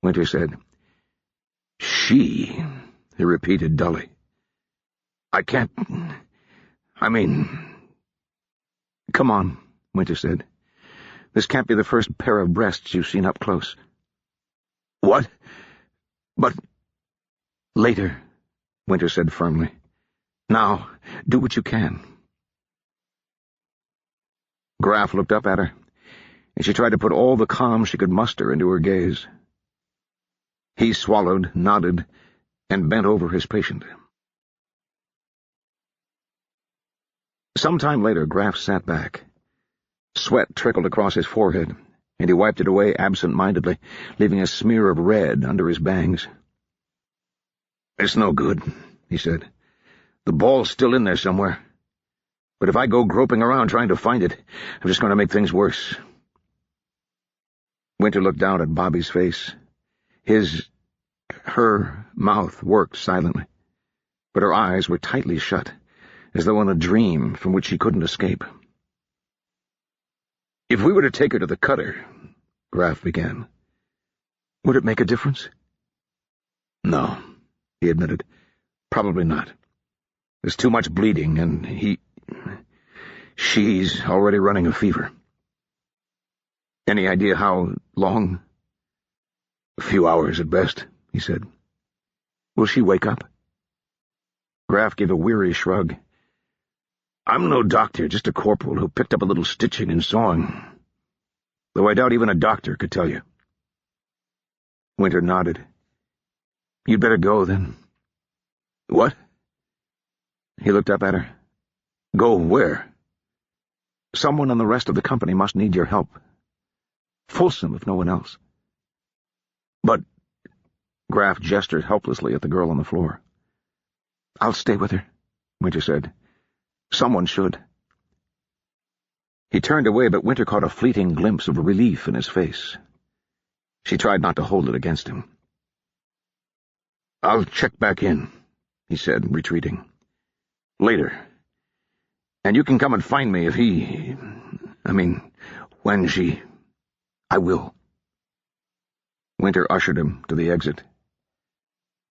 Winter said. She, he repeated dully. I can't... Come on, Winter said. This can't be the first pair of breasts you've seen up close. What? But... Later, Winter said firmly. Now, do what you can. Graf looked up at her, and she tried to put all the calm she could muster into her gaze. He swallowed, nodded, and bent over his patient. Some time later, Graf sat back. Sweat trickled across his forehead, and he wiped it away absent-mindedly, leaving a smear of red under his bangs. It's no good, he said. The ball's still in there somewhere. But if I go groping around trying to find it, I'm just going to make things worse. Winter looked down at Bobby's face. Her mouth worked silently, but her eyes were tightly shut, as though in a dream from which she couldn't escape. If we were to take her to the cutter, Graf began, would it make a difference? No, he admitted. Probably not. There's too much bleeding, and she's already running a fever. Any idea how long? A few hours at best, he said. Will she wake up? Graf gave a weary shrug. I'm no doctor, just a corporal who picked up a little stitching and sawing. Though I doubt even a doctor could tell you. Winter nodded. You'd better go, then. What? He looked up at her. Go where? Someone and the rest of the company must need your help. Folsom, if no one else. But... Graf gestured helplessly at the girl on the floor. I'll stay with her, Winter said. Someone should. He turned away, but Winter caught a fleeting glimpse of relief in his face. She tried not to hold it against him. I'll check back in, he said, retreating. Later. And you can come and find me if when she... I will. Winter ushered him to the exit.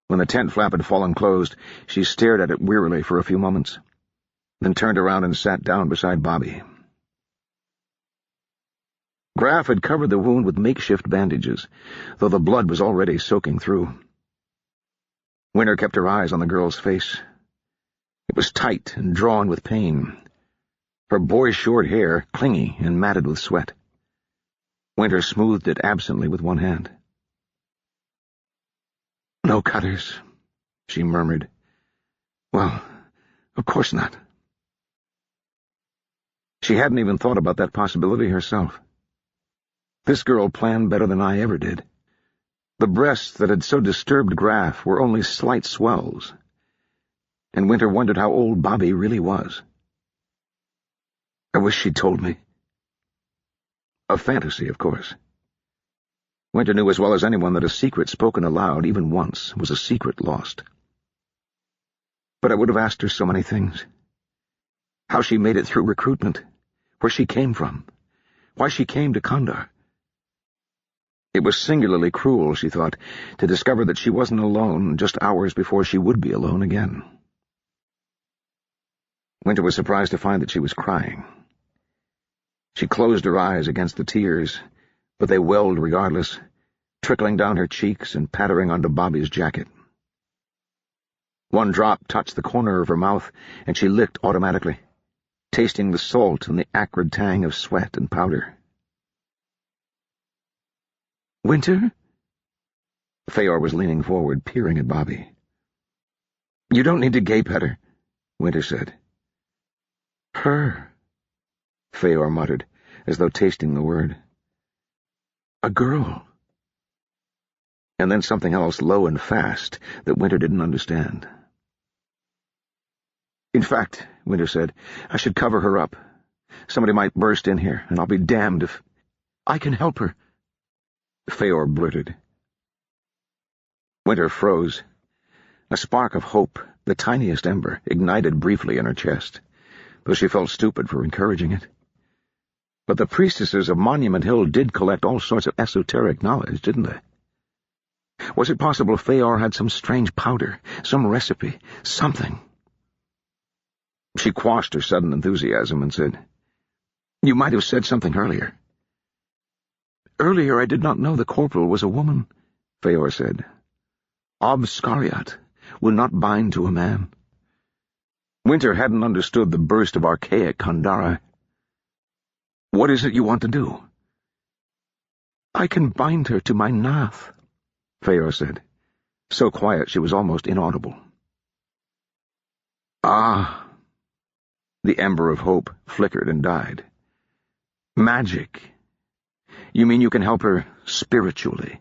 When the tent flap had fallen closed, she stared at it wearily for a few moments, then turned around and sat down beside Bobby. Graf had covered the wound with makeshift bandages, though the blood was already soaking through. Winter kept her eyes on the girl's face. It was tight and drawn with pain, her boy's short hair clingy and matted with sweat. Winter smoothed it absently with one hand. No cutters, she murmured. Well, of course not. She hadn't even thought about that possibility herself. This girl planned better than I ever did. The breasts that had so disturbed Graf were only slight swells, and Winter wondered how old Bobby really was. I wish she'd told me. A fantasy, of course. Winter knew as well as anyone that a secret spoken aloud, even once, was a secret lost. But I would have asked her so many things. How she made it through recruitment, where she came from, why she came to Kandar. It was singularly cruel, she thought, to discover that she wasn't alone just hours before she would be alone again. Winter was surprised to find that she was crying. She closed her eyes against the tears, but they welled regardless, trickling down her cheeks and pattering onto Bobby's jacket. One drop touched the corner of her mouth, and she licked automatically, tasting the salt and the acrid tang of sweat and powder. Winter? Feor was leaning forward, peering at Bobby. You don't need to gape at her, Winter said. Her, Feor muttered, as though tasting the word. A girl. And then something else low and fast that Winter didn't understand. In fact, Winter said, I should cover her up. Somebody might burst in here, and I'll be damned if... I can help her, Feor blurted. Winter froze. A spark of hope, the tiniest ember, ignited briefly in her chest, though she felt stupid for encouraging it. But the priestesses of Monument Hill did collect all sorts of esoteric knowledge, didn't they? Was it possible Feor had some strange powder, some recipe, something? She quashed her sudden enthusiasm and said, "You might have said something earlier." "Earlier I did not know the corporal was a woman," Feor said. "Obscariat will not bind to a man." Winter hadn't understood the burst of archaic Kandara. "What is it you want to do?" "I can bind her to my Nath," Feor said, so quiet she was almost inaudible. "Ah." The ember of hope flickered and died. "Magic. You mean you can help her spiritually?"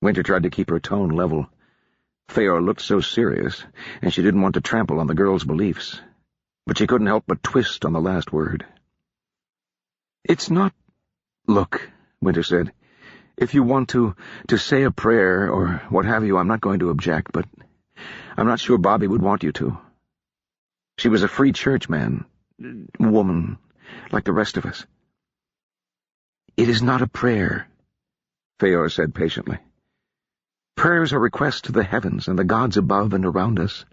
Winter tried to keep her tone level. Feor looked so serious, and she didn't want to trample on the girl's beliefs, but she couldn't help but twist on the last word. "It's not—" "Look," Winter said, "if you want to say a prayer or what have you, I'm not going to object, but I'm not sure Bobby would want you to. She was a free church woman, like the rest of us." "It is not a prayer," Feor said patiently. "Prayers are requests to the heavens and the gods above and around us.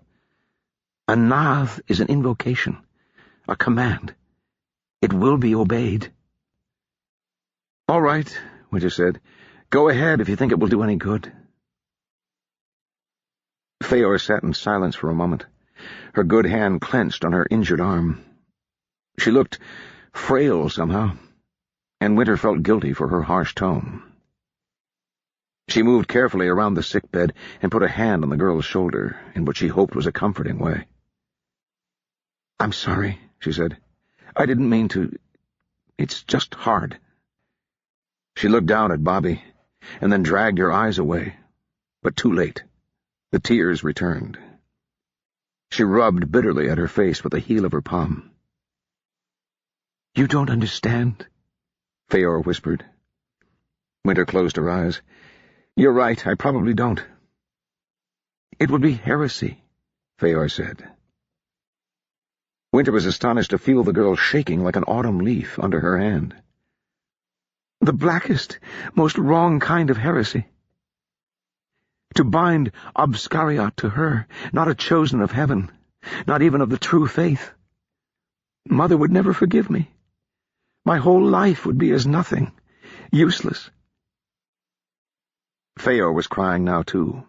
A Nath is an invocation, a command. It will be obeyed." "All right," Winter said. "Go ahead if you think it will do any good." Feor sat in silence for a moment, her good hand clenched on her injured arm. She looked frail somehow, and Winter felt guilty for her harsh tone. She moved carefully around the sickbed and put a hand on the girl's shoulder in what she hoped was a comforting way. "I'm sorry," she said. "I didn't mean to. It's just hard." She looked down at Bobby, and then dragged her eyes away, but too late. The tears returned. She rubbed bitterly at her face with the heel of her palm. "You don't understand," Feor whispered. Winter closed her eyes. "You're right, I probably don't." "It would be heresy," Feor said. Winter was astonished to feel the girl shaking like an autumn leaf under her hand. "The blackest, most wrong kind of heresy. To bind Obscariat to her, not a chosen of heaven, not even of the true faith. Mother would never forgive me. My whole life would be as nothing, useless." Feor was crying now, too.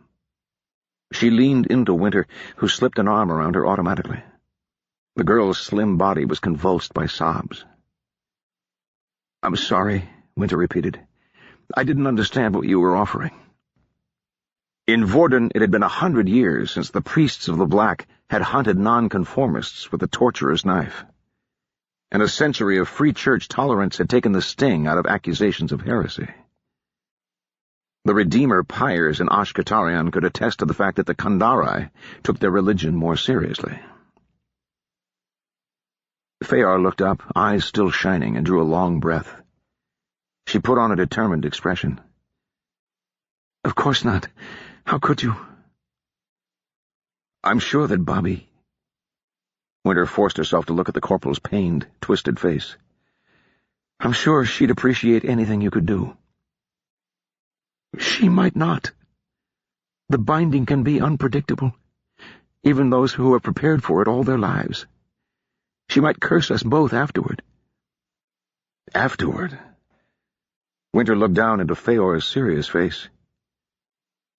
She leaned into Winter, who slipped an arm around her automatically. The girl's slim body was convulsed by sobs. "I'm sorry," Winter repeated. "I didn't understand what you were offering." In Vorden it had been 100 years since the priests of the Black had hunted nonconformists with the torturer's knife, and a century of free church tolerance had taken the sting out of accusations of heresy. The Redeemer pyres in Ashkatarian could attest to the fact that the Kandari took their religion more seriously. Feor looked up, eyes still shining, and drew a long breath. She put on a determined expression. "Of course not. How could you?" "I'm sure that Bobby—" Winter forced herself to look at the corporal's pained, twisted face. "I'm sure she'd appreciate anything you could do." "She might not. The binding can be unpredictable, even those who have prepared for it all their lives. She might curse us both afterward." "Afterward?" Winter looked down into Feor's serious face.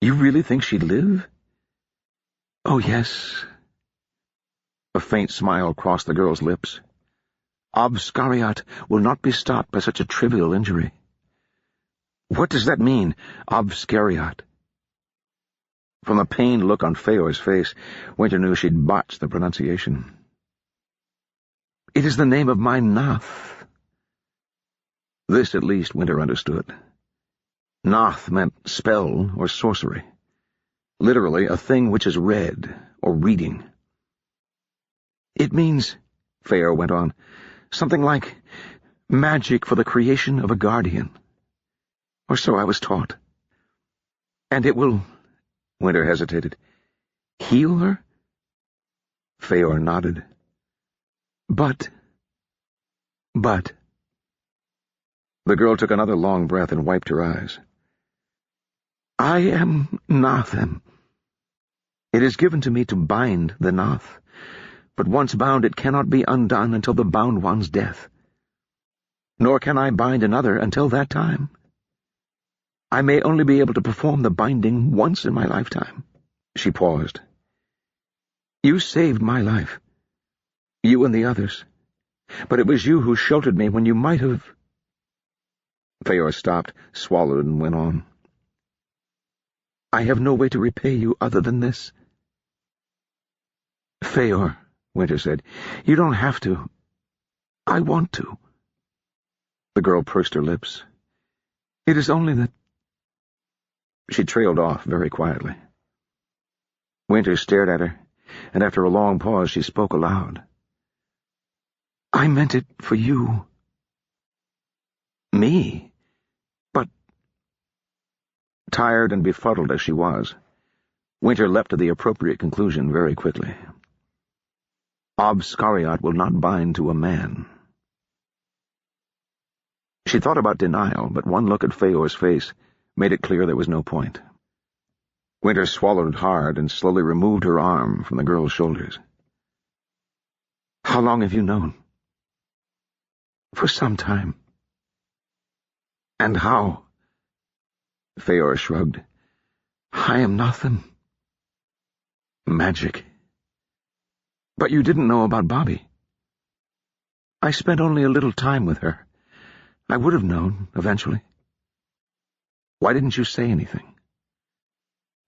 "You really think she'd live?" "Oh, yes." A faint smile crossed the girl's lips. "Obscariat will not be stopped by such a trivial injury." "What does that mean, Obscariat?" From the pained look on Feor's face, Winter knew she'd botched the pronunciation. "It is the name of my Nath." This, at least, Winter understood. Nath meant spell or sorcery. Literally, a thing which is read or reading. "It means," Feor went on, "something like magic for the creation of a guardian. Or so I was taught. And it will—" Winter hesitated. "Heal her?" Feor nodded. But... The girl took another long breath and wiped her eyes. I am Nathem. It is given to me to bind the Nath, but once bound it cannot be undone until the bound one's death. Nor can I bind another until that time. I may only be able to perform the binding once in my lifetime." She paused. "You saved my life. You and the others. But it was you who sheltered me when you might have—" Feor stopped, swallowed, and went on. "I have no way to repay you other than this." "Feor," Winter said, "you don't have to. I want to." The girl pursed her lips. "It is only that—" She trailed off very quietly. Winter stared at her, and after a long pause she spoke aloud. "I meant it for you." "Me? But—" Tired and befuddled as she was, Winter leapt to the appropriate conclusion very quickly. Ob-Skariot will not bind to a man. She thought about denial, but one look at Feor's face made it clear there was no point. Winter swallowed hard and slowly removed her arm from the girl's shoulders. "How long have you known?" "For some time." "And how?" Feor shrugged. "I am nothing." "Magic." "But you didn't know about Bobby." "I spent only a little time with her. I would have known, eventually." "Why didn't you say anything?"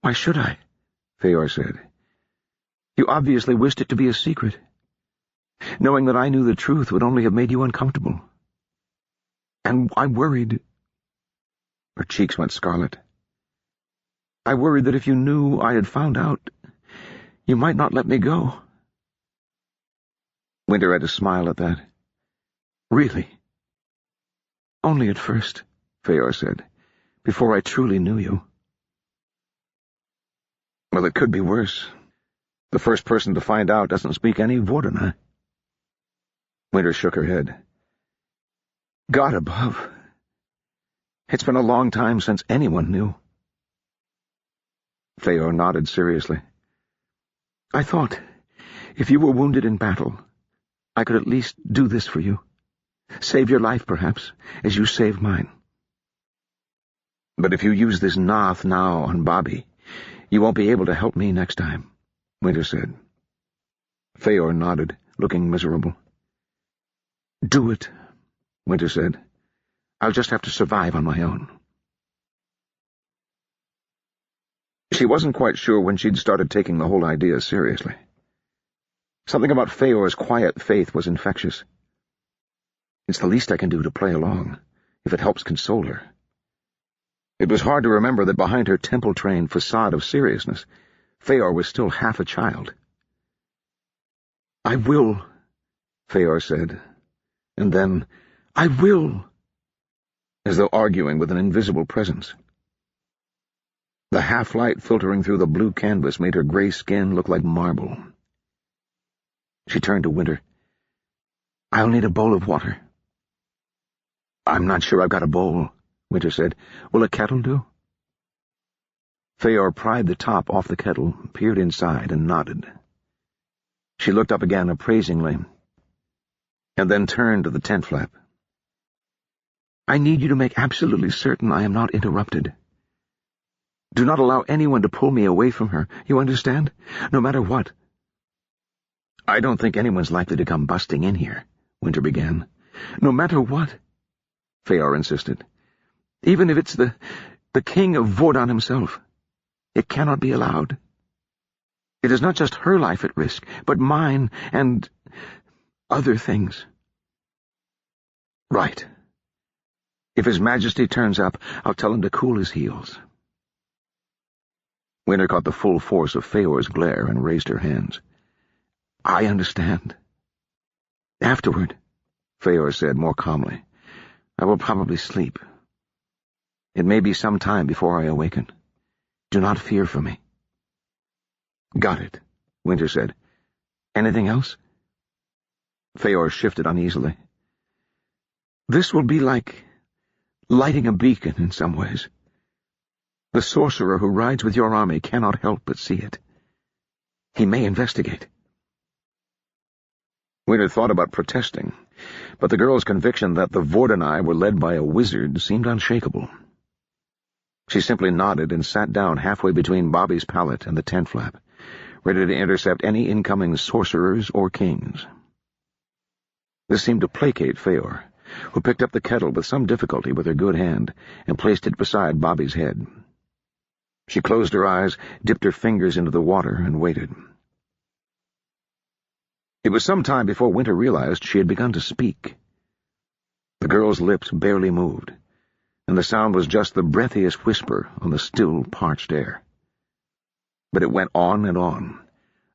"Why should I?" Feor said. "You obviously wished it to be a secret. Knowing that I knew the truth would only have made you uncomfortable. And I worried—" Her cheeks went scarlet. "I worried that if you knew I had found out, you might not let me go." Winter had to smile at that. "Really?" "Only at first," Feor said, "before I truly knew you." "Well, it could be worse. The first person to find out doesn't speak any Vordana." Winter shook her head. "God above. It's been a long time since anyone knew." Feor nodded seriously. "I thought, if you were wounded in battle, I could at least do this for you. Save your life, perhaps, as you saved mine." "But if you use this Nath now on Bobby, you won't be able to help me next time," Winter said. Feor nodded, looking miserable. "Do it," Winter said. "I'll just have to survive on my own." She wasn't quite sure when she'd started taking the whole idea seriously. Something about Feor's quiet faith was infectious. It's the least I can do to play along, if it helps console her. It was hard to remember that behind her temple-trained facade of seriousness, Feor was still half a child. "I will," Feor said, and then, "I will," as though arguing with an invisible presence. The half-light filtering through the blue canvas made her gray skin look like marble. She turned to Winter. "I'll need a bowl of water." "I'm not sure I've got a bowl," Winter said. "Will a kettle do?" Feor pried the top off the kettle, peered inside, and nodded. She looked up again appraisingly, and then turned to the tent flap. "I need you to make absolutely certain I am not interrupted. Do not allow anyone to pull me away from her, you understand? No matter what." "I don't think anyone's likely to come busting in here," Winter began. "No matter what," Feor insisted. "Even if it's the king of Vordan himself. It cannot be allowed. It is not just her life at risk, but mine and other things." "Right. If His Majesty turns up, I'll tell him to cool his heels." Winter caught the full force of Feor's glare and raised her hands. "I understand." "Afterward," Feor said more calmly, "I will probably sleep. It may be some time before I awaken. Do not fear for me." "Got it," Winter said. "Anything else?" Feor shifted uneasily. "This will be like lighting a beacon in some ways. The sorcerer who rides with your army cannot help but see it. He may investigate. Winter thought about protesting, but the girl's conviction that the Vordenai were led by a wizard seemed unshakable. She simply nodded and sat down halfway between Bobby's pallet and the tent flap, ready to intercept any incoming sorcerers or kings. This seemed to placate Feor, who picked up the kettle with some difficulty with her good hand and placed it beside Bobby's head. She closed her eyes, dipped her fingers into the water, and waited. It was some time before Winter realized she had begun to speak. The girl's lips barely moved, and the sound was just the breathiest whisper on the still, parched air. But it went on and on,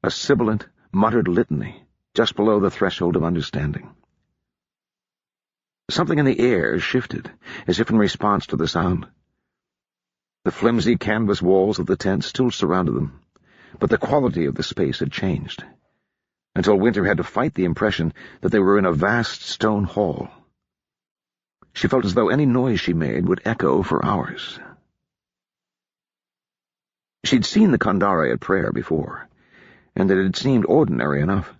a sibilant, muttered litany, just below the threshold of understanding. Something in the air shifted, as if in response to the sound. The flimsy canvas walls of the tent still surrounded them, but the quality of the space had changed, until Winter had to fight the impression that they were in a vast stone hall. She felt as though any noise she made would echo for hours. She'd seen the Kandare at prayer before, and it had seemed ordinary enough.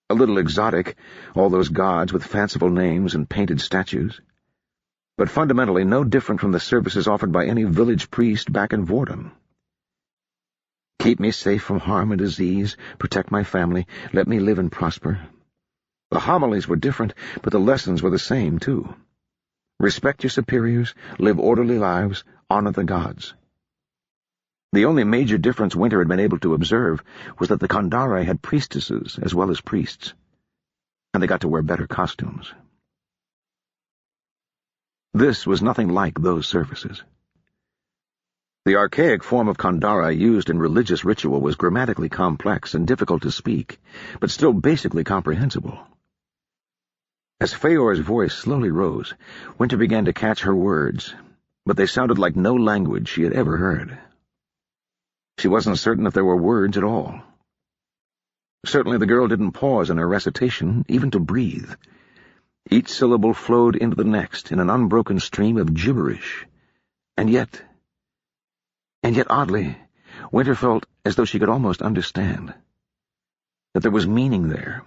A little exotic, all those gods with fanciful names and painted statues, but fundamentally no different from the services offered by any village priest back in Vorden. Keep me safe from harm and disease, protect my family, let me live and prosper. The homilies were different, but the lessons were the same, too. Respect your superiors, live orderly lives, honor the gods. The only major difference Winter had been able to observe was that the Kandare had priestesses as well as priests, and they got to wear better costumes. This was nothing like those services. The archaic form of Kandara used in religious ritual was grammatically complex and difficult to speak, but still basically comprehensible. As Feor's voice slowly rose, Winter began to catch her words, but they sounded like no language she had ever heard. She wasn't certain if there were words at all. Certainly the girl didn't pause in her recitation, even to breathe. Each syllable flowed into the next in an unbroken stream of gibberish. And yet oddly, Winter felt as though she could almost understand. That there was meaning there,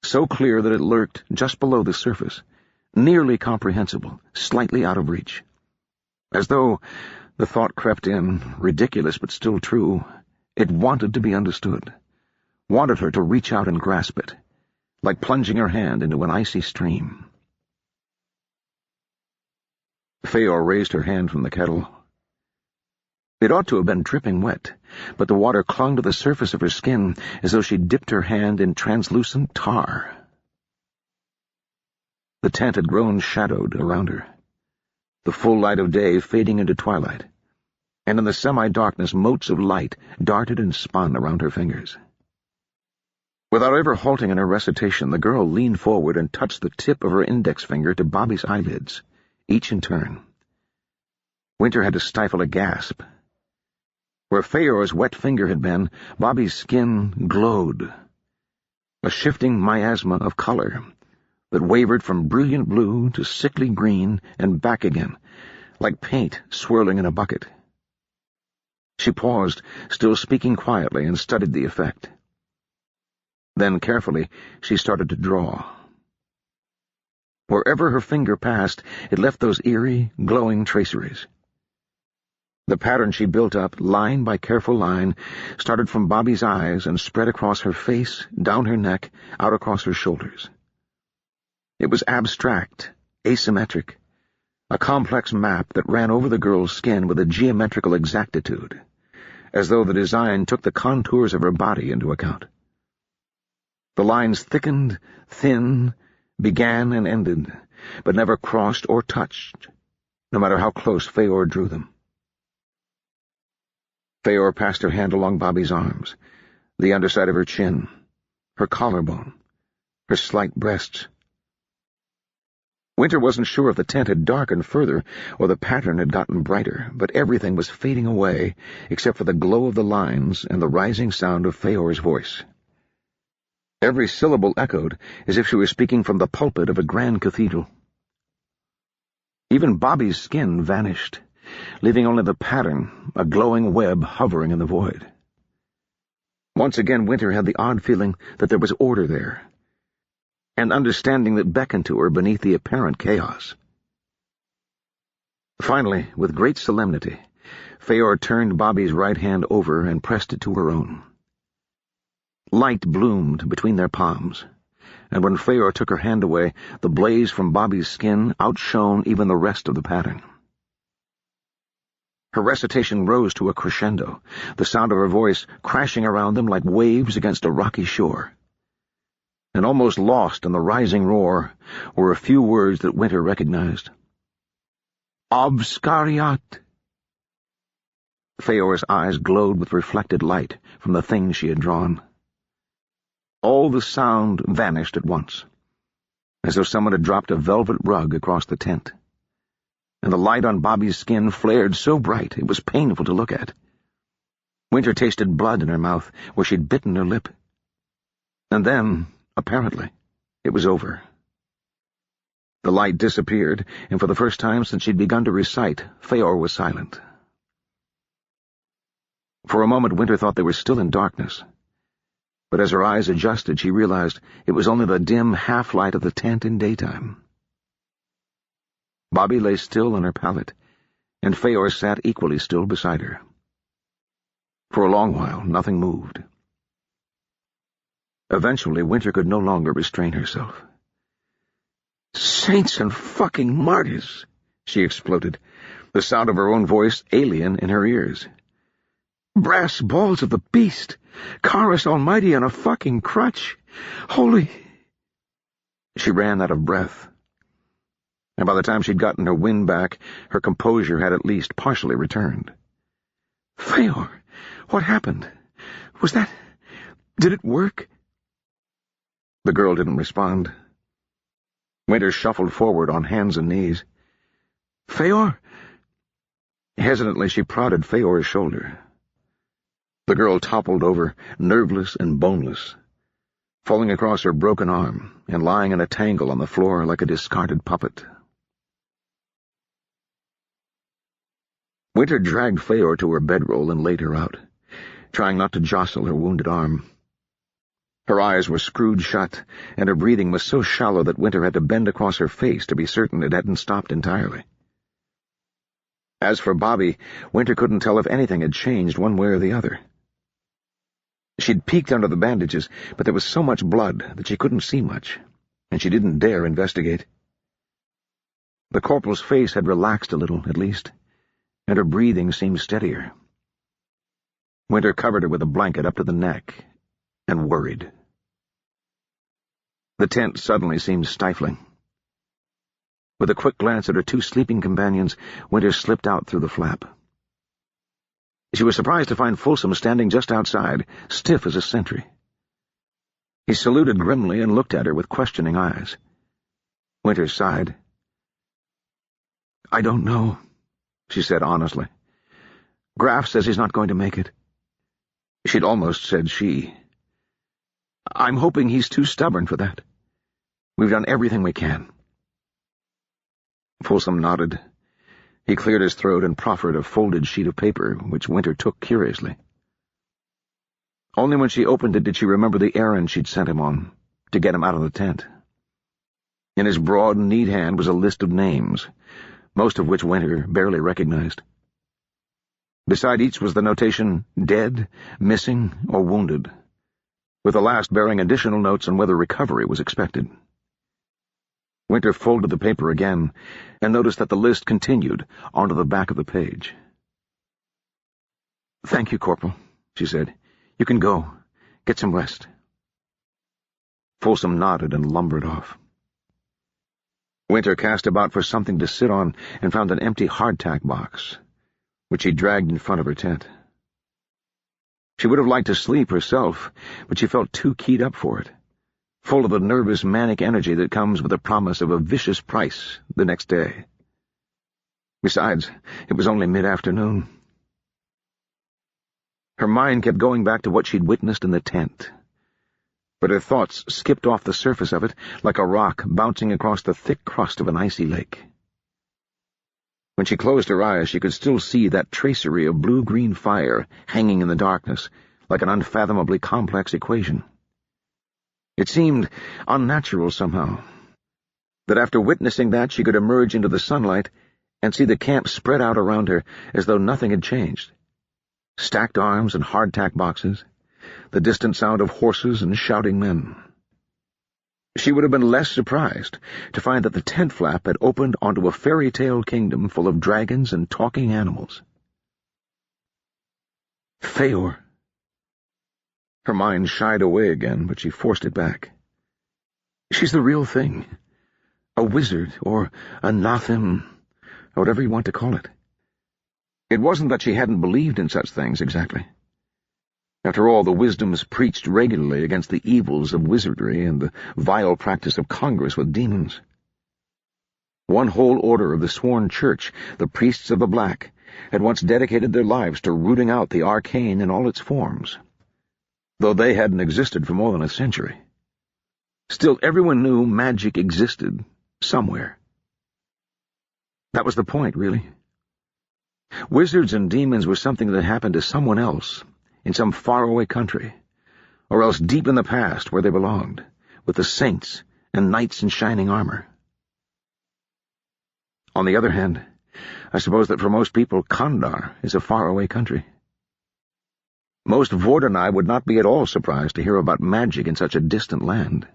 so clear that it lurked just below the surface, nearly comprehensible, slightly out of reach. As though, the thought crept in, ridiculous but still true, it wanted to be understood, wanted her to reach out and grasp it, like plunging her hand into an icy stream. Feor raised her hand from the kettle. It ought to have been dripping wet, but the water clung to the surface of her skin as though she dipped her hand in translucent tar. The tent had grown shadowed around her, the full light of day fading into twilight, and in the semi-darkness motes of light darted and spun around her fingers. Without ever halting in her recitation, the girl leaned forward and touched the tip of her index finger to Bobby's eyelids, each in turn. Winter had to stifle a gasp. Where Feor's wet finger had been, Bobby's skin glowed, a shifting miasma of color that wavered from brilliant blue to sickly green and back again, like paint swirling in a bucket. She paused, still speaking quietly, and studied the effect. Then, carefully, she started to draw. Wherever her finger passed, it left those eerie, glowing traceries. The pattern she built up, line by careful line, started from Bobby's eyes and spread across her face, down her neck, out across her shoulders. It was abstract, asymmetric, a complex map that ran over the girl's skin with a geometrical exactitude, as though the design took the contours of her body into account. The lines thickened, thinned, began and ended, but never crossed or touched, no matter how close Feor drew them. Feor passed her hand along Bobby's arms, the underside of her chin, her collarbone, her slight breasts. Winter wasn't sure if the tent had darkened further or the pattern had gotten brighter, but everything was fading away except for the glow of the lines and the rising sound of Feor's voice. Every syllable echoed as if she were speaking from the pulpit of a grand cathedral. Even Bobby's skin vanished, leaving only the pattern, a glowing web hovering in the void. Once again, Winter had the odd feeling that there was order there, an understanding that beckoned to her beneath the apparent chaos. Finally, with great solemnity, Feor turned Bobby's right hand over and pressed it to her own. Light bloomed between their palms, and when Feor took her hand away, the blaze from Bobby's skin outshone even the rest of the pattern. Her recitation rose to a crescendo, the sound of her voice crashing around them like waves against a rocky shore. And almost lost in the rising roar were a few words that Winter recognized. Obscariat. Feor's eyes glowed with reflected light from the thing she had drawn. All the sound vanished at once, as though someone had dropped a velvet rug across the tent, and the light on Bobby's skin flared so bright it was painful to look at. Winter tasted blood in her mouth where she'd bitten her lip. And then, apparently, it was over. The light disappeared, and for the first time since she'd begun to recite, Feor was silent. For a moment Winter thought they were still in darkness, but as her eyes adjusted she realized it was only the dim half-light of the tent in daytime. Bobby lay still on her pallet, and Feor sat equally still beside her. For a long while nothing moved. Eventually Winter could no longer restrain herself. "Saints and fucking martyrs!" she exploded, the sound of her own voice alien in her ears. "Brass balls of the beast! Chorus Almighty on a fucking crutch! Holy—" She ran out of breath, and by the time she'd gotten her wind back, her composure had at least partially returned. "Feor, what happened? Was that— did it work?" The girl didn't respond. Winter shuffled forward on hands and knees. "Feor?" Hesitantly she prodded Feor's shoulder. The girl toppled over, nerveless and boneless, falling across her broken arm and lying in a tangle on the floor like a discarded puppet. Winter dragged Feor to her bedroll and laid her out, trying not to jostle her wounded arm. Her eyes were screwed shut, and her breathing was so shallow that Winter had to bend across her face to be certain it hadn't stopped entirely. As for Bobby, Winter couldn't tell if anything had changed one way or the other. She'd peeked under the bandages, but there was so much blood that she couldn't see much, and she didn't dare investigate. The corporal's face had relaxed a little, at least, and her breathing seemed steadier. Winter covered her with a blanket up to the neck, and worried. The tent suddenly seemed stifling. With a quick glance at her two sleeping companions, Winter slipped out through the flap. She was surprised to find Folsom standing just outside, stiff as a sentry. He saluted grimly and looked at her with questioning eyes. Winter sighed. "I don't know," she said honestly. "Graf says he's not going to make it." She'd almost said she. "I'm hoping he's too stubborn for that. We've done everything we can." Folsom nodded. He cleared his throat and proffered a folded sheet of paper, which Winter took curiously. Only when she opened it did she remember the errand she'd sent him on, to get him out of the tent. In his broad, neat hand was a list of names, most of which Winter barely recognized. Beside each was the notation, "dead, missing, or wounded," with the last bearing additional notes on whether recovery was expected. Winter folded the paper again, and noticed that the list continued onto the back of the page. "Thank you, Corporal," she said. "You can go. Get some rest." Folsom nodded and lumbered off. Winter cast about for something to sit on and found an empty hardtack box, which she dragged in front of her tent. She would have liked to sleep herself, but she felt too keyed up for it, full of the nervous, manic energy that comes with the promise of a vicious price the next day. Besides, it was only mid-afternoon. Her mind kept going back to what she'd witnessed in the tent, but her thoughts skipped off the surface of it like a rock bouncing across the thick crust of an icy lake. When she closed her eyes, she could still see that tracery of blue-green fire hanging in the darkness, like an unfathomably complex equation. It seemed unnatural somehow, that after witnessing that she could emerge into the sunlight and see the camp spread out around her as though nothing had changed. Stacked arms and hardtack boxes, the distant sound of horses and shouting men. She would have been less surprised to find that the tent flap had opened onto a fairy-tale kingdom full of dragons and talking animals. Feor. Her mind shied away again, but she forced it back. She's the real thing. A wizard, or a Nathim, whatever you want to call it. It wasn't that she hadn't believed in such things, exactly. After all, the wisdoms preached regularly against the evils of wizardry and the vile practice of congress with demons. One whole order of the sworn church, the priests of the Black, had once dedicated their lives to rooting out the arcane in all its forms, though they hadn't existed for more than a century. Still, everyone knew magic existed somewhere. That was the point, really. Wizards and demons were something that happened to someone else, in some faraway country, or else deep in the past where they belonged, with the saints and knights in shining armor. On the other hand, I suppose that for most people, Kandar is a faraway country. Most Vordanai would not be at all surprised to hear about magic in such a distant land.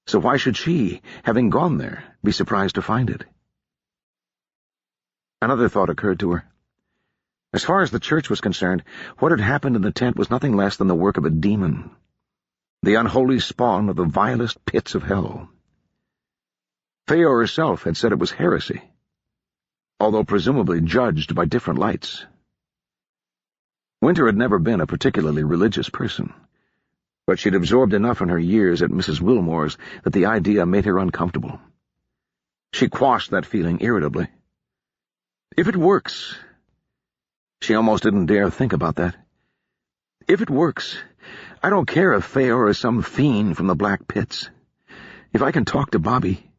So why should she, having gone there, be surprised to find it? Another thought occurred to her. As far as the church was concerned, what had happened in the tent was nothing less than the work of a demon, the unholy spawn of the vilest pits of hell. Feor herself had said it was heresy, although presumably judged by different lights. Winter had never been a particularly religious person, but she'd absorbed enough in her years at Mrs. Wilmore's that the idea made her uncomfortable. She quashed that feeling irritably. If it works... She almost didn't dare think about that. If it works, I don't care if Feor is some fiend from the Black Pits. If I can talk to Bobby...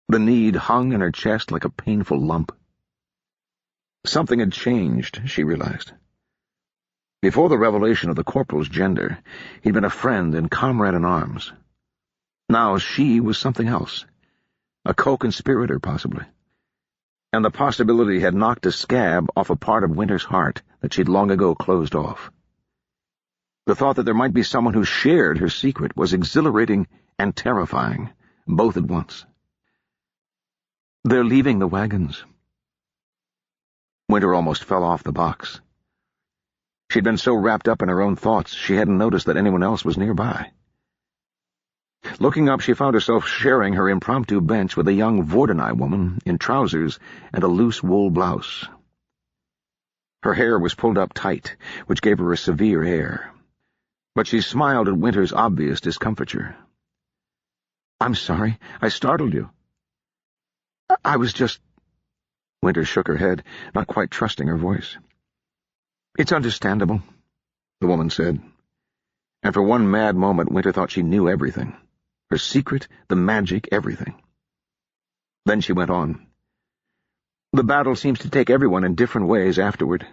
The need hung in her chest like a painful lump. Something had changed, she realized. Before the revelation of the corporal's gender, he'd been a friend and comrade in arms. Now she was something else. A co-conspirator, possibly. And the possibility had knocked a scab off a part of Winter's heart that she'd long ago closed off. The thought that there might be someone who shared her secret was exhilarating and terrifying, both at once. They're leaving the wagons. Winter almost fell off the box. She'd been so wrapped up in her own thoughts she hadn't noticed that anyone else was nearby. Looking up, she found herself sharing her impromptu bench with a young Vordanai woman in trousers and a loose wool blouse. Her hair was pulled up tight, which gave her a severe air, but she smiled at Winter's obvious discomfiture. "I'm sorry, I startled you." I was just—" Winter shook her head, not quite trusting her voice. "It's understandable," the woman said, and for one mad moment Winter thought she knew everything. Her secret, the magic, everything. Then she went on. "The battle seems to take everyone in different ways afterward.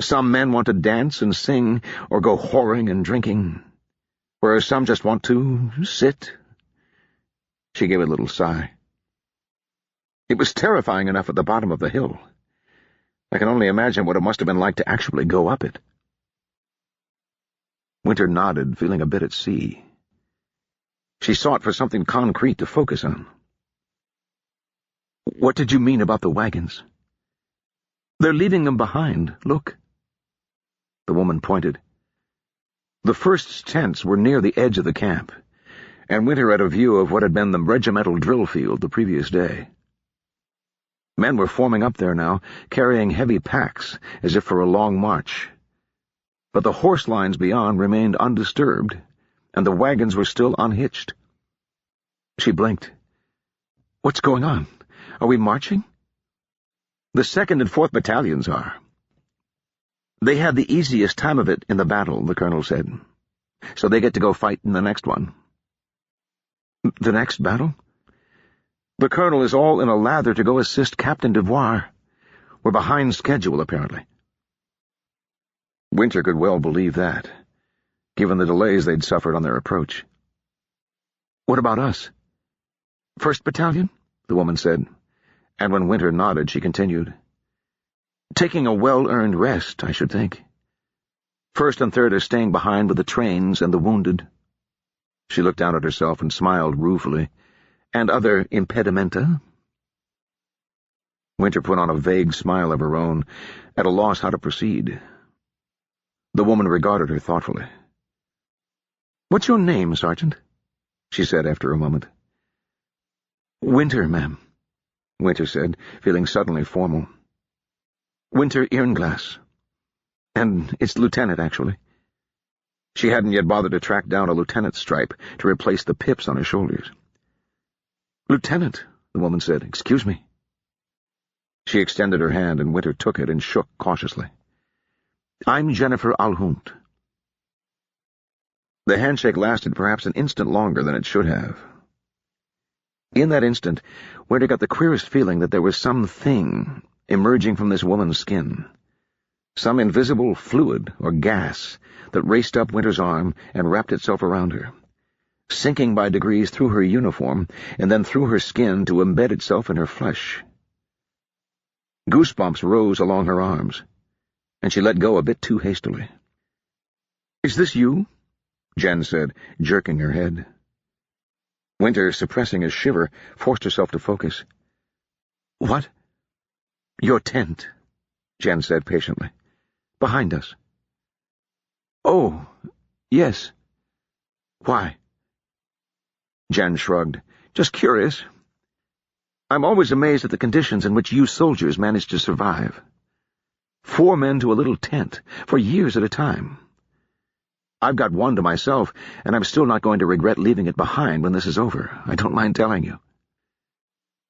Some men want to dance and sing or go whoring and drinking, whereas some just want to sit." She gave a little sigh. It was terrifying enough at the bottom of the hill. I can only imagine what it must have been like to actually go up it. Winter nodded, feeling a bit at sea. She sought for something concrete to focus on. "What did you mean about the wagons?" "They're leaving them behind. Look." The woman pointed. The first tents were near the edge of the camp, and Winter had a view of what had been the regimental drill field the previous day. Men were forming up there now, carrying heavy packs, as if for a long march. But the horse lines beyond remained undisturbed, and the wagons were still unhitched. She blinked. "What's going on? Are we marching?" "The 2nd and 4th battalions are. They had the easiest time of it in the battle," the colonel said. "So they get to go fight in the next one." "The next battle?" The colonel is all in a lather to go assist Captain Devoir. We're behind schedule, apparently. Winter could well believe that, given the delays they'd suffered on their approach. What about us? 1st Battalion? The woman said, and when Winter nodded, she continued. Taking a well-earned rest, I should think. 1st and 3rd are staying behind with the trains and the wounded. She looked down at herself and smiled ruefully. And other impedimenta? Winter put on a vague smile of her own, at a loss how to proceed. The woman regarded her thoughtfully. "What's your name, Sergeant?" she said after a moment. "Winter, ma'am," Winter said, feeling suddenly formal. "Winter Irnglass. And it's Lieutenant, actually." She hadn't yet bothered to track down a lieutenant's stripe to replace the pips on her shoulders. "Lieutenant," the woman said, "excuse me." She extended her hand, and Winter took it and shook cautiously. "I'm Jennifer Alhunt." The handshake lasted perhaps an instant longer than it should have. In that instant, Winter got the queerest feeling that there was something emerging from this woman's skin, some invisible fluid or gas that raced up Winter's arm and wrapped itself around her, sinking by degrees through her uniform and then through her skin to embed itself in her flesh. Goosebumps rose along her arms, and she let go a bit too hastily. "Is this you?" Jen said, jerking her head. Winter, suppressing a shiver, forced herself to focus. "What?" "Your tent," Jen said patiently. "Behind us." "Oh, yes. Why?" Jen shrugged. "Just curious. I'm always amazed at the conditions in which you soldiers manage to survive. 4 men to a little tent, for years at a time. I've got one to myself, and I'm still not going to regret leaving it behind when this is over, I don't mind telling you."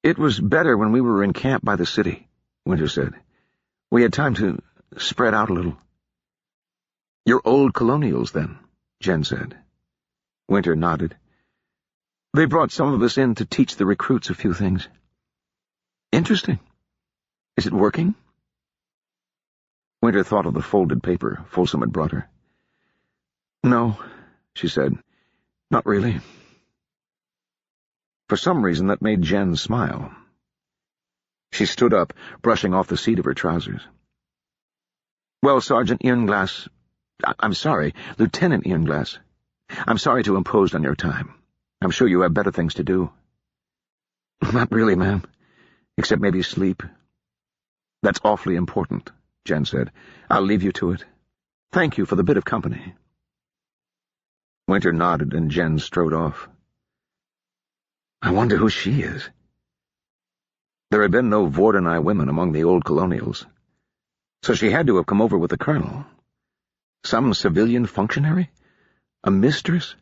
"It was better when we were in camp by the city," Winter said. "We had time to spread out a little." "You're old colonials, then," Jen said. Winter nodded. "They brought some of us in to teach the recruits a few things." "Interesting. Is it working?" Winter thought of the folded paper Folsom had brought her. "No," she said. "Not really." For some reason that made Jen smile. She stood up, brushing off the seat of her trousers. "Well, Sergeant I'm sorry, Lieutenant Irnglass. I'm sorry to impose on your time. I'm sure you have better things to do." "Not really, ma'am. Except maybe sleep." "That's awfully important," Jen said. "I'll leave you to it. Thank you for the bit of company." Winter nodded, and Jen strode off. I wonder who she is. There had been no Vordenai women among the old colonials, so she had to have come over with the colonel. Some civilian functionary? A mistress?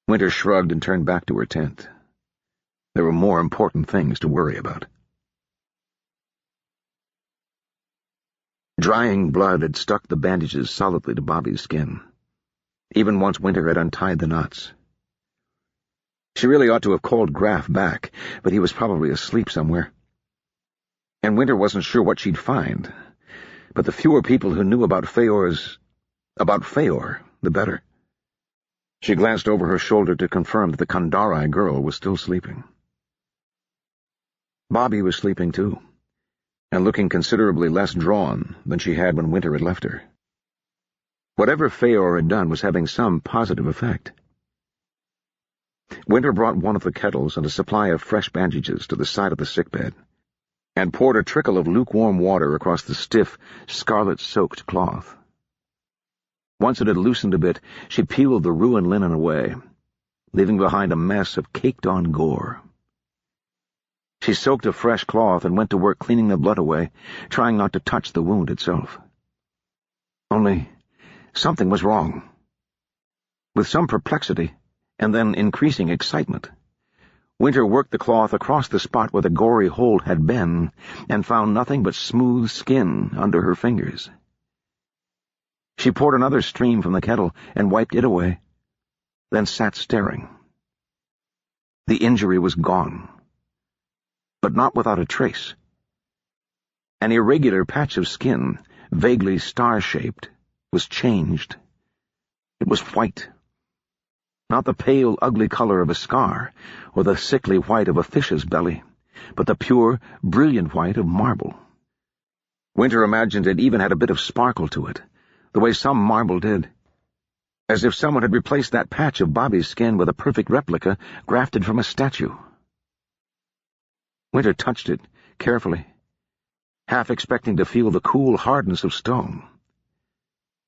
Winter shrugged and turned back to her tent. There were more important things to worry about. Drying blood had stuck the bandages solidly to Bobby's skin, even once Winter had untied the knots. She really ought to have called Graf back, but he was probably asleep somewhere. And Winter wasn't sure what she'd find, but the fewer people who knew about Feor, the better. She glanced over her shoulder to confirm that the Kandari girl was still sleeping. Bobby was sleeping too, and looking considerably less drawn than she had when Winter had left her. Whatever Feor had done was having some positive effect. Winter brought one of the kettles and a supply of fresh bandages to the side of the sickbed, and poured a trickle of lukewarm water across the stiff, scarlet-soaked cloth. Once it had loosened a bit, she peeled the ruined linen away, leaving behind a mess of caked-on gore. She soaked a fresh cloth and went to work cleaning the blood away, trying not to touch the wound itself. Only something was wrong. With some perplexity, and then increasing excitement, Winter worked the cloth across the spot where the gory hole had been, and found nothing but smooth skin under her fingers. She poured another stream from the kettle and wiped it away, then sat staring. The injury was gone, but not without a trace. An irregular patch of skin, vaguely star-shaped, was changed. It was white. Not the pale, ugly color of a scar, or the sickly white of a fish's belly, but the pure, brilliant white of marble. Winter imagined it even had a bit of sparkle to it, the way some marble did, as if someone had replaced that patch of Bobby's skin with a perfect replica grafted from a statue. Winter touched it, carefully, half expecting to feel the cool hardness of stone.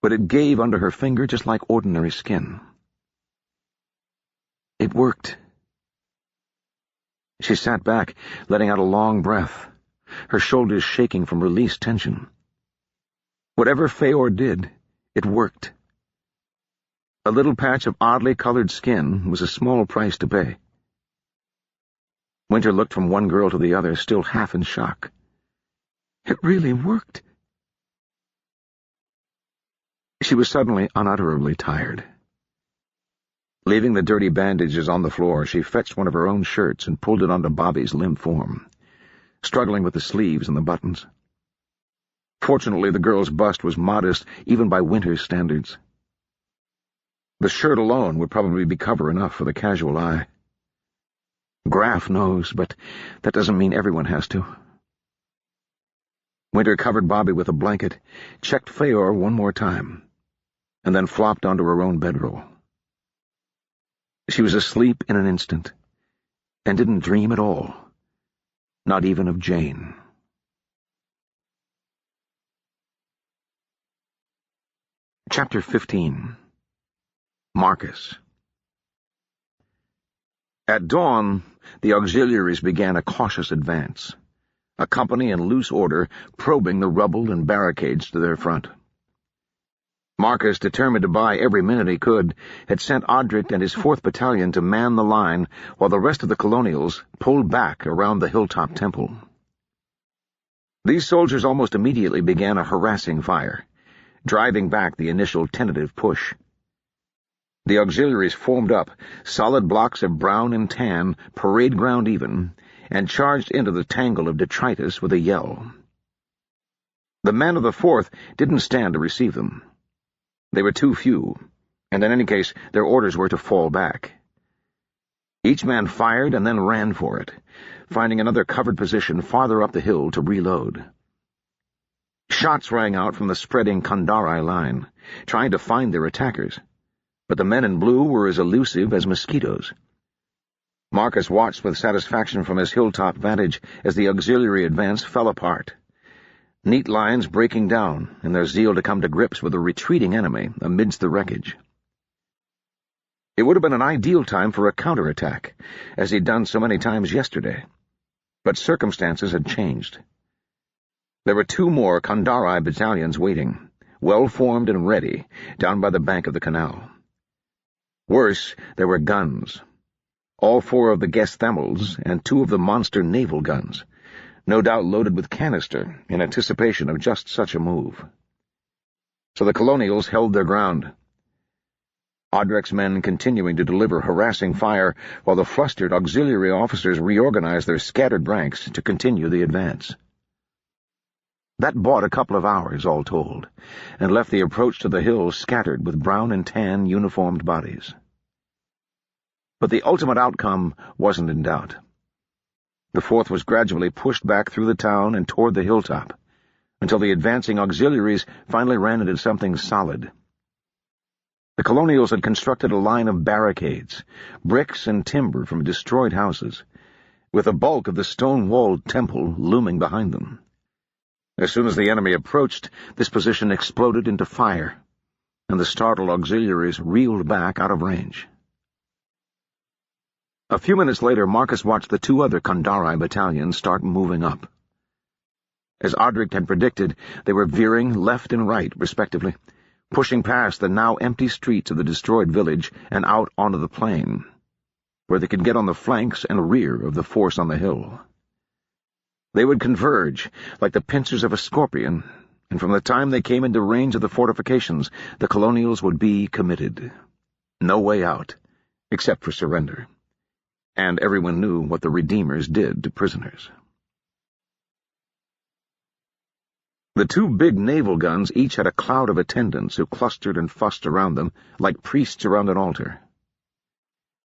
But it gave under her finger just like ordinary skin. It worked. She sat back, letting out a long breath, her shoulders shaking from released tension. Whatever Feor did, it worked. A little patch of oddly colored skin was a small price to pay. Winter looked from one girl to the other, still half in shock. It really worked. She was suddenly unutterably tired. Leaving the dirty bandages on the floor, she fetched one of her own shirts and pulled it onto Bobby's limp form, struggling with the sleeves and the buttons. Fortunately, the girl's bust was modest even by Winter's standards. The shirt alone would probably be cover enough for the casual eye. Graf knows, but that doesn't mean everyone has to. Winter covered Bobby with a blanket, checked Feor one more time, and then flopped onto her own bedroll. She was asleep in an instant, and didn't dream at all, not even of Jane. Chapter 15. Marcus. At dawn, the auxiliaries began a cautious advance, a company in loose order probing the rubble and barricades to their front. Marcus, determined to buy every minute he could, had sent Odric and his 4th Battalion to man the line while the rest of the colonials pulled back around the hilltop temple. These soldiers almost immediately began a harassing fire, driving back the initial tentative push. The auxiliaries formed up, solid blocks of brown and tan, parade ground even, and charged into the tangle of detritus with a yell. The men of the 4th didn't stand to receive them. They were too few, and in any case their orders were to fall back. Each man fired and then ran for it, finding another covered position farther up the hill to reload. Shots rang out from the spreading Kandari line, trying to find their attackers, but the men in blue were as elusive as mosquitoes. Marcus watched with satisfaction from his hilltop vantage as the auxiliary advance fell apart. Neat lines breaking down in their zeal to come to grips with a retreating enemy amidst the wreckage. It would have been an ideal time for a counterattack, as he'd done so many times yesterday, but circumstances had changed. There were 2 more Kandari battalions waiting, well-formed and ready, down by the bank of the canal. Worse, there were guns. All 4 of the Gesthemels and 2 of the monster naval guns, no doubt loaded with canister in anticipation of just such a move. So the colonials held their ground, Odric's men continuing to deliver harassing fire while the flustered auxiliary officers reorganized their scattered ranks to continue the advance. That bought a couple of hours, all told, and left the approach to the hill scattered with brown and tan uniformed bodies. But the ultimate outcome wasn't in doubt. The 4th was gradually pushed back through the town and toward the hilltop, until the advancing auxiliaries finally ran into something solid. The colonials had constructed a line of barricades, bricks and timber from destroyed houses, with the bulk of the stone-walled temple looming behind them. As soon as the enemy approached, this position exploded into fire, and the startled auxiliaries reeled back out of range. A few minutes later, Marcus watched the 2 other Kandari battalions start moving up. As Odric had predicted, they were veering left and right, respectively, pushing past the now empty streets of the destroyed village and out onto the plain, where they could get on the flanks and rear of the force on the hill. They would converge, like the pincers of a scorpion, and from the time they came into range of the fortifications, the colonials would be committed. No way out, except for surrender. and everyone knew what the Redeemers did to prisoners. The two big naval guns each had a cloud of attendants who clustered and fussed around them like priests around an altar.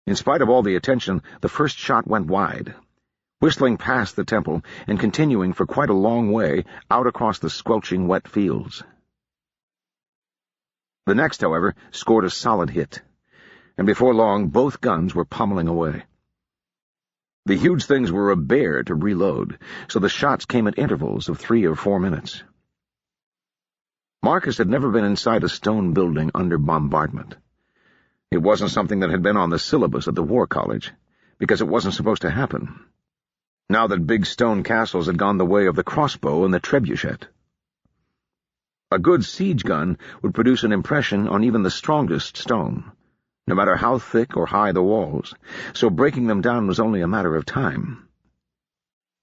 In spite of all the attention, the first shot went wide, whistling past the temple and continuing for quite a long way out across the squelching wet fields. The next, however, scored a solid hit, and before long both guns were pummeling away. The huge things were a bear to reload, so the shots came at intervals of 3 or 4 minutes. Marcus had never been inside a stone building under bombardment. It wasn't something that had been on the syllabus at the War College, because it wasn't supposed to happen, now that big stone castles had gone the way of the crossbow and the trebuchet. A good siege gun would produce an impression on even the strongest stone, no matter how thick or high the walls, so breaking them down was only a matter of time.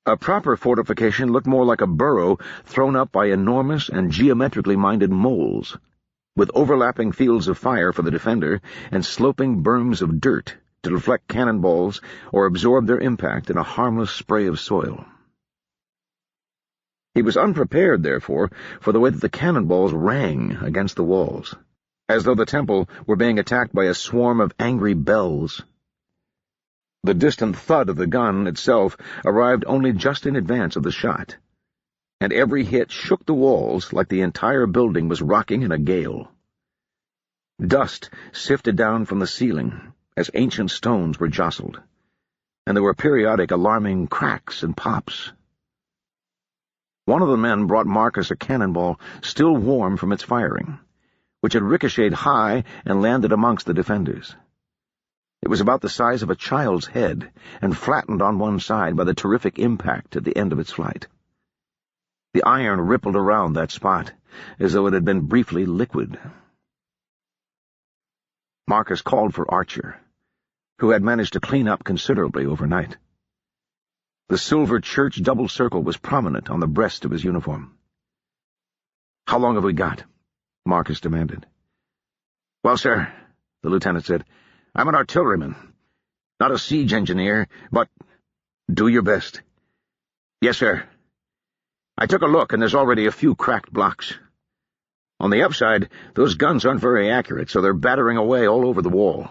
A proper fortification looked more like a burrow thrown up by enormous and geometrically minded moles, with overlapping fields of fire for the defender and sloping berms of dirt to deflect cannonballs or absorb their impact in a harmless spray of soil. He was unprepared, therefore, for the way that the cannonballs rang against the walls, as though the temple were being attacked by a swarm of angry bells. The distant thud of the gun itself arrived only just in advance of the shot, and every hit shook the walls like the entire building was rocking in a gale. Dust sifted down from the ceiling as ancient stones were jostled, and there were periodic alarming cracks and pops. One of the men brought Marcus a cannonball still warm from its firing, which had ricocheted high and landed amongst the defenders. It was about the size of a child's head and flattened on one side by the terrific impact at the end of its flight. The iron rippled around that spot as though it had been briefly liquid. Marcus called for Archer, who had managed to clean up considerably overnight. The silver church double circle was prominent on the breast of his uniform. "How long have we got?" Marcus demanded. "Well, sir," the lieutenant said, "I'm an artilleryman, not a siege engineer, but—" "Do your best." "Yes, sir. I took a look, and there's already a few cracked blocks. On the upside, those guns aren't very accurate, so they're battering away all over the wall.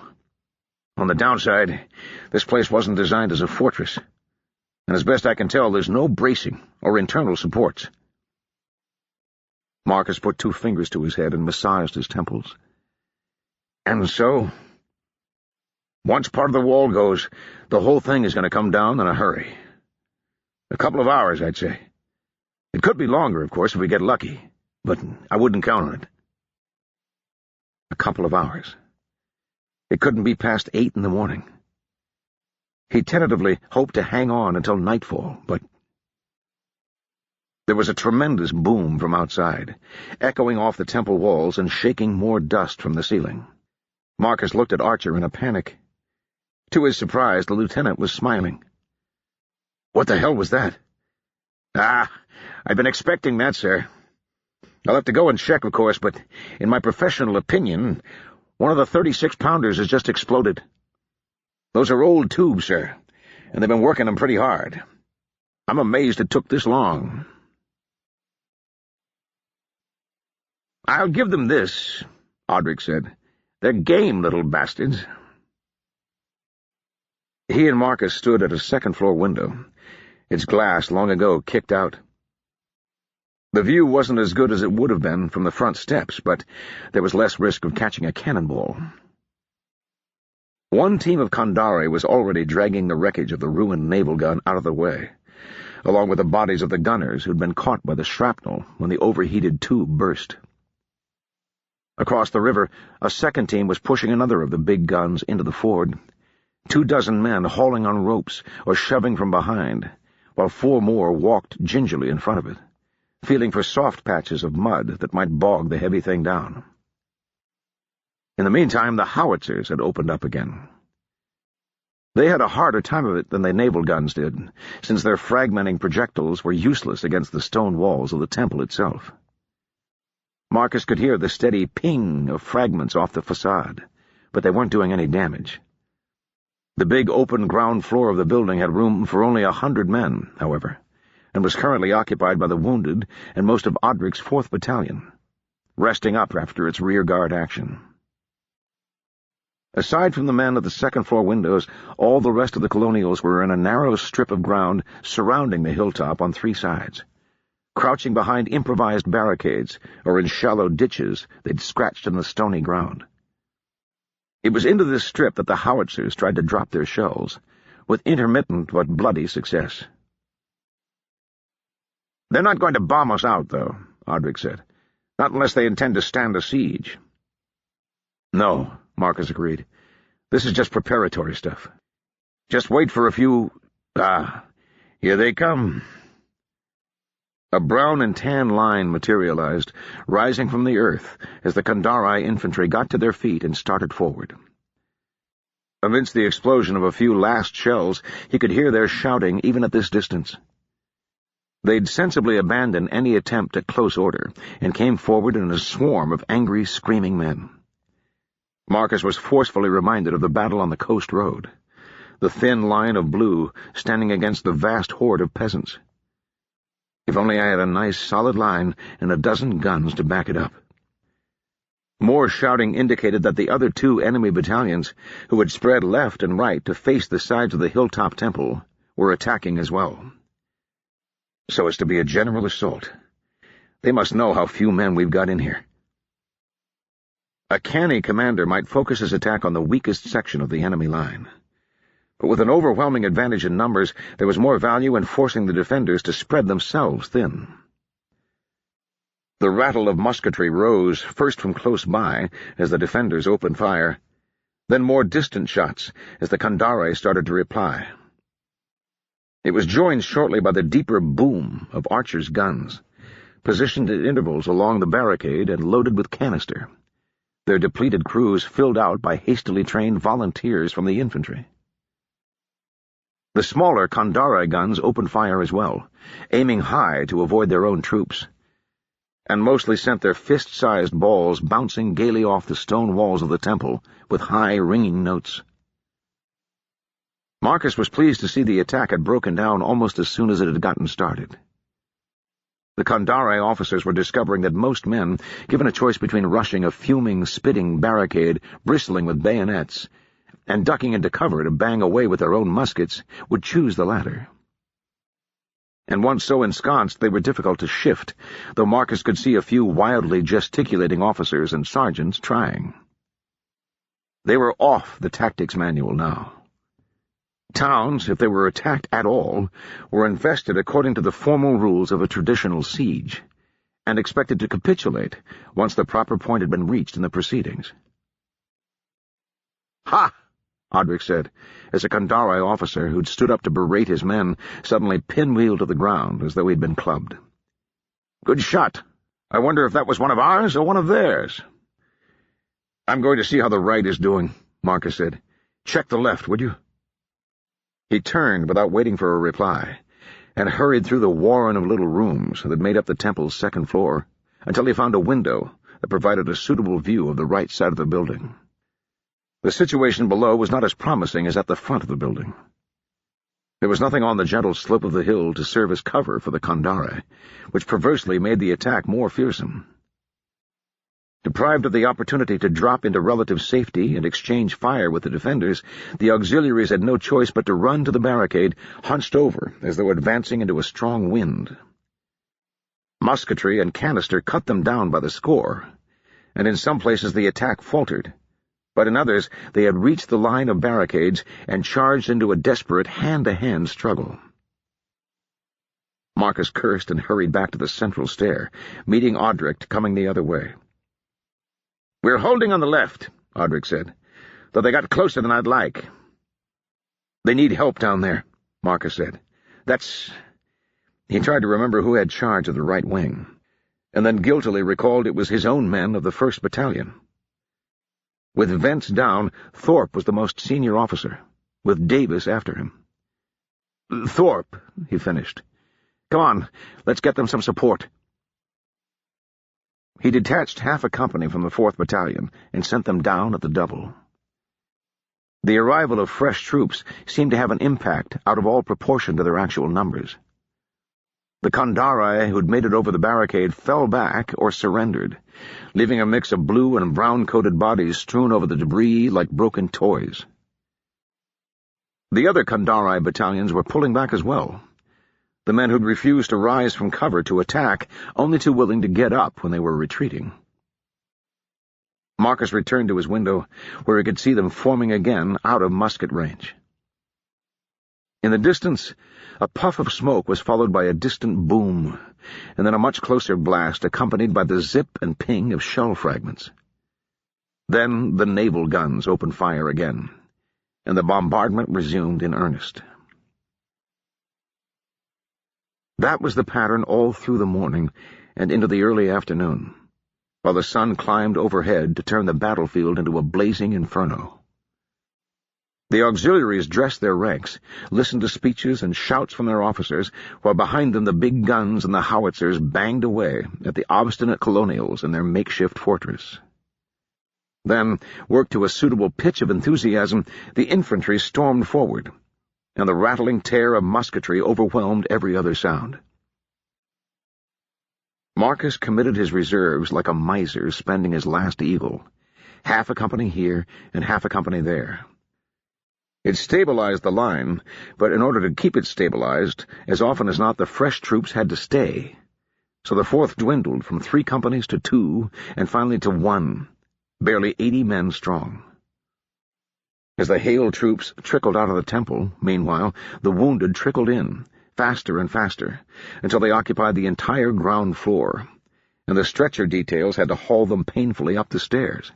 On the downside, this place wasn't designed as a fortress, and as best I can tell, there's no bracing or internal supports." Marcus put 2 fingers to his head and massaged his temples. "And so, once part of the wall goes, the whole thing is going to come down in a hurry. A couple of hours, I'd say. It could be longer, of course, if we get lucky, but I wouldn't count on it." A couple of hours. It couldn't be past 8 in the morning. He tentatively hoped to hang on until nightfall, but there was a tremendous boom from outside, echoing off the temple walls and shaking more dust from the ceiling. Marcus looked at Archer in a panic. To his surprise, the lieutenant was smiling. "What the hell was that?" I've been expecting that, sir. I'll have to go and check, of course, but in my professional opinion, one of the 36-pounders has just exploded. Those are old tubes, sir, and they've been working them pretty hard. I'm amazed it took this long." "I'll give them this," Audric said. "They're game little bastards." He and Marcus stood at a second-floor window, its glass long ago kicked out. The view wasn't as good as it would have been from the front steps, but there was less risk of catching a cannonball. One team of Kandari was already dragging the wreckage of the ruined naval gun out of the way, along with the bodies of the gunners who'd been caught by the shrapnel when the overheated tube burst. Across the river, a second team was pushing another of the big guns into the ford, 24 men hauling on ropes or shoving from behind, while 4 more walked gingerly in front of it, feeling for soft patches of mud that might bog the heavy thing down. In the meantime, the howitzers had opened up again. They had a harder time of it than the naval guns did, since their fragmenting projectiles were useless against the stone walls of the temple itself. Marcus could hear the steady ping of fragments off the facade, but they weren't doing any damage. The big open ground floor of the building had room for only 100 men, however, and was currently occupied by the wounded and most of Odric's 4th Battalion, resting up after its rearguard action. Aside from the men at the second-floor windows, all the rest of the colonials were in a narrow strip of ground surrounding the hilltop on 3 sides, crouching behind improvised barricades or in shallow ditches they'd scratched in the stony ground. It was into this strip that the howitzers tried to drop their shells, with intermittent but bloody success. "They're not going to bomb us out, though," Odric said. "Not unless they intend to stand a siege." "No," Marcus agreed. "This is just preparatory stuff. Just wait for a few— here they come." A brown and tan line materialized, rising from the earth, as the Kandari infantry got to their feet and started forward. Amidst the explosion of a few last shells, he could hear their shouting even at this distance. They'd sensibly abandoned any attempt at close order, and came forward in a swarm of angry, screaming men. Marcus was forcefully reminded of the battle on the coast road, the thin line of blue standing against the vast horde of peasants. If only I had a nice, solid line and a dozen guns to back it up. More shouting indicated that the other 2 enemy battalions, who had spread left and right to face the sides of the hilltop temple, were attacking as well. So as to be a general assault. They must know how few men we've got in here. A canny commander might focus his attack on the weakest section of the enemy line. But with an overwhelming advantage in numbers, there was more value in forcing the defenders to spread themselves thin. The rattle of musketry rose, first from close by, as the defenders opened fire, then more distant shots, as the Kandari started to reply. It was joined shortly by the deeper boom of archers' guns, positioned at intervals along the barricade and loaded with canister, their depleted crews filled out by hastily trained volunteers from the infantry. The smaller Kandari guns opened fire as well, aiming high to avoid their own troops, and mostly sent their fist-sized balls bouncing gaily off the stone walls of the temple with high, ringing notes. Marcus was pleased to see the attack had broken down almost as soon as it had gotten started. The Kandari officers were discovering that most men, given a choice between rushing a fuming, spitting barricade bristling with bayonets and ducking into cover to bang away with their own muskets, would choose the latter. And once so ensconced, they were difficult to shift, though Marcus could see a few wildly gesticulating officers and sergeants trying. They were off the tactics manual now. Towns, if they were attacked at all, were invested according to the formal rules of a traditional siege, and expected to capitulate once the proper point had been reached in the proceedings. "Ha!" Odric said, as a Kandari officer who'd stood up to berate his men suddenly pinwheeled to the ground as though he'd been clubbed. "Good shot. I wonder if that was one of ours or one of theirs." "I'm going to see how the right is doing," Marcus said. "Check the left, would you?" He turned without waiting for a reply, and hurried through the warren of little rooms that made up the temple's second floor, until he found a window that provided a suitable view of the right side of the building. The situation below was not as promising as at the front of the building. There was nothing on the gentle slope of the hill to serve as cover for the Kandari, which perversely made the attack more fearsome. Deprived of the opportunity to drop into relative safety and exchange fire with the defenders, the auxiliaries had no choice but to run to the barricade, hunched over as though advancing into a strong wind. Musketry and canister cut them down by the score, and in some places the attack faltered, but in others they had reached the line of barricades and charged into a desperate hand-to-hand struggle. Marcus cursed and hurried back to the central stair, meeting Odric coming the other way. "We're holding on the left," Odric said, "though they got closer than I'd like." "They need help down there," Marcus said. "That's—" He tried to remember who had charge of the right wing, and then guiltily recalled it was his own men of the 1st Battalion. With Vents down, Thorpe was the most senior officer, with Davis after him. "Thorpe," he finished. "Come on, let's get them some support." He detached half a company from the 4th Battalion and sent them down at the double. The arrival of fresh troops seemed to have an impact out of all proportion to their actual numbers. The Kandari who'd made it over the barricade fell back or surrendered, leaving a mix of blue and brown-coated bodies strewn over the debris like broken toys. The other Kandari battalions were pulling back as well, the men who'd refused to rise from cover to attack, only too willing to get up when they were retreating. Marcus returned to his window, where he could see them forming again out of musket range. In the distance, a puff of smoke was followed by a distant boom, and then a much closer blast accompanied by the zip and ping of shell fragments. Then the naval guns opened fire again, and the bombardment resumed in earnest. That was the pattern all through the morning and into the early afternoon, while the sun climbed overhead to turn the battlefield into a blazing inferno. The auxiliaries dressed their ranks, listened to speeches and shouts from their officers, while behind them the big guns and the howitzers banged away at the obstinate colonials in their makeshift fortress. Then, worked to a suitable pitch of enthusiasm, the infantry stormed forward, and the rattling tear of musketry overwhelmed every other sound. Marcus committed his reserves like a miser spending his last eagle, half a company here and half a company there. It stabilized the line, but in order to keep it stabilized, as often as not the fresh troops had to stay, so the fourth dwindled from 3 companies to 2, and finally to 1, barely 80 men strong. As the Hale troops trickled out of the temple, meanwhile, the wounded trickled in, faster and faster, until they occupied the entire ground floor, and the stretcher details had to haul them painfully up the stairs.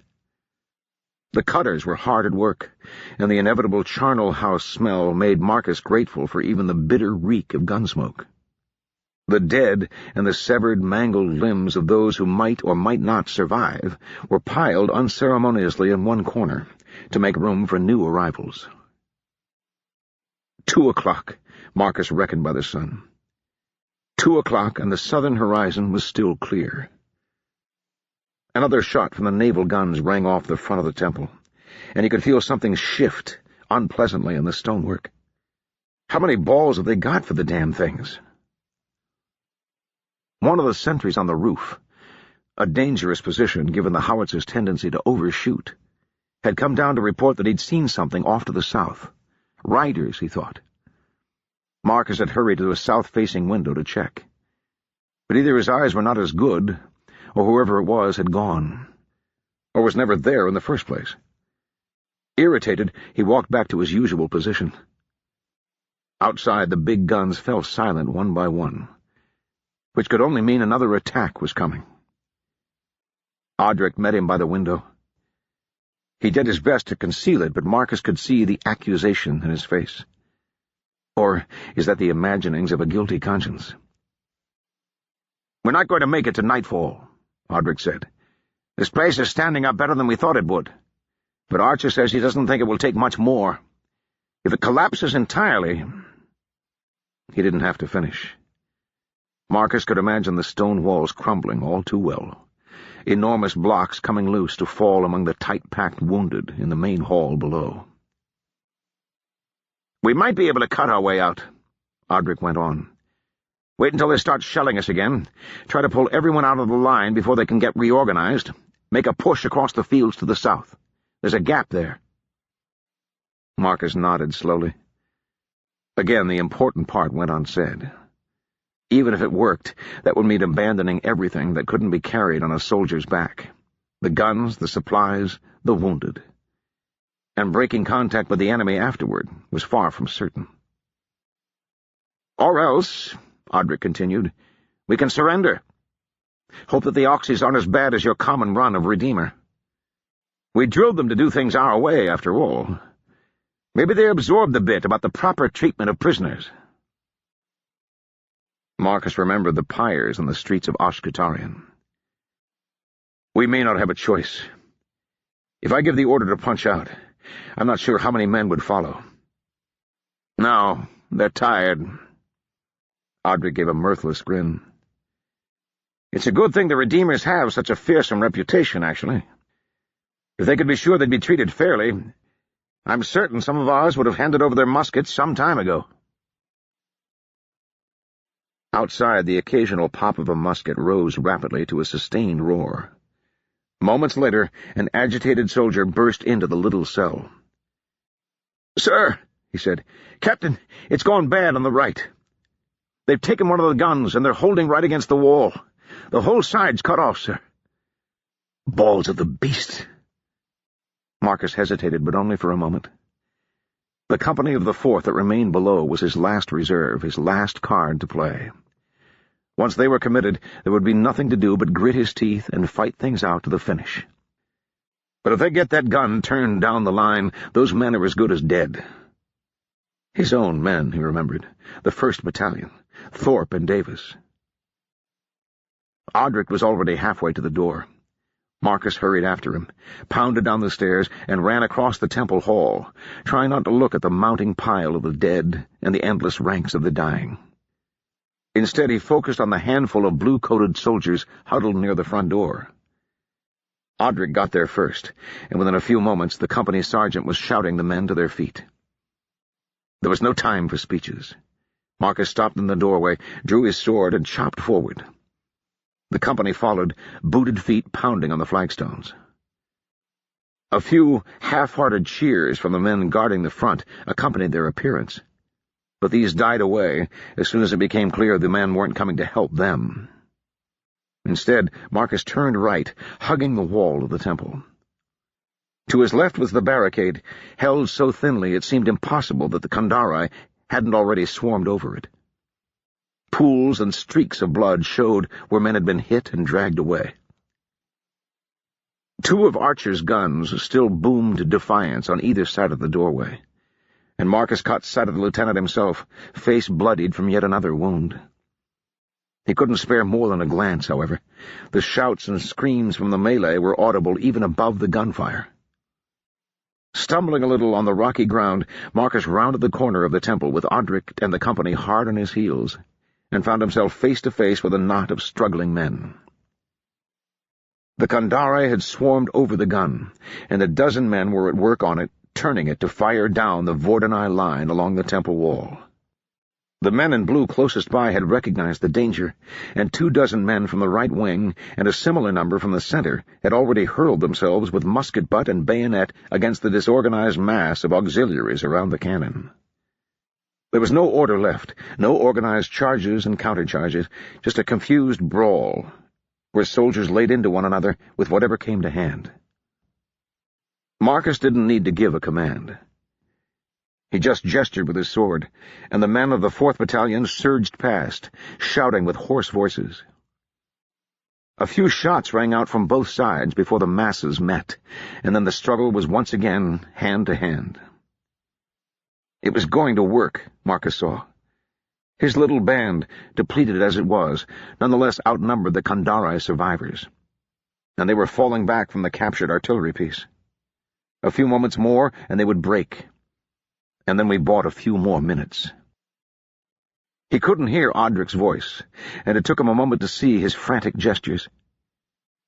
The cutters were hard at work, and the inevitable charnel house smell made Marcus grateful for even the bitter reek of gunsmoke. The dead and the severed, mangled limbs of those who might or might not survive were piled unceremoniously in one corner, to make room for new arrivals. 2 o'clock, Marcus reckoned by the sun. 2 o'clock, and the southern horizon was still clear. Another shot from the naval guns rang off the front of the temple, and he could feel something shift unpleasantly in the stonework. How many balls have they got for the damn things? One of the sentries on the roof, a dangerous position given the howitzer's tendency to overshoot, had come down to report that he'd seen something off to the south. Riders, he thought. Marcus had hurried to a south-facing window to check. But either his eyes were not as good, or whoever it was had gone, or was never there in the first place. Irritated, he walked back to his usual position. Outside, the big guns fell silent one by one, which could only mean another attack was coming. Audric met him by the window. He did his best to conceal it, but Marcus could see the accusation in his face. Or is that the imaginings of a guilty conscience? "We're not going to make it to nightfall," Audric said. "This place is standing up better than we thought it would. But Archer says he doesn't think it will take much more. If it collapses entirely—" He didn't have to finish. Marcus could imagine the stone walls crumbling all too well, enormous blocks coming loose to fall among the tight-packed wounded in the main hall below. "We might be able to cut our way out," Audric went on. "Wait until they start shelling us again. Try to pull everyone out of the line before they can get reorganized. Make a push across the fields to the south. There's a gap there." Marcus nodded slowly. Again, the important part went unsaid. Even if it worked, that would mean abandoning everything that couldn't be carried on a soldier's back. The guns, the supplies, the wounded. And breaking contact with the enemy afterward was far from certain. "Or else," Audric continued, "we can surrender. Hope that the Oxys aren't as bad as your common run of Redeemer. We drilled them to do things our way, after all. Maybe they absorbed the bit about the proper treatment of prisoners." Marcus remembered the pyres in the streets of Ashkatarian. "We may not have a choice. If I give the order to punch out, I'm not sure how many men would follow." "No, they're tired." Audric gave a mirthless grin. "It's a good thing the Redeemers have such a fearsome reputation, actually. If they could be sure they'd be treated fairly, I'm certain some of ours would have handed over their muskets some time ago." Outside, the occasional pop of a musket rose rapidly to a sustained roar. Moments later, an agitated soldier burst into the little cell. "Sir," he said, "Captain, it's gone bad on the right. They've taken one of the guns, and they're holding right against the wall. The whole side's cut off, sir." "Balls of the beast!" Marcus hesitated, but only for a moment. The company of the 4th that remained below was his last reserve, his last card to play. Once they were committed, there would be nothing to do but grit his teeth and fight things out to the finish. But if they get that gun turned down the line, those men are as good as dead. His own men, he remembered. The 1st Battalion. Thorpe and Davis. Audric was already halfway to the door. Marcus hurried after him, pounded down the stairs, and ran across the temple hall, trying not to look at the mounting pile of the dead and the endless ranks of the dying. Instead, he focused on the handful of blue-coated soldiers huddled near the front door. Audric got there first, and within a few moments the company sergeant was shouting the men to their feet. There was no time for speeches. Marcus stopped in the doorway, drew his sword, and chopped forward. The company followed, booted feet pounding on the flagstones. A few half-hearted cheers from the men guarding the front accompanied their appearance, but these died away as soon as it became clear the men weren't coming to help them. Instead, Marcus turned right, hugging the wall of the temple. To his left was the barricade, held so thinly it seemed impossible that the Kandari hadn't already swarmed over it. Pools and streaks of blood showed where men had been hit and dragged away. 2 of Archer's guns still boomed defiance on either side of the doorway, and Marcus caught sight of the lieutenant himself, face bloodied from yet another wound. He couldn't spare more than a glance, however. The shouts and screams from the melee were audible even above the gunfire. Stumbling a little on the rocky ground, Marcus rounded the corner of the temple with Audric and the company hard on his heels, and found himself face to face with a knot of struggling men. The Kandari had swarmed over the gun, and a dozen men were at work on it, turning it to fire down the Vordani line along the temple wall. The men in blue closest by had recognized the danger, and 24 men from the right wing and a similar number from the center had already hurled themselves with musket butt and bayonet against the disorganized mass of auxiliaries around the cannon. There was no order left, no organized charges and countercharges, just a confused brawl, where soldiers laid into one another with whatever came to hand. Marcus didn't need to give a command. He just gestured with his sword, and the men of the 4th Battalion surged past, shouting with hoarse voices. A few shots rang out from both sides before the masses met, and then the struggle was once again hand to hand. It was going to work, Marcus saw. His little band, depleted as it was, nonetheless outnumbered the Kandari survivors, and they were falling back from the captured artillery piece. A few moments more, and they would break, and then we bought a few more minutes. He couldn't hear Audric's voice, and it took him a moment to see his frantic gestures.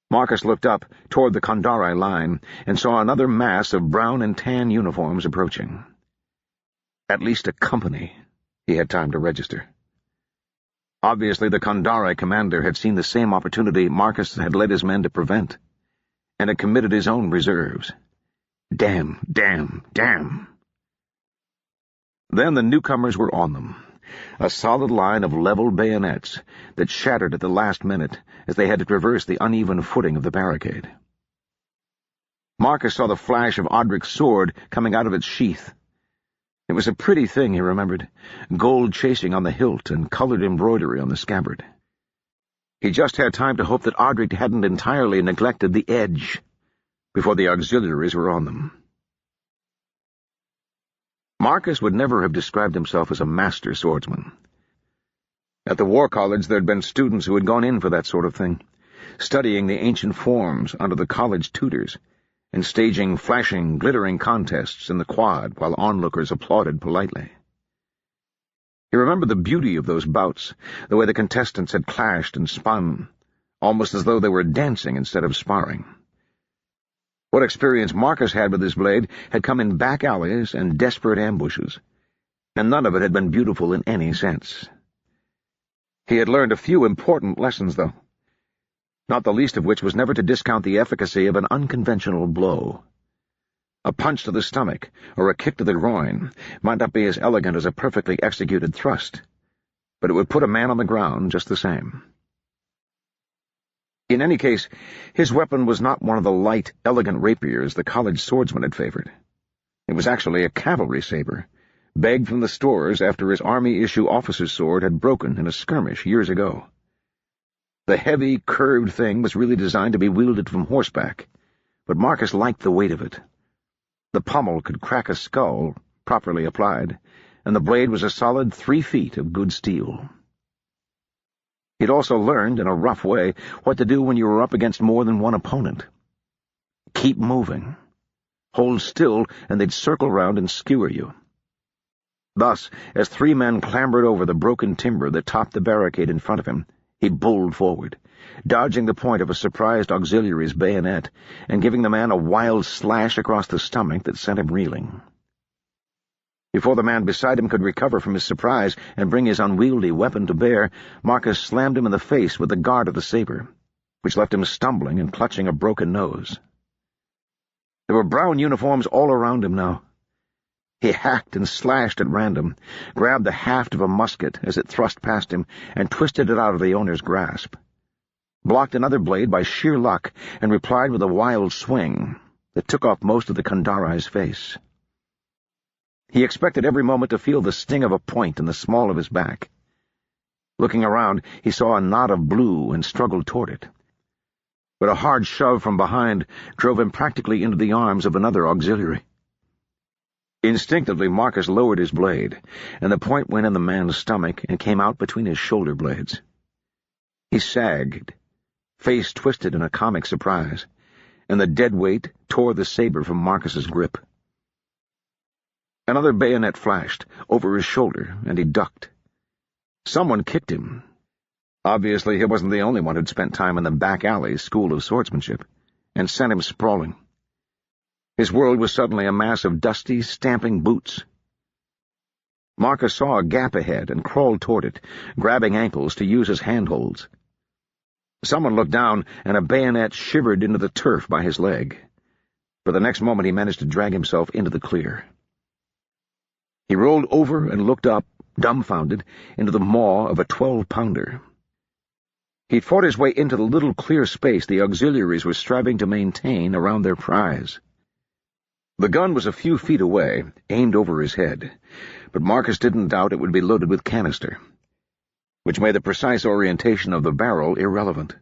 Marcus looked up toward the Kandari line and saw another mass of brown and tan uniforms approaching. At least a company, he had time to register. Obviously, the Kandari commander had seen the same opportunity Marcus had led his men to prevent, and had committed his own reserves. Damn, damn, damn. Then the newcomers were on them, a solid line of leveled bayonets that shattered at the last minute as they had to traverse the uneven footing of the barricade. Marcus saw the flash of Audric's sword coming out of its sheath. It was a pretty thing, he remembered, gold chasing on the hilt and colored embroidery on the scabbard. He just had time to hope that Audric hadn't entirely neglected the edge before the auxiliaries were on them. Marcus would never have described himself as a master swordsman. At the War College there had been students who had gone in for that sort of thing, studying the ancient forms under the college tutors, and staging flashing, glittering contests in the quad while onlookers applauded politely. He remembered the beauty of those bouts, the way the contestants had clashed and spun, almost as though they were dancing instead of sparring. What experience Marcus had with his blade had come in back alleys and desperate ambushes, and none of it had been beautiful in any sense. He had learned a few important lessons, though, not the least of which was never to discount the efficacy of an unconventional blow. A punch to the stomach or a kick to the groin might not be as elegant as a perfectly executed thrust, but it would put a man on the ground just the same. In any case, his weapon was not one of the light, elegant rapiers the college swordsman had favored. It was actually a cavalry saber, begged from the stores after his army-issue officer's sword had broken in a skirmish years ago. The heavy, curved thing was really designed to be wielded from horseback, but Marcus liked the weight of it. The pommel could crack a skull, properly applied, and the blade was a solid 3 feet of good steel. He'd also learned, in a rough way, what to do when you were up against more than one opponent. Keep moving. Hold still, and they'd circle round and skewer you. Thus, as 3 men clambered over the broken timber that topped the barricade in front of him, he bowled forward, dodging the point of a surprised auxiliary's bayonet and giving the man a wild slash across the stomach that sent him reeling. Before the man beside him could recover from his surprise and bring his unwieldy weapon to bear, Marcus slammed him in the face with the guard of the saber, which left him stumbling and clutching a broken nose. There were brown uniforms all around him now. He hacked and slashed at random, grabbed the haft of a musket as it thrust past him, and twisted it out of the owner's grasp. Blocked another blade by sheer luck, and replied with a wild swing that took off most of the Kandari's face. He expected every moment to feel the sting of a point in the small of his back. Looking around, he saw a knot of blue and struggled toward it. But a hard shove from behind drove him practically into the arms of another auxiliary. Instinctively, Marcus lowered his blade, and the point went in the man's stomach and came out between his shoulder blades. He sagged, face twisted in a comic surprise, and the dead weight tore the saber from Marcus's grip. Another bayonet flashed over his shoulder, and he ducked. Someone kicked him. Obviously, he wasn't the only one who'd spent time in the back alley's school of swordsmanship, and sent him sprawling. His world was suddenly a mass of dusty, stamping boots. Marcus saw a gap ahead and crawled toward it, grabbing ankles to use as handholds. Someone looked down, and a bayonet shivered into the turf by his leg. For the next moment he managed to drag himself into the clear. He rolled over and looked up, dumbfounded, into the maw of a 12-pounder. He'd fought his way into the little clear space the auxiliaries were striving to maintain around their prize. The gun was a few feet away, aimed over his head, but Marcus didn't doubt it would be loaded with canister, which made the precise orientation of the barrel irrelevant.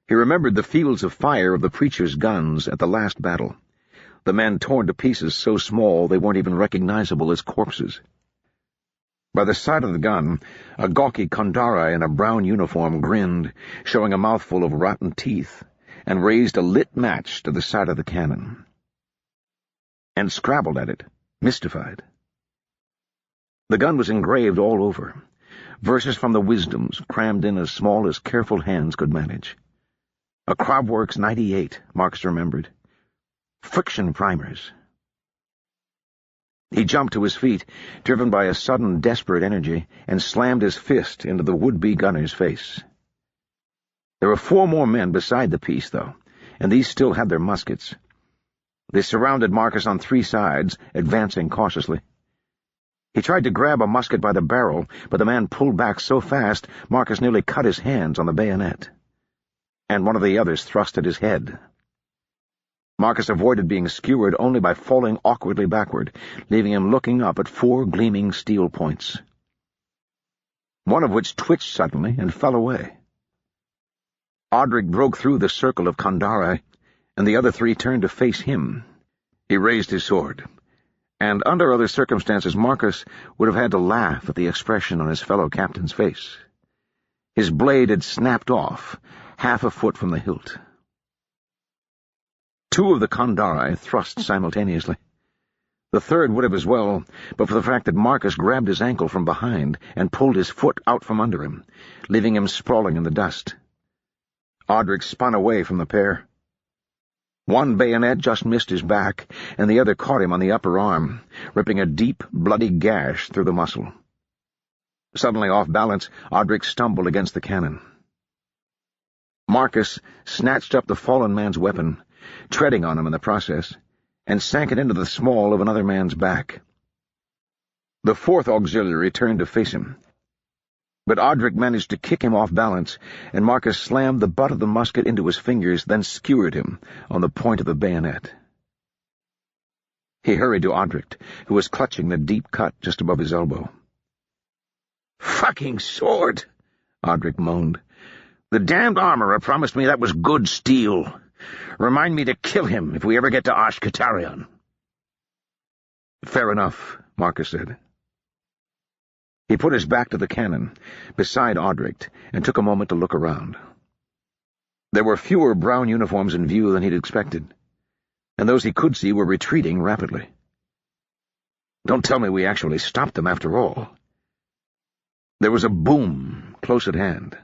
He remembered the fields of fire of the preacher's guns at the last battle, the men torn to pieces so small they weren't even recognizable as corpses. By the side of the gun, a gawky Kandari in a brown uniform grinned, showing a mouthful of rotten teeth, and raised a lit match to the side of the cannon. And scrabbled at it, mystified. The gun was engraved all over, verses from the Wisdoms crammed in as small as careful hands could manage. A Kravworks 98, Marcus remembered. Friction primers. He jumped to his feet, driven by a sudden desperate energy, and slammed his fist into the would-be gunner's face. There were 4 more men beside the piece, though, and these still had their muskets. They surrounded Marcus on 3 sides, advancing cautiously. He tried to grab a musket by the barrel, but the man pulled back so fast Marcus nearly cut his hands on the bayonet. And one of the others thrust at his head. Marcus avoided being skewered only by falling awkwardly backward, leaving him looking up at 4 gleaming steel points, one of which twitched suddenly and fell away. Audric broke through the circle of Kandari, and the other 3 turned to face him. He raised his sword, and under other circumstances Marcus would have had to laugh at the expression on his fellow captain's face. His blade had snapped off, half a foot from the hilt. 2 of the Kandari thrust simultaneously. The third would have as well, but for the fact that Marcus grabbed his ankle from behind and pulled his foot out from under him, leaving him sprawling in the dust. Audric spun away from the pair. One bayonet just missed his back, and the other caught him on the upper arm, ripping a deep, bloody gash through the muscle. Suddenly off balance, Audric stumbled against the cannon. Marcus snatched up the fallen man's weapon, treading on him in the process, and sank it into the small of another man's back. The fourth auxiliary turned to face him, but Audric managed to kick him off balance, and Marcus slammed the butt of the musket into his fingers, then skewered him on the point of the bayonet. He hurried to Audric, who was clutching the deep cut just above his elbow. "Fucking sword!" Audric moaned. "The damned armorer promised me that was good steel. Remind me to kill him if we ever get to Ashkatarion." "Fair enough," Marcus said. He put his back to the cannon, beside Audric, and took a moment to look around. There were fewer brown uniforms in view than he'd expected, and those he could see were retreating rapidly. "Don't tell me we actually stopped them after all." There was a boom close at hand.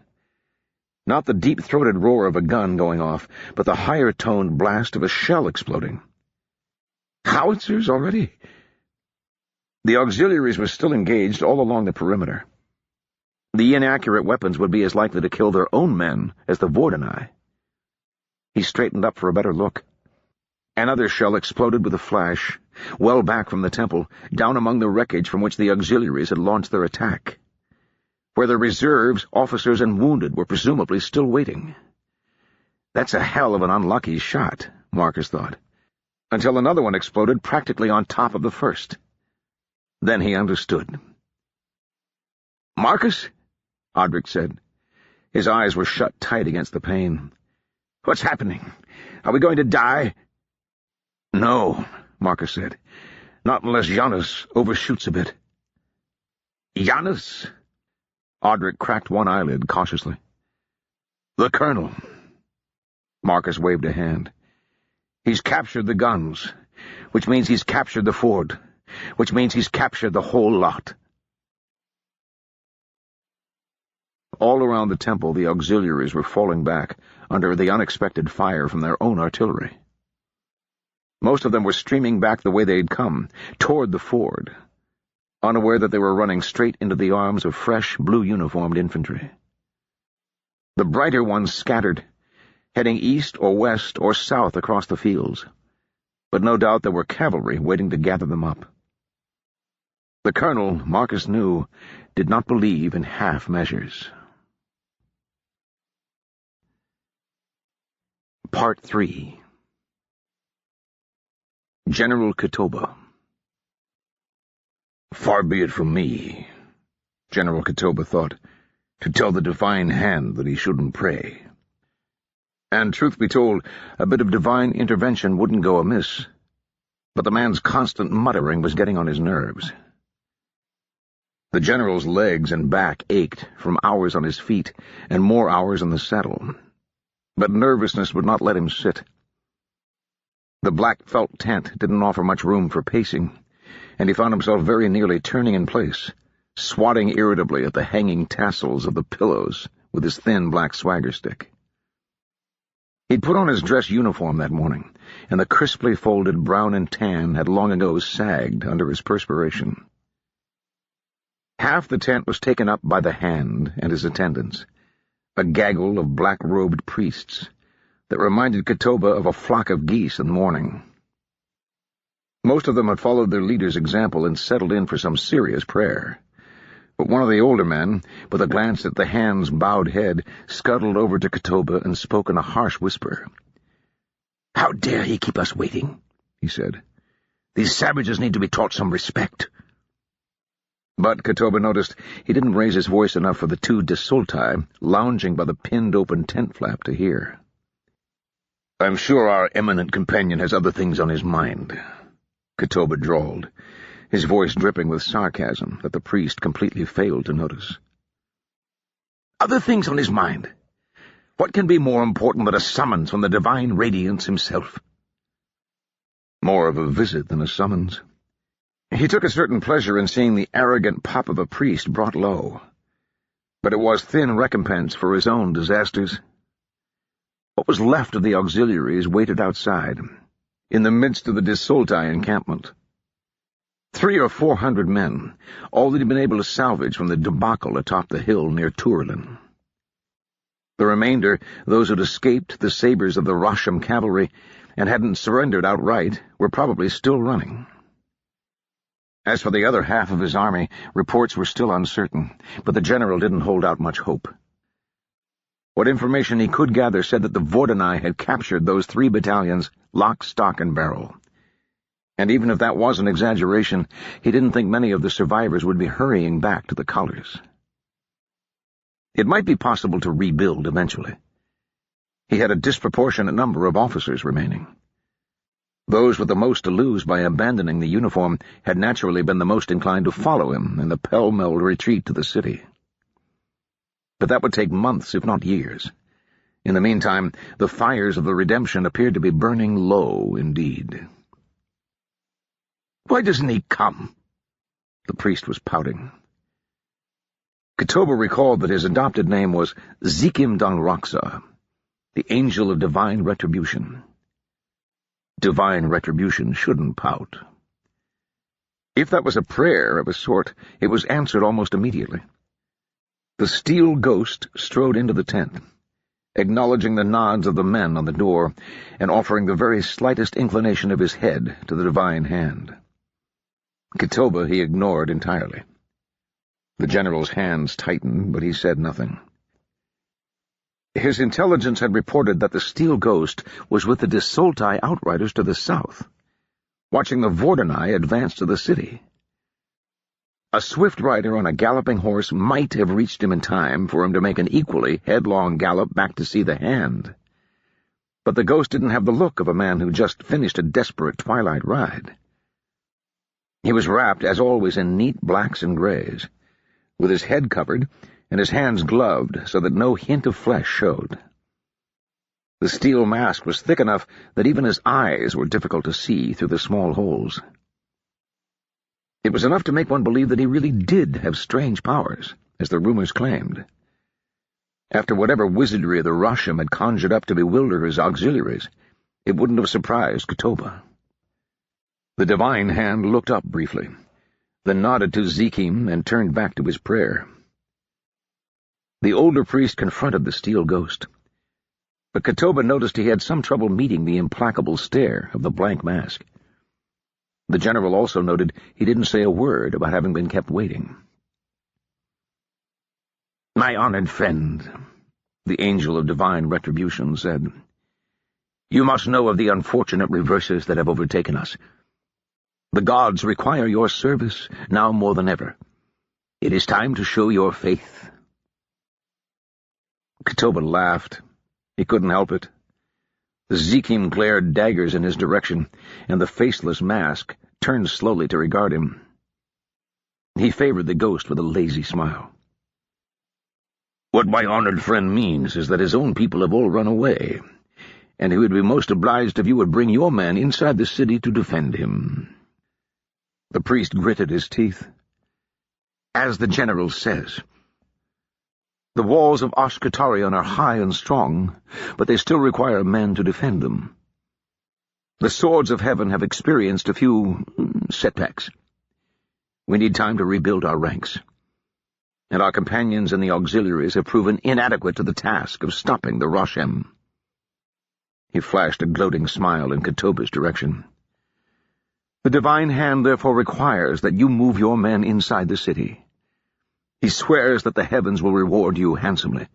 Not the deep-throated roar of a gun going off, but the higher-toned blast of a shell exploding. Howitzers already? The auxiliaries were still engaged all along the perimeter. The inaccurate weapons would be as likely to kill their own men as the Vordenai. He straightened up for a better look. Another shell exploded with a flash, well back from the temple, down among the wreckage from which the auxiliaries had launched their attack, where the reserves, officers, and wounded were presumably still waiting. That's a hell of an unlucky shot, Marcus thought, until another one exploded practically on top of the first. Then he understood. "Marcus?" Audric said. His eyes were shut tight against the pain. "What's happening? Are we going to die?" "No," Marcus said. "Not unless Janus overshoots a bit." "Janus?" Audric cracked one eyelid cautiously. "The colonel." Marcus waved a hand. "He's captured the guns, which means he's captured the fort, which means he's captured the whole lot." All around the temple, the auxiliaries were falling back under the unexpected fire from their own artillery. Most of them were streaming back the way they'd come, toward the ford, unaware that they were running straight into the arms of fresh, blue-uniformed infantry. The brighter ones scattered, heading east or west or south across the fields, but no doubt there were cavalry waiting to gather them up. The colonel, Marcus knew, did not believe in half measures. Part 3. General Katoba. "Far be it from me," General Katoba thought, "to tell the divine hand that he shouldn't pray." And truth be told, a bit of divine intervention wouldn't go amiss, but the man's constant muttering was getting on his nerves. The general's legs and back ached from hours on his feet and more hours in the saddle, but nervousness would not let him sit. The black felt tent didn't offer much room for pacing, and he found himself very nearly turning in place, swatting irritably at the hanging tassels of the pillows with his thin black swagger stick. He'd put on his dress uniform that morning, and the crisply folded brown and tan had long ago sagged under his perspiration. Half the tent was taken up by the hand and his attendants, a gaggle of black-robed priests that reminded Katoba of a flock of geese in mourning. Most of them had followed their leader's example and settled in for some serious prayer, but one of the older men, with a glance at the hand's bowed head, scuttled over to Katoba and spoke in a harsh whisper. "How dare he keep us waiting?" he said. "These savages need to be taught some respect." But Katoba noticed he didn't raise his voice enough for the two desulti lounging by the pinned-open tent flap to hear. "I'm sure our eminent companion has other things on his mind," Katoba drawled, his voice dripping with sarcasm that the priest completely failed to notice. "Other things on his mind? What can be more important than a summons from the divine radiance himself?" More of a visit than a summons. He took a certain pleasure in seeing the arrogant pop of a priest brought low, but it was thin recompense for his own disasters. What was left of the auxiliaries waited outside, in the midst of the Desolti encampment. 300 or 400 men, all that had been able to salvage from the debacle atop the hill near Tourlin. The remainder, those who'd escaped the sabers of the Rosham cavalry and hadn't surrendered outright, were probably still running. As for the other half of his army, reports were still uncertain, but the general didn't hold out much hope. What information he could gather said that the Vordani had captured those 3 battalions, lock, stock, and barrel. And even if that was an exaggeration, he didn't think many of the survivors would be hurrying back to the colors. It might be possible to rebuild eventually. He had a disproportionate number of officers remaining. Those with the most to lose by abandoning the uniform had naturally been the most inclined to follow him in the pell-mell retreat to the city. But that would take months, if not years. In the meantime, the fires of the redemption appeared to be burning low indeed. "Why doesn't he come?" The priest was pouting. Kotoba recalled that his adopted name was Zikim Dongraksa, the angel of divine retribution. Divine retribution shouldn't pout. If that was a prayer of a sort, it was answered almost immediately. The steel ghost strode into the tent, acknowledging the nods of the men on the door and offering the very slightest inclination of his head to the divine hand. Kotoba he ignored entirely. The general's hands tightened, but he said nothing. His intelligence had reported that the steel ghost was with the Desolti outriders to the south, watching the Vordani advance to the city. A swift rider on a galloping horse might have reached him in time for him to make an equally headlong gallop back to see the hand. But the ghost didn't have the look of a man who just finished a desperate twilight ride. He was wrapped, as always, in neat blacks and grays, with his head covered and his hands gloved so that no hint of flesh showed. The steel mask was thick enough that even his eyes were difficult to see through the small holes. It was enough to make one believe that he really did have strange powers, as the rumors claimed. After whatever wizardry the Rosham had conjured up to bewilder his auxiliaries, it wouldn't have surprised Kotoba. The divine hand looked up briefly, then nodded to Zikim and turned back to his prayer. The older priest confronted the steel ghost, but Kotoba noticed he had some trouble meeting the implacable stare of the blank mask. The general also noted he didn't say a word about having been kept waiting. "My honored friend," the angel of divine retribution said, "you must know of the unfortunate reverses that have overtaken us. The gods require your service now more than ever. It is time to show your faith." Kotoba laughed. He couldn't help it. The Zikim glared daggers in his direction, and the faceless mask turned slowly to regard him. He favored the ghost with a lazy smile. "What my honored friend means is that his own people have all run away, and he would be most obliged if you would bring your men inside the city to defend him." The priest gritted his teeth. "As the general says, the walls of Ashkatarian are high and strong, but they still require men to defend them. The swords of heaven have experienced a few setbacks. We need time to rebuild our ranks, and our companions in the auxiliaries have proven inadequate to the task of stopping the Rosham." He flashed a gloating smile in Kotoba's direction. "The divine hand therefore requires that you move your men inside the city. He swears that the heavens will reward you handsomely."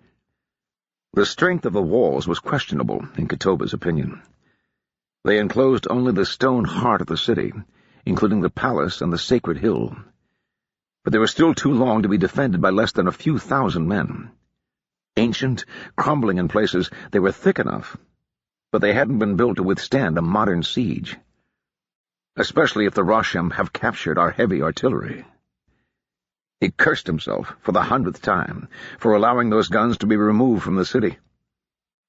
The strength of the walls was questionable, in Kotoba's opinion. They enclosed only the stone heart of the city, including the palace and the sacred hill. But they were still too long to be defended by less than a few thousand men. Ancient, crumbling in places, they were thick enough, but they hadn't been built to withstand a modern siege, especially if the Rosham have captured our heavy artillery. He cursed himself for the 100th time for allowing those guns to be removed from the city.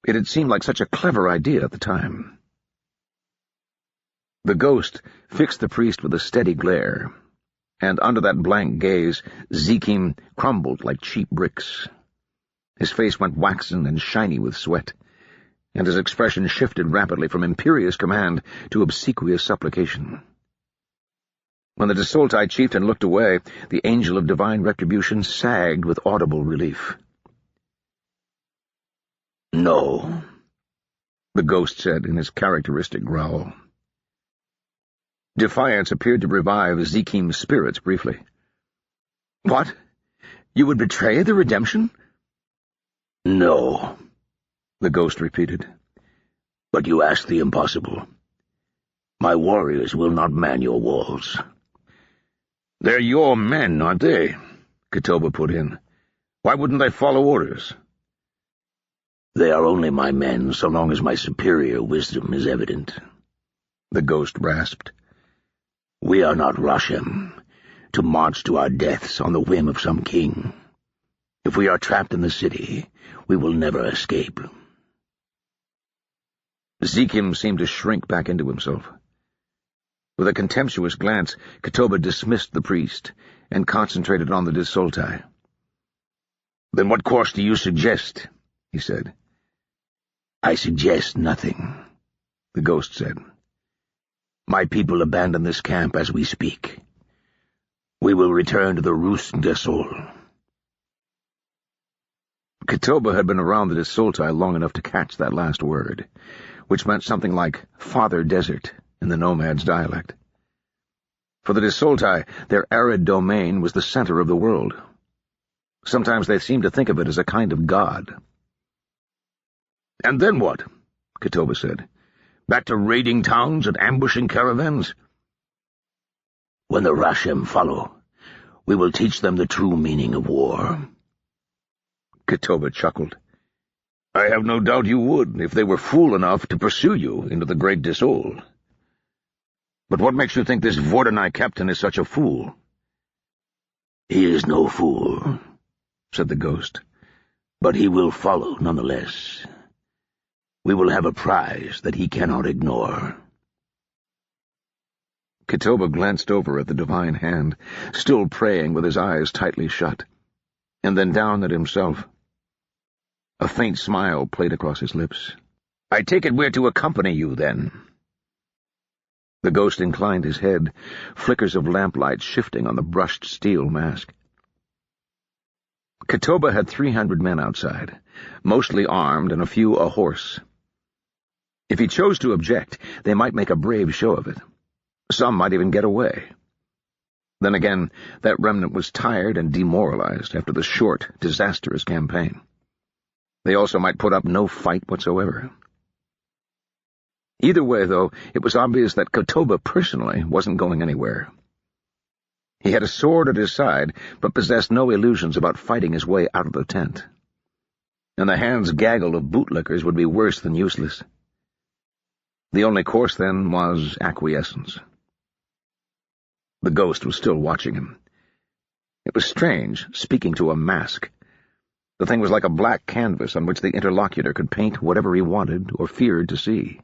It had seemed like such a clever idea at the time. The ghost fixed the priest with a steady glare, and under that blank gaze Zikim crumbled like cheap bricks. His face went waxen and shiny with sweat, and his expression shifted rapidly from imperious command to obsequious supplication. When the Desoltai chieftain looked away, the angel of divine retribution sagged with audible relief. "No," the ghost said in his characteristic growl. Defiance appeared to revive Zekim's spirits briefly. "What? You would betray the redemption?" "No," the ghost repeated. "But you ask the impossible. My warriors will not man your walls." "They're your men, aren't they?" Katoba put in. "Why wouldn't they follow orders?" "They are only my men so long as my superior wisdom is evident," the ghost rasped. "We are not Rashem, to march to our deaths on the whim of some king. If we are trapped in the city, we will never escape." Zekim seemed to shrink back into himself. With a contemptuous glance, Katoba dismissed the priest and concentrated on the Desoltai. "Then what course do you suggest?" he said. "I suggest nothing," the ghost said. "My people abandon this camp as we speak. We will return to the Rus Desol." Katoba had been around the Desoltai long enough to catch that last word, which meant something like Father Desert in the nomad's dialect. For the Desoltai, their arid domain was the center of the world. Sometimes they seemed to think of it as a kind of god. "And then what?" Katoba said. "Back to raiding towns and ambushing caravans?" "When the Rashem follow, we will teach them the true meaning of war." Katoba chuckled. "I have no doubt you would, if they were fool enough to pursue you into the Great Disol. But what makes you think this Vordanai captain is such a fool?" "He is no fool," said the ghost, "but he will follow nonetheless. We will have a prize that he cannot ignore." Katoba glanced over at the divine hand, still praying with his eyes tightly shut, and then down at himself. A faint smile played across his lips. "I take it we're to accompany you, then." The ghost inclined his head, flickers of lamplight shifting on the brushed steel mask. Katoba had 300 men outside, mostly armed and a few ahorse. If he chose to object, they might make a brave show of it. Some might even get away. Then again, that remnant was tired and demoralized after the short, disastrous campaign. They also might put up no fight whatsoever. Either way, though, it was obvious that Katoba personally wasn't going anywhere. He had a sword at his side, but possessed no illusions about fighting his way out of the tent. And the hand's gaggle of bootlickers would be worse than useless. The only course, then, was acquiescence. The ghost was still watching him. It was strange, speaking to a mask. The thing was like a black canvas on which the interlocutor could paint whatever he wanted or feared to see.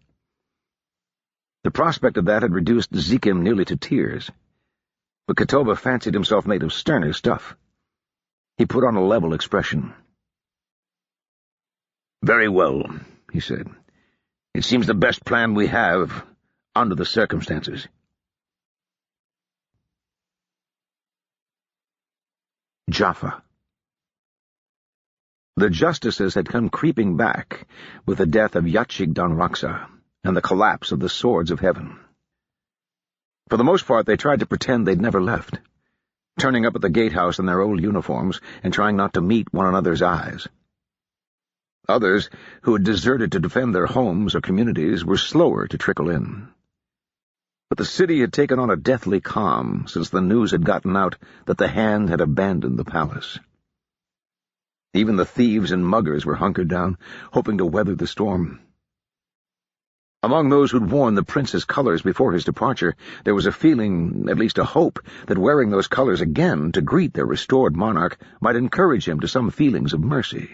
The prospect of that had reduced Zekim nearly to tears. But Katoba fancied himself made of sterner stuff. He put on a level expression. "Very well," he said. "It seems the best plan we have, under the circumstances." Jaffa. The justices had come creeping back with the death of Yachig Danraksa and the collapse of the Swords of Heaven. For the most part, they tried to pretend they'd never left, turning up at the gatehouse in their old uniforms and trying not to meet one another's eyes. Others, who had deserted to defend their homes or communities, were slower to trickle in. But the city had taken on a deathly calm since the news had gotten out that the Hand had abandoned the palace. Even the thieves and muggers were hunkered down, hoping to weather the storm. Among those who'd worn the prince's colors before his departure, there was a feeling, at least a hope, that wearing those colors again to greet their restored monarch might encourage him to some feelings of mercy.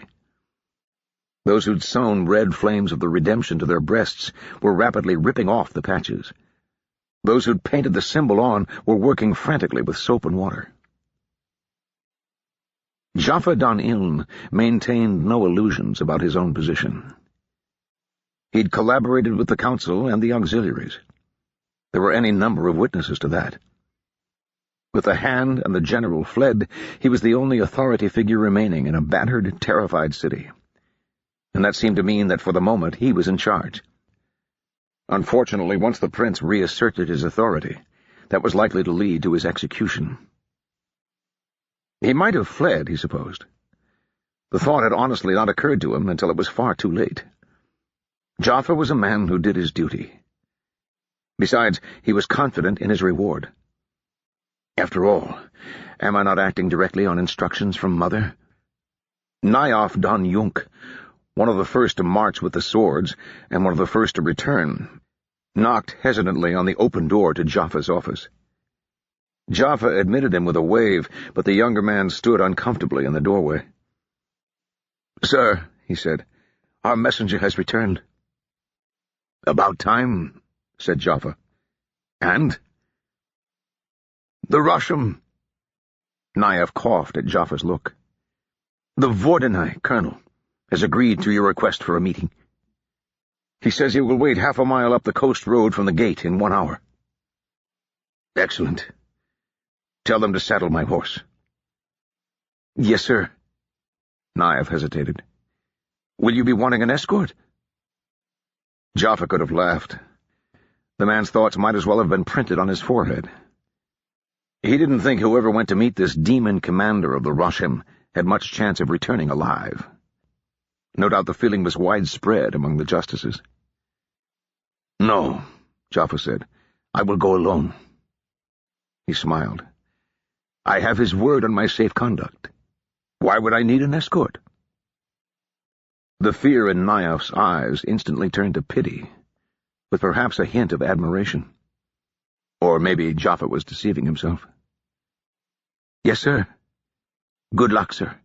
Those who'd sewn red flames of the redemption to their breasts were rapidly ripping off the patches. Those who'd painted the symbol on were working frantically with soap and water. Jaffa Dan Ilm maintained no illusions about his own position. He'd collaborated with the council and the auxiliaries. There were any number of witnesses to that. With the hand and the general fled, he was the only authority figure remaining in a battered, terrified city. And that seemed to mean that for the moment he was in charge. Unfortunately, once the prince reasserted his authority, that was likely to lead to his execution. He might have fled, he supposed. The thought had honestly not occurred to him until it was far too late. Jaffa was a man who did his duty. Besides, he was confident in his reward. After all, am I not acting directly on instructions from Mother? Niof Don Yunk, one of the first to march with the swords and one of the first to return, knocked hesitantly on the open door to Jaffa's office. Jaffa admitted him with a wave, but the younger man stood uncomfortably in the doorway. "Sir," he said, "our messenger has returned." "About time," said Jaffa. "And?" "The Russian." Niof coughed at Jaffa's look. "The Vordenai, Colonel, has agreed to your request for a meeting. He says he will wait half a mile up the coast road from the gate in 1 hour." "Excellent. Tell them to saddle my horse." "Yes, sir." Niof hesitated. "Will you be wanting an escort?" Jaffa could have laughed. The man's thoughts might as well have been printed on his forehead. He didn't think whoever went to meet this demon commander of the Russian had much chance of returning alive. No doubt the feeling was widespread among the justices. "No," Jaffa said. "I will go alone." He smiled. "I have his word on my safe conduct. Why would I need an escort?" The fear in Niof's eyes instantly turned to pity, with perhaps a hint of admiration. Or maybe Jaffa was deceiving himself. "Yes, sir. Good luck, sir."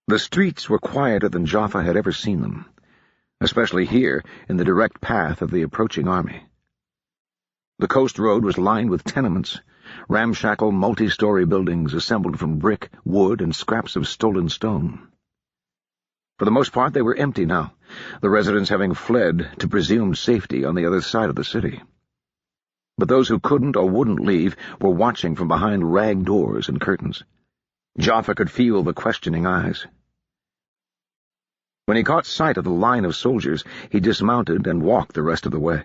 The streets were quieter than Jaffa had ever seen them, especially here in the direct path of the approaching army. The coast road was lined with tenements, ramshackle multi-story buildings assembled from brick, wood, and scraps of stolen stone. For the most part they were empty now, the residents having fled to presumed safety on the other side of the city. But those who couldn't or wouldn't leave were watching from behind rag doors and curtains. Jaffa could feel the questioning eyes. When he caught sight of the line of soldiers, he dismounted and walked the rest of the way.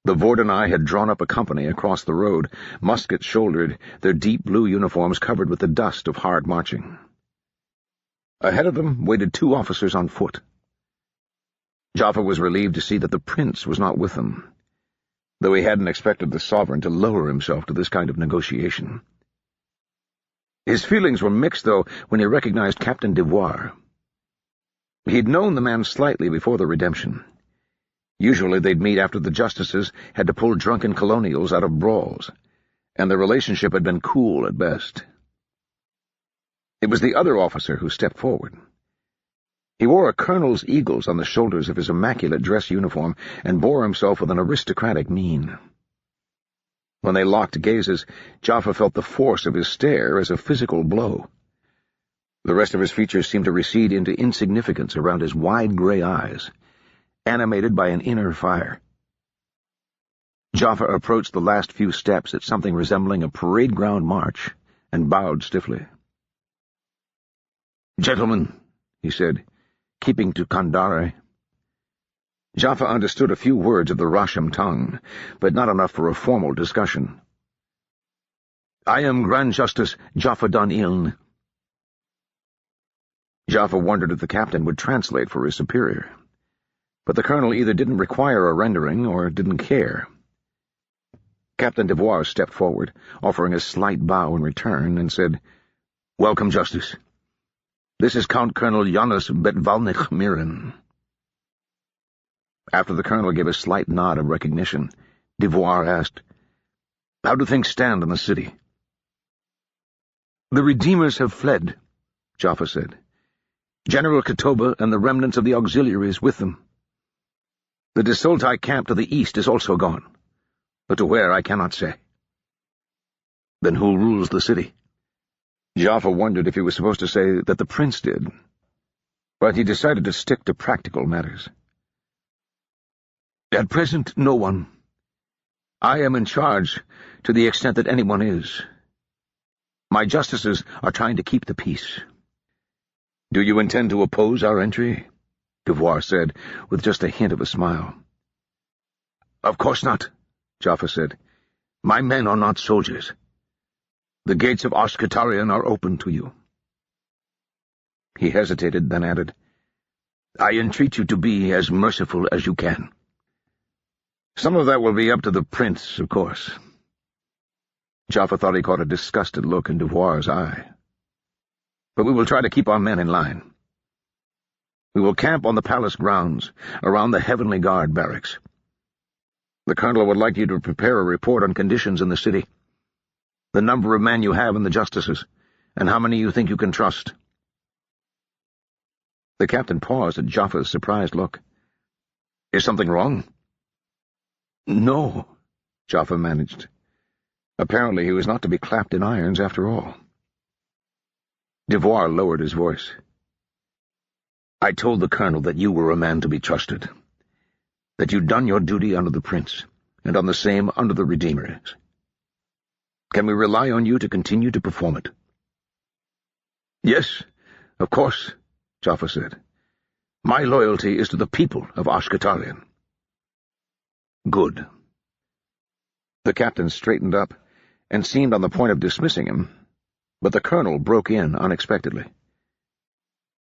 The Vordenai had drawn up a company across the road, muskets shouldered, their deep blue uniforms covered with the dust of hard marching. Ahead of them waited 2 officers on foot. Jaffa was relieved to see that the prince was not with them, though he hadn't expected the sovereign to lower himself to this kind of negotiation. His feelings were mixed, though, when he recognized Captain Devoir. He'd known the man slightly before the redemption. Usually they'd meet after the justices had to pull drunken colonials out of brawls, and their relationship had been cool at best. It was the other officer who stepped forward. He wore a colonel's eagles on the shoulders of his immaculate dress uniform and bore himself with an aristocratic mien. When they locked gazes, Jaffa felt the force of his stare as a physical blow. The rest of his features seemed to recede into insignificance around his wide gray eyes, animated by an inner fire. Jaffa approached the last few steps at something resembling a parade ground march and bowed stiffly. "Gentlemen," he said, keeping to Kandare. Jaffa understood a few words of the Russian tongue, but not enough for a formal discussion. "I am Grand Justice Jaffa Don Iln." Jaffa wondered if the captain would translate for his superior, but the colonel either didn't require a rendering or didn't care. Captain Devoir stepped forward, offering a slight bow in return, and said, "Welcome, Justice. This is Count Colonel Janus Betvalnich Mirin." After the colonel gave a slight nod of recognition, Devoir asked, "How do things stand in the city?" "The Redeemers have fled," Jaffa said. "General Katoba and the remnants of the auxiliaries with them. The Desultai camp to the east is also gone, but to where I cannot say." "Then who rules the city?" Jaffa wondered if he was supposed to say that the prince did. but he decided to stick to practical matters. "At present, no one. I am in charge to the extent that anyone is. My justices are trying to keep the peace." "Do you intend to oppose our entry?" Devoir said, with just a hint of a smile. "Of course not," Jaffa said. "My men are not soldiers. The gates of Ashkatarian are open to you." He hesitated, then added, "I entreat you to be as merciful as you can." "Some of that will be up to the prince, of course." Jaffa thought he caught a disgusted look in Devoir's eye. "But we will try to keep our men in line. We will camp on the palace grounds, around the Heavenly Guard barracks. The colonel would like you to prepare a report on conditions in the city, the number of men you have in the justices, and how many you think you can trust." The captain paused at Jaffa's surprised look. "Is something wrong?" "No," Jaffa managed. Apparently he was not to be clapped in irons after all. Devoir lowered his voice. "I told the colonel that you were a man to be trusted, that you'd done your duty under the prince, and on the same under the Redeemers. Can we rely on you to continue to perform it?" "Yes, of course," Jaffa said. "My loyalty is to the people of Ashkatarian." "Good." The captain straightened up and seemed on the point of dismissing him, but the colonel broke in unexpectedly.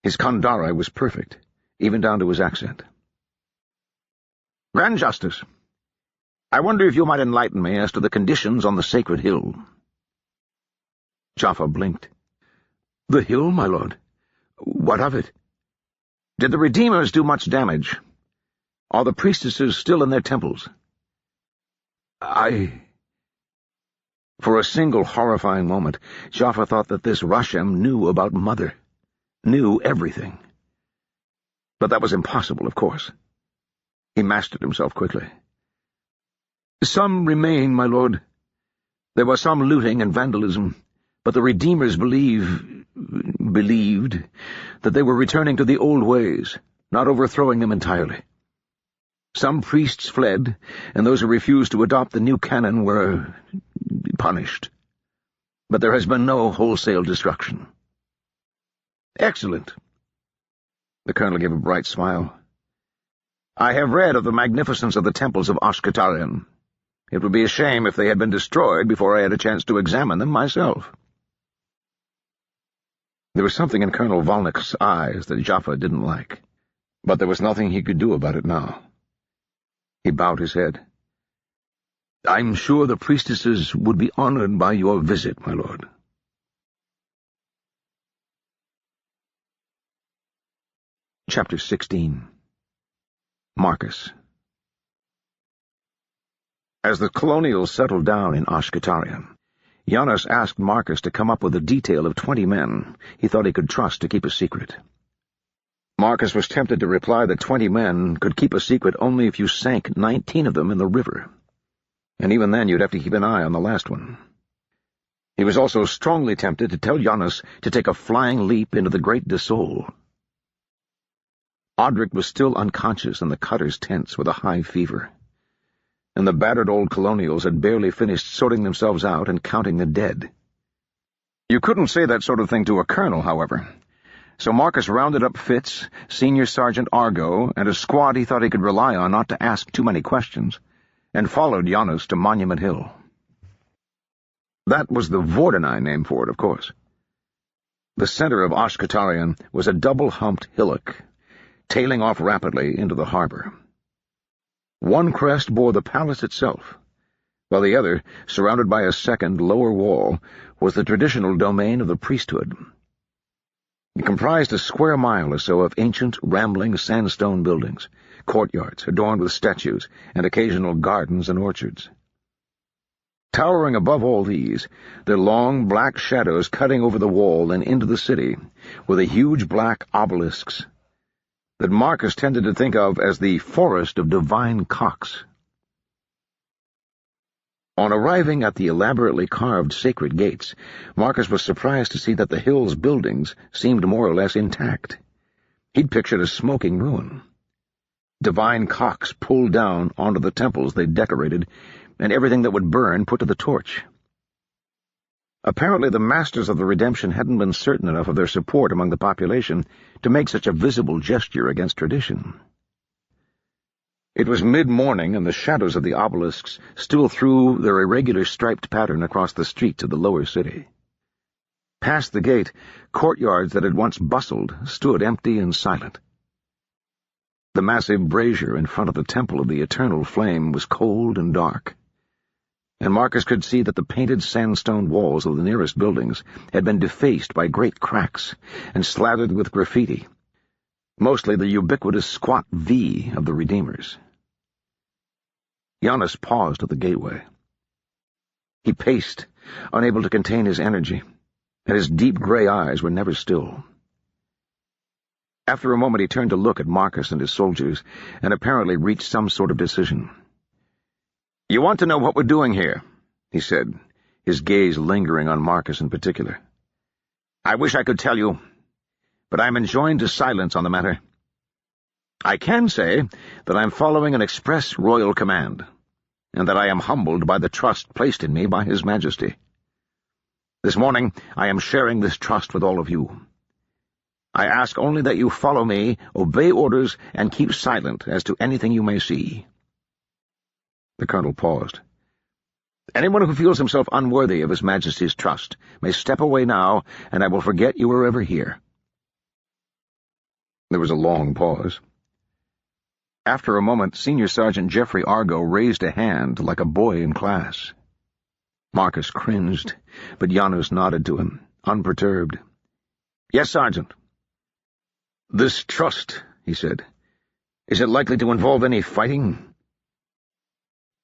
His Kandari was perfect, even down to his accent. "Grand Justice, I wonder if you might enlighten me as to the conditions on the Sacred Hill." Jaffa blinked. "The hill, my lord? What of it?" "Did the Redeemers do much damage? Are the priestesses still in their temples?" For a single horrifying moment, Jaffa thought that this Rashem knew about Mother, knew everything. But that was impossible, of course. He mastered himself quickly. "Some remain, my lord. There was some looting and vandalism, but the Redeemers believed that they were returning to the old ways, not overthrowing them entirely. Some priests fled, and those who refused to adopt the new canon were punished. But there has been no wholesale destruction." "Excellent." The colonel gave a bright smile. "I have read of the magnificence of the temples of Ashkatarian. It would be a shame if they had been destroyed before I had a chance to examine them myself." There was something in Colonel Volnick's eyes that Jaffa didn't like, but there was nothing he could do about it now. He bowed his head. "I'm sure the priestesses would be honored by your visit, my lord." Chapter 16. Marcus. As the colonials settled down in Ashkatarian, Giannis asked Marcus to come up with a detail of 20 men he thought he could trust to keep a secret. Marcus was tempted to reply that 20 men could keep a secret only if you sank 19 of them in the river, and even then you'd have to keep an eye on the last one. He was also strongly tempted to tell Giannis to take a flying leap into the Great Desoul. Audric was still unconscious in the cutter's tents with a high fever, and the battered old colonials had barely finished sorting themselves out and counting the dead. You couldn't say that sort of thing to a colonel, however, so Marcus rounded up Fitz, Senior Sergeant Argo, and a squad he thought he could rely on not to ask too many questions, and followed Giannis to Monument Hill. That was the Vordenai name for it, of course. The center of Ashkatarian was a double-humped hillock, tailing off rapidly into the harbor. One crest bore the palace itself, while the other, surrounded by a second, lower wall, was the traditional domain of the priesthood. It comprised a square mile or so of ancient, rambling sandstone buildings, courtyards adorned with statues, and occasional gardens and orchards. Towering above all these, their long black shadows cutting over the wall and into the city, were the huge black obelisks that Marcus tended to think of as the Forest of Divine Cocks. On arriving at the elaborately carved sacred gates, Marcus was surprised to see that the hill's buildings seemed more or less intact. He'd pictured a smoking ruin. Divine cocks pulled down onto the temples they decorated, and everything that would burn put to the torch. Apparently the Masters of the Redemption hadn't been certain enough of their support among the population to make such a visible gesture against tradition. It was mid-morning, and the shadows of the obelisks still threw their irregular striped pattern across the streets of the lower city. Past the gate, courtyards that had once bustled stood empty and silent. The massive brazier in front of the Temple of the Eternal Flame was cold and dark, and Marcus could see that the painted sandstone walls of the nearest buildings had been defaced by great cracks and slathered with graffiti, mostly the ubiquitous squat V of the Redeemers. Giannis paused at the gateway. He paced, unable to contain his energy, and his deep gray eyes were never still. After a moment he turned to look at Marcus and his soldiers, and apparently reached some sort of decision. "You want to know what we're doing here," he said, his gaze lingering on Marcus in particular. "I wish I could tell you, but I'm enjoined to silence on the matter. I can say that I'm following an express royal command, and that I am humbled by the trust placed in me by His Majesty. This morning I am sharing this trust with all of you. I ask only that you follow me, obey orders, and keep silent as to anything you may see." The colonel paused. "Anyone who feels himself unworthy of His Majesty's trust may step away now, and I will forget you were ever here." There was a long pause. After a moment, Senior Sergeant Jeffrey Argo raised a hand like a boy in class. Marcus cringed, but Giannis nodded to him, unperturbed. "Yes, Sergeant." "This trust," he said, "is it likely to involve any fighting?"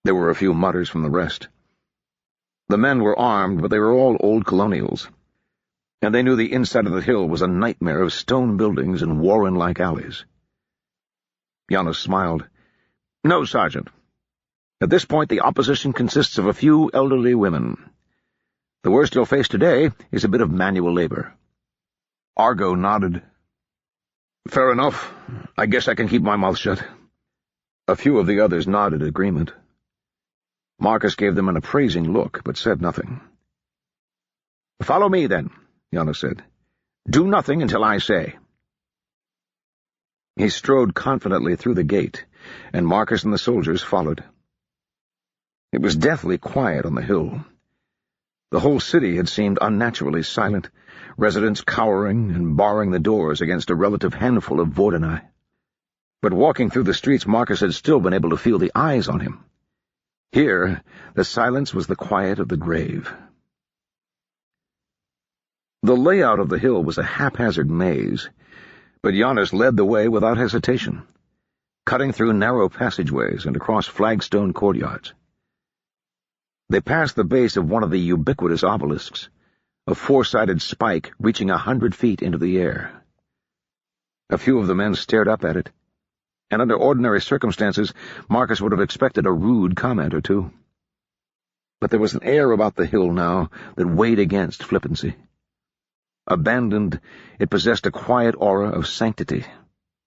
There were a few mutters from the rest. The men were armed, but they were all old colonials, and they knew the inside of the hill was a nightmare of stone buildings and warren-like alleys. Giannis smiled. "No, Sergeant. At this point, the opposition consists of a few elderly women. The worst you'll face today is a bit of manual labor." Argo nodded. "Fair enough. I guess I can keep my mouth shut." A few of the others nodded agreement. Marcus gave them an appraising look, but said nothing. "Follow me, then," Giannis said. "Do nothing until I say." He strode confidently through the gate, and Marcus and the soldiers followed. It was deathly quiet on the hill. The whole city had seemed unnaturally silent, residents cowering and barring the doors against a relative handful of Vordenai. But walking through the streets, Marcus had still been able to feel the eyes on him. Here, the silence was the quiet of the grave. The layout of the hill was a haphazard maze, but Giannis led the way without hesitation, cutting through narrow passageways and across flagstone courtyards. They passed the base of one of the ubiquitous obelisks, a four-sided spike reaching 100 feet into the air. A few of the men stared up at it, and under ordinary circumstances Marcus would have expected a rude comment or two. But there was an air about the hill now that weighed against flippancy. Abandoned, it possessed a quiet aura of sanctity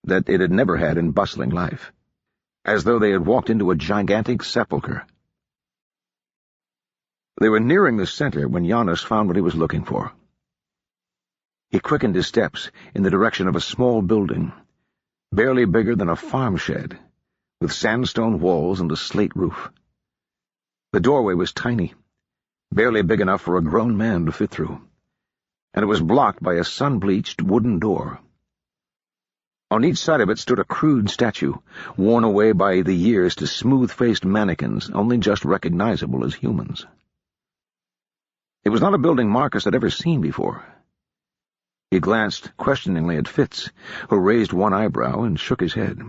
that it had never had in bustling life, as though they had walked into a gigantic sepulchre. They were nearing the center when Giannis found what he was looking for. He quickened his steps in the direction of a small building, barely bigger than a farm shed, with sandstone walls and a slate roof. The doorway was tiny, barely big enough for a grown man to fit through, and it was blocked by a sun-bleached wooden door. On each side of it stood a crude statue, worn away by the years to smooth-faced mannequins only just recognizable as humans. It was not a building Marcus had ever seen before. He glanced questioningly at Fitz, who raised one eyebrow and shook his head.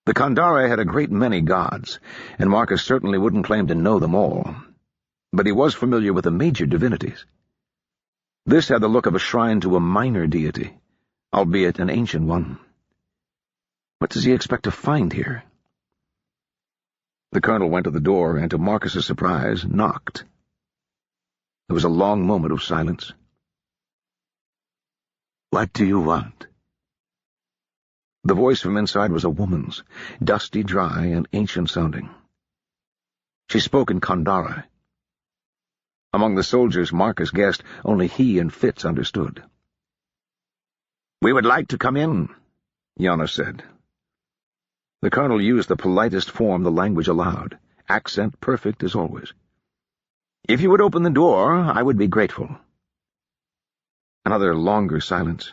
The Kandare had a great many gods, and Marcus certainly wouldn't claim to know them all, but he was familiar with the major divinities. This had the look of a shrine to a minor deity, albeit an ancient one. What does he expect to find here? The colonel went to the door and, to Marcus's surprise, knocked. There was a long moment of silence. "What do you want?" The voice from inside was a woman's, dusty, dry, and ancient-sounding. She spoke in Kandara. Among the soldiers, Marcus guessed only he and Fitz understood. "We would like to come in," Yana said. The colonel used the politest form the language allowed, accent perfect as always. "If you would open the door, I would be grateful." Another longer silence.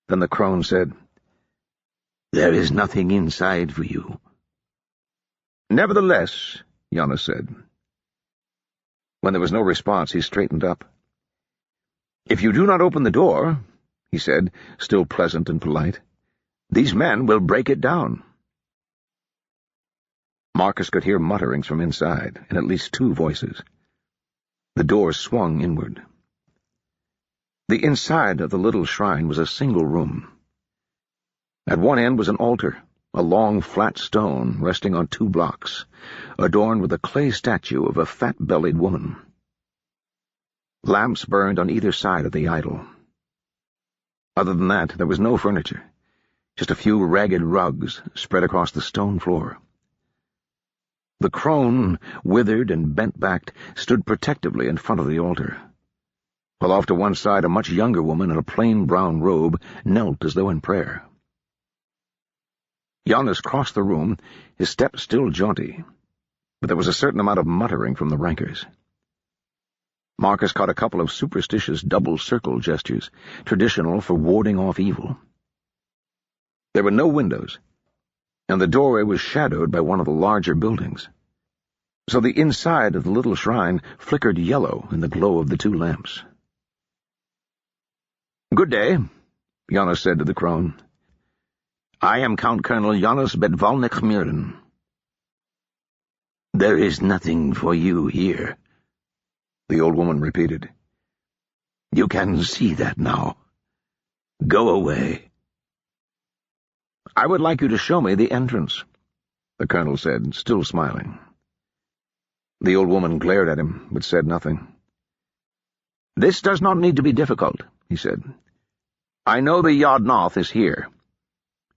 Then the crone said, "There is nothing inside for you." "Nevertheless," Yana said. When there was no response, he straightened up. "If you do not open the door," he said, still pleasant and polite, "these men will break it down." Marcus could hear mutterings from inside, in at least two voices. The door swung inward. The inside of the little shrine was a single room. At one end was an altar, a long flat stone resting on 2 blocks, adorned with a clay statue of a fat-bellied woman. Lamps burned on either side of the idol. Other than that, there was no furniture, just a few ragged rugs spread across the stone floor. The crone, withered and bent-backed, stood protectively in front of the altar, while off to one side a much younger woman in a plain brown robe knelt as though in prayer. Giannis crossed the room, his step still jaunty, but there was a certain amount of muttering from the rankers. Marcus caught a couple of superstitious double-circle gestures, traditional for warding off evil. There were no windows, and the doorway was shadowed by one of the larger buildings, so the inside of the little shrine flickered yellow in the glow of the 2 lamps. "Good day," Giannis said to the crone. "I am Count Colonel Giannis Bedvalnik-Mirin." "There is nothing for you here," the old woman repeated. "You can see that now. Go away." "I would like you to show me the entrance," the colonel said, still smiling. The old woman glared at him, but said nothing. "This does not need to be difficult," he said. "I know the Yod-Noth is here.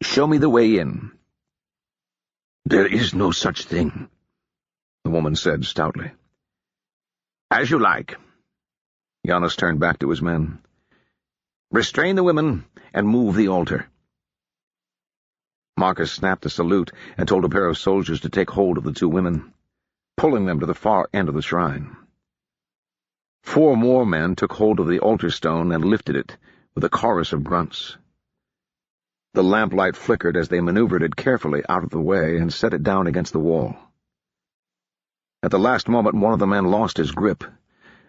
Show me the way in." "There is no such thing," the woman said stoutly. "As you like." Giannis turned back to his men. "Restrain the women and move the altar." Marcus snapped a salute and told a pair of soldiers to take hold of the 2 women, pulling them to the far end of the shrine. 4 more men took hold of the altar stone and lifted it, with a chorus of grunts. The lamplight flickered as they maneuvered it carefully out of the way and set it down against the wall. At the last moment, one of the men lost his grip,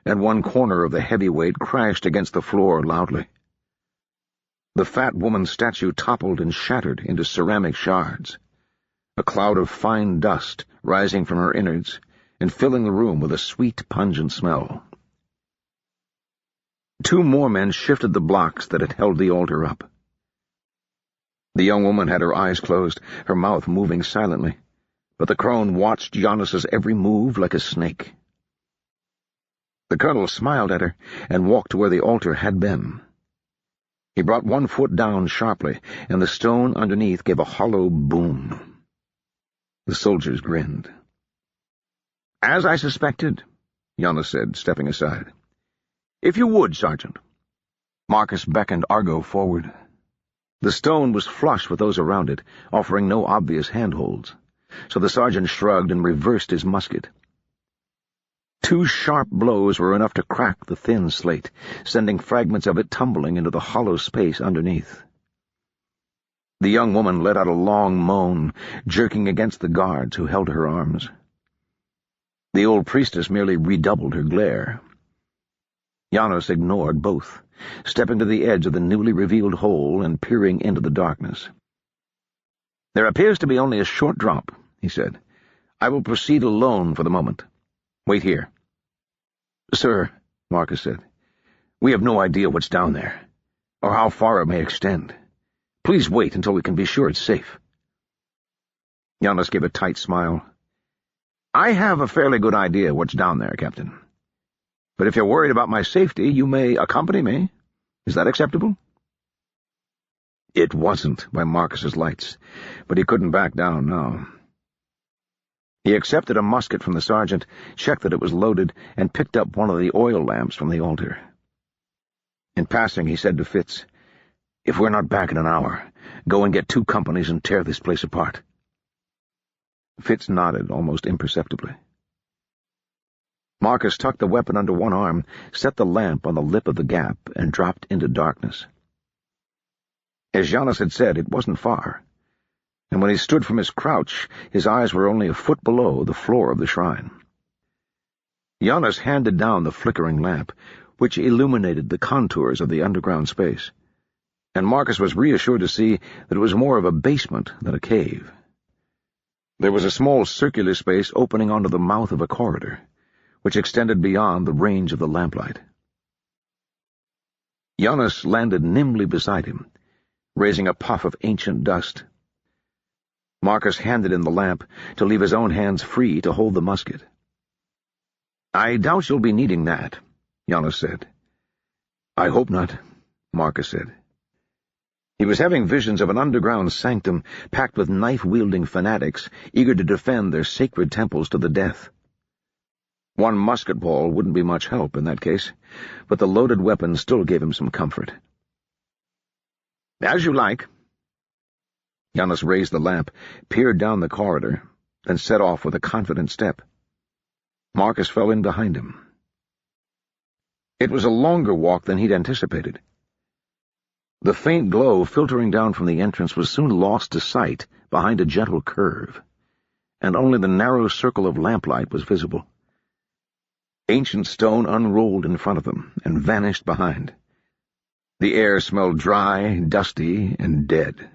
and one corner of the heavy weight crashed against the floor loudly. The fat woman's statue toppled and shattered into ceramic shards, a cloud of fine dust rising from her innards and filling the room with a sweet, pungent smell. 2 more men shifted the blocks that had held the altar up. The young woman had her eyes closed, her mouth moving silently, but the crone watched Giannis's every move like a snake. The colonel smiled at her and walked to where the altar had been. He brought 1 foot down sharply, and the stone underneath gave a hollow boom. The soldiers grinned. "As I suspected," Giannis said, stepping aside. "If you would, Sergeant." Marcus beckoned Argo forward. The stone was flush with those around it, offering no obvious handholds, so the sergeant shrugged and reversed his musket. 2 sharp blows were enough to crack the thin slate, sending fragments of it tumbling into the hollow space underneath. The young woman let out a long moan, jerking against the guards who held her arms. The old priestess merely redoubled her glare. Giannis ignored both, stepping to the edge of the newly revealed hole and peering into the darkness. "There appears to be only a short drop," he said. "I will proceed alone for the moment. Wait here." "Sir," Marcus said, "we have no idea what's down there, or how far it may extend. Please wait until we can be sure it's safe." Giannis gave a tight smile. "I have a fairly good idea what's down there, Captain. But if you're worried about my safety, you may accompany me. Is that acceptable?" It wasn't by Marcus's lights, but he couldn't back down now. He accepted a musket from the sergeant, checked that it was loaded, and picked up one of the oil lamps from the altar. In passing, he said to Fitz, "If we're not back in an hour, go and get 2 companies and tear this place apart." Fitz nodded almost imperceptibly. Marcus tucked the weapon under one arm, set the lamp on the lip of the gap, and dropped into darkness. As Giannis had said, it wasn't far, and when he stood from his crouch, his eyes were only a foot below the floor of the shrine. Giannis handed down the flickering lamp, which illuminated the contours of the underground space, and Marcus was reassured to see that it was more of a basement than a cave. There was a small circular space opening onto the mouth of a corridor, which extended beyond the range of the lamplight. Giannis landed nimbly beside him, raising a puff of ancient dust. Marcus handed him the lamp to leave his own hands free to hold the musket. "I doubt you'll be needing that," Giannis said. "I hope not," Marcus said. He was having visions of an underground sanctum packed with knife-wielding fanatics eager to defend their sacred temples to the death. One musket ball wouldn't be much help in that case, but the loaded weapon still gave him some comfort. "As you like." Giannis raised the lamp, peered down the corridor, then set off with a confident step. Marcus fell in behind him. It was a longer walk than he'd anticipated. The faint glow filtering down from the entrance was soon lost to sight behind a gentle curve, and only the narrow circle of lamplight was visible. Ancient stone unrolled in front of them and vanished behind. The air smelled dry, dusty, and dead.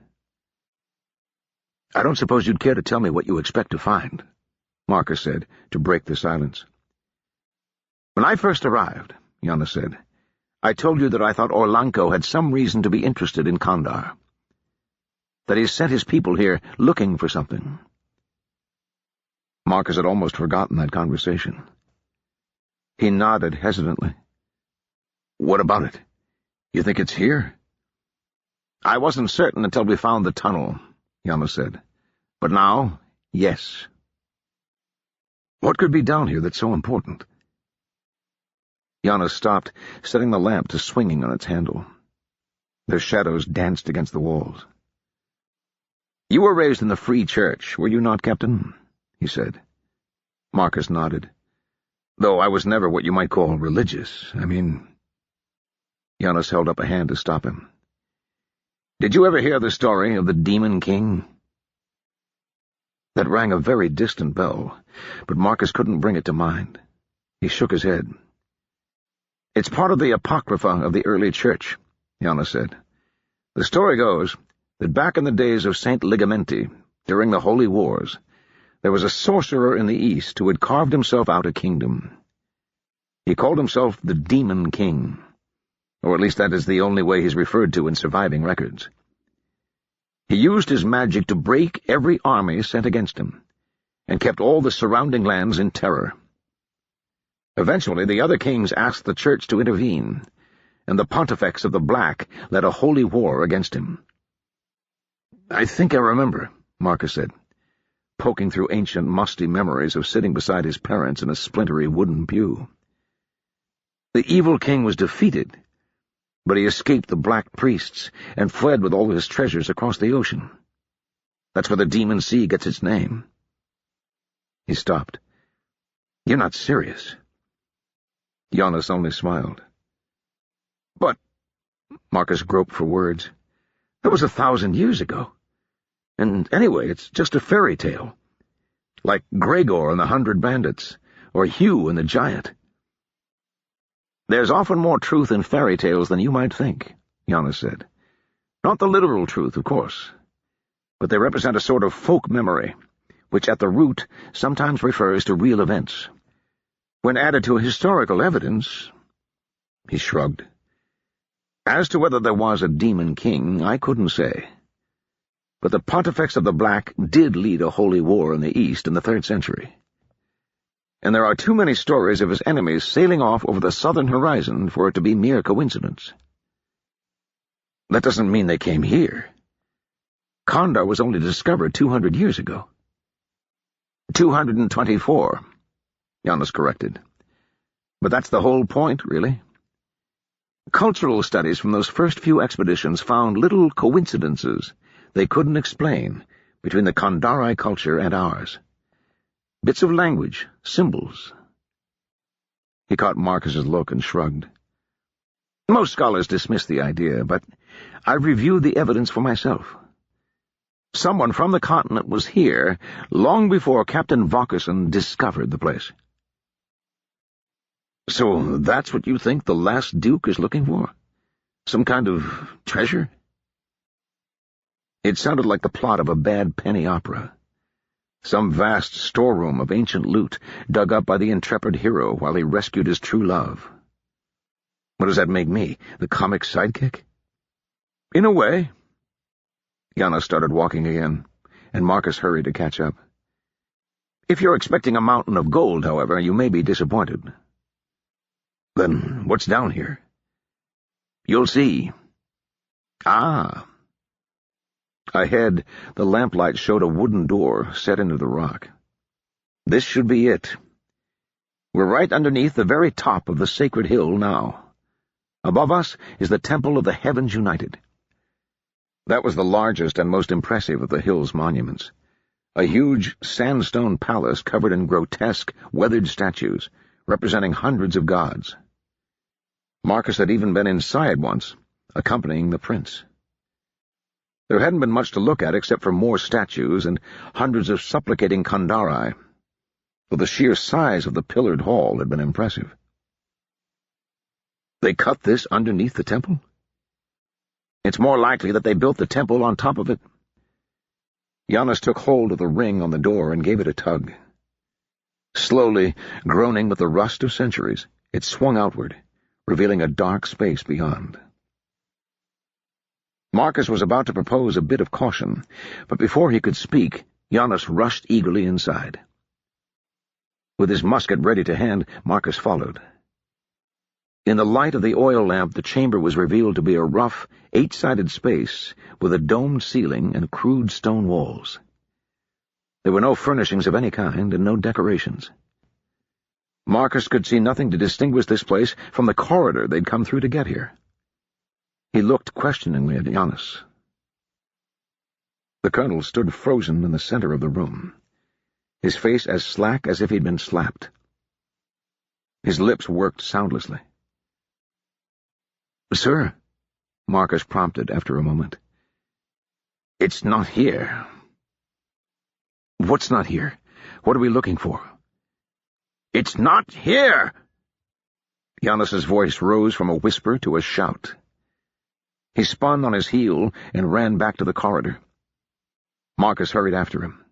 "I don't suppose you'd care to tell me what you expect to find," Marcus said, to break the silence. "When I first arrived," Giannis said, "I told you that I thought Orlanco had some reason to be interested in Kandar. That he sent his people here looking for something." Marcus had almost forgotten that conversation. He nodded hesitantly. "What about it? You think it's here?" "I wasn't certain until we found the tunnel," Giannis said. "But now, yes." "What could be down here that's so important?" Giannis stopped, setting the lamp to swinging on its handle. Their shadows danced against the walls. "You were raised in the Free Church, were you not, Captain?" he said. Marcus nodded. "Though I was never what you might call religious. I mean—" Giannis held up a hand to stop him. "Did you ever hear the story of the Demon King?" That rang a very distant bell, but Marcus couldn't bring it to mind. He shook his head. "It's part of the Apocrypha of the early church," Giannis said. "The story goes that back in the days of Saint Ligamenti, during the Holy Wars, there was a sorcerer in the East who had carved himself out a kingdom. He called himself the Demon King, or at least that is the only way he's referred to in surviving records. He used his magic to break every army sent against him, and kept all the surrounding lands in terror. Eventually, the other kings asked the church to intervene, and the pontifex of the Black led a holy war against him." "I think I remember," Marcus said, poking through ancient, musty memories of sitting beside his parents in a splintery wooden pew. "The evil king was defeated, but he escaped the Black priests and fled with all his treasures across the ocean. That's where the Demon Sea gets its name." He stopped. "You're not serious." Giannis only smiled. "But—" Marcus groped for words. "That was 1,000 years ago. And anyway, it's just a fairy tale. Like Gregor and the 100 Bandits, or Hugh and the Giant." "There's often more truth in fairy tales than you might think," Giannis said. "Not the literal truth, of course, but they represent a sort of folk memory, which at the root sometimes refers to real events. When added to historical evidence—" He shrugged. "As to whether there was a Demon King, I couldn't say. But the Pontifex of the Black did lead a holy war in the East in the 3rd century. And there are too many stories of his enemies sailing off over the southern horizon for it to be mere coincidence." That doesn't mean they came here. Kandar was only discovered 200 years ago. 224, Giannis corrected. But that's the whole point, really. Cultural studies from those first few expeditions found little coincidences they couldn't explain between the Kandari culture and ours. Bits of language, symbols. He caught Marcus's look and shrugged. Most scholars dismiss the idea, but I've reviewed the evidence for myself. Someone from the continent was here long before Captain Vaukerson discovered the place. So that's what you think the last Duke is looking for? Some kind of treasure? It sounded like the plot of a bad penny opera. Some vast storeroom of ancient loot dug up by the intrepid hero while he rescued his true love. What does that make me, the comic sidekick? In a way. Giannis started walking again, and Marcus hurried to catch up. If you're expecting a mountain of gold, however, you may be disappointed. Then what's down here? You'll see. Ah. Ahead, the lamplight showed a wooden door set into the rock. This should be it. We're right underneath the very top of the sacred hill now. Above us is the Temple of the Heavens United. That was the largest and most impressive of the hill's monuments. A huge sandstone palace covered in grotesque, weathered statues, representing hundreds of gods. Marcus had even been inside once, accompanying the prince. There hadn't been much to look at except for more statues and hundreds of supplicating Kandari, though the sheer size of the pillared hall had been impressive. They cut this underneath the temple? It's more likely that they built the temple on top of it. Giannis took hold of the ring on the door and gave it a tug. Slowly, groaning with the rust of centuries, it swung outward, revealing a dark space beyond. Marcus was about to propose a bit of caution, but before he could speak, Giannis rushed eagerly inside. With his musket ready to hand, Marcus followed. In the light of the oil lamp, the chamber was revealed to be a rough, eight-sided space with a domed ceiling and crude stone walls. There were no furnishings of any kind and no decorations. Marcus could see nothing to distinguish this place from the corridor they'd come through to get here. He looked questioningly at Giannis. The colonel stood frozen in the center of the room, his face as slack as if he'd been slapped. His lips worked soundlessly. "Sir," Marcus prompted after a moment. "It's not here." "What's not here? What are we looking for?" "It's not here!" Giannis's voice rose from a whisper to a shout. He spun on his heel and ran back to the corridor. Marcus hurried after him.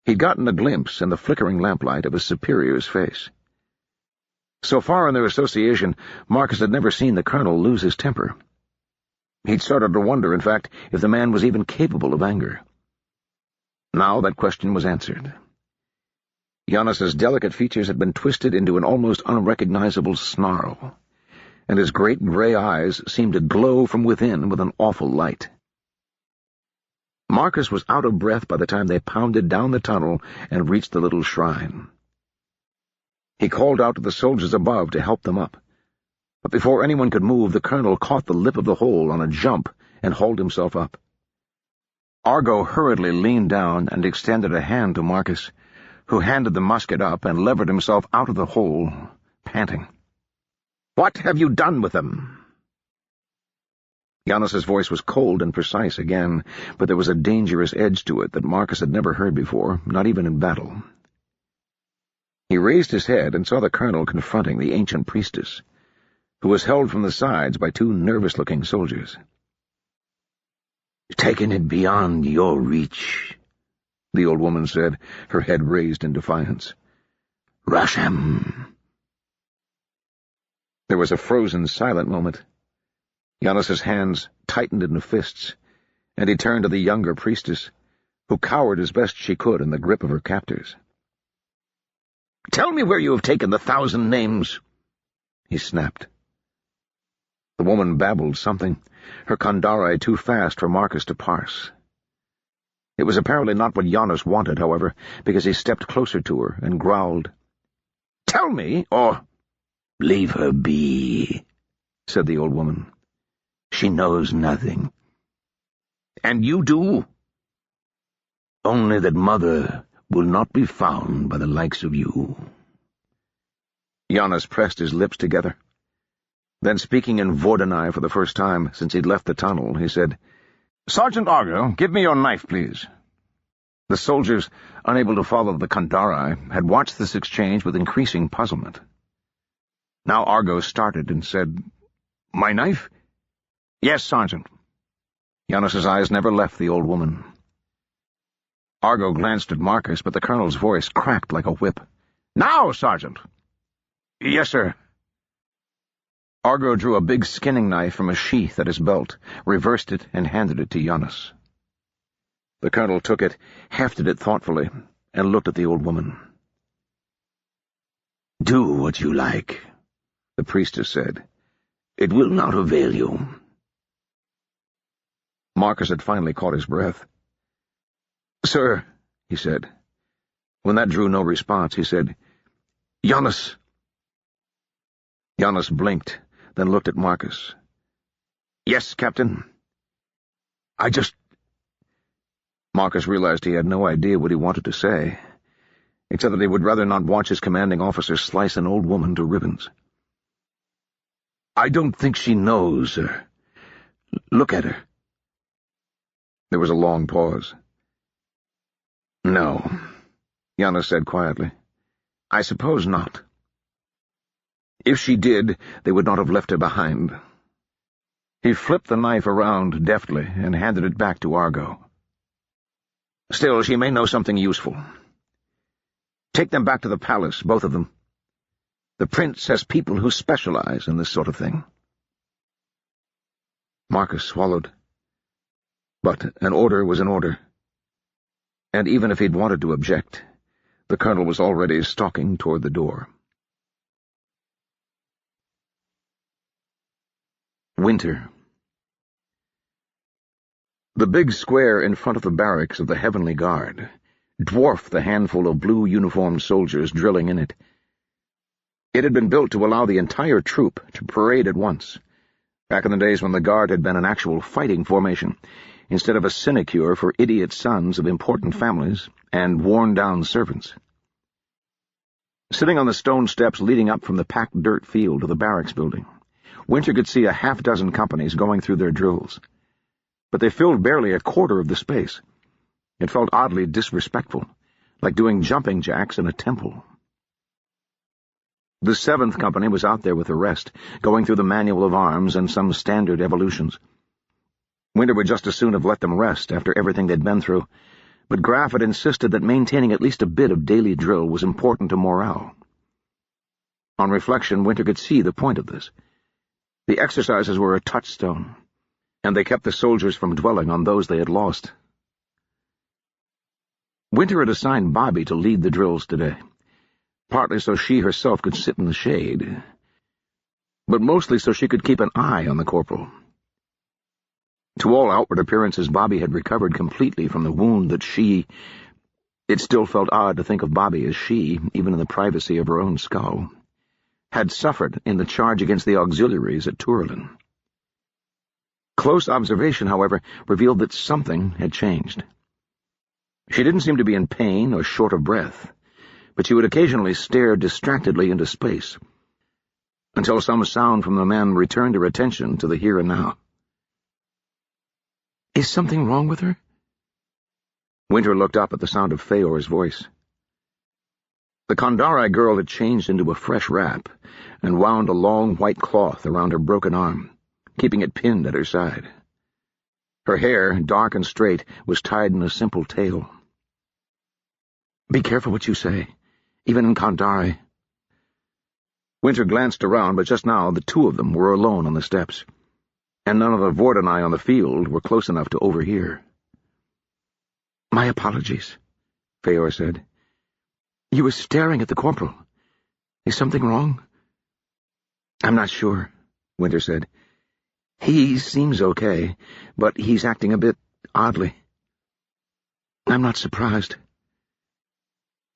He'd gotten a glimpse in the flickering lamplight of his superior's face. So far in their association, Marcus had never seen the colonel lose his temper. He'd started to wonder, in fact, if the man was even capable of anger. Now that question was answered. Giannis's delicate features had been twisted into an almost unrecognizable snarl, and his great gray eyes seemed to glow from within with an awful light. Marcus was out of breath by the time they pounded down the tunnel and reached the little shrine. He called out to the soldiers above to help them up, but before anyone could move, the colonel caught the lip of the hole on a jump and hauled himself up. Argo hurriedly leaned down and extended a hand to Marcus, who handed the musket up and levered himself out of the hole, panting. "What have you done with them?" Giannis's voice was cold and precise again, but there was a dangerous edge to it that Marcus had never heard before, not even in battle. He raised his head and saw the colonel confronting the ancient priestess, who was held from the sides by two nervous-looking soldiers. "Taken it beyond your reach," the old woman said, her head raised in defiance. "Rush him." There was a frozen, silent moment. Giannis's hands tightened into fists, and he turned to the younger priestess, who cowered as best she could in the grip of her captors. "Tell me where you have taken the 1,000 names," he snapped. The woman babbled something, her Kandare too fast for Marcus to parse. It was apparently not what Giannis wanted, however, because he stepped closer to her and growled, "Tell me, or—" "Leave her be," said the old woman. "She knows nothing." "And you do?" "Only that Mother will not be found by the likes of you." Giannis pressed his lips together. Then, speaking in Vordenai for the first time since he'd left the tunnel, he said, "Sergeant Argo, give me your knife, please." The soldiers, unable to follow the Kandare, had watched this exchange with increasing puzzlement. Now Argo started and said, "My knife?" "Yes, Sergeant." Giannis's eyes never left the old woman. Argo glanced at Marcus, but the colonel's voice cracked like a whip. "Now, Sergeant!" "Yes, sir." Argo drew a big skinning knife from a sheath at his belt, reversed it, and handed it to Giannis. The colonel took it, hefted it thoughtfully, and looked at the old woman. "Do what you like," the priestess said. "It will not avail you." Marcus had finally caught his breath. "Sir," he said. When that drew no response, he said, "Giannis." Giannis blinked, then looked at Marcus. "Yes, Captain." "I just—" Marcus realized he had no idea what he wanted to say, except that he would rather not watch his commanding officer slice an old woman to ribbons. "I don't think she knows, sir. Look at her." There was a long pause. "No," Giannis said quietly. "I suppose not. If she did, they would not have left her behind." He flipped the knife around deftly and handed it back to Argo. "Still, she may know something useful. Take them back to the palace, both of them. The prince has people who specialize in this sort of thing." Marcus swallowed. But an order was an order. And even if he'd wanted to object, the colonel was already stalking toward the door. Winter. The big square in front of the barracks of the Heavenly Guard dwarfed the handful of blue-uniformed soldiers drilling in it. It had been built to allow the entire troop to parade at once, back in the days when the Guard had been an actual fighting formation, instead of a sinecure for idiot sons of important families and worn-down servants. Sitting on the stone steps leading up from the packed dirt field to the barracks building, Winter could see a half-dozen companies going through their drills. But they filled barely a quarter of the space. It felt oddly disrespectful, like doing jumping jacks in a temple. The 7th Company was out there with the rest, going through the manual of arms and some standard evolutions. Winter would just as soon have let them rest after everything they'd been through, but Graf had insisted that maintaining at least a bit of daily drill was important to morale. On reflection, Winter could see the point of this. The exercises were a touchstone, and they kept the soldiers from dwelling on those they had lost. Winter had assigned Bobby to lead the drills today, partly so she herself could sit in the shade, but mostly so she could keep an eye on the corporal. To all outward appearances, Bobby had recovered completely from the wound that it still felt odd to think of Bobby as she, even in the privacy of her own skull, had suffered in the charge against the auxiliaries at Turlin. Close observation, however, revealed that something had changed. She didn't seem to be in pain or short of breath, but she would occasionally stare distractedly into space, until some sound from the men returned her attention to the here and now. "Is something wrong with her?" Winter looked up at the sound of Feor's voice. The Kandare girl had changed into a fresh wrap and wound a long white cloth around her broken arm, keeping it pinned at her side. Her hair, dark and straight, was tied in a simple tail. "Be careful what you say, even in Kandare." Winter glanced around, but just now the two of them were alone on the steps, and none of the Vordenai on the field were close enough to overhear. "My apologies," Feor said. "You were staring at the corporal. Is something wrong?" "I'm not sure," Winter said. He seems okay, but he's acting a bit oddly. I'm not surprised.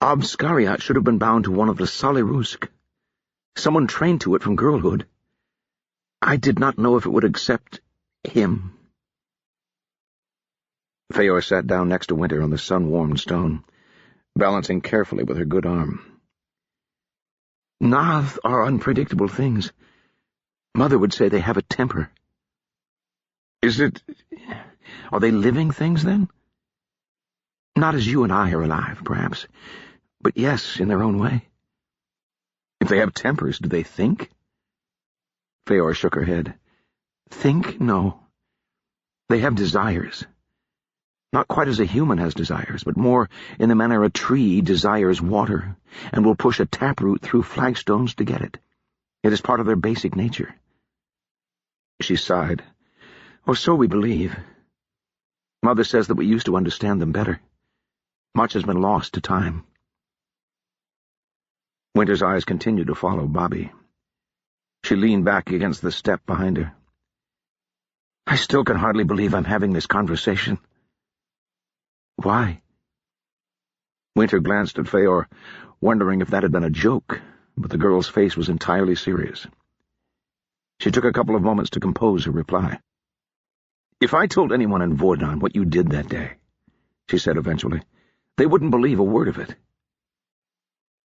Obscariat should have been bound to one of the Solirusk. Someone trained to it from girlhood. I did not know if it would accept him. Feor sat down next to Winter on the sun-warmed stone, balancing carefully with her good arm. Nath are unpredictable things. Mother would say they have a temper. Are they living things, then? Not as you and I are alive, perhaps, but yes, in their own way. If they have tempers, do they think? Feor shook her head. Think? No. They have desires. Not quite as a human has desires, but more in the manner a tree desires water, and will push a taproot through flagstones to get it. It is part of their basic nature. She sighed. Or so we believe. Mother says that we used to understand them better. Much has been lost to time. Winter's eyes continued to follow Bobby. She leaned back against the step behind her. I still can hardly believe I'm having this conversation. Why? Winter glanced at Feor, wondering if that had been a joke, but the girl's face was entirely serious. She took a couple of moments to compose her reply. If I told anyone in Vordan what you did that day, she said eventually, they wouldn't believe a word of it.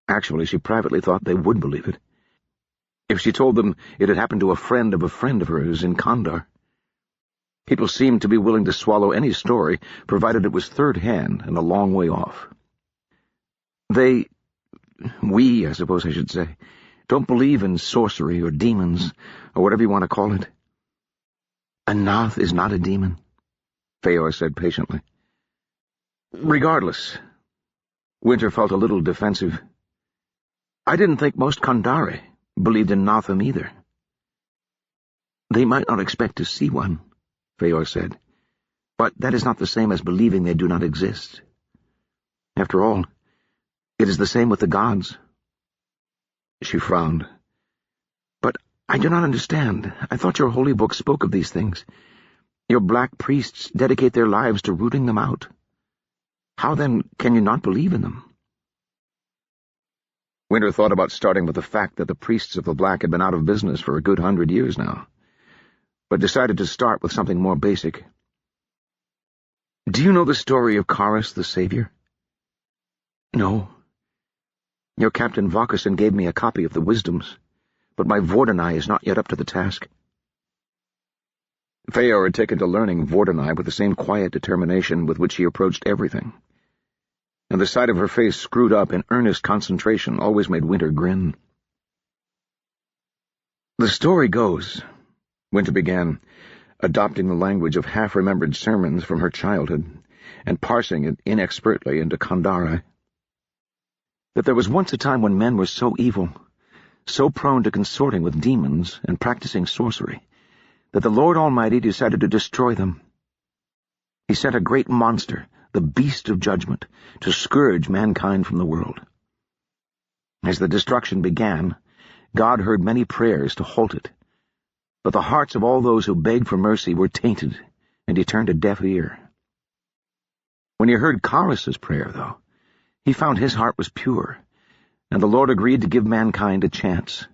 Actually, she privately thought they would believe it. If she told them it had happened to a friend of hers in Kandar. People seemed to be willing to swallow any story, provided it was third-hand and a long way off. We, I suppose I should say, don't believe in sorcery or demons, or whatever you want to call it. A Nath is not a demon, Feor said patiently. Regardless, Winter felt a little defensive. I didn't think most Kandari believed in Natham either. They might not expect to see one, Feor said, but that is not the same as believing they do not exist. After all, it is the same with the gods. She frowned. But I do not understand. I thought your holy book spoke of these things. Your black priests dedicate their lives to rooting them out. How, then, can you not believe in them? Winter thought about starting with the fact that the priests of the Black had been out of business for a good 100 years now, but decided to start with something more basic. Do you know the story of Karis the Savior? No. Your Captain Vokason gave me a copy of the Wisdoms, but my Vordanai is not yet up to the task. Feor had taken to learning Vordanai with the same quiet determination with which he approached everything, and the sight of her face screwed up in earnest concentration always made Winter grin. The story goes, Winter began, adopting the language of half-remembered sermons from her childhood and parsing it inexpertly into Kandari, that there was once a time when men were so evil, so prone to consorting with demons and practicing sorcery, that the Lord Almighty decided to destroy them. He sent a great monster, the Beast of Judgment, to scourge mankind from the world. As the destruction began, God heard many prayers to halt it, but the hearts of all those who begged for mercy were tainted, and he turned a deaf ear. When he heard Karis's prayer, though, he found his heart was pure, and the Lord agreed to give mankind a chance.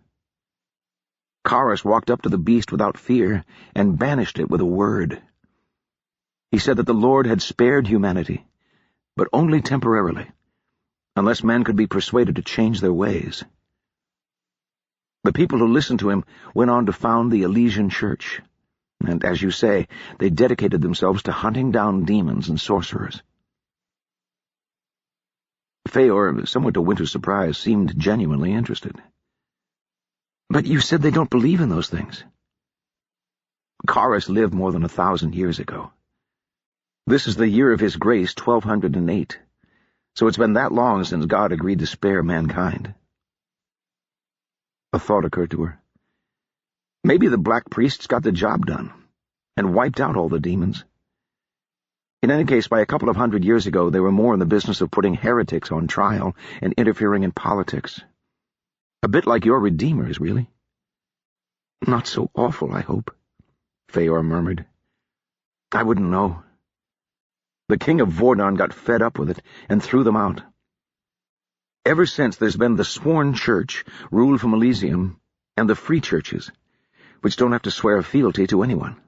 Karis walked up to the beast without fear and banished it with a word. He said that the Lord had spared humanity, but only temporarily, unless men could be persuaded to change their ways. The people who listened to him went on to found the Elysian Church, and, as you say, they dedicated themselves to hunting down demons and sorcerers. Feor, somewhat to Winter's surprise, seemed genuinely interested. But you said they don't believe in those things. Karis lived more than 1,000 years ago. This is the year of his grace, 1208, so it's been that long since God agreed to spare mankind. A thought occurred to her. Maybe the black priests got the job done, and wiped out all the demons. In any case, by a couple of 100 years ago, they were more in the business of putting heretics on trial and interfering in politics. A bit like your Redeemers, really. Not so awful, I hope, Feor murmured. "I wouldn't know. The king of Vordon got fed up with it and threw them out. Ever since, there's been the sworn church, ruled from Elysium, and the free churches, which don't have to swear fealty to anyone.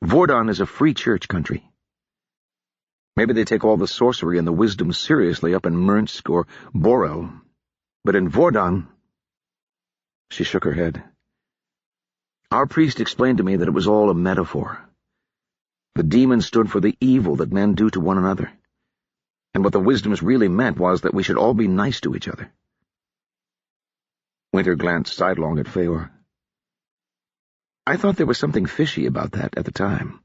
Vordon is a free church country. Maybe they take all the sorcery and the wisdom seriously up in Mernsk or Borel, but in Vordon—" She shook her head. "Our priest explained to me that it was all a metaphor. The demon stood for the evil that men do to one another, and what the wisdoms really meant was that we should all be nice to each other." Winter glanced sidelong at Feor. "I thought there was something fishy about that at the time."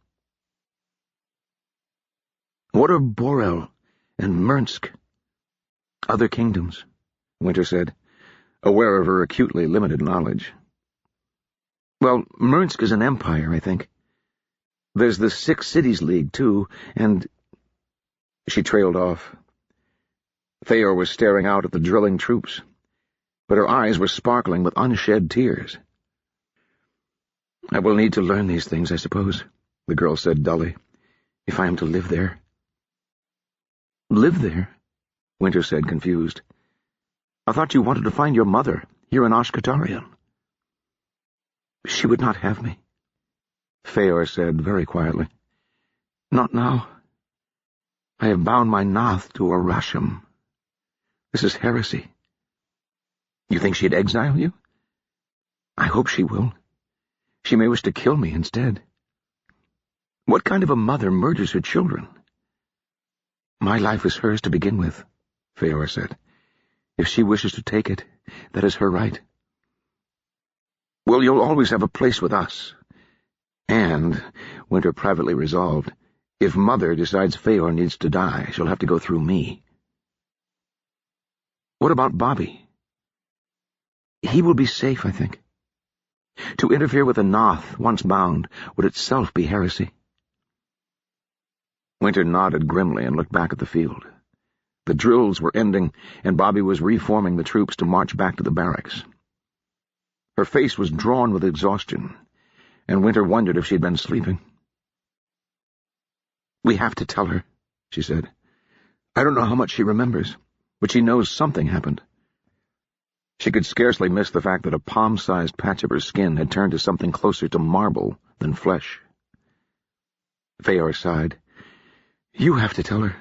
"What are Borel and Mernsk?" "Other kingdoms," Winter said, aware of her acutely limited knowledge. "Well, Mernsk is an empire, I think. There's the Six Cities League, too, and—" She trailed off. Feor was staring out at the drilling troops, but her eyes were sparkling with unshed tears. "I will need to learn these things, I suppose," the girl said dully, "if I am to live there." "Live there?" Winter said, confused. "I thought you wanted to find your mother here in Ashkatarian." "She would not have me," Feor said very quietly. "Not now. I have bound my Nath to a Rasham. This is heresy." "You think she'd exile you?" "I hope she will. She may wish to kill me instead." "What kind of a mother murders her children?" "My life is hers to begin with," Feor said. "If she wishes to take it, that is her right." "Well, you'll always have a place with us. And," Winter privately resolved, "if Mother decides Feor needs to die, she'll have to go through me." "What about Bobby?" "He will be safe, I think. To interfere with a Nath, once bound, would itself be heresy." Winter nodded grimly and looked back at the field. The drills were ending, and Bobby was reforming the troops to march back to the barracks. Her face was drawn with exhaustion, and Winter wondered if she'd been sleeping. "We have to tell her," she said. "I don't know how much she remembers, but she knows something happened." She could scarcely miss the fact that a palm-sized patch of her skin had turned to something closer to marble than flesh. Feor sighed. "You have to tell her."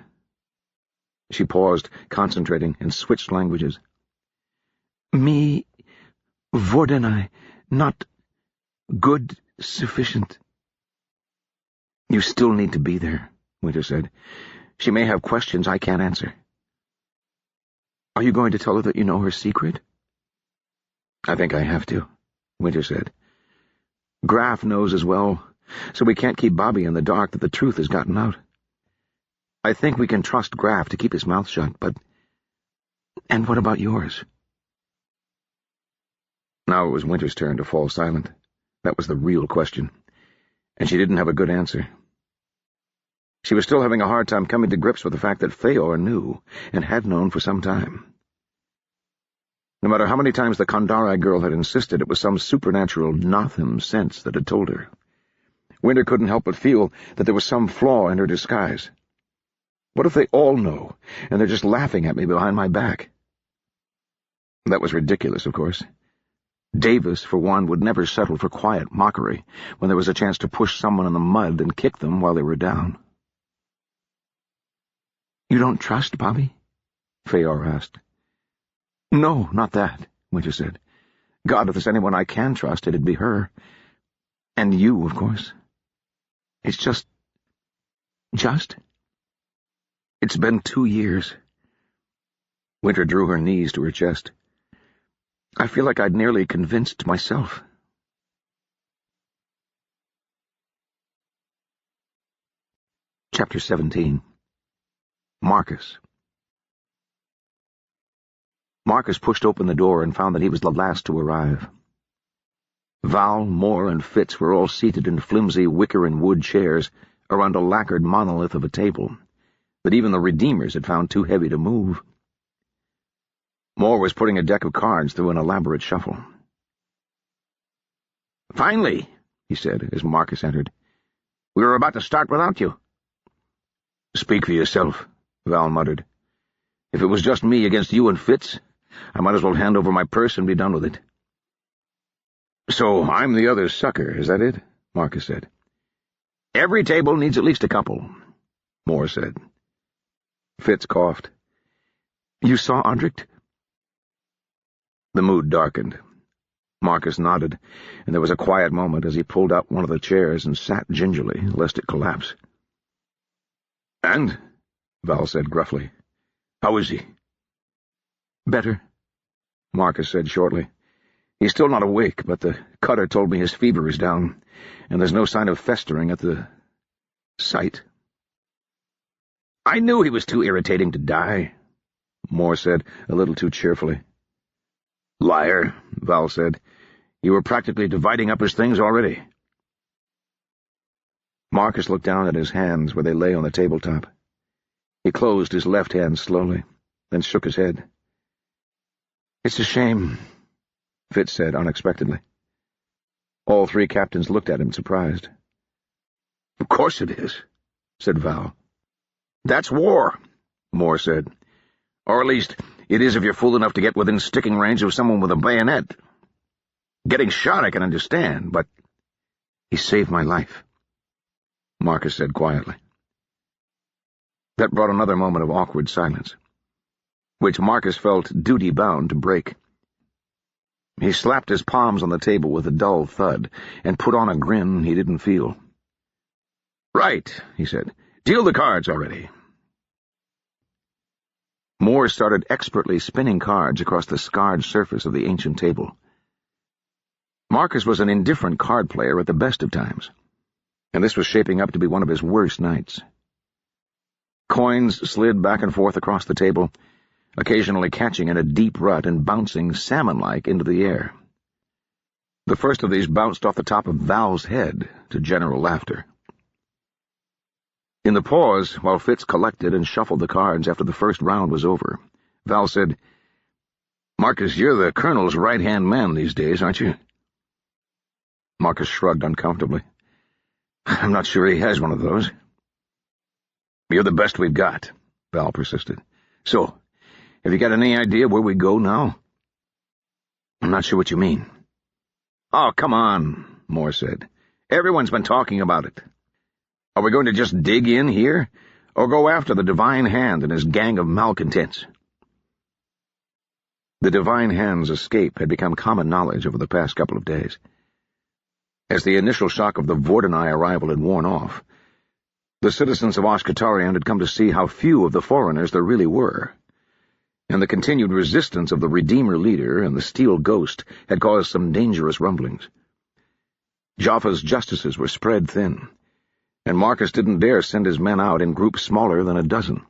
She paused, concentrating, and switched languages. "Me, Vordenai, not good sufficient." "You still need to be there," Winter said. "She may have questions I can't answer." "Are you going to tell her that you know her secret?" "I think I have to," Winter said. "Graf knows as well, so we can't keep Bobby in the dark that the truth has gotten out. I think we can trust Graf to keep his mouth shut, but— And what about yours?" Now it was Winter's turn to fall silent. That was the real question, and she didn't have a good answer. She was still having a hard time coming to grips with the fact that Feor knew, and had known for some time. No matter how many times the Kandari girl had insisted, it was some supernatural Notham sense that had told her. Winter couldn't help but feel that there was some flaw in her disguise. What if they all know, and they're just laughing at me behind my back? That was ridiculous, of course. Davis, for one, would never settle for quiet mockery when there was a chance to push someone in the mud and kick them while they were down. "You don't trust Bobby?" Feor asked. "No, not that," Winter said. "God, if there's anyone I can trust, it'd be her. And you, of course. It's just— It's been 2 years. Winter drew her knees to her chest. "I feel like I'd nearly convinced myself." Chapter 17. Marcus. Marcus pushed open the door and found that he was the last to arrive. Val, Moore, and Fitz were all seated in flimsy wicker and wood chairs around a lacquered monolith of a table that even the Redeemers had found too heavy to move. Moore was putting a deck of cards through an elaborate shuffle. "Finally," he said, as Marcus entered. "We were about to start without you." "Speak for yourself," Val muttered. "If it was just me against you and Fitz, I might as well hand over my purse and be done with it." "So I'm the other sucker, is that it?" Marcus said. "Every table needs at least a couple," Moore said. Fitz coughed. "You saw Andricht?" The mood darkened. Marcus nodded, and there was a quiet moment as he pulled up one of the chairs and sat gingerly, lest it collapse. "And?" Val said gruffly. "How is he?" "Better," Marcus said shortly. "He's still not awake, but the cutter told me his fever is down, and there's no sign of festering at the site." "I knew he was too irritating to die," Moore said, a little too cheerfully. "Liar," Val said. "You were practically dividing up his things already." Marcus looked down at his hands where they lay on the tabletop. He closed his left hand slowly, then shook his head. "It's a shame," Fitz said unexpectedly. All three captains looked at him, surprised. "Of course it is," said Val. "That's war," Moore said. "Or at least, it is if you're fool enough to get within sticking range of someone with a bayonet. Getting shot I can understand, but he saved my life," Marcus said quietly. That brought another moment of awkward silence, which Marcus felt duty-bound to break. He slapped his palms on the table with a dull thud and put on a grin he didn't feel. "Right," he said. "Deal the cards already." Moore started expertly spinning cards across the scarred surface of the ancient table. Marcus was an indifferent card player at the best of times, and this was shaping up to be one of his worst nights. Coins slid back and forth across the table, occasionally catching in a deep rut and bouncing salmon-like into the air. The first of these bounced off the top of Val's head, to general laughter. In the pause, while Fitz collected and shuffled the cards after the first round was over, Val said, "Marcus, you're the Colonel's right-hand man these days, aren't you?" Marcus shrugged uncomfortably. "I'm not sure he has one of those." "You're the best we've got," Val persisted. "So, have you got any idea where we go now?" "I'm not sure what you mean." "Oh, come on," Moore said. "Everyone's been talking about it. Are we going to just dig in here, or go after the Divine Hand and his gang of malcontents?" The Divine Hand's escape had become common knowledge over the past couple of days. As the initial shock of the Vordenai arrival had worn off, the citizens of Ashkatarian had come to see how few of the foreigners there really were, and the continued resistance of the Redeemer leader and the Steel Ghost had caused some dangerous rumblings. Jaffa's justices were spread thin, and Marcus didn't dare send his men out in groups smaller than a dozen.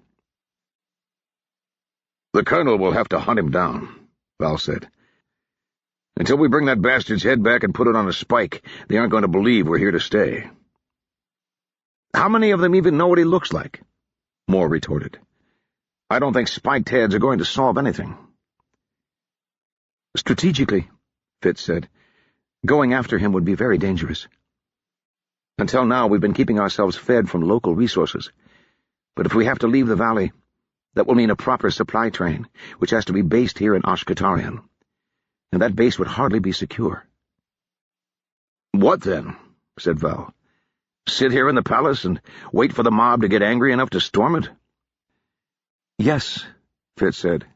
"The Colonel will have to hunt him down," Val said. "Until we bring that bastard's head back and put it on a spike, they aren't going to believe we're here to stay." "How many of them even know what he looks like?" Moore retorted. "I don't think spiked heads are going to solve anything." "Strategically," Fitz said, "going after him would be very dangerous. Until now we've been keeping ourselves fed from local resources, but if we have to leave the valley, that will mean a proper supply train, which has to be based here in Ashkatarian, and that base would hardly be secure." "What then?" said Val. "Sit here in the palace and wait for the mob to get angry enough to storm it?" "Yes," Fitz said.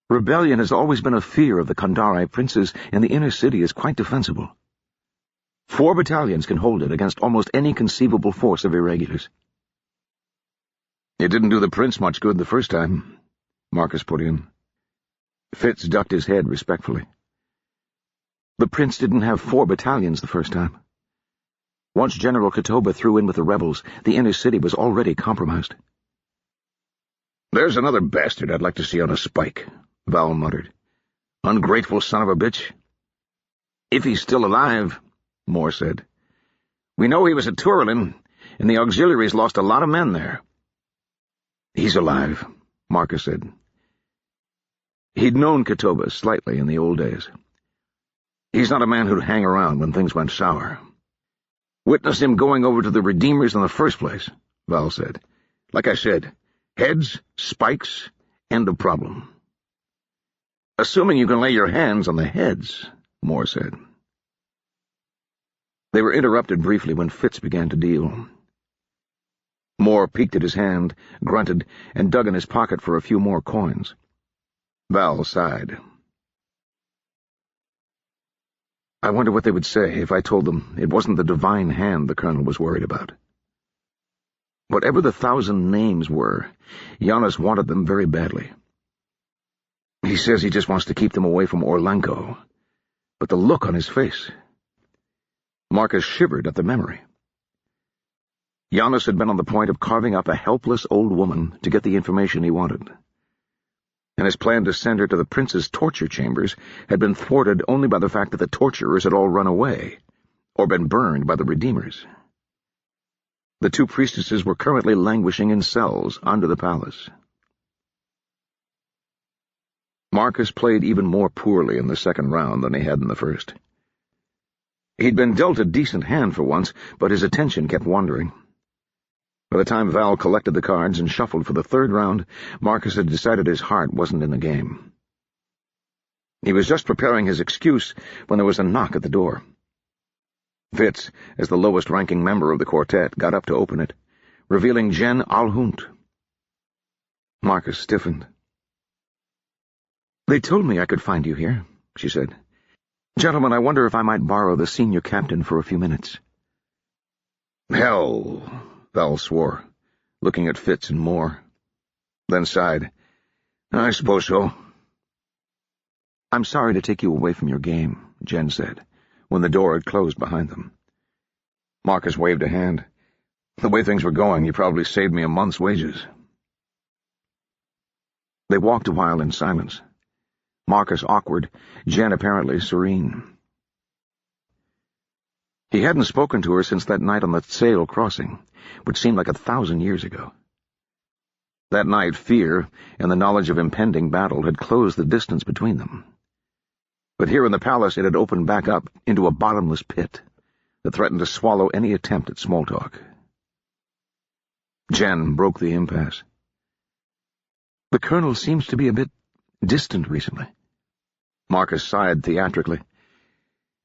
"Rebellion has always been a fear of the Kandari princes, and the inner city is quite defensible. 4 battalions can hold it against almost any conceivable force of irregulars." "It didn't do the prince much good the first time," Marcus put in. Fitz ducked his head respectfully. "The prince didn't have 4 battalions the first time. Once General Katoba threw in with the rebels, the inner city was already compromised." "There's another bastard I'd like to see on a spike," Val muttered. "Ungrateful son of a bitch." "If he's still alive," Moore said. "We know he was at Turlin, and the auxiliaries lost a lot of men there." "He's alive," Marcus said. He'd known Katoba slightly in the old days. He's not a man who'd hang around when things went sour. Witnessed him going over to the Redeemers in the first place, Val said. Like I said, heads, spikes, end of problem. Assuming you can lay your hands on the heads, Moore said. They were interrupted briefly when Fitz began to deal. Moore peeked at his hand, grunted, and dug in his pocket for a few more coins. Val sighed. I wonder what they would say if I told them it wasn't the divine hand the Colonel was worried about. Whatever the 1,000 names were, Giannis wanted them very badly. He says he just wants to keep them away from Orlanco, but the look on his face... Marcus shivered at the memory. Giannis had been on the point of carving up a helpless old woman to get the information he wanted, and his plan to send her to the prince's torture chambers had been thwarted only by the fact that the torturers had all run away, or been burned by the Redeemers. The 2 priestesses were currently languishing in cells under the palace. Marcus played even more poorly in the second round than he had in the first. He'd been dealt a decent hand for once, but his attention kept wandering. By the time Val collected the cards and shuffled for the third round, Marcus had decided his heart wasn't in the game. He was just preparing his excuse when there was a knock at the door. Fitz, as the lowest-ranking member of the quartet, got up to open it, revealing Jen Alhunt. Marcus stiffened. "They told me I could find you here," she said. "Gentlemen, I wonder if I might borrow the senior captain for a few minutes." "Hell," Val swore, looking at Fitz and Moore. Then sighed. "I suppose so." "I'm sorry to take you away from your game," Jen said, when the door had closed behind them. Marcus waved a hand. "The way things were going, you probably saved me a month's wages." They walked a while in silence. Marcus awkward, Jen apparently serene. He hadn't spoken to her since that night on the Sale crossing, which seemed like 1,000 years ago. That night, fear and the knowledge of impending battle had closed the distance between them. But here in the palace it had opened back up into a bottomless pit that threatened to swallow any attempt at small talk. Jen broke the impasse. "The Colonel seems to be a bit distant recently." Marcus sighed theatrically.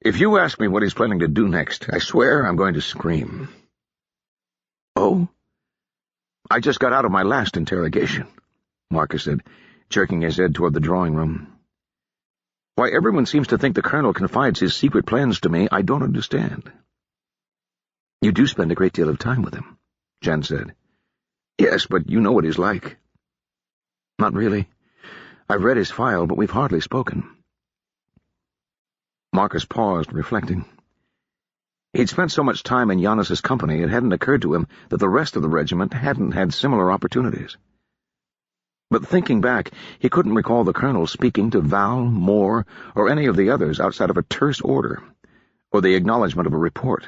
"If you ask me what he's planning to do next, I swear I'm going to scream." "Oh?" "I just got out of my last interrogation," Marcus said, jerking his head toward the drawing room. "Why everyone seems to think the Colonel confides his secret plans to me, I don't understand." "You do spend a great deal of time with him," Jen said. "Yes, but you know what he's like." "Not really. I've read his file, but we've hardly spoken." Marcus paused, reflecting. He'd spent so much time in Giannis's company it hadn't occurred to him that the rest of the regiment hadn't had similar opportunities. But thinking back, he couldn't recall the Colonel speaking to Val, Moore, or any of the others outside of a terse order, or the acknowledgement of a report.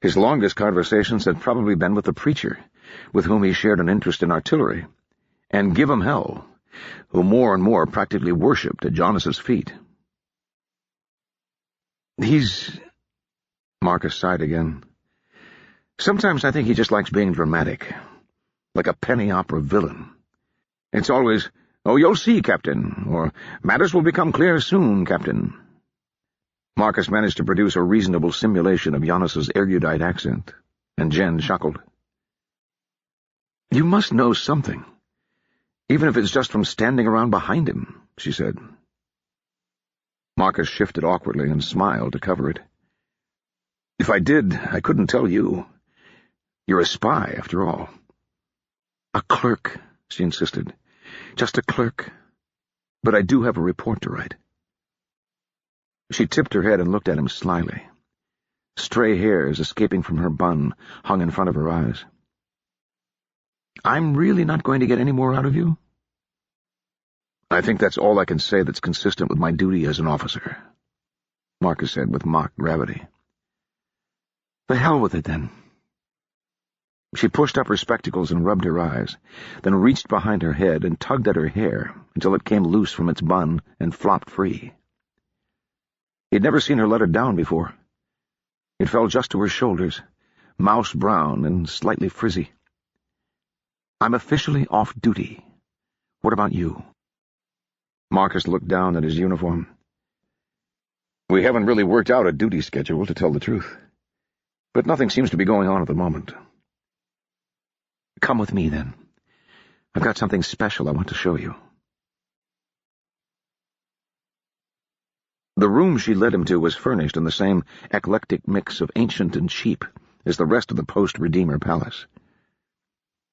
His longest conversations had probably been with the preacher, with whom he shared an interest in artillery, and Give 'em Hell, who more and more practically worshipped at Giannis's feet. "He's—" Marcus sighed again. "Sometimes I think he just likes being dramatic, like a penny opera villain. It's always, 'Oh, you'll see, Captain,' or 'Matters will become clear soon, Captain.'" Marcus managed to produce a reasonable simulation of Giannis's erudite accent, and Jen chuckled. "You must know something, even if it's just from standing around behind him," she said. Marcus shifted awkwardly and smiled to cover it. "If I did, I couldn't tell you. You're a spy, after all." "A clerk," she insisted. "Just a clerk. But I do have a report to write." She tipped her head and looked at him slyly. Stray hairs escaping from her bun hung in front of her eyes. "I'm really not going to get any more out of you?" "I think that's all I can say that's consistent with my duty as an officer," Marcus said with mock gravity. "The hell with it, then." She pushed up her spectacles and rubbed her eyes, then reached behind her head and tugged at her hair until it came loose from its bun and flopped free. He'd never seen her let it down before. It fell just to her shoulders, mouse brown and slightly frizzy. "I'm officially off duty. What about you?" Marcus looked down at his uniform. "We haven't really worked out a duty schedule, to tell the truth. But nothing seems to be going on at the moment." "Come with me, then. I've got something special I want to show you." The room she led him to was furnished in the same eclectic mix of ancient and cheap as the rest of the post-Redeemer palace.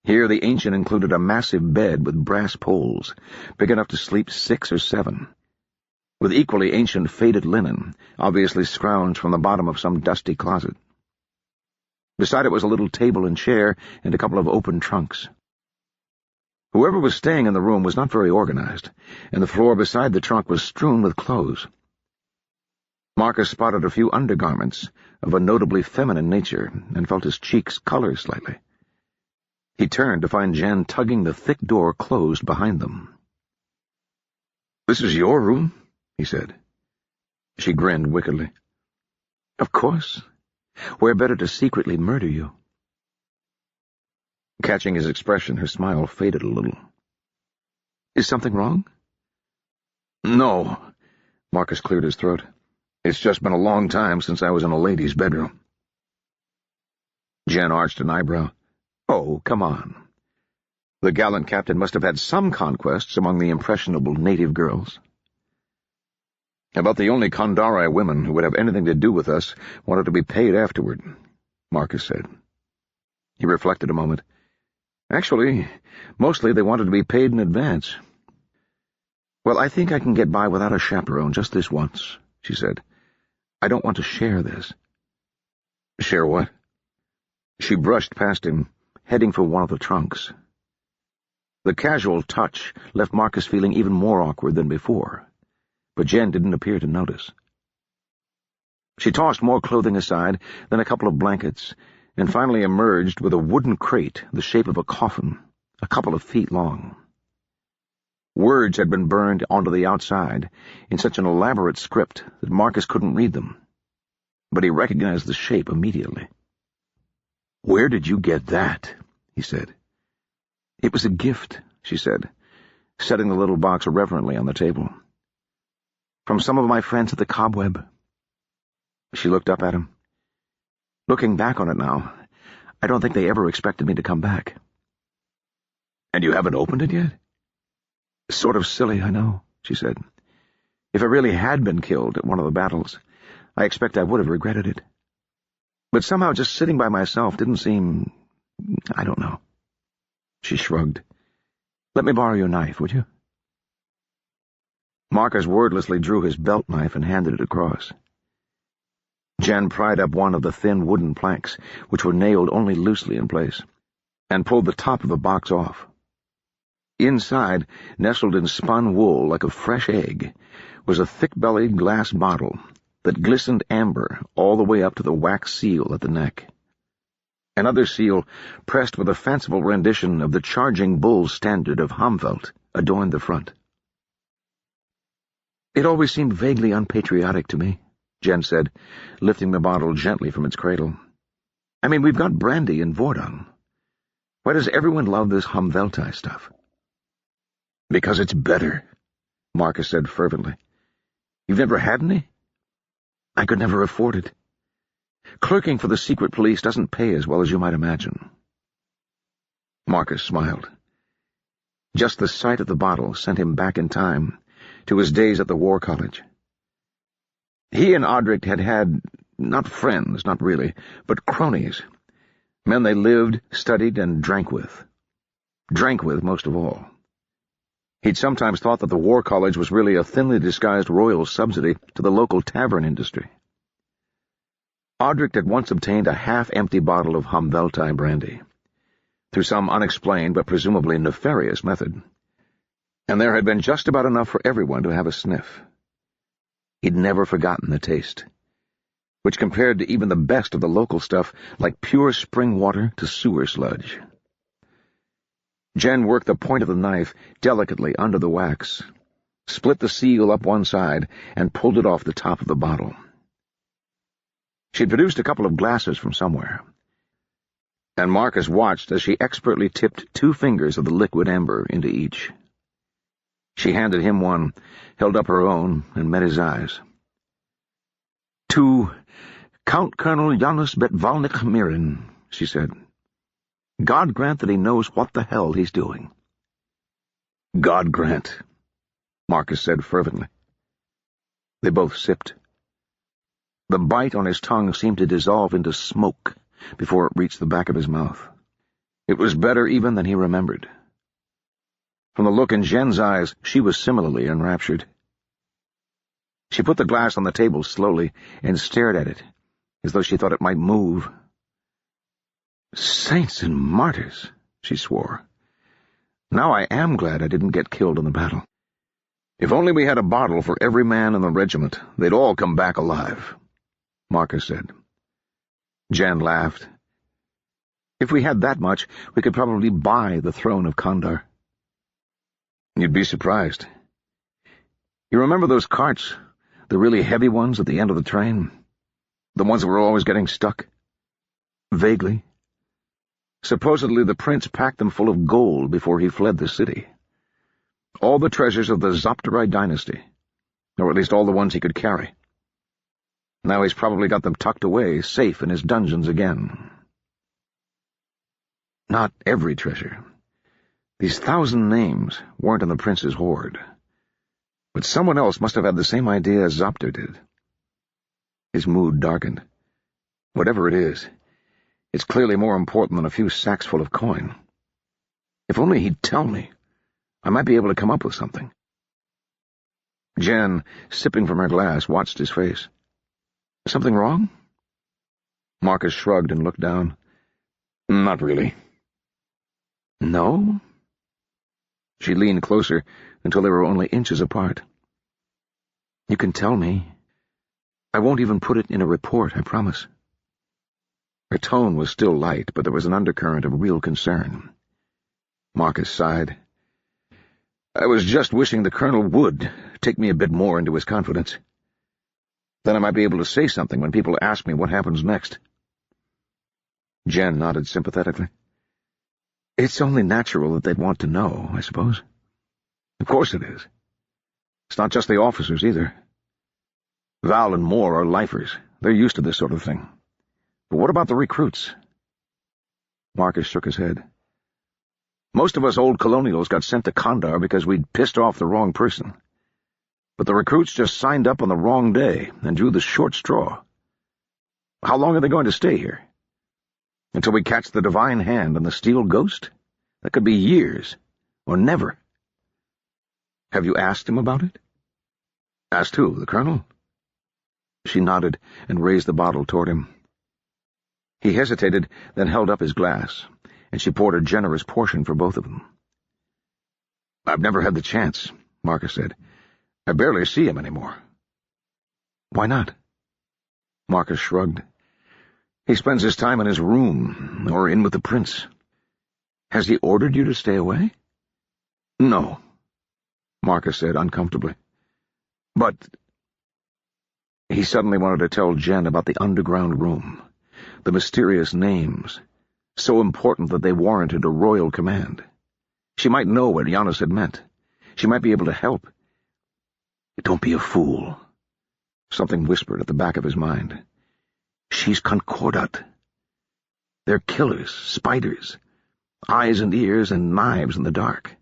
Here the ancient included a massive bed with brass poles, big enough to sleep 6 or 7, with equally ancient faded linen, obviously scrounged from the bottom of some dusty closet. Beside it was a little table and chair and a couple of open trunks. Whoever was staying in the room was not very organized, and the floor beside the trunk was strewn with clothes. Marcus spotted a few undergarments of a notably feminine nature and felt his cheeks color slightly. He turned to find Jen tugging the thick door closed behind them. "This is your room?" he said. She grinned wickedly. "Of course. Where better to secretly murder you?" Catching his expression, her smile faded a little. "Is something wrong?" "No." Marcus cleared his throat. "It's just been a long time since I was in a lady's bedroom." Jen arched an eyebrow. "Oh, come on. The gallant captain must have had some conquests among the impressionable native girls." "About the only Kandari women who would have anything to do with us wanted to be paid afterward," Marcus said. He reflected a moment. "Actually, mostly they wanted to be paid in advance." "Well, I think I can get by without a chaperone just this once," she said. "I don't want to share this." "Share what?" She brushed past him, heading for one of the trunks. The casual touch left Marcus feeling even more awkward than before, but Jen didn't appear to notice. She tossed more clothing aside, then a couple of blankets, and finally emerged with a wooden crate the shape of a coffin, a couple of feet long. Words had been burned onto the outside in such an elaborate script that Marcus couldn't read them, but he recognized the shape immediately. "Where did you get that?" he said. "It was a gift," she said, setting the little box reverently on the table. "From some of my friends at the Cobweb." She looked up at him. "Looking back on it now, I don't think they ever expected me to come back." "And you haven't opened it yet?" "Sort of silly, I know," she said. "If I really had been killed at one of the battles, I expect I would have regretted it. But somehow just sitting by myself didn't seem... I don't know." She shrugged. "Let me borrow your knife, would you?" Marcus wordlessly drew his belt knife and handed it across. Jen pried up one of the thin wooden planks, which were nailed only loosely in place, and pulled the top of the box off. Inside, nestled in spun wool like a fresh egg, was a thick-bellied glass bottle that glistened amber all the way up to the wax seal at the neck. Another seal, pressed with a fanciful rendition of the charging bull standard of Hamvelt, adorned the front. "It always seemed vaguely unpatriotic to me," Jen said, lifting the bottle gently from its cradle. "I mean, we've got brandy in Vordon. Why does everyone love this Hamveltai stuff?" "Because it's better," Marcus said fervently. "You've never had any?" "I could never afford it. Clerking for the secret police doesn't pay as well as you might imagine." Marcus smiled. Just the sight of the bottle sent him back in time, to his days at the War College. He and Audric had had, not friends, not really, but cronies, men they lived, studied, and drank with. Drank with, most of all. He'd sometimes thought that the War College was really a thinly disguised royal subsidy to the local tavern industry. Audric had once obtained a half-empty bottle of Hamveltai brandy, through some unexplained but presumably nefarious method, and there had been just about enough for everyone to have a sniff. He'd never forgotten the taste, which compared to even the best of the local stuff like pure spring water to sewer sludge. Jen worked the point of the knife delicately under the wax, split the seal up one side, and pulled it off the top of the bottle. She'd produced a couple of glasses from somewhere, and Marcus watched as she expertly tipped 2 fingers of the liquid amber into each. She handed him one, held up her own, and met his eyes. "To Count Colonel Janus Betvalnik Mirin," she said. "God grant that he knows what the hell he's doing." "God grant," Marcus said fervently. They both sipped. The bite on his tongue seemed to dissolve into smoke before it reached the back of his mouth. It was better even than he remembered. From the look in Jen's eyes, she was similarly enraptured. She put the glass on the table slowly and stared at it, as though she thought it might move. "Saints and martyrs," she swore. "Now I am glad I didn't get killed in the battle. If only we had a bottle for every man in the regiment, they'd all come back alive," Marcus said. Jan laughed. "If we had that much, we could probably buy the throne of Kandar." "You'd be surprised. You remember those carts, the really heavy ones at the end of the train? The ones that were always getting stuck?" "Vaguely." "Supposedly the prince packed them full of gold before he fled the city. All the treasures of the Zopteri dynasty, or at least all the ones he could carry. Now he's probably got them tucked away, safe in his dungeons again." Not every treasure. These 1,000 names weren't in the prince's hoard. But someone else must have had the same idea as Zopter did. His mood darkened. Whatever it is, it's clearly more important than a few sacks full of coin. If only he'd tell me, I might be able to come up with something. Jen, sipping from her glass, watched his face. "Something wrong?" Marcus shrugged and looked down. "Not really." "No?" She leaned closer until they were only inches apart. "You can tell me. I won't even put it in a report, I promise." Her tone was still light, but there was an undercurrent of real concern. Marcus sighed. "I was just wishing the colonel would take me a bit more into his confidence. Then I might be able to say something when people ask me what happens next." Jen nodded sympathetically. "It's only natural that they'd want to know, I suppose." "Of course it is. It's not just the officers, either. Val and Moore are lifers. They're used to this sort of thing. But what about the recruits?" Marcus shook his head. "Most of us old colonials got sent to Kandar because we'd pissed off the wrong person. But the recruits just signed up on the wrong day and drew the short straw. How long are they going to stay here? Until we catch the divine hand and the steel ghost? That could be years, or never." "Have you asked him about it?" "Asked who, the colonel?" She nodded and raised the bottle toward him. He hesitated, then held up his glass, and she poured a generous portion for both of them. "I've never had the chance," Marcus said. "I barely see him anymore." "Why not?" Marcus shrugged. "He spends his time in his room, or in with the prince." "Has he ordered you to stay away?" "No," Marcus said uncomfortably. "But—" He suddenly wanted to tell Jen about the underground room, the mysterious names, so important that they warranted a royal command. She might know what Janus had meant. She might be able to help. "Don't be a fool," something whispered at the back of his mind. "She's Concordat. They're killers, spiders, eyes and ears and knives in the dark.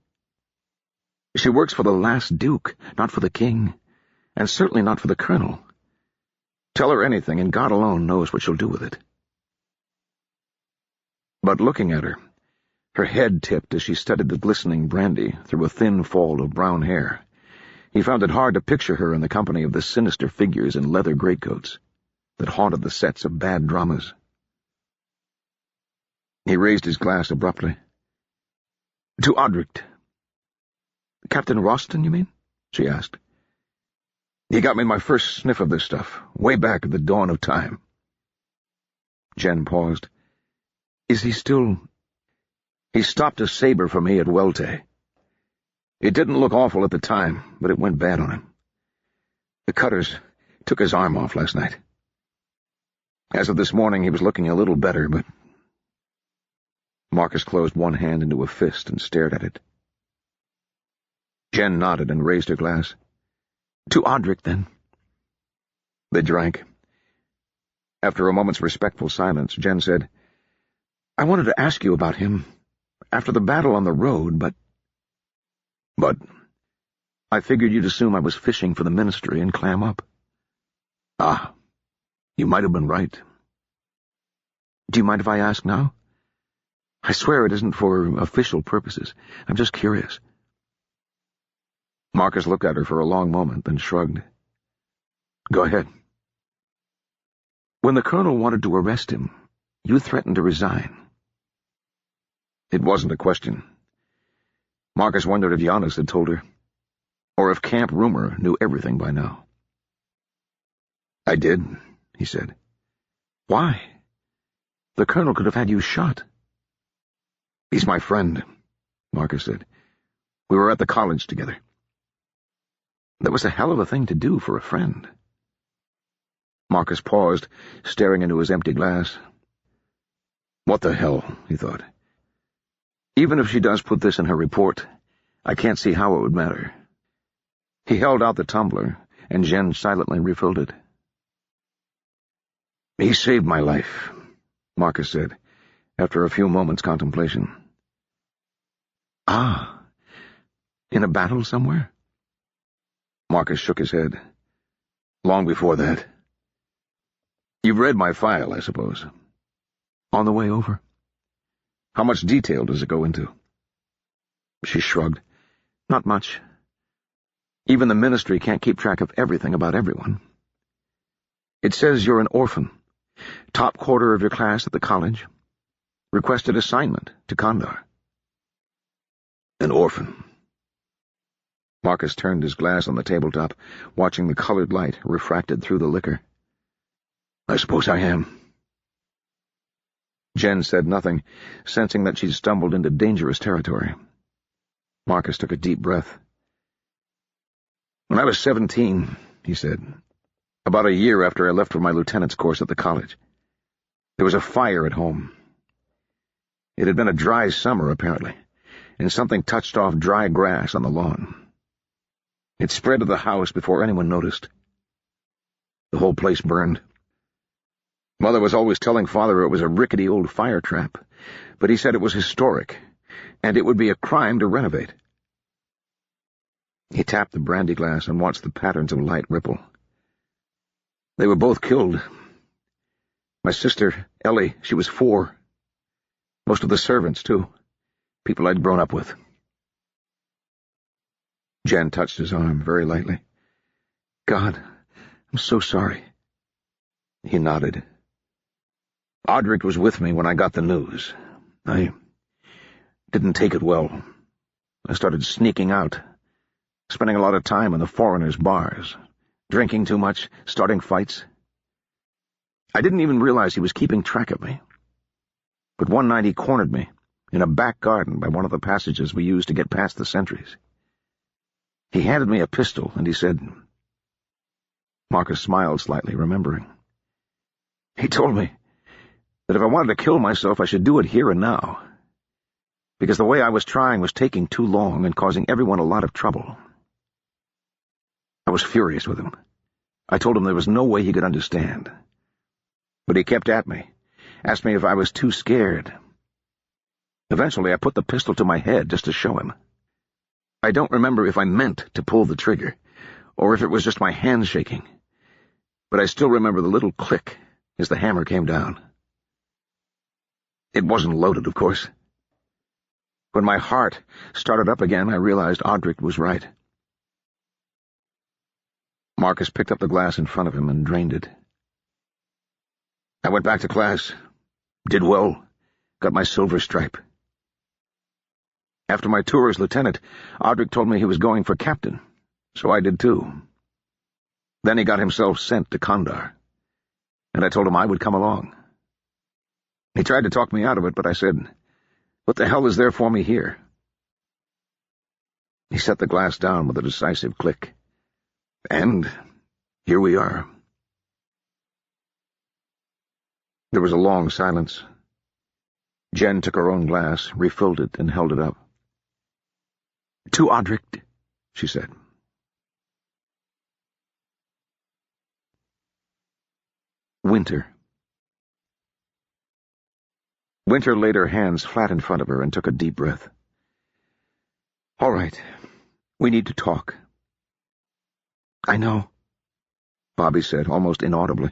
She works for the last duke, not for the king, and certainly not for the colonel. Tell her anything, and God alone knows what she'll do with it." But looking at her, her head tipped as she studied the glistening brandy through a thin fall of brown hair, he found it hard to picture her in the company of the sinister figures in leather greatcoats that haunted the sets of bad dramas. He raised his glass abruptly. "To Odricht." "Captain Roston, you mean?" she asked. "He got me my first sniff of this stuff, way back at the dawn of time." Jen paused. "Is he still—" "He stopped a saber for me at Welte. It didn't look awful at the time, but it went bad on him. The cutters took his arm off last night. As of this morning, he was looking a little better, but... Marcus closed one hand into a fist and stared at it. Jen nodded and raised her glass. To Audric, then. They drank. After a moment's respectful silence, Jen said, I wanted to ask you about him after the battle on the road, but... But I figured you'd assume I was fishing for the ministry and clam up. Ah, you might have been right. Do you mind if I ask now? I swear it isn't for official purposes. I'm just curious. Marcus looked at her for a long moment, then shrugged. Go ahead. When the colonel wanted to arrest him, you threatened to resign. It wasn't a question. Marcus wondered if Giannis had told her, or if Camp Rumor knew everything by now. I did, he said. Why? The colonel could have had you shot. He's my friend, Marcus said. We were at the college together. That was a hell of a thing to do for a friend. Marcus paused, staring into his empty glass. What the hell, he thought. Even if she does put this in her report, I can't see how it would matter. He held out the tumbler, and Jen silently refilled it. He saved my life, Marcus said, after a few moments' contemplation. Ah, in a battle somewhere? Marcus shook his head. Long before that. You've read my file, I suppose. On the way over. How much detail does it go into? She shrugged. Not much. Even the ministry can't keep track of everything about everyone. It says you're an orphan, top quarter of your class at the college, requested assignment to Kandar. An orphan. Marcus turned his glass on the tabletop, watching the colored light refracted through the liquor. I suppose I am. Jen said nothing, sensing that she'd stumbled into dangerous territory. Marcus took a deep breath. When I was 17, he said, about a year after I left for my lieutenant's course at the college, there was a fire at home. It had been a dry summer, apparently, and something touched off dry grass on the lawn. It spread to the house before anyone noticed. The whole place burned. Mother was always telling Father it was a rickety old fire trap, but he said it was historic, and it would be a crime to renovate. He tapped the brandy glass and watched the patterns of light ripple. They were both killed. My sister, Ellie, she was 4. Most of the servants, too. People I'd grown up with. Jen touched his arm very lightly. God, I'm so sorry. He nodded. Audric was with me when I got the news. I didn't take it well. I started sneaking out, spending a lot of time in the foreigners' bars, drinking too much, starting fights. I didn't even realize he was keeping track of me. But one night he cornered me in a back garden by one of the passages we used to get past the sentries. He handed me a pistol, and he said... Marcus smiled slightly, remembering. He told me that if I wanted to kill myself, I should do it here and now, because the way I was trying was taking too long and causing everyone a lot of trouble. I was furious with him. I told him there was no way he could understand. But he kept at me, asked me if I was too scared. Eventually, I put the pistol to my head just to show him. I don't remember if I meant to pull the trigger, or if it was just my hands shaking, but I still remember the little click as the hammer came down. It wasn't loaded, of course. When my heart started up again, I realized Audric was right. Marcus picked up the glass in front of him and drained it. I went back to class, did well, got my silver stripe. After my tour as lieutenant, Audric told me he was going for captain, so I did too. Then he got himself sent to Kandar, and I told him I would come along. He tried to talk me out of it, but I said, what the hell is there for me here? He set the glass down with a decisive click. And here we are. There was a long silence. Jen took her own glass, refilled it, and held it up. "To Audric," she said. Winter. Winter laid her hands flat in front of her and took a deep breath. "All right. We need to talk." "I know," Bobby said, almost inaudibly.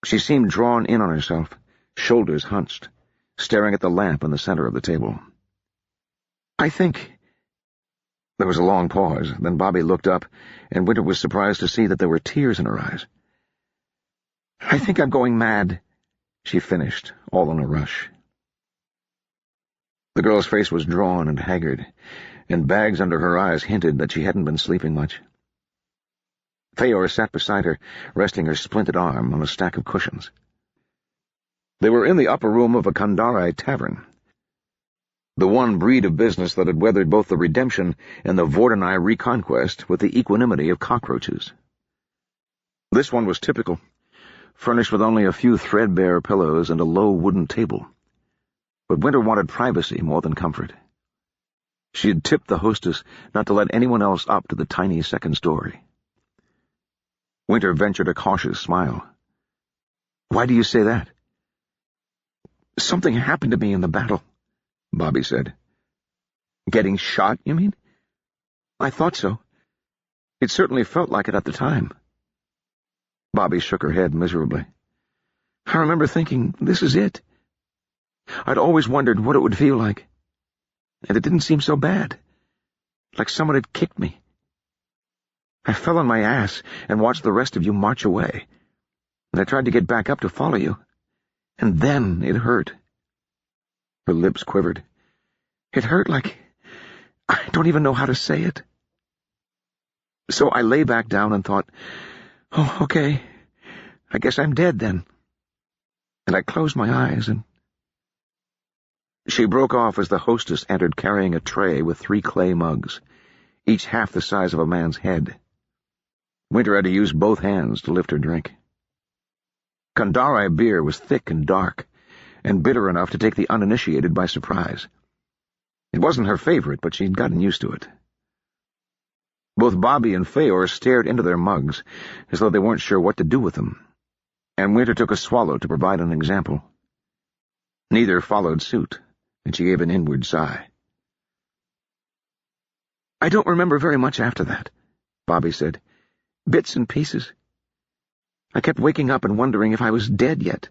She seemed drawn in on herself, shoulders hunched, staring at the lamp in the center of the table. "I think—" There was a long pause, then Bobby looked up, and Winter was surprised to see that there were tears in her eyes. "I think I'm going mad," she finished, all in a rush. The girl's face was drawn and haggard, and bags under her eyes hinted that she hadn't been sleeping much. Feor sat beside her, resting her splinted arm on a stack of cushions. They were in the upper room of a Kandari tavern, the one breed of business that had weathered both the redemption and the Vordenai reconquest with the equanimity of cockroaches. This one was typical, furnished with only a few threadbare pillows and a low wooden table. But Winter wanted privacy more than comfort. She had tipped the hostess not to let anyone else up to the tiny second story. Winter ventured a cautious smile. "Why do you say that?" "Something happened to me in the battle," Bobby said. "Getting shot, you mean?" "I thought so. It certainly felt like it at the time." Bobby shook her head miserably. "I remember thinking, this is it. I'd always wondered what it would feel like. And it didn't seem so bad. Like someone had kicked me. I fell on my ass and watched the rest of you march away. And I tried to get back up to follow you. And then it hurt." Her lips quivered. "It hurt like... I don't even know how to say it. So I lay back down and thought, oh, okay, I guess I'm dead then. And I closed my eyes and..." She broke off as the hostess entered carrying a tray with 3 clay mugs, each half the size of a man's head. Winter had to use both hands to lift her drink. Kandari beer was thick and dark, and bitter enough to take the uninitiated by surprise. It wasn't her favorite, but she'd gotten used to it. Both Bobby and Feor stared into their mugs, as though they weren't sure what to do with them, and Winter took a swallow to provide an example. Neither followed suit, and she gave an inward sigh. "I don't remember very much after that," Bobby said. "Bits and pieces. I kept waking up and wondering if I was dead yet.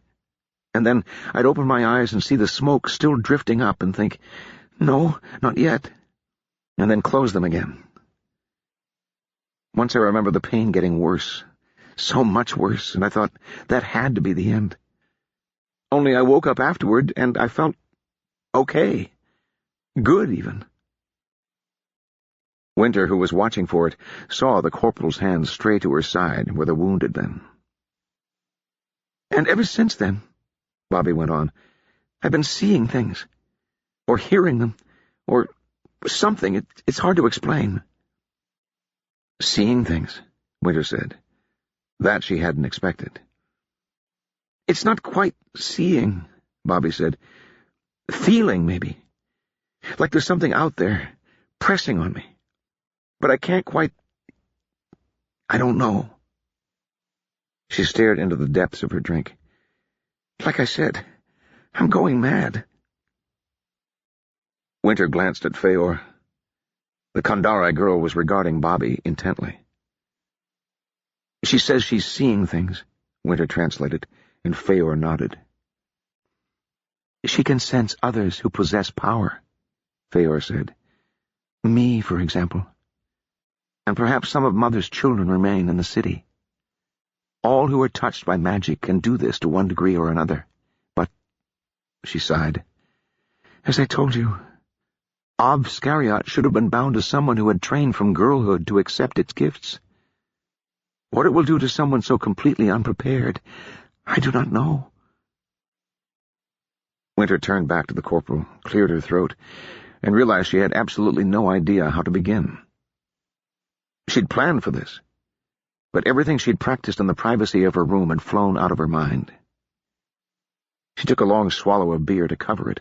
And then I'd open my eyes and see the smoke still drifting up and think, no, not yet, and then close them again. Once I remember the pain getting worse, so much worse, and I thought that had to be the end. Only I woke up afterward, and I felt okay. Good, even." Winter, who was watching for it, saw the corporal's hand stray to her side where the wound had been. "And ever since then," Bobby went on, "I've been seeing things, or hearing them, or something. It's hard to explain." "Seeing things," Winter said. That she hadn't expected. "It's not quite seeing," Bobby said. "Feeling, maybe. Like there's something out there, pressing on me. But I can't quite... I don't know." She stared into the depths of her drink. "Like I said, I'm going mad." Winter glanced at Feor. The Kandari girl was regarding Bobby intently. "She says she's seeing things," Winter translated, and Feor nodded. "She can sense others who possess power," Feor said. "Me, for example. And perhaps some of Mother's children remain in the city. All who are touched by magic can do this to one degree or another. But," she sighed, "as I told you, Ob Scariot should have been bound to someone who had trained from girlhood to accept its gifts. What it will do to someone so completely unprepared, I do not know." Winter turned back to the corporal, cleared her throat, and realized she had absolutely no idea how to begin. She'd planned for this, but everything she'd practiced in the privacy of her room had flown out of her mind. She took a long swallow of beer to cover it,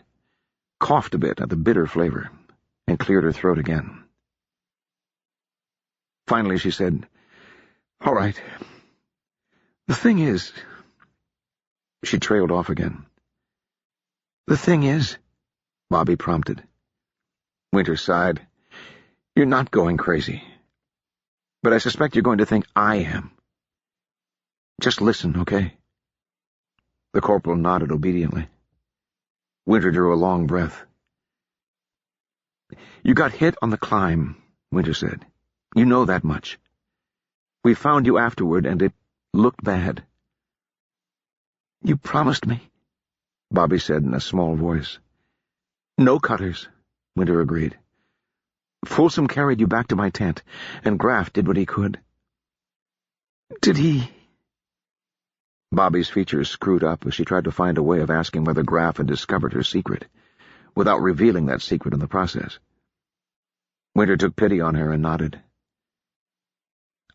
coughed a bit at the bitter flavor, and cleared her throat again. Finally she said, "All right. The thing is—" She trailed off again. "The thing is," Bobby prompted. Winter sighed. "You're not going crazy. But I suspect you're going to think I am. Just listen, okay?" The corporal nodded obediently. Winter drew a long breath. "You got hit on the climb," Winter said. "You know that much. We found you afterward, and it looked bad." "You promised me," Bobby said in a small voice. "No cutters," Winter agreed. "Folsom carried you back to my tent, and Graff did what he could." "Did he—" Bobby's features screwed up as she tried to find a way of asking whether Graff had discovered her secret, without revealing that secret in the process. Winter took pity on her and nodded.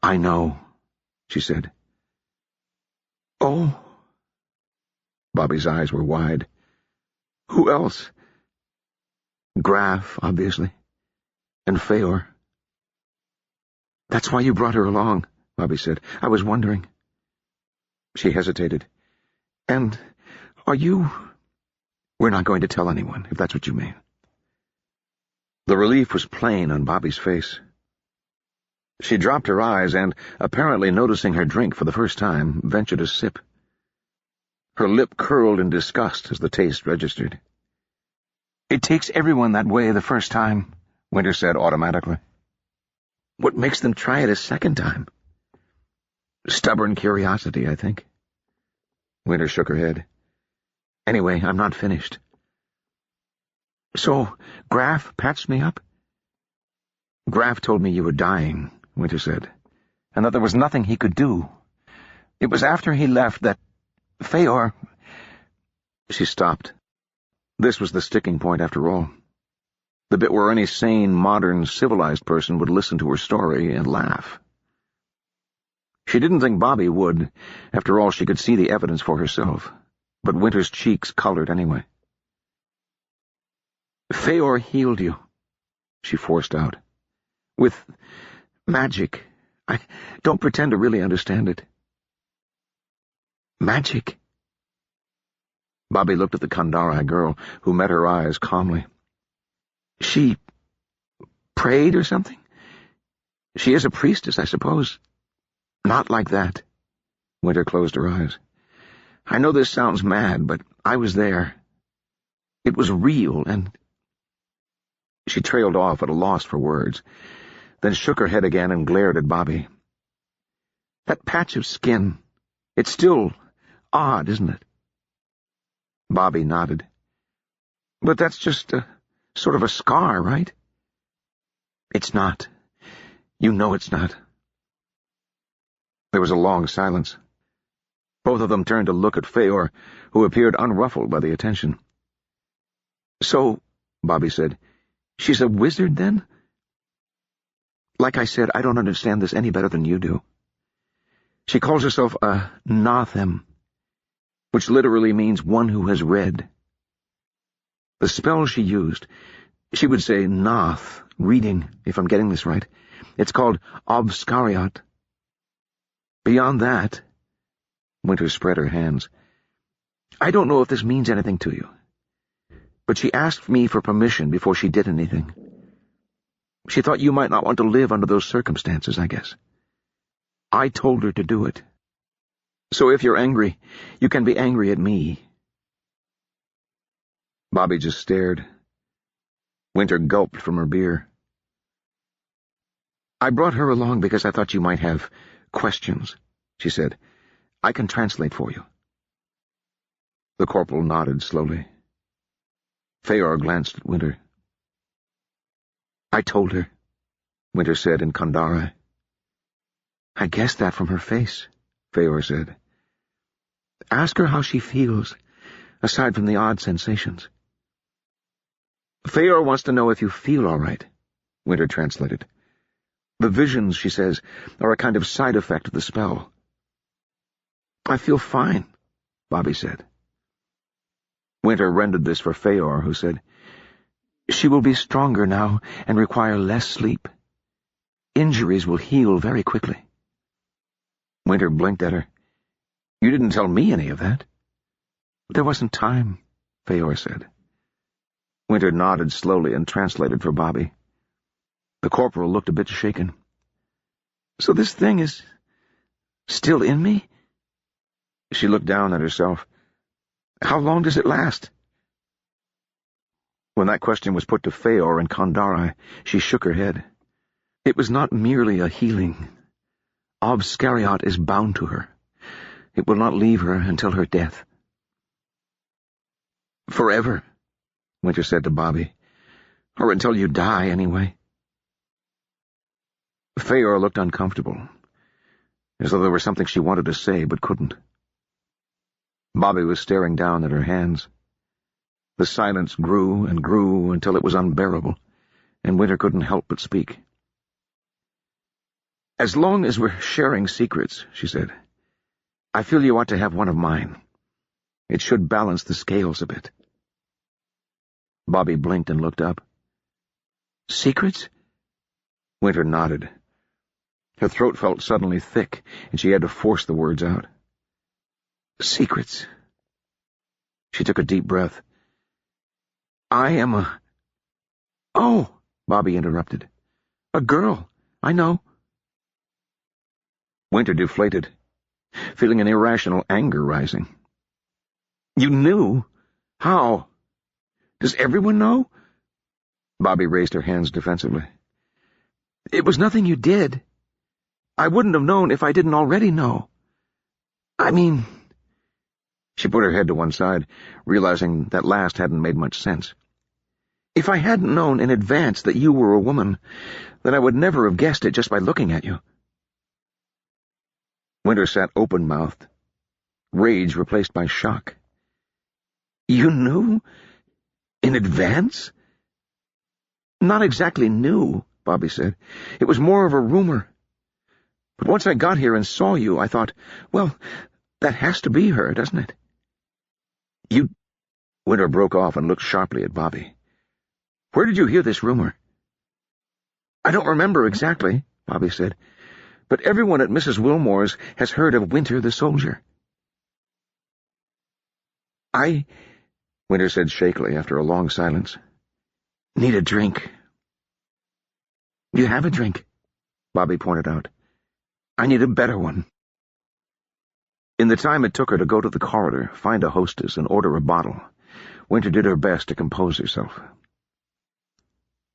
"I know," she said. "Oh." Bobby's eyes were wide. "Who else?" "Graff, obviously. And Feor." "That's why you brought her along," Bobby said. "I was wondering." She hesitated. "And are you—" "We're not going to tell anyone, if that's what you mean." The relief was plain on Bobby's face. She dropped her eyes and, apparently noticing her drink for the first time, ventured a sip. Her lip curled in disgust as the taste registered. "It takes everyone that way the first time," Winter said automatically. "What makes them try it a second time?" "Stubborn curiosity, I think." Winter shook her head. "Anyway, I'm not finished." "So, Graff patched me up?" "Graff told me you were dying," Winter said, "and that there was nothing he could do. It was after he left that Feor—" She stopped. This was the sticking point, after all. The bit where any sane, modern, civilized person would listen to her story and laugh. She didn't think Bobby would. After all, she could see the evidence for herself. But Winter's cheeks colored anyway. "Feor healed you," she forced out. "With magic. I don't pretend to really understand it." "Magic?" Bobby looked at the Kandari girl, who met her eyes calmly. "She prayed or something? She is a priestess, I suppose." "Not like that." Winter closed her eyes. "I know this sounds mad, but I was there. It was real, and—" She trailed off at a loss for words, then shook her head again and glared at Bobby. "That patch of skin, it's still odd, isn't it?" Bobby nodded. "But that's just sort of a scar, right?" "It's not. You know it's not." There was a long silence. Both of them turned to look at Feor, who appeared unruffled by the attention. "So," Bobby said, "she's a wizard, then?" "Like I said, I don't understand this any better than you do. She calls herself a Nothem, which literally means one who has read. The spell she used, she would say Noth, reading, if I'm getting this right. It's called Obscariat. Beyond that," Winter spread her hands, "I don't know if this means anything to you. But she asked me for permission before she did anything. She thought you might not want to live under those circumstances, I guess. I told her to do it. So if you're angry, you can be angry at me." Bobby just stared. Winter gulped from her beer. "I brought her along because I thought you might have questions," she said. "I can translate for you." The corporal nodded slowly. Feor glanced at Winter. "I told her," Winter said in Kandari. "I guessed that from her face," Feor said. "Ask her how she feels, aside from the odd sensations." Feor wants to know if you feel all right, Winter translated. The visions, she says, are a kind of side effect of the spell. I feel fine, Bobby said. Winter rendered this for Feor, who said, She will be stronger now and require less sleep. Injuries will heal very quickly. Winter blinked at her. You didn't tell me any of that. There wasn't time, Feor said. Winter nodded slowly and translated for Bobby. The corporal looked a bit shaken. So this thing is still in me? She looked down at herself. How long does it last? When that question was put to Feor and Kandari, she shook her head. It was not merely a healing. Obscariot is bound to her. It will not leave her until her death. Forever, Winter said to Bobby. Or until you die, anyway. Feor looked uncomfortable, as though there was something she wanted to say but couldn't. Bobby was staring down at her hands. The silence grew and grew until it was unbearable, and Winter couldn't help but speak. As long as we're sharing secrets, she said, I feel you ought to have one of mine. It should balance the scales a bit. Bobby blinked and looked up. Secrets? Winter nodded. Her throat felt suddenly thick, and she had to force the words out. Secrets. She took a deep breath. I am a... Oh, Bobby interrupted. A girl, I know. Winter deflated, feeling an irrational anger rising. You knew? How? Does everyone know? Bobby raised her hands defensively. It was nothing you did. I wouldn't have known if I didn't already know. I mean... She put her head to one side, realizing that last hadn't made much sense. If I hadn't known in advance that you were a woman, then I would never have guessed it just by looking at you. Winter sat open-mouthed, rage replaced by shock. You knew? In advance? Not exactly knew, Bobby said. It was more of a rumor. But once I got here and saw you, I thought, well, that has to be her, doesn't it? You... Winter broke off and looked sharply at Bobby. Where did you hear this rumor? I don't remember exactly, Bobby said, but everyone at Mrs. Wilmore's has heard of Winter the soldier. Winter said shakily after a long silence, need a drink. You have a drink, Bobby pointed out. I need a better one. In the time it took her to go to the corridor, find a hostess, and order a bottle, Winter did her best to compose herself.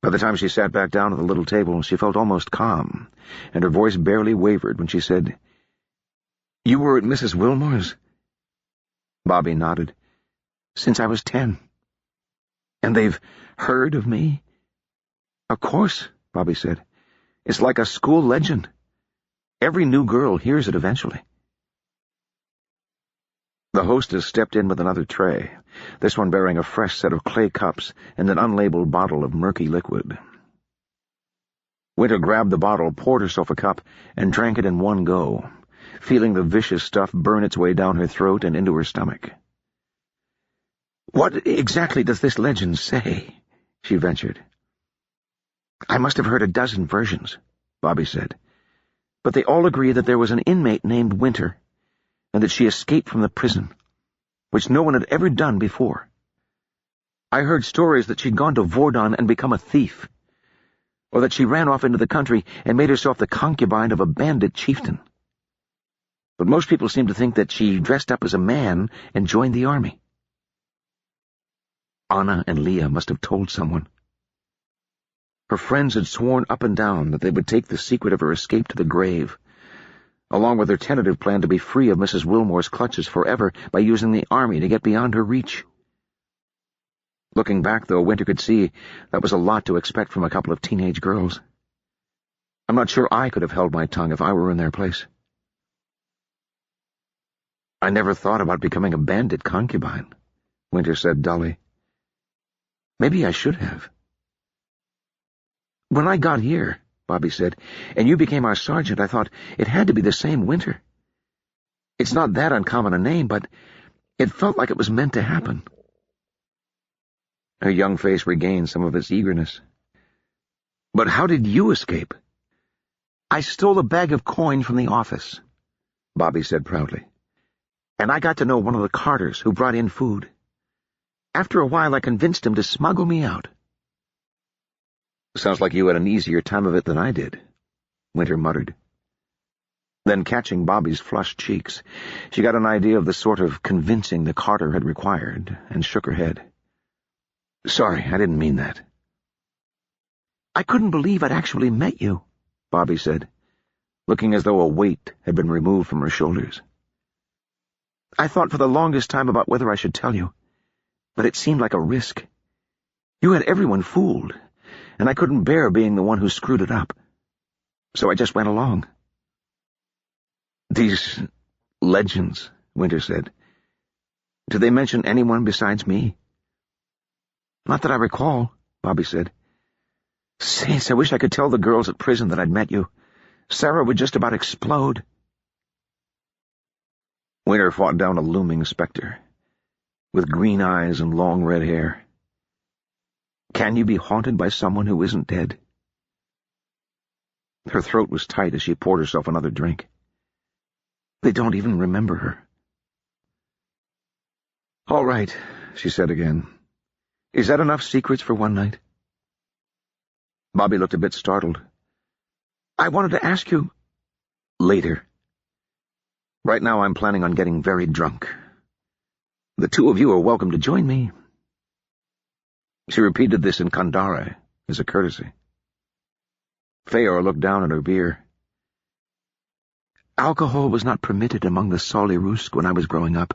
By the time she sat back down at the little table, she felt almost calm, and her voice barely wavered when she said, You were at Mrs. Wilmore's? Bobby nodded. Since I was 10. And they've heard of me? Of course, Bobby said. It's like a school legend. Every new girl hears it eventually. The hostess stepped in with another tray, this one bearing a fresh set of clay cups and an unlabeled bottle of murky liquid. Winter grabbed the bottle, poured herself a cup, and drank it in one go, feeling the vicious stuff burn its way down her throat and into her stomach. What exactly does this legend say? She ventured. I must have heard a dozen versions, Bobby said, but they all agree that there was an inmate named Winter, and that she escaped from the prison, which no one had ever done before. I heard stories that she'd gone to Vordon and become a thief, or that she ran off into the country and made herself the concubine of a bandit chieftain. But most people seem to think that she dressed up as a man and joined the army. Anna and Leah must have told someone. Her friends had sworn up and down that they would take the secret of her escape to the grave, along with their tentative plan to be free of Mrs. Wilmore's clutches forever by using the army to get beyond her reach. Looking back, though, Winter could see that was a lot to expect from a couple of teenage girls. I'm not sure I could have held my tongue if I were in their place. I never thought about becoming a bandit concubine, Winter said dully. Maybe I should have. When I got here, Bobby said, and you became our sergeant, I thought it had to be the same winter. It's not that uncommon a name, but it felt like it was meant to happen. Her young face regained some of its eagerness. But how did you escape? I stole a bag of coin from the office, Bobby said proudly. And I got to know one of the carters who brought in food. After a while, I convinced him to smuggle me out. Sounds like you had an easier time of it than I did, Winter muttered. Then, catching Bobby's flushed cheeks, she got an idea of the sort of convincing the carter had required, and shook her head. Sorry, I didn't mean that. I couldn't believe I'd actually met you, Bobby said, looking as though a weight had been removed from her shoulders. I thought for the longest time about whether I should tell you, but it seemed like a risk. You had everyone fooled, and I couldn't bear being the one who screwed it up. So I just went along. These legends, Winter said. Do they mention anyone besides me? Not that I recall, Bobby said. Saints, I wish I could tell the girls at prison that I'd met you. Sarah would just about explode. Winter fought down a looming specter, with green eyes and long red hair. Can you be haunted by someone who isn't dead? Her throat was tight as she poured herself another drink. They don't even remember her. All right, she said again. Is that enough secrets for one night? Bobby looked a bit startled. I wanted to ask you... Later. Right now I'm planning on getting very drunk. The two of you are welcome to join me. She repeated this in Kandare, as a courtesy. Feor looked down at her beer. Alcohol was not permitted among the Solirusk when I was growing up,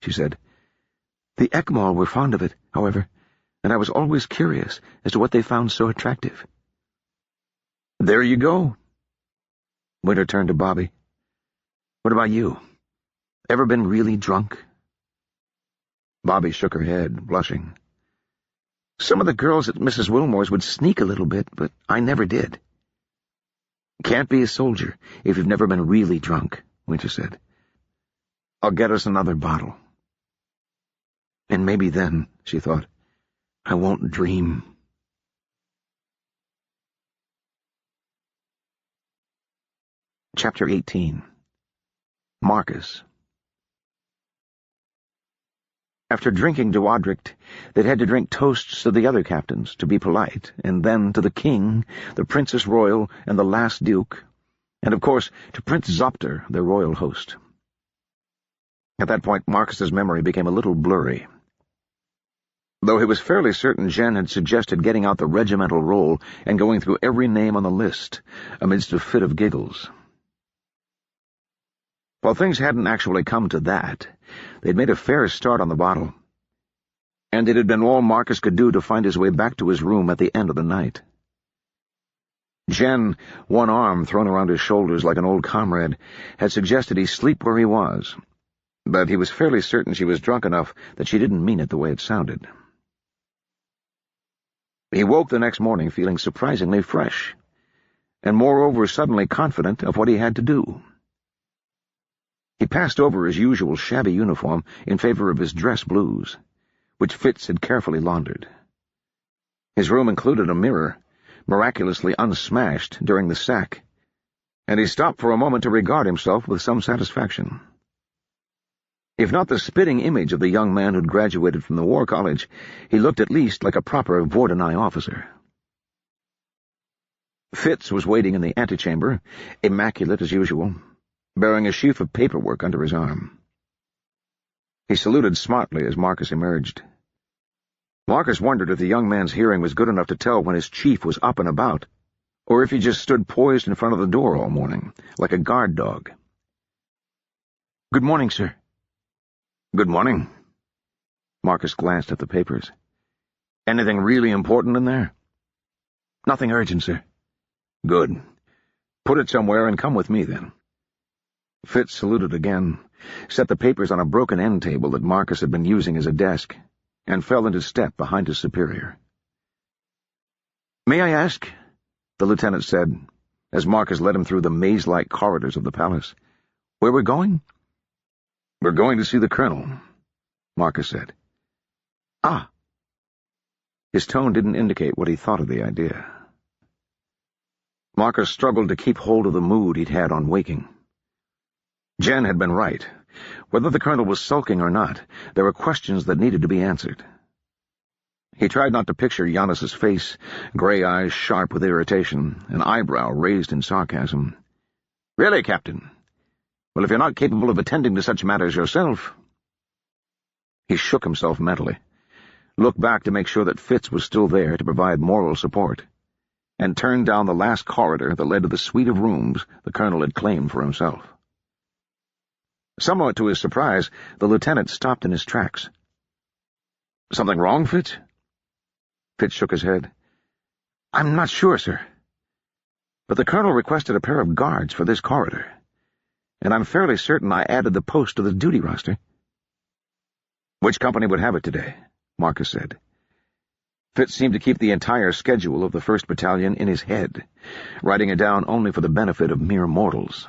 she said. The Ekmal were fond of it, however, and I was always curious as to what they found so attractive. There you go. Winter turned to Bobby. What about you? Ever been really drunk? Bobby shook her head, blushing. Some of the girls at Mrs. Wilmore's would sneak a little bit, but I never did. Can't be a soldier if you've never been really drunk, Winter said. I'll get us another bottle. And maybe then, she thought, I won't dream. Chapter 18. Marcus. After drinking Duadricht, they'd had to drink toasts to the other captains, to be polite, and then to the king, the Princess Royal, and the last duke, and of course to Prince Zopter, their royal host. At that point, Marcus's memory became a little blurry. Though he was fairly certain Jen had suggested getting out the regimental roll and going through every name on the list, amidst a fit of giggles. While things hadn't actually come to that, they'd made a fair start on the bottle, and it had been all Marcus could do to find his way back to his room at the end of the night. Jen, one arm thrown around his shoulders like an old comrade, had suggested he sleep where he was, but he was fairly certain she was drunk enough that she didn't mean it the way it sounded. He woke the next morning feeling surprisingly fresh, and moreover suddenly confident of what he had to do. He passed over his usual shabby uniform in favor of his dress blues, which Fitz had carefully laundered. His room included a mirror, miraculously unsmashed during the sack, and he stopped for a moment to regard himself with some satisfaction. If not the spitting image of the young man who'd graduated from the War College, he looked at least like a proper Vordenai officer. Fitz was waiting in the antechamber, immaculate as usual, bearing a sheaf of paperwork under his arm. He saluted smartly as Marcus emerged. Marcus wondered if the young man's hearing was good enough to tell when his chief was up and about, or if he just stood poised in front of the door all morning, like a guard dog. "Good morning, sir." "Good morning." Marcus glanced at the papers. "Anything really important in there?" "Nothing urgent, sir." "Good. Put it somewhere and come with me, then." Fitz saluted again, set the papers on a broken end table that Marcus had been using as a desk, and fell into step behind his superior. "May I ask," the lieutenant said, as Marcus led him through the maze-like corridors of the palace, "where we're going?" "We're going to see the colonel," Marcus said. "Ah." His tone didn't indicate what he thought of the idea. Marcus struggled to keep hold of the mood he'd had on waking. Jen had been right. Whether the colonel was sulking or not, there were questions that needed to be answered. He tried not to picture Giannis's face, gray eyes sharp with irritation, an eyebrow raised in sarcasm. "Really, Captain? Well, if you're not capable of attending to such matters yourself—" He shook himself mentally, looked back to make sure that Fitz was still there to provide moral support, and turned down the last corridor that led to the suite of rooms the colonel had claimed for himself. Somewhat to his surprise, the lieutenant stopped in his tracks. "Something wrong, Fitz?" Fitz shook his head. "I'm not sure, sir. But the colonel requested a pair of guards for this corridor, and I'm fairly certain I added the post to the duty roster." "Which company would have it today?" Marcus said. Fitz seemed to keep the entire schedule of the 1st Battalion in his head, writing it down only for the benefit of mere mortals.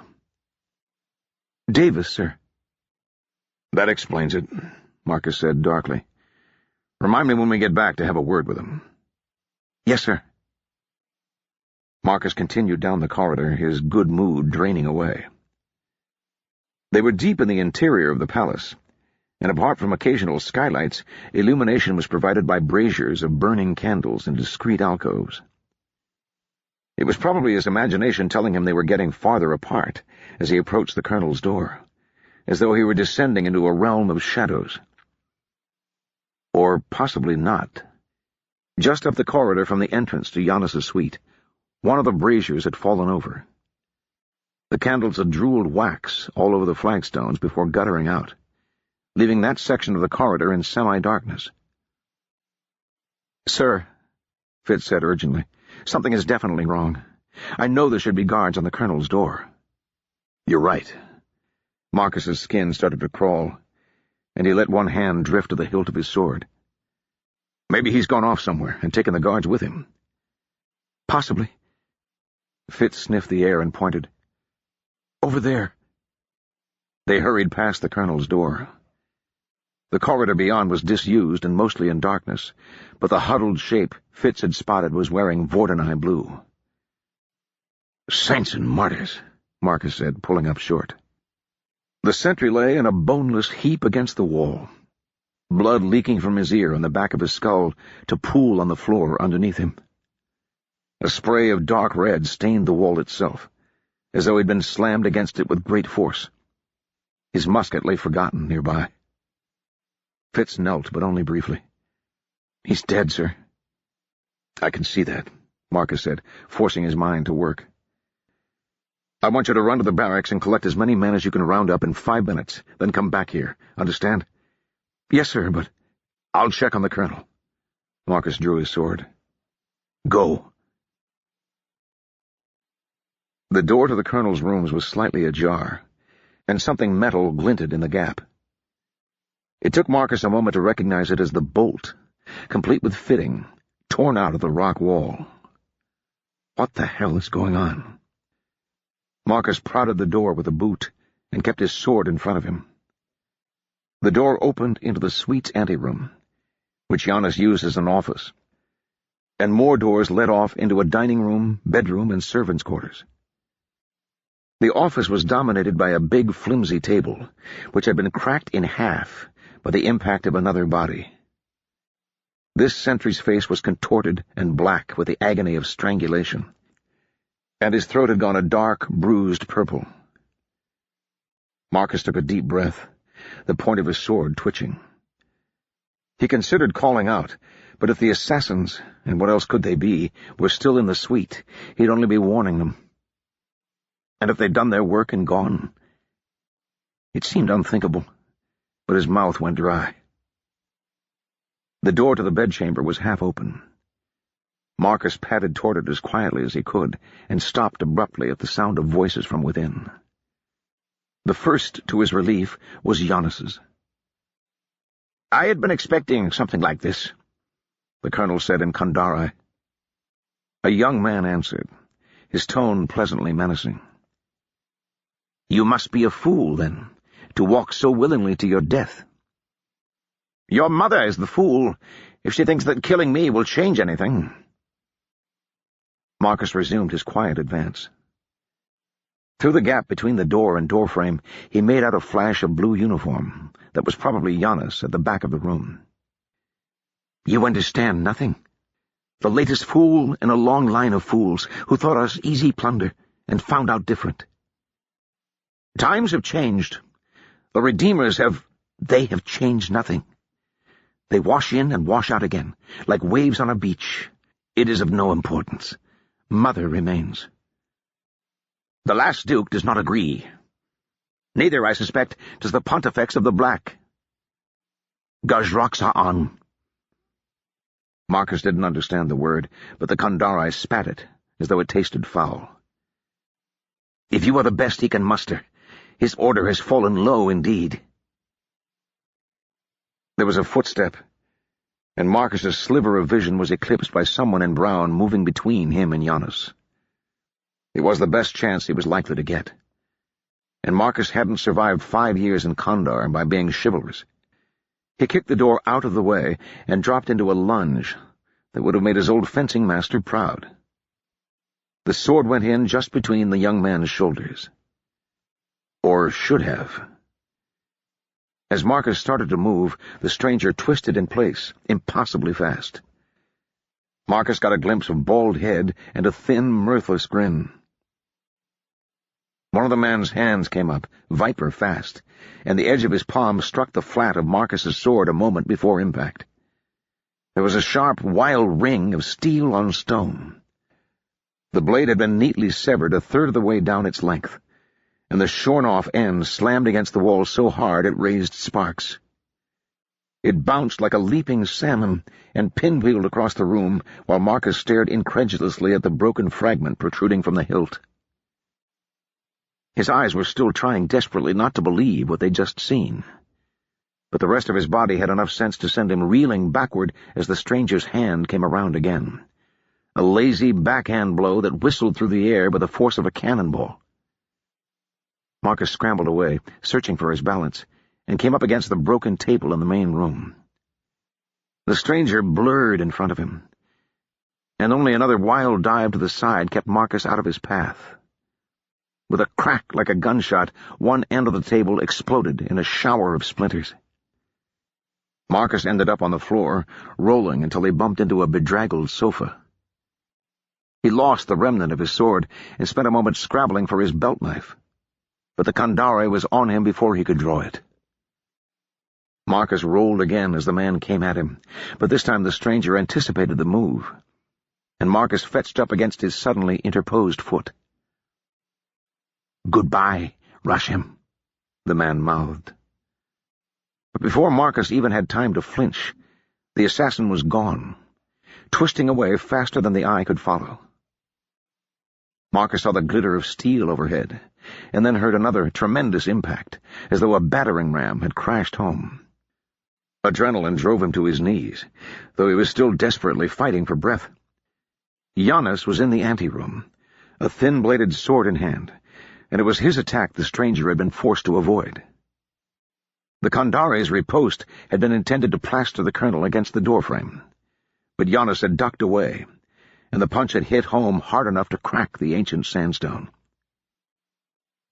"Davis, sir." "That explains it," Marcus said darkly. "Remind me when we get back to have a word with him." "Yes, sir." Marcus continued down the corridor, his good mood draining away. They were deep in the interior of the palace, and apart from occasional skylights, illumination was provided by braziers of burning candles in discreet alcoves. It was probably his imagination telling him they were getting farther apart as he approached the colonel's door, as though he were descending into a realm of shadows. Or possibly not. Just up the corridor from the entrance to Giannis's suite, one of the braziers had fallen over. The candles had drooled wax all over the flagstones before guttering out, leaving that section of the corridor in semi-darkness. "Sir," Fitz said urgently, "something is definitely wrong. I know there should be guards on the colonel's door." "You're right." Marcus's skin started to crawl, and he let one hand drift to the hilt of his sword. "Maybe he's gone off somewhere and taken the guards with him." "Possibly." Fitz sniffed the air and pointed. "Over there." They hurried past the colonel's door. The corridor beyond was disused and mostly in darkness, but the huddled shape Fitz had spotted was wearing Vordenei blue. "Saints and martyrs," Marcus said, pulling up short. The sentry lay in a boneless heap against the wall, blood leaking from his ear and the back of his skull to pool on the floor underneath him. A spray of dark red stained the wall itself, as though he'd been slammed against it with great force. His musket lay forgotten nearby. Fitz knelt, but only briefly. "He's dead, sir." "I can see that," Marcus said, forcing his mind to work. "I want you to run to the barracks and collect as many men as you can round up in 5 minutes, then come back here. Understand?" "Yes, sir, but—" "I'll check on the colonel." Marcus drew his sword. "Go." The door to the colonel's rooms was slightly ajar, and something metal glinted in the gap. It took Marcus a moment to recognize it as the bolt, complete with fitting, torn out of the rock wall. What the hell is going on? Marcus prodded the door with a boot and kept his sword in front of him. The door opened into the suite's anteroom, which Giannis used as an office, and more doors led off into a dining room, bedroom, and servants' quarters. The office was dominated by a big, flimsy table, which had been cracked in half by the impact of another body. This sentry's face was contorted and black with the agony of strangulation, and his throat had gone a dark, bruised purple. Marcus took a deep breath, the point of his sword twitching. He considered calling out, but if the assassins, and what else could they be, were still in the suite, he'd only be warning them. And if they'd done their work and gone? It seemed unthinkable, but his mouth went dry. The door to the bedchamber was half open. Marcus padded toward it as quietly as he could, and stopped abruptly at the sound of voices from within. The first, to his relief, was Giannis's. "I had been expecting something like this," the colonel said in Kandari. A young man answered, his tone pleasantly menacing. "You must be a fool, then, to walk so willingly to your death." "Your mother is the fool, if she thinks that killing me will change anything." Marcus resumed his quiet advance. Through the gap between the door and doorframe, he made out a flash of blue uniform that was probably Giannis at the back of the room. "You understand nothing. The latest fool in a long line of fools who thought us easy plunder and found out different. Times have changed. The Redeemers they have changed nothing. They wash in and wash out again, like waves on a beach. It is of no importance. Mother remains." "The last Duke does not agree. Neither, I suspect, does the Pontifex of the Black. Gajroxa-an." Marcus didn't understand the word, but the Kandari spat it, as though it tasted foul. "If you are the best he can muster, his order has fallen low indeed." There was a footstep, and Marcus's sliver of vision was eclipsed by someone in brown moving between him and Giannis. It was the best chance he was likely to get, and Marcus hadn't survived 5 years in Kandar by being chivalrous. He kicked the door out of the way and dropped into a lunge that would have made his old fencing master proud. The sword went in just between the young man's shoulders. Or should have. As Marcus started to move, the stranger twisted in place, impossibly fast. Marcus got a glimpse of bald head and a thin, mirthless grin. One of the man's hands came up, viper fast, and the edge of his palm struck the flat of Marcus's sword a moment before impact. There was a sharp, wild ring of steel on stone. The blade had been neatly severed a third of the way down its length, and the shorn-off end slammed against the wall so hard it raised sparks. It bounced like a leaping salmon and pinwheeled across the room while Marcus stared incredulously at the broken fragment protruding from the hilt. His eyes were still trying desperately not to believe what they'd just seen, but the rest of his body had enough sense to send him reeling backward as the stranger's hand came around again. A lazy backhand blow that whistled through the air with the force of a cannonball. Marcus scrambled away, searching for his balance, and came up against the broken table in the main room. The stranger blurred in front of him, and only another wild dive to the side kept Marcus out of his path. With a crack like a gunshot, one end of the table exploded in a shower of splinters. Marcus ended up on the floor, rolling until he bumped into a bedraggled sofa. He lost the remnant of his sword and spent a moment scrabbling for his belt knife, but the Kandari was on him before he could draw it. Marcus rolled again as the man came at him, but this time the stranger anticipated the move, and Marcus fetched up against his suddenly interposed foot. "Goodbye, Rashim," the man mouthed. But before Marcus even had time to flinch, the assassin was gone, twisting away faster than the eye could follow. Marcus saw the glitter of steel overhead, and then heard another tremendous impact, as though a battering ram had crashed home. Adrenaline drove him to his knees, though he was still desperately fighting for breath. Giannis was in the anteroom, a thin-bladed sword in hand, and it was his attack the stranger had been forced to avoid. The Kandari's riposte had been intended to plaster the colonel against the doorframe, but Giannis had ducked away, and the punch had hit home hard enough to crack the ancient sandstone.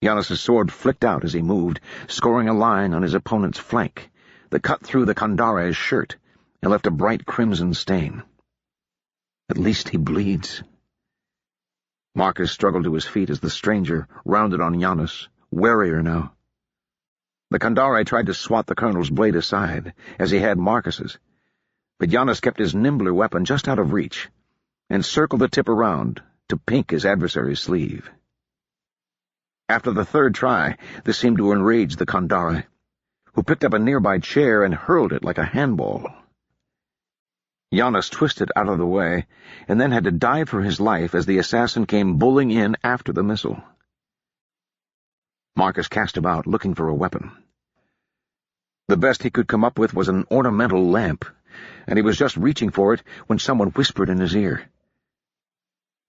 Giannis's sword flicked out as he moved, scoring a line on his opponent's flank that cut through the Kandari's shirt and left a bright crimson stain. "At least he bleeds." Marcus struggled to his feet as the stranger rounded on Giannis, warier now. The Kandari tried to swat the colonel's blade aside, as he had Marcus's, but Giannis kept his nimbler weapon just out of reach, and circled the tip around to pink his adversary's sleeve. After the third try, this seemed to enrage the Kandari, who picked up a nearby chair and hurled it like a handball. Giannis twisted out of the way, and then had to dive for his life as the assassin came bowling in after the missile. Marcus cast about, looking for a weapon. The best he could come up with was an ornamental lamp, and he was just reaching for it when someone whispered in his ear,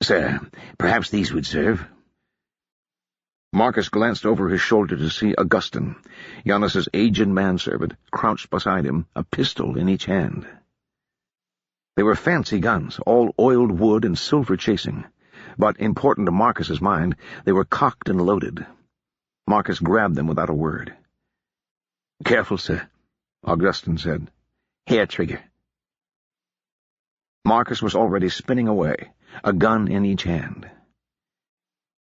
Sir, perhaps these would serve. Marcus glanced over his shoulder to see Augustin, Giannis's aged manservant, crouched beside him, a pistol in each hand. They were fancy guns, all oiled wood and silver chasing, but, important to Marcus's mind, they were cocked and loaded. Marcus grabbed them without a word. "Careful, sir," Augustin said. "Hair trigger." Marcus was already spinning away, a gun in each hand.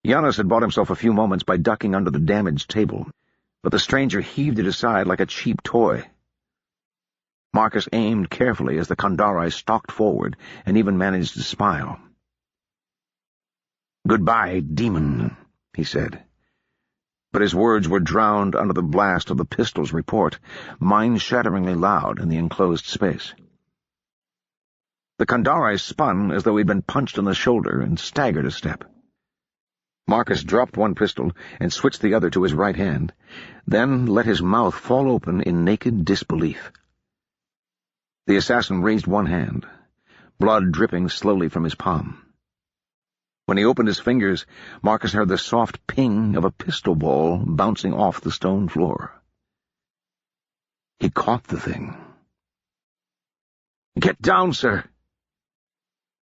Giannis had bought himself a few moments by ducking under the damaged table, but the stranger heaved it aside like a cheap toy. Marcus aimed carefully as the Kandari stalked forward and even managed to smile. "Goodbye, demon," he said. But his words were drowned under the blast of the pistol's report, mind-shatteringly loud in the enclosed space. The Kandari spun as though he'd been punched in the shoulder and staggered a step. Marcus dropped one pistol and switched the other to his right hand, then let his mouth fall open in naked disbelief. The assassin raised one hand, blood dripping slowly from his palm. When he opened his fingers, Marcus heard the soft ping of a pistol ball bouncing off the stone floor. He caught the thing. "Get down, sir!"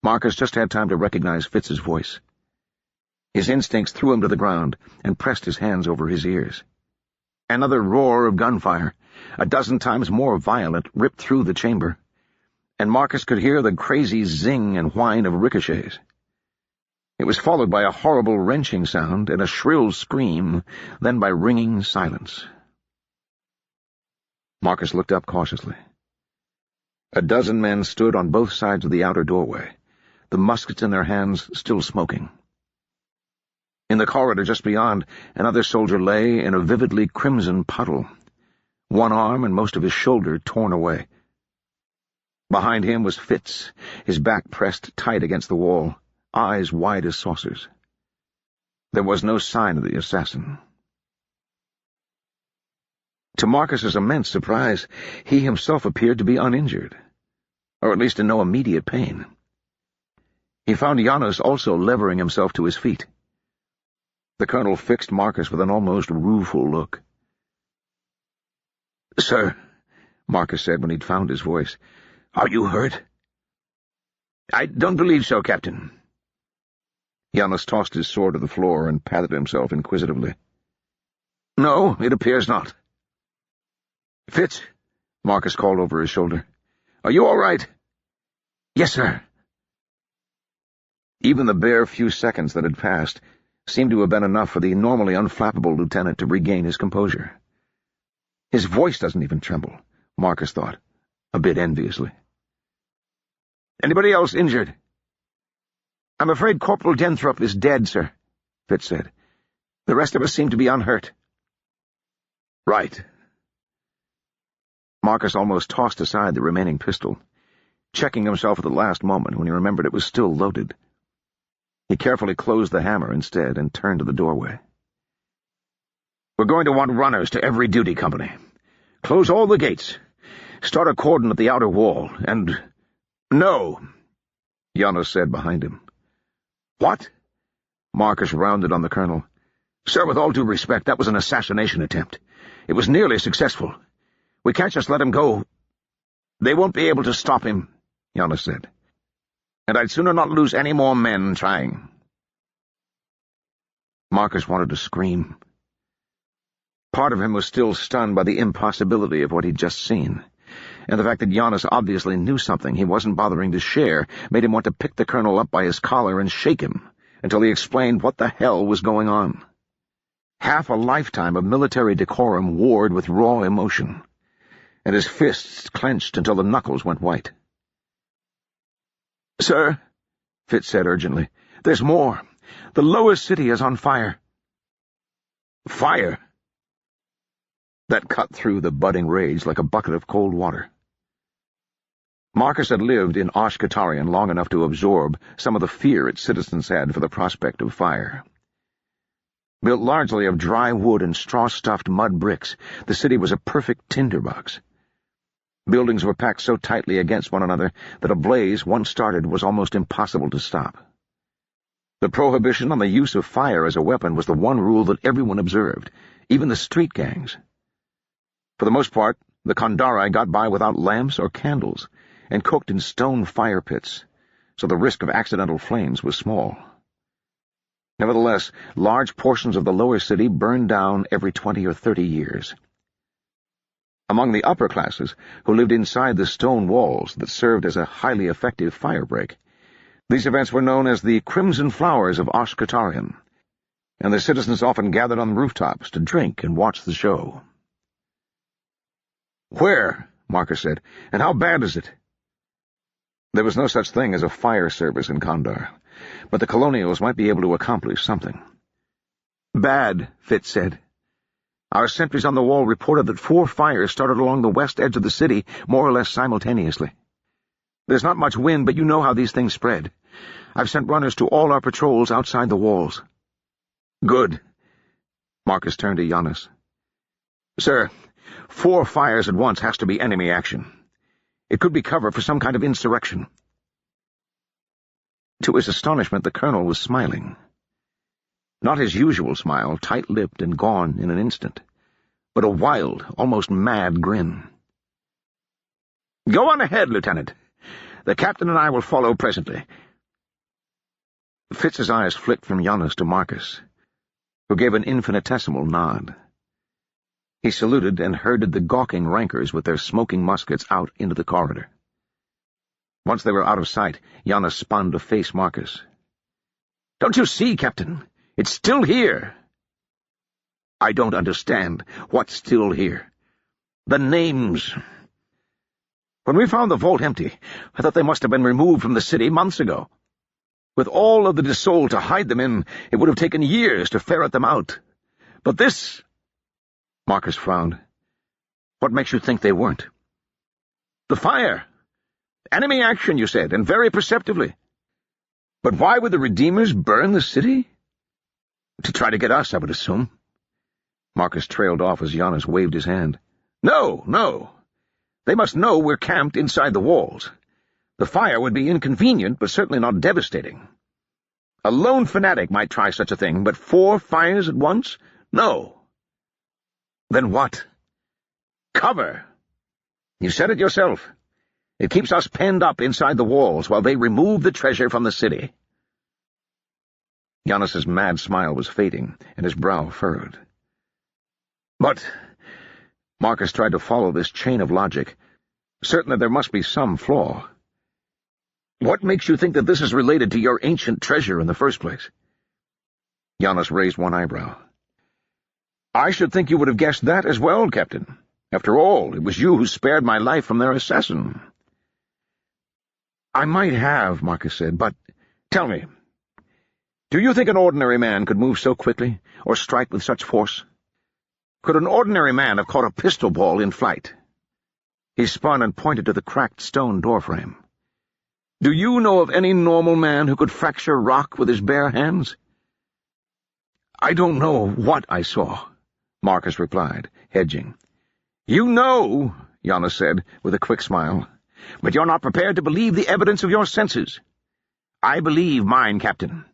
Marcus just had time to recognize Fitz's voice. His instincts threw him to the ground and pressed his hands over his ears. Another roar of gunfire, a dozen times more violent, ripped through the chamber, and Marcus could hear the crazy zing and whine of ricochets. It was followed by a horrible wrenching sound and a shrill scream, then by ringing silence. Marcus looked up cautiously. A dozen men stood on both sides of the outer doorway, the muskets in their hands still smoking. In the corridor just beyond, another soldier lay in a vividly crimson puddle, one arm and most of his shoulder torn away. Behind him was Fitz, his back pressed tight against the wall, eyes wide as saucers. There was no sign of the assassin. To Marcus's immense surprise, he himself appeared to be uninjured, or at least in no immediate pain. He found Giannis also levering himself to his feet. The colonel fixed Marcus with an almost rueful look. "Sir," Marcus said when he'd found his voice, "are you hurt?" "I don't believe so, Captain." Giannis tossed his sword to the floor and patted himself inquisitively. "No, it appears not." "Fitz," Marcus called over his shoulder, "are you all right?" "Yes, sir." Even the bare few seconds that had passed seemed to have been enough for the normally unflappable lieutenant to regain his composure. His voice doesn't even tremble, Marcus thought, a bit enviously. "Anybody else injured?" "I'm afraid Corporal Denthrop is dead, sir," Fitz said. "The rest of us seem to be unhurt." "Right." Marcus almost tossed aside the remaining pistol, checking himself at the last moment when he remembered it was still loaded. He carefully closed the hammer instead and turned to the doorway. "We're going to want runners to every duty company. Close all the gates. Start a cordon at the outer wall, and—" "No," Giannis said behind him. "What?" Marcus rounded on the colonel. "Sir, with all due respect, that was an assassination attempt. It was nearly successful. We can't just let him go." "They won't be able to stop him," Giannis said. "And I'd sooner not lose any more men trying." Marcus wanted to scream. Part of him was still stunned by the impossibility of what he'd just seen, and the fact that Giannis obviously knew something he wasn't bothering to share made him want to pick the colonel up by his collar and shake him until he explained what the hell was going on. Half a lifetime of military decorum warred with raw emotion, and his fists clenched until the knuckles went white. "Sir," Fitz said urgently, "there's more. The lower city is on fire." "Fire?" That cut through the budding rage like a bucket of cold water. Marcus had lived in Osh-Katarian long enough to absorb some of the fear its citizens had for the prospect of fire. Built largely of dry wood and straw-stuffed mud bricks, the city was a perfect tinderbox. Buildings were packed so tightly against one another that a blaze, once started, was almost impossible to stop. The prohibition on the use of fire as a weapon was the one rule that everyone observed, even the street gangs. For the most part, the Kandari got by without lamps or candles, and cooked in stone fire pits, so the risk of accidental flames was small. Nevertheless, large portions of the lower city burned down every 20 or 30 years. Among the upper classes, who lived inside the stone walls that served as a highly effective firebreak, these events were known as the Crimson Flowers of Ashkatarian, and the citizens often gathered on rooftops to drink and watch the show. "Where?" Marcus said. "And how bad is it?" There was no such thing as a fire service in Kandar, but the colonials might be able to accomplish something. "Bad," Fitz said. "Our sentries on the wall reported that 4 fires started along the west edge of the city more or less simultaneously. There's not much wind, but you know how these things spread. I've sent runners to all our patrols outside the walls." "Good." Marcus turned to Giannis. "Sir, 4 fires at once has to be enemy action. It could be cover for some kind of insurrection." To his astonishment, the colonel was smiling. Not his usual smile, tight-lipped and gone in an instant, but a wild, almost mad grin. "Go on ahead, Lieutenant. The captain and I will follow presently." Fitz's eyes flicked from Giannis to Marcus, who gave an infinitesimal nod. He saluted and herded the gawking rankers with their smoking muskets out into the corridor. Once they were out of sight, Giannis spun to face Marcus. "Don't you see, Captain? It's still here." "I don't understand. What's still here?" "The names. When we found the vault empty, I thought they must have been removed from the city months ago. With all of the Disol to hide them in, it would have taken years to ferret them out. But this—" Marcus frowned. "What makes you think they weren't?" "The fire. Enemy action, you said, and very perceptively. But why would the Redeemers burn the city? To try to get us, I would assume." Marcus trailed off as Giannis waved his hand. No. They must know we're camped inside the walls. The fire would be inconvenient, but certainly not devastating. A lone fanatic might try such a thing, but 4 fires at once? No." "Then what?" "Cover. You said it yourself. It keeps us penned up inside the walls while they remove the treasure from the city." Giannis's mad smile was fading, and his brow furrowed. "But—" Marcus tried to follow this chain of logic, certain that there must be some flaw. "What makes you think that this is related to your ancient treasure in the first place?" Giannis raised one eyebrow. "I should think you would have guessed that as well, Captain. After all, it was you who spared my life from their assassin." "I might have," Marcus said, "but tell me, do you think an ordinary man could move so quickly, or strike with such force? Could an ordinary man have caught a pistol ball in flight?" He spun and pointed to the cracked stone doorframe. "Do you know of any normal man who could fracture rock with his bare hands?" "I don't know what I saw," Marcus replied, hedging. "You know," Giannis said, with a quick smile, "but you're not prepared to believe the evidence of your senses. I believe mine, Captain,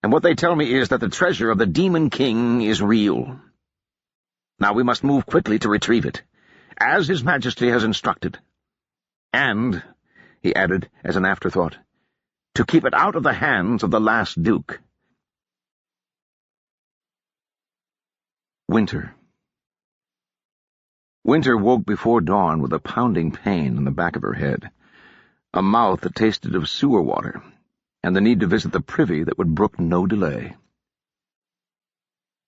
and what they tell me is that the treasure of the Demon King is real. Now we must move quickly to retrieve it, as His Majesty has instructed. And," he added as an afterthought, "to keep it out of the hands of the last Duke." Winter. Winter woke before dawn with a pounding pain in the back of her head, a mouth that tasted of sewer water, and the need to visit the privy that would brook no delay.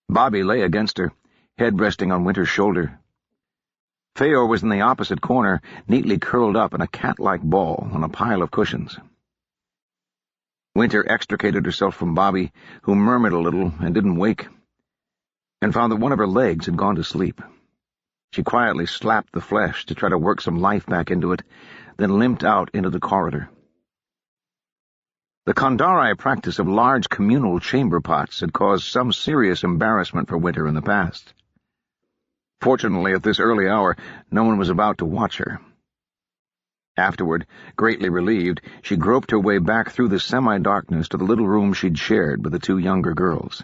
Bobby lay against her, head resting on Winter's shoulder. Feor was in the opposite corner, neatly curled up in a cat-like ball on a pile of cushions. Winter extricated herself from Bobby, who murmured a little and didn't wake, and found that one of her legs had gone to sleep. She quietly slapped the flesh to try to work some life back into it, then limped out into the corridor. The Kandari practice of large communal chamber pots had caused some serious embarrassment for Winter in the past. Fortunately, at this early hour, no one was about to watch her. Afterward, greatly relieved, she groped her way back through the semi-darkness to the little room she'd shared with the two younger girls.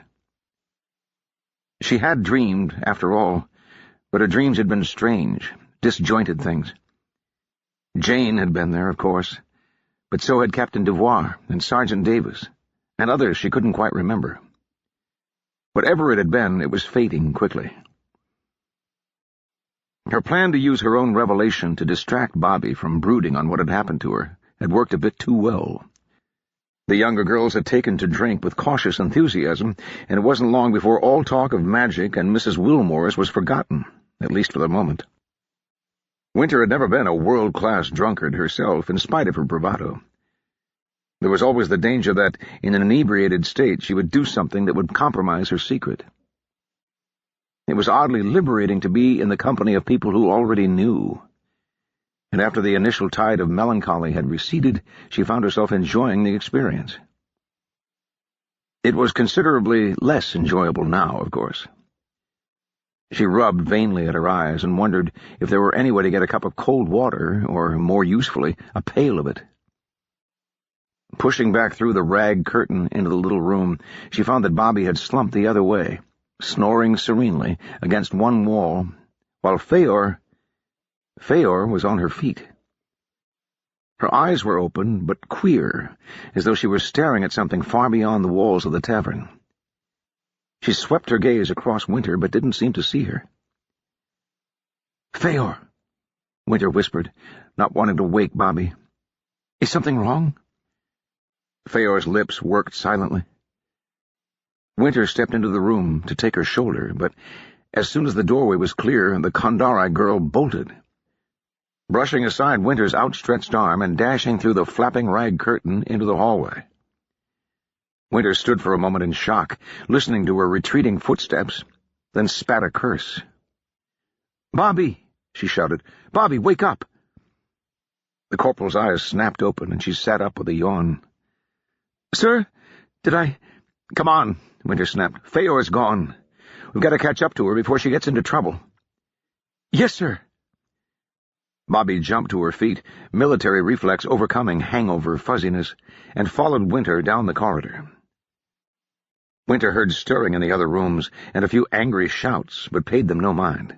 She had dreamed, after all, but her dreams had been strange, disjointed things. Jane had been there, of course, but so had Captain Devoir and Sergeant Davis, and others she couldn't quite remember. Whatever it had been, it was fading quickly. Her plan to use her own revelation to distract Bobby from brooding on what had happened to her had worked a bit too well. The younger girls had taken to drink with cautious enthusiasm, and it wasn't long before all talk of magic and Mrs. Wilmore's was forgotten, at least for the moment. Winter had never been a world-class drunkard herself, in spite of her bravado. There was always the danger that, in an inebriated state, she would do something that would compromise her secret. It was oddly liberating to be in the company of people who already knew. And after the initial tide of melancholy had receded, she found herself enjoying the experience. It was considerably less enjoyable now, of course. She rubbed vainly at her eyes and wondered if there were any way to get a cup of cold water, or, more usefully, a pail of it. Pushing back through the rag curtain into the little room, she found that Bobby had slumped the other way, snoring serenely against one wall, while Feor was on her feet. Her eyes were open, but queer, as though she were staring at something far beyond the walls of the tavern. She swept her gaze across Winter, but didn't seem to see her. "Feor," Winter whispered, not wanting to wake Bobby. "Is something wrong?" Feor's lips worked silently. Winter stepped into the room to take her shoulder, but as soon as the doorway was clear, the Kandari girl bolted. Brushing aside Winter's outstretched arm and dashing through the flapping rag curtain into the hallway. Winter stood for a moment in shock, listening to her retreating footsteps, then spat a curse. "Bobby!" she shouted. "Bobby, wake up!" The corporal's eyes snapped open, and she sat up with a yawn. "Sir, did I—" "Come on," Winter snapped. "Feor's gone. We've got to catch up to her before she gets into trouble." "Yes, sir." Bobby jumped to her feet, military reflex overcoming hangover fuzziness, and followed Winter down the corridor. Winter heard stirring in the other rooms and a few angry shouts, but paid them no mind.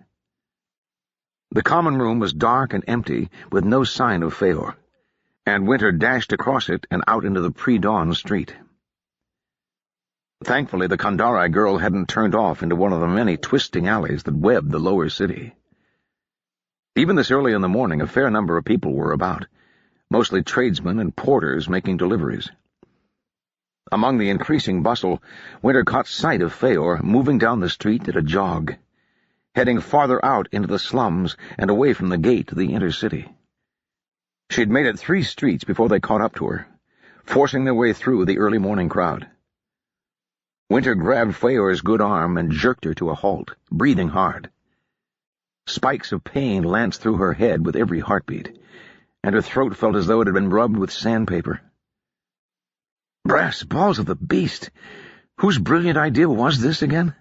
The common room was dark and empty, with no sign of Feor, and Winter dashed across it and out into the pre-dawn street. Thankfully, the Kandari girl hadn't turned off into one of the many twisting alleys that webbed the lower city. Even this early in the morning, a fair number of people were about, mostly tradesmen and porters making deliveries. Among the increasing bustle, Winter caught sight of Feor moving down the street at a jog, heading farther out into the slums and away from the gate to the inner city. She'd made it 3 streets before they caught up to her, forcing their way through the early morning crowd. Winter grabbed Feor's good arm and jerked her to a halt, breathing hard. Spikes of pain lanced through her head with every heartbeat, and her throat felt as though it had been rubbed with sandpaper. Brass balls of the beast! Whose brilliant idea was this again?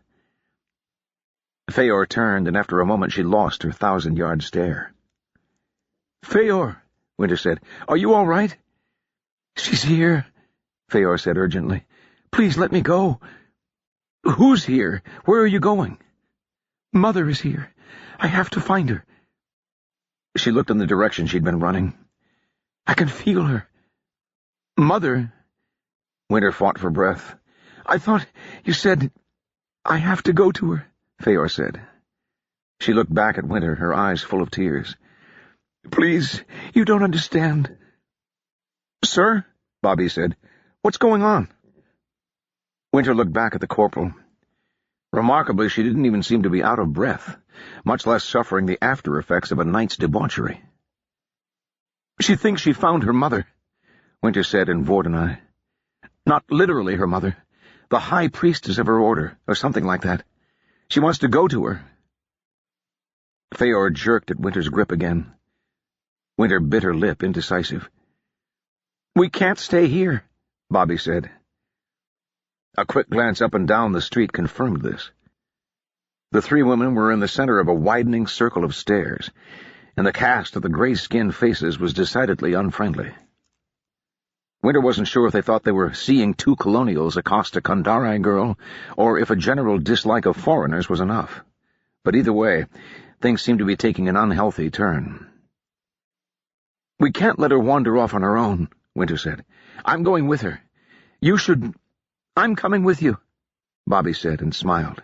Feor turned, and after a moment she lost her 1,000-yard stare. "Feor," Winter said, "are you all right?" "She's here," Feor said urgently. "Please let me go." "Who's here? Where are you going?" "Mother is here. I have to find her." She looked in the direction she'd been running. "I can feel her." "Mother—" Winter fought for breath. "I thought you said—" "I have to go to her," Feor said. She looked back at Winter, her eyes full of tears. "Please, you don't understand." "Sir," Bobby said, "what's going on?" Winter looked back at the corporal. Remarkably, she didn't even seem to be out of breath, much less suffering the after-effects of a night's debauchery. "She thinks she found her mother," Winter said in Vordenai. "Not literally her mother. The high priestess of her order, or something like that. She wants to go to her." Feor jerked at Winter's grip again. Winter bit her lip, indecisive. "We can't stay here," Bobby said. A quick glance up and down the street confirmed this. The 3 women were in the center of a widening circle of stairs, and the cast of the gray-skinned faces was decidedly unfriendly. Winter wasn't sure if they thought they were seeing two colonials accost a Kandari girl, or if a general dislike of foreigners was enough. But either way, things seemed to be taking an unhealthy turn. "We can't let her wander off on her own," Winter said. "I'm going with her. You should— I'm coming with you," Bobby said and smiled.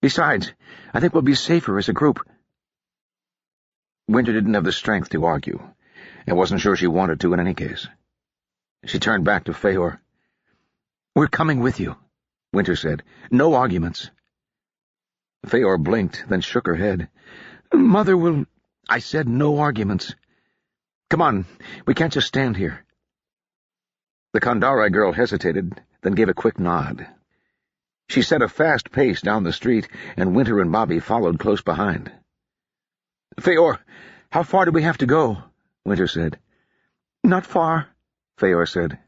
"Besides, I think we'll be safer as a group." Winter didn't have the strength to argue, and wasn't sure she wanted to in any case. She turned back to Feor. "We're coming with you," Winter said. "No arguments." Feor blinked, then shook her head. "Mother will—" "I said no arguments. Come on, we can't just stand here." The Kandari girl hesitated, then gave a quick nod. She set a fast pace down the street, and Winter and Bobby followed close behind. "Feor, how far do we have to go?" Winter said. "Not far," Feor said.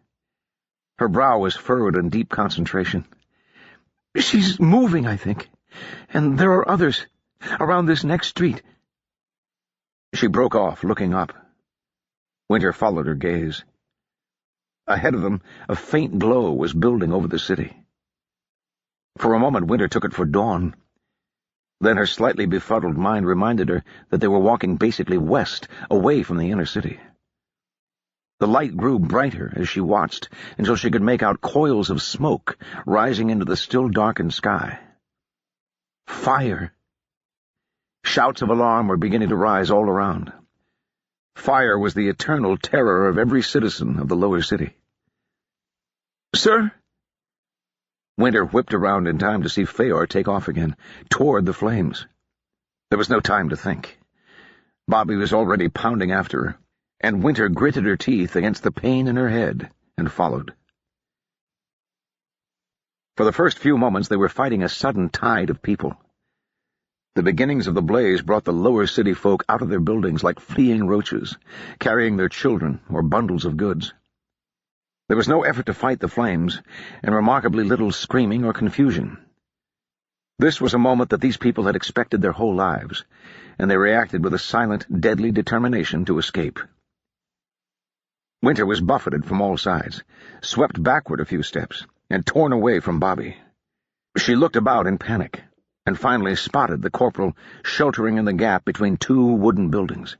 Her brow was furrowed in deep concentration. "She's moving, I think, and there are others around this next street." She broke off, looking up. Winter followed her gaze. Ahead of them, a faint glow was building over the city. For a moment, Winter took it for dawn. Then her slightly befuddled mind reminded her that they were walking basically west, away from the inner city. The light grew brighter as she watched, until she could make out coils of smoke rising into the still darkened sky. Fire! Shouts of alarm were beginning to rise all around. Fire was the eternal terror of every citizen of the lower city. "Sir?" Winter whipped around in time to see Feor take off again, toward the flames. There was no time to think. Bobby was already pounding after her, and Winter gritted her teeth against the pain in her head and followed. For the first few moments they were fighting a sudden tide of people. The beginnings of the blaze brought the lower city folk out of their buildings like fleeing roaches, carrying their children or bundles of goods. There was no effort to fight the flames, and remarkably little screaming or confusion. This was a moment that these people had expected their whole lives, and they reacted with a silent, deadly determination to escape. Winter was buffeted from all sides, swept backward a few steps, and torn away from Bobby. She looked about in panic, and finally spotted the corporal sheltering in the gap between two wooden buildings.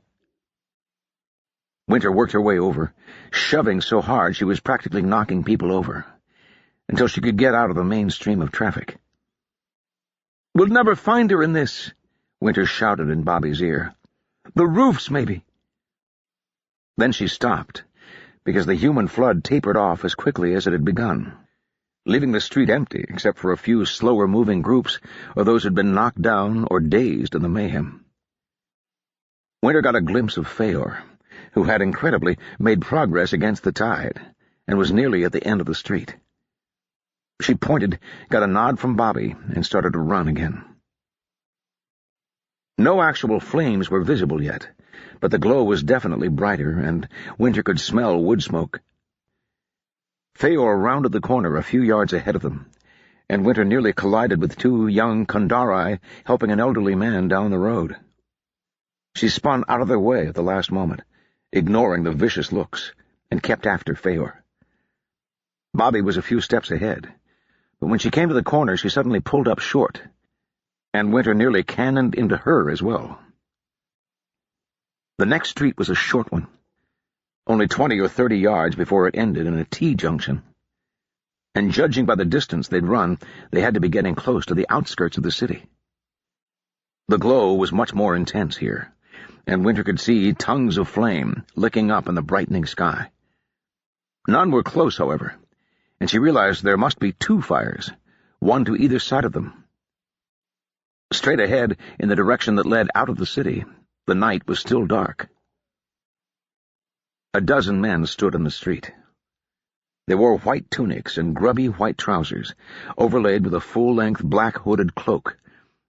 Winter worked her way over, shoving so hard she was practically knocking people over, until she could get out of the main stream of traffic. "We'll never find her in this," Winter shouted in Bobby's ear. "The roofs, maybe." Then she stopped, because the human flood tapered off as quickly as it had begun, leaving the street empty except for a few slower-moving groups or those who'd been knocked down or dazed in the mayhem. Winter got a glimpse of Feor, who had incredibly made progress against the tide, and was nearly at the end of the street. She pointed, got a nod from Bobby, and started to run again. No actual flames were visible yet, but the glow was definitely brighter, and Winter could smell wood smoke. Feor rounded the corner a few yards ahead of them, and Winter nearly collided with two young Kandari helping an elderly man down the road. She spun out of their way at the last moment, ignoring the vicious looks, and kept after Feor. Bobby was a few steps ahead, but when she came to the corner she suddenly pulled up short, and Winter nearly cannoned into her as well. The next street was a short one, only 20 or 30 yards before it ended in a T-junction, and judging by the distance they'd run, they had to be getting close to the outskirts of the city. The glow was much more intense here, and Winter could see tongues of flame licking up in the brightening sky. None were close, however, and she realized there must be two fires, one to either side of them. Straight ahead, in the direction that led out of the city, the night was still dark. A dozen men stood on the street. They wore white tunics and grubby white trousers, overlaid with a full-length black hooded cloak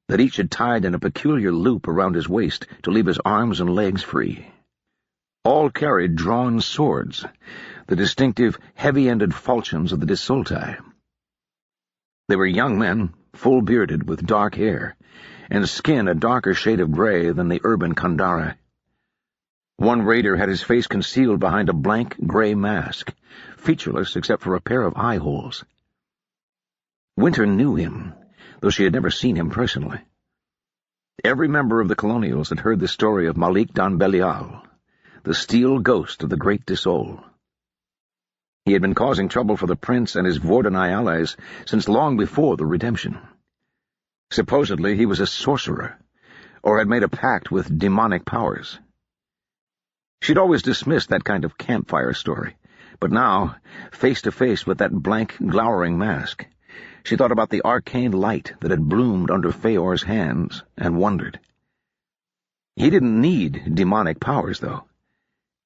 that each had tied in a peculiar loop around his waist to leave his arms and legs free. All carried drawn swords, the distinctive heavy-ended falchions of the Disultai. They were young men, full-bearded, with dark hair, and skin a darker shade of gray than the urban Kandari. One raider had his face concealed behind a blank gray mask, featureless except for a pair of eye holes. Winter knew him, though she had never seen him personally. Every member of the Colonials had heard the story of Malik Dan Belial, the steel ghost of the Great Disol. He had been causing trouble for the prince and his Vordanai allies since long before the redemption. Supposedly he was a sorcerer, or had made a pact with demonic powers. She'd always dismissed that kind of campfire story, but now, face to face with that blank, glowering mask, she thought about the arcane light that had bloomed under Feor's hands and wondered. He didn't need demonic powers, though.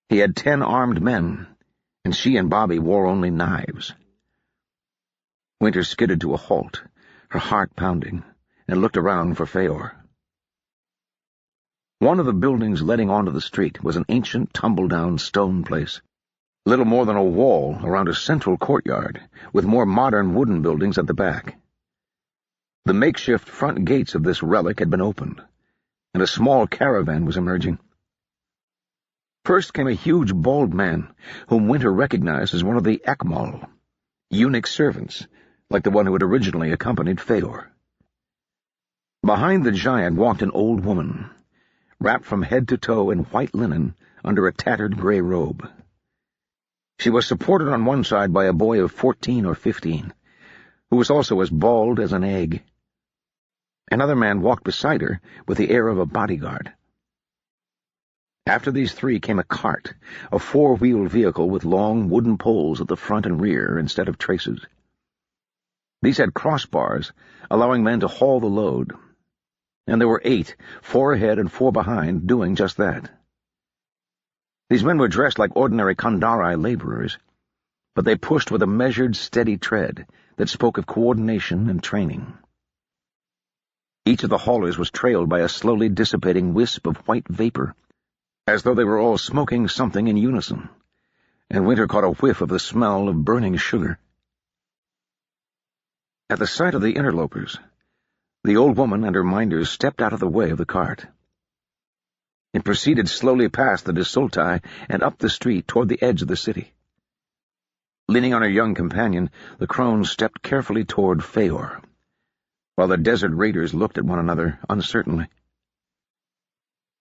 He had 10 armed men, and she and Bobby wore only knives. Winter skidded to a halt, her heart pounding, and looked around for Feor. One of the buildings letting onto the street was an ancient, tumble-down stone place, little more than a wall around a central courtyard, with more modern wooden buildings at the back. The makeshift front gates of this relic had been opened, and a small caravan was emerging. First came a huge, bald man, whom Winter recognized as one of the Ekmal, eunuch servants, like the one who had originally accompanied Feor. Behind the giant walked an old woman, wrapped from head to toe in white linen under a tattered gray robe. She was supported on one side by a boy of 14 or 15, who was also as bald as an egg. Another man walked beside her with the air of a bodyguard. After these three came a cart, a 4-wheeled vehicle with long wooden poles at the front and rear instead of traces. These had crossbars, allowing men to haul the load, and there were 8, 4 ahead and 4 behind, doing just that. These men were dressed like ordinary Kandari laborers, but they pushed with a measured, steady tread that spoke of coordination and training. Each of the haulers was trailed by a slowly dissipating wisp of white vapor, as though they were all smoking something in unison, and Winter caught a whiff of the smell of burning sugar. At the sight of the interlopers, the old woman and her minders stepped out of the way of the cart. It proceeded slowly past the Desultai and up the street toward the edge of the city. Leaning on her young companion, the crone stepped carefully toward Feor, while the desert raiders looked at one another uncertainly.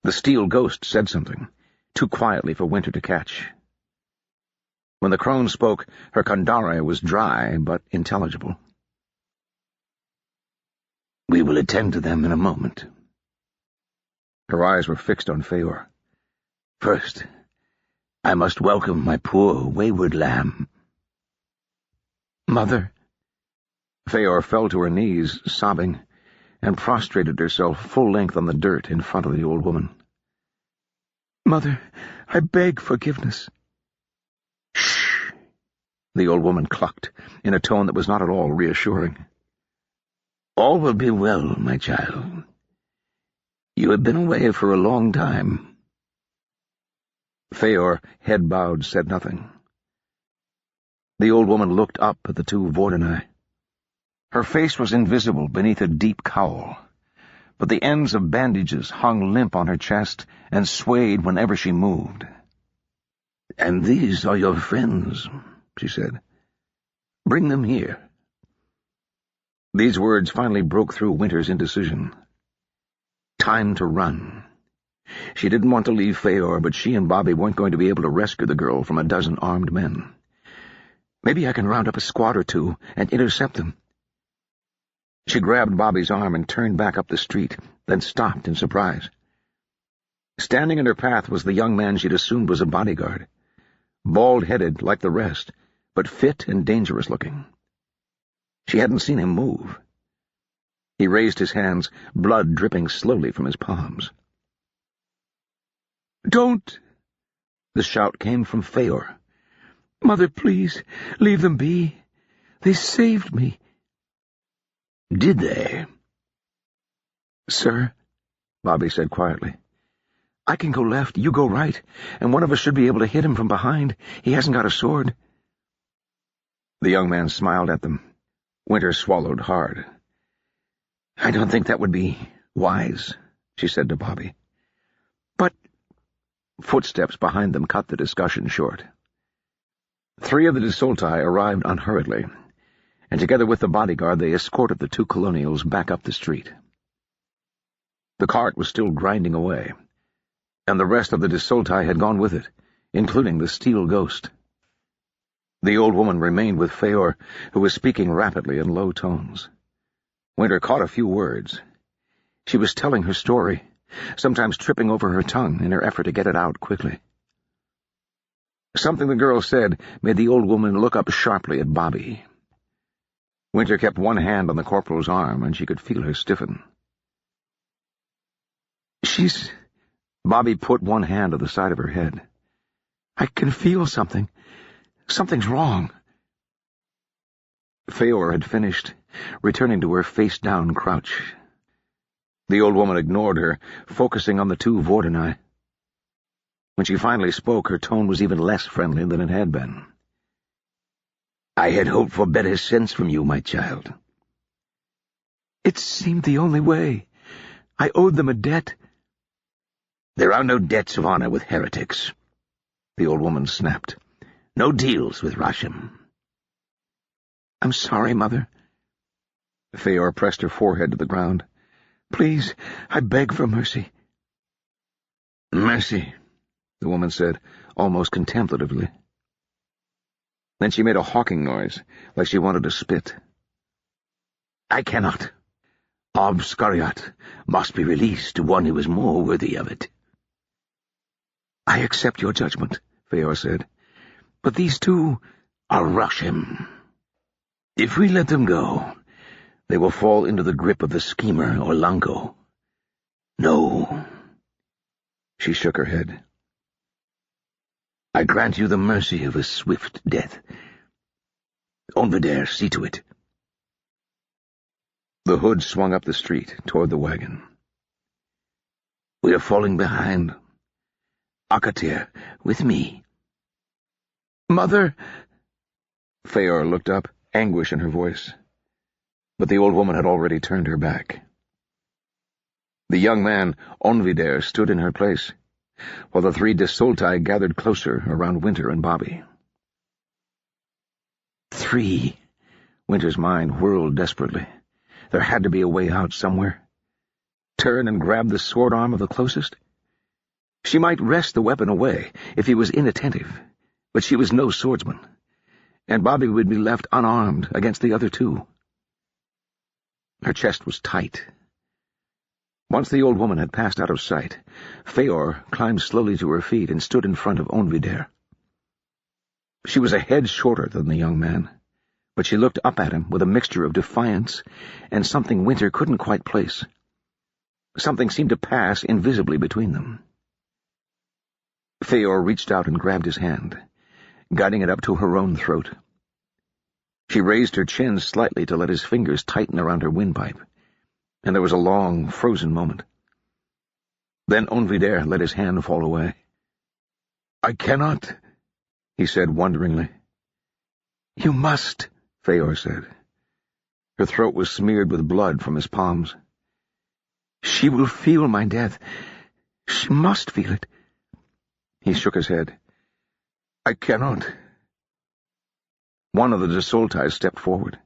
The steel ghost said something, too quietly for Winter to catch. When the crone spoke, her Kandari was dry but intelligible. "We will attend to them in a moment." Her eyes were fixed on Feor. "First, I must welcome my poor, wayward lamb." "Mother." Feor fell to her knees, sobbing, and prostrated herself full length on the dirt in front of the old woman. "Mother, I beg forgiveness." "Shh," the old woman clucked, in a tone that was not at all reassuring. "All will be well, my child. You have been away for a long time." Feor, head bowed, said nothing. The old woman looked up at the 2 Vordanai. Her face was invisible beneath a deep cowl, but the ends of bandages hung limp on her chest and swayed whenever she moved. "And these are your friends," she said. "Bring them here." These words finally broke through Winter's indecision. Time to run. She didn't want to leave Feor, but she and Bobby weren't going to be able to rescue the girl from a dozen armed men. "Maybe I can round up a squad or 2 and intercept them." She grabbed Bobby's arm and turned back up the street, then stopped in surprise. Standing in her path was the young man she'd assumed was a bodyguard, bald-headed like the rest, but fit and dangerous-looking. She hadn't seen him move. He raised his hands, blood dripping slowly from his palms. "Don't!" The shout came from Feor. "Mother, please, leave them be. They saved me." "Did they?" "Sir," Bobby said quietly, "I can go left, you go right, and one of us should be able to hit him from behind. He hasn't got a sword." The young man smiled at them. Winter swallowed hard. "I don't think that would be wise," she said to Bobby. "But—" Footsteps behind them cut the discussion short. 3 of the desulti arrived unhurriedly, and together with the bodyguard they escorted the 2 colonials back up the street. The cart was still grinding away, and the rest of the desulti had gone with it, including the steel ghost. The old woman remained with Feor, who was speaking rapidly in low tones. Winter caught a few words. She was telling her story, sometimes tripping over her tongue in her effort to get it out quickly. Something the girl said made the old woman look up sharply at Bobby. Winter kept one hand on the corporal's arm, and she could feel her stiffen. Bobby put one hand to the side of her head. I can feel something. Something's wrong. Feor had finished, returning to her face-down crouch. The old woman ignored her, focusing on the 2 Vordeni. When she finally spoke, her tone was even less friendly than it had been. I had hoped for better sense from you, my child. It seemed the only way. I owed them a debt. There are no debts of honor with heretics, the old woman snapped. No deals with Rashim. I'm sorry, Mother. Feor pressed her forehead to the ground. Please, I beg for mercy. Mercy, the woman said, almost contemplatively. Then she made a hawking noise, like she wanted to spit. I cannot. Ob-Scariot must be released to one who is more worthy of it. I accept your judgment, Feor said. But these 2 are Rashim. If we let them go, they will fall into the grip of the schemer or Lanko. No. She shook her head. I grant you the mercy of a swift death. Onvidair, see to it. The hood swung up the street toward the wagon. We are falling behind. Akatir, with me. Mother! Feor looked up, anguish in her voice. But the old woman had already turned her back. The young man, Onvidair, stood in her place, while the 3 desulti gathered closer around Winter and Bobby. 3. Winter's mind whirled desperately. There had to be a way out somewhere. Turn and grab the sword arm of the closest? She might wrest the weapon away if he was inattentive, but she was no swordsman, and Bobby would be left unarmed against the other 2. Her chest was tight. Once the old woman had passed out of sight, Feor climbed slowly to her feet and stood in front of Onvidair. She was a head shorter than the young man, but she looked up at him with a mixture of defiance and something Winter couldn't quite place. Something seemed to pass invisibly between them. Feor reached out and grabbed his hand, guiding it up to her own throat. She raised her chin slightly to let his fingers tighten around her windpipe, and there was a long, frozen moment. Then Onvidair let his hand fall away. I cannot, he said wonderingly. You must, Feor said. Her throat was smeared with blood from his palms. She will feel my death. She must feel it. He shook his head. I cannot. One of the desulti stepped forward.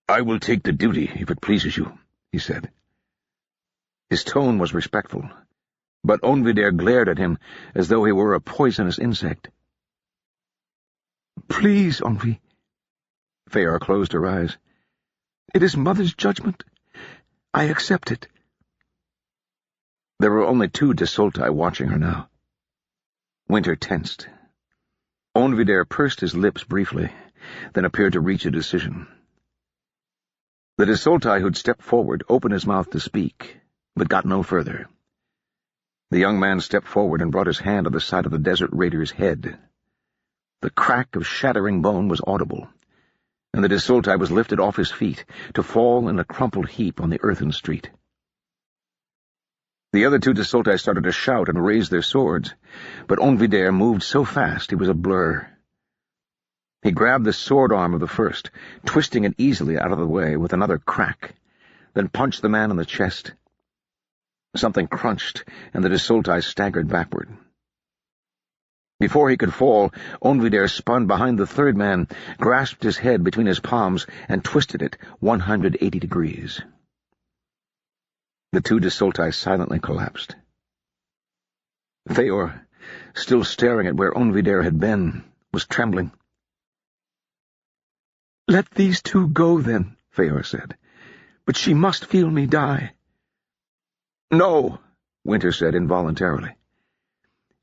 I will take the duty, if it pleases you, he said. His tone was respectful, but Onvidair glared at him as though he were a poisonous insect. Please, Onvi. Feor closed her eyes. It is Mother's judgment. I accept it. There were only 2 desulti watching her now. Winter tensed. Onvidair pursed his lips briefly, then appeared to reach a decision. The desulti who'd stepped forward opened his mouth to speak, but got no further. The young man stepped forward and brought his hand to the side of the Desert Raider's head. The crack of shattering bone was audible, and the desulti was lifted off his feet to fall in a crumpled heap on the earthen street. The other 2 desulti started to shout and raise their swords, but Onvidair moved so fast he was a blur. He grabbed the sword arm of the first, twisting it easily out of the way with another crack, then punched the man in the chest. Something crunched, and the desulti staggered backward, Before he could fall, Onvidere spun behind the third man, grasped his head between his palms, and twisted it 180 degrees. The two Desultai silently collapsed. Feor, still staring at where Onvidere had been, was trembling. "Let these two go, then," Feor said. "But she must feel me die." "No," Winter said involuntarily.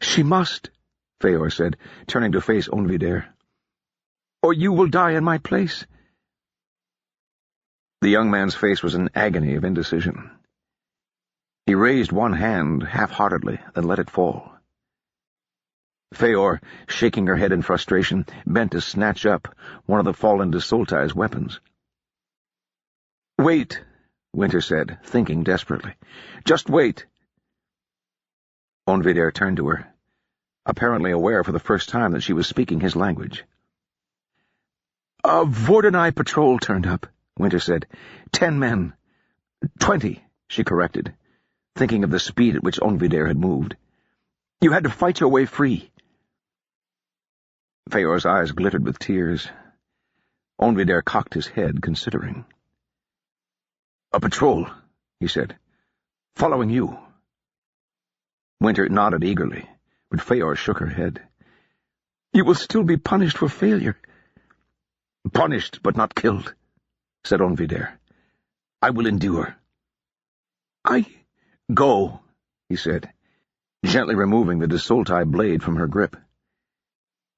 "She must," Feor said, turning to face Onvidere. "Or you will die in my place." The young man's face was an agony of indecision. He raised one hand half-heartedly, then let it fall. Feor, shaking her head in frustration, bent to snatch up one of the fallen Desultai's weapons. "Wait," Winter said, thinking desperately. "Just wait." Onvidere turned to her, apparently aware for the first time that she was speaking his language. "A Vordenai patrol turned up," Winter said. 10 men. 20, she corrected, thinking of the speed at which Onvidere had moved. "You had to fight your way free." Feor's eyes glittered with tears. Onvidere cocked his head, considering. "A patrol," he said. "Following you." Winter nodded eagerly, but Feor shook her head. "You will still be punished for failure." "Punished, but not killed," said Onvidere. "I will endure." "Go," he said, gently removing the Desultai blade from her grip.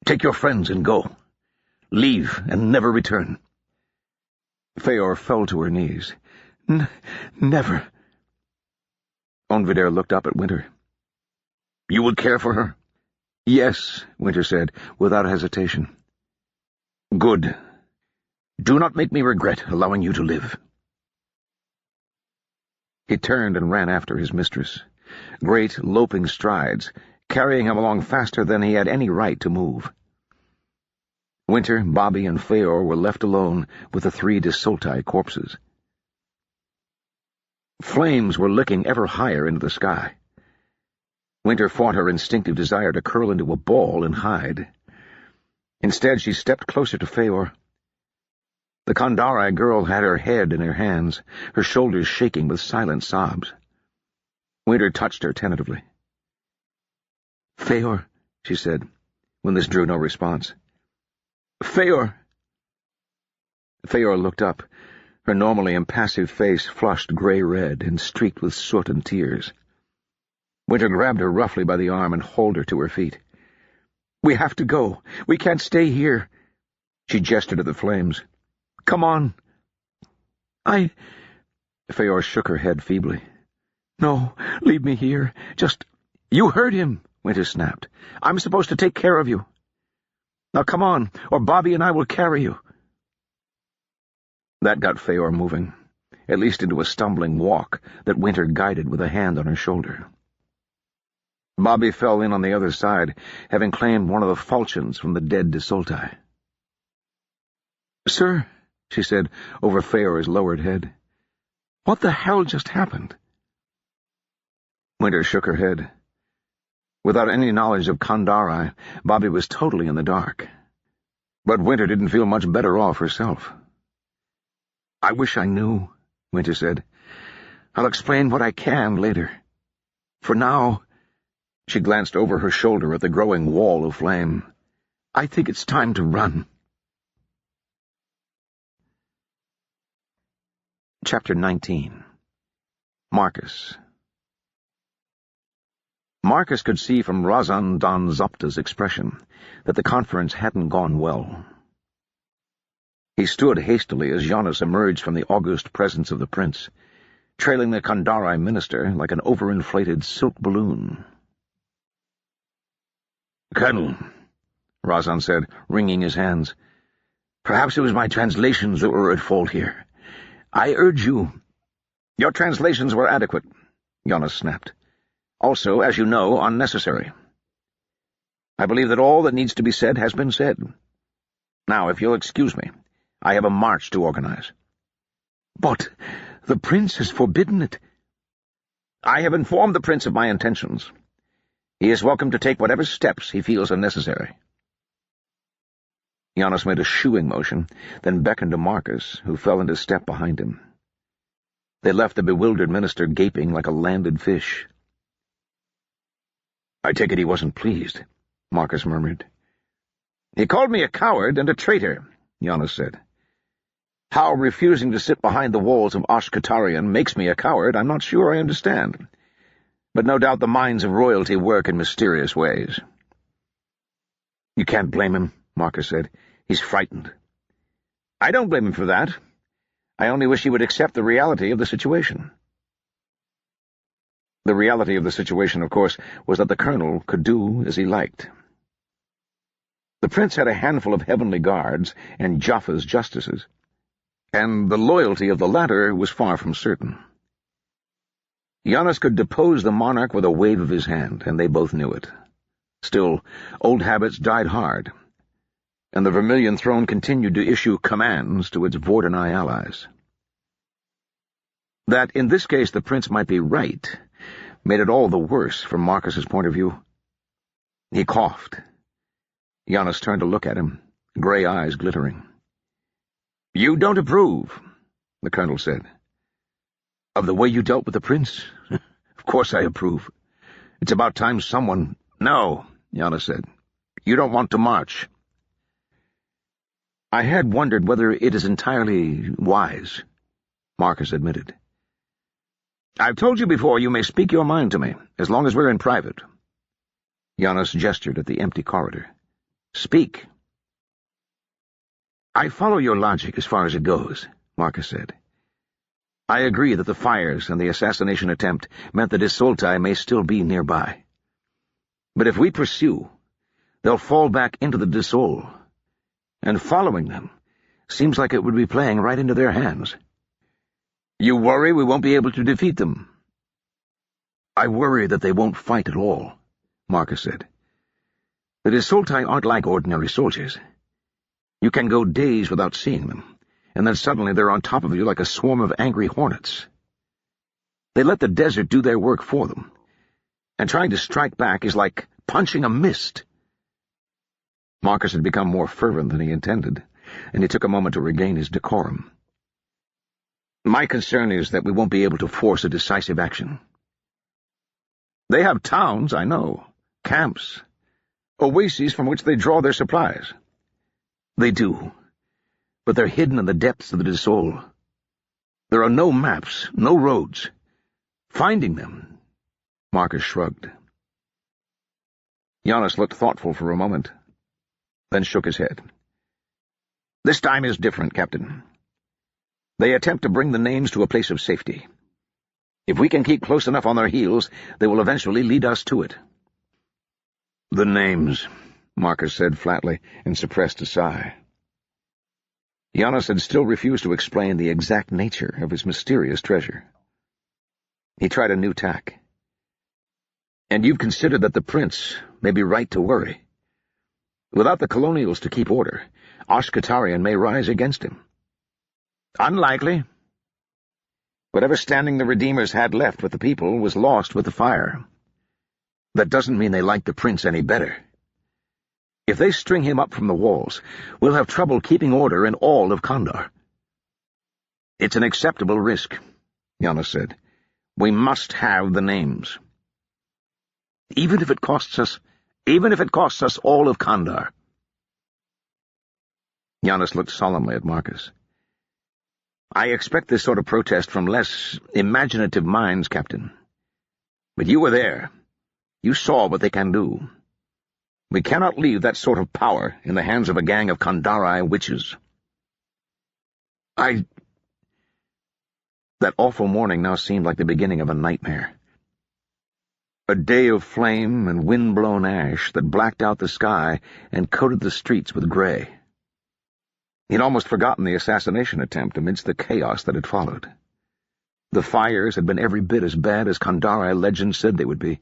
"Take your friends and go. Leave and never return." Feor fell to her knees. Never." Onvidere looked up at Winter. "You will care for her?" "Yes," Winter said, without hesitation. "Good. Do not make me regret allowing you to live." He turned and ran after his mistress, great loping strides, carrying him along faster than he had any right to move. Winter, Bobby, and Feor were left alone with the 3 Desultai corpses. Flames were licking ever higher into the sky. Winter fought her instinctive desire to curl into a ball and hide. Instead, she stepped closer to Feor. The Kandari girl had her head in her hands, her shoulders shaking with silent sobs. Winter touched her tentatively. "Feor," she said, when this drew no response. "Feor." Feor looked up, her normally impassive face flushed gray-red and streaked with soot and tears. Winter grabbed her roughly by the arm and hauled her to her feet. "We have to go. We can't stay here." She gestured at the flames. "Come on." Feor shook her head feebly. "No, leave me here. Just—" "You heard him," Winter snapped. "I'm supposed to take care of you. Now come on, or Bobby and I will carry you." That got Feor moving, at least into a stumbling walk that Winter guided with a hand on her shoulder. Bobby fell in on the other side, having claimed one of the falchions from the dead Desultai. "Sir," she said over Feor's lowered head. "What the hell just happened?" Winter shook her head. Without any knowledge of Kandari, Bobby was totally in the dark. But Winter didn't feel much better off herself. "I wish I knew," Winter said. "I'll explain what I can later. For now—" She glanced over her shoulder at the growing wall of flame. "I think it's time to run." Chapter 19. Marcus. Marcus could see from Razan Dan Zopta's expression that the conference hadn't gone well. He stood hastily as Giannis emerged from the august presence of the prince, trailing the Kandari minister like an overinflated silk balloon. "Colonel," Razan said, wringing his hands, "perhaps it was my translations that were at fault here. I urge you—" "Your translations were adequate," Giannis snapped. "Also, as you know, unnecessary. I believe that all that needs to be said has been said. Now, if you'll excuse me, I have a march to organize." "But the prince has forbidden it." "I have informed the prince of my intentions. He is welcome to take whatever steps he feels are necessary." Giannis made a shooing motion, then beckoned to Marcus, who fell into step behind him. They left the bewildered minister gaping like a landed fish. "I take it he wasn't pleased," Marcus murmured. "He called me a coward and a traitor," Giannis said. "How refusing to sit behind the walls of Ashkatarian makes me a coward, I'm not sure I understand. But no doubt the minds of royalty work in mysterious ways." "You can't blame him," Marcus said. "He's frightened." "I don't blame him for that. I only wish he would accept the reality of the situation." The reality of the situation, of course, was that the colonel could do as he liked. The prince had a handful of heavenly guards and Jaffa's justices, and the loyalty of the latter was far from certain. Giannis could depose the monarch with a wave of his hand, and they both knew it. Still, old habits died hard, and the Vermilion Throne continued to issue commands to its Vordenai allies. That, in this case, the prince might be right, made it all the worse from Marcus's point of view. He coughed. Giannis turned to look at him, gray eyes glittering. "You don't approve," the colonel said. "Of the way you dealt with the prince? Of course I approve. It's about time someone—" "No," Giannis said. "You don't want to march." "I had wondered whether it is entirely wise," Marcus admitted. "I've told you before you may speak your mind to me, as long as we're in private." Giannis gestured at the empty corridor. "Speak." "I follow your logic as far as it goes," Marcus said. "I agree that the fires and the assassination attempt meant that Isoltai may still be nearby. But if we pursue, they'll fall back into the Disol, and following them seems like it would be playing right into their hands." "You worry we won't be able to defeat them?" "I worry that they won't fight at all," Marcus said. "The Isoltai aren't like ordinary soldiers. You can go days without seeing them, and then suddenly they're on top of you like a swarm of angry hornets. They let the desert do their work for them, and trying to strike back is like punching a mist." Marcus had become more fervent than he intended, and he took a moment to regain his decorum. "My concern is that we won't be able to force a decisive action." "They have towns, I know, camps, oases from which they draw their supplies." "They do, but they're hidden in the depths of the Disol. There are no maps, no roads. Finding them—" Marcus shrugged. Giannis looked thoughtful for a moment, then shook his head. "This time is different, Captain. They attempt to bring the names to a place of safety. If we can keep close enough on their heels, they will eventually lead us to it." "The names," Marcus said flatly, and suppressed a sigh. Giannis had still refused to explain the exact nature of his mysterious treasure. He tried a new tack. "And you've considered that the prince may be right to worry. Without the colonials to keep order, Ashkatarian may rise against him." "Unlikely. Whatever standing the Redeemers had left with the people was lost with the fire." "That doesn't mean they like the prince any better. If they string him up from the walls, we'll have trouble keeping order in all of Kandar." "It's an acceptable risk," Giannis said. "We must have the names." Even if it costs us all of Kandar." Giannis looked solemnly at Marcus. "I expect this sort of protest from less imaginative minds, Captain. But you were there. You saw what they can do. We cannot leave that sort of power in the hands of a gang of Kandari witches." That awful morning now seemed like the beginning of a nightmare. A day of flame and wind-blown ash that blacked out the sky and coated the streets with gray. He'd almost forgotten the assassination attempt amidst the chaos that had followed. The fires had been every bit as bad as Kandari legend said they would be,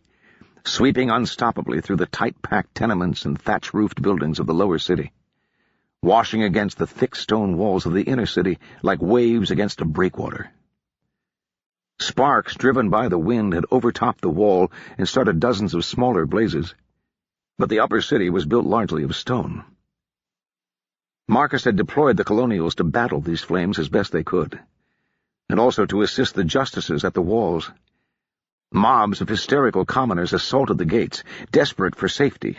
sweeping unstoppably through the tight-packed tenements and thatch-roofed buildings of the lower city, washing against the thick stone walls of the inner city like waves against a breakwater. Sparks, driven by the wind, had overtopped the wall and started dozens of smaller blazes, but the upper city was built largely of stone. Marcus had deployed the colonials to battle these flames as best they could, and also to assist the justices at the walls. Mobs of hysterical commoners assaulted the gates, desperate for safety,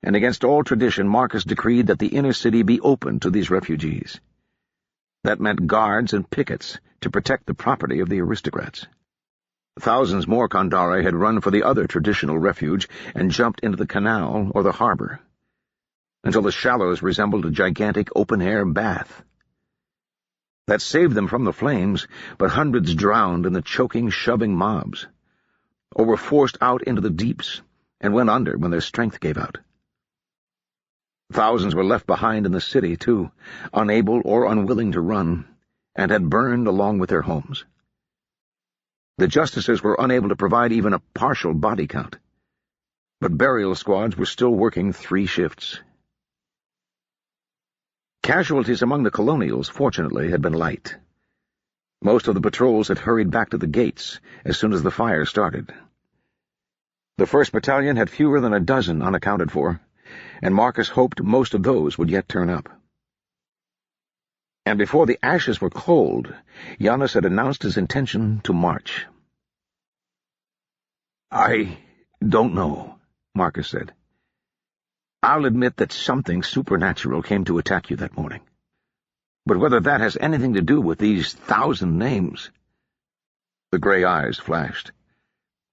and against all tradition Marcus decreed that the inner city be open to these refugees. That meant guards and pickets to protect the property of the aristocrats. Thousands more Kandare had run for the other traditional refuge and jumped into the canal or the harbor, until the shallows resembled a gigantic open-air bath. That saved them from the flames, but hundreds drowned in the choking, shoving mobs, or were forced out into the deeps and went under when their strength gave out. Thousands were left behind in the city, too, unable or unwilling to run, and had burned along with their homes. The justices were unable to provide even a partial body count, but burial squads were still working 3 shifts. Casualties among the colonials, fortunately, had been light. Most of the patrols had hurried back to the gates as soon as the fire started. The 1st Battalion had fewer than a dozen unaccounted for, and Marcus hoped most of those would yet turn up. And before the ashes were cold, Giannis had announced his intention to march. "I don't know," Marcus said. "I'll admit that something supernatural came to attack you that morning. But whether that has anything to do with these 1,000 names—" The gray eyes flashed.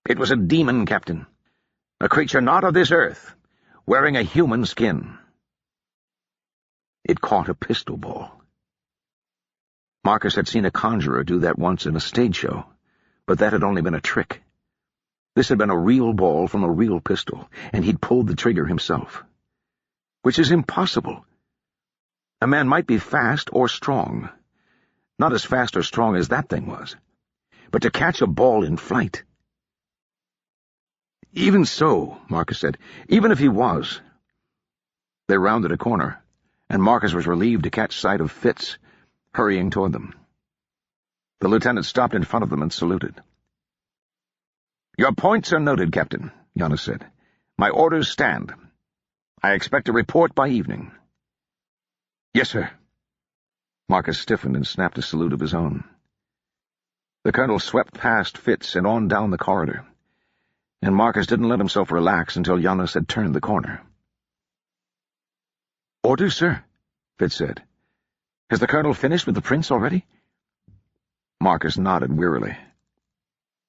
"It was a demon, Captain. A creature not of this earth, wearing a human skin." It caught a pistol ball. Marcus had seen a conjurer do that once in a stage show, but that had only been a trick. This had been a real ball from a real pistol, and he'd pulled the trigger himself. Which is impossible. A man might be fast or strong. Not as fast or strong as that thing was. But to catch a ball in flight— "Even so," Marcus said, "even if he was—" They rounded a corner, and Marcus was relieved to catch sight of Fitz hurrying toward them. The lieutenant stopped in front of them and saluted. "Your points are noted, Captain," Giannis said. "My orders stand. I expect a report by evening." "Yes, sir." Marcus stiffened and snapped a salute of his own. The colonel swept past Fitz and on down the corridor, and Marcus didn't let himself relax until Giannis had turned the corner. "Orders, sir," Fitz said. "Has the colonel finished with the prince already?" Marcus nodded wearily.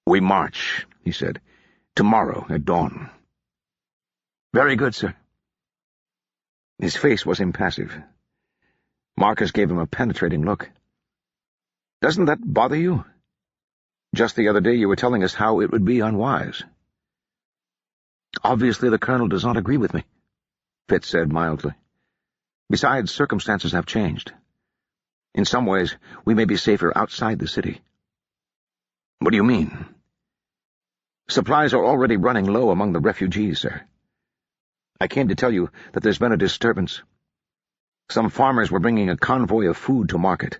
"We march," he said, "tomorrow at dawn." "Very good, sir." His face was impassive. Marcus gave him a penetrating look. "Doesn't that bother you? Just the other day you were telling us how it would be unwise." "Obviously the colonel does not agree with me," Fitz said mildly. "Besides, circumstances have changed. In some ways, we may be safer outside the city." "What do you mean?" "Supplies are already running low among the refugees, sir. I came to tell you that there's been a disturbance. Some farmers were bringing a convoy of food to market.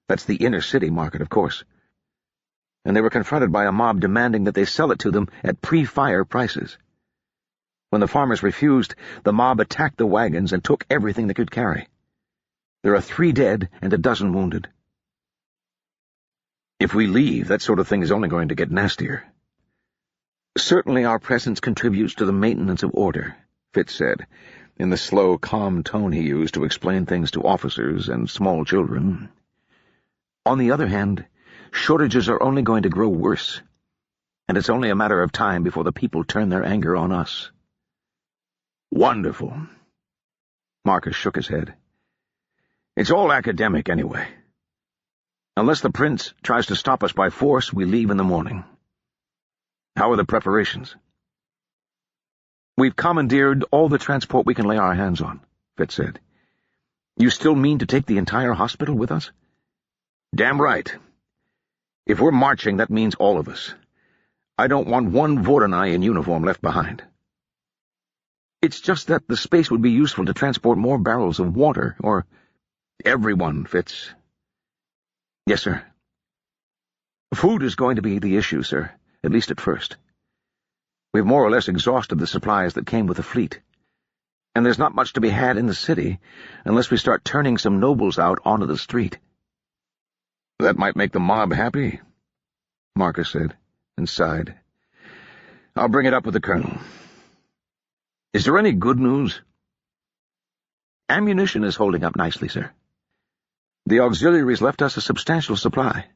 That's the inner city market, of course. And they were confronted by a mob demanding that they sell it to them at pre-fire prices. When the farmers refused, the mob attacked the wagons and took everything they could carry. There are 3 dead and a dozen wounded." "If we leave, that sort of thing is only going to get nastier." "Certainly our presence contributes to the maintenance of order," Fitz said, in the slow, calm tone he used to explain things to officers and small children. "On the other hand, shortages are only going to grow worse, and it's only a matter of time before the people turn their anger on us." "Wonderful." Marcus shook his head. "It's all academic, anyway. Unless the prince tries to stop us by force, we leave in the morning. How are the preparations?" "We've commandeered all the transport we can lay our hands on," Fitz said. "You still mean to take the entire hospital with us?" "Damn right. If we're marching, that means all of us. I don't want one Vordanai in uniform left behind." "It's just that the space would be useful to transport more barrels of water, or—" "Everyone, Fitz." "Yes, sir." Food is going to be the issue, sir, at least at first. We've more or less exhausted the supplies that came with the fleet, and there's not much to be had in the city unless we start turning some nobles out onto the street." "That might make the mob happy," Marcus said, and sighed. "I'll bring it up with the colonel. Is there any good news?" "Ammunition is holding up nicely, sir. The auxiliaries left us a substantial supply,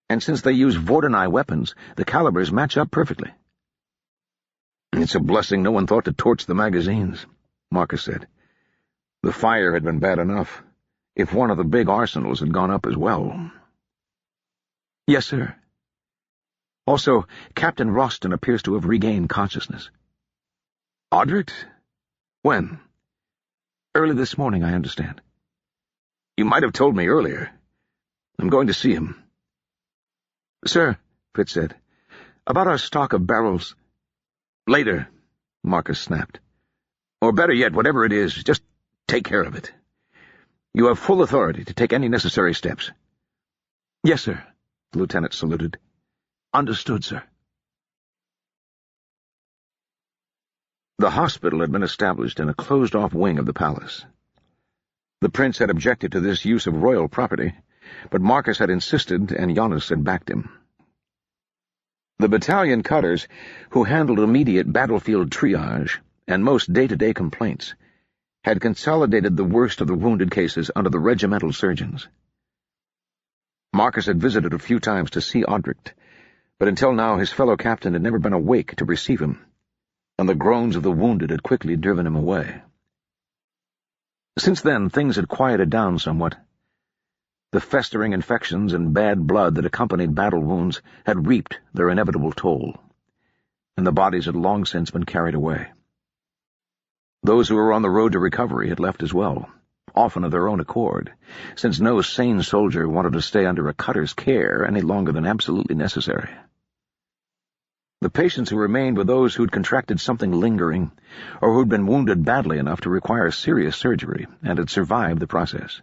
and since they use Vordenai weapons, the calibers match up perfectly." "It's a blessing no one thought to torch the magazines," Marcus said. "The fire had been bad enough, if one of the big arsenals had gone up as well." "Yes, sir. Also, Captain Roston appears to have regained consciousness." "Audricht? When?" "Early this morning, I understand." "You might have told me earlier. I'm going to see him." "Sir," Fitz said, "about our stock of barrels—" "Later," Marcus snapped. "Or better yet, whatever it is, just take care of it. You have full authority to take any necessary steps." "Yes, sir," the lieutenant saluted. "Understood, sir." The hospital had been established in a closed-off wing of the palace. The prince had objected to this use of royal property, but Marcus had insisted, and Giannis had backed him. The battalion cutters, who handled immediate battlefield triage and most day-to-day complaints, had consolidated the worst of the wounded cases under the regimental surgeons. Marcus had visited a few times to see Audricht, but until now his fellow captain had never been awake to receive him, and the groans of the wounded had quickly driven him away. Since then, things had quieted down somewhat. The festering infections and bad blood that accompanied battle wounds had reaped their inevitable toll, and the bodies had long since been carried away. Those who were on the road to recovery had left as well, often of their own accord, since no sane soldier wanted to stay under a cutter's care any longer than absolutely necessary. The patients who remained were those who'd contracted something lingering, or who'd been wounded badly enough to require serious surgery and had survived the process.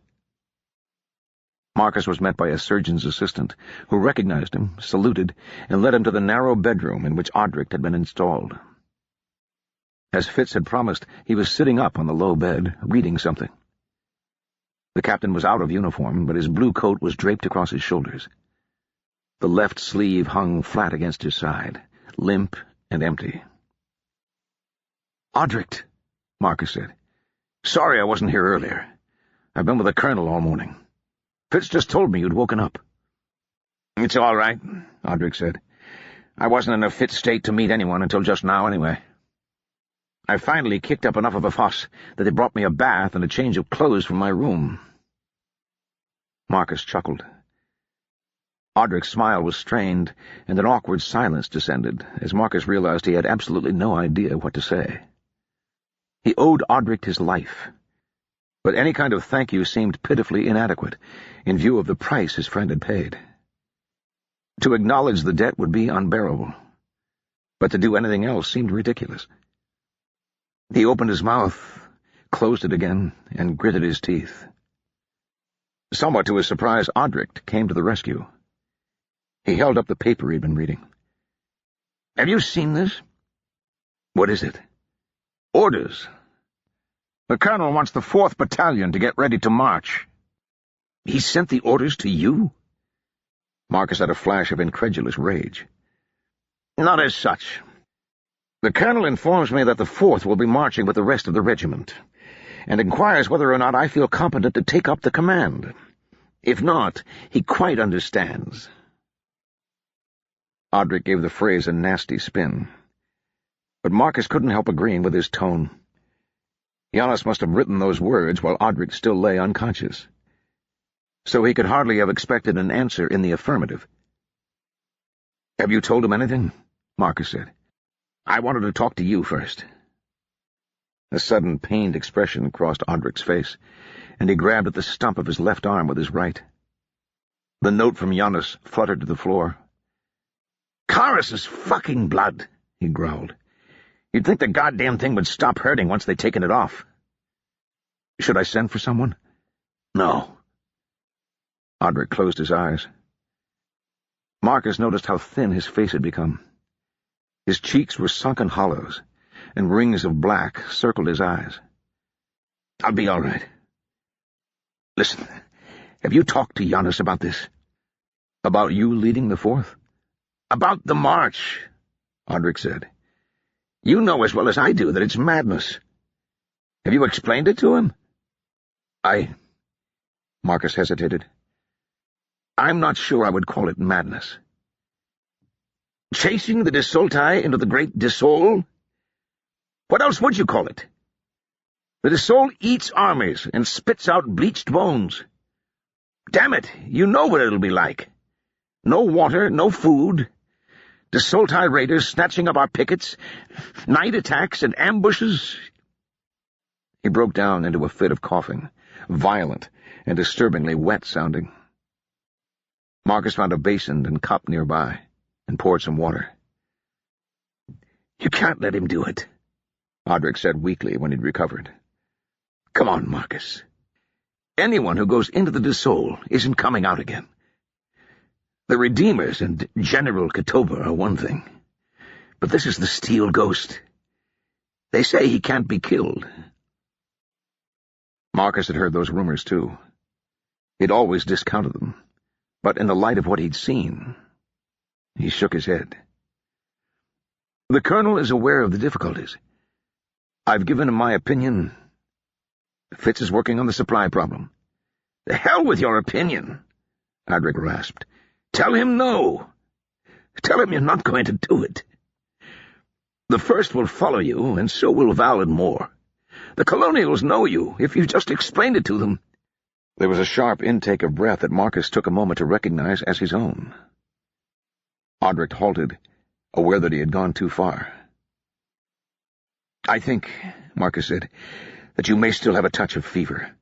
Marcus was met by a surgeon's assistant, who recognized him, saluted, and led him to the narrow bedroom in which Audricht had been installed. As Fitz had promised, he was sitting up on the low bed, reading something. The captain was out of uniform, but his blue coat was draped across his shoulders. The left sleeve hung flat against his side, limp and empty. "Audricht," Marcus said. "Sorry I wasn't here earlier. I've been with the colonel all morning. Fitz just told me you'd woken up." "It's all right," Audricht said. "I wasn't in a fit state to meet anyone until just now, anyway. I finally kicked up enough of a fuss that they brought me a bath and a change of clothes from my room." Marcus chuckled. Audricht's smile was strained, and an awkward silence descended, as Marcus realized he had absolutely no idea what to say. He owed Audricht his life, but any kind of thank you seemed pitifully inadequate in view of the price his friend had paid. To acknowledge the debt would be unbearable, but to do anything else seemed ridiculous. He opened his mouth, closed it again, and gritted his teeth. Somewhat to his surprise, Audricht came to the rescue. He held up the paper he'd been reading. "Have you seen this?" "What is it?" "Orders. The colonel wants the 4th Battalion to get ready to march." "He sent the orders to you?" Marcus had a flash of incredulous rage. "Not as such. The colonel informs me that the 4th will be marching with the rest of the regiment, and inquires whether or not I feel competent to take up the command. If not, he quite understands." Audricht gave the phrase a nasty spin, but Marcus couldn't help agreeing with his tone. Giannis must have written those words while Audricht still lay unconscious, so he could hardly have expected an answer in the affirmative. "Have you told him anything?" Marcus said. "I wanted to talk to you first." A sudden pained expression crossed Audricht's face, and he grabbed at the stump of his left arm with his right. The note from Giannis fluttered to the floor. "Karis's fucking blood," he growled. "You'd think the goddamn thing would stop hurting once they'd taken it off." "Should I send for someone?" "No." Audricht closed his eyes. Marcus noticed how thin his face had become. His cheeks were sunken hollows, and rings of black circled his eyes. "I'll be all right. Listen, have you talked to Giannis about this?" "About you leading the Fourth?" "About the march," Audric said. "You know as well as I do that it's madness. Have you explained it to him?" Marcus hesitated. "I'm not sure I would call it madness. Chasing the Desoltai into the Great Disol? What else would you call it? The Disol eats armies and spits out bleached bones. Damn it, you know what it'll be like. No water, no food. Desoltai raiders snatching up our pickets, night attacks and ambushes." He broke down into a fit of coughing, violent and disturbingly wet-sounding. Marcus found a basin and cup nearby, and poured some water. "You can't let him do it," Audric said weakly when he'd recovered. "Come on, Marcus. Anyone who goes into the Disol isn't coming out again. The Redeemers and General Katoba are one thing, but this is the Steel Ghost. They say he can't be killed." Marcus had heard those rumors, too. He'd always discounted them, but in the light of what he'd seen, he shook his head. "The Colonel is aware of the difficulties. I've given him my opinion. Fitz is working on the supply problem." "The hell with your opinion," Audric rasped. "Tell him no. Tell him you're not going to do it. The First will follow you, and so will Val and Moore. The Colonials know you, if you just explained it to them." There was a sharp intake of breath that Marcus took a moment to recognize as his own. Audric halted, aware that he had gone too far. "I think," Marcus said, "that you may still have a touch of fever."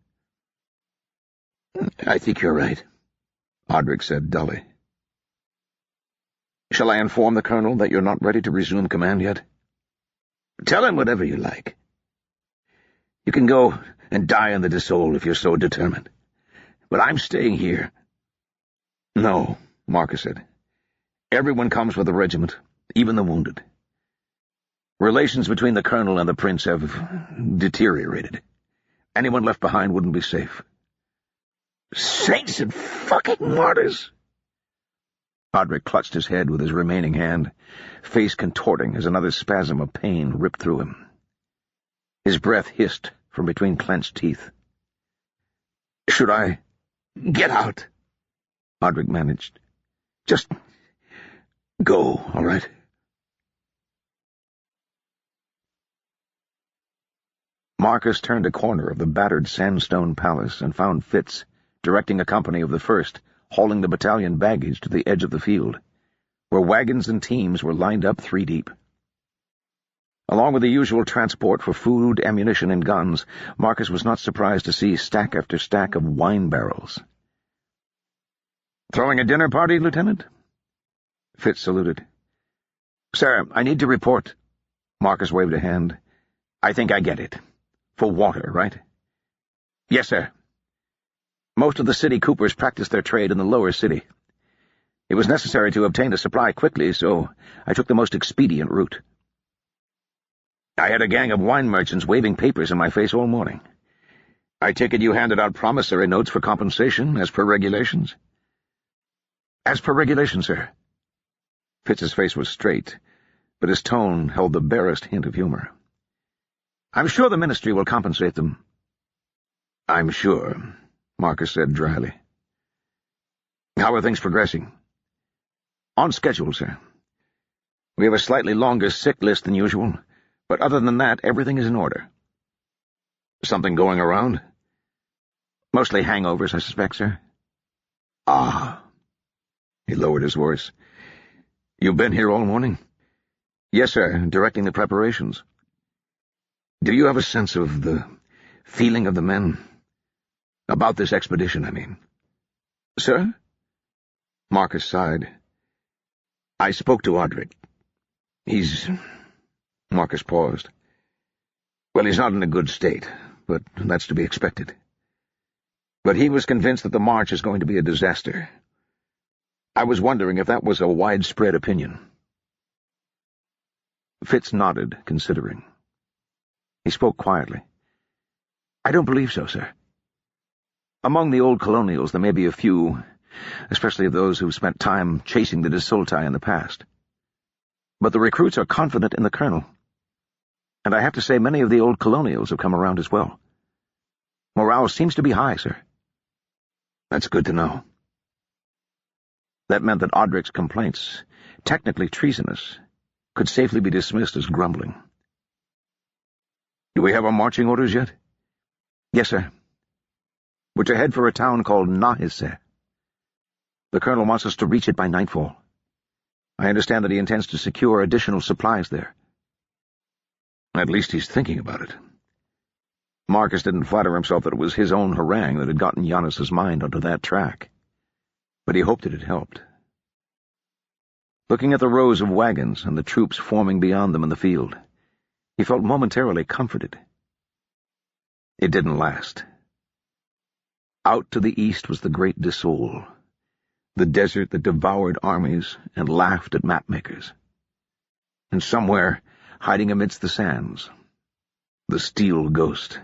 "I think you're right," Audric said dully. "Shall I inform the Colonel that you're not ready to resume command yet?" "Tell him whatever you like. You can go and die in the Disol if you're so determined. But I'm staying here." "No," Marcus said. "Everyone comes with the regiment, even the wounded. Relations between the Colonel and the Prince have deteriorated. Anyone left behind wouldn't be safe." "Saints and fucking martyrs!" Audric clutched his head with his remaining hand, face contorting as another spasm of pain ripped through him. His breath hissed from between clenched teeth. "Should I get out?" Audric managed. "Just go, all right?" Marcus turned a corner of the battered sandstone palace and found Fitz, directing a company of the First, hauling the battalion baggage to the edge of the field, where wagons and teams were lined up 3 deep. Along with the usual transport for food, ammunition, and guns, Marcus was not surprised to see stack after stack of wine barrels. "Throwing a dinner party, Lieutenant?" Fitz saluted. "Sir, I need to report." Marcus waved a hand. "I think I get it. For water, right?" "Yes, sir. Most of the city coopers practice their trade in the lower city. It was necessary to obtain the supply quickly, so I took the most expedient route. I had a gang of wine merchants waving papers in my face all morning. I take it you handed out promissory notes for compensation, as per regulations?" "As per regulations, sir." Fitz's face was straight, but his tone held the barest hint of humor. "I'm sure the Ministry will compensate them." "I'm sure," Marcus said dryly. "How are things progressing?" "On schedule, sir. We have a slightly longer sick list than usual, but other than that, everything is in order." "Something going around?" "Mostly hangovers, I suspect, sir." "Ah." He lowered his voice. "You've been here all morning?" "Yes, sir, directing the preparations." "Do you have a sense of the feeling of the men? About this expedition, I mean." "Sir?" Marcus sighed. "I spoke to Audric. He's—" Marcus paused. "Well, he's not in a good state, but that's to be expected. But he was convinced that the march is going to be a disaster. I was wondering if that was a widespread opinion. Fitz nodded, considering. He spoke quietly. I don't believe so, sir. Among the old colonials there may be a few, especially those who've spent time chasing the desultai in the past. But the recruits are confident in the colonel. And I have to say many of the old colonials have come around as well. Morale seems to be high, sir. That's good to know. That meant that Audric's complaints, technically treasonous, could safely be dismissed as grumbling. Do we have our marching orders yet? Yes, sir. We're to head for a town called Nahise. The colonel wants us to reach it by nightfall. I understand that he intends to secure additional supplies there. At least he's thinking about it. Marcus didn't flatter himself that it was his own harangue that had gotten Giannis's mind onto that track, but he hoped it had helped. Looking at the rows of wagons and the troops forming beyond them in the field, he felt momentarily comforted. It didn't last. Out to the east was the Great Desoul, the desert that devoured armies and laughed at mapmakers. And somewhere, hiding amidst the sands, the Steel Ghost.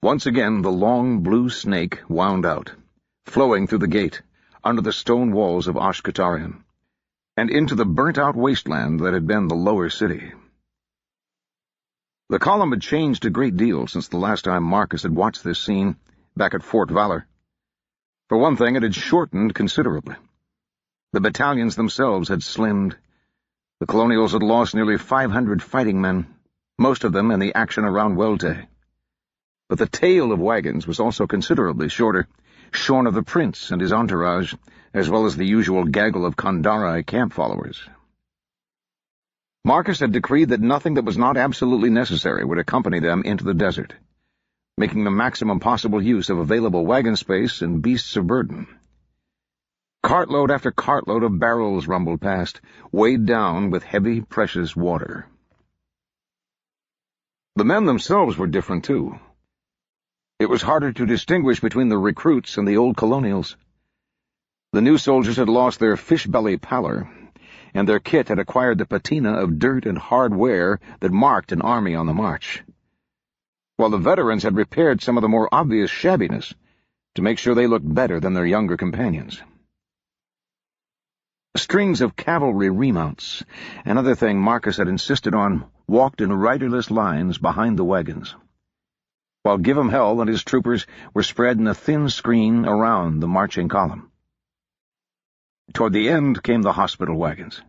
Once again the long blue snake wound out, flowing through the gate, under the stone walls of Ashkatarian, and into the burnt-out wasteland that had been the lower city. The column had changed a great deal since the last time Marcus had watched this scene, back at Fort Valor. For one thing, it had shortened considerably. The battalions themselves had slimmed. The colonials had lost nearly 500 fighting men, most of them in the action around Welte. But the tail of wagons was also considerably shorter, shorn of the prince and his entourage, as well as the usual gaggle of Kandari camp followers. Marcus had decreed that nothing that was not absolutely necessary would accompany them into the desert, making the maximum possible use of available wagon space and beasts of burden. Cartload after cartload of barrels rumbled past, weighed down with heavy, precious water. The men themselves were different, too. It was harder to distinguish between the recruits and the old colonials. The new soldiers had lost their fish-belly pallor, and their kit had acquired the patina of dirt and hard wear that marked an army on the march, while the veterans had repaired some of the more obvious shabbiness to make sure they looked better than their younger companions. Strings of cavalry remounts, another thing Marcus had insisted on, walked in riderless lines behind the wagons, while Give 'em Hell and his troopers were spread in a thin screen around the marching column. Toward the end came the hospital wagons.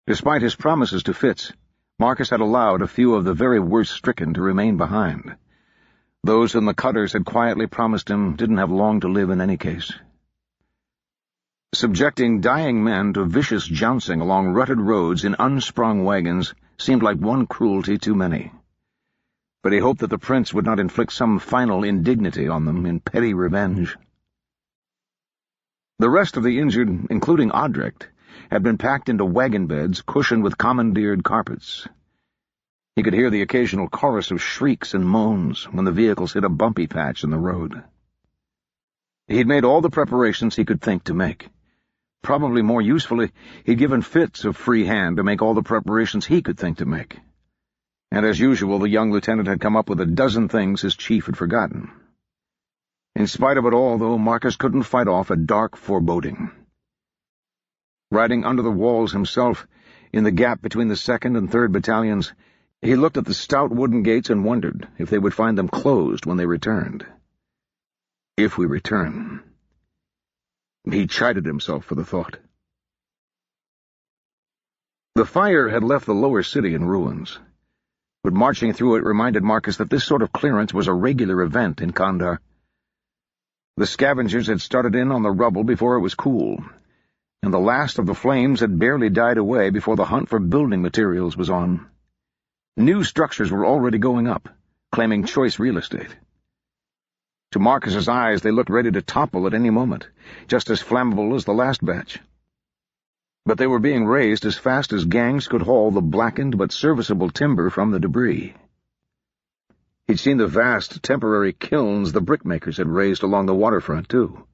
Despite his promises to Fitz, Marcus had allowed a few of the very worst-stricken to remain behind. Those in the cutters had quietly promised him didn't have long to live in any case. Subjecting dying men to vicious jouncing along rutted roads in unsprung wagons seemed like one cruelty too many. But he hoped that the prince would not inflict some final indignity on them in petty revenge. The rest of the injured, including Audric, had been packed into wagon beds cushioned with commandeered carpets. He could hear the occasional chorus of shrieks and moans when the vehicles hit a bumpy patch in the road. He'd made all the preparations he could think to make. Probably more usefully, he'd given Fitz a free hand to make all the preparations he could think to make. And as usual, the young lieutenant had come up with a dozen things his chief had forgotten. In spite of it all, though, Marcus couldn't fight off a dark foreboding. Riding under the walls himself, in the gap between the 2nd and 3rd battalions, he looked at the stout wooden gates and wondered if they would find them closed when they returned. If we return. He chided himself for the thought. The fire had left the lower city in ruins, but marching through it reminded Marcus that this sort of clearance was a regular event in Kandar. The scavengers had started in on the rubble before it was cool, and the last of the flames had barely died away before the hunt for building materials was on. New structures were already going up, claiming choice real estate. To Marcus's eyes, they looked ready to topple at any moment, just as flammable as the last batch. But they were being raised as fast as gangs could haul the blackened but serviceable timber from the debris. He'd seen the vast temporary kilns the brickmakers had raised along the waterfront, too.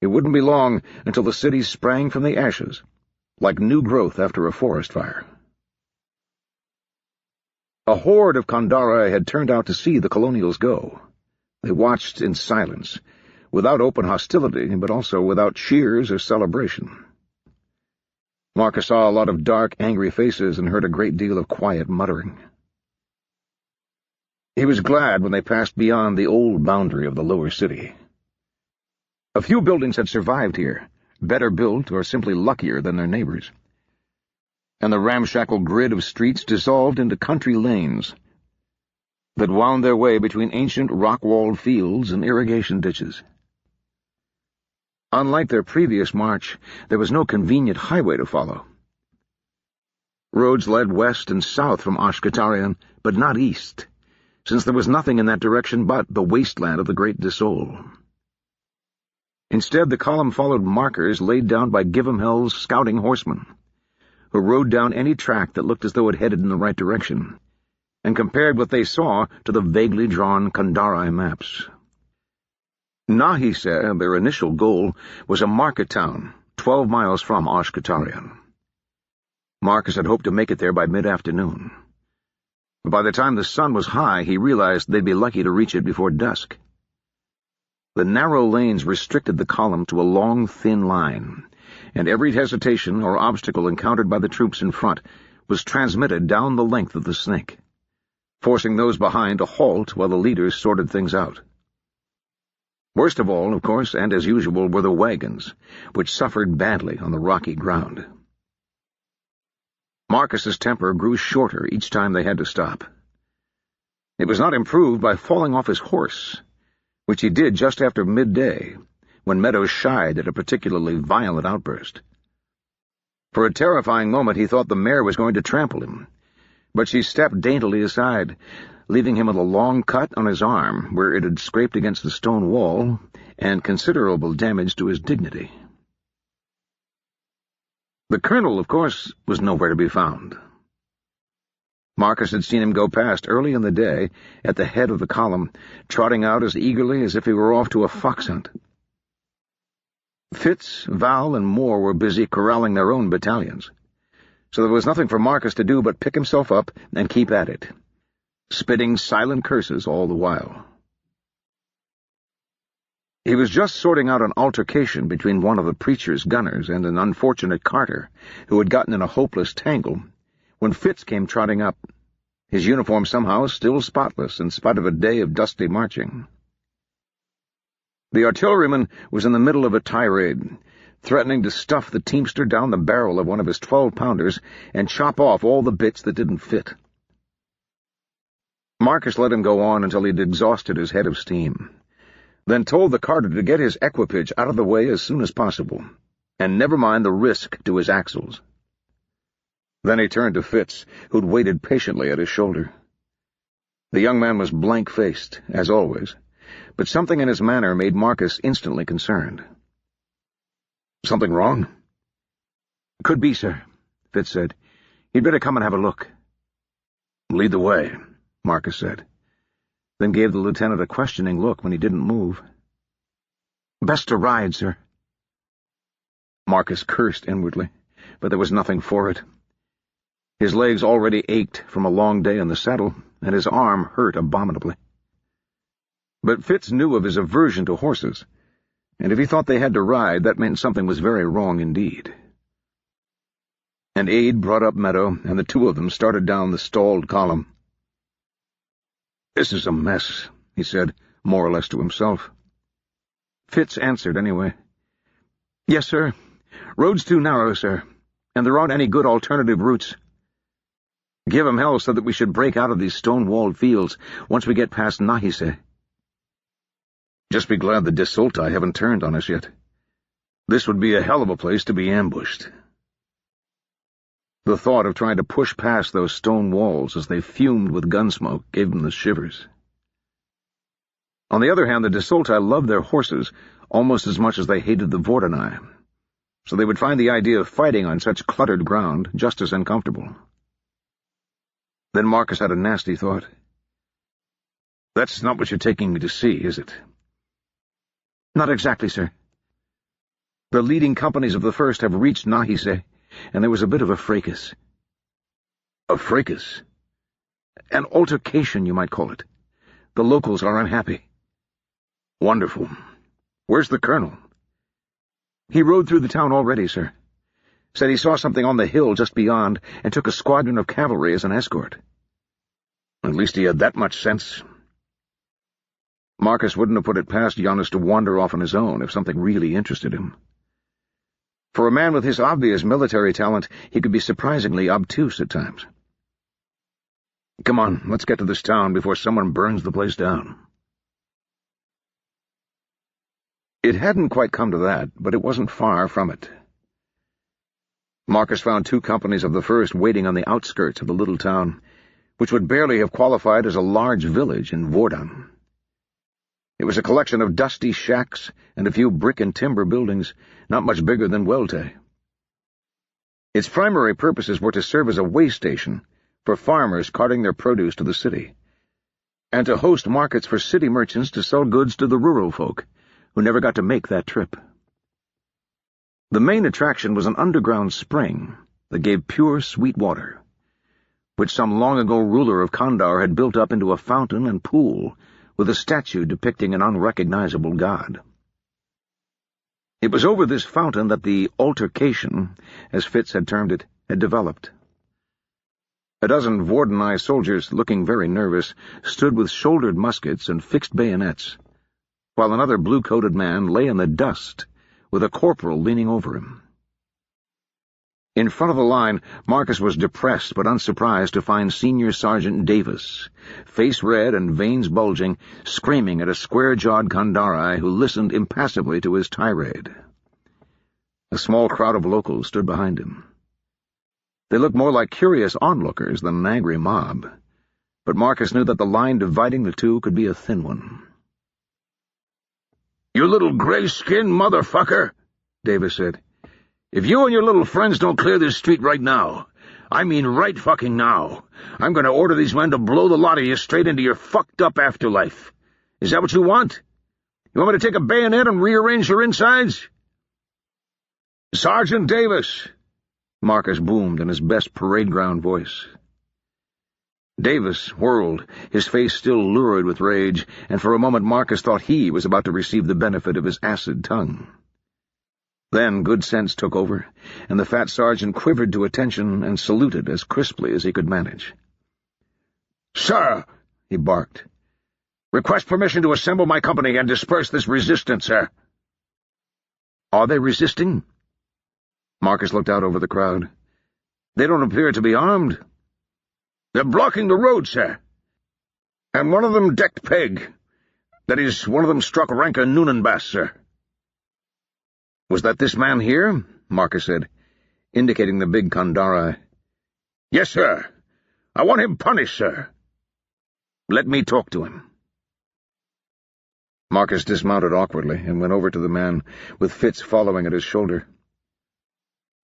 It wouldn't be long until the city sprang from the ashes, like new growth after a forest fire. A horde of Kandari had turned out to see the colonials go. They watched in silence, without open hostility, but also without cheers or celebration. Marcus saw a lot of dark, angry faces and heard a great deal of quiet muttering. He was glad when they passed beyond the old boundary of the lower city. A few buildings had survived here, better built or simply luckier than their neighbors, and the ramshackle grid of streets dissolved into country lanes that wound their way between ancient rock-walled fields and irrigation ditches. Unlike their previous march, there was no convenient highway to follow. Roads led west and south from Ashkatarian, but not east, since there was nothing in that direction but the wasteland of the Great Disol. Instead, the column followed markers laid down by Giv'em-Hell's scouting horsemen, who rode down any track that looked as though it headed in the right direction, and compared what they saw to the vaguely drawn Kandari maps. Nahise, their initial goal, was a market town, 12 miles from Ashkatarian. Marcus had hoped to make it there by mid-afternoon. But by the time the sun was high, he realized they'd be lucky to reach it before dusk. The narrow lanes restricted the column to a long, thin line, and every hesitation or obstacle encountered by the troops in front was transmitted down the length of the snake, forcing those behind to halt while the leaders sorted things out. Worst of all, of course, and as usual, were the wagons, which suffered badly on the rocky ground. Marcus's temper grew shorter each time they had to stop. It was not improved by falling off his horse, which he did just after midday, when Meadows shied at a particularly violent outburst. For a terrifying moment he thought the mare was going to trample him, but she stepped daintily aside, leaving him with a long cut on his arm where it had scraped against the stone wall and considerable damage to his dignity. The colonel, of course, was nowhere to be found. Marcus had seen him go past early in the day at the head of the column, trotting out as eagerly as if he were off to a fox hunt. Fitz, Val, and Moore were busy corralling their own battalions, so there was nothing for Marcus to do but pick himself up and keep at it, spitting silent curses all the while. He was just sorting out an altercation between one of the preacher's gunners and an unfortunate carter who had gotten in a hopeless tangle when Fitz came trotting up, his uniform somehow still spotless in spite of a day of dusty marching. The artilleryman was in the middle of a tirade, threatening to stuff the teamster down the barrel of one of his 12-pounders and chop off all the bits that didn't fit. Marcus let him go on until he'd exhausted his head of steam, then told the carter to get his equipage out of the way as soon as possible, and never mind the risk to his axles. Then he turned to Fitz, who'd waited patiently at his shoulder. The young man was blank-faced, as always, but something in his manner made Marcus instantly concerned. "Something wrong?" "Could be, sir," Fitz said. "You'd better come and have a look." "Lead the way," Marcus said, then gave the lieutenant a questioning look when he didn't move. "Best to ride, sir." Marcus cursed inwardly, but there was nothing for it. His legs already ached from a long day in the saddle, and his arm hurt abominably. But Fitz knew of his aversion to horses, and if he thought they had to ride, that meant something was very wrong indeed. An aide brought up Meadow, and the two of them started down the stalled column. "This is a mess," he said, more or less to himself. Fitz answered anyway. "Yes, sir. Road's too narrow, sir, and there aren't any good alternative routes. Giv'em-Hell said that we should break out of these stone-walled fields once we get past Nahise." "Just be glad the Desoltai haven't turned on us yet. This would be a hell of a place to be ambushed." The thought of trying to push past those stone walls as they fumed with gun smoke gave him the shivers. On the other hand, the Desoltai loved their horses almost as much as they hated the Vordanai, so they would find the idea of fighting on such cluttered ground just as uncomfortable. Then Marcus had a nasty thought. That's not what you're taking me to see, is it? Not exactly, sir. The leading companies of the first have reached Nahise, and there was a bit of a fracas. A fracas? An altercation, you might call it. The locals are unhappy. Wonderful. Where's the colonel? He rode through the town already, sir. Said he saw something on the hill just beyond and took a squadron of cavalry as an escort. At least he had that much sense. Marcus wouldn't have put it past Giannis to wander off on his own if something really interested him. For a man with his obvious military talent, he could be surprisingly obtuse at times. Come on, let's get to this town before someone burns the place down. It hadn't quite come to that, but it wasn't far from it. Marcus found 2 companies of the first waiting on the outskirts of the little town, which would barely have qualified as a large village in Vordan. It was a collection of dusty shacks and a few brick and timber buildings, not much bigger than Welte. Its primary purposes were to serve as a way station for farmers carting their produce to the city, and to host markets for city merchants to sell goods to the rural folk, who never got to make that trip. The main attraction was an underground spring that gave pure, sweet water, which some long-ago ruler of Kandar had built up into a fountain and pool with a statue depicting an unrecognizable god. It was over this fountain that the altercation, as Fitz had termed it, had developed. A dozen Vordenai soldiers, looking very nervous, stood with shouldered muskets and fixed bayonets, while another blue-coated man lay in the dust, with a corporal leaning over him. In front of the line, Marcus was depressed but unsurprised to find Senior Sergeant Davis, face red and veins bulging, screaming at a square-jawed Kandari who listened impassively to his tirade. A small crowd of locals stood behind him. They looked more like curious onlookers than an angry mob, but Marcus knew that the line dividing the two could be a thin one. "You little gray-skinned motherfucker," Davis said. "If you and your little friends don't clear this street right now, I mean right fucking now, I'm going to order these men to blow the lot of you straight into your fucked-up afterlife. Is that what you want? You want me to take a bayonet and rearrange your insides?" "Sergeant Davis," Marcus boomed in his best parade ground voice. Davis whirled, his face still lurid with rage, and for a moment Marcus thought he was about to receive the benefit of his acid tongue. Then good sense took over, and the fat sergeant quivered to attention and saluted as crisply as he could manage. "Sir," he barked, "request permission to assemble my company and disperse this resistance, sir." "Are they resisting?" Marcus looked out over the crowd. "They don't appear to be armed." "They're blocking the road, sir. And one of them decked peg. That is, one of them struck Ranka Nunenbass, sir." "Was that this man here?" Marcus said, indicating the big Kandari. "Yes, sir. I want him punished, sir." "Let me talk to him." Marcus dismounted awkwardly and went over to the man, with Fitz following at his shoulder.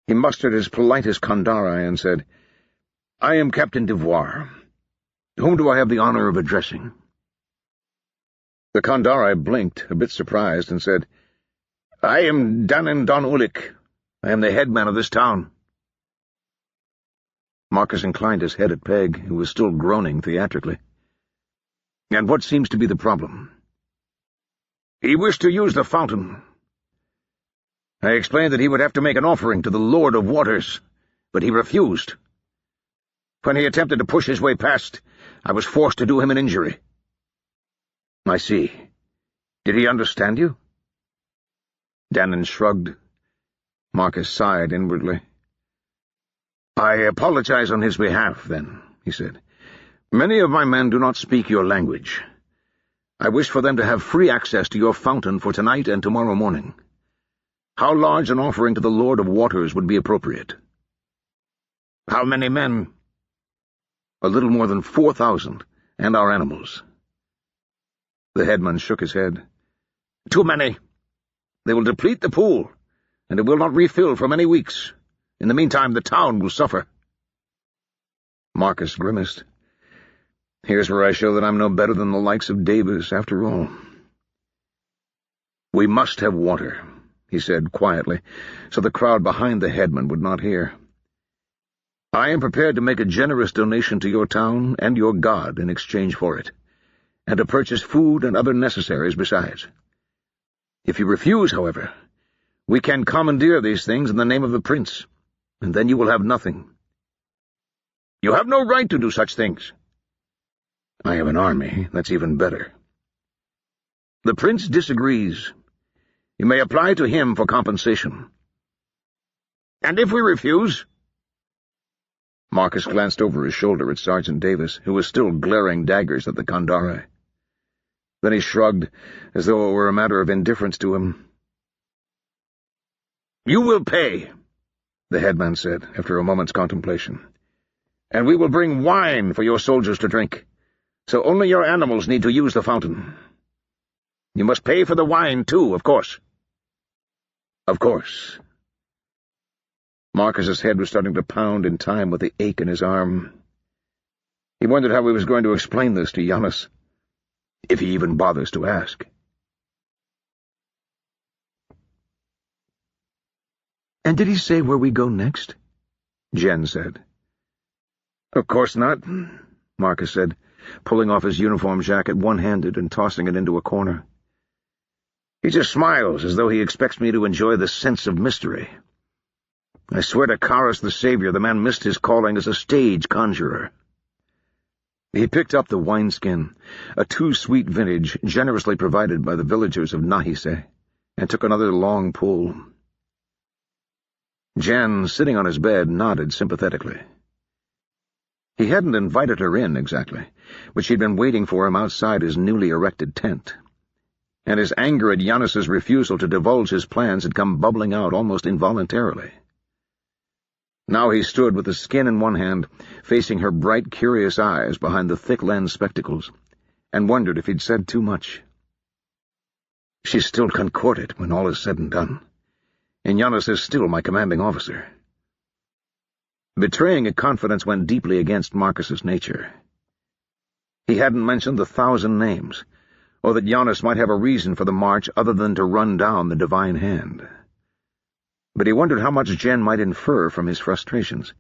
He mustered his politest Kandari and said, "I am Captain Devoir. Whom do I have the honor of addressing?" The Kandari blinked, a bit surprised, and said, "I am Danin Don Ulik. I am the headman of this town." Marcus inclined his head at Peg, who was still groaning theatrically. "And what seems to be the problem?" "He wished to use the fountain. I explained that he would have to make an offering to the Lord of Waters, but he refused. When he attempted to push his way past, I was forced to do him an injury." "I see. Did he understand you?" Danon shrugged. Marcus sighed inwardly. "I apologize on his behalf, then," he said. "Many of my men do not speak your language. I wish for them to have free access to your fountain for tonight and tomorrow morning. How large an offering to the Lord of Waters would be appropriate?" "How many men?" "A little more than 4,000, and our animals." The headman shook his head. "Too many. They will deplete the pool, and it will not refill for many weeks. In the meantime, the town will suffer." Marcus grimaced. Here's where I show that I'm no better than the likes of Davis, after all. We must have water, he said quietly, so the crowd behind the headman would not hear. I am prepared to make a generous donation to your town and your god in exchange for it, and to purchase food and other necessaries besides. If you refuse, however, we can commandeer these things in the name of the prince, and then you will have nothing. You have no right to do such things. I have an army that's even better. The prince disagrees. You may apply to him for compensation. And if we refuse? Marcus glanced over his shoulder at Sergeant Davis, who was still glaring daggers at the Kandare. Then he shrugged, as though it were a matter of indifference to him. You will pay, the headman said, after a moment's contemplation. And we will bring wine for your soldiers to drink, so only your animals need to use the fountain. You must pay for the wine, too, of course. Of course. Marcus's head was starting to pound in time with the ache in his arm. He wondered how he was going to explain this to Giannis, if he even bothers to ask. And did he say where we go next? Jen said. Of course not, Marcus said, pulling off his uniform jacket one-handed and tossing it into a corner. He just smiles as though he expects me to enjoy the sense of mystery. I swear to Karas the Savior, the man missed his calling as a stage conjurer. He picked up the wineskin, a too-sweet vintage generously provided by the villagers of Nahise, and took another long pull. Jen, sitting on his bed, nodded sympathetically. He hadn't invited her in, exactly, but she'd been waiting for him outside his newly erected tent, and his anger at Giannis's refusal to divulge his plans had come bubbling out almost involuntarily. Now he stood with the skin in one hand, facing her bright, curious eyes behind the thick lens spectacles, and wondered if he'd said too much. She's still concordant when all is said and done, and Giannis is still my commanding officer. Betraying a confidence went deeply against Marcus's nature. He hadn't mentioned the 1,000 names, or that Giannis might have a reason for the march other than to run down the divine hand. But he wondered how much Jen might infer from his frustrations.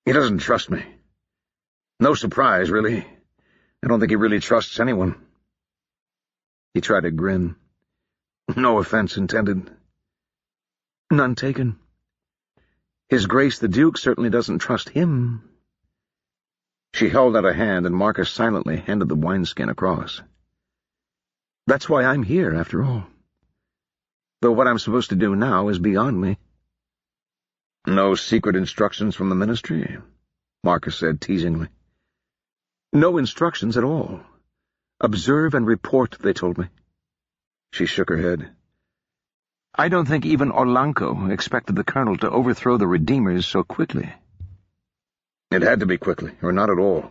He doesn't trust me. No surprise, really. I don't think he really trusts anyone. He tried to grin. No offense intended. None taken. His Grace the Duke certainly doesn't trust him. She held out a hand, and Marcus silently handed the wineskin across. That's why I'm here, after all. Though what I'm supposed to do now is beyond me. No secret instructions from the ministry? Marcus said teasingly. No instructions at all. Observe and report, they told me. She shook her head. I don't think even Orlanco expected the colonel to overthrow the Redeemers so quickly. It had to be quickly, or not at all.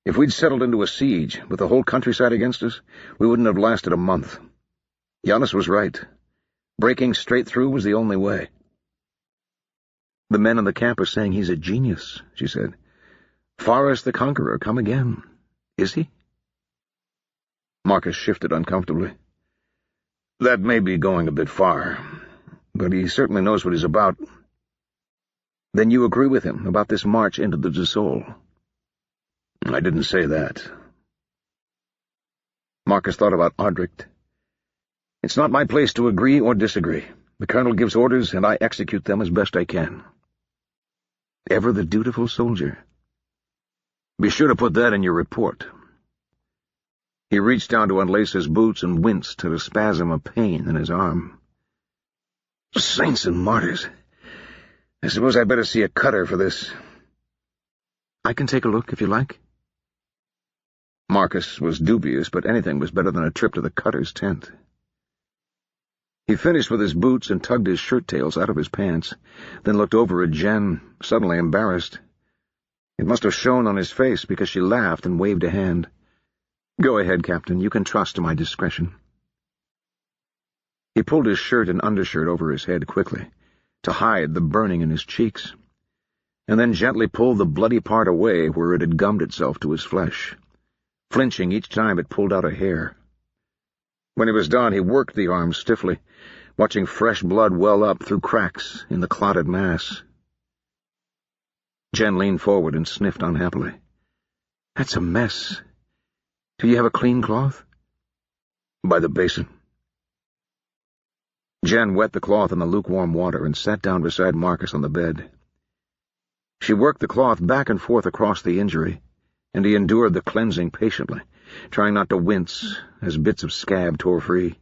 If we'd settled into a siege, with the whole countryside against us, we wouldn't have lasted a month. Giannis was right. Breaking straight through was the only way. The men in the camp are saying he's a genius, she said. Faris the Conqueror, come again. Is he? Marcus shifted uncomfortably. That may be going a bit far, but he certainly knows what he's about. Then you agree with him about this march into the Dusol? I didn't say that. Marcus thought about Ardrict. It's not my place to agree or disagree. The colonel gives orders, and I execute them as best I can. Ever the dutiful soldier. Be sure to put that in your report. He reached down to unlace his boots and winced at a spasm of pain in his arm. Saints and martyrs. I suppose I'd better see a cutter for this. I can take a look, if you like. Marcus was dubious, but anything was better than a trip to the cutter's tent. He finished with his boots and tugged his shirt-tails out of his pants, then looked over at Jen, suddenly embarrassed. It must have shown on his face because she laughed and waved a hand. Go ahead, Captain. You can trust to my discretion. He pulled his shirt and undershirt over his head quickly, to hide the burning in his cheeks. and then gently pulled the bloody part away where it had gummed itself to his flesh, flinching each time it pulled out a hair. When he was done, he worked the arm stiffly, watching fresh blood well up through cracks in the clotted mass. Jen leaned forward and sniffed unhappily. "That's a mess. Do you have a clean cloth?" "By the basin." Jen wet the cloth in the lukewarm water and sat down beside Marcus on the bed. She worked the cloth back and forth across the injury, and he endured the cleansing patiently, trying not to wince as bits of scab tore free.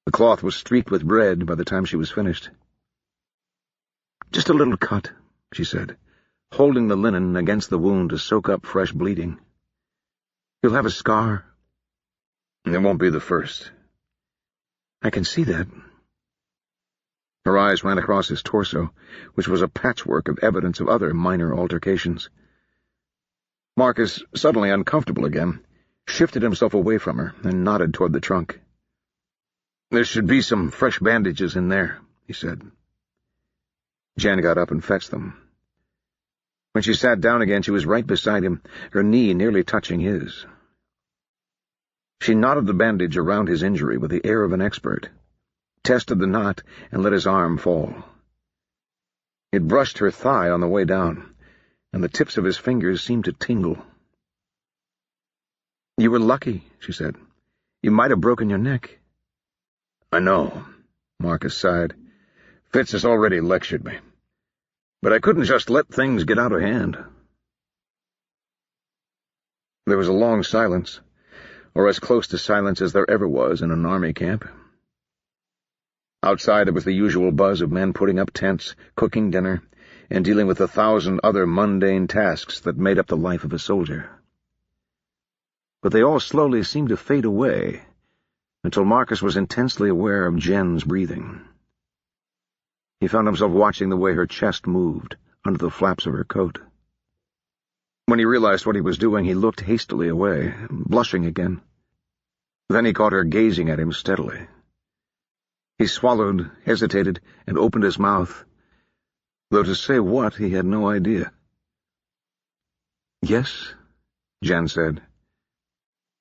The cloth was streaked with red by the time she was finished. "Just a little cut," she said, holding the linen against the wound to soak up fresh bleeding. "You'll have a scar." "It won't be the first." "I can see that." Her eyes ran across his torso, which was a patchwork of evidence of other minor altercations. Marcus, suddenly uncomfortable again, shifted himself away from her and nodded toward the trunk. "There should be some fresh bandages in there," he said. Jen got up and fetched them. When she sat down again, she was right beside him, her knee nearly touching his. She knotted the bandage around his injury with the air of an expert, tested the knot, and let his arm fall. It brushed her thigh on the way down, and the tips of his fingers seemed to tingle. "You were lucky," she said. "You might have broken your neck." "I know," Marcus sighed. "Fitz has already lectured me. But I couldn't just let things get out of hand." There was a long silence, or as close to silence as there ever was in an army camp. Outside it was the usual buzz of men putting up tents, cooking dinner, and dealing with 1,000 other mundane tasks that made up the life of a soldier. But they all slowly seemed to fade away, until Marcus was intensely aware of Jen's breathing. He found himself watching the way her chest moved under the flaps of her coat. When he realized what he was doing, he looked hastily away, blushing again. Then he caught her gazing at him steadily. He swallowed, hesitated, and opened his mouth, though to say what he had no idea. "Yes," Jen said.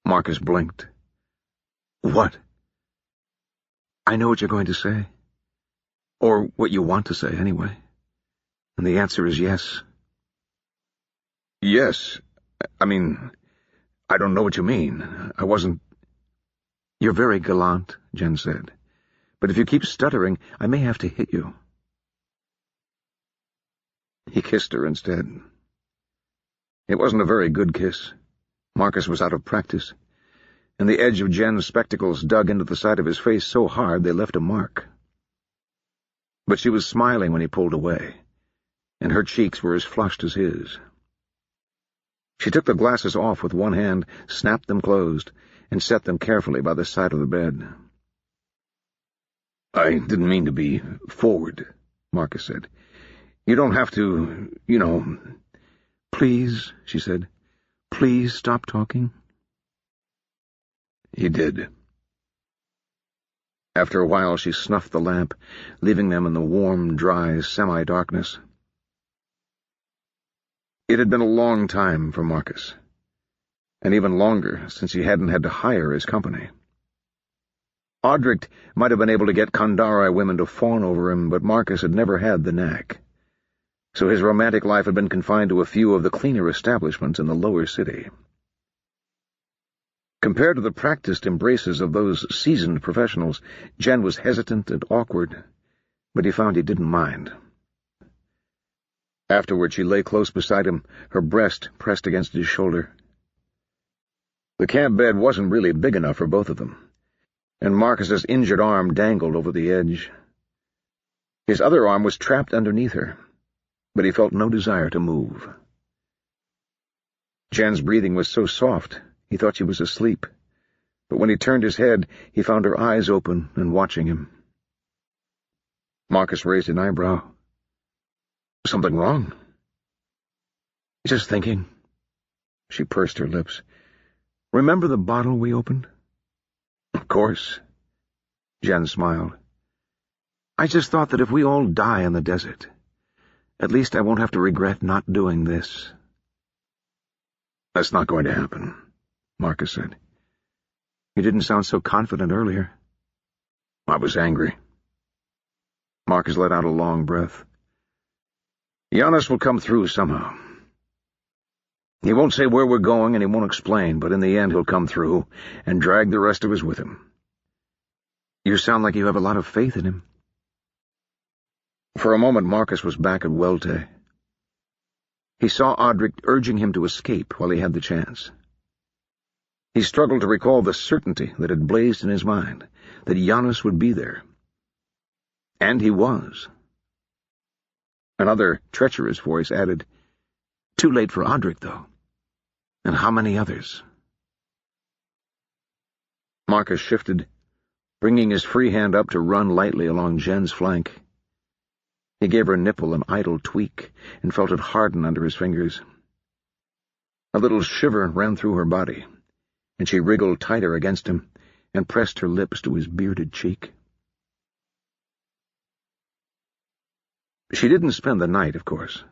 Marcus blinked. "What?" "I know what you're going to say. Or what you want to say, anyway. And the answer is yes." "Yes. I mean, I don't know what you mean. I wasn't—" "You're very gallant," Jen said. "But if you keep stuttering, I may have to hit you." He kissed her instead. It wasn't a very good kiss. Marcus was out of practice, and the edge of Jen's spectacles dug into the side of his face so hard they left a mark. But she was smiling when he pulled away, and her cheeks were as flushed as his. She took the glasses off with one hand, snapped them closed, and set them carefully by the side of the bed. "I didn't mean to be forward," Marcus said. "You don't have to, you know—" "Please," she said. "Please stop talking." He did. After a while she snuffed the lamp, leaving them in the warm, dry semi-darkness. It had been a long time for Marcus, and even longer since he hadn't had to hire his company. Audric might have been able to get Kandari women to fawn over him, but Marcus had never had the knack, so his romantic life had been confined to a few of the cleaner establishments in the lower city. Compared to the practiced embraces of those seasoned professionals, Jen was hesitant and awkward, but he found he didn't mind. Afterward, she lay close beside him, her breast pressed against his shoulder. The camp bed wasn't really big enough for both of them, and Marcus's injured arm dangled over the edge. His other arm was trapped underneath her, but he felt no desire to move. Jen's breathing was so soft, he thought she was asleep, but when he turned his head, he found her eyes open and watching him. Marcus raised an eyebrow. "Something wrong?" "Just thinking." She pursed her lips. "Remember the bottle we opened?" "Of course." Jen smiled. "I just thought that if we all die in the desert, At least I won't have to regret not doing this." "That's not going to happen," Marcus said. "You didn't sound so confident earlier." "I was angry." Marcus let out a long breath. "Giannis will come through somehow. He won't say where we're going and he won't explain, but in the end he'll come through and drag the rest of us with him." "You sound like you have a lot of faith in him." For a moment Marcus was back at Welte. He saw Audric urging him to escape while he had the chance. He struggled to recall the certainty that had blazed in his mind, that Giannis would be there. And he was. Another treacherous voice added, "Too late for Audric, though. And how many others?" Marcus shifted, bringing his free hand up to run lightly along Jen's flank. He gave her nipple an idle tweak and felt it harden under his fingers. A little shiver ran through her body, and she wriggled tighter against him and pressed her lips to his bearded cheek. She didn't spend the night, of course.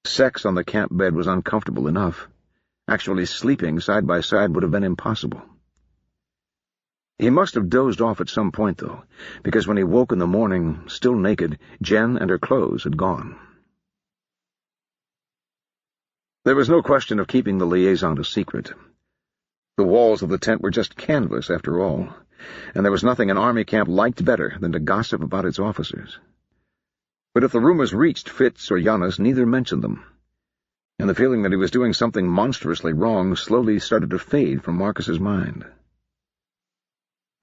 Sex on the camp bed was uncomfortable enough. Actually sleeping side by side would have been impossible. He must have dozed off at some point, though, because when he woke in the morning, still naked, Jen and her clothes had gone. There was no question of keeping the liaison a secret. The walls of the tent were just canvas, after all, and there was nothing an army camp liked better than to gossip about its officers. But if the rumors reached Fitz or Giannis, neither mentioned them, and the feeling that he was doing something monstrously wrong slowly started to fade from Marcus's mind.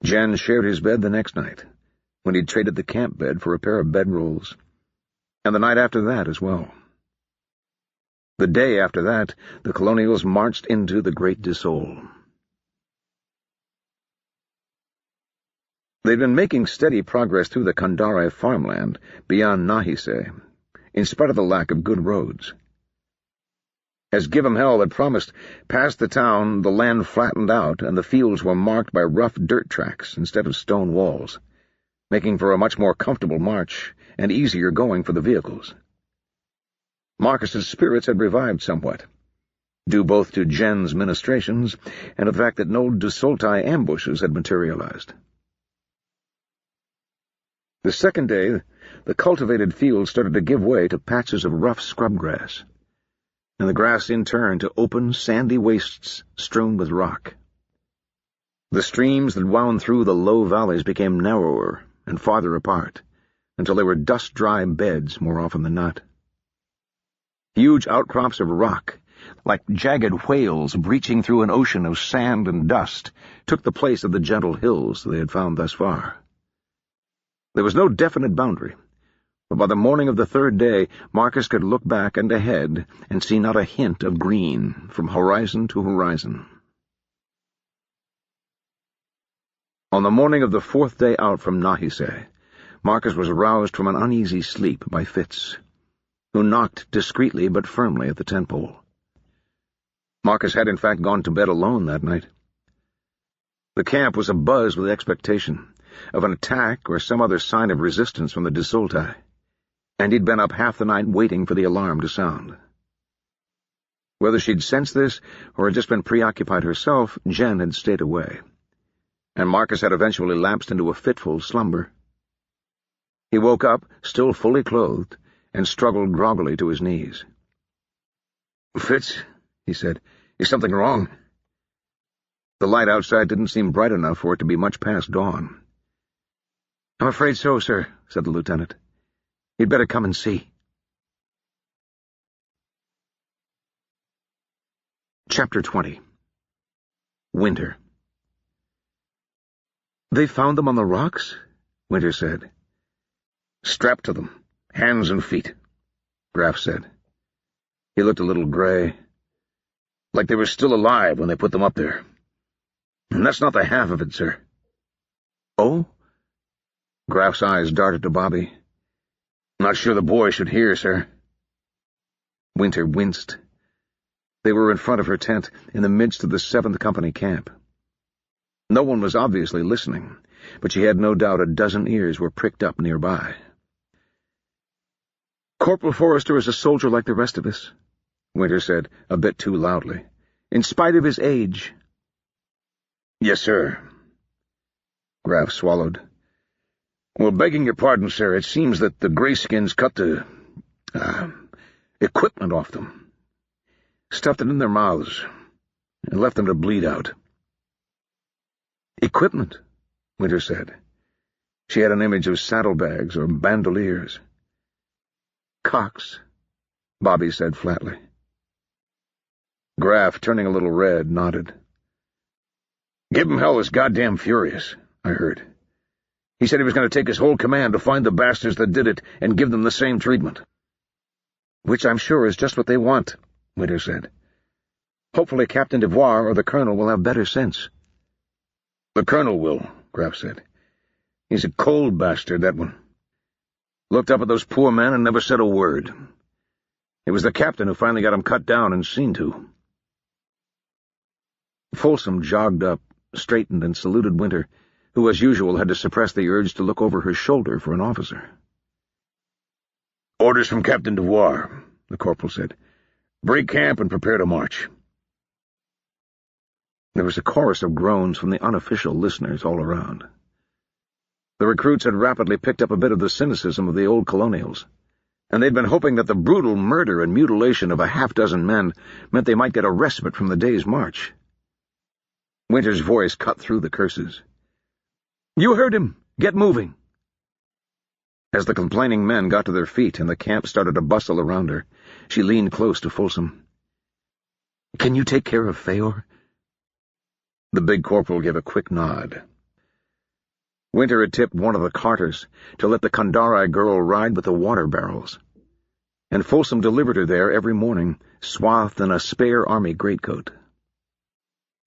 Jen shared his bed the next night, when he'd traded the camp bed for a pair of bedrolls, and the night after that as well. The day after that, the Colonials marched into the Great Disol. They'd been making steady progress through the Kandare farmland beyond Nahise, in spite of the lack of good roads. As Give 'em Hell had promised, past the town the land flattened out and the fields were marked by rough dirt tracks instead of stone walls, making for a much more comfortable march and easier going for the vehicles. Marcus's spirits had revived somewhat, due both to Jen's ministrations and to the fact that no Desoltai ambushes had materialized. The second day, the cultivated fields started to give way to patches of rough scrub grass, and the grass in turn to open, sandy wastes strewn with rock. The streams that wound through the low valleys became narrower and farther apart, until they were dust-dry beds more often than not. Huge outcrops of rock, like jagged whales breaching through an ocean of sand and dust, took the place of the gentle hills they had found thus far. There was no definite boundary, but by the morning of the third day, Marcus could look back and ahead and see not a hint of green from horizon to horizon. On the morning of the fourth day out from Nahise, Marcus was roused from an uneasy sleep by Fitz, who knocked discreetly but firmly at the tent pole. Marcus had in fact gone to bed alone that night. The camp was abuzz with expectation of an attack or some other sign of resistance from the Desoltai, and he'd been up half the night waiting for the alarm to sound. Whether she'd sensed this or had just been preoccupied herself, Jen had stayed away, and Marcus had eventually lapsed into a fitful slumber. He woke up, still fully clothed, and struggled groggily to his knees. "Fitz," he said, "is something wrong?" The light outside didn't seem bright enough for it to be much past dawn. "I'm afraid so, sir," said the lieutenant. "You'd better come and see." Chapter 20. Winter. "They found them on the rocks?" Winter said. "Strapped to them, hands and feet," Graf said. He looked a little gray, like they were still alive when they put them up there. "And that's not the half of it, sir." "Oh?" Graf's eyes darted to Bobby. "Not sure the boy should hear, sir." Winter winced. They were in front of her tent, in the midst of the 7th Company camp. No one was obviously listening, but she had no doubt a dozen ears were pricked up nearby. "Corporal Forrester is a soldier like the rest of us," Winter said, a bit too loudly, "in spite of his age." "Yes, sir." Graff swallowed. "Well, begging your pardon, sir, it seems that the Grayskins cut the, equipment off them, stuffed it in their mouths, and left them to bleed out." "Equipment," Winter said. She had an image of saddlebags or bandoliers. "Cocks," Bobby said flatly. Graff, turning a little red, nodded. "Give him hell is goddamn furious, I heard. He said he was going to take his whole command to find the bastards that did it and give them the same treatment." "Which I'm sure is just what they want," Winter said. "Hopefully Captain Devoir or the Colonel will have better sense." "The Colonel will," Graff said. "He's a cold bastard, that one. Looked up at those poor men and never said a word. It was the captain who finally got him cut down and seen to." Folsom jogged up, straightened, and saluted Winter, who as usual had to suppress the urge to look over her shoulder for an officer. "Orders from Captain Devoir," the corporal said. "Break camp and prepare to march." There was a chorus of groans from the unofficial listeners all around. The recruits had rapidly picked up a bit of the cynicism of the old colonials, and they'd been hoping that the brutal murder and mutilation of a half-dozen men meant they might get a respite from the day's march. Winter's voice cut through the curses. "You heard him! Get moving!" As the complaining men got to their feet and the camp started to bustle around her, she leaned close to Folsom. "Can you take care of Feor?" The big corporal gave a quick nod. Winter had tipped one of the carters to let the Kandari girl ride with the water barrels, and Folsom delivered her there every morning, swathed in a spare army greatcoat.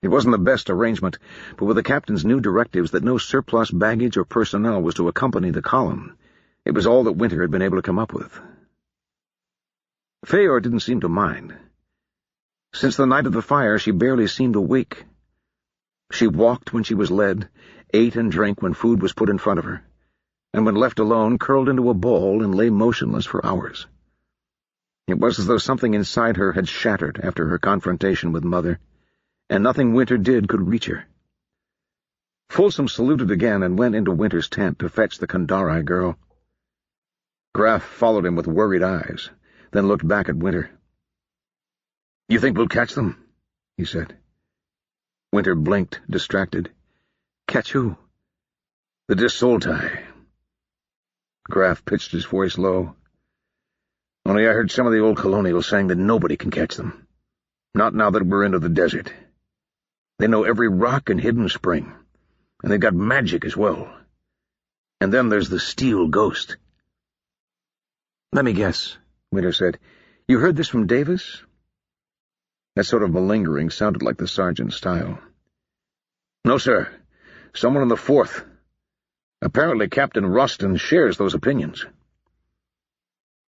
It wasn't the best arrangement, but with the captain's new directives that no surplus baggage or personnel was to accompany the column, it was all that Winter had been able to come up with. Feor didn't seem to mind. Since the night of the fire, she barely seemed awake. She walked when she was led, ate and drank when food was put in front of her, and when left alone, curled into a ball and lay motionless for hours. It was as though something inside her had shattered after her confrontation with Mother, and nothing Winter did could reach her. Folsom saluted again and went into Winter's tent to fetch the Kandari girl. Graff followed him with worried eyes, then looked back at Winter. "You think we'll catch them?" he said. Winter blinked, distracted. "Catch who?" "The Disoltai." Graff pitched his voice low. "Only I heard some of the old colonials saying that nobody can catch them. Not now that we're into the desert. They know every rock and hidden spring, and they've got magic as well. And then there's the steel ghost." "Let me guess," Winter said. "You heard this from Davis?" That sort of malingering sounded like the sergeant's style. "No, sir. Someone in the 4th. Apparently Captain Rustin shares those opinions."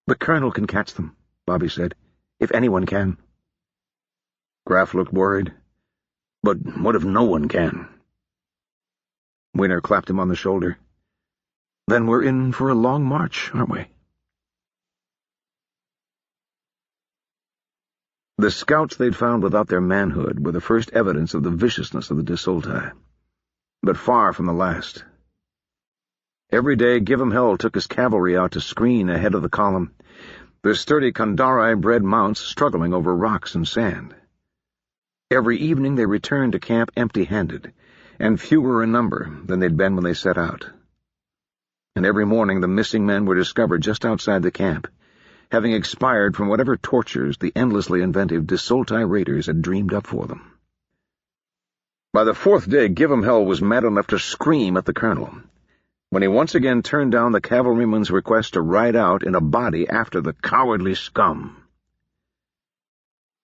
"The Colonel can catch them," Bobby said, "if anyone can." Graff looked worried. "But what if no one can?" Winter clapped him on the shoulder. "Then we're in for a long march, aren't we?" The scouts they'd found without their manhood were the first evidence of the viciousness of the Disoltai, but far from the last. Every day Give 'em Hell took his cavalry out to screen ahead of the column, their sturdy Kandari-bred mounts struggling over rocks and sand. Every evening they returned to camp empty-handed, and fewer in number than they'd been when they set out. And every morning the missing men were discovered just outside the camp, having expired from whatever tortures the endlessly inventive Disoltai raiders had dreamed up for them. By the 4th day, Give 'em Hell was mad enough to scream at the colonel, when he once again turned down the cavalryman's request to ride out in a body after the cowardly scum.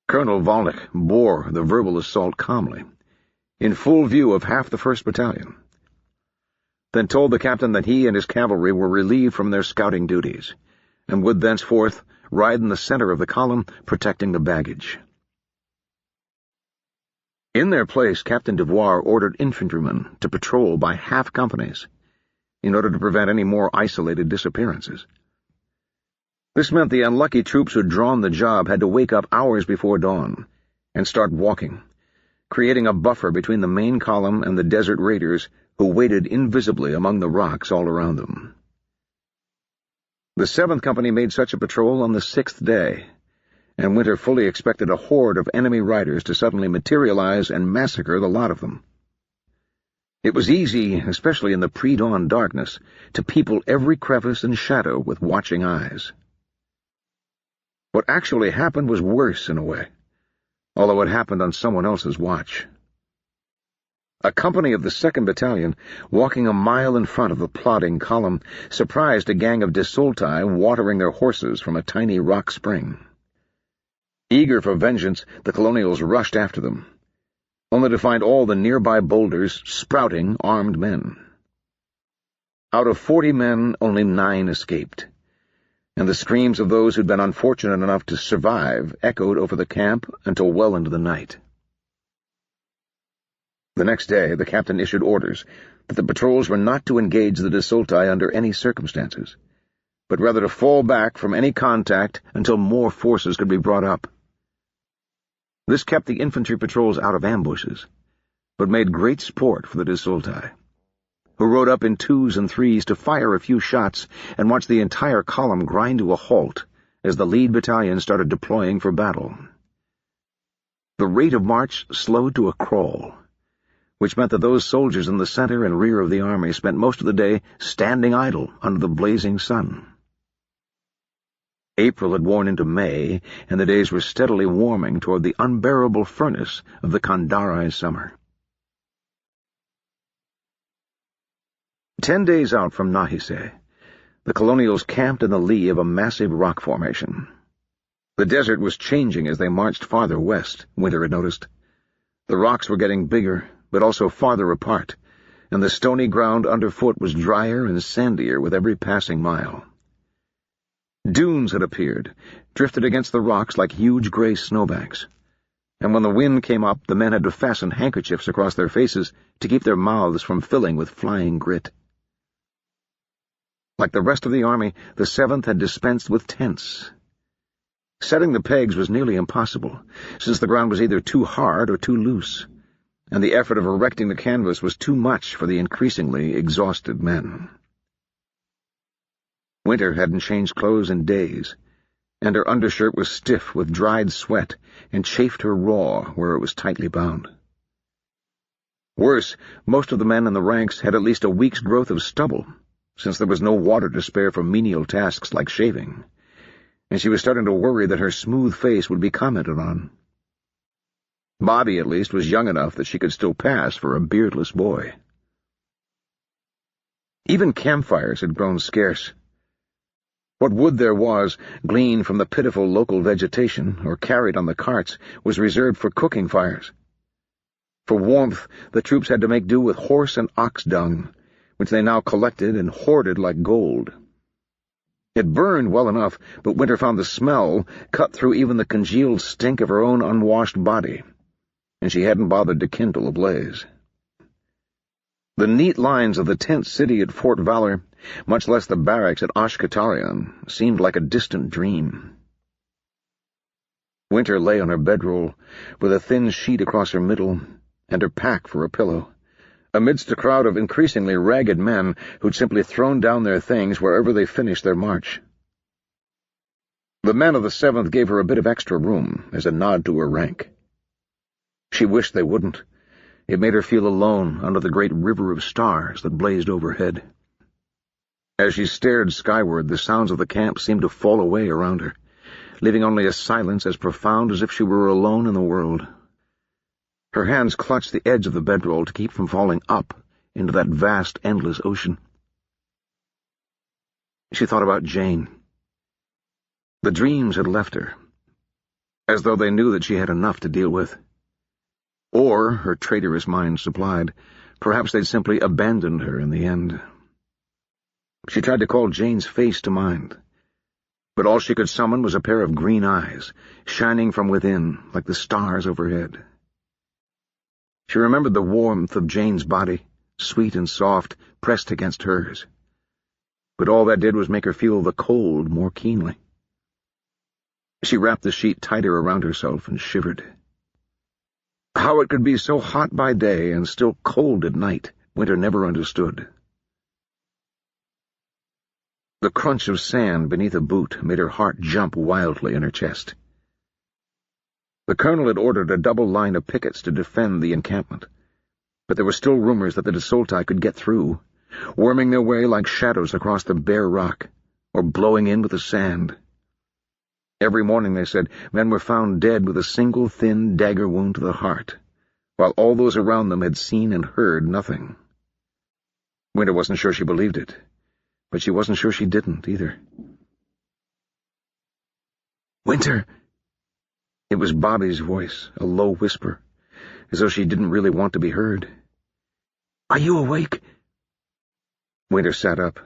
Colonel Volnick bore the verbal assault calmly, in full view of half the 1st Battalion, then told the captain that he and his cavalry were relieved from their scouting duties, and would thenceforth ride in the center of the column, protecting the baggage. In their place, Captain Devoir ordered infantrymen to patrol by half companies, in order to prevent any more isolated disappearances. This meant the unlucky troops who'd drawn the job had to wake up hours before dawn and start walking, creating a buffer between the main column and the desert raiders who waited invisibly among the rocks all around them. The 7th Company made such a patrol on the 6th day, and Winter fully expected a horde of enemy riders to suddenly materialize and massacre the lot of them. It was easy, especially in the pre-dawn darkness, to people every crevice and shadow with watching eyes. What actually happened was worse in a way, although it happened on someone else's watch. A company of the 2nd Battalion, walking a mile in front of the plodding column, surprised a gang of desulti watering their horses from a tiny rock spring. Eager for vengeance, the colonials rushed after them, only to find all the nearby boulders sprouting armed men. Out of 40 men, only 9 escaped, and the screams of those who'd been unfortunate enough to survive echoed over the camp until well into the night. The next day, the captain issued orders that the patrols were not to engage the desulti under any circumstances, but rather to fall back from any contact until more forces could be brought up. This kept the infantry patrols out of ambushes, but made great sport for the desulti, who rode up in 2s and 3s to fire a few shots and watch the entire column grind to a halt as the lead battalion started deploying for battle. The rate of march slowed to a crawl, which meant that those soldiers in the center and rear of the army spent most of the day standing idle under the blazing sun. April had worn into May, and the days were steadily warming toward the unbearable furnace of the Kandahari summer. 10 days out from Nahise, the colonials camped in the lee of a massive rock formation. The desert was changing as they marched farther west, Winter had noticed. The rocks were getting bigger, but also farther apart, and the stony ground underfoot was drier and sandier with every passing mile. Dunes had appeared, drifted against the rocks like huge gray snowbanks, and when the wind came up, the men had to fasten handkerchiefs across their faces to keep their mouths from filling with flying grit. Like the rest of the army, the 7th had dispensed with tents. Setting the pegs was nearly impossible, since the ground was either too hard or too loose, and the effort of erecting the canvas was too much for the increasingly exhausted men. Winter hadn't changed clothes in days, and her undershirt was stiff with dried sweat and chafed her raw where it was tightly bound. Worse, most of the men in the ranks had at least a week's growth of stubble, since there was no water to spare for menial tasks like shaving, and she was starting to worry that her smooth face would be commented on. Bobby, at least, was young enough that she could still pass for a beardless boy. Even campfires had grown scarce. What wood there was, gleaned from the pitiful local vegetation or carried on the carts, was reserved for cooking fires. For warmth, the troops had to make do with horse and ox dung, which they now collected and hoarded like gold. It burned well enough, but Winter found the smell cut through even the congealed stink of her own unwashed body, and she hadn't bothered to kindle a blaze. The neat lines of the tent city at Fort Valor, much less the barracks at Ashkatarian, seemed like a distant dream. Winter lay on her bedroll, with a thin sheet across her middle, and her pack for a pillow, amidst a crowd of increasingly ragged men who'd simply thrown down their things wherever they finished their march. The men of the 7th gave her a bit of extra room, as a nod to her rank. She wished they wouldn't. It made her feel alone under the great river of stars that blazed overhead. As she stared skyward, the sounds of the camp seemed to fall away around her, leaving only a silence as profound as if she were alone in the world. Her hands clutched the edge of the bedroll to keep from falling up into that vast, endless ocean. She thought about Jane. The dreams had left her, as though they knew that she had enough to deal with. Or, her traitorous mind supplied, perhaps they'd simply abandoned her in the end. She tried to call Jane's face to mind, but all she could summon was a pair of green eyes, shining from within like the stars overhead. She remembered the warmth of Jane's body, sweet and soft, pressed against hers, but all that did was make her feel the cold more keenly. She wrapped the sheet tighter around herself and shivered. How it could be so hot by day and still cold at night, Winter never understood. The crunch of sand beneath a boot made her heart jump wildly in her chest. The colonel had ordered a double line of pickets to defend the encampment, but there were still rumors that the desolti could get through, worming their way like shadows across the bare rock, or blowing in with the sand. Every morning, they said, men were found dead with a single thin dagger wound to the heart, while all those around them had seen and heard nothing. Winter wasn't sure she believed it, but she wasn't sure she didn't either. "Winter!" It was Bobby's voice, a low whisper, as though she didn't really want to be heard. "Are you awake?" Winter sat up.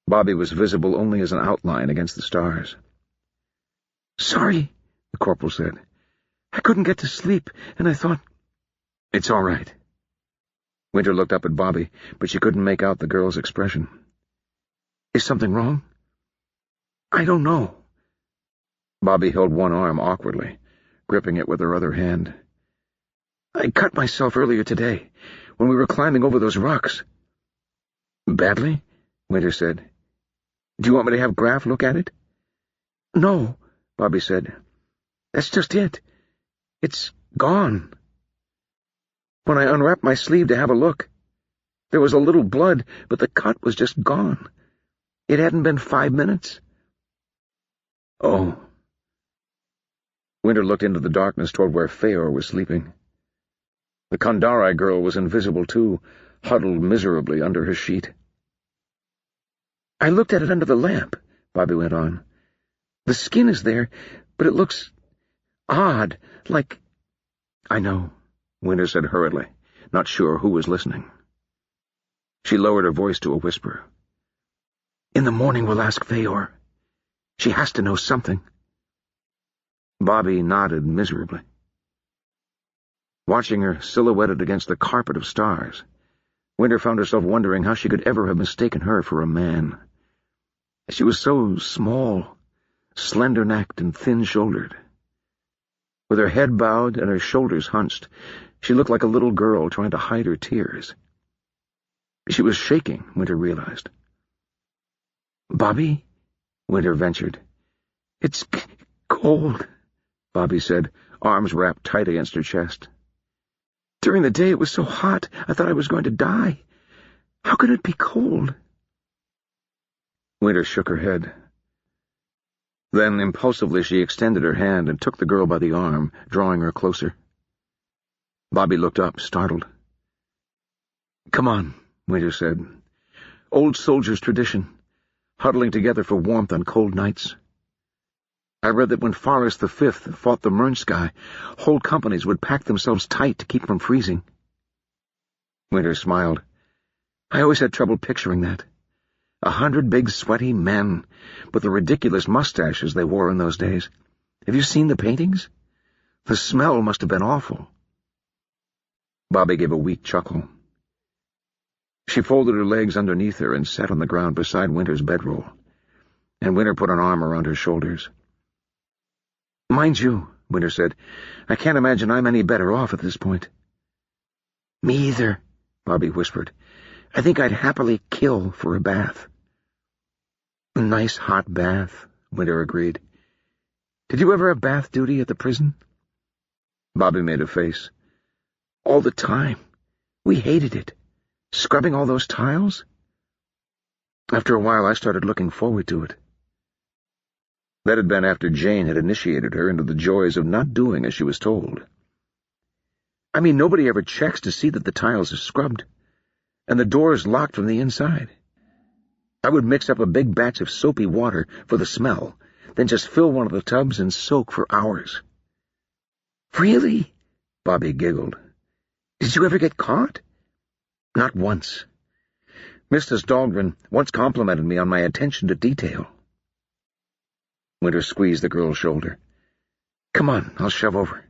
Bobby was visible only as an outline against the stars. "Sorry," the corporal said. "I couldn't get to sleep, and I thought—" "It's all right." Winter looked up at Bobby, but she couldn't make out the girl's expression. "Is something wrong?" "I don't know." Bobby held one arm awkwardly, gripping it with her other hand. "I cut myself earlier today, when we were climbing over those rocks." "Badly?" Winter said. "Do you want me to have Graf look at it?" "No," Bobby said. "That's just it. It's gone. When I unwrapped my sleeve to have a look, there was a little blood, but the cut was just gone. It hadn't been 5 minutes. "Oh." Winter looked into the darkness toward where Feor was sleeping. The Kandari girl was invisible too, huddled miserably under her sheet. "I looked at it under the lamp," Bobby went on. "The skin is there, but it looks odd, like—" "I know," Winter said hurriedly, not sure who was listening. She lowered her voice to a whisper. "In the morning we'll ask Feor. She has to know something." Bobby nodded miserably. Watching her silhouetted against the carpet of stars, Winter found herself wondering how she could ever have mistaken her for a man. She was so small, slender-necked and thin-shouldered. With her head bowed and her shoulders hunched, she looked like a little girl trying to hide her tears. She was shaking, Winter realized. "Bobby?" Winter ventured. "It's cold," Bobby said, arms wrapped tight against her chest. "During the day it was so hot, I thought I was going to die. How could it be cold?" Winter shook her head. Then, impulsively, she extended her hand and took the girl by the arm, drawing her closer. Bobby looked up, startled. "Come on," Winter said. "Old soldiers' tradition, huddling together for warmth on cold nights. I read that when Forrest V fought the Mernskye, whole companies would pack themselves tight to keep from freezing." Winter smiled. "I always had trouble picturing that. 100 big, sweaty men, with the ridiculous mustaches they wore in those days. Have you seen the paintings? The smell must have been awful." Bobby gave a weak chuckle. She folded her legs underneath her and sat on the ground beside Winter's bedroll, and Winter put an arm around her shoulders. "Mind you," Winter said, "I can't imagine I'm any better off at this point." "Me either," Bobby whispered. "I think I'd happily kill for a bath." "A nice hot bath," Winter agreed. "Did you ever have bath duty at the prison?" Bobby made a face. "All the time. We hated it. Scrubbing all those tiles. After a while I started looking forward to it." That had been after Jane had initiated her into the joys of not doing as she was told. "I mean, nobody ever checks to see that the tiles are scrubbed, and the doors locked from the inside. I would mix up a big batch of soapy water for the smell, then just fill one of the tubs and soak for hours." "Really?" Bobby giggled. "Did you ever get caught?" "Not once. Mrs. Dahlgren once complimented me on my attention to detail." Winter squeezed the girl's shoulder. "Come on, I'll shove over."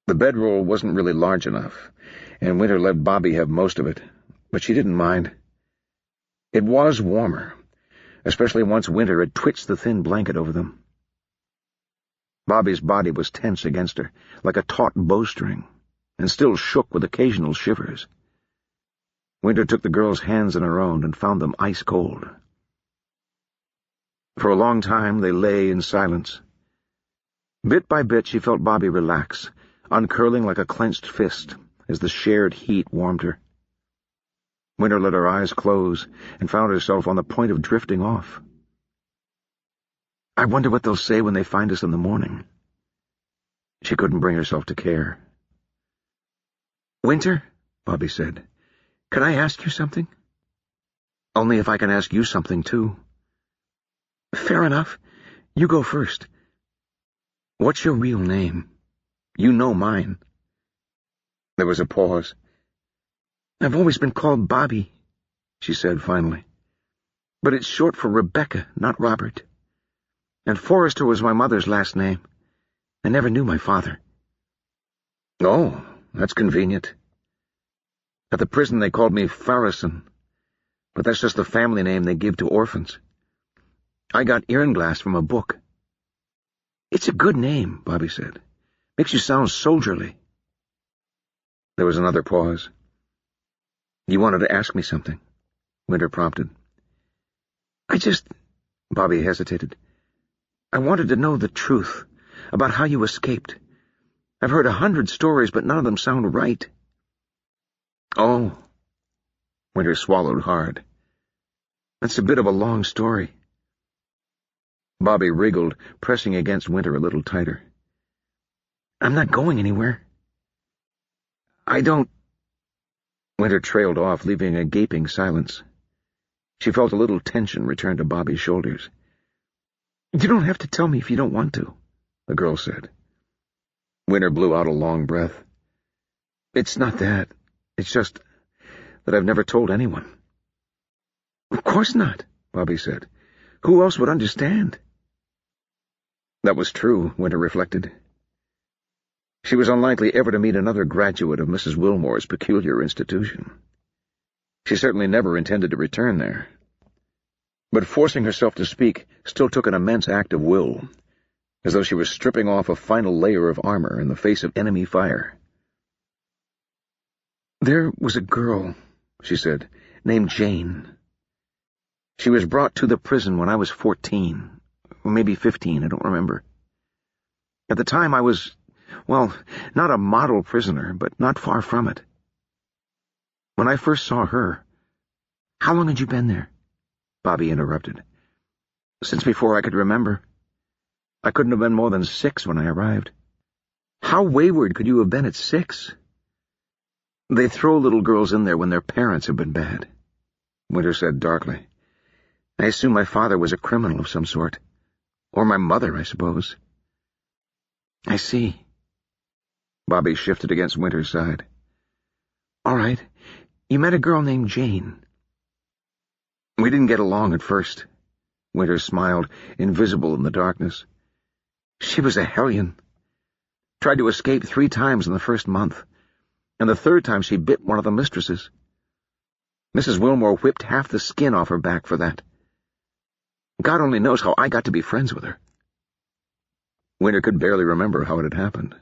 The bedroll wasn't really large enough, and Winter let Bobby have most of it, but she didn't mind. It was warmer, especially once Winter had twitched the thin blanket over them. Bobby's body was tense against her, like a taut bowstring, and still shook with occasional shivers. Winter took the girl's hands in her own and found them ice-cold. For a long time they lay in silence. Bit by bit she felt Bobby relax, uncurling like a clenched fist as the shared heat warmed her. Winter let her eyes close and found herself on the point of drifting off. I wonder what they'll say when they find us in the morning. She couldn't bring herself to care. Winter, Bobby said, can I ask you something? Only if I can ask you something, too. Fair enough. You go first. What's your real name? You know mine. There was a pause. I've always been called Bobby, she said finally. But it's short for Rebecca, not Robert. And Forrester was my mother's last name. I never knew my father. Oh, that's convenient. At the prison they called me Farrison, but that's just the family name they give to orphans. I got Earnglass from a book. It's a good name, Bobby said. Makes you sound soldierly. There was another pause. You wanted to ask me something, Winter prompted. Bobby hesitated. I wanted to know the truth about how you escaped. I've heard 100 stories, but none of them sound right. Oh. Winter swallowed hard. That's a bit of a long story. Bobby wriggled, pressing against Winter a little tighter. I'm not going anywhere. I don't... Winter trailed off, leaving a gaping silence. She felt a little tension return to Bobby's shoulders. You don't have to tell me if you don't want to, the girl said. Winter blew out a long breath. It's not that. It's just that I've never told anyone. Of course not, Bobby said. Who else would understand? That was true, Winter reflected. She was unlikely ever to meet another graduate of Mrs. Wilmore's peculiar institution. She certainly never intended to return there. But forcing herself to speak still took an immense act of will, as though she was stripping off a final layer of armor in the face of enemy fire. There was a girl, she said, named Jane. She was brought to the prison when I was 14, or maybe 15, I don't remember. At the time I was, well, not a model prisoner, but not far from it. When I first saw her... How long had you been there? Bobby interrupted. Since before I could remember. I couldn't have been more than 6 when I arrived. How wayward could you have been at 6? They throw little girls in there when their parents have been bad, Winter said darkly. I assume my father was a criminal of some sort. Or my mother, I suppose. I see. Bobby shifted against Winter's side. All right. You met a girl named Jane. We didn't get along at first. Winter smiled, invisible in the darkness. She was a hellion. Tried to escape 3 times in the first month, and the 3rd time she bit one of the mistresses. Mrs. Wilmore whipped half the skin off her back for that. God only knows how I got to be friends with her. Winter could barely remember how it had happened.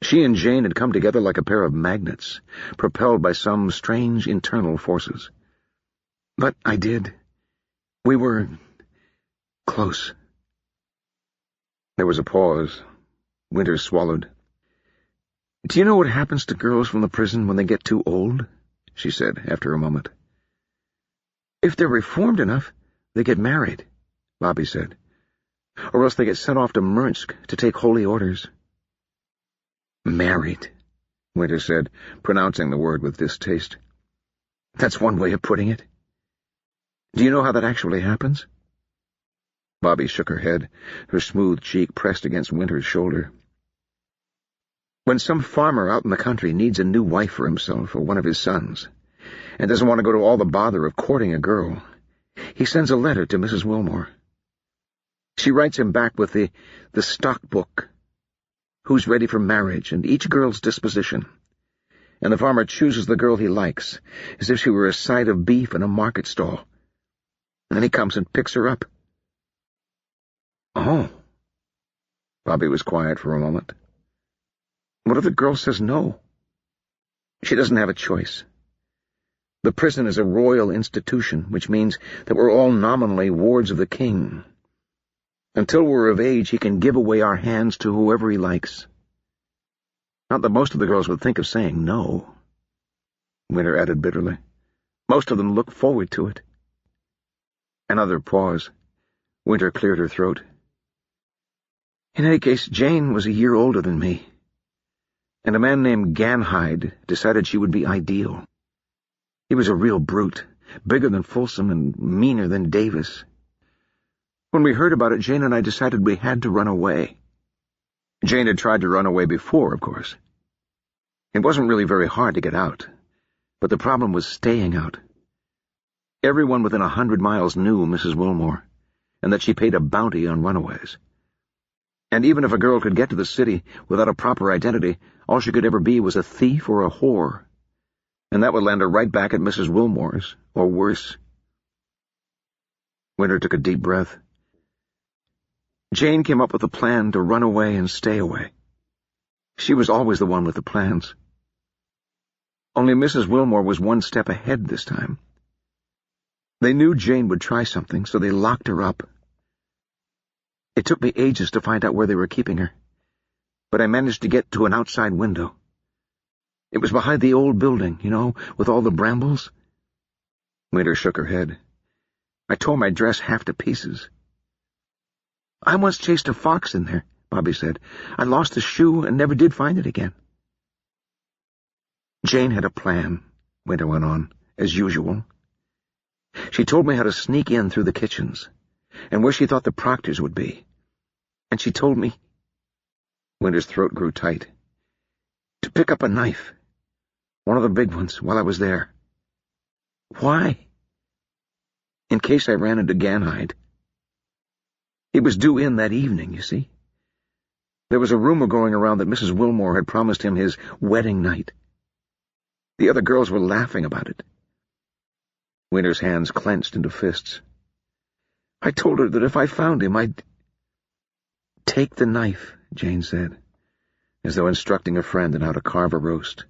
She and Jane had come together like a pair of magnets, propelled by some strange internal forces. But I did. We were... close. There was a pause. Winter swallowed. Do you know what happens to girls from the prison when they get too old? She said after a moment. If they're reformed enough, they get married, Bobby said. Or else they get sent off to Mernsk to take holy orders. Married, Winter said, pronouncing the word with distaste. That's one way of putting it. Do you know how that actually happens? Bobby shook her head, her smooth cheek pressed against Winter's shoulder. When some farmer out in the country needs a new wife for himself or one of his sons, and doesn't want to go to all the bother of courting a girl, he sends a letter to Mrs. Wilmore. She writes him back with the stock book, who's ready for marriage and each girl's disposition, and the farmer chooses the girl he likes, as if she were a side of beef in a market stall. and he comes and picks her up." "Oh." Bobby was quiet for a moment. "What if the girl says no?" "She doesn't have a choice. The prison is a royal institution, which means that we're all nominally wards of the king. Until we're of age, he can give away our hands to whoever he likes." "Not that most of the girls would think of saying no," Winter added bitterly. "Most of them look forward to it." Another pause. Winter cleared her throat. "In any case, Jane was a year older than me, and a man named Ganhide decided she would be ideal. He was a real brute, bigger than Folsom and meaner than Davis. When we heard about it, Jane and I decided we had to run away. Jane had tried to run away before, of course. It wasn't really very hard to get out, but the problem was staying out. Everyone within 100 miles knew Mrs. Wilmore, and that she paid a bounty on runaways. And even if a girl could get to the city without a proper identity, all she could ever be was a thief or a whore, and that would land her right back at Mrs. Wilmore's, or worse." Winter took a deep breath. "Jane came up with a plan to run away and stay away. She was always the one with the plans. Only Mrs. Wilmore was one step ahead this time. They knew Jane would try something, so they locked her up. It took me ages to find out where they were keeping her, but I managed to get to an outside window. It was behind the old building, with all the brambles." Winter shook her head. "I tore my dress half to pieces." "I once chased a fox in there," Bobby said. "I lost a shoe and never did find it again." "Jane had a plan," Winter went on, as usual. "She told me how to sneak in through the kitchens, and where she thought the Proctors would be. And she told me—" Winter's throat grew tight. "To pick up a knife. One of the big ones, while I was there." "Why?" "In case I ran into Ganhide. He was due in that evening, you see. There was a rumor going around that Mrs. Wilmore had promised him his wedding night. The other girls were laughing about it." Winter's hands clenched into fists. "I told her that if I found him, I'd—" "Take the knife," Jane said, as though instructing a friend in how to carve a roast.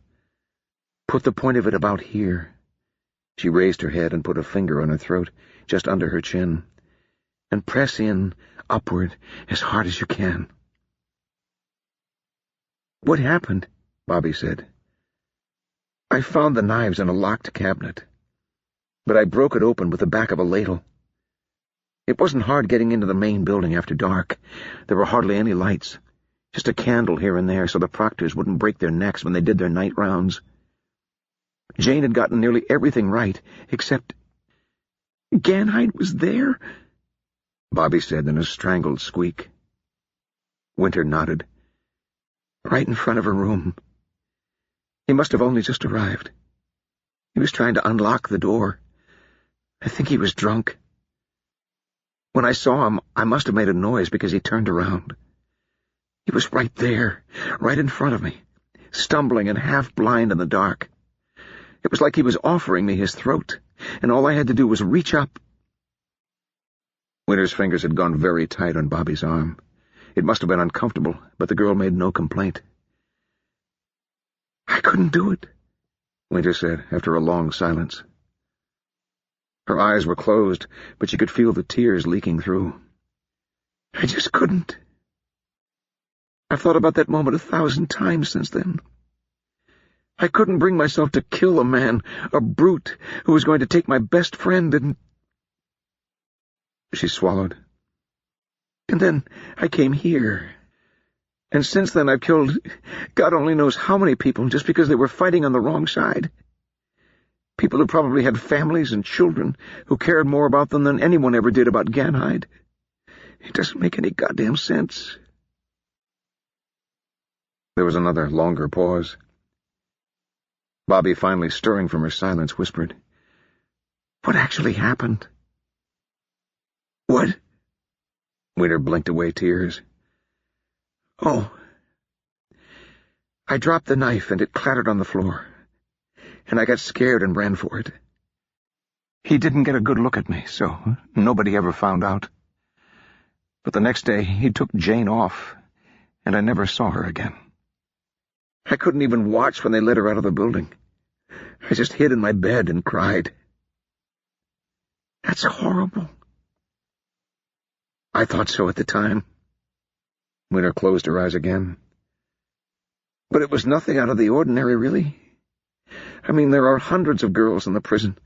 "Put the point of it about here." She raised her head and put a finger on her throat, just under her chin. "And press in, upward, as hard as you can." "What happened?" Bobby said. "I found the knives in a locked cabinet, but I broke it open with the back of a ladle. It wasn't hard getting into the main building after dark. There were hardly any lights, just a candle here and there so the Proctors wouldn't break their necks when they did their night rounds. Jane had gotten nearly everything right, except— Ganhide was there?" Bobby said in a strangled squeak. Winter nodded. "Right in front of her room. He must have only just arrived. He was trying to unlock the door. I think he was drunk. When I saw him, I must have made a noise because he turned around. He was right there, right in front of me, stumbling and half-blind in the dark. It was like he was offering me his throat, and all I had to do was reach up." Winter's fingers had gone very tight on Bobby's arm. It must have been uncomfortable, but the girl made no complaint. "I couldn't do it," Winter said, after a long silence. Her eyes were closed, but she could feel the tears leaking through. "I just couldn't. I've thought about that moment 1,000 times since then. I couldn't bring myself to kill a man, a brute, who was going to take my best friend and—" She swallowed. "And then I came here. And since then I've killed God only knows how many people just because they were fighting on the wrong side. People who probably had families and children who cared more about them than anyone ever did about Ganhide. It doesn't make any goddamn sense." There was another longer pause. Bobby, finally stirring from her silence, whispered, "What actually happened?" "What?" Winter blinked away tears. "Oh. I dropped the knife and it clattered on the floor, and I got scared and ran for it. He didn't get a good look at me, so nobody ever found out. But the next day, he took Jane off, and I never saw her again. I couldn't even watch when they let her out of the building. I just hid in my bed and cried. That's horrible. I thought so at the time. Winter closed her eyes again. But it was nothing out of the ordinary, really. I mean, there are hundreds of girls in the prison,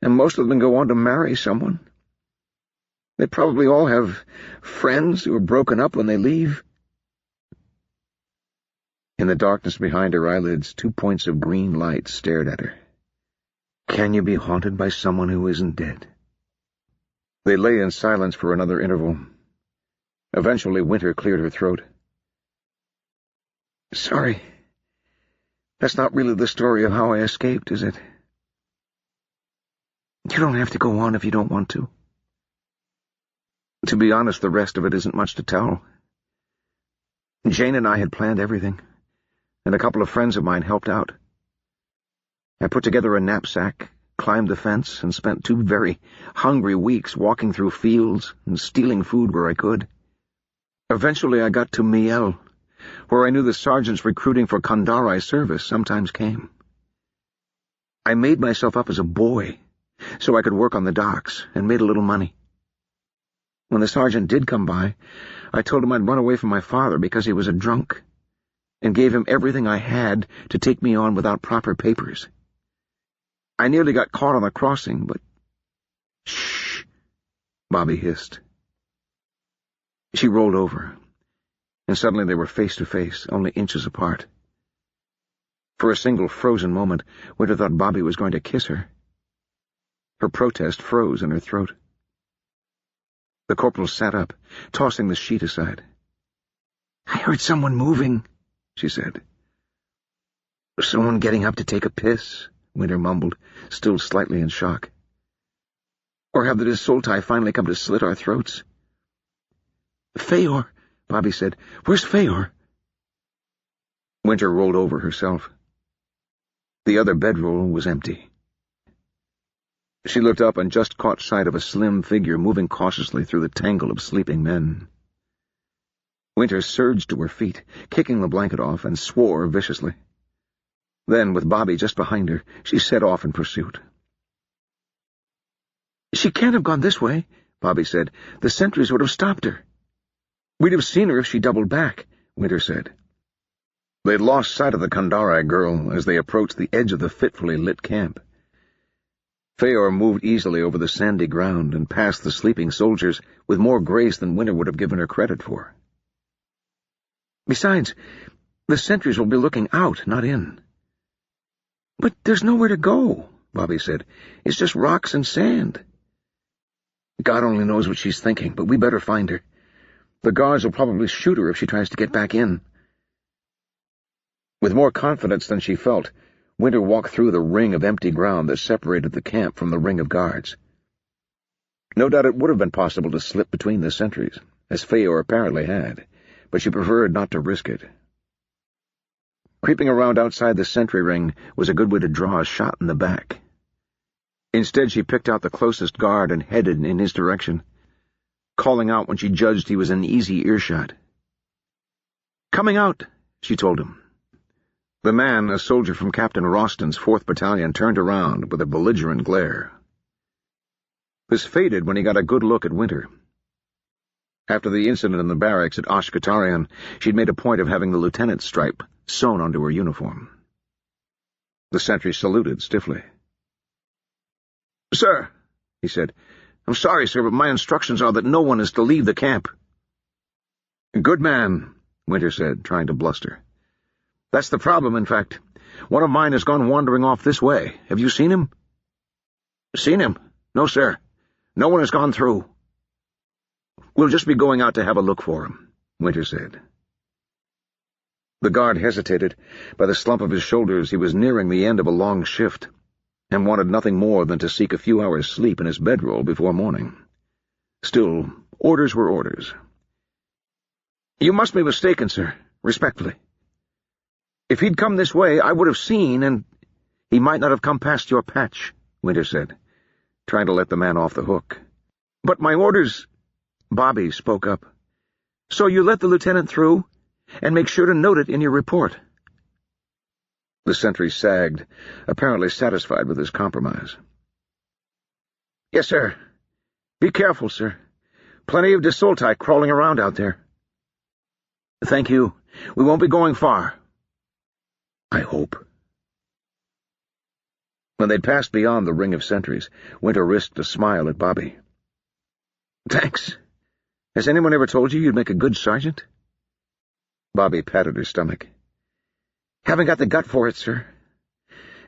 and most of them go on to marry someone. They probably all have friends who are broken up when they leave. In the darkness behind her eyelids, 2 points of green light stared at her. Can you be haunted by someone who isn't dead? They lay in silence for another interval. Eventually, Winter cleared her throat. Sorry. That's not really the story of how I escaped, is it? You don't have to go on if you don't want to. To be honest, the rest of it isn't much to tell. Jane and I had planned everything, and a couple of friends of mine helped out. I put together a knapsack, climbed the fence, and spent 2 very hungry weeks walking through fields and stealing food where I could. Eventually I got to Miel, where I knew the sergeants recruiting for Kandari service sometimes came. I made myself up as a boy, so I could work on the docks, and made a little money. When the sergeant did come by, I told him I'd run away from my father because he was a drunk, and gave him everything I had to take me on without proper papers. I nearly got caught on the crossing, but— Shh, Bobby hissed. She rolled over, and suddenly they were face to face, only inches apart. For a single frozen moment, Winter thought Bobby was going to kiss her. Her protest froze in her throat. The corporal sat up, tossing the sheet aside. I heard someone moving, she said. Someone getting up to take a piss, Winter mumbled, still slightly in shock. Or have the Desoltai finally come to slit our throats? Feor, Bobby said. Where's Feor? Winter rolled over herself. The other bedroll was empty. She looked up and just caught sight of a slim figure moving cautiously through the tangle of sleeping men. Winter surged to her feet, kicking the blanket off, and swore viciously. Then, with Bobby just behind her, she set off in pursuit. She can't have gone this way, Bobby said. The sentries would have stopped her. We'd have seen her if she doubled back, Winter said. They'd lost sight of the Kandari girl as they approached the edge of the fitfully lit camp. Feor moved easily over the sandy ground and past the sleeping soldiers with more grace than Winter would have given her credit for. Besides, the sentries will be looking out, not in. But there's nowhere to go, Bobby said. It's just rocks and sand. God only knows what she's thinking, but we better find her. The guards will probably shoot her if she tries to get back in. With more confidence than she felt, Winter walked through the ring of empty ground that separated the camp from the ring of guards. No doubt it would have been possible to slip between the sentries, as Feor apparently had, but she preferred not to risk it. Creeping around outside the sentry ring was a good way to draw a shot in the back. Instead, she picked out the closest guard and headed in his direction, calling out when she judged he was in easy earshot. "Coming out," she told him. The man, a soldier from Captain Roston's 4th Battalion, turned around with a belligerent glare. This faded when he got a good look at Winter. After the incident in the barracks at Ashkatarian, she'd made a point of having the lieutenant's stripe sewn onto her uniform. The sentry saluted stiffly. "Sir," he said, "I'm sorry, sir, but my instructions are that no one is to leave the camp." "Good man," Winter said, trying to bluster. "That's the problem, in fact. One of mine has gone wandering off this way. Have you seen him?" "Seen him? No, sir. No one has gone through." "We'll just be going out to have a look for him," Winter said. The guard hesitated. By the slump of his shoulders, he was nearing the end of a long shift, and wanted nothing more than to seek a few hours' sleep in his bedroll before morning. Still, orders were orders. "You must be mistaken, sir. Respectfully. If he'd come this way, I would have seen, and—" "He might not have come past your patch," Winter said. trying to let the man off the hook. "But my orders—" Bobby spoke up. "So you let the lieutenant through? And make sure to note it in your report." The sentry sagged, apparently satisfied with his compromise. "Yes, sir. Be careful, sir. Plenty of desulti crawling around out there." "Thank you. We won't be going far." "I hope." When they'd passed beyond the ring of sentries, Winter risked a smile at Bobby. "Thanks. Has anyone ever told you you'd make a good sergeant?" Bobby patted her stomach. "Haven't got the gut for it, sir.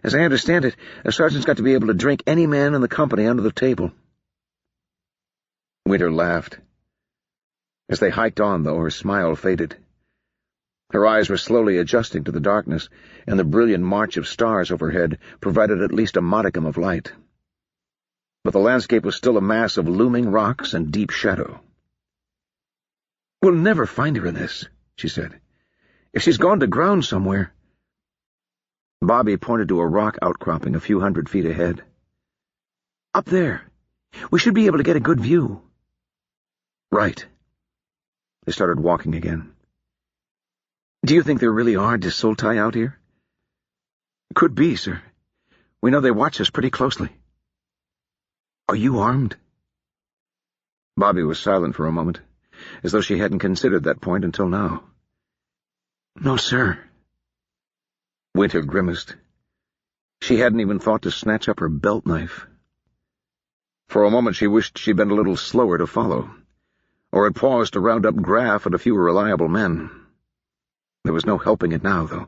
As I understand it, a sergeant's got to be able to drink any man in the company under the table." Winter laughed. As they hiked on, though, her smile faded. Her eyes were slowly adjusting to the darkness, and the brilliant march of stars overhead provided at least a modicum of light. But the landscape was still a mass of looming rocks and deep shadow. "We'll never find her in this," she said. "If she's gone to ground somewhere—" Bobby pointed to a rock outcropping a few 100 feet ahead. "Up there. We should be able to get a good view." "Right." They started walking again. "Do you think there really are desulti out here?" "Could be, sir. We know they watch us pretty closely." "Are you armed?" Bobby was silent for a moment, as though she hadn't considered that point until now. "No, sir." Winter grimaced. She hadn't even thought to snatch up her belt knife. For a moment she wished she'd been a little slower to follow, or had paused to round up Graff and a few reliable men. There was no helping it now, though.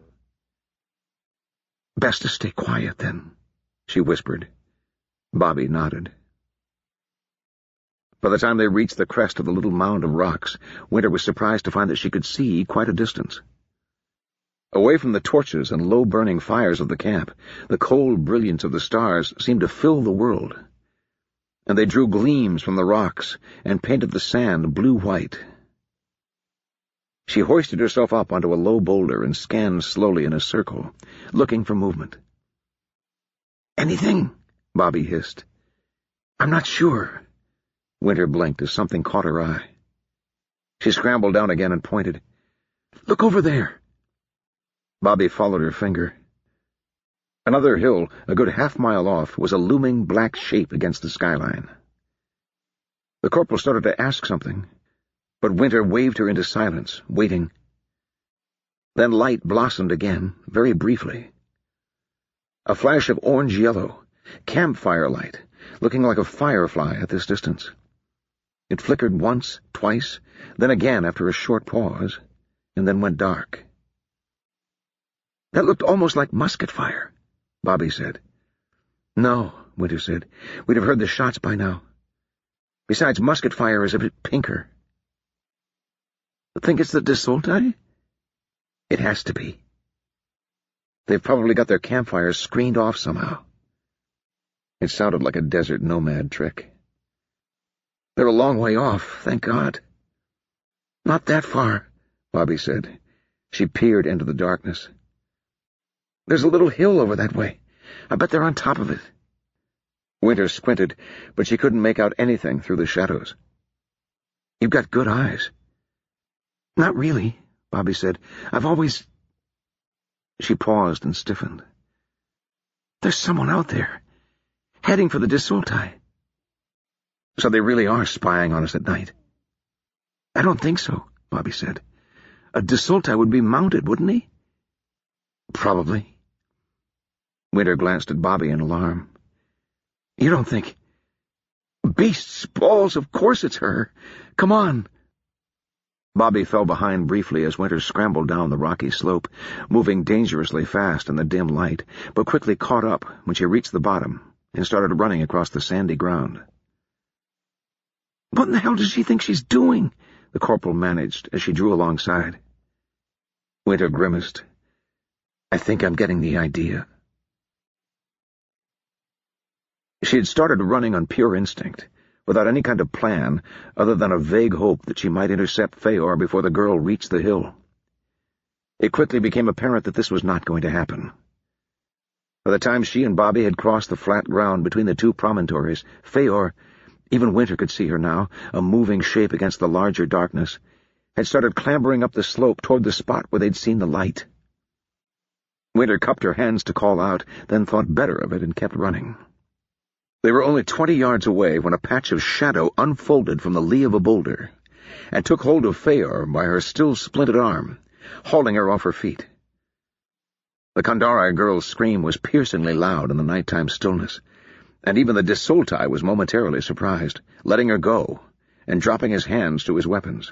"Best to stay quiet, then," she whispered. Bobby nodded. By the time they reached the crest of the little mound of rocks, Winter was surprised to find that she could see quite a distance. Away from the torches and low-burning fires of the camp, the cold brilliance of the stars seemed to fill the world, and they drew gleams from the rocks and painted the sand blue-white. She hoisted herself up onto a low boulder and scanned slowly in a circle, looking for movement. "Anything?" Bobby hissed. "I'm not sure." Winter blinked as something caught her eye. She scrambled down again and pointed. "Look over there." Bobby followed her finger. Another hill, a good half-mile off, was a looming black shape against the skyline. The corporal started to ask something, but Winter waved her into silence, waiting. Then light blossomed again, very briefly. A flash of orange-yellow, campfire light, looking like a firefly at this distance. It flickered once, twice, then again after a short pause, and then went dark. "That looked almost like musket fire," Bobby said. "No," Winter said. "We'd have heard the shots by now. Besides, musket fire is a bit pinker." "Think it's the desulti?" "It has to be. They've probably got their campfires screened off somehow." It sounded like a desert nomad trick. "They're a long way off, thank God." "Not that far," Bobby said. She peered into the darkness. "There's a little hill over that way. I bet they're on top of it." Winter squinted, but she couldn't make out anything through the shadows. "You've got good eyes." "Not really," Bobby said. "I've always—" She paused and stiffened. "There's someone out there, heading for the desulti." "So they really are spying on us at night?" "I don't think so," Bobby said. "A desulti would be mounted, wouldn't he?" "Probably." Winter glanced at Bobby in alarm. "You don't think—" "Beasts, balls, of course it's her. Come on." Bobby fell behind briefly as Winter scrambled down the rocky slope, moving dangerously fast in the dim light, but quickly caught up when she reached the bottom and started running across the sandy ground. "What in the hell does she think she's doing?" the corporal managed as she drew alongside. Winter grimaced. "I think I'm getting the idea." She had started running on pure instinct, without any kind of plan other than a vague hope that she might intercept Feor before the girl reached the hill. It quickly became apparent that this was not going to happen. By the time she and Bobby had crossed the flat ground between the two promontories, Feor, even Winter could see her now, a moving shape against the larger darkness, had started clambering up the slope toward the spot where they'd seen the light. Winter cupped her hands to call out, then thought better of it and kept running. They were only 20 yards away when a patch of shadow unfolded from the lee of a boulder and took hold of Feor by her still splinted arm, hauling her off her feet. The Kandari girl's scream was piercingly loud in the nighttime stillness, and even the Desoltai was momentarily surprised, letting her go and dropping his hands to his weapons.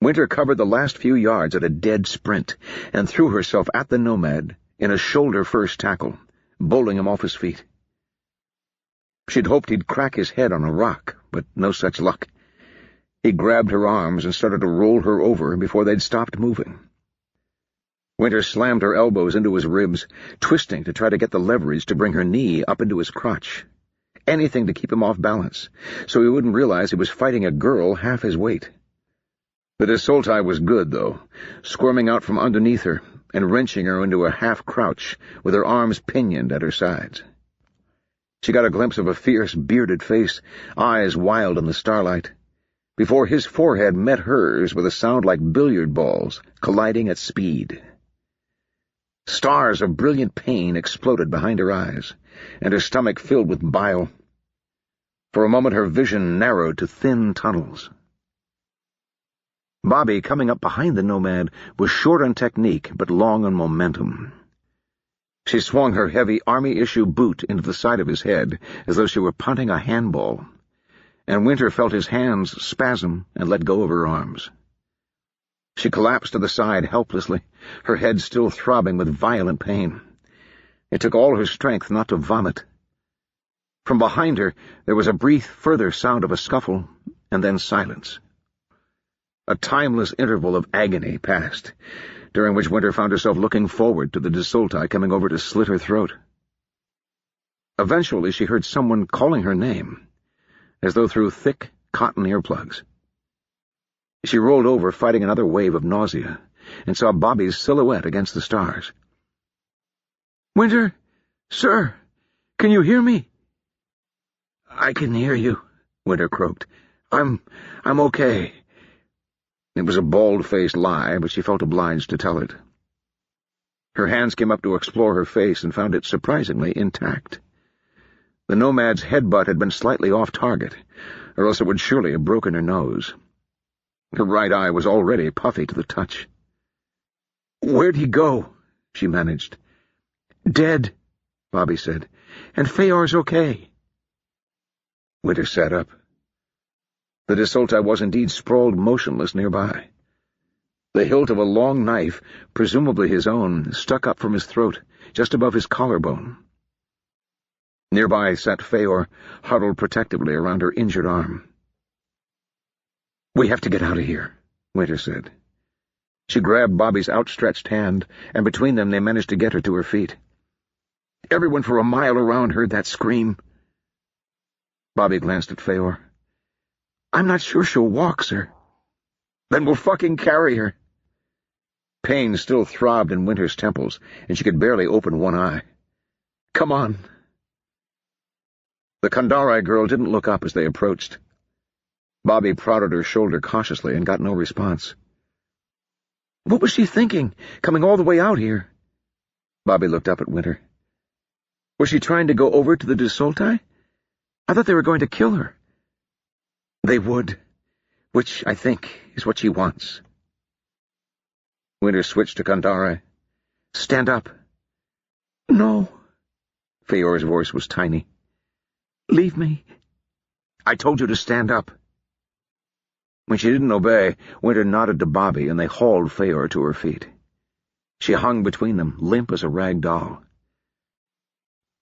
Winter covered the last few yards at a dead sprint and threw herself at the nomad in a shoulder-first tackle, bowling him off his feet. She'd hoped he'd crack his head on a rock, but no such luck. He grabbed her arms and started to roll her over before they'd stopped moving. Winter slammed her elbows into his ribs, twisting to try to get the leverage to bring her knee up into his crotch. Anything to keep him off balance, so he wouldn't realize he was fighting a girl half his weight. The Desoltai was good, though, squirming out from underneath her and wrenching her into a half-crouch with her arms pinioned at her sides. She got a glimpse of a fierce, bearded face, eyes wild in the starlight, before his forehead met hers with a sound like billiard balls colliding at speed. Stars of brilliant pain exploded behind her eyes, and her stomach filled with bile. For a moment her vision narrowed to thin tunnels. Bobby, coming up behind the nomad, was short on technique but long on momentum. She swung her heavy army-issue boot into the side of his head as though she were punting a handball, and Winter felt his hands spasm and let go of her arms. She collapsed to the side helplessly, her head still throbbing with violent pain. It took all her strength not to vomit. From behind her there was a brief further sound of a scuffle, and then silence. A timeless interval of agony passed, during which Winter found herself looking forward to the Desoltai coming over to slit her throat. Eventually she heard someone calling her name, as though through thick cotton earplugs. She rolled over, fighting another wave of nausea, and saw Bobby's silhouette against the stars. "Winter, sir, can you hear me?" "I can hear you," Winter croaked. I'm okay." It was a bald-faced lie, but she felt obliged to tell it. Her hands came up to explore her face and found it surprisingly intact. The nomad's headbutt had been slightly off target, or else it would surely have broken her nose. Her right eye was already puffy to the touch. "Where'd he go?" she managed. "Dead," Bobby said. "And Feor's okay." Winter sat up. The Desoltai was indeed sprawled motionless nearby. The hilt of a long knife, presumably his own, stuck up from his throat, just above his collarbone. Nearby sat Feor, huddled protectively around her injured arm. "We have to get out of here," Winter said. She grabbed Bobby's outstretched hand, and between them they managed to get her to her feet. Everyone for a mile around heard that scream. Bobby glanced at Feor. "I'm not sure she'll walk, sir." "Then we'll fucking carry her." Pain still throbbed in Winter's temples, and she could barely open one eye. "Come on." The Kandari girl didn't look up as they approached. Bobby prodded her shoulder cautiously and got no response. "What was she thinking, coming all the way out here?" Bobby looked up at Winter. "Was she trying to go over to the Desoltai? I thought they were going to kill her." "They would, which, I think, is what she wants." Winter switched to Kandari. "Stand up." "No." Feor's voice was tiny. "Leave me." "I told you to stand up." When she didn't obey, Winter nodded to Bobby, and they hauled Feor to her feet. She hung between them, limp as a rag doll.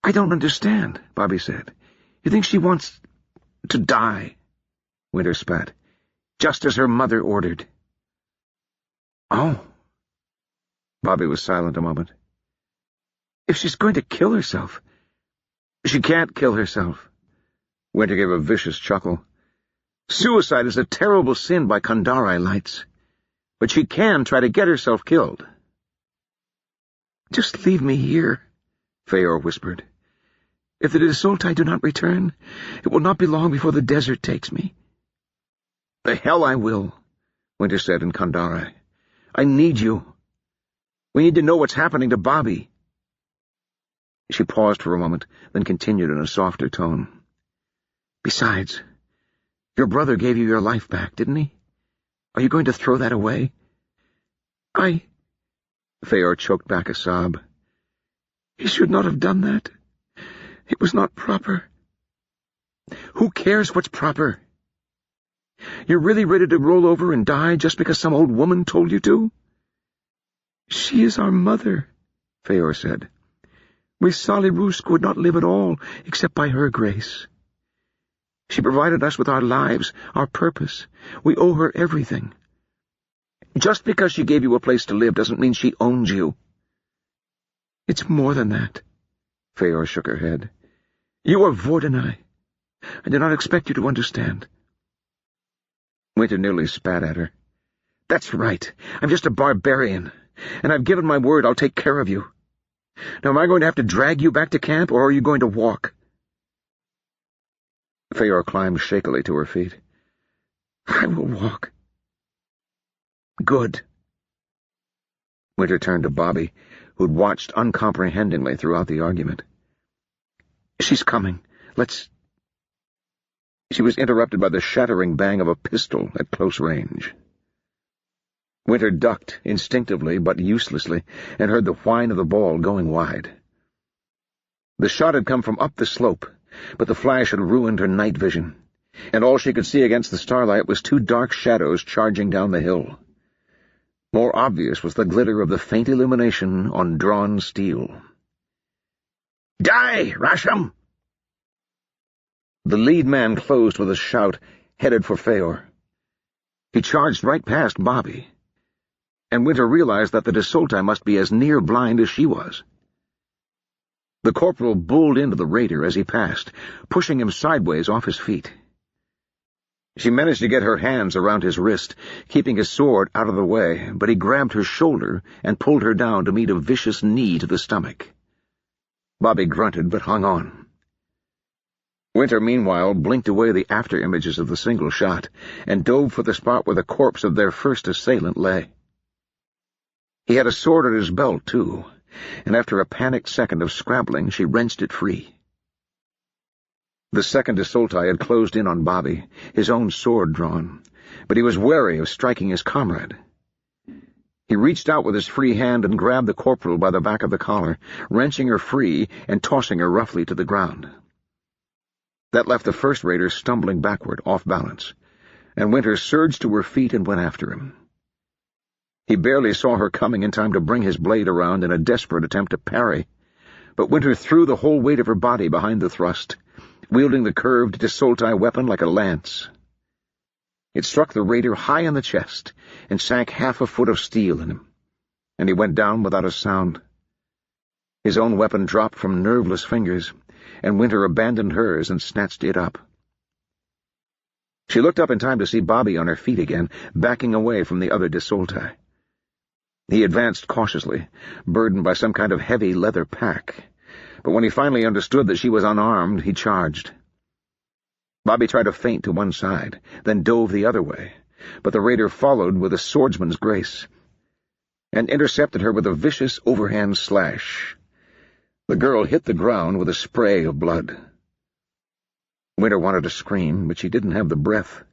"I don't understand," Bobby said. "You think she wants to die?" Winter spat. "Just as her mother ordered." "Oh." Bobby was silent a moment. "If she's going to kill herself—" "She can't kill herself." Winter gave a vicious chuckle. "Suicide is a terrible sin by Kandari lights, but she can try to get herself killed." "Just leave me here," Feor whispered. "If the Desolti do not return, it will not be long before the desert takes me." "The hell I will," Winter said in Kandare. "I need you. We need to know what's happening to Bobby." She paused for a moment, then continued in a softer tone. "Besides, your brother gave you your life back, didn't he? Are you going to throw that away?" Feor choked back a sob. "He should not have done that. It was not proper." "Who cares what's proper? You're really ready to roll over and die just because some old woman told you to?" "She is our mother," Feor said. "We Sali-Rusk would not live at all except by her grace. She provided us with our lives, our purpose. We owe her everything. Just because she gave you a place to live doesn't mean she owns you." "It's more than that." Feor shook her head. "You are Vordenai. I do not expect you to understand." Winter nearly spat at her. "That's right. I'm just a barbarian, and I've given my word I'll take care of you. Now am I going to have to drag you back to camp, or are you going to walk?" Feor climbed shakily to her feet. "I will walk." "Good." Winter turned to Bobby, who'd watched uncomprehendingly throughout the argument. "She's coming. Let's—" She was interrupted by the shattering bang of a pistol at close range. Winter ducked instinctively but uselessly and heard the whine of the ball going wide. The shot had come from up the slope, but the flash had ruined her night vision, and all she could see against the starlight was two dark shadows charging down the hill. More obvious was the glitter of the faint illumination on drawn steel. "Die, Rasham!" The lead man closed with a shout, headed for Feor. He charged right past Bobby, and Winter realized that the Desolti must be as near blind as she was. The corporal bulled into the raider as he passed, pushing him sideways off his feet. She managed to get her hands around his wrist, keeping his sword out of the way, but he grabbed her shoulder and pulled her down to meet a vicious knee to the stomach. Bobby grunted but hung on. Winter, meanwhile, blinked away the after-images of the single shot and dove for the spot where the corpse of their first assailant lay. He had a sword at his belt, too, and after a panicked second of scrabbling, she wrenched it free. The second Desolti had closed in on Bobby, his own sword drawn, but he was wary of striking his comrade. He reached out with his free hand and grabbed the corporal by the back of the collar, wrenching her free and tossing her roughly to the ground. That left the first raider stumbling backward, off balance, and Winter surged to her feet and went after him. He barely saw her coming in time to bring his blade around in a desperate attempt to parry, but Winter threw the whole weight of her body behind the thrust, wielding the curved Desolti weapon like a lance. It struck the raider high in the chest and sank half a foot of steel in him, and he went down without a sound. His own weapon dropped from nerveless fingers, and Winter abandoned hers and snatched it up. She looked up in time to see Bobby on her feet again, backing away from the other Desolti. He advanced cautiously, burdened by some kind of heavy leather pack, but when he finally understood that she was unarmed, he charged. Bobby tried to feint to one side, then dove the other way, but the raider followed with a swordsman's grace, and intercepted her with a vicious overhand slash. The girl hit the ground with a spray of blood. Winter wanted to scream, but she didn't have the breath.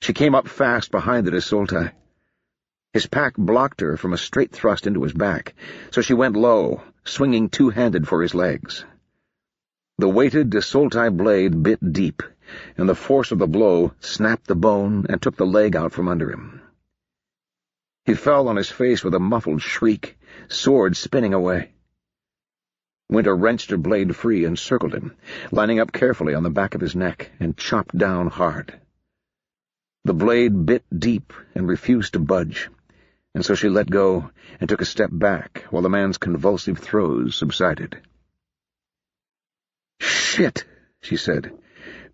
She came up fast behind the Desolti. His pack blocked her from a straight thrust into his back, so she went low, swinging two-handed for his legs. The weighted Desolti blade bit deep, and the force of the blow snapped the bone and took the leg out from under him. He fell on his face with a muffled shriek, sword spinning away. Winter wrenched her blade free and circled him, lining up carefully on the back of his neck, and chopped down hard. The blade bit deep and refused to budge, and so she let go and took a step back while the man's convulsive throes subsided. "Shit," she said,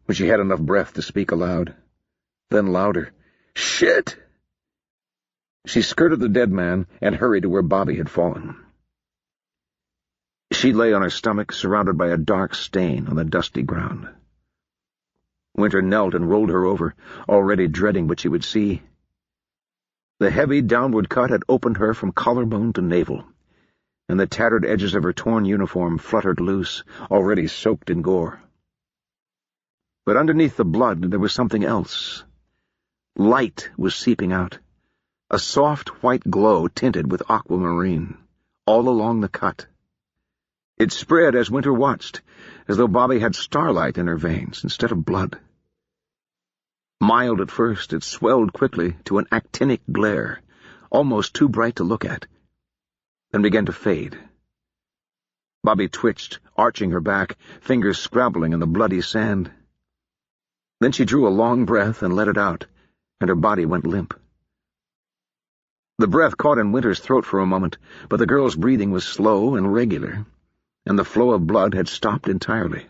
when she had enough breath to speak aloud. Then louder, "Shit!" She skirted the dead man and hurried to where Bobby had fallen. She lay on her stomach, surrounded by a dark stain on the dusty ground. Winter knelt and rolled her over, already dreading what she would see. The heavy downward cut had opened her from collarbone to navel, and the tattered edges of her torn uniform fluttered loose, already soaked in gore. But underneath the blood there was something else. Light was seeping out, a soft white glow tinted with aquamarine, all along the cut. It spread as Winter watched, as though Bobby had starlight in her veins instead of blood. Mild at first, it swelled quickly to an actinic glare, almost too bright to look at, then began to fade. Bobby twitched, arching her back, fingers scrabbling in the bloody sand. Then she drew a long breath and let it out, and her body went limp. The breath caught in Winter's throat for a moment, but the girl's breathing was slow and regular, and the flow of blood had stopped entirely.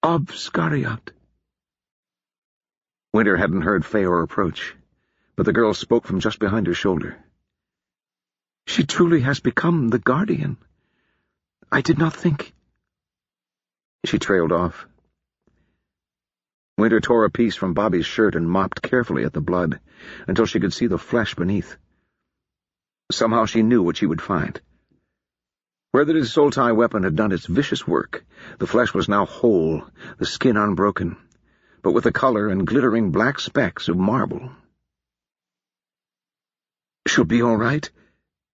Obscariat. Winter hadn't heard Feor approach, but the girl spoke from just behind her shoulder. She truly has become the guardian. I did not think... She trailed off. Winter tore a piece from Bobby's shirt and mopped carefully at the blood, until she could see the flesh beneath. Somehow she knew what she would find. Where the Desoltai weapon had done its vicious work, the flesh was now whole, the skin unbroken, but with the color and glittering black specks of marble. "She'll be all right?"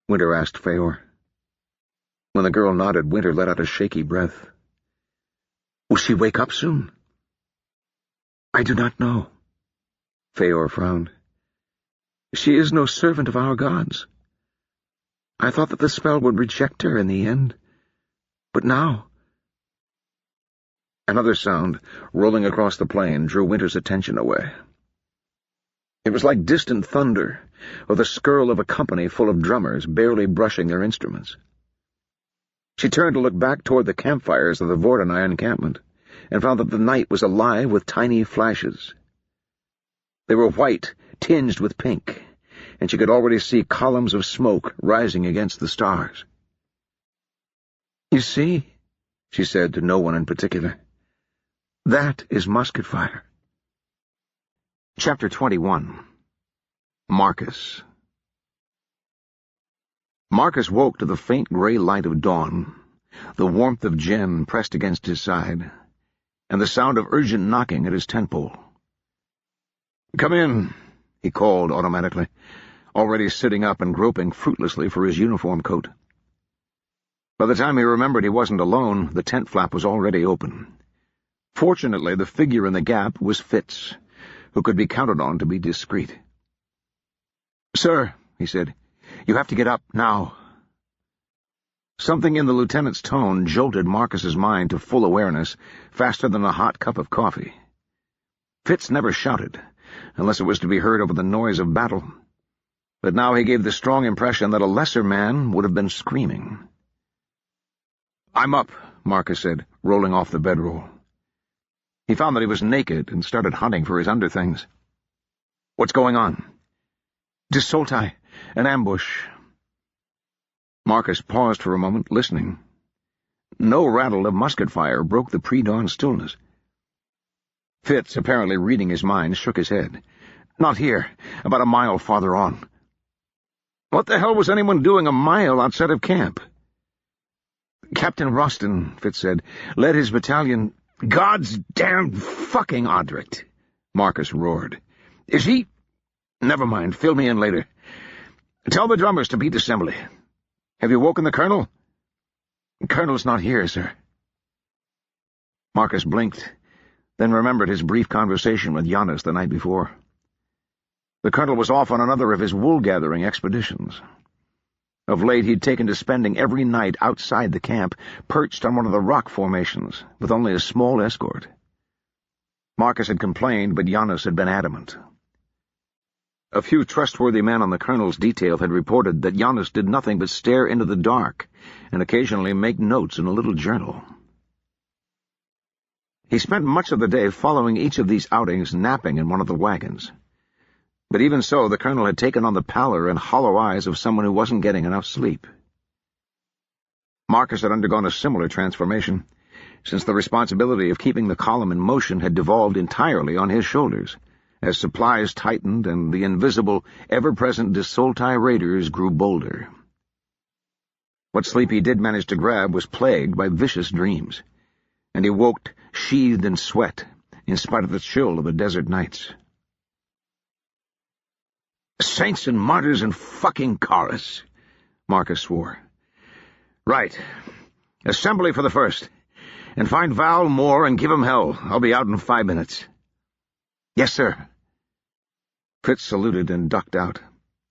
Winter asked Feor. When the girl nodded, Winter let out a shaky breath. "Will she wake up soon?" "I do not know." Feor frowned. "She is no servant of our gods. I thought that the spell would reject her in the end, but now—" Another sound, rolling across the plain, drew Winter's attention away. It was like distant thunder, or the skirl of a company full of drummers barely brushing their instruments. She turned to look back toward the campfires of the Vordanai encampment, and found that the night was alive with tiny flashes. They were white, tinged with pink, and she could already see columns of smoke rising against the stars. "You see," she said to no one in particular, "that is musket fire." Chapter 21. Marcus. Marcus woke to the faint gray light of dawn, the warmth of Jen pressed against his side, and the sound of urgent knocking at his tent pole. "Come in," he called automatically, already sitting up and groping fruitlessly for his uniform coat. By the time he remembered he wasn't alone, the tent flap was already open. Fortunately, the figure in the gap was Fitz, who could be counted on to be discreet. "Sir," he said, "you have to get up now." Something in the lieutenant's tone jolted Marcus's mind to full awareness faster than a hot cup of coffee. Fitz never shouted, unless it was to be heard over the noise of battle, but now he gave the strong impression that a lesser man would have been screaming. "I'm up," Marcus said, rolling off the bedroll. He found that he was naked and started hunting for his underthings. "What's going on?" "Desoltai, an ambush." Marcus paused for a moment, listening. No rattle of musket fire broke the pre-dawn stillness. Fitz, apparently reading his mind, shook his head. "Not here, about a mile farther on." "What the hell was anyone doing a mile outside of camp?" "Captain Roston," Fitz said, "led his battalion—" "God's damned fucking Odric!" Marcus roared. "Is he—" "Never mind, fill me in later. Tell the drummers to beat assembly. Have you woken the colonel?" "Colonel's not here, sir." Marcus blinked, then remembered his brief conversation with Giannis the night before. The colonel was off on another of his wool-gathering expeditions. Of late he'd taken to spending every night outside the camp, perched on one of the rock formations, with only a small escort. Marcus had complained, but Giannis had been adamant. A few trustworthy men on the colonel's detail had reported that Giannis did nothing but stare into the dark and occasionally make notes in a little journal. He spent much of the day following each of these outings, napping in one of the wagons. But even so, the colonel had taken on the pallor and hollow eyes of someone who wasn't getting enough sleep. Marcus had undergone a similar transformation, since the responsibility of keeping the column in motion had devolved entirely on his shoulders, as supplies tightened and the invisible, ever-present Desolti raiders grew bolder. What sleep he did manage to grab was plagued by vicious dreams, and he woke sheathed in sweat, in spite of the chill of the desert nights. "Saints and martyrs and fucking chorus," Marcus swore. "Right. Assembly for the first. And find Val, Moore, and give him hell. I'll be out in 5 minutes." "Yes, sir." Fitz saluted and ducked out,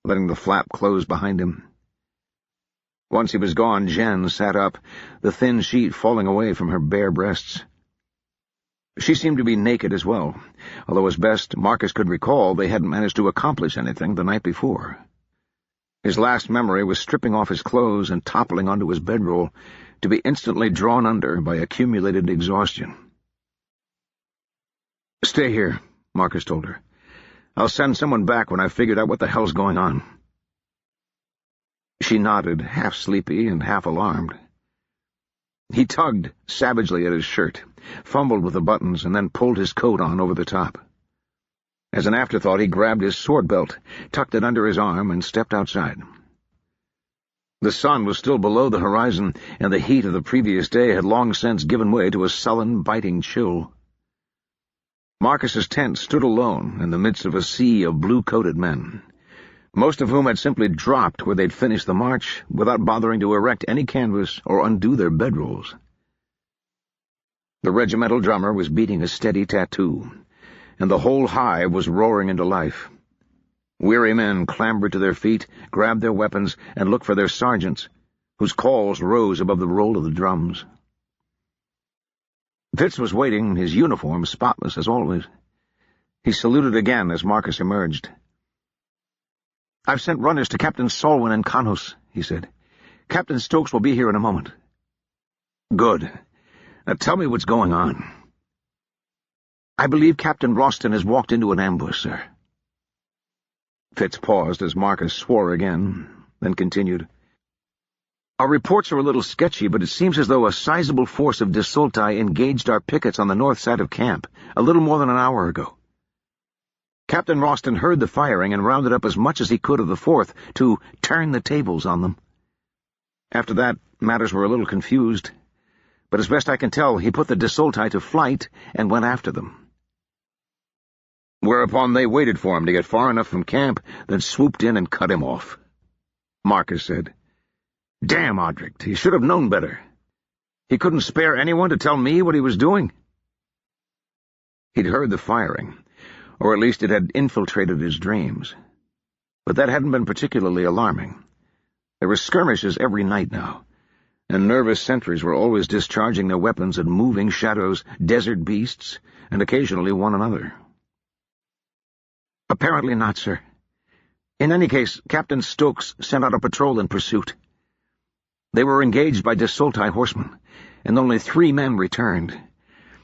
letting the flap close behind him. Once he was gone, Jen sat up, the thin sheet falling away from her bare breasts. She seemed to be naked as well, although as best Marcus could recall they hadn't managed to accomplish anything the night before. His last memory was stripping off his clothes and toppling onto his bedroll, to be instantly drawn under by accumulated exhaustion. "Stay here," Marcus told her. "I'll send someone back when I've figured out what the hell's going on." She nodded, half sleepy and half alarmed. He tugged savagely at his shirt, fumbled with the buttons, and then pulled his coat on over the top. As an afterthought, he grabbed his sword belt, tucked it under his arm, and stepped outside. The sun was still below the horizon, and the heat of the previous day had long since given way to a sullen, biting chill. Marcus's tent stood alone in the midst of a sea of blue-coated men, most of whom had simply dropped where they'd finished the march without bothering to erect any canvas or undo their bedrolls. The regimental drummer was beating a steady tattoo, and the whole hive was roaring into life. Weary men clambered to their feet, grabbed their weapons, and looked for their sergeants, whose calls rose above the roll of the drums. Fitz was waiting, his uniform spotless as always. He saluted again as Marcus emerged. "I've sent runners to Captain Solwyn and Kanos," he said. "Captain Stokes will be here in a moment." "Good. Now tell me what's going on." "I believe Captain Roston has walked into an ambush, sir." Fitz paused as Marcus swore again, then continued. "Our reports are a little sketchy, but it seems as though a sizable force of Desolti engaged our pickets on the north side of camp a little more than an hour ago. Captain Roston heard the firing and rounded up as much as he could of the 4th to turn the tables on them. After that, matters were a little confused, but as best I can tell, he put the Desolti to flight and went after them. Whereupon they waited for him to get far enough from camp, then swooped in and cut him off," Marcus said. "Damn Audric, he should have known better. He couldn't spare anyone to tell me what he was doing." He'd heard the firing, or at least it had infiltrated his dreams. But that hadn't been particularly alarming. There were skirmishes every night now, and nervous sentries were always discharging their weapons at moving shadows, desert beasts, and occasionally one another. "Apparently not, sir. In any case, Captain Stokes sent out a patrol in pursuit. They were engaged by Desolti horsemen, and only 3 men returned.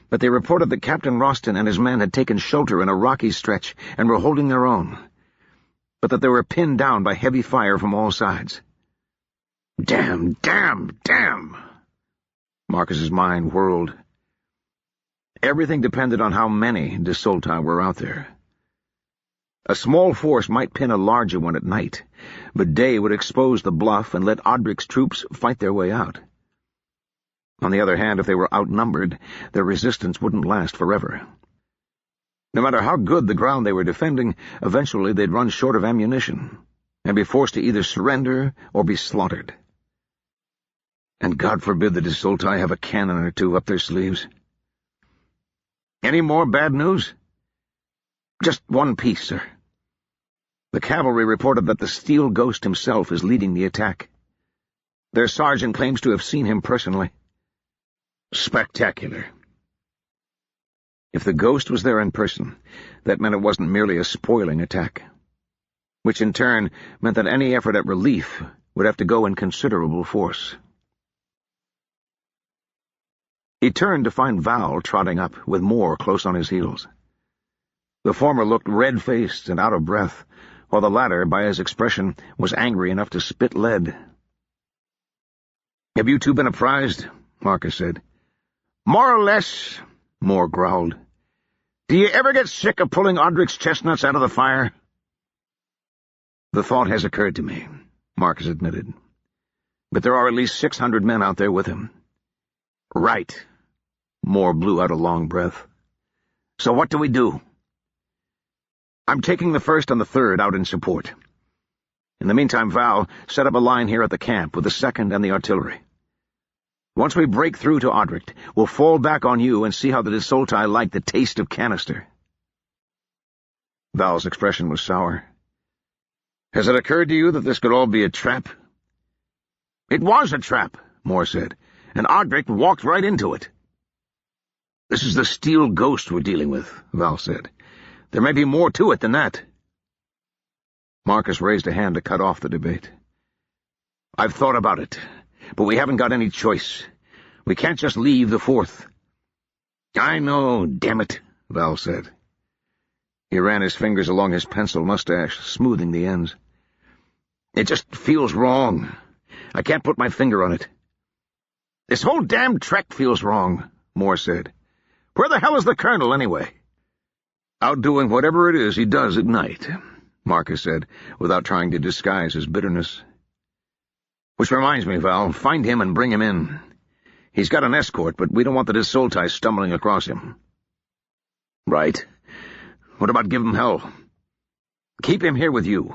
But they reported that Captain Roston and his men had taken shelter in a rocky stretch and were holding their own, but that they were pinned down by heavy fire from all sides." Damn, damn, damn! Marcus's mind whirled. Everything depended on how many Desolti were out there. A small force might pin a larger one at night, but day would expose the bluff and let Audric's troops fight their way out. On the other hand, if they were outnumbered, their resistance wouldn't last forever. No matter how good the ground they were defending, eventually they'd run short of ammunition, and be forced to either surrender or be slaughtered. And God forbid the Desolti have a cannon or 2 up their sleeves. Any more bad news? Just one piece, sir. The cavalry reported that the Steel Ghost himself is leading the attack. Their sergeant claims to have seen him personally. Spectacular. If the Ghost was there in person, that meant it wasn't merely a spoiling attack, which in turn meant that any effort at relief would have to go in considerable force. He turned to find Val trotting up, with Moore close on his heels. The former looked red-faced and out of breath, while the latter, by his expression, was angry enough to spit lead. Have you two been apprised? Marcus said. More or less, Moore growled. Do you ever get sick of pulling Audric's chestnuts out of the fire? The thought has occurred to me, Marcus admitted. But there are at least 600 men out there with him. Right. Moore blew out a long breath. So what do we do? I'm taking the 1st and the 3rd out in support. In the meantime, Val, set up a line here at the camp with the 2nd and the artillery. Once we break through to Audric, we'll fall back on you and see how the Desolti like the taste of canister. Val's expression was sour. Has it occurred to you that this could all be a trap? It was a trap, Moore said, and Audric walked right into it. This is the steel ghost we're dealing with, Val said. There may be more to it than that. Marcus raised a hand to cut off the debate. I've thought about it, but we haven't got any choice. We can't just leave the 4th. I know, damn it, Val said. He ran his fingers along his pencil mustache, smoothing the ends. It just feels wrong. I can't put my finger on it. This whole damn trek feels wrong, Moore said. Where the hell is the colonel, anyway? Out doing whatever it is he does at night, Marcus said, without trying to disguise his bitterness. Which reminds me, Val, find him and bring him in. He's got an escort, but we don't want the Desolti stumbling across him. Right. What about give him hell? Keep him here with you,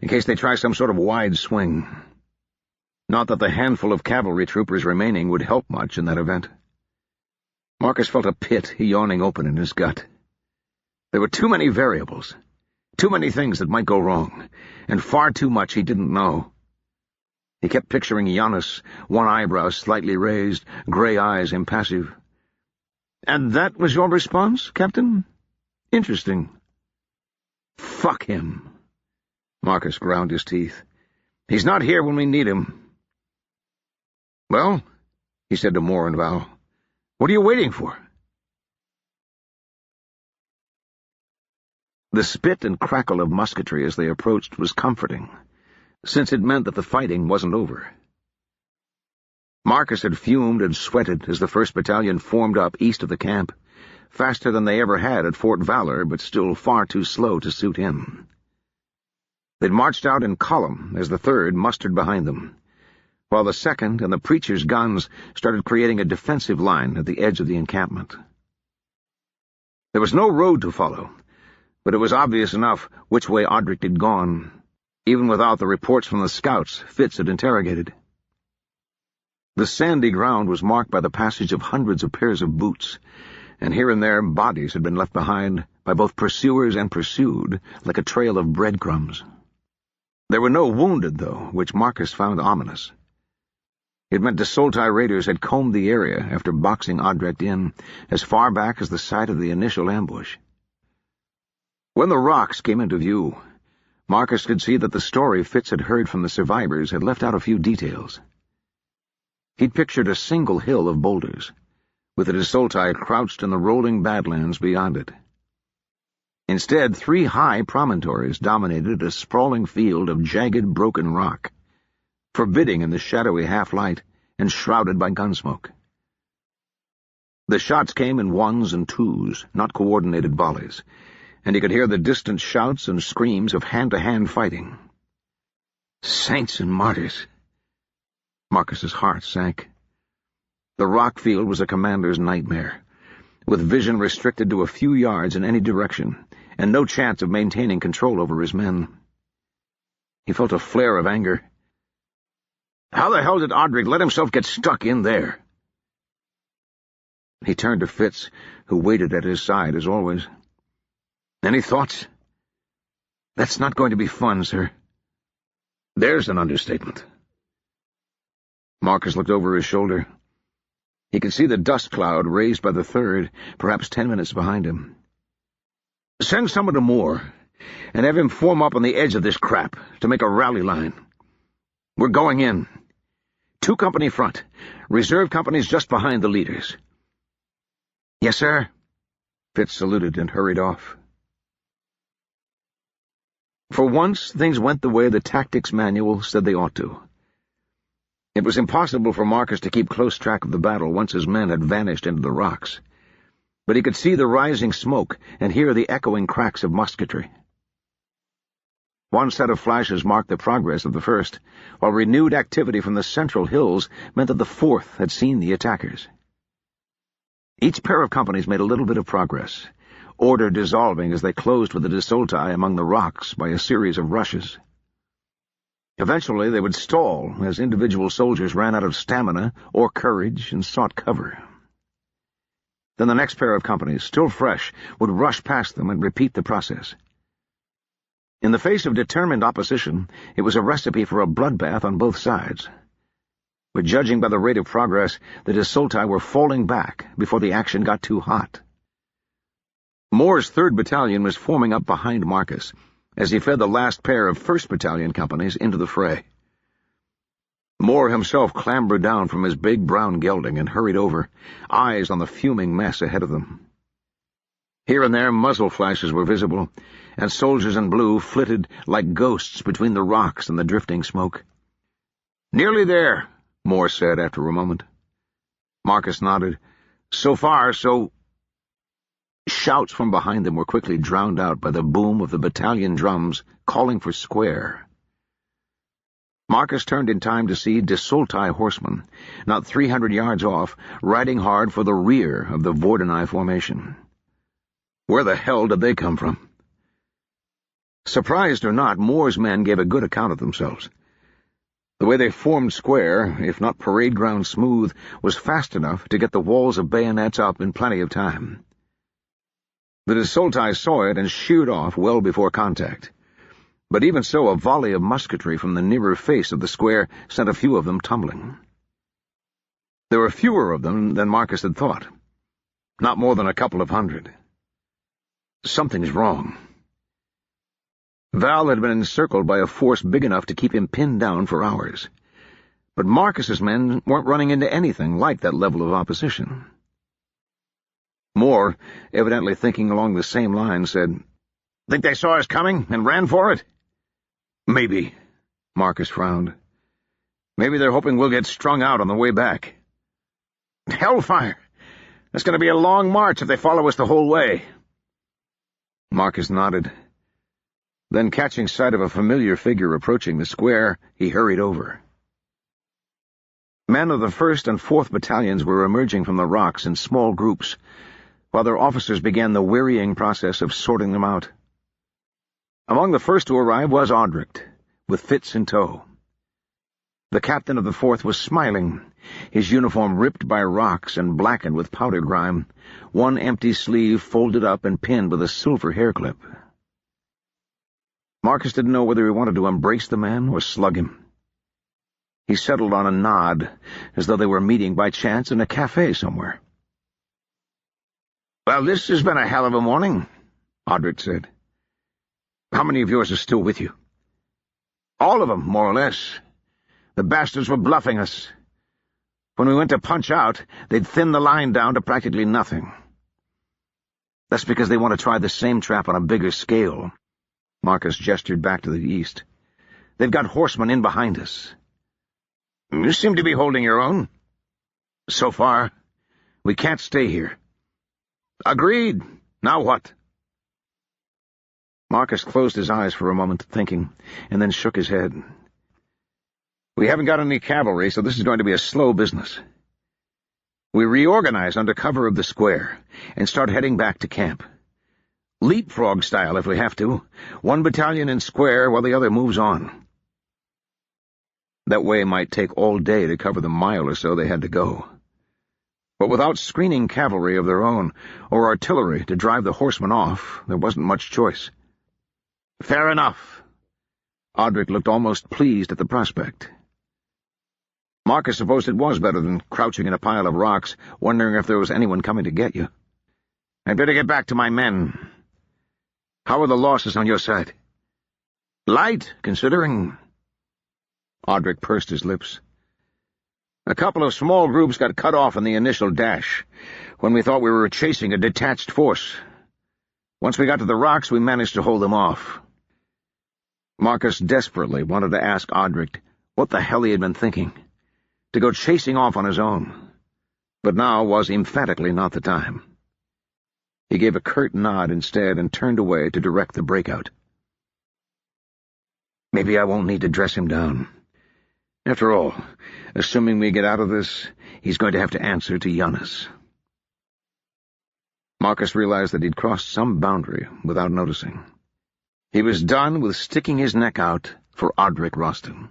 in case they try some sort of wide swing. Not that the handful of cavalry troopers remaining would help much in that event. Marcus felt a pit yawning open in his gut. There were too many variables, too many things that might go wrong, and far too much he didn't know. He kept picturing Giannis, one eyebrow slightly raised, gray eyes impassive. "And that was your response, Captain? Interesting." Fuck him. Marcus ground his teeth. "He's not here when we need him." "Well," he said to Moore and Val, "what are you waiting for?" The spit and crackle of musketry as they approached was comforting, since it meant that the fighting wasn't over. Marcus had fumed and sweated as the 1st Battalion formed up east of the camp, faster than they ever had at Fort Valor, but still far too slow to suit him. They'd marched out in column as the 3rd mustered behind them, while the 2nd and the preacher's guns started creating a defensive line at the edge of the encampment. There was no road to follow, but it was obvious enough which way Audric had gone, even without the reports from the scouts Fitz had interrogated. The sandy ground was marked by the passage of hundreds of pairs of boots, and here and there bodies had been left behind by both pursuers and pursued, like a trail of breadcrumbs. There were no wounded, though, which Marcus found ominous. It meant Desolti raiders had combed the area after boxing Audric in as far back as the site of the initial ambush. When the rocks came into view, Marcus could see that the story Fitz had heard from the survivors had left out a few details. He'd pictured a single hill of boulders, with the Desolti crouched in the rolling badlands beyond it. Instead, 3 high promontories dominated a sprawling field of jagged, broken rock, forbidding in the shadowy half-light and shrouded by gunsmoke. The shots came in 1s and 2s, not coordinated volleys, and he could hear the distant shouts and screams of hand-to-hand fighting. Saints and martyrs! Marcus's heart sank. The rock field was a commander's nightmare, with vision restricted to a few yards in any direction, and no chance of maintaining control over his men. He felt a flare of anger. How the hell did Audric let himself get stuck in there? He turned to Fitz, who waited at his side as always. Any thoughts? That's not going to be fun, sir. There's an understatement. Marcus looked over his shoulder. He could see the dust cloud raised by the 3rd, perhaps 10 minutes behind him. Send someone to Moore, and have him form up on the edge of this crap to make a rally line. We're going in. 2-company front, reserve companies just behind the leaders. Yes, sir. Fitz saluted and hurried off. For once, things went the way the tactics manual said they ought to. It was impossible for Marcus to keep close track of the battle once his men had vanished into the rocks, but he could see the rising smoke and hear the echoing cracks of musketry. One set of flashes marked the progress of the first, while renewed activity from the central hills meant that the fourth had seen the attackers. Each pair of companies made a little bit of progress, order dissolving as they closed with the desulti among the rocks by a series of rushes. Eventually they would stall as individual soldiers ran out of stamina or courage and sought cover. Then the next pair of companies, still fresh, would rush past them and repeat the process. In the face of determined opposition, it was a recipe for a bloodbath on both sides. But judging by the rate of progress, the desulti were falling back before the action got too hot. Moore's 3rd Battalion was forming up behind Marcus as he fed the last pair of 1st Battalion companies into the fray. Moore himself clambered down from his big brown gelding and hurried over, eyes on the fuming mess ahead of them. Here and there muzzle flashes were visible, and soldiers in blue flitted like ghosts between the rocks and the drifting smoke. "Nearly there," Moore said after a moment. Marcus nodded. "So far, so—" Shouts from behind them were quickly drowned out by the boom of the battalion drums calling for square. Marcus turned in time to see desulti horsemen, not 300 yards off, riding hard for the rear of the Vordenai formation. Where the hell did they come from? Surprised or not, Moore's men gave a good account of themselves. The way they formed square, if not parade ground smooth, was fast enough to get the walls of bayonets up in plenty of time. The desulti saw it and sheered off well before contact. But even so, a volley of musketry from the nearer face of the square sent a few of them tumbling. There were fewer of them than Marcus had thought. Not more than a couple of hundred. Something's wrong. Val had been encircled by a force big enough to keep him pinned down for hours. But Marcus's men weren't running into anything like that level of opposition. Moore, evidently thinking along the same line, said, "Think they saw us coming and ran for it?" "Maybe," Marcus frowned. "Maybe they're hoping we'll get strung out on the way back." "Hellfire! It's going to be a long march if they follow us the whole way." Marcus nodded. Then, catching sight of a familiar figure approaching the square, he hurried over. Men of the 1st and 4th Battalions were emerging from the rocks in small groups, while their officers began the wearying process of sorting them out. Among the first to arrive was Audric, with Fitz in tow. The captain of the 4th was smiling, his uniform ripped by rocks and blackened with powder grime, one empty sleeve folded up and pinned with a silver hairclip. Marcus didn't know whether he wanted to embrace the man or slug him. He settled on a nod, as though they were meeting by chance in a cafe somewhere. "Well, this has been a hell of a morning," Audric said. "How many of yours are still with you?" "All of them, more or less. The bastards were bluffing us. When we went to punch out, they'd thin the line down to practically nothing." "That's because they want to try the same trap on a bigger scale." Marcus gestured back to the east. "They've got horsemen in behind us." "You seem to be holding your own." "So far. We can't stay here." "Agreed. Now what?" Marcus closed his eyes for a moment, thinking, and then shook his head. "We haven't got any cavalry, so this is going to be a slow business. We reorganize under cover of the square and start heading back to camp. Leapfrog style, if we have to. One battalion in square while the other moves on. That way might take all day to cover the mile or so they had to go. But without screening cavalry of their own, or artillery to drive the horsemen off, there wasn't much choice." "Fair enough." Audric looked almost pleased at the prospect. Marcus supposed it was better than crouching in a pile of rocks, wondering if there was anyone coming to get you. "I'd better get back to my men." "How are the losses on your side?" "Light, considering—" Audric pursed his lips. "A couple of small groups got cut off in the initial dash, when we thought we were chasing a detached force. Once we got to the rocks, we managed to hold them off." Marcus desperately wanted to ask Audric what the hell he had been thinking, to go chasing off on his own, but now was emphatically not the time. He gave a curt nod instead and turned away to direct the breakout. Maybe I won't need to dress him down. After all, assuming we get out of this, he's going to have to answer to Giannis. Marcus realized that he'd crossed some boundary without noticing. He was done with sticking his neck out for Odric Roston.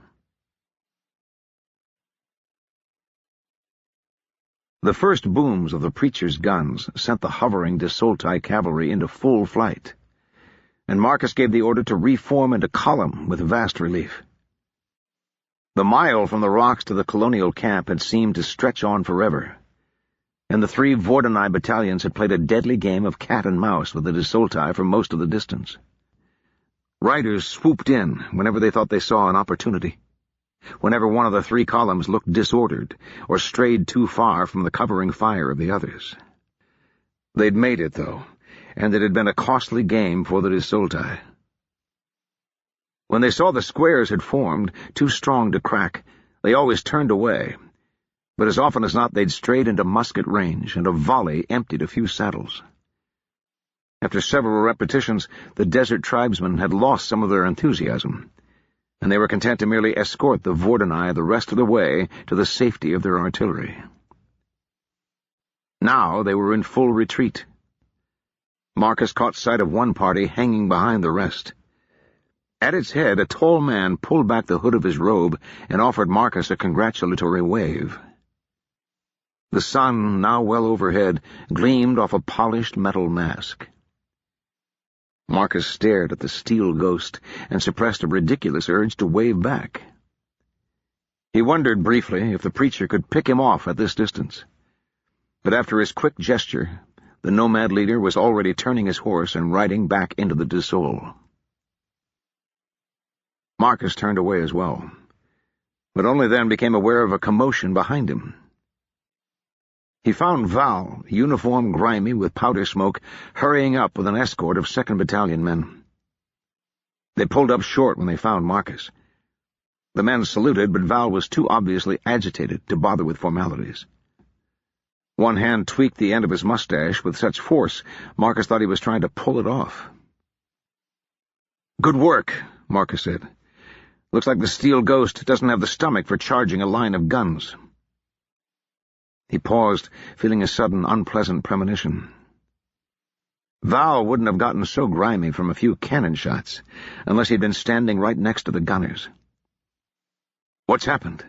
The first booms of the preacher's guns sent the hovering Desoltai cavalry into full flight, and Marcus gave the order to reform into column with vast relief. The mile from the rocks to the colonial camp had seemed to stretch on forever, and the 3 Vordanai battalions had played a deadly game of cat and mouse with the Desoltai for most of the distance. Riders swooped in whenever they thought they saw an opportunity, whenever one of the 3 columns looked disordered or strayed too far from the covering fire of the others. They'd made it, though, and it had been a costly game for the Desoltai. When they saw the squares had formed, too strong to crack, they always turned away, but as often as not they'd strayed into musket range, and a volley emptied a few saddles. After several repetitions, the desert tribesmen had lost some of their enthusiasm, and they were content to merely escort the Vordanai the rest of the way to the safety of their artillery. Now they were in full retreat. Marcus caught sight of one party hanging behind the rest. At its head, a tall man pulled back the hood of his robe and offered Marcus a congratulatory wave. The sun, now well overhead, gleamed off a polished metal mask. Marcus stared at the steel ghost and suppressed a ridiculous urge to wave back. He wondered briefly if the preacher could pick him off at this distance, but after his quick gesture, the nomad leader was already turning his horse and riding back into the Desol. Marcus turned away as well, but only then became aware of a commotion behind him. He found Val, uniform grimy with powder smoke, hurrying up with an escort of 2nd Battalion men. They pulled up short when they found Marcus. The men saluted, but Val was too obviously agitated to bother with formalities. One hand tweaked the end of his mustache with such force, Marcus thought he was trying to pull it off. "Good work," Marcus said. "Looks like the steel ghost doesn't have the stomach for charging a line of guns." He paused, feeling a sudden, unpleasant premonition. Val wouldn't have gotten so grimy from a few cannon shots, unless he'd been standing right next to the gunners. "What's happened?"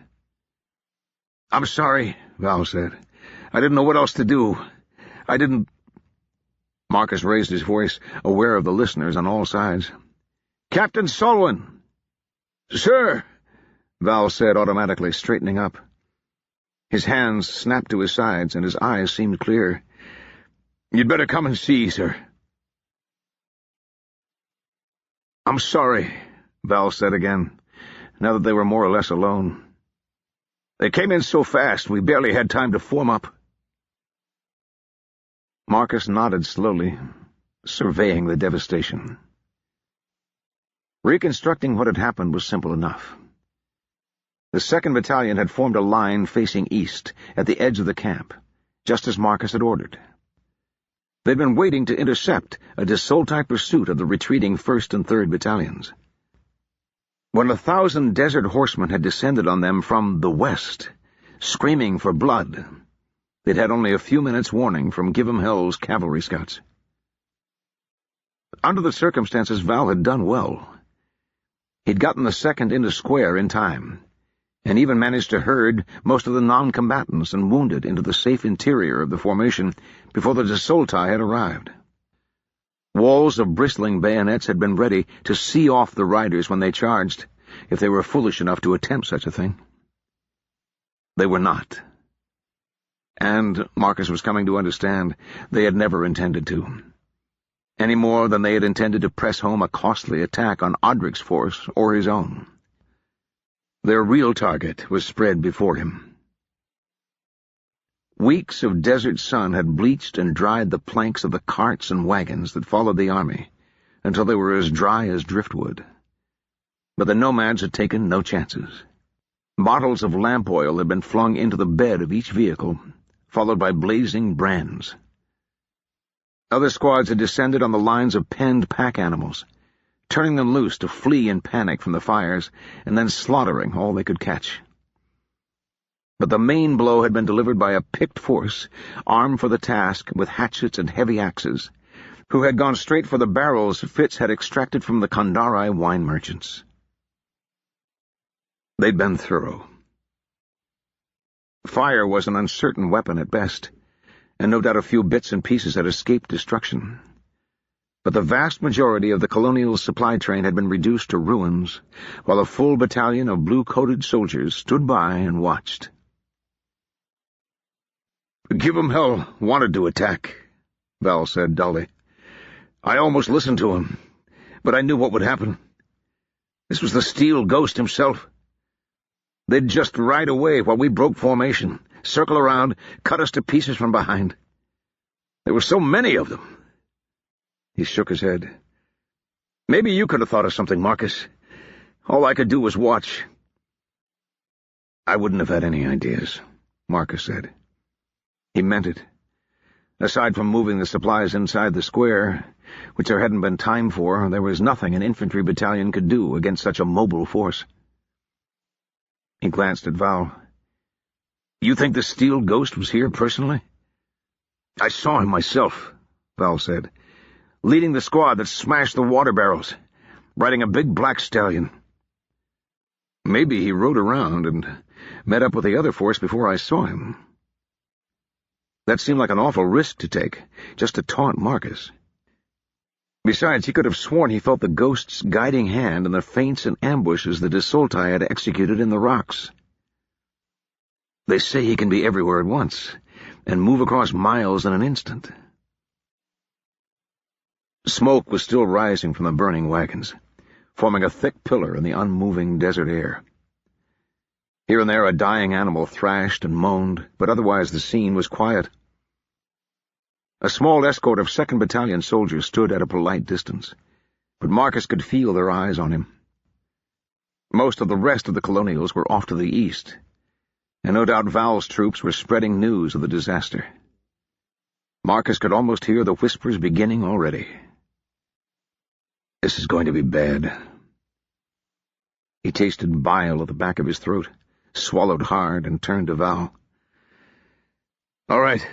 "I'm sorry," Val said. "I didn't know what else to do. I didn't—" Marcus raised his voice, aware of the listeners on all sides. "Captain Solwyn!" "Sir!" Val said automatically, straightening up. His hands snapped to his sides, and his eyes seemed clear. "You'd better come and see, sir." "I'm sorry," Val said again, now that they were more or less alone. "They came in so fast, we barely had time to form up." Marcus nodded slowly, surveying the devastation. Reconstructing what had happened was simple enough. The 2nd Battalion had formed a line facing east, at the edge of the camp, just as Marcus had ordered. They'd been waiting to intercept a Desoltai pursuit of the retreating 1st and 3rd Battalions. When 1,000 desert horsemen had descended on them from the west, screaming for blood, they'd had only a few minutes' warning from Give 'em Hell's cavalry scouts. Under the circumstances, Val had done well. He'd gotten the 2nd into square in time, and even managed to herd most of the non-combatants and wounded into the safe interior of the formation before the Desoltai had arrived. Walls of bristling bayonets had been ready to see off the riders when they charged, if they were foolish enough to attempt such a thing. They were not. And, Marcus was coming to understand, they had never intended to, any more than they had intended to press home a costly attack on Odric's force or his own. Their real target was spread before him. Weeks of desert sun had bleached and dried the planks of the carts and wagons that followed the army, until they were as dry as driftwood. But the nomads had taken no chances. Bottles of lamp oil had been flung into the bed of each vehicle, followed by blazing brands. Other squads had descended on the lines of penned pack animals, turning them loose to flee in panic from the fires, and then slaughtering all they could catch. But the main blow had been delivered by a picked force, armed for the task with hatchets and heavy axes, who had gone straight for the barrels Fitz had extracted from the Kandari wine merchants. They'd been thorough. Fire was an uncertain weapon at best, and no doubt a few bits and pieces had escaped destruction. But the vast majority of the colonial supply train had been reduced to ruins, while a full battalion of blue-coated soldiers stood by and watched. "Give 'em hell wanted to attack," Val said dully. "I almost listened to him, but I knew what would happen. This was the Steel Ghost himself. They'd just ride away while we broke formation, circle around, cut us to pieces from behind. There were so many of them." He shook his head. "Maybe you could have thought of something, Marcus. All I could do was watch." "I wouldn't have had any ideas," Marcus said. He meant it. Aside from moving the supplies inside the square, which there hadn't been time for, there was nothing an infantry battalion could do against such a mobile force. He glanced at Val. "You think the Steel Ghost was here personally?" "I saw him myself," Val said, "leading the squad that smashed the water barrels, riding a big black stallion. Maybe he rode around and met up with the other force before I saw him." That seemed like an awful risk to take, just to taunt Marcus. Besides, he could have sworn he felt the Ghost's guiding hand in the feints and ambushes the Desoltai had executed in the rocks. "They say he can be everywhere at once, and move across miles in an instant." Smoke was still rising from the burning wagons, forming a thick pillar in the unmoving desert air. Here and there a dying animal thrashed and moaned, but otherwise the scene was quiet. A small escort of 2nd Battalion soldiers stood at a polite distance, but Marcus could feel their eyes on him. Most of the rest of the colonials were off to the east, and no doubt Val's troops were spreading news of the disaster. Marcus could almost hear the whispers beginning already. "This is going to be bad." He tasted bile at the back of his throat, swallowed hard, and turned to Val. "All right.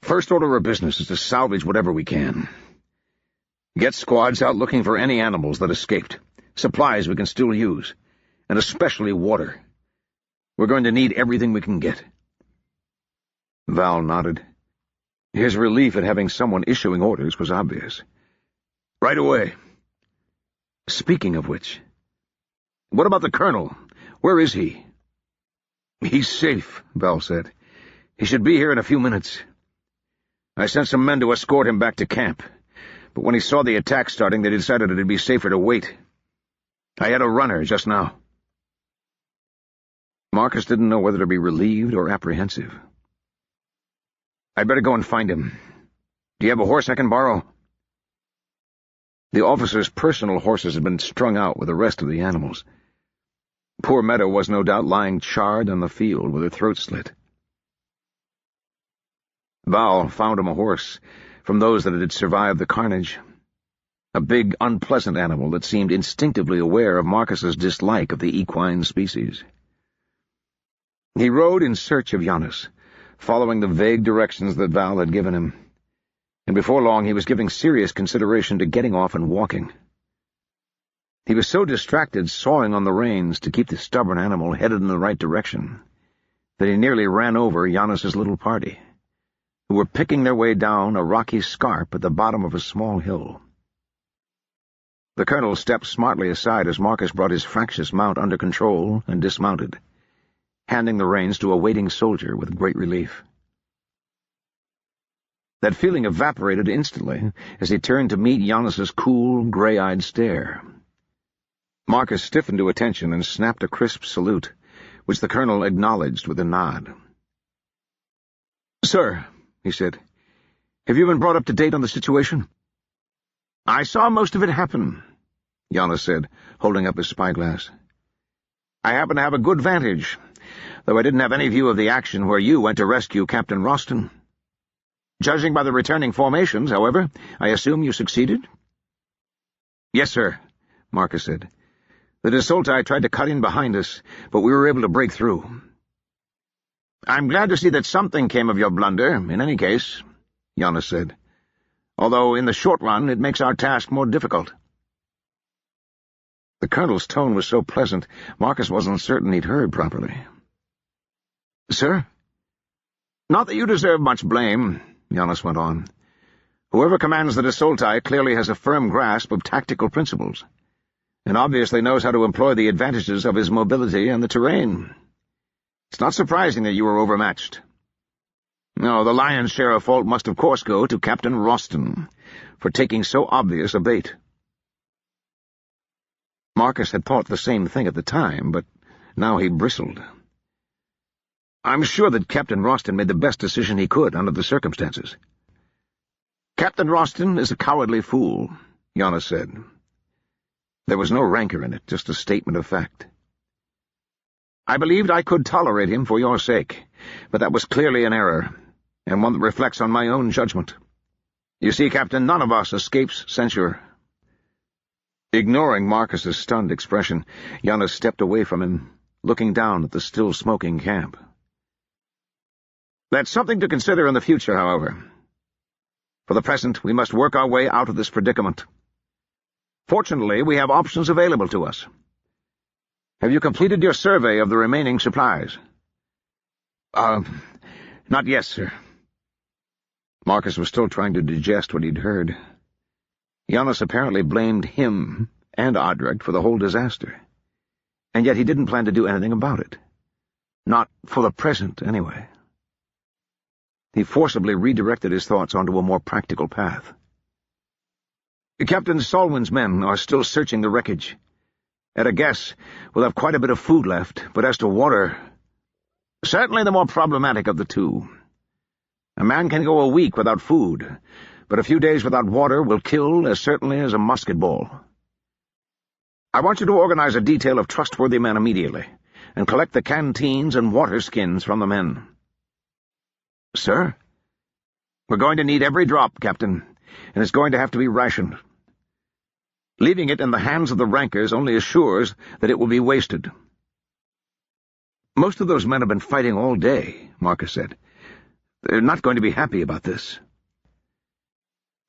First order of business is to salvage whatever we can. Get squads out looking for any animals that escaped, supplies we can still use, and especially water. We're going to need everything we can get." Val nodded. His relief at having someone issuing orders was obvious. "Right away. Speaking of which, what about the colonel? Where is he?" "He's safe," Val said. "He should be here in a few minutes. I sent some men to escort him back to camp, but when he saw the attack starting, they decided it'd be safer to wait. I had a runner just now." Marcus didn't know whether to be relieved or apprehensive. "I'd better go and find him. Do you have a horse I can borrow?" The officer's personal horses had been strung out with the rest of the animals. Poor Meadow was no doubt lying charred on the field with her throat slit. Val found him a horse, from those that had survived the carnage. A big, unpleasant animal that seemed instinctively aware of Marcus's dislike of the equine species. He rode in search of Giannis, following the vague directions that Val had given him, and before long he was giving serious consideration to getting off and walking. He was so distracted sawing on the reins to keep the stubborn animal headed in the right direction that he nearly ran over Giannis's little party, who were picking their way down a rocky scarp at the bottom of a small hill. The colonel stepped smartly aside as Marcus brought his fractious mount under control and dismounted, handing the reins to a waiting soldier with great relief. That feeling evaporated instantly as he turned to meet Giannis's cool, gray-eyed stare. Marcus stiffened to attention and snapped a crisp salute, which the colonel acknowledged with a nod. "Sir," he said, "have you been brought up to date on the situation?" "I saw most of it happen," Giannis said, holding up his spyglass. I happen to have a good vantage, though I didn't have any view of the action where you went to rescue Captain Roston. Judging by the returning formations, however, I assume you succeeded?" "Yes, sir," Marcus said. "The Desulti tried to cut in behind us, but we were able to break through." "I'm glad to see that something came of your blunder, in any case," Jonas said. "Although, in the short run, it makes our task more difficult." The colonel's tone was so pleasant, Marcus wasn't certain he'd heard properly. "Sir?" "Not that you deserve much blame," Jonas went on. "Whoever commands the Desulti clearly has a firm grasp of tactical principles, and obviously knows how to employ the advantages of his mobility and the terrain. It's not surprising that you were overmatched. No, the lion's share of fault must of course go to Captain Roston for taking so obvious a bait." Marcus had thought the same thing at the time, but now he bristled. "I'm sure that Captain Roston made the best decision he could under the circumstances." "Captain Roston is a cowardly fool," Jonas said. There was no rancor in it, just a statement of fact. "I believed I could tolerate him for your sake, but that was clearly an error, and one that reflects on my own judgment. You see, Captain, none of us escapes censure." Ignoring Marcus's stunned expression, Jonas stepped away from him, looking down at the still-smoking camp. "That's something to consider in the future, however. For the present, we must work our way out of this predicament. Fortunately, we have options available to us. Have you completed your survey of the remaining supplies?" Not yet, sir." Marcus was still trying to digest what he'd heard. Jonas apparently blamed him and Odric for the whole disaster, and yet he didn't plan to do anything about it. Not for the present, anyway. He forcibly redirected his thoughts onto a more practical path. "Captain Solwyn's men are still searching the wreckage. At a guess, we'll have quite a bit of food left, but as to water, certainly the more problematic of the two. A man can go a week without food, but a few days without water will kill as certainly as a musket ball. I want you to organize a detail of trustworthy men immediately, and collect the canteens and water skins from the men." "Sir?" "We're going to need every drop, Captain, and it's going to have to be rationed. Leaving it in the hands of the rankers only assures that it will be wasted." "Most of those men have been fighting all day," Marcus said. "They're not going to be happy about this."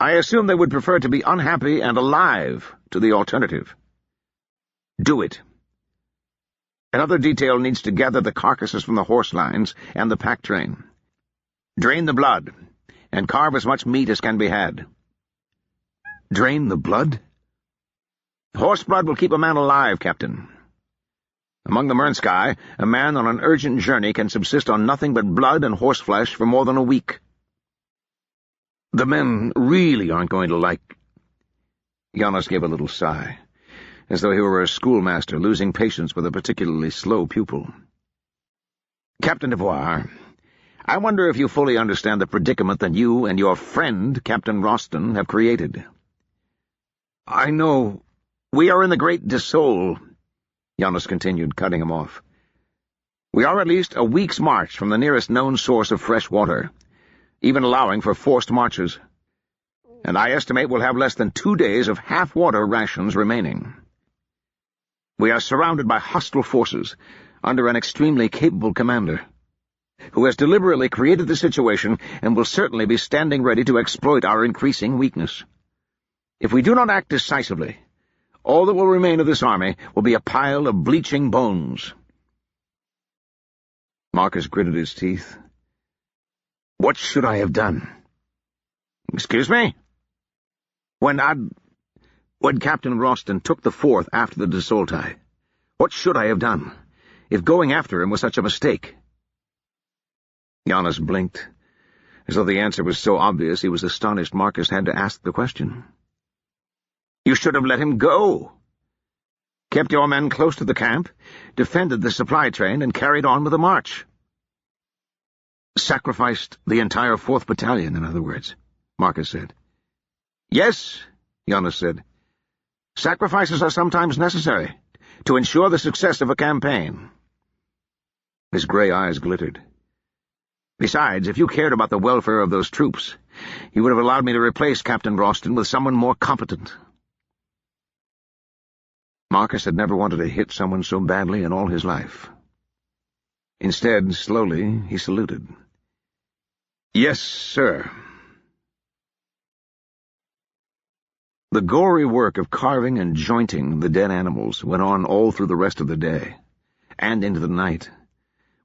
"I assume they would prefer to be unhappy and alive to the alternative. Do it. Another detail needs to gather the carcasses from the horse lines and the pack train. Drain the blood, and carve as much meat as can be had." "Drain the blood?" "Horse blood will keep a man alive, Captain. Among the Mernskye, a man on an urgent journey can subsist on nothing but blood and horseflesh for more than a week." "The men really aren't going to like—" Jonas gave a little sigh, as though he were a schoolmaster losing patience with a particularly slow pupil. "Captain Devoir, I wonder if you fully understand the predicament that you and your friend, Captain Roston, have created." "I know. We are in the Great Desoul," Jonas continued, cutting him off. "We are at least a week's march from the nearest known source of fresh water, even allowing for forced marches. And I estimate we'll have less than 2 days of half-water rations remaining. We are surrounded by hostile forces, under an extremely capable commander, who has deliberately created the situation and will certainly be standing ready to exploit our increasing weakness. If we do not act decisively, all that will remain of this army will be a pile of bleaching bones." Marcus gritted his teeth. "What should I have done?" "Excuse me?" When Captain Roston took the fourth after the Desulti, what should I have done, if going after him was such a mistake?" Jonas blinked, as though the answer was so obvious he was astonished Marcus had to ask the question. "You should have let him go. Kept your men close to the camp, defended the supply train, and carried on with the march." "Sacrificed the entire 4th Battalion, in other words," Marcus said. "Yes," Jonas said. "Sacrifices are sometimes necessary, to ensure the success of a campaign." His gray eyes glittered. "Besides, if you cared about the welfare of those troops, you would have allowed me to replace Captain Ralston with someone more competent." Marcus had never wanted to hit someone so badly in all his life. Instead, slowly, he saluted. "Yes, sir." The gory work of carving and jointing the dead animals went on all through the rest of the day, and into the night,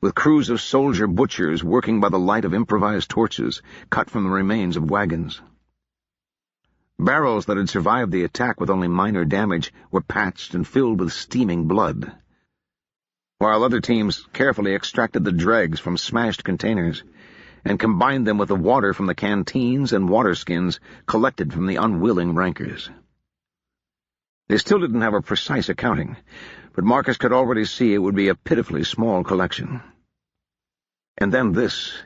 with crews of soldier butchers working by the light of improvised torches cut from the remains of wagons. Barrels that had survived the attack with only minor damage were patched and filled with steaming blood, while other teams carefully extracted the dregs from smashed containers and combined them with the water from the canteens and water skins collected from the unwilling rankers. They still didn't have a precise accounting, but Marcus could already see it would be a pitifully small collection. And then this.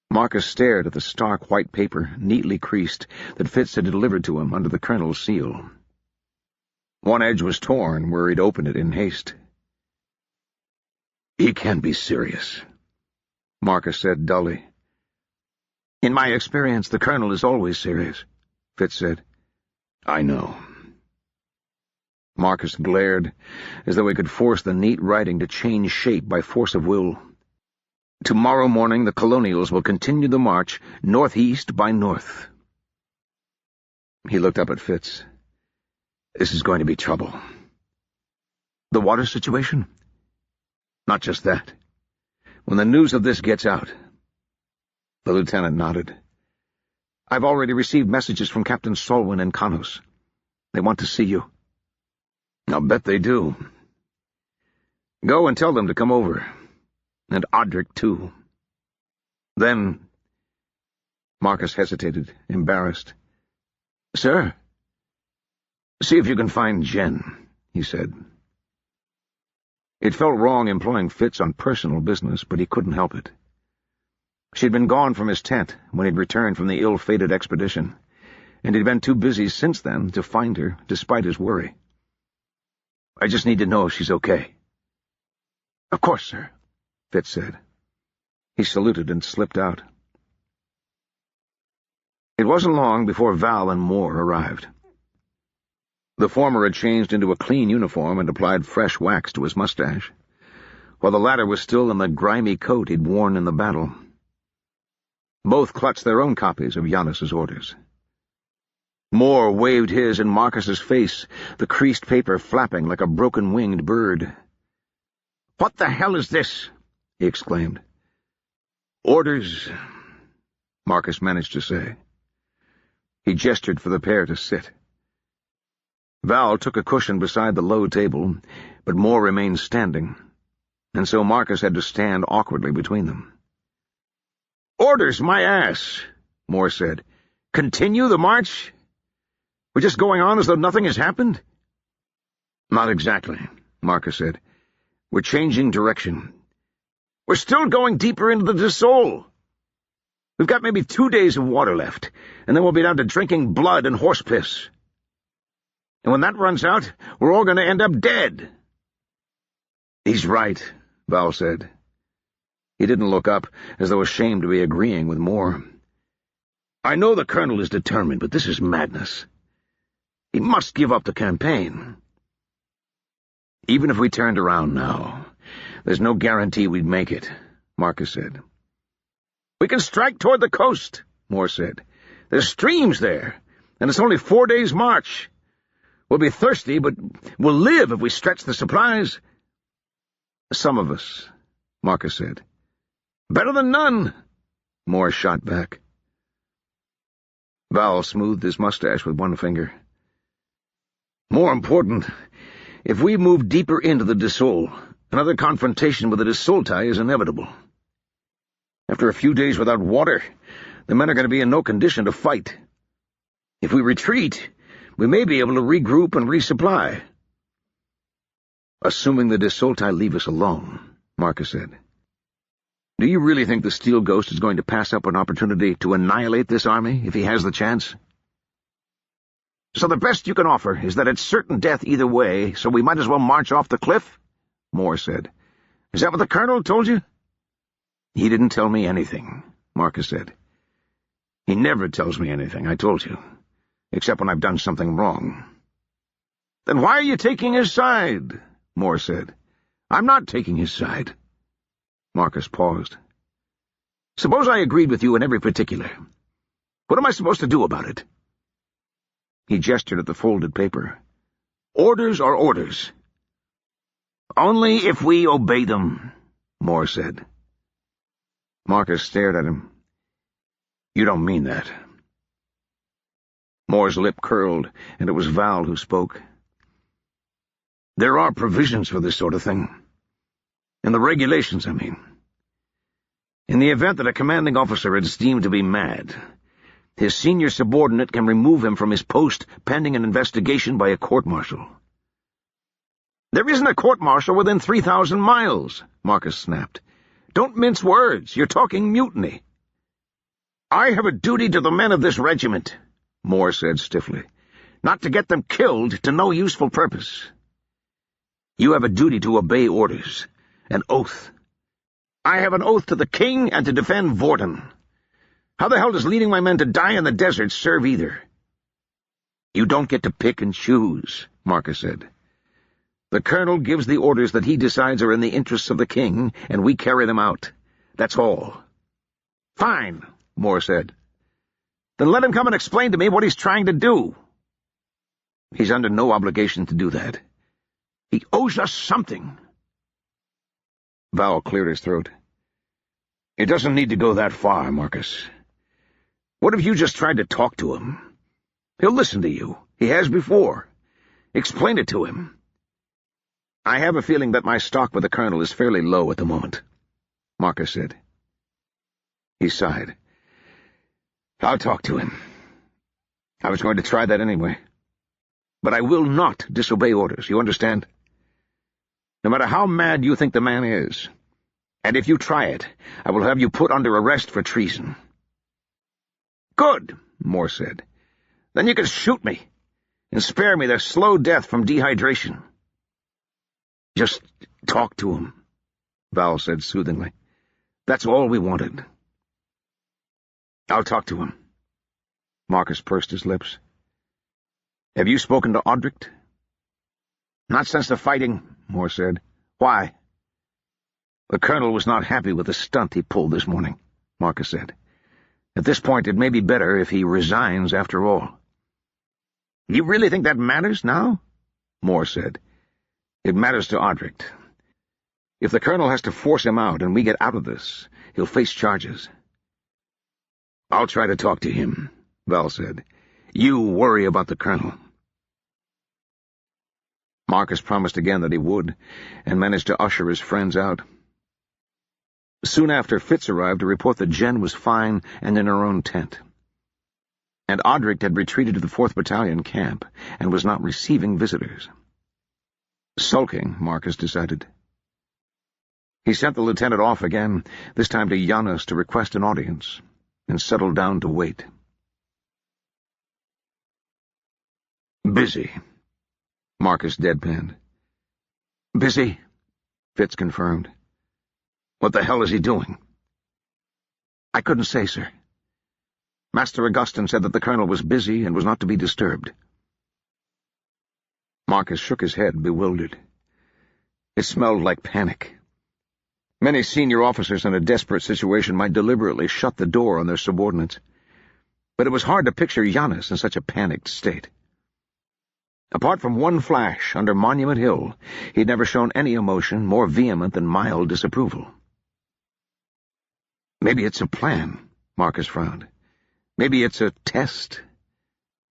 Marcus stared at the stark white paper, neatly creased, that Fitz had delivered to him under the colonel's seal. One edge was torn where he'd opened it in haste. "He can't be serious," Marcus said dully. "In my experience, the colonel is always serious," Fitz said. "I know." Marcus glared, as though he could force the neat writing to change shape by force of will. "Tomorrow morning the colonials will continue the march northeast by north." He looked up at Fitz. "This is going to be trouble." "The water situation?" "Not just that. When the news of this gets out—" The lieutenant nodded. "I've already received messages from Captain Solwyn and Kanos. They want to see you." "I'll bet they do. Go and tell them to come over. And Odric, too." Then Marcus hesitated, embarrassed. "Sir?" "See if you can find Jen," he said. It felt wrong employing Fitz on personal business, but he couldn't help it. She'd been gone from his tent when he'd returned from the ill-fated expedition, and he'd been too busy since then to find her, despite his worry. "I just need to know if she's okay." "Of course, sir," Fitz said. He saluted and slipped out. It wasn't long before Val and Moore arrived. The former had changed into a clean uniform and applied fresh wax to his mustache, while the latter was still in the grimy coat he'd worn in the battle. Both clutched their own copies of Giannis's orders. Moore waved his in Marcus's face, the creased paper flapping like a broken-winged bird. "What the hell is this?" he exclaimed. "Orders," Marcus managed to say. He gestured for the pair to sit. Val took a cushion beside the low table, but Moore remained standing, and so Marcus had to stand awkwardly between them. "Orders, my ass," Moore said. "Continue the march? We're just going on as though nothing has happened?" "Not exactly," Marcus said. "We're changing direction. We're still going deeper into the Dissol. We've got maybe 2 days of water left, and then we'll be down to drinking blood and horse piss. And when that runs out, we're all going to end up dead." "He's right," Val said. He didn't look up, as though ashamed to be agreeing with Moore. "I know the colonel is determined, but this is madness. He must give up the campaign." "Even if we turned around now, there's no guarantee we'd make it," Marcus said. "We can strike toward the coast," Moore said. "There's streams there, and it's only 4 days' march. We'll be thirsty, but we'll live if we stretch the supplies." "Some of us," Marcus said. "Better than none," Moore shot back. Val smoothed his mustache with one finger. "More important, if we move deeper into the Dissol, another confrontation with the Dissoltai is inevitable. After a few days without water, the men are going to be in no condition to fight. If we retreat, we may be able to regroup and resupply." "Assuming the Dissoltai leave us alone," Marcus said. "Do you really think the Steel Ghost is going to pass up an opportunity to annihilate this army if he has the chance?" So the best you can offer is that it's certain death either way, so we might as well march off the cliff? Moore said. Is that what the colonel told you? He didn't tell me anything, Marcus said. He never tells me anything, I told you, except when I've done something wrong. Then why are you taking his side? Moore said. I'm not taking his side. Marcus paused. Suppose I agreed with you in every particular. What am I supposed to do about it? He gestured at the folded paper. Orders are orders. Only if we obey them, Moore said. Marcus stared at him. You don't mean that. Moore's lip curled, and it was Val who spoke. There are provisions for this sort of thing. In the regulations, I mean. In the event that a commanding officer is deemed to be mad, his senior subordinate can remove him from his post pending an investigation by a court-martial. There isn't a court-martial within 3,000 miles, Marcus snapped. Don't mince words. You're talking mutiny. I have a duty to the men of this regiment, Moore said stiffly. Not to get them killed to no useful purpose. You have a duty to obey orders. An oath. I have an oath to the king and to defend Vorden. How the hell does leading my men to die in the desert serve either? You don't get to pick and choose, Marcus said. The colonel gives the orders that he decides are in the interests of the king, and we carry them out. That's all. Fine, Moore said. Then let him come and explain to me what he's trying to do. He's under no obligation to do that. He owes us something. Val cleared his throat. It doesn't need to go that far, Marcus. What if you just tried to talk to him? He'll listen to you. He has before. Explain it to him. I have a feeling that my stock with the colonel is fairly low at the moment, Marcus said. He sighed. I'll talk to him. I was going to try that anyway. But I will not disobey orders, you understand? No matter how mad you think the man is. And if you try it, I will have you put under arrest for treason. Good, Moore said. Then you can shoot me, and spare me the slow death from dehydration. Just talk to him, Val said soothingly. That's all we wanted. I'll talk to him. Marcus pursed his lips. Have you spoken to Audric? Not since the fighting, Moore said. Why? The colonel was not happy with the stunt he pulled this morning, Marcus said. At this point, it may be better if he resigns after all. You really think that matters now? Moore said. It matters to Audric. If the colonel has to force him out and we get out of this, he'll face charges. I'll try to talk to him, Val said. You worry about the colonel. Marcus promised again that he would, and managed to usher his friends out. Soon after, Fitz arrived to report that Jen was fine and in her own tent. And Audric had retreated to the 4th Battalion camp and was not receiving visitors. Sulking, Marcus decided. He sent the lieutenant off again, this time to Giannis to request an audience, and settled down to wait. Busy, Marcus deadpanned. Busy, Fitz confirmed. What the hell is he doing? I couldn't say, sir. Master Augustin said that the colonel was busy and was not to be disturbed. Marcus shook his head, bewildered. It smelled like panic. Many senior officers in a desperate situation might deliberately shut the door on their subordinates. But it was hard to picture Giannis in such a panicked state. Apart from one flash under Monument Hill, he'd never shown any emotion more vehement than mild disapproval. Maybe it's a plan, Marcus frowned. Maybe it's a test.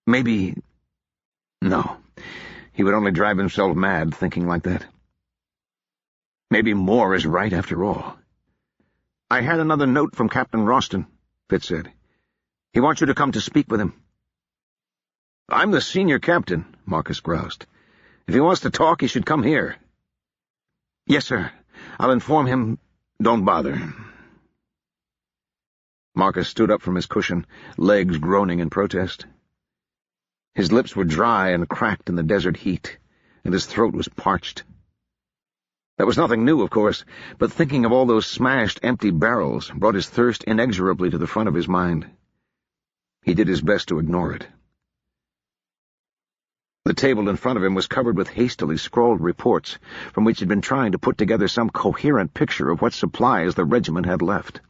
Maybe... No, he would only drive himself mad thinking like that. Maybe Moore is right after all. I had another note from Captain Roston, Fitz said. He wants you to come to speak with him. I'm the senior captain, Marcus groused. If he wants to talk, he should come here. Yes, sir. I'll inform him. Don't bother. Marcus stood up from his cushion, legs groaning in protest. His lips were dry and cracked in the desert heat, and his throat was parched. That was nothing new, of course, but thinking of all those smashed, empty barrels brought his thirst inexorably to the front of his mind. He did his best to ignore it. The table in front of him was covered with hastily scrawled reports from which he'd been trying to put together some coherent picture of what supplies the regiment had left.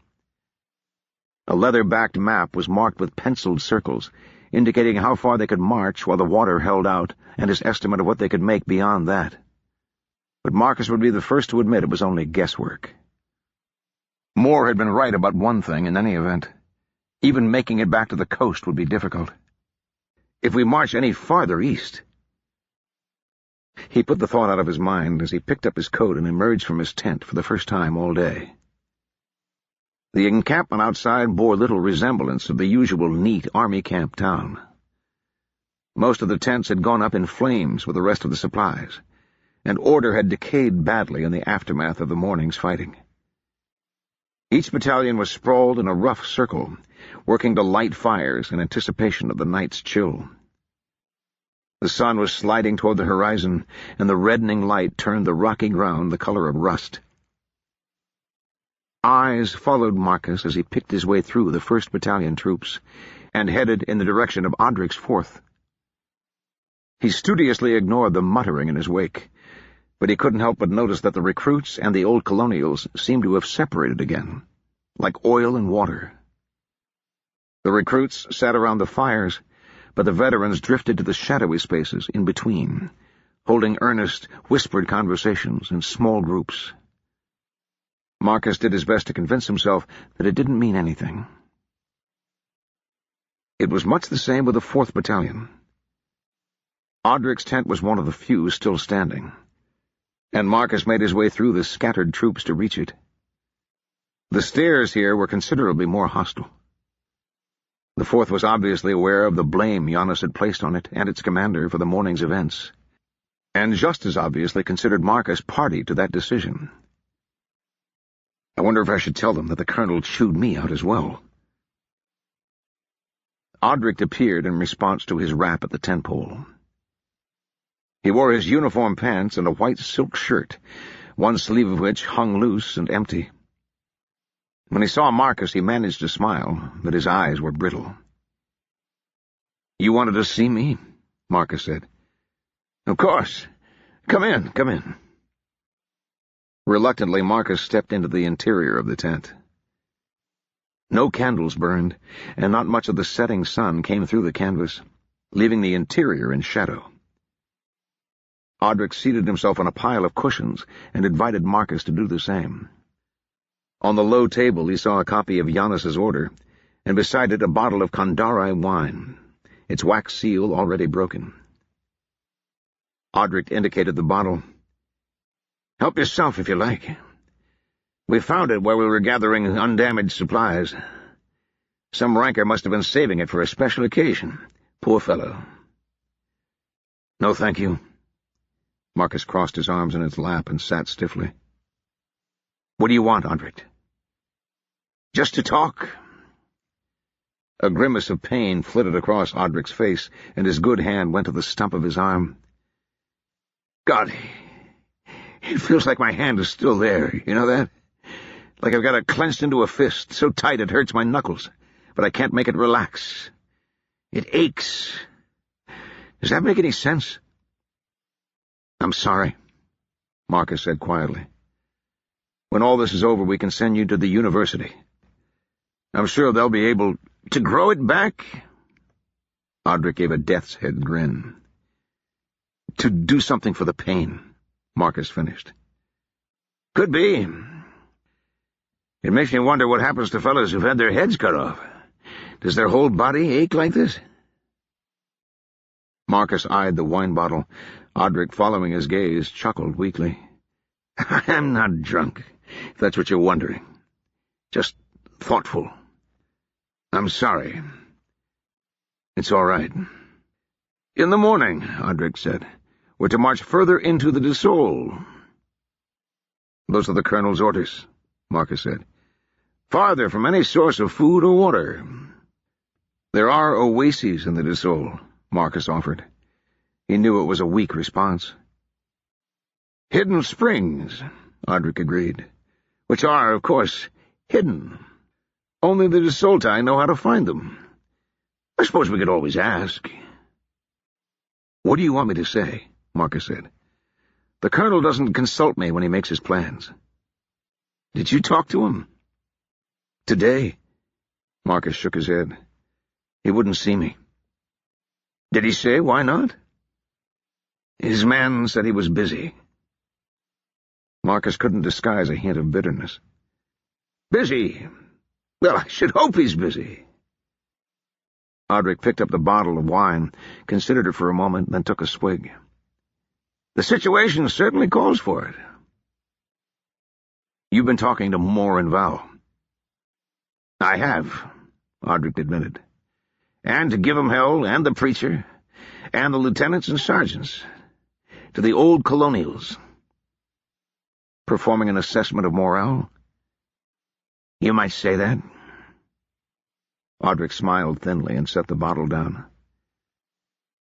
A leather-backed map was marked with penciled circles, indicating how far they could march while the water held out, and his estimate of what they could make beyond that. But Marcus would be the first to admit it was only guesswork. Moore had been right about one thing in any event. Even making it back to the coast would be difficult. If we march any farther east... He put the thought out of his mind as he picked up his coat and emerged from his tent for the first time all day. The encampment outside bore little resemblance to the usual neat army camp town. Most of the tents had gone up in flames with the rest of the supplies, and order had decayed badly in the aftermath of the morning's fighting. Each battalion was sprawled in a rough circle, working to light fires in anticipation of the night's chill. The sun was sliding toward the horizon, and the reddening light turned the rocky ground the color of rust. Eyes followed Marcus as he picked his way through the 1st Battalion troops, and headed in the direction of Odric's 4th. He studiously ignored the muttering in his wake, but he couldn't help but notice that the recruits and the old colonials seemed to have separated again, like oil and water. The recruits sat around the fires, but the veterans drifted to the shadowy spaces in between, holding earnest, whispered conversations in small groups. Marcus did his best to convince himself that it didn't mean anything. It was much the same with the 4th Battalion. Odric's tent was one of the few still standing, and Marcus made his way through the scattered troops to reach it. The stairs here were considerably more hostile. The 4th was obviously aware of the blame Giannis had placed on it and its commander for the morning's events, and just as obviously considered Marcus party to that decision. I wonder if I should tell them that the colonel chewed me out as well. Odric appeared in response to his rap at the tent pole. He wore his uniform pants and a white silk shirt, one sleeve of which hung loose and empty. When he saw Marcus, he managed to smile, but his eyes were brittle. "You wanted to see me?" Marcus said. "Of course. Come in, come in." Reluctantly, Marcus stepped into the interior of the tent. No candles burned, and not much of the setting sun came through the canvas, leaving the interior in shadow. Odric seated himself on a pile of cushions and invited Marcus to do the same. On the low table he saw a copy of Giannis's order, and beside it a bottle of Kandari wine, its wax seal already broken. Odric indicated the bottle. "Help yourself if you like. We found it while we were gathering undamaged supplies. Some ranker must have been saving it for a special occasion. Poor fellow." "No, thank you." Marcus crossed his arms in his lap and sat stiffly. "What do you want, Odric?" "Just to talk." A grimace of pain flitted across Odric's face, and his good hand went to the stump of his arm. "God, it feels like my hand is still there, you know that? Like I've got it clenched into a fist, so tight it hurts my knuckles, but I can't make it relax. It aches. Does that make any sense?" "I'm sorry," Marcus said quietly. "When all this is over, we can send you to the university. I'm sure they'll be able to grow it back." Odric gave a death's head grin. "To do something for the pain," Marcus finished. "Could be. It makes me wonder what happens to fellows who've had their heads cut off. Does their whole body ache like this?" Marcus eyed the wine bottle. Odric, following his gaze, chuckled weakly. "I'm not drunk, if that's what you're wondering. Just thoughtful. I'm sorry." "It's all right." "In the morning," Odric said, "we're to march further into the Dissol." "Those are the colonel's orders," Marcus said. "Farther from any source of food or water. There are oases in the Dissol, Marcus offered. He knew it was a weak response. Hidden springs, Audric agreed, which are, of course, hidden. Only the Desolti know how to find them. I suppose we could always ask. What do you want me to say? Marcus said. The Colonel doesn't consult me when he makes his plans. Did you talk to him? Today? Marcus shook his head. He wouldn't see me. Did he say why not? His man said he was busy. Marcus couldn't disguise a hint of bitterness. Busy? Well, I should hope he's busy. Audric picked up the bottle of wine, considered it for a moment, then took a swig. The situation certainly calls for it. You've been talking to Moore and Val. I have, Audric admitted. And to give 'em hell, and the preacher, and the lieutenants and sergeants. To the old colonials. Performing an assessment of morale? You might say that. Audric smiled thinly and set the bottle down.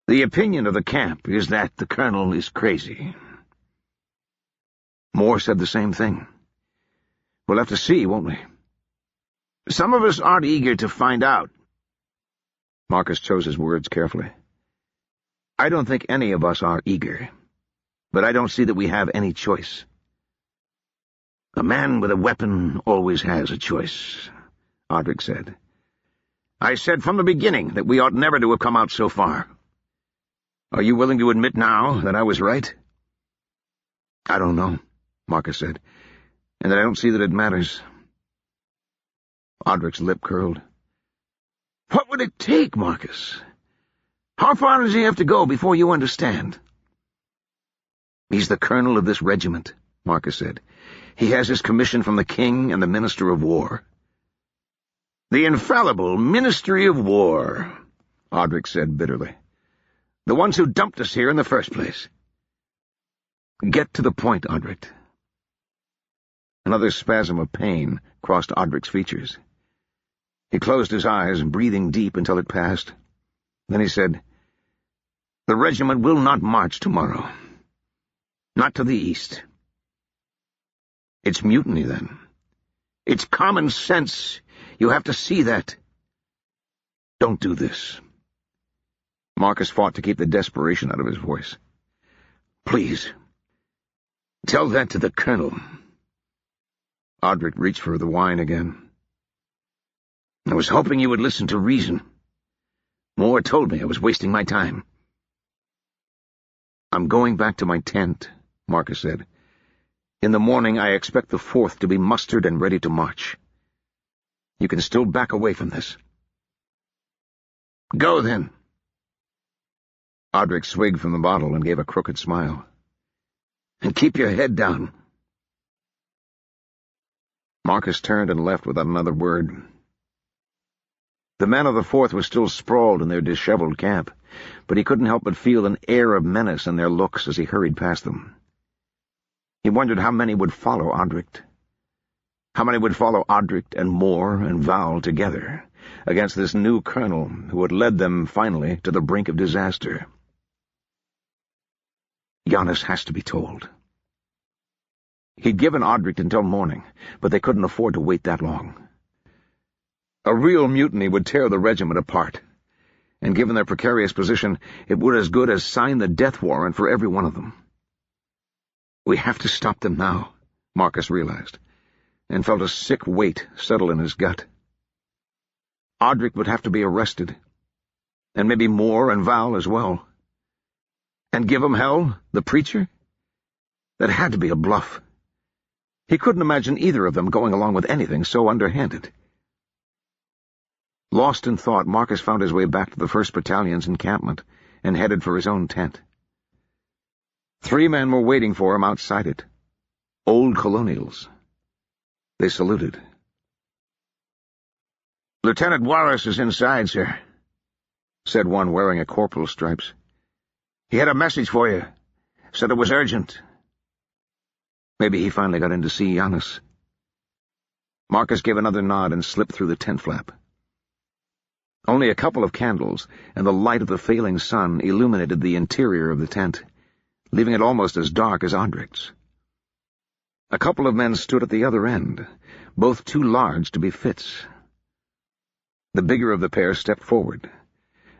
The opinion of the camp is that the Colonel is crazy. Moore said the same thing. We'll have to see, won't we? Some of us aren't eager to find out. Marcus chose his words carefully. I don't think any of us are eager, but I don't see that we have any choice. A man with a weapon always has a choice, Audric said. I said from the beginning that we ought never to have come out so far. Are you willing to admit now that I was right? I don't know, Marcus said, and I don't see that it matters. Audric's lip curled. What would it take, Marcus? How far does he have to go before you understand? He's the colonel of this regiment, Marcus said. He has his commission from the king and the Minister of War. The infallible Ministry of War, Audric said bitterly. The ones who dumped us here in the first place. Get to the point, Audric. Another spasm of pain crossed Audric's features. He closed his eyes, breathing deep until it passed. Then he said, The regiment will not march tomorrow. Not to the east. It's mutiny, then. It's common sense. You have to see that. Don't do this. Marcus fought to keep the desperation out of his voice. Please. Tell that to the Colonel. Audric reached for the wine again. I was hoping you would listen to reason. Moore told me I was wasting my time. I'm going back to my tent, Marcus said. In the morning I expect the 4th to be mustered and ready to march. You can still back away from this. Go, then. Audric swigged from the bottle and gave a crooked smile. And keep your head down. Marcus turned and left without another word. The men of the 4th were still sprawled in their disheveled camp, but he couldn't help but feel an air of menace in their looks as he hurried past them. He wondered how many would follow Audric. How many would follow Audric and Moore and Val together against this new colonel who had led them, finally, to the brink of disaster? Giannis has to be told. He'd given Audric until morning, but they couldn't afford to wait that long. A real mutiny would tear the regiment apart, and given their precarious position, it would as good as sign the death warrant for every one of them. We have to stop them now, Marcus realized, and felt a sick weight settle in his gut. Audric would have to be arrested, and maybe Moore and Val as well. And give 'em hell, the preacher? That had to be a bluff. He couldn't imagine either of them going along with anything so underhanded. Lost in thought, Marcus found his way back to the 1st Battalion's encampment and headed for his own tent. 3 men were waiting for him outside it. Old colonials. They saluted. Lieutenant Wallace is inside, sir, said one wearing a corporal's stripes. He had a message for you. Said it was urgent. Maybe he finally got in to see Giannis. Marcus gave another nod and slipped through the tent flap. Only a couple of candles and the light of the failing sun illuminated the interior of the tent, leaving it almost as dark as Audrich's. A couple of men stood at the other end, both too large to be fits. The bigger of the pair stepped forward,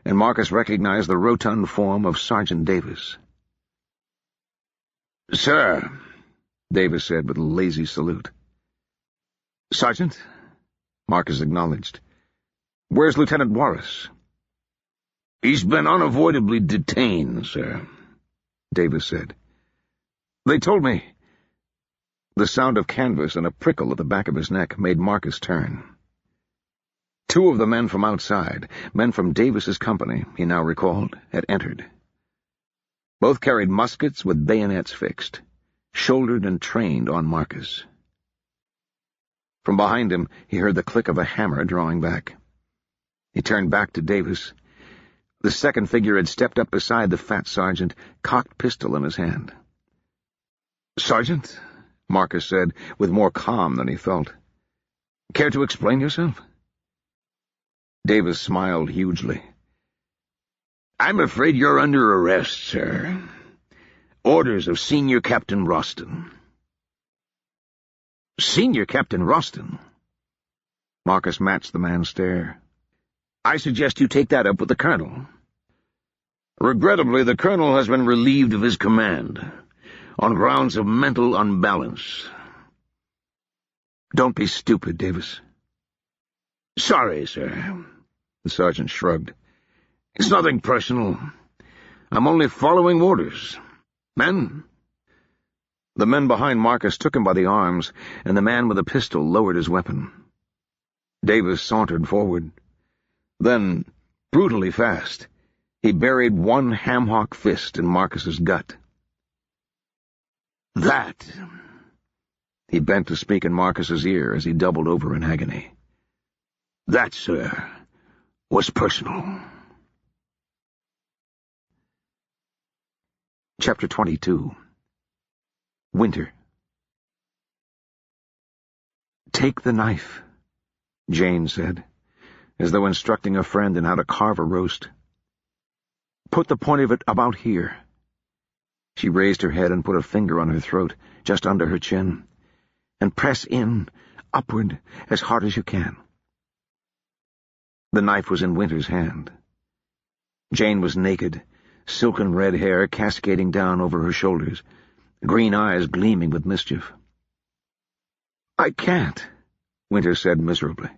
and Marcus recognized the rotund form of Sergeant Davis. "Sir," Davis said with a lazy salute. "Sergeant," Marcus acknowledged. "Where's Lieutenant Warris?" "He's been unavoidably detained, sir," Davis said. "They told me—" The sound of canvas and a prickle at the back of his neck made Marcus turn. Two of the men from outside, men from Davis's company, he now recalled, had entered. Both carried muskets with bayonets fixed, shouldered and trained on Marcus. From behind him, he heard the click of a hammer drawing back. He turned back to Davis. The second figure had stepped up beside the fat sergeant, cocked pistol in his hand. "Sergeant," Marcus said, with more calm than he felt. "Care to explain yourself?" Davis smiled hugely. "I'm afraid you're under arrest, sir. Orders of Senior Captain Roston." "Senior Captain Roston?" Marcus matched the man's stare. "I suggest you take that up with the colonel." "Regrettably, the colonel has been relieved of his command, on grounds of mental unbalance." "Don't be stupid, Davis." "Sorry, sir," the sergeant shrugged. "It's nothing personal. I'm only following orders. Men?" The men behind Marcus took him by the arms, and the man with the pistol lowered his weapon. Davis sauntered forward. Then, brutally fast, he buried one ham-hock fist in Marcus's gut. "That," he bent to speak in Marcus's ear as he doubled over in agony. "That, sir, was personal." Chapter 22. Winter. "Take the knife," Jane said, as though instructing a friend in how to carve a roast. "Put the point of it about here." She raised her head and put a finger on her throat, just under her chin, "and press in, upward, as hard as you can." The knife was in Winter's hand. Jane was naked, silken red hair cascading down over her shoulders, green eyes gleaming with mischief. "I can't," Winter said miserably.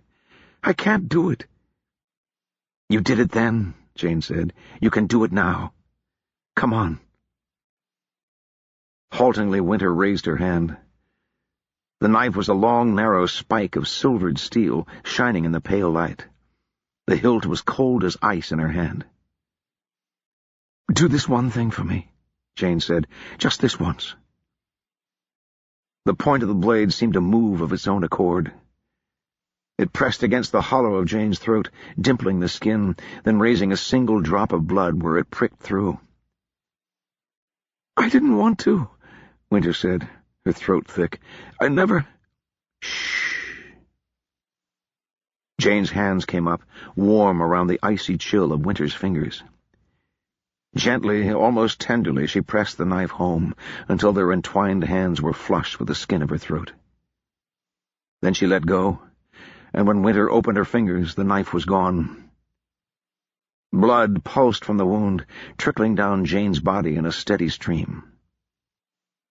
"I can't do it." "You did it then," Jane said. "You can do it now. Come on." Haltingly, Winter raised her hand. The knife was a long, narrow spike of silvered steel, shining in the pale light. The hilt was cold as ice in her hand. "Do this one thing for me," Jane said. "Just this once." The point of the blade seemed to move of its own accord. It pressed against the hollow of Jane's throat, dimpling the skin, then raising a single drop of blood where it pricked through. "I didn't want to," Winter said, her throat thick. "I never—" "Shh." Jane's hands came up, warm around the icy chill of Winter's fingers. Gently, almost tenderly, she pressed the knife home until their entwined hands were flush with the skin of her throat. Then she let go, and when Winter opened her fingers, the knife was gone. Blood pulsed from the wound, trickling down Jane's body in a steady stream.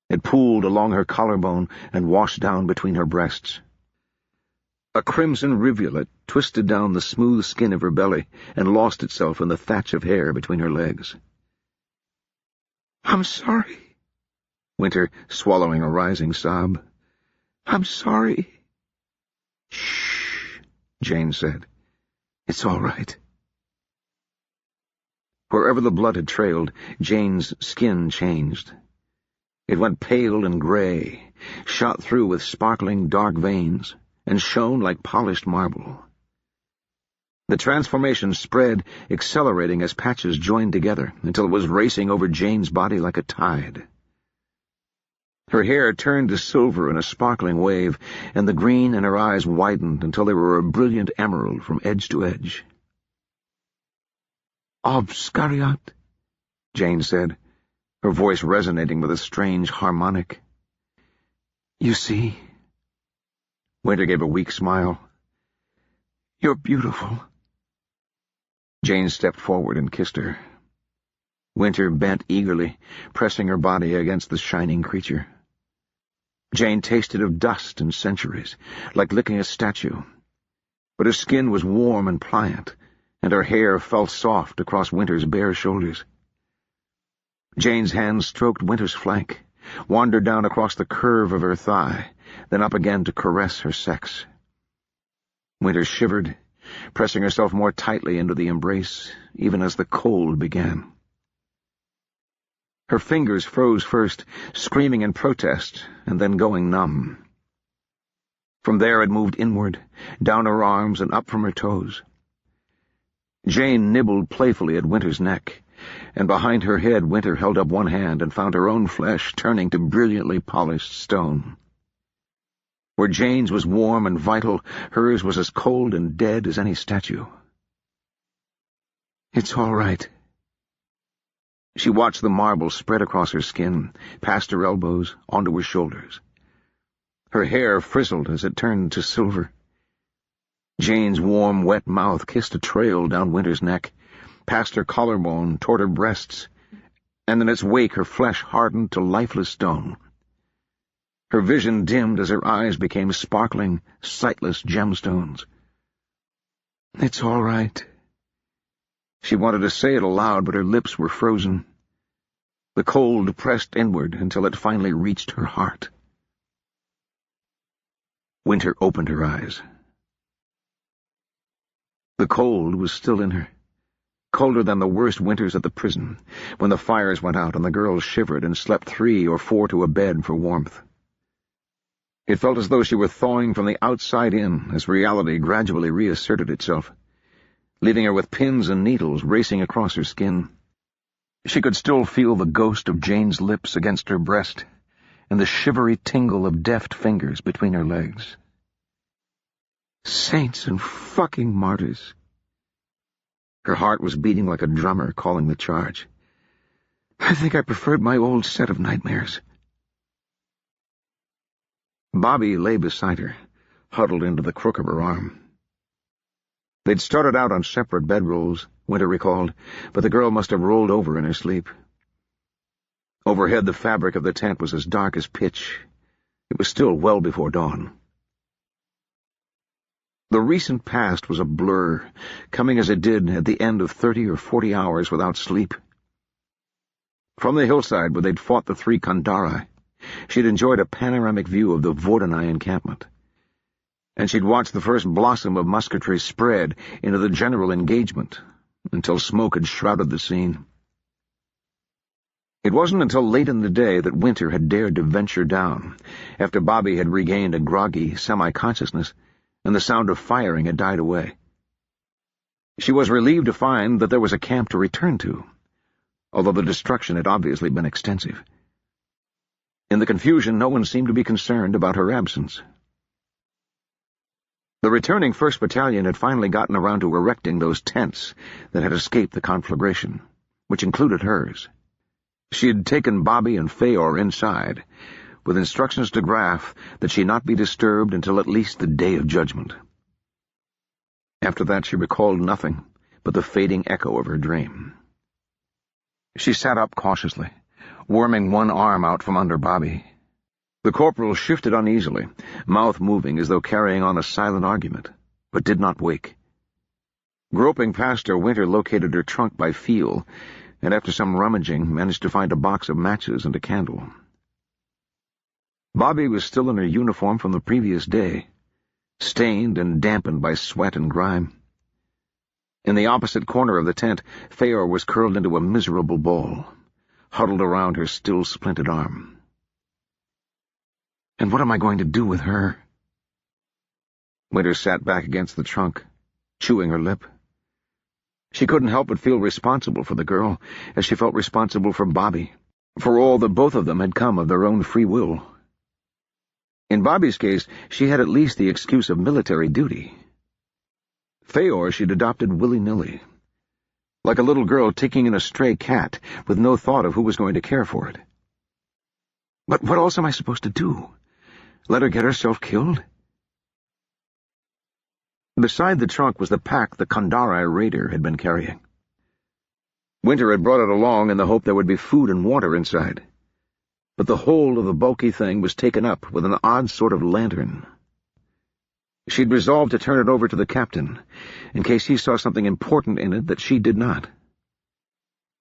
It pooled along her collarbone and washed down between her breasts. A crimson rivulet twisted down the smooth skin of her belly and lost itself in the thatch of hair between her legs. "I'm sorry," Winter, swallowing a rising sob. "I'm sorry." "Shh," Jane said. "It's all right." Wherever the blood had trailed, Jane's skin changed. It went pale and gray, shot through with sparkling dark veins, and shone like polished marble. The transformation spread, accelerating as patches joined together, until it was racing over Jane's body like a tide. Her hair turned to silver in a sparkling wave, and the green in her eyes widened until they were a brilliant emerald from edge to edge. Obscariat, Jane said, her voice resonating with a strange harmonic. You see? Winter gave a weak smile. You're beautiful. Jane stepped forward and kissed her. Winter bent eagerly, pressing her body against the shining creature. Jane tasted of dust and centuries, like licking a statue. But her skin was warm and pliant, and her hair felt soft across Winter's bare shoulders. Jane's hand stroked Winter's flank, wandered down across the curve of her thigh, then up again to caress her sex. Winter shivered, pressing herself more tightly into the embrace, even as the cold began. Her fingers froze first, screaming in protest, and then going numb. From there it moved inward, down her arms and up from her toes. Jane nibbled playfully at Winter's neck, and behind her head Winter held up one hand and found her own flesh turning to brilliantly polished stone. Where Jane's was warm and vital, hers was as cold and dead as any statue. It's all right. She watched the marble spread across her skin, past her elbows, onto her shoulders. Her hair frizzled as it turned to silver. Jane's warm, wet mouth kissed a trail down Winter's neck, past her collarbone, toward her breasts, and in its wake her flesh hardened to lifeless stone. Her vision dimmed as her eyes became sparkling, sightless gemstones. It's all right. She wanted to say it aloud, but her lips were frozen. The cold pressed inward until it finally reached her heart. Winter opened her eyes. The cold was still in her, colder than the worst winters at the prison, when the fires went out and the girls shivered and slept 3 or 4 to a bed for warmth. It felt as though she were thawing from the outside in as reality gradually reasserted itself, leaving her with pins and needles racing across her skin. She could still feel the ghost of Jane's lips against her breast, and the shivery tingle of deft fingers between her legs. Saints and fucking martyrs. Her heart was beating like a drummer calling the charge. I think I preferred my old set of nightmares. Bobby lay beside her, huddled into the crook of her arm. They'd started out on separate bedrolls, Winter recalled, but the girl must have rolled over in her sleep. Overhead, the fabric of the tent was as dark as pitch. It was still well before dawn. The recent past was a blur, coming as it did at the end of 30 or 40 hours without sleep. From the hillside where they'd fought the 3 Kandari, she'd enjoyed a panoramic view of the Vordenai encampment, and she'd watched the first blossom of musketry spread into the general engagement until smoke had shrouded the scene. It wasn't until late in the day that Winter had dared to venture down, after Bobby had regained a groggy semi-consciousness and the sound of firing had died away. She was relieved to find that there was a camp to return to, although the destruction had obviously been extensive. In the confusion, no one seemed to be concerned about her absence. The returning 1st Battalion had finally gotten around to erecting those tents that had escaped the conflagration, which included hers. She had taken Bobby and Feor inside, with instructions to Graf that she not be disturbed until at least the Day of Judgment. After that she recalled nothing but the fading echo of her dream. She sat up cautiously, worming one arm out from under Bobby. The corporal shifted uneasily, mouth moving as though carrying on a silent argument, but did not wake. Groping past her, Winter located her trunk by feel, and after some rummaging managed to find a box of matches and a candle. Bobby was still in her uniform from the previous day, stained and dampened by sweat and grime. In the opposite corner of the tent, Feor was curled into a miserable ball, huddled around her still splinted arm. And what am I going to do with her? Winter sat back against the trunk, chewing her lip. She couldn't help but feel responsible for the girl, as she felt responsible for Bobby, for all that both of them had come of their own free will. In Bobby's case, she had at least the excuse of military duty. Feor she'd adopted willy-nilly. like a little girl taking in a stray cat with no thought of who was going to care for it. But what else am I supposed to do? Let her get herself killed? Beside the trunk was the pack the Kandari raider had been carrying. Winter had brought it along in the hope there would be food and water inside, but the whole of the bulky thing was taken up with an odd sort of lantern. She'd resolved to turn it over to the captain, in case he saw something important in it that she did not.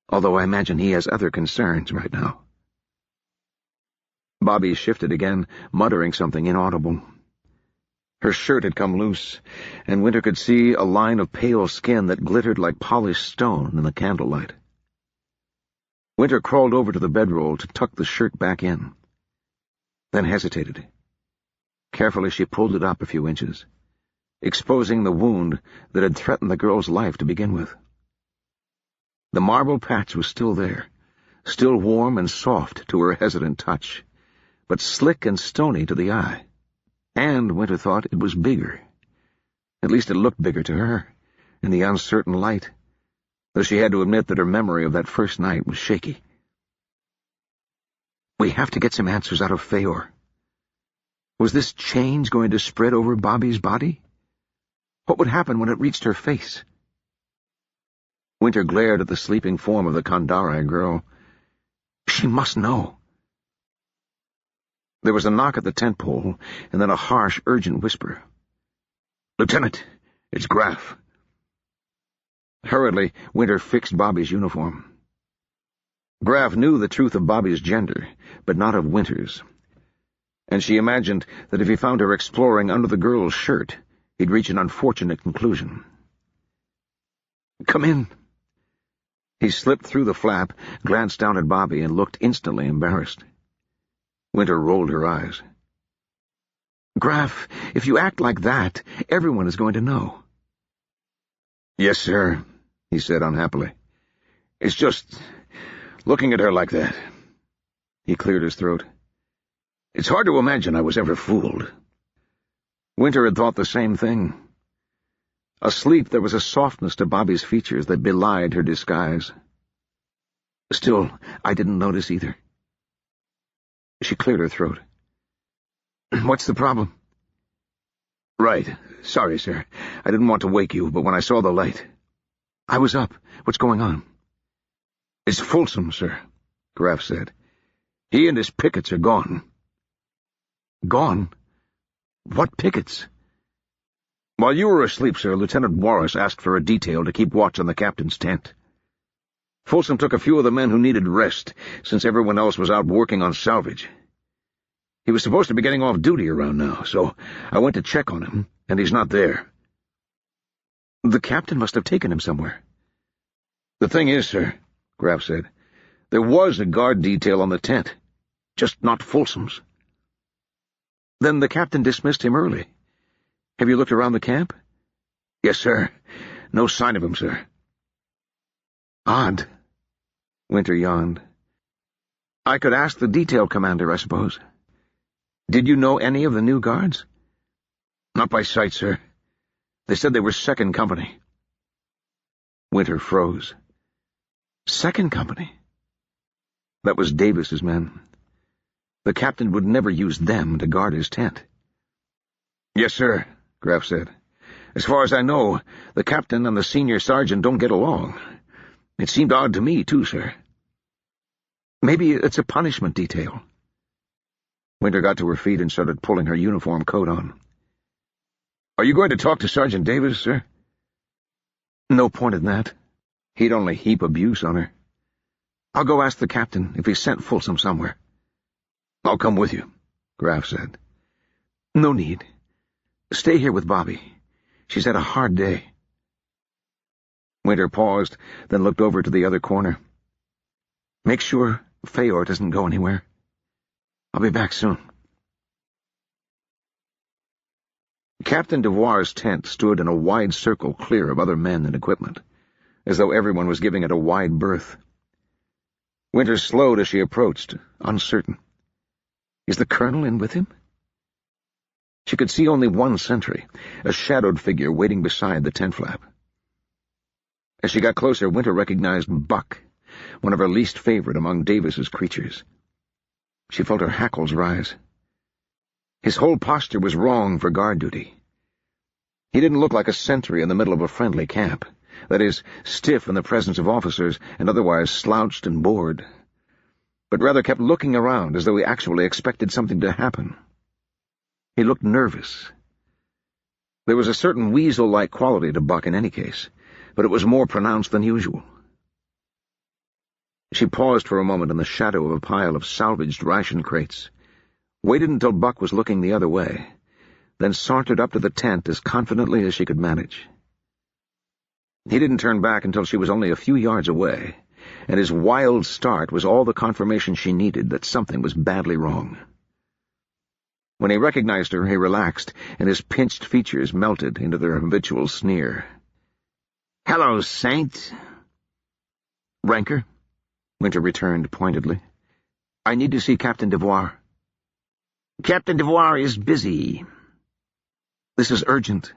Although I imagine he has other concerns right now. Bobby shifted again, muttering something inaudible. Her shirt had come loose, and Winter could see a line of pale skin that glittered like polished stone in the candlelight. Winter crawled over to the bedroll to tuck the shirt back in, then hesitated. Carefully she pulled it up a few inches, exposing the wound that had threatened the girl's life to begin with. The marble patch was still there, still warm and soft to her hesitant touch, but slick and stony to the eye. And, Winter thought, it was bigger. At least it looked bigger to her, in the uncertain light, though she had to admit that her memory of that first night was shaky. We have to get some answers out of Feor. Was this change going to spread over Bobby's body? What would happen when it reached her face? Winter glared at the sleeping form of the Kandari girl. She must know. There was a knock at the tent pole, and then a harsh, urgent whisper. "Lieutenant, it's Graf." Hurriedly, Winter fixed Bobby's uniform. Graf knew the truth of Bobby's gender, but not of Winter's, and she imagined that if he found her exploring under the girl's shirt, he'd reach an unfortunate conclusion. "Come in." He slipped through the flap, glanced down at Bobby, and looked instantly embarrassed. Winter rolled her eyes. "Graf, if you act like that, everyone is going to know." "Yes, sir," he said unhappily. "It's just looking at her like that." He cleared his throat. "It's hard to imagine I was ever fooled." Winter had thought the same thing. Asleep, there was a softness to Bobby's features that belied her disguise. "Still, I didn't notice either." She cleared her throat. "What's the problem?" "Right. Sorry, sir. I didn't want to wake you, but when I saw the light—" "I was up. What's going on?" "It's Folsom, sir," Graf said. "He and his pickets are gone." "Gone? What pickets?" "While you were asleep, sir, Lieutenant Warris asked for a detail to keep watch on the captain's tent. Folsom took a few of the men who needed rest, since everyone else was out working on salvage. He was supposed to be getting off duty around now, so I went to check on him, and he's not there." "The captain must have taken him somewhere." "The thing is, sir," Graf said, "there was a guard detail on the tent, just not Folsom's." "Then the captain dismissed him early. Have you looked around the camp?" "Yes, sir. No sign of him, sir." "Odd." Winter yawned. "I could ask the detail commander, I suppose. Did you know any of the new guards?" "Not by sight, sir. They said they were second company." Winter froze. Second company? That was Davis's men. The captain would never use them to guard his tent. "Yes, sir," Graf said. "As far as I know, the captain and the senior sergeant don't get along. It seemed odd to me, too, sir." "Maybe it's a punishment detail." Winter got to her feet and started pulling her uniform coat on. "Are you going to talk to Sergeant Davis, sir?" "No point in that. He'd only heap abuse on her. I'll go ask the captain if he sent Folsom somewhere." "I'll come with you," Graf said. "No need. Stay here with Bobby. She's had a hard day." Winter paused, then looked over to the other corner. "Make sure Feor doesn't go anywhere. I'll be back soon." Captain Devoir's tent stood in a wide circle clear of other men and equipment, as though everyone was giving it a wide berth. Winter slowed as she approached, uncertain. Is the colonel in with him? She could see only one sentry, a shadowed figure waiting beside the tent flap. As she got closer, Winter recognized Buck, one of her least favorite among Davis's creatures. She felt her hackles rise. His whole posture was wrong for guard duty. He didn't look like a sentry in the middle of a friendly camp, that is, stiff in the presence of officers and otherwise slouched and bored, but rather kept looking around as though he actually expected something to happen. He looked nervous. There was a certain weasel-like quality to Buck in any case, but it was more pronounced than usual. She paused for a moment in the shadow of a pile of salvaged ration crates, waited until Buck was looking the other way, then sauntered up to the tent as confidently as she could manage. He didn't turn back until she was only a few yards away, and his wild start was all the confirmation she needed that something was badly wrong. When he recognized her, he relaxed, and his pinched features melted into their habitual sneer. "Hello, Saint." "Ranker?" Winter returned pointedly. "I need to see Captain Devoir." "Captain Devoir is busy." "This is urgent."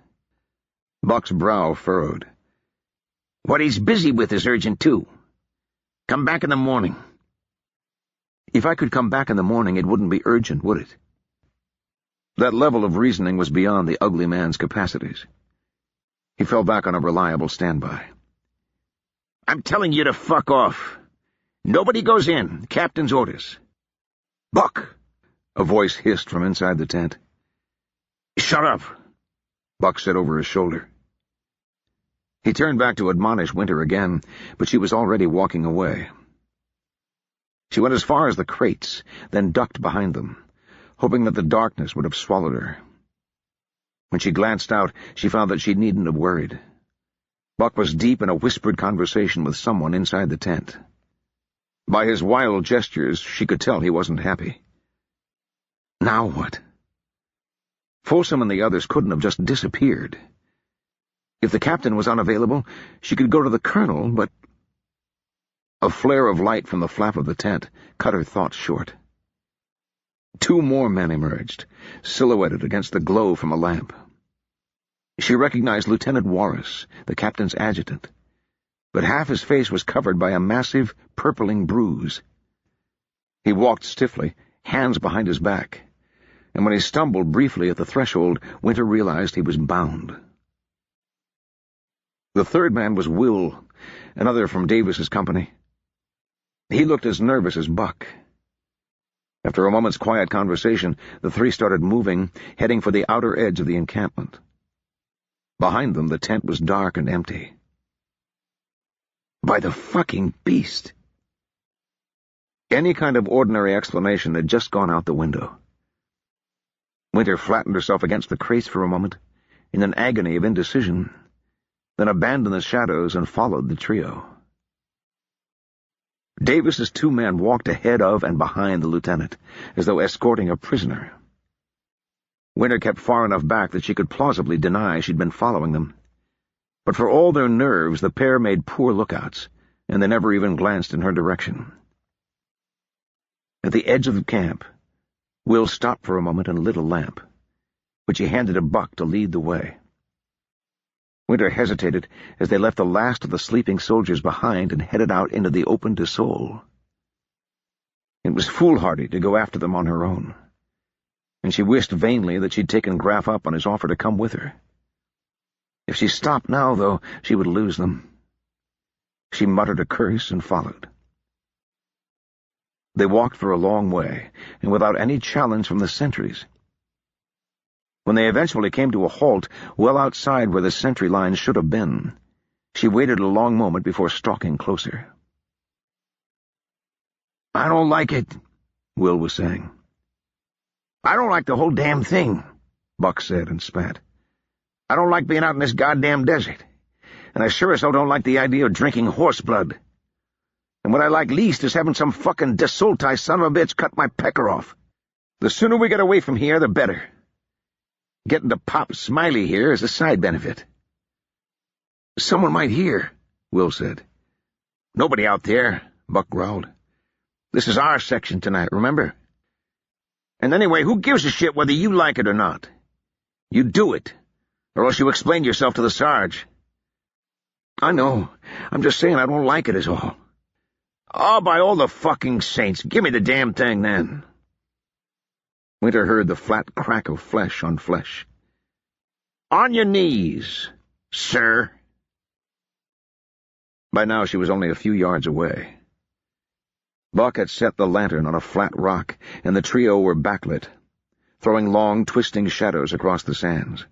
Buck's brow furrowed. "What he's busy with is urgent, too. Come back in the morning." "If I could come back in the morning, it wouldn't be urgent, would it?" That level of reasoning was beyond the ugly man's capacities. He fell back on a reliable standby. "I'm telling you to fuck off. Nobody goes in. Captain's orders." "Buck!" a voice hissed from inside the tent. "Shut up," Buck said over his shoulder. He turned back to admonish Winter again, but she was already walking away. She went as far as the crates, then ducked behind them, hoping that the darkness would have swallowed her. When she glanced out, she found that she needn't have worried. Buck was deep in a whispered conversation with someone inside the tent. By his wild gestures, she could tell he wasn't happy. Now what? Folsom and the others couldn't have just disappeared. If the captain was unavailable, she could go to the colonel, but... A flare of light from the flap of the tent cut her thoughts short. 2 more men emerged, silhouetted against the glow from a lamp. She recognized Lieutenant Warris, the captain's adjutant, but half his face was covered by a massive, purpling bruise. He walked stiffly, hands behind his back, and when he stumbled briefly at the threshold, Winter realized he was bound. The third man was Will, another from Davis's company. He looked as nervous as Buck. After a moment's quiet conversation, the 3 started moving, heading for the outer edge of the encampment. Behind them, the tent was dark and empty. By the fucking beast! Any kind of ordinary explanation had just gone out the window. Winter flattened herself against the crates for a moment, in an agony of indecision, then abandoned the shadows and followed the trio. Davis's 2 men walked ahead of and behind the lieutenant, as though escorting a prisoner. Winter kept far enough back that she could plausibly deny she'd been following them. But for all their nerves, the pair made poor lookouts, and they never even glanced in her direction. At the edge of the camp, Will stopped for a moment and lit a lamp, which he handed to Buck to lead the way. Winter hesitated as they left the last of the sleeping soldiers behind and headed out into the open to Seoul. It was foolhardy to go after them on her own, and she wished vainly that she'd taken Graff up on his offer to come with her. If she stopped now, though, she would lose them. She muttered a curse and followed. They walked for a long way, and without any challenge from the sentries. When they eventually came to a halt well outside where the sentry line should have been, she waited a long moment before stalking closer. "I don't like it," Will was saying. "I don't like the whole damn thing," Buck said and spat. "I don't like being out in this goddamn desert, and I sure as hell don't like the idea of drinking horse blood. And what I like least is having some fucking desultai son of a bitch cut my pecker off. The sooner we get away from here, the better. Getting to pop Smiley here is a side benefit." "Someone might hear," Will said. "Nobody out there," Buck growled. "This is our section tonight, remember? And anyway, who gives a shit whether you like it or not? You do it, or else you explain yourself to the Sarge." I know. I'm just saying I don't like it is all. Oh, by all the fucking saints, give me the damn thing then. Winter heard the flat crack of flesh on flesh. On your knees, sir. By now she was only a few yards away. Buck had set the lantern on a flat rock, and the trio were backlit, throwing long, twisting shadows across the sands.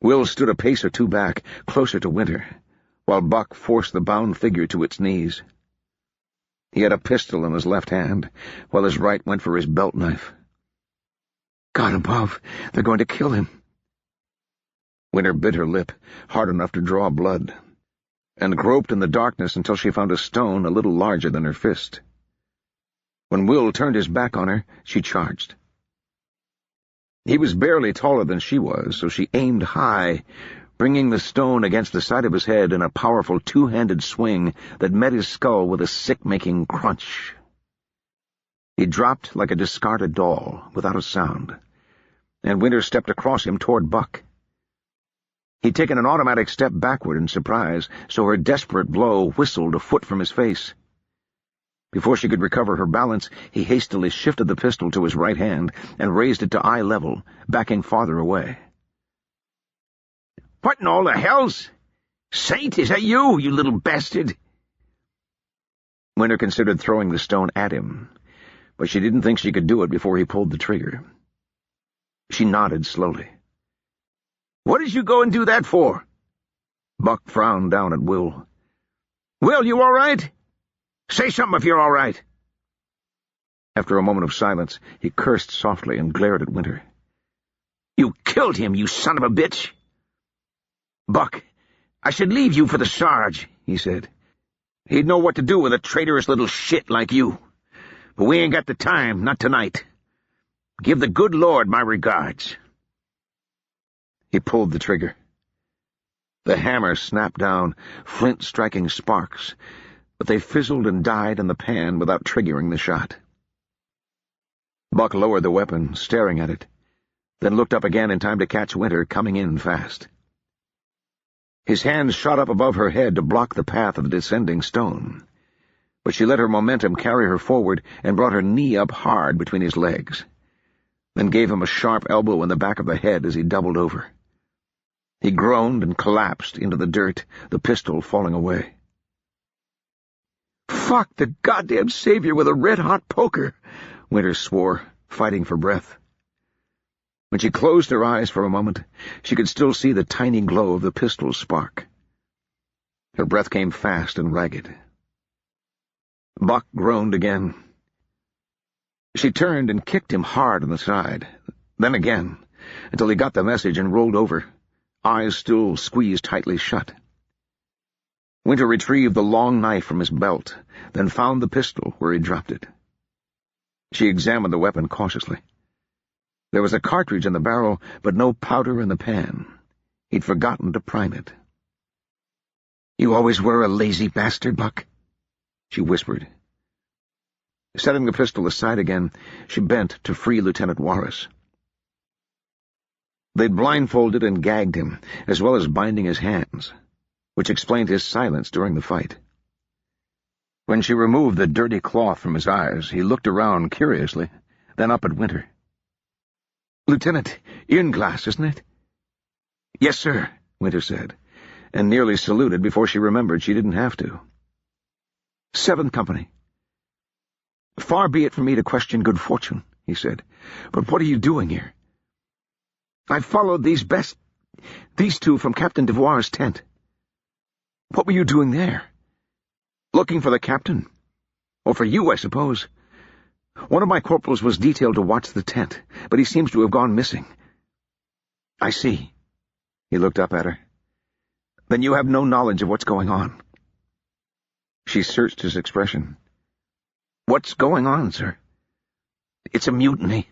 Will stood a pace or two back, closer to Winter, while Buck forced the bound figure to its knees. He had a pistol in his left hand, while his right went for his belt knife. God above, they're going to kill him. Winter bit her lip, hard enough to draw blood, and groped in the darkness until she found a stone a little larger than her fist. When Will turned his back on her, she charged. He was barely taller than she was, so she aimed high, bringing the stone against the side of his head in a powerful two-handed swing that met his skull with a sick-making crunch. He dropped like a discarded doll, without a sound, and Winter stepped across him toward Buck. He'd taken an automatic step backward in surprise, so her desperate blow whistled a foot from his face. Before she could recover her balance, he hastily shifted the pistol to his right hand and raised it to eye level, backing farther away. "What in all the hell's? Saint, is that you little bastard?" Winter considered throwing the stone at him, but she didn't think she could do it before he pulled the trigger. She nodded slowly. "What did you go and do that for?" Buck frowned down at Will. "Will, you all right? Say something if you're all right." After a moment of silence, he cursed softly and glared at Winter. "You killed him, you son of a bitch!" "Buck, I should leave you for the Sarge," he said. "He'd know what to do with a traitorous little shit like you. But we ain't got the time, not tonight. Give the good Lord my regards." He pulled the trigger. The hammer snapped down, flint striking sparks, but they fizzled and died in the pan without triggering the shot. Buck lowered the weapon, staring at it, then looked up again in time to catch Winter coming in fast. His hands shot up above her head to block the path of the descending stone, but she let her momentum carry her forward and brought her knee up hard between his legs, then gave him a sharp elbow in the back of the head as he doubled over. He groaned and collapsed into the dirt, the pistol falling away. "Fuck the goddamn savior with a red-hot poker," Winter swore, fighting for breath. When she closed her eyes for a moment, she could still see the tiny glow of the pistol's spark. Her breath came fast and ragged. Buck groaned again. She turned and kicked him hard on the side, then again, until he got the message and rolled over, eyes still squeezed tightly shut. Winter retrieved the long knife from his belt, then found the pistol where he dropped it. She examined the weapon cautiously. There was a cartridge in the barrel, but no powder in the pan. He'd forgotten to prime it. "You always were a lazy bastard, Buck," she whispered. Setting the pistol aside again, she bent to free Lieutenant Warris. They'd blindfolded and gagged him, as well as binding his hands, which explained his silence during the fight. When she removed the dirty cloth from his eyes, he looked around curiously, then up at Winter. "Lieutenant, Inglass, isn't it?" "Yes, sir," Winter said, and nearly saluted before she remembered she didn't have to. "7th Company." "Far be it from me to question good fortune," he said, "but what are you doing here?" "I followed these two from Captain Devoire's tent." "What were you doing there?" "Looking for the captain. Or for you, I suppose. One of my corporals was detailed to watch the tent, but he seems to have gone missing." "I see." He looked up at her. "Then you have no knowledge of what's going on." She searched his expression. "What's going on, sir?" "It's a mutiny,"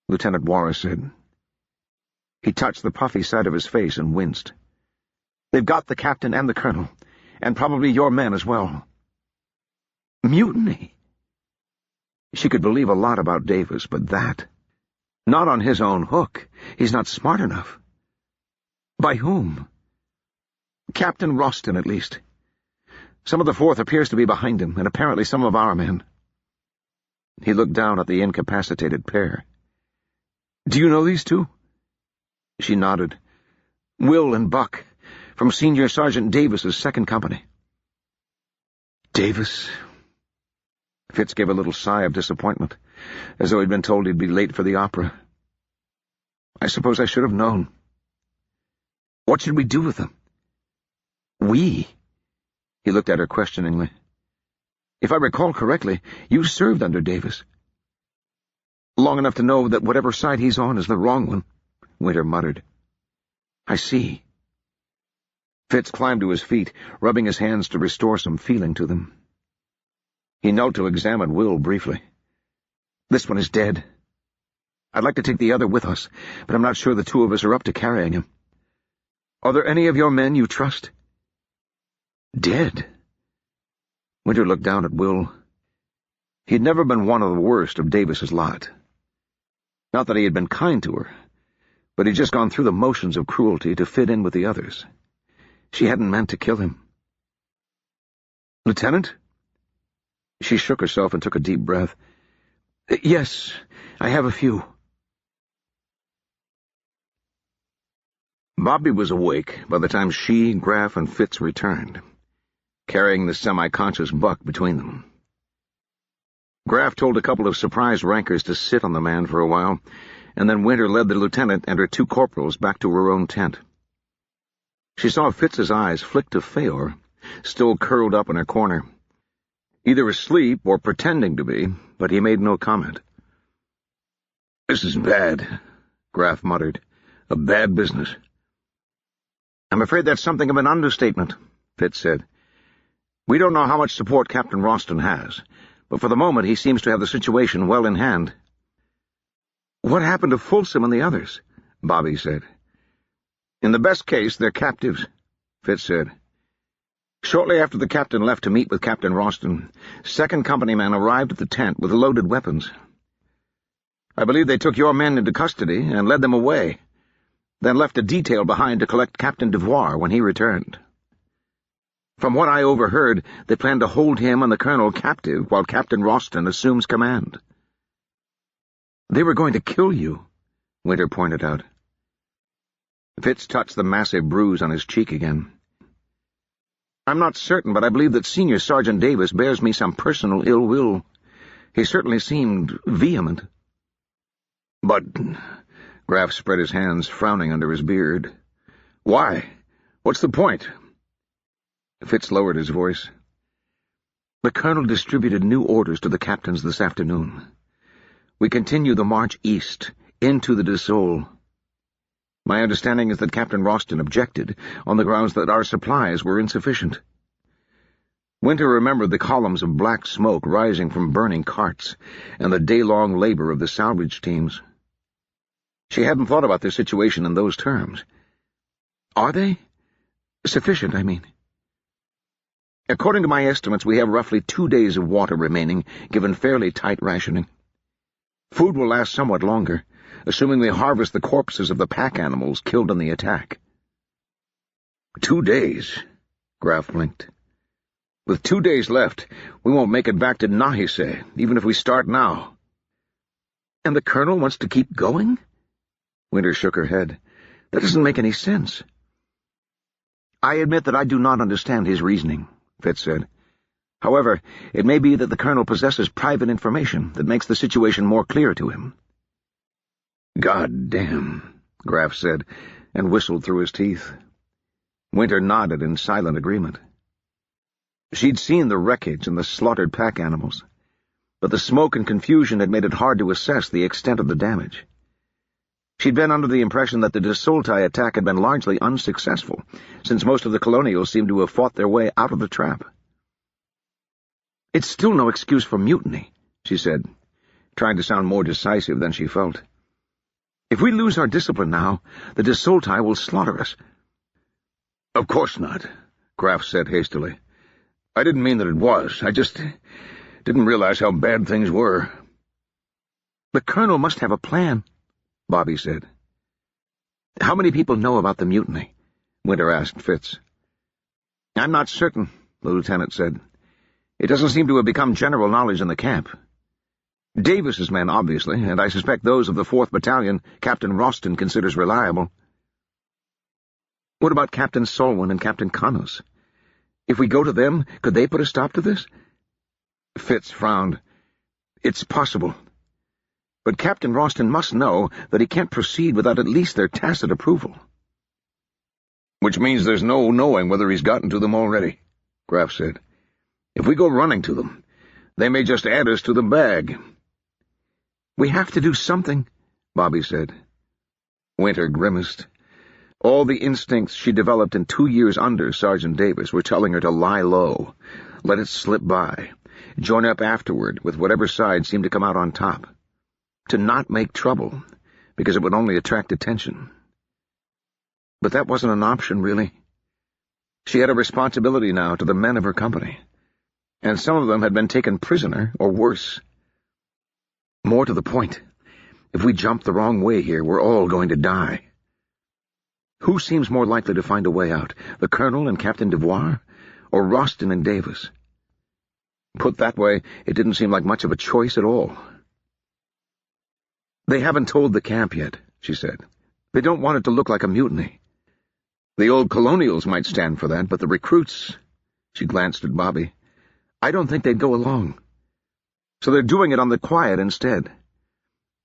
Lieutenant Warris said. He touched the puffy side of his face and winced. "They've got the captain and the colonel, and probably your men as well." "Mutiny?" She could believe a lot about Davis, but that? Not on his own hook. He's not smart enough. "By whom?" Captain Roston, at least. Some of the Fourth appears to be behind him, and apparently some of our men." He looked down at the incapacitated pair. "Do you know these two?" She nodded. "Will and Buck, from Senior Sergeant Davis's second company." "Davis?" Fitz gave a little sigh of disappointment, as though he'd been told he'd be late for the opera. "I suppose I should have known. What should we do with them?" "We?" He looked at her questioningly. "If I recall correctly, you served under Davis." "Long enough to know that whatever side he's on is the wrong one," Winter muttered. "I see." Fitz climbed to his feet, rubbing his hands to restore some feeling to them. He knelt to examine Will briefly. "This one is dead. I'd like to take the other with us, but I'm not sure the two of us are up to carrying him. Are there any of your men you trust?" "Dead?" Winter looked down at Will. He'd never been one of the worst of Davis's lot. Not that he had been kind to her, but he'd just gone through the motions of cruelty to fit in with the others. She hadn't meant to kill him. "Lieutenant?" She shook herself and took a deep breath. "Yes, I have a few." Bobby was awake by the time she, Graff, and Fitz returned, carrying the semi-conscious Buck between them. Graff told a couple of surprised rankers to sit on the man for a while, and then Winter led the lieutenant and her two corporals back to her own tent. She saw Fitz's eyes flick to Feor, still curled up in her corner, either asleep or pretending to be, but he made no comment. "This is bad," Graff muttered. "A bad business." "I'm afraid that's something of an understatement," Fitz said. "We don't know how much support Captain Roston has, but for the moment he seems to have the situation well in hand." "What happened to Folsom and the others?" Bobby said. "In the best case, they're captives," Fitz said. "Shortly after the captain left to meet with Captain Roston, second company men arrived at the tent with loaded weapons. I believe they took your men into custody and led them away, then left a detail behind to collect Captain Devoir when he returned. From what I overheard, they plan to hold him and the colonel captive while Captain Roston assumes command." "They were going to kill you," Winter pointed out. Fitz touched the massive bruise on his cheek again. "I'm not certain, but I believe that Senior Sergeant Davis bears me some personal ill will. He certainly seemed vehement." "But—" Graff spread his hands, frowning under his beard. "Why? What's the point?" Fitz lowered his voice. "The colonel distributed new orders to the captains this afternoon. We continue the march east, into the Desault. My understanding is that Captain Roston objected, on the grounds that our supplies were insufficient." Winter remembered the columns of black smoke rising from burning carts, and the day-long labor of the salvage teams. She hadn't thought about their situation in those terms. "Are they? Sufficient, I mean." "According to my estimates, we have roughly 2 days of water remaining, given fairly tight rationing. Food will last somewhat longer, assuming we harvest the corpses of the pack animals killed in the attack." 2 days, Graff blinked. "With 2 days left, we won't make it back to Nahise, even if we start now." "And the colonel wants to keep going?" Winter shook her head. "That doesn't make any sense." "I admit that I do not understand his reasoning," Fitz said. "However, it may be that the colonel possesses private information that makes the situation more clear to him." "God damn," Graff said, and whistled through his teeth. Winter nodded in silent agreement. She'd seen the wreckage and the slaughtered pack animals, but the smoke and confusion had made it hard to assess the extent of the damage. She'd been under the impression that the Desaultai attack had been largely unsuccessful, since most of the colonials seemed to have fought their way out of the trap. "It's still no excuse for mutiny," she said, trying to sound more decisive than she felt. "If we lose our discipline now, the Desaultai will slaughter us." "Of course not," Graff said hastily. "I didn't mean that it was. I just didn't realize how bad things were." "The colonel must have a plan," Bobby said. "How many people know about the mutiny?" Winter asked Fitz. "I'm not certain," the lieutenant said. "It doesn't seem to have become general knowledge in the camp. Davis's men, obviously, and I suspect those of the 4th Battalion Captain Roston considers reliable." "What about Captain Solwyn and Captain Connors? If we go to them, could they put a stop to this?" Fitz frowned. "It's possible. But Captain Roston must know that he can't proceed without at least their tacit approval." "Which means there's no knowing whether he's gotten to them already," Graf said. "If we go running to them, they may just add us to the bag." "We have to do something," Bobby said. Winter grimaced. All the instincts she developed in 2 years under Sergeant Davis were telling her to lie low, let it slip by, join up afterward with whatever side seemed to come out on top, to not make trouble, because it would only attract attention. But that wasn't an option, really. She had a responsibility now to the men of her company, and some of them had been taken prisoner, or worse. More to the point, if we jump the wrong way here, we're all going to die. Who seems more likely to find a way out, the Colonel and Captain Devoir, or Roston and Davis? Put that way, it didn't seem like much of a choice at all. "They haven't told the camp yet," she said. "They don't want it to look like a mutiny. The old colonials might stand for that, but the recruits—" She glanced at Bobby. "I don't think they'd go along. So they're doing it on the quiet instead.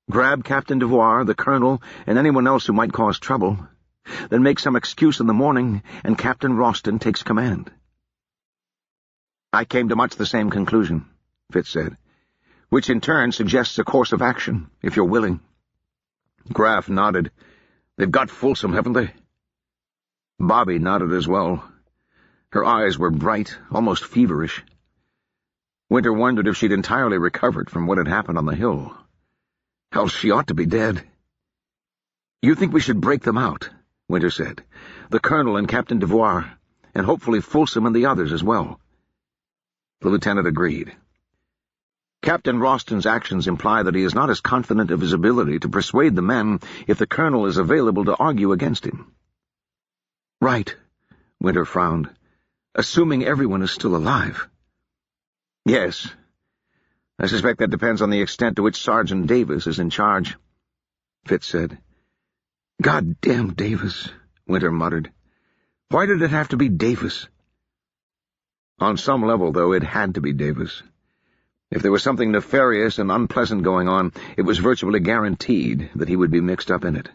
Grab Captain Devoir, the Colonel, and anyone else who might cause trouble, then make some excuse in the morning, and Captain Roston takes command." "I came to much the same conclusion," Fitz said, "which in turn suggests a course of action, if you're willing." Graf nodded. "They've got Folsom, haven't they?" Bobby nodded as well. Her eyes were bright, almost feverish. Winter wondered if she'd entirely recovered from what had happened on the hill. Hell, she ought to be dead. "You think we should break them out?" Winter said. "The Colonel and Captain Devoir, and hopefully Folsom and the others as well." The lieutenant agreed. "Captain Roston's actions imply that he is not as confident of his ability to persuade the men if the Colonel is available to argue against him." "Right," Winter frowned. "Assuming everyone is still alive." "Yes. I suspect that depends on the extent to which Sergeant Davis is in charge," Fitz said. "God damn Davis," Winter muttered. "Why did it have to be Davis?" On some level, though, it had to be Davis. If there was something nefarious and unpleasant going on, it was virtually guaranteed that he would be mixed up in it.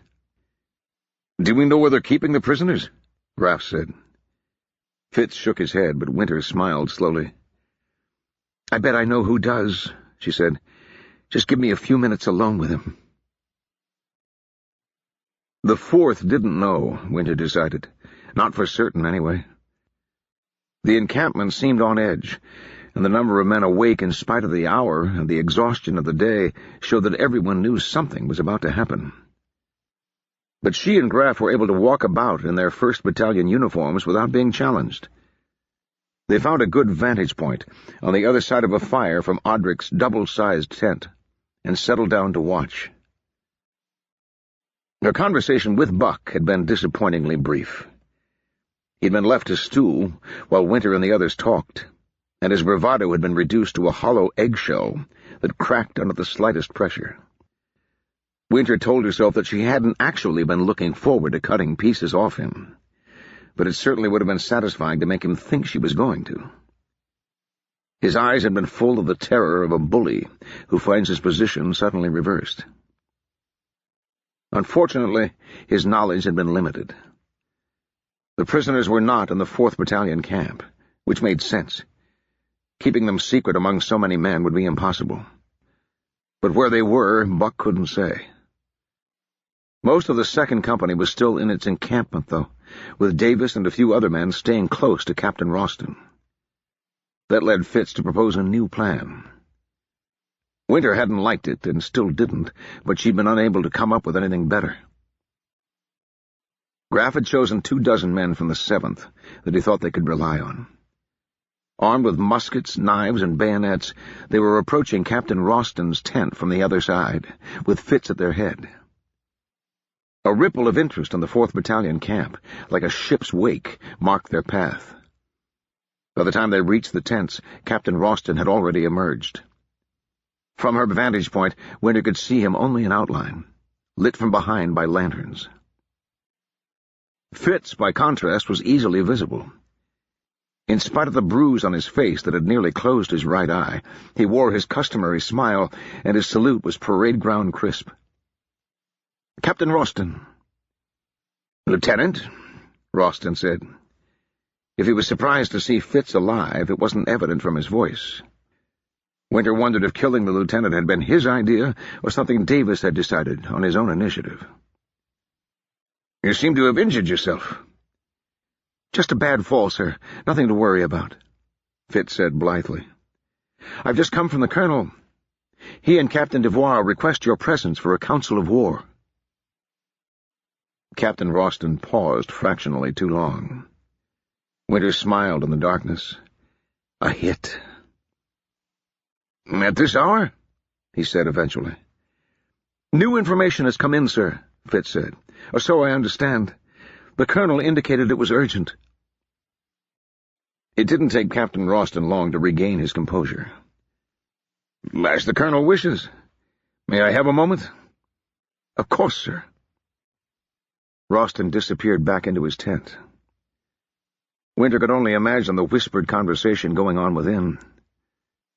"Do we know where they're keeping the prisoners?" Graf said. Fitz shook his head, but Winter smiled slowly. "I bet I know who does," she said. "Just give me a few minutes alone with him." The 4th didn't know, Winter decided. Not for certain, anyway. The encampment seemed on edge, and the number of men awake in spite of the hour and the exhaustion of the day showed that everyone knew something was about to happen. But she and Graf were able to walk about in their 1st Battalion uniforms without being challenged. They found a good vantage point on the other side of a fire from Odrick's double-sized tent, and settled down to watch. Her conversation with Buck had been disappointingly brief. He'd been left to stew while Winter and the others talked, and his bravado had been reduced to a hollow eggshell that cracked under the slightest pressure. Winter told herself that she hadn't actually been looking forward to cutting pieces off him, but it certainly would have been satisfying to make him think she was going to. His eyes had been full of the terror of a bully who finds his position suddenly reversed. Unfortunately, his knowledge had been limited. The prisoners were not in the 4th Battalion camp, which made sense. Keeping them secret among so many men would be impossible. But where they were, Buck couldn't say. Most of the 2nd Company was still in its encampment, though, with Davis and a few other men staying close to Captain Roston. That led Fitz to propose a new plan. Winter hadn't liked it, and still didn't, but she'd been unable to come up with anything better. Graf had chosen 24 men from the 7th that he thought they could rely on. Armed with muskets, knives, and bayonets, they were approaching Captain Roston's tent from the other side, with Fitz at their head. A ripple of interest in the 4th Battalion camp, like a ship's wake, marked their path. By the time they reached the tents, Captain Ralston had already emerged. From her vantage point, Winter could see him only in outline, lit from behind by lanterns. Fitz, by contrast, was easily visible. In spite of the bruise on his face that had nearly closed his right eye, he wore his customary smile, and his salute was parade-ground crisp. "Captain Ralston." "Lieutenant," Ralston said. If he was surprised to see Fitz alive, it wasn't evident from his voice. Winter wondered if killing the lieutenant had been his idea or something Davis had decided on his own initiative. "You seem to have injured yourself." "Just a bad fall, sir. Nothing to worry about," Fitz said blithely. "I've just come from the colonel. He and Captain Devoir request your presence for a council of war." Captain Ralston paused fractionally too long. Winter smiled in the darkness. A hit. "At this hour?" he said eventually. "New information has come in, sir," Fitz said. "Or so I understand. The colonel indicated it was urgent." It didn't take Captain Ralston long to regain his composure. "As the colonel wishes. May I have a moment?" "Of course, sir." Ralston disappeared back into his tent. Winter could only imagine the whispered conversation going on within.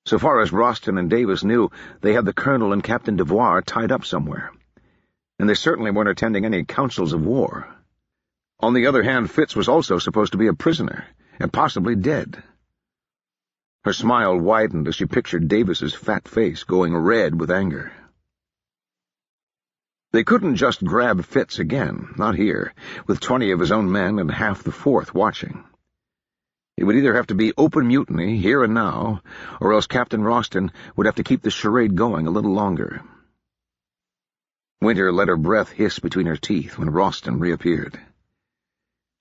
So far as Ralston and Davis knew, they had the colonel and Captain Devoir tied up somewhere, and they certainly weren't attending any councils of war. On the other hand, Fitz was also supposed to be a prisoner, and possibly dead. Her smile widened as she pictured Davis's fat face going red with anger. They couldn't just grab Fitz again, not here, with 20 of his own men and half the 4th watching. It would either have to be open mutiny, here and now, or else Captain Ralston would have to keep the charade going a little longer. Winter let her breath hiss between her teeth when Ralston reappeared.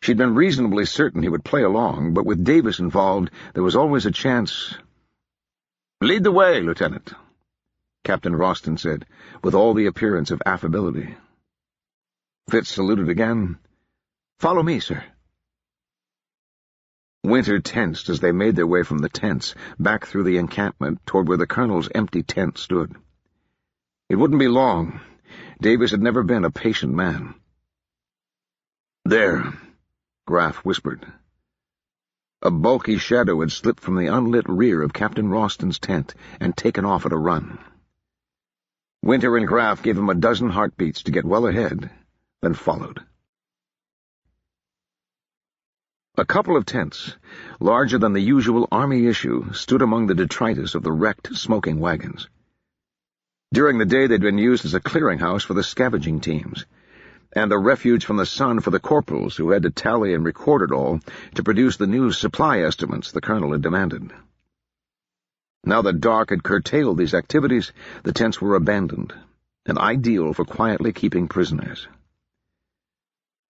She'd been reasonably certain he would play along, but with Davis involved, there was always a chance. "Lead the way, Lieutenant," Captain Ralston said, with all the appearance of affability. Fitz saluted again. "Follow me, sir." Winter tensed as they made their way from the tents, back through the encampment toward where the colonel's empty tent stood. It wouldn't be long. Davis had never been a patient man. "There," Graff whispered. A bulky shadow had slipped from the unlit rear of Captain Ralston's tent and taken off at a run. Winter and Graff gave him a dozen heartbeats to get well ahead, then followed. A couple of tents, larger than the usual army issue, stood among the detritus of the wrecked, smoking wagons. During the day they'd been used as a clearinghouse for the scavenging teams, and a refuge from the sun for the corporals who had to tally and record it all to produce the new supply estimates the colonel had demanded. Now that dark had curtailed these activities, the tents were abandoned, and ideal for quietly keeping prisoners.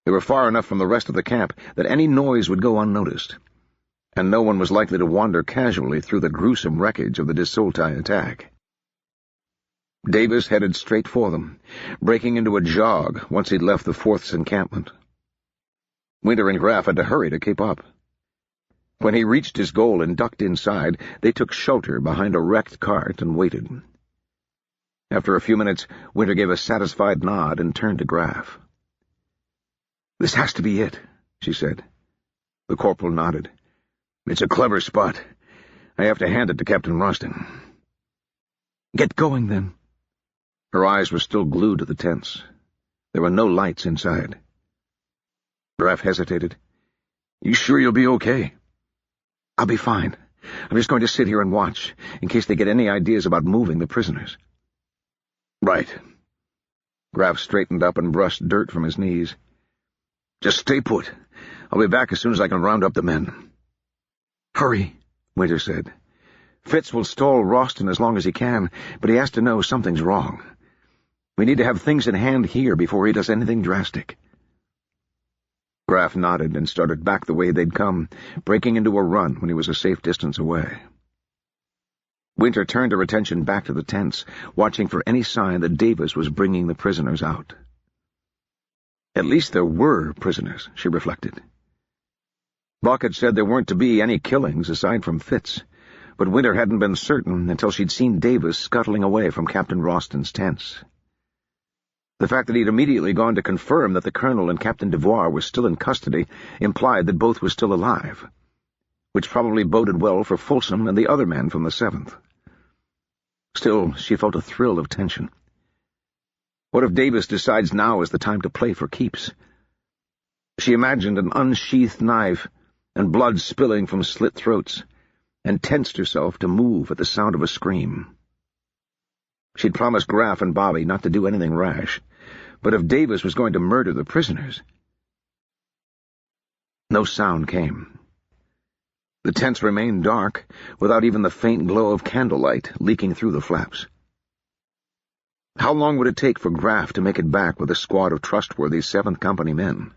They were far enough from the rest of the camp that any noise would go unnoticed, and no one was likely to wander casually through the gruesome wreckage of the Desoltai attack. Davis headed straight for them, breaking into a jog once he'd left the 4th's encampment. Winter and Graff had to hurry to keep up. When he reached his goal and ducked inside, they took shelter behind a wrecked cart and waited. After a few minutes, Winter gave a satisfied nod and turned to Graff. "This has to be it," she said. The corporal nodded. "It's a clever spot. I have to hand it to Captain Ralston." "Get going, then." Her eyes were still glued to the tents. There were no lights inside. Graff hesitated. "You sure you'll be okay?" "I'll be fine. I'm just going to sit here and watch, in case they get any ideas about moving the prisoners." "Right." Graff straightened up and brushed dirt from his knees. "Just stay put. I'll be back as soon as I can round up the men." "Hurry," Winter said. "Fitz will stall Ralston as long as he can, but he has to know something's wrong. We need to have things in hand here before he does anything drastic." Graff nodded and started back the way they'd come, breaking into a run when he was a safe distance away. Winter turned her attention back to the tents, watching for any sign that Davis was bringing the prisoners out. At least there were prisoners, she reflected. Buck had said there weren't to be any killings aside from Fitz, but Winter hadn't been certain until she'd seen Davis scuttling away from Captain Roston's tents. The fact that he'd immediately gone to confirm that the Colonel and Captain Devoir were still in custody implied that both were still alive, which probably boded well for Folsom and the other men from the 7th. Still, she felt a thrill of tension. What if Davis decides now is the time to play for keeps? She imagined an unsheathed knife and blood spilling from slit throats, and tensed herself to move at the sound of a scream. She'd promised Graff and Bobby not to do anything rash, but if Davis was going to murder the prisoners... No sound came. The tents remained dark, without even the faint glow of candlelight leaking through the flaps. How long would it take for Graff to make it back with a squad of trustworthy 7th Company men?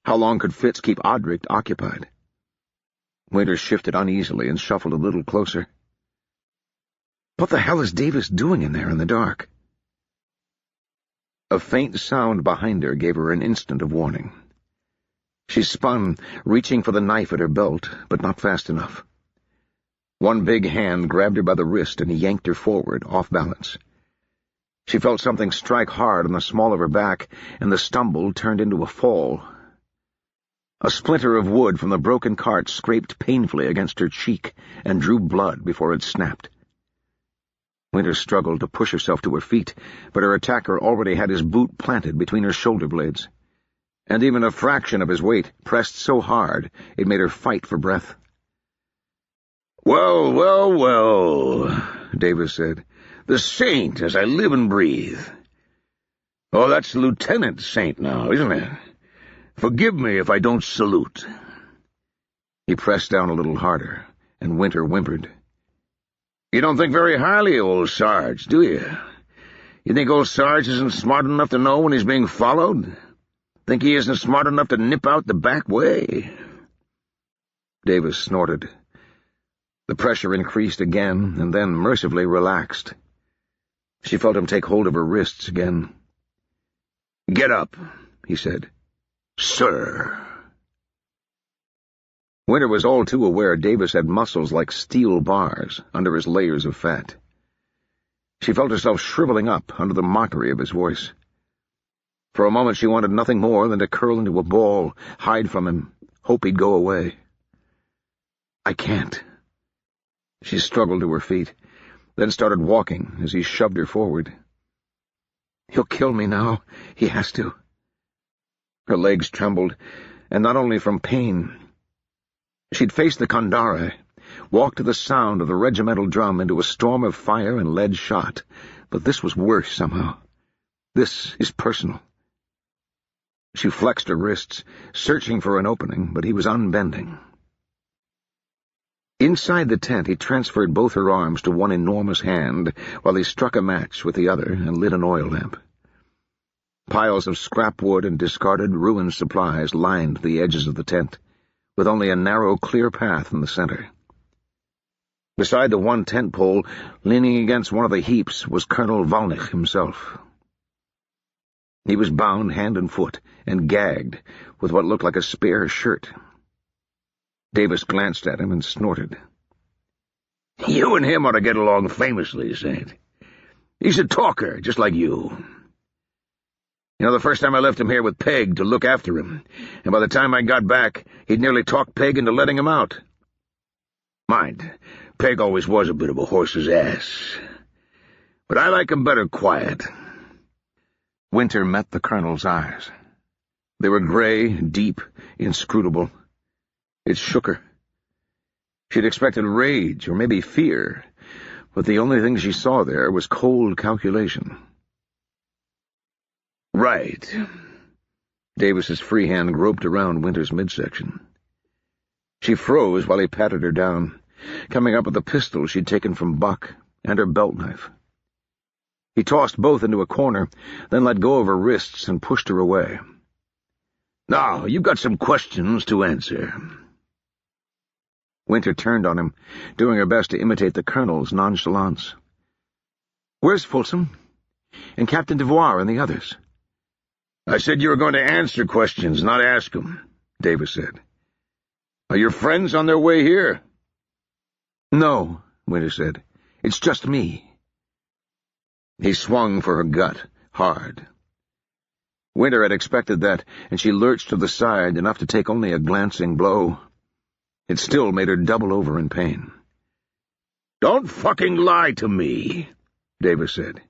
How long could Fitz keep Odric occupied? Winter shifted uneasily and shuffled a little closer. What the hell is Davis doing in there in the dark? A faint sound behind her gave her an instant of warning. She spun, reaching for the knife at her belt, but not fast enough. One big hand grabbed her by the wrist and yanked her forward, off balance. She felt something strike hard on the small of her back, and the stumble turned into a fall. A splinter of wood from the broken cart scraped painfully against her cheek and drew blood before it snapped. Winter struggled to push herself to her feet, but her attacker already had his boot planted between her shoulder blades, and even a fraction of his weight pressed so hard it made her fight for breath. "Well, well, well," Davis said. "The Saint, as I live and breathe. Oh, that's Lieutenant Saint now, isn't it? Forgive me if I don't salute." He pressed down a little harder, and Winter whimpered. "You don't think very highly of old Sarge, do you? You think old Sarge isn't smart enough to know when he's being followed? Think he isn't smart enough to nip out the back way?" Davis snorted. The pressure increased again, and then mercifully relaxed. She felt him take hold of her wrists again. "Get up," he said. "Sir." Winter was all too aware Davis had muscles like steel bars under his layers of fat. She felt herself shriveling up under the mockery of his voice. For a moment she wanted nothing more than to curl into a ball, hide from him, hope he'd go away. "I can't." She struggled to her feet, then started walking as he shoved her forward. "He'll kill me now. He has to." Her legs trembled, and not only from pain. She'd faced the Kandare, walked to the sound of the regimental drum into a storm of fire and lead shot, but this was worse somehow. This is personal. She flexed her wrists, searching for an opening, but he was unbending. Inside the tent, he transferred both her arms to one enormous hand while he struck a match with the other and lit an oil lamp. Piles of scrap wood and discarded, ruined supplies lined the edges of the tent, with only a narrow, clear path in the center. Beside the one tent pole, leaning against one of the heaps, was Colonel Volnich himself. He was bound hand and foot and gagged with what looked like a spare shirt. Davis glanced at him and snorted. "You and him ought to get along famously, Saint. He's a talker, just like you. You know, the first time I left him here with Peg to look after him, and by the time I got back, he'd nearly talked Peg into letting him out. Mind, Peg always was a bit of a horse's ass. But I like him better quiet." Winter met the Colonel's eyes. They were gray, deep, inscrutable. It shook her. She'd expected rage or maybe fear, but the only thing she saw there was cold calculation. "Right." Davis's free hand groped around Winter's midsection. She froze while he patted her down, coming up with the pistol she'd taken from Buck and her belt knife. He tossed both into a corner, then let go of her wrists and pushed her away. "Now, you've got some questions to answer." Winter turned on him, doing her best to imitate the Colonel's nonchalance. "Where's Folsom? And Captain Devoir and the others?" "I said you were going to answer questions, not ask them," Davis said. Are your friends on their way here? No, Winter said. It's just me. He swung for her gut, hard. Winter had expected that, and she lurched to the side, enough to take only a glancing blow. It still made her double over in pain. Don't fucking lie to me, Davis said.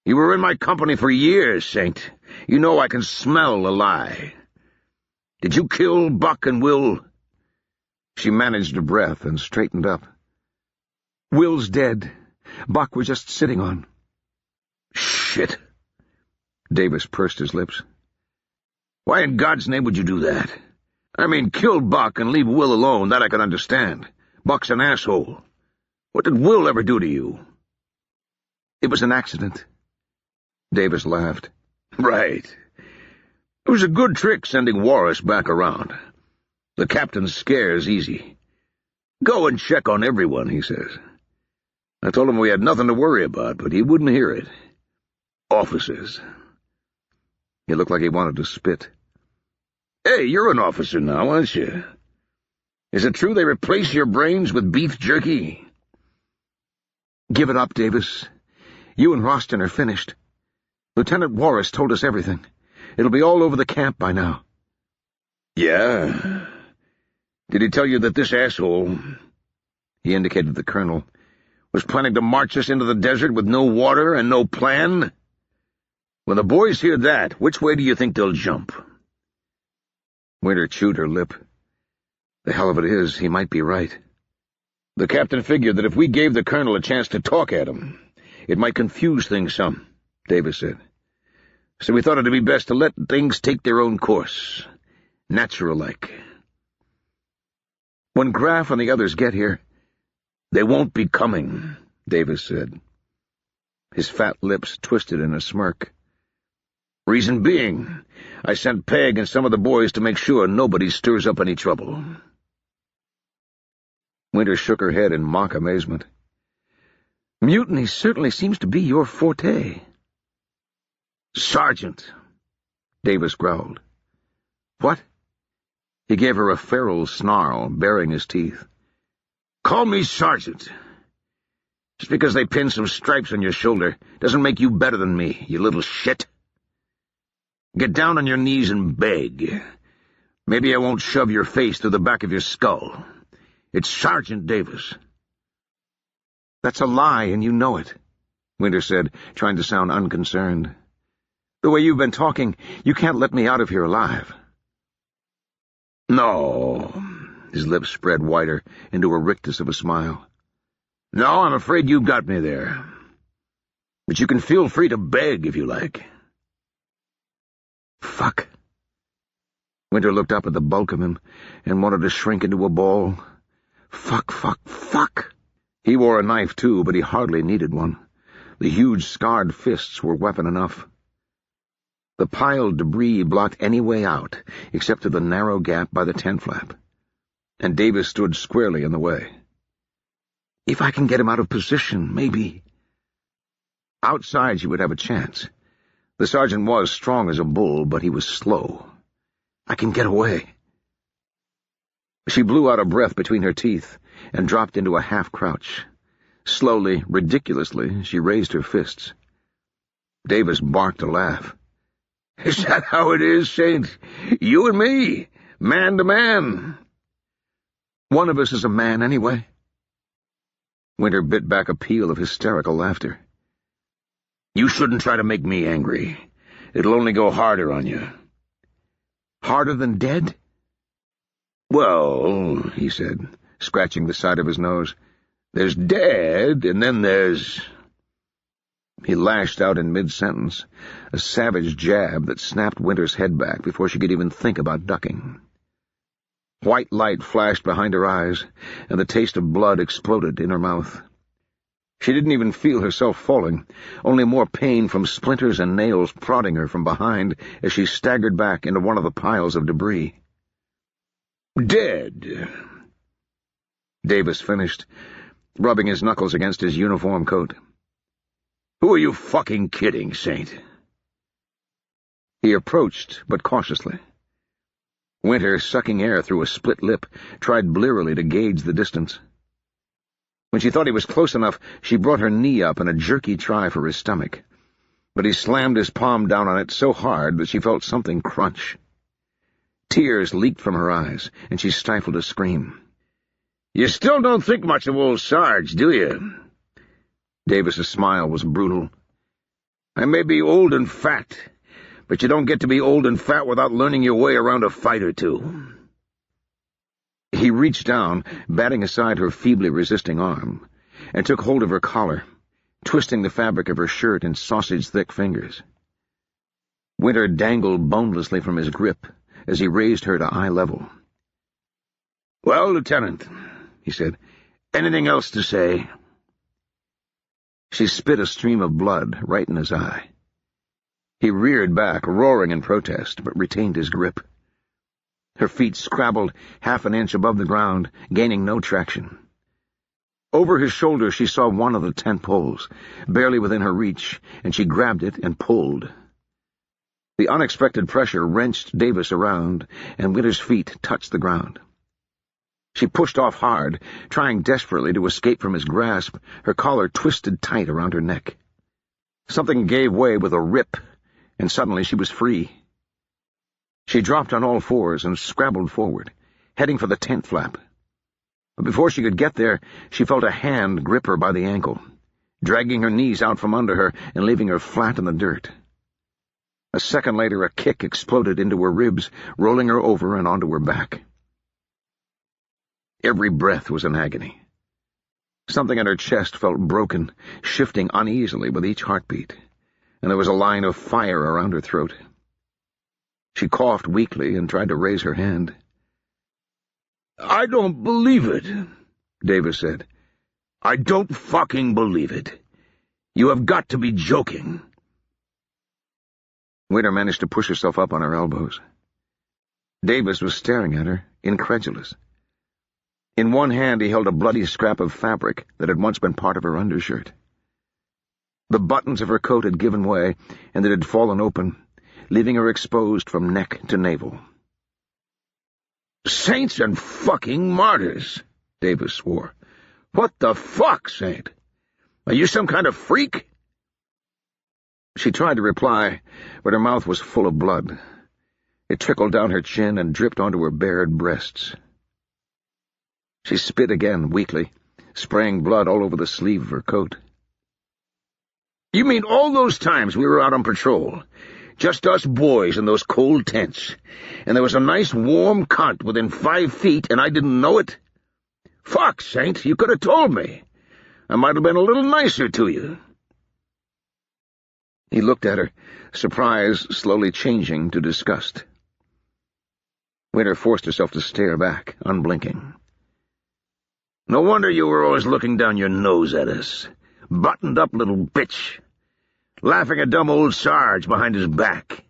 You were in my company for years, Saint. You know I can smell a lie. Did you kill Buck and Will? She managed a breath and straightened up. Will's dead. Buck was just sitting on. Shit. Davis pursed his lips. Why in God's name would you do that? I mean, kill Buck and leave Will alone, that I can understand. Buck's an asshole. What did Will ever do to you? It was an accident. Davis laughed. Right. It was a good trick sending Walrus back around. The captain scares easy. Go and check on everyone, he says. I told him we had nothing to worry about, but he wouldn't hear it. Officers. He looked like he wanted to spit. Hey, you're an officer now, aren't you? Is it true they replace your brains with beef jerky? Give it up, Davis. You and Roston are finished. Lieutenant Walrus told us everything. It'll be all over the camp by now. Yeah? Did he tell you that this asshole, he indicated the colonel, was planning to march us into the desert with no water and no plan? When the boys hear that, which way do you think they'll jump? Winter chewed her lip. The hell of it is, he might be right. The captain figured that if we gave the colonel a chance to talk at him, it might confuse things some, Davis said. So we thought it'd be best to let things take their own course, natural-like. When Graff and the others get here, they won't be coming, Davis said. His fat lips twisted in a smirk. Reason being, I sent Peg and some of the boys to make sure nobody stirs up any trouble. Winter shook her head in mock amazement. Mutiny certainly seems to be your forte. Sergeant, Davis growled. What? He gave her a feral snarl, baring his teeth. Call me Sergeant. Just because they pin some stripes on your shoulder doesn't make you better than me, you little shit. Get down on your knees and beg. Maybe I won't shove your face through the back of your skull. It's Sergeant Davis. That's a lie, and you know it, Winter said, trying to sound unconcerned. The way you've been talking, you can't let me out of here alive. No. His lips spread wider into a rictus of a smile. No, I'm afraid you've got me there. But you can feel free to beg if you like. Fuck. Winter looked up at the bulk of him and wanted to shrink into a ball. Fuck, fuck, fuck. He wore a knife, too, but he hardly needed one. The huge, scarred fists were weapon enough. The piled debris blocked any way out, except to the narrow gap by the tent flap. And Davis stood squarely in the way. If I can get him out of position, maybe. Outside she would have a chance. The sergeant was strong as a bull, but he was slow. I can get away. She blew out a breath between her teeth and dropped into a half-crouch. Slowly, ridiculously, she raised her fists. Davis barked a laugh. Is that how it is, Saint? You and me, man to man. One of us is a man, anyway. Winter bit back a peal of hysterical laughter. You shouldn't try to make me angry. It'll only go harder on you. Harder than dead? Well, he said, scratching the side of his nose, there's dead, and then there's... He lashed out in mid-sentence, a savage jab that snapped Winter's head back before she could even think about ducking. White light flashed behind her eyes, and the taste of blood exploded in her mouth. She didn't even feel herself falling, only more pain from splinters and nails prodding her from behind as she staggered back into one of the piles of debris. Dead, Davis finished, rubbing his knuckles against his uniform coat. Who are you fucking kidding, Saint? He approached, but cautiously. Winter, sucking air through a split lip, tried blearily to gauge the distance. When she thought he was close enough, she brought her knee up in a jerky try for his stomach, but he slammed his palm down on it so hard that she felt something crunch. Tears leaked from her eyes, and she stifled a scream. "You still don't think much of old Sarge, do you?" Davis's smile was brutal. "I may be old and fat, but you don't get to be old and fat without learning your way around a fight or two." He reached down, batting aside her feebly resisting arm, and took hold of her collar, twisting the fabric of her shirt in sausage-thick fingers. Winter dangled bonelessly from his grip as he raised her to eye level. "Well, Lieutenant," he said, "anything else to say?" She spit a stream of blood right in his eye. He reared back, roaring in protest, but retained his grip. Her feet scrabbled half an inch above the ground, gaining no traction. Over his shoulder she saw one of the tent poles, barely within her reach, and she grabbed it and pulled. The unexpected pressure wrenched Davis around, and Winter's feet touched the ground. She pushed off hard, trying desperately to escape from his grasp, her collar twisted tight around her neck. Something gave way with a rip, and suddenly she was free. She dropped on all fours and scrabbled forward, heading for the tent flap. But before she could get there, she felt a hand grip her by the ankle, dragging her knees out from under her and leaving her flat in the dirt. A second later, a kick exploded into her ribs, rolling her over and onto her back. Every breath was an agony. Something in her chest felt broken, shifting uneasily with each heartbeat, and there was a line of fire around her throat. She coughed weakly and tried to raise her hand. "I don't believe it," Davis said. "I don't fucking believe it. You have got to be joking." Winter managed to push herself up on her elbows. Davis was staring at her, incredulous. In one hand he held a bloody scrap of fabric that had once been part of her undershirt. The buttons of her coat had given way, and it had fallen open, leaving her exposed from neck to navel. "Saints and fucking martyrs," Davis swore. "What the fuck, Saint? Are you some kind of freak?" She tried to reply, but her mouth was full of blood. It trickled down her chin and dripped onto her bared breasts. She spit again, weakly, spraying blood all over the sleeve of her coat. "You mean all those times we were out on patrol, just us boys in those cold tents, and there was a nice warm cunt within 5 feet and I didn't know it? Fuck, Saint, you could have told me. I might have been a little nicer to you." He looked at her, surprise slowly changing to disgust. Winter forced herself to stare back, unblinking. "No wonder you were always looking down your nose at us. Buttoned-up little bitch. Laughing at dumb old Sarge behind his back."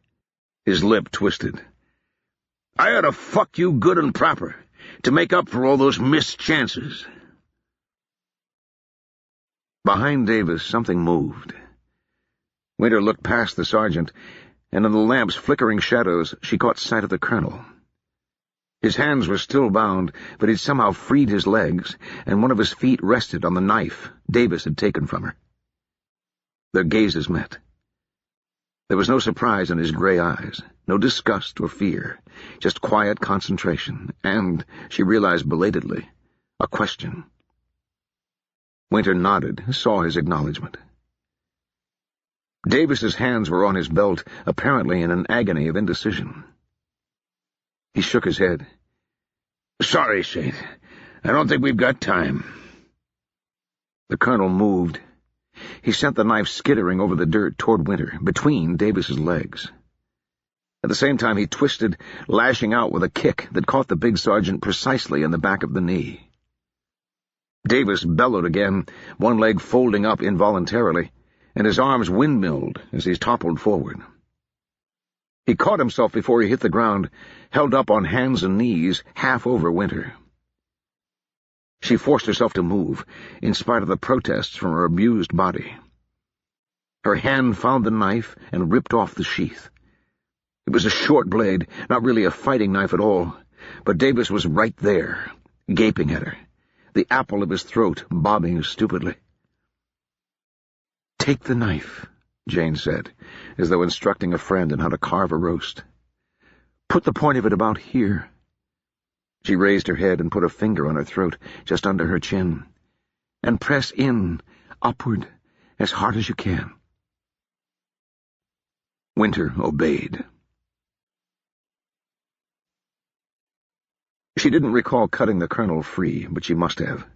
His lip twisted. "I ought to fuck you good and proper, to make up for all those missed chances." Behind Davis, something moved. Winter looked past the sergeant, and in the lamp's flickering shadows she caught sight of the colonel. His hands were still bound, but he'd somehow freed his legs, and one of his feet rested on the knife Davis had taken from her. Their gazes met. There was no surprise in his gray eyes, no disgust or fear, just quiet concentration, and, she realized belatedly, a question. Winter nodded, saw his acknowledgment. Davis's hands were on his belt, apparently in an agony of indecision. He shook his head. "Sorry, Saint. I don't think we've got time." The colonel moved. He sent the knife skittering over the dirt toward Winter, between Davis's legs. At the same time he twisted, lashing out with a kick that caught the big sergeant precisely in the back of the knee. Davis bellowed again, one leg folding up involuntarily, and his arms windmilled as he toppled forward. He caught himself before he hit the ground, held up on hands and knees, half over Winter. She forced herself to move, in spite of the protests from her abused body. Her hand found the knife and ripped off the sheath. It was a short blade, not really a fighting knife at all, but Davis was right there, gaping at her, the apple of his throat bobbing stupidly. "Take the knife," Jane said, as though instructing a friend in how to carve a roast. "Put the point of it about here." She raised her head and put a finger on her throat, just under her chin. "And press in, upward, as hard as you can." Winter obeyed. She didn't recall cutting the colonel free, but she must have.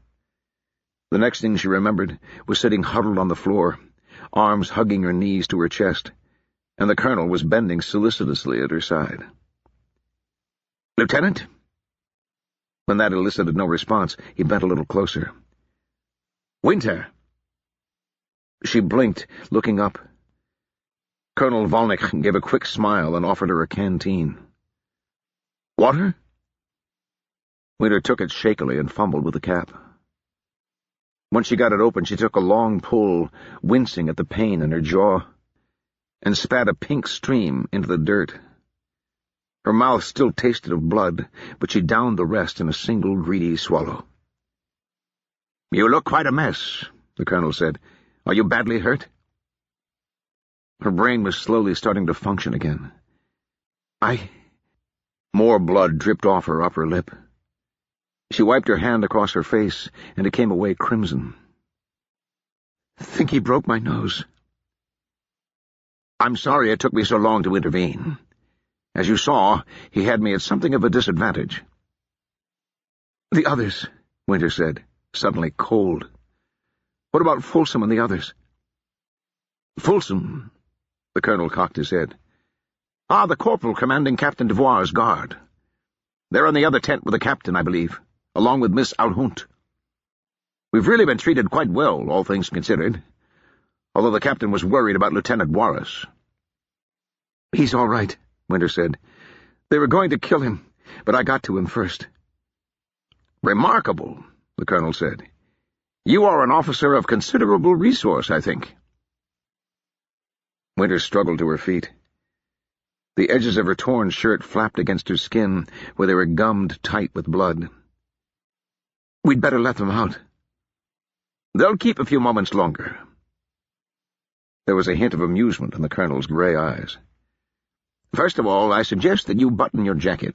The next thing she remembered was sitting huddled on the floor, arms hugging her knees to her chest, and the colonel was bending solicitously at her side. "Lieutenant?" When that elicited no response, he bent a little closer. "Winter!" She blinked, looking up. Colonel Volnick gave a quick smile and offered her a canteen. "Water?" Winter took it shakily and fumbled with the cap. When she got it open, she took a long pull, wincing at the pain in her jaw, and spat a pink stream into the dirt. Her mouth still tasted of blood, but she downed the rest in a single greedy swallow. "You look quite a mess," the colonel said. "Are you badly hurt?" Her brain was slowly starting to function again. More blood dripped off her upper lip. She wiped her hand across her face, and it came away crimson. "Think he broke my nose." "I'm sorry it took me so long to intervene. As you saw, he had me at something of a disadvantage." "The others," Winter said, suddenly cold. "What about Folsom and the others?" "Folsom?" The colonel cocked his head. "The corporal commanding Captain Devoire's guard. They're in the other tent with the captain, I believe, along with Miss Alhunt. We've really been treated quite well, all things considered, although the captain was worried about Lieutenant Juarez." "He's all right," Winter said. "They were going to kill him, but I got to him first." "Remarkable," the colonel said. "You are an officer of considerable resource, I think." Winter struggled to her feet. The edges of her torn shirt flapped against her skin, where they were gummed tight with blood. "We'd better let them out." "They'll keep a few moments longer." There was a hint of amusement in the colonel's gray eyes. "First of all, I suggest that you button your jacket."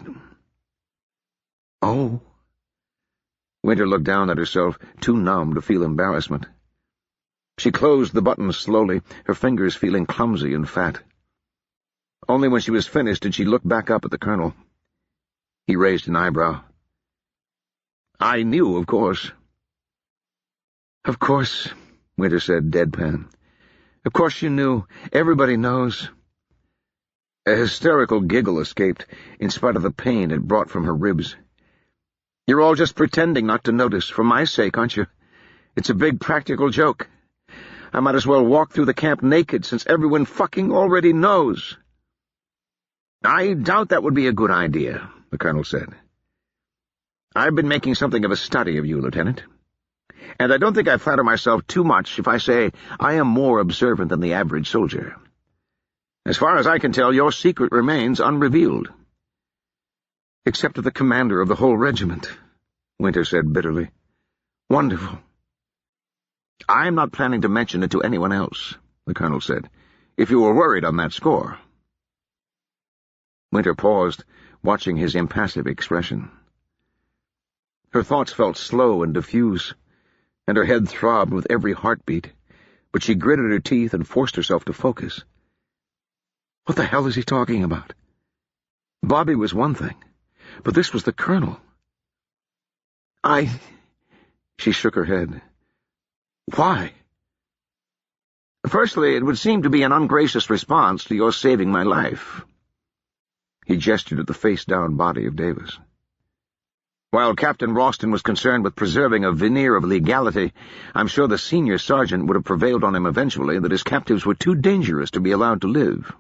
"Oh." Winter looked down at herself, too numb to feel embarrassment. She closed the buttons slowly, her fingers feeling clumsy and fat. Only when she was finished did she look back up at the colonel. He raised an eyebrow. "I knew, of course." "Of course," Winter said, deadpan. "Of course you knew. Everybody knows." A hysterical giggle escaped, in spite of the pain it brought from her ribs. "You're all just pretending not to notice, for my sake, aren't you? It's a big practical joke. I might as well walk through the camp naked, since everyone fucking already knows." "I doubt that would be a good idea," the colonel said. "I've been making something of a study of you, Lieutenant, and I don't think I flatter myself too much if I say I am more observant than the average soldier. As far as I can tell, your secret remains unrevealed." "Except to the commander of the whole regiment," Winter said bitterly. "Wonderful." "I'm not planning to mention it to anyone else," the colonel said, "if you were worried on that score." Winter paused, watching his impassive expression. Her thoughts felt slow and diffuse, and her head throbbed with every heartbeat, but she gritted her teeth and forced herself to focus. What the hell is he talking about? Bobby was one thing, but this was the colonel. She shook her head. "Why?" "Firstly, it would seem to be an ungracious response to your saving my life." He gestured at the face-down body of Davis. "While Captain Ralston was concerned with preserving a veneer of legality, I'm sure the senior sergeant would have prevailed on him eventually that his captives were too dangerous to be allowed to live."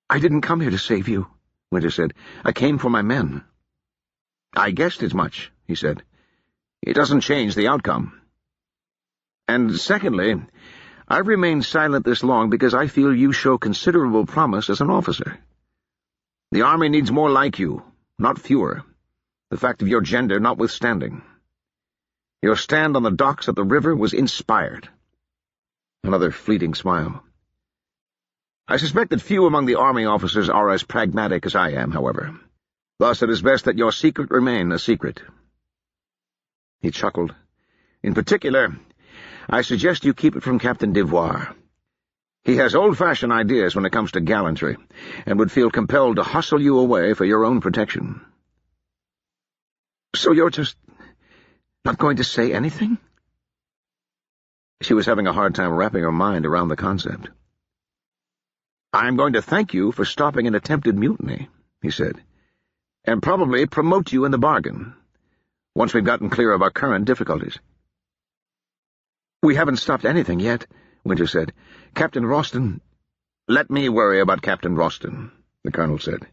"I didn't come here to save you," Winter said. "I came for my men." "I guessed as much," he said. "It doesn't change the outcome. And secondly, I've remained silent this long because I feel you show considerable promise as an officer. The army needs more like you, not fewer, the fact of your gender notwithstanding. Your stand on the docks at the river was inspired. Another fleeting smile. I suspect that few among the army officers are as pragmatic as I am, however. Thus it is best that your secret remain a secret. He chuckled. In particular, I suggest you keep it from Captain Devoir. He has old-fashioned ideas when it comes to gallantry, and would feel compelled to hustle you away for your own protection. So you're just not going to say anything? She was having a hard time wrapping her mind around the concept. I'm going to thank you for stopping an attempted mutiny, he said, and probably promote you in the bargain, once we've gotten clear of our current difficulties. We haven't stopped anything yet, Winter said. Captain Ralston— Let me worry about Captain Ralston, the colonel said.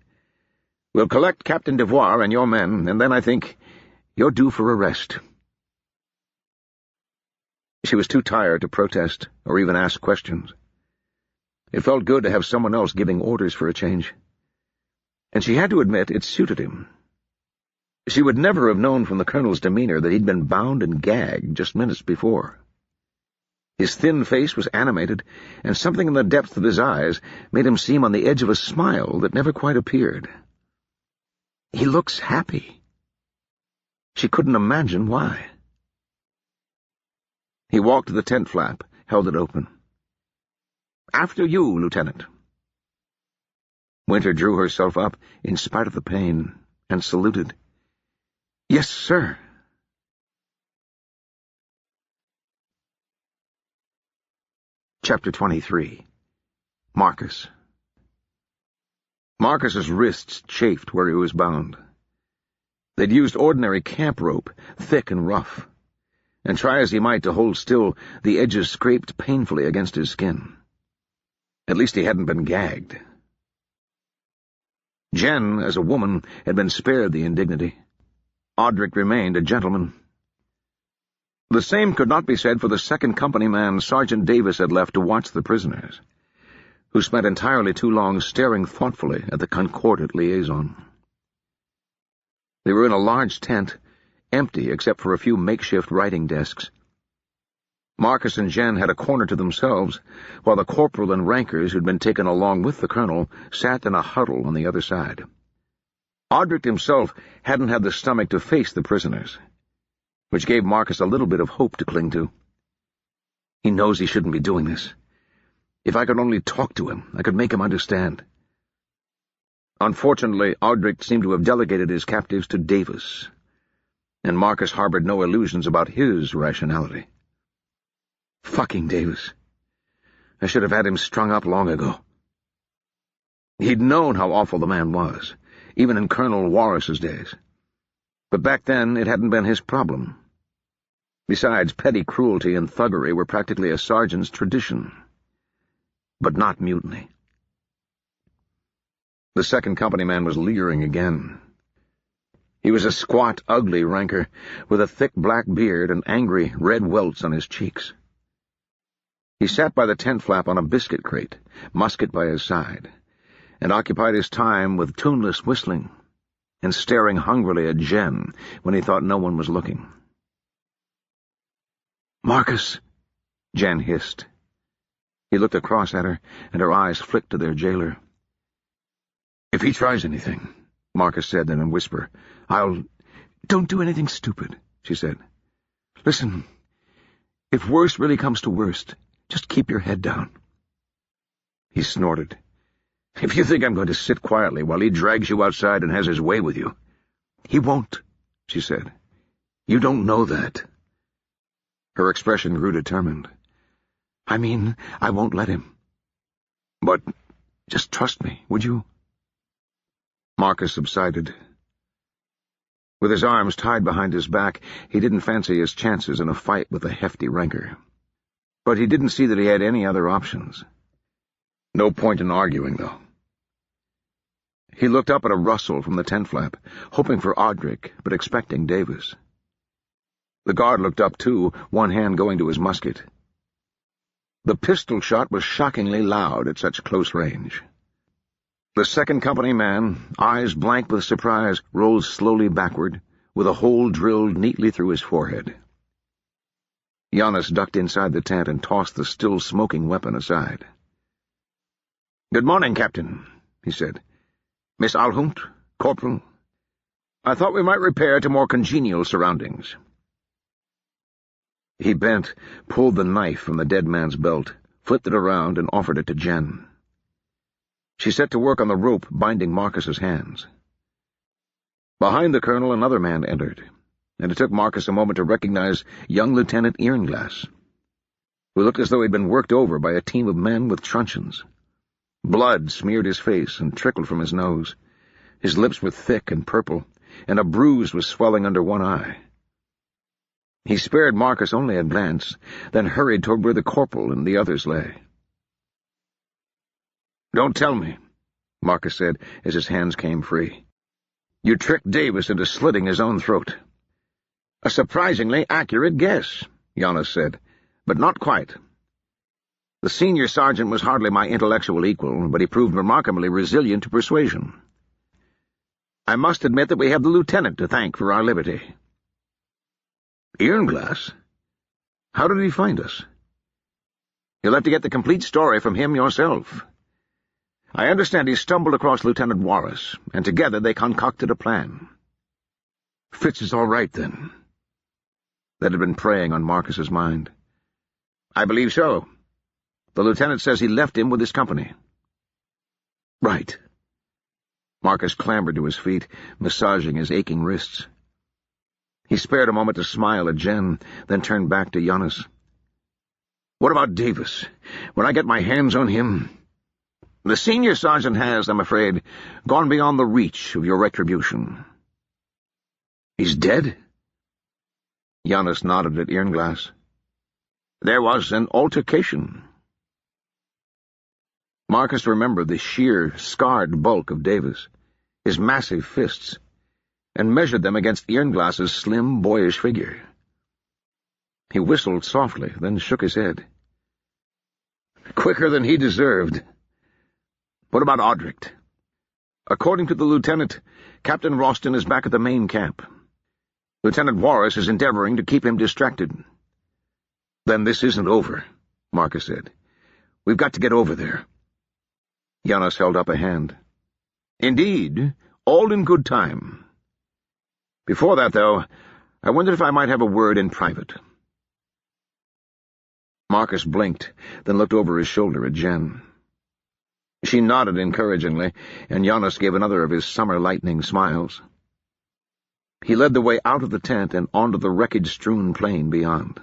We'll collect Captain Devoir and your men, and then I think you're due for a rest. She was too tired to protest or even ask questions. It felt good to have someone else giving orders for a change. And she had to admit it suited him. She would never have known from the colonel's demeanor that he'd been bound and gagged just minutes before. His thin face was animated, and something in the depth of his eyes made him seem on the edge of a smile that never quite appeared. He looks happy. She couldn't imagine why. He walked to the tent flap, held it open. After you, Lieutenant. Winter drew herself up, in spite of the pain, and saluted. Yes, sir. Chapter 23. Marcus. Marcus's wrists chafed where he was bound. They'd used ordinary camp rope, thick and rough, and try as he might to hold still, the edges scraped painfully against his skin. At least he hadn't been gagged. Jen, as a woman, had been spared the indignity. Audric remained a gentleman. The same could not be said for the second company man Sergeant Davis had left to watch the prisoners, who spent entirely too long staring thoughtfully at the concordant liaison. They were in a large tent, empty except for a few makeshift writing desks. Marcus and Jen had a corner to themselves, while the corporal and rankers who'd been taken along with the colonel sat in a huddle on the other side. Audric himself hadn't had the stomach to face the prisoners, which gave Marcus a little bit of hope to cling to. He knows he shouldn't be doing this. If I could only talk to him, I could make him understand. Unfortunately, Audric seemed to have delegated his captives to Davis, and Marcus harbored no illusions about his rationality. Fucking Davis. I should have had him strung up long ago. He'd known how awful the man was, even in Colonel Walris's days. But back then it hadn't been his problem. Besides, petty cruelty and thuggery were practically a sergeant's tradition. But not mutiny. The second company man was leering again. He was a squat, ugly ranker, with a thick black beard and angry red welts on his cheeks. He sat by the tent flap on a biscuit crate, musket by his side, and occupied his time with tuneless whistling and staring hungrily at Jen when he thought no one was looking. "Marcus," Jen hissed. He looked across at her, and her eyes flicked to their jailer. "If he tries anything," Marcus said in a whisper, "Don't do anything stupid," she said. "Listen, if worst really comes to worst, just keep your head down." He snorted. "If you think I'm going to sit quietly while he drags you outside and has his way with you—" "He won't," she said. "You don't know that." Her expression grew determined. "I mean, I won't let him. But just trust me, would you?" Marcus subsided. With his arms tied behind his back, he didn't fancy his chances in a fight with a hefty ranker. But he didn't see that he had any other options. No point in arguing, though. He looked up at a rustle from the tent flap, hoping for Audric, but expecting Davis. The guard looked up, too, one hand going to his musket. The pistol shot was shockingly loud at such close range. The second company man, eyes blank with surprise, rolled slowly backward, with a hole drilled neatly through his forehead. Giannis ducked inside the tent and tossed the still smoking weapon aside. "Good morning, Captain," he said. "Miss Alhunt, Corporal. I thought we might repair to more congenial surroundings." He bent, pulled the knife from the dead man's belt, flipped it around, and offered it to Jen. She set to work on the rope binding Marcus's hands. Behind the colonel, another man entered, and it took Marcus a moment to recognize young Lieutenant Earnglass, who looked as though he'd been worked over by a team of men with truncheons. Blood smeared his face and trickled from his nose. His lips were thick and purple, and a bruise was swelling under one eye. He spared Marcus only a glance, then hurried toward where the corporal and the others lay. "Don't tell me," Marcus said as his hands came free. "You tricked Davis into slitting his own throat." "A surprisingly accurate guess," Giannis said, "but not quite. The senior sergeant was hardly my intellectual equal, but he proved remarkably resilient to persuasion. I must admit that we have the lieutenant to thank for our liberty." "Earnglass? How did he find us?" "You'll have to get the complete story from him yourself. I understand he stumbled across Lieutenant Warris, and together they concocted a plan." "Fitz is all right, then?" That had been preying on Marcus's mind. "I believe so. The lieutenant says he left him with his company." "Right." Marcus clambered to his feet, massaging his aching wrists. He spared a moment to smile at Jen, then turned back to Giannis. "What about Davis? When I get my hands on him—" "The senior sergeant has, I'm afraid, gone beyond the reach of your retribution." "He's dead?" Giannis nodded at Earnglass. "There was an altercation." Marcus remembered the sheer, scarred bulk of Davis, his massive fists, and measured them against Earnglass's slim, boyish figure. He whistled softly, then shook his head. "Quicker than he deserved. What about Audricht?" "According to the lieutenant, Captain Roston is back at the main camp. Lieutenant Warris is endeavoring to keep him distracted." "Then this isn't over," Marcus said. "We've got to get over there." Giannis held up a hand. "Indeed, all in good time. Before that, though, I wondered if I might have a word in private." Marcus blinked, then looked over his shoulder at Jen. She nodded encouragingly, and Giannis gave another of his summer lightning smiles. He led the way out of the tent and onto the wreckage-strewn plain beyond.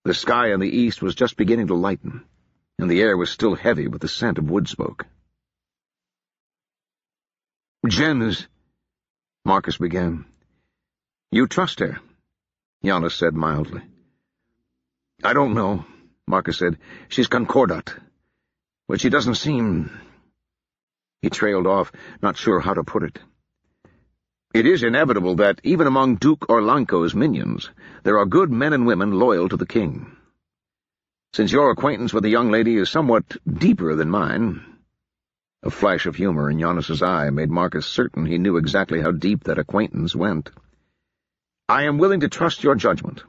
The sky in the east was just beginning to lighten, and the air was still heavy with the scent of wood smoke. "Jen is—" Marcus began. "You trust her," Giannis said mildly. "I don't know," Marcus said. "She's concordat, but she doesn't seem—" He trailed off, not sure how to put it. "It is inevitable that, even among Duke Orlanco's minions, there are good men and women loyal to the king. Since your acquaintance with the young lady is somewhat deeper than mine—" A flash of humor in Giannis's eye made Marcus certain he knew exactly how deep that acquaintance went. "I am willing to trust your judgment.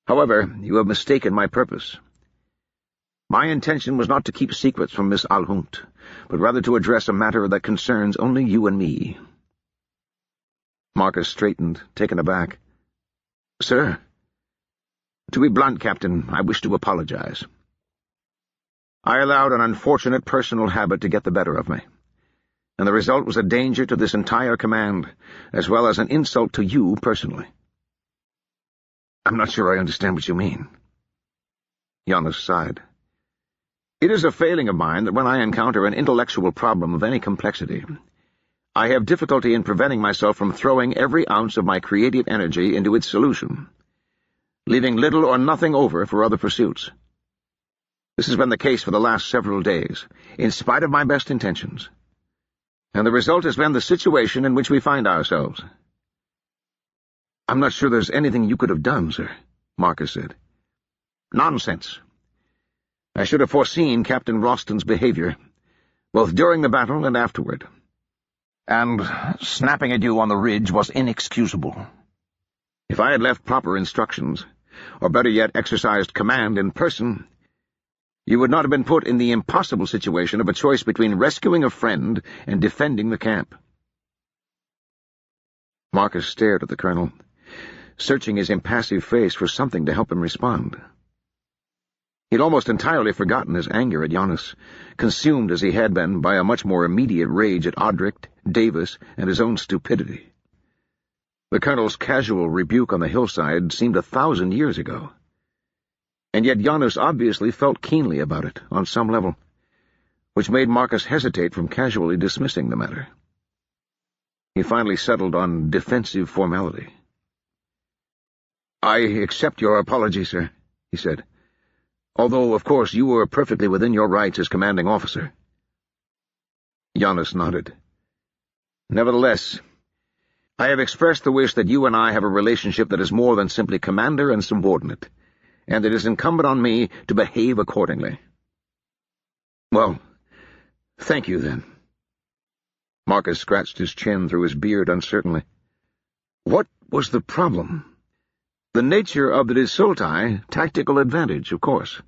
However, you have mistaken my purpose. My intention was not to keep secrets from Miss Alhunt, but rather to address a matter that concerns only you and me." Marcus straightened, taken aback. "Sir?" "To be blunt, Captain, I wish to apologize. I allowed an unfortunate personal habit to get the better of me, and the result was a danger to this entire command, as well as an insult to you personally." "I'm not sure I understand what you mean." Giannis sighed. "It is a failing of mine that when I encounter an intellectual problem of any complexity, I have difficulty in preventing myself from throwing every ounce of my creative energy into its solution, leaving little or nothing over for other pursuits. This has been the case for the last several days, in spite of my best intentions, and the result has been the situation in which we find ourselves." "I'm not sure there's anything you could have done, sir," Marcus said. "Nonsense. I should have foreseen Captain Ralston's behavior, both during the battle and afterward. And snapping at you on the ridge was inexcusable. If I had left proper instructions, or better yet exercised command in person, you would not have been put in the impossible situation of a choice between rescuing a friend and defending the camp. Marcus stared at the colonel, searching his impassive face for something to help him respond. He'd almost entirely forgotten his anger at Giannis, consumed as he had been by a much more immediate rage at Odric, Davis, and his own stupidity. The colonel's casual rebuke on the hillside seemed 1,000 years ago, and yet Giannis obviously felt keenly about it on some level, which made Marcus hesitate from casually dismissing the matter. He finally settled on defensive formality. "I accept your apology, sir," he said. "Although, of course, you were perfectly within your rights as commanding officer." Giannis nodded. "Nevertheless, I have expressed the wish that you and I have a relationship that is more than simply commander and subordinate, and it is incumbent on me to behave accordingly." "Well, thank you, then." Marcus scratched his chin through his beard uncertainly. What was the problem? The nature of the Desultai, tactical advantage, of course.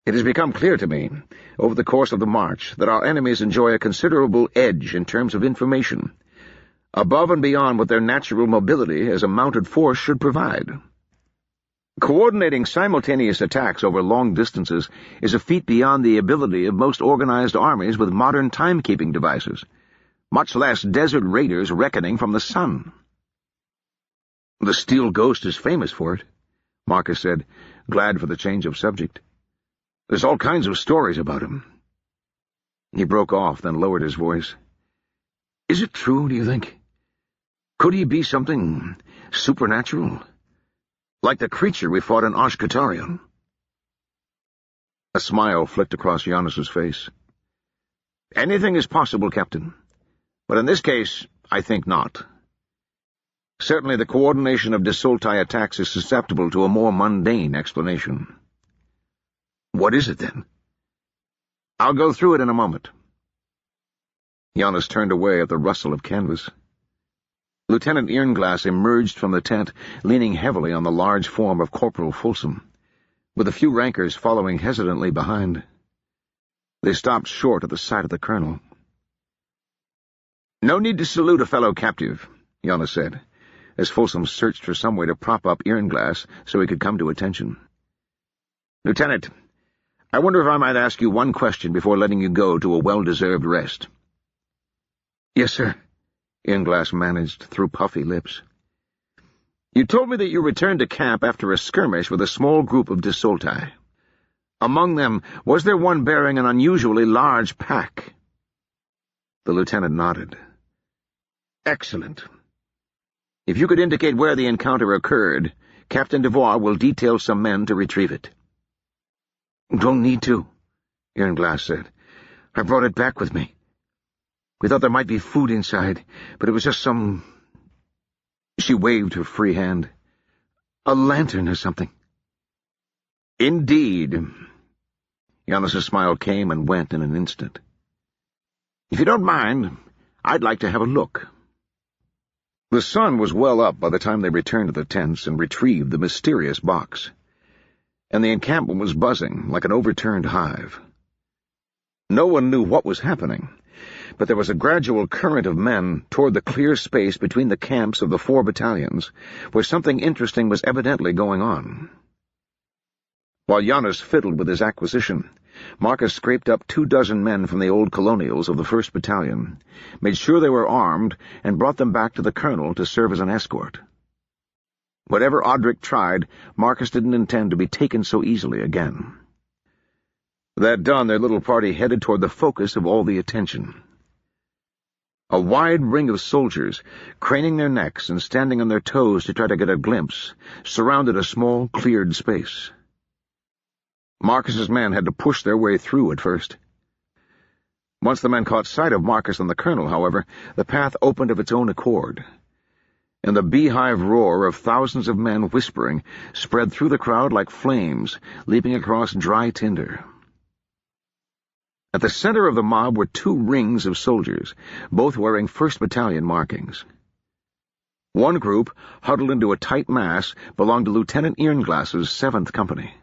It has become clear to me, over the course of the march, that our enemies enjoy a considerable edge in terms of information, above and beyond what their natural mobility as a mounted force should provide. Coordinating simultaneous attacks over long distances is a feat beyond the ability of most organized armies with modern timekeeping devices, much less desert raiders reckoning from the sun. "The Steel Ghost is famous for it," Marcus said, glad for the change of subject. "There's all kinds of stories about him." He broke off, then lowered his voice. "Is it true, do you think? Could he be something supernatural? Like the creature we fought in Ashkatarian?" A smile flicked across Giannis's face. "Anything is possible, Captain. But in this case, I think not. Certainly the coordination of Desultai attacks is susceptible to a more mundane explanation." "What is it, then?" "I'll go through it in a moment." Giannis turned away at the rustle of canvas. Lieutenant Irnglass emerged from the tent, leaning heavily on the large form of Corporal Folsom, with a few rankers following hesitantly behind. They stopped short at the sight of the colonel. "No need to salute a fellow captive," Giannis said, as Folsom searched for some way to prop up Irnglass so he could come to attention. "Lieutenant, I wonder if I might ask you one question before letting you go to a well-deserved rest." "Yes, sir," Irnglass managed through puffy lips. "You told me that you returned to camp after a skirmish with a small group of Desultai. Among them, was there one bearing an unusually large pack?" The lieutenant nodded. "Excellent. If you could indicate where the encounter occurred, Captain Devoir will detail some men to retrieve it." "Don't need to," Irnglass said. "I brought it back with me. We thought there might be food inside, but it was just some—" She waved her free hand. "A lantern or something." "Indeed." Giannis's smile came and went in an instant. "If you don't mind, I'd like to have a look." The sun was well up by the time they returned to the tents and retrieved the mysterious box, and the encampment was buzzing like an overturned hive. No one knew what was happening, but there was a gradual current of men toward the clear space between the camps of the 4 battalions, where something interesting was evidently going on. While Giannis fiddled with his acquisition, Marcus scraped up 24 men from the old colonials of the 1st Battalion, made sure they were armed, and brought them back to the colonel to serve as an escort. Whatever Odric tried, Marcus didn't intend to be taken so easily again. That done, their little party headed toward the focus of all the attention. A wide ring of soldiers, craning their necks and standing on their toes to try to get a glimpse, surrounded a small, cleared space. Marcus's men had to push their way through at first. Once the men caught sight of Marcus and the colonel, however, the path opened of its own accord, and the beehive roar of thousands of men whispering spread through the crowd like flames, leaping across dry tinder. At the center of the mob were 2 rings of soldiers, both wearing 1st Battalion markings. One group, huddled into a tight mass, belonged to Lieutenant Earnglass's 7th Company.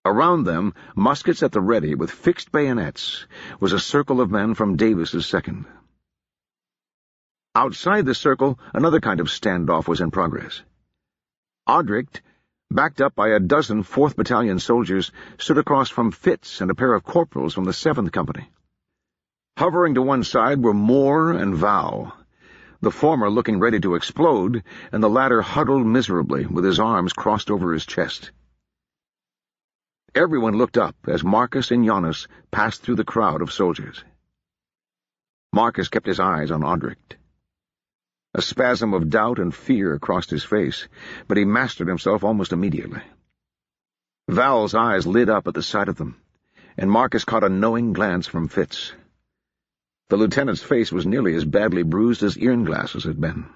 Around them, muskets at the ready with fixed bayonets, was a circle of men from Davis's 2nd. Outside the circle, another kind of standoff was in progress. Audric, backed up by a dozen 4th Battalion soldiers, stood across from Fitz and a pair of corporals from the 7th Company. Hovering to one side were Moore and Val, the former looking ready to explode, and the latter huddled miserably with his arms crossed over his chest. Everyone looked up as Marcus and Jonas passed through the crowd of soldiers. Marcus kept his eyes on Audric. A spasm of doubt and fear crossed his face, but he mastered himself almost immediately. Val's eyes lit up at the sight of them, and Marcus caught a knowing glance from Fitz. The lieutenant's face was nearly as badly bruised as Earnglass's had been.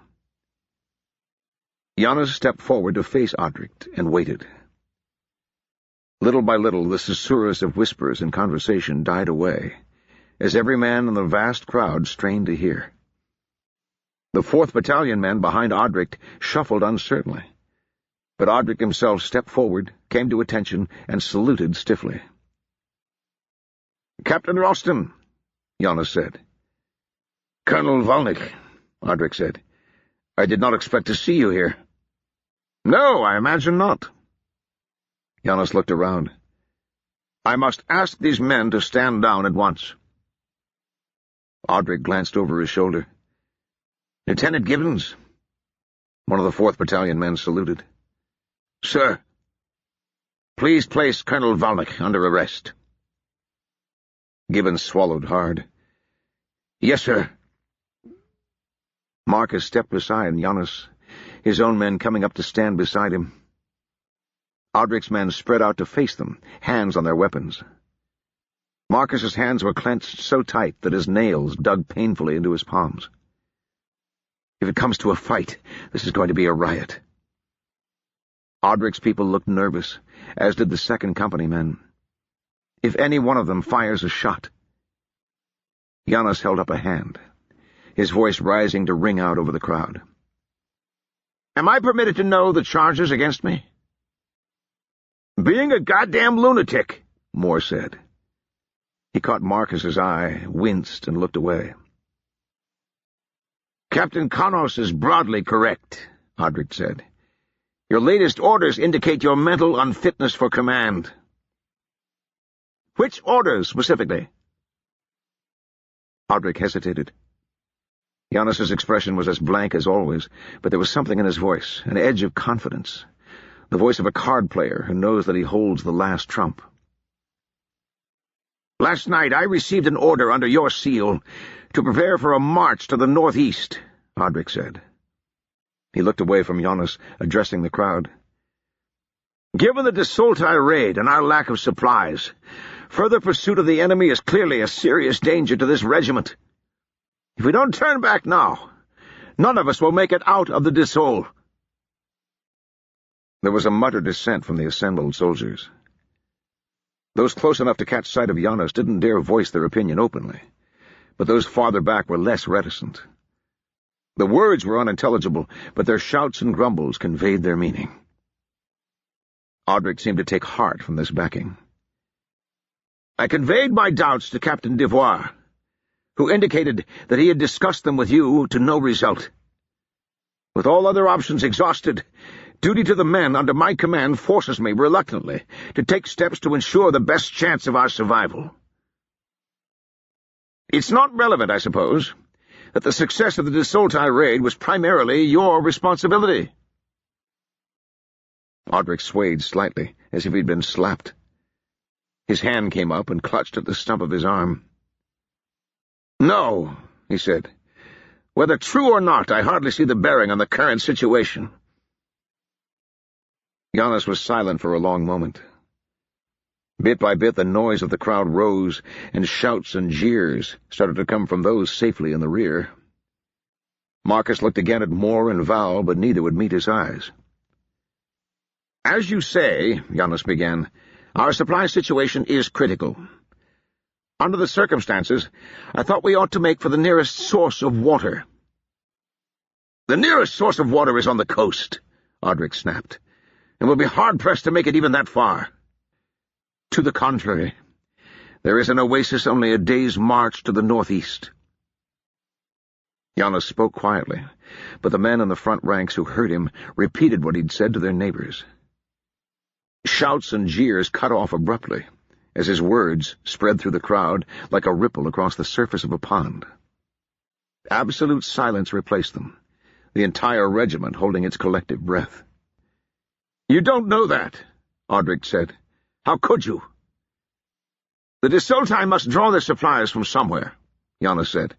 Jonas stepped forward to face Audric and waited. Little by little, the susurrus of whispers and conversation died away, as every man in the vast crowd strained to hear. The 4th Battalion men behind Audric shuffled uncertainly, but Audric himself stepped forward, came to attention, and saluted stiffly. "Captain Ralston," Jonas said. "Colonel Volnick," Audric said. "I did not expect to see you here." "No, I imagine not." Jonas looked around. "I must ask these men to stand down at once." Audric glanced over his shoulder. "Lieutenant Gibbons." One of the 4th Battalion men saluted. "Sir, please place Colonel Volnick under arrest." Gibbons swallowed hard. "Yes, sir." Marcus stepped beside Jonas, his own men coming up to stand beside him. Audric's men spread out to face them, hands on their weapons. Marcus's hands were clenched so tight that his nails dug painfully into his palms. "If it comes to a fight, this is going to be a riot." Audric's people looked nervous, as did the 2nd Company men. "If any one of them fires a shot—" Jonas held up a hand, his voice rising to ring out over the crowd. "Am I permitted to know the charges against me?" "Being a goddamn lunatic," Moore said. He caught Marcus's eye, winced, and looked away. "Captain Connors is broadly correct," Audric said. "Your latest orders indicate your mental unfitness for command." "Which orders, specifically?" Audric hesitated. Jonas's expression was as blank as always, but there was something in his voice, an edge of confidence, the voice of a card player who knows that he holds the last trump. "Last night I received an order under your seal to prepare for a march to the northeast," Audric said. He looked away from Jonas, addressing the crowd. "Given the Desolti raid and our lack of supplies, further pursuit of the enemy is clearly a serious danger to this regiment. If we don't turn back now, none of us will make it out of the Desol." There was a muttered dissent from the assembled soldiers. Those close enough to catch sight of Jonas didn't dare voice their opinion openly, but those farther back were less reticent. The words were unintelligible, but their shouts and grumbles conveyed their meaning. Audric seemed to take heart from this backing. "I conveyed my doubts to Captain Devoir, who indicated that he had discussed them with you to no result. With all other options exhausted, duty to the men under my command forces me, reluctantly, to take steps to ensure the best chance of our survival. It's not relevant, I suppose, that the success of the Desolti raid was primarily your responsibility." Audric swayed slightly, as if he'd been slapped. His hand came up and clutched at the stump of his arm. "No," he said. "Whether true or not, I hardly see the bearing on the current situation." Jonas was silent for a long moment. Bit by bit, the noise of the crowd rose, and shouts and jeers started to come from those safely in the rear. Marcus looked again at Moore and Val, but neither would meet his eyes. "As you say," Giannis began, "our supply situation is critical. Under the circumstances, I thought we ought to make for the nearest source of water." "The nearest source of water is on the coast," Audric snapped, "and we'll be hard-pressed to make it even that far." "To the contrary. There is an oasis only a day's march to the northeast." Giannis spoke quietly, but the men in the front ranks who heard him repeated what he'd said to their neighbors. Shouts and jeers cut off abruptly, as his words spread through the crowd like a ripple across the surface of a pond. Absolute silence replaced them, the entire regiment holding its collective breath. "You don't know that," Audric said. "How could you?" "The Desolti must draw their supplies from somewhere," Giannis said.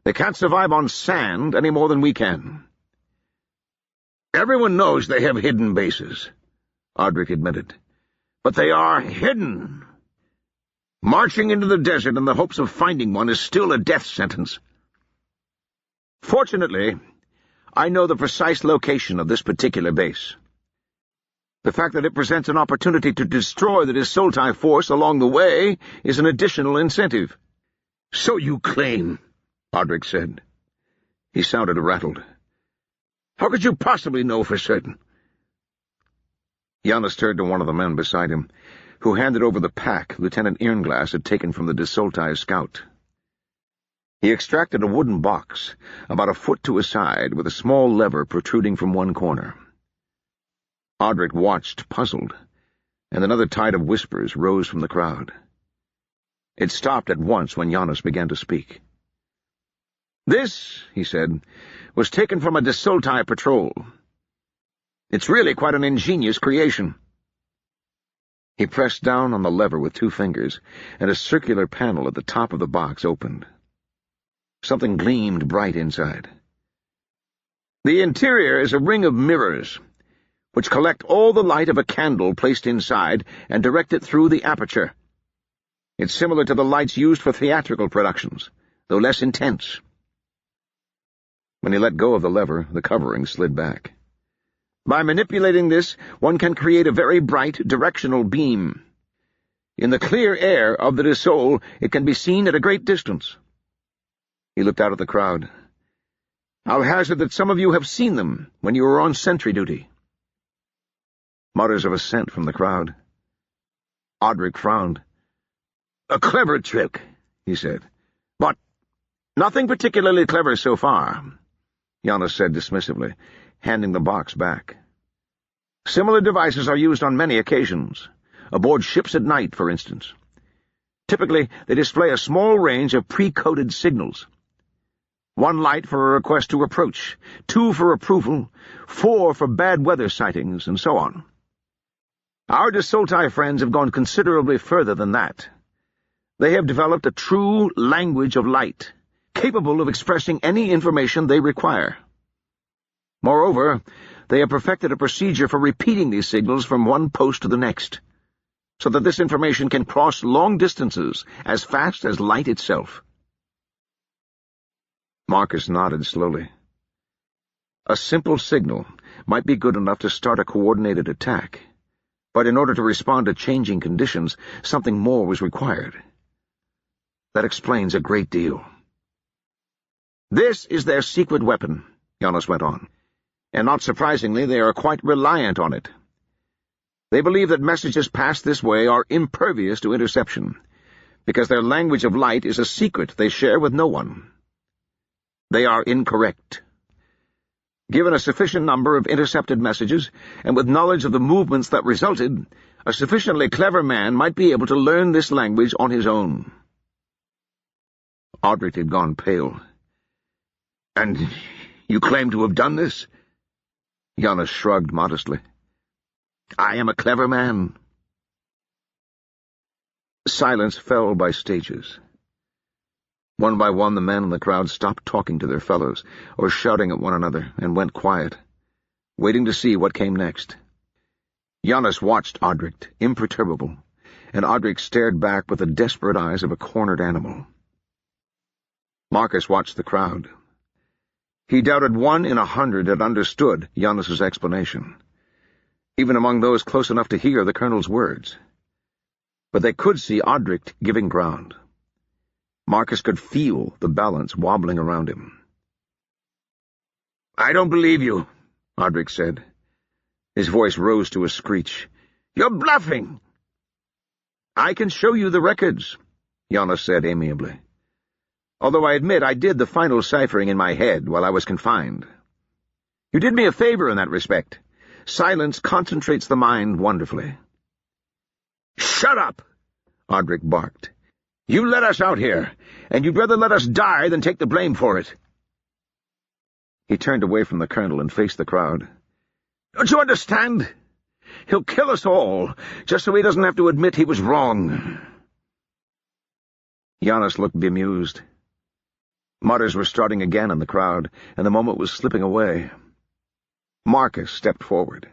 "They can't survive on sand any more than we can." "Everyone knows they have hidden bases," Audric admitted. "But they are hidden. Marching into the desert in the hopes of finding one is still a death sentence. Fortunately, I know the precise location of this particular base. The fact that it presents an opportunity to destroy the Desolti force along the way is an additional incentive." "So you claim," Audric said. He sounded rattled. "How could you possibly know for certain?" Giannis turned to one of the men beside him, who handed over the pack Lieutenant Irnglass had taken from the Desolti scout. He extracted a wooden box, about a foot to his side, with a small lever protruding from one corner. Audric watched, puzzled, and another tide of whispers rose from the crowd. It stopped at once when Giannis began to speak. "This," he said, "was taken from a Desolti patrol. It's really quite an ingenious creation." He pressed down on the lever with 2 fingers, and a circular panel at the top of the box opened. Something gleamed bright inside. "The interior is a ring of mirrors, which collect all the light of a candle placed inside and direct it through the aperture. It's similar to the lights used for theatrical productions, though less intense." When he let go of the lever, the covering slid back. "By manipulating this, one can create a very bright, directional beam. In the clear air of the Desol, it can be seen at a great distance." He looked out at the crowd. "I'll hazard that some of you have seen them when you were on sentry duty." Mutters of assent from the crowd. Audric frowned. "A clever trick," he said. "But nothing particularly clever so far," Giannis said dismissively, handing the box back. "Similar devices are used on many occasions, aboard ships at night, for instance. Typically, they display a small range of pre-coded signals. 1 light for a request to approach, 2 for approval, 4 for bad weather sightings, and so on. Our Desolti friends have gone considerably further than that. They have developed a true language of light, capable of expressing any information they require. Moreover, they have perfected a procedure for repeating these signals from one post to the next, so that this information can cross long distances as fast as light itself." Marcus nodded slowly. A simple signal might be good enough to start a coordinated attack, but in order to respond to changing conditions, something more was required. "That explains a great deal." "This is their secret weapon," Giannis went on, "and not surprisingly, they are quite reliant on it. They believe that messages passed this way are impervious to interception, because their language of light is a secret they share with no one. They are incorrect. Given a sufficient number of intercepted messages, and with knowledge of the movements that resulted, a sufficiently clever man might be able to learn this language on his own." Audric had gone pale. "And you claim to have done this?" Giannis shrugged modestly. "I am a clever man." Silence fell by stages. One by one, the men in the crowd stopped talking to their fellows, or shouting at one another, and went quiet, waiting to see what came next. Giannis watched Audric, imperturbable, and Audric stared back with the desperate eyes of a cornered animal. Marcus watched the crowd. He doubted 1 in 100 had understood Giannis's explanation, even among those close enough to hear the colonel's words. But they could see Audric giving ground. Marcus could feel the balance wobbling around him. "I don't believe you," Audric said. His voice rose to a screech. "You're bluffing." "I can show you the records," Giannis said amiably. "Although I admit I did the final ciphering in my head while I was confined. You did me a favor in that respect. Silence concentrates the mind wonderfully." "Shut up!" Audric barked. "You let us out here, and you'd rather let us die than take the blame for it." He turned away from the colonel and faced the crowd. "Don't you understand? He'll kill us all, just so he doesn't have to admit he was wrong." Giannis looked bemused. Mutters were starting again in the crowd, and the moment was slipping away. Marcus stepped forward.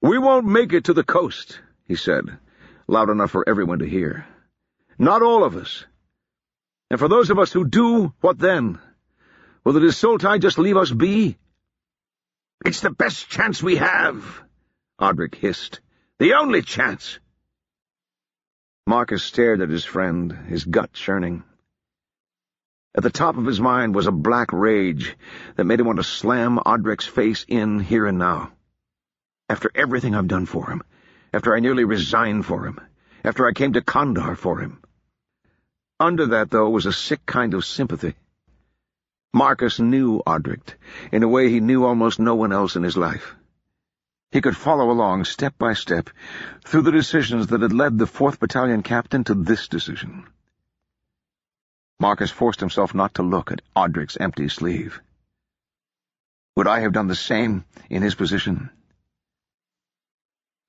"We won't make it to the coast," he said, loud enough for everyone to hear. "Not all of us. And for those of us who do, what then? Will the Desultai just leave us be?" "It's the best chance we have," Audric hissed. "The only chance." Marcus stared at his friend, his gut churning. At the top of his mind was a black rage that made him want to slam Audric's face in here and now. After everything I've done for him, after I nearly resigned for him, after I came to Kandar for him. Under that, though, was a sick kind of sympathy. Marcus knew Audric in a way he knew almost no one else in his life. He could follow along, step by step, through the decisions that had led the 4th Battalion captain to this decision. Marcus forced himself not to look at Audric's empty sleeve. Would I have done the same in his position?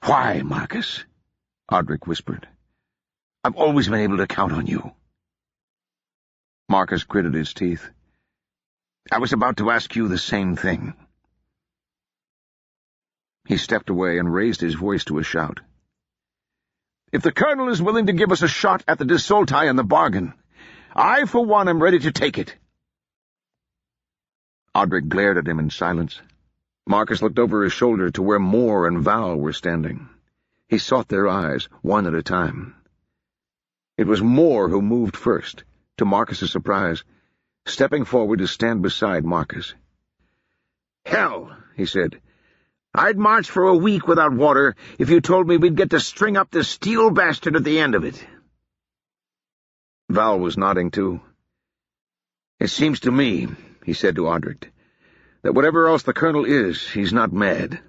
"Why, Marcus?" Audric whispered. "I've always been able to count on you." Marcus gritted his teeth. "I was about to ask you the same thing." He stepped away and raised his voice to a shout. "If the colonel is willing to give us a shot at the Desultai in the bargain, I, for one, am ready to take it." Audric glared at him in silence. Marcus looked over his shoulder to where Moore and Val were standing. He sought their eyes, one at a time. It was Moore who moved first, to Marcus's surprise, stepping forward to stand beside Marcus. "Hell," he said. "I'd march for a week without water if you told me we'd get to string up this steel bastard at the end of it." Val was nodding too. "It seems to me," he said to Audric, "that whatever else the colonel is, he's not mad.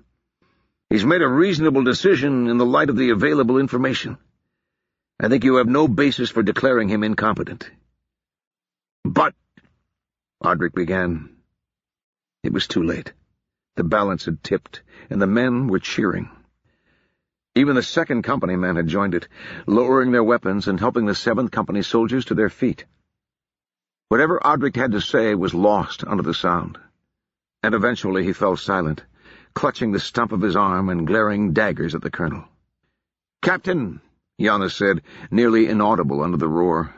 He's made a reasonable decision in the light of the available information. I think you have no basis for declaring him incompetent." "But—" Audric began. It was too late. The balance had tipped, and the men were cheering. Even the 2nd Company men had joined it, lowering their weapons and helping the 7th Company soldiers to their feet. Whatever Audric had to say was lost under the sound, and eventually he fell silent, clutching the stump of his arm and glaring daggers at the colonel. "Captain," Giannis said, nearly inaudible under the roar,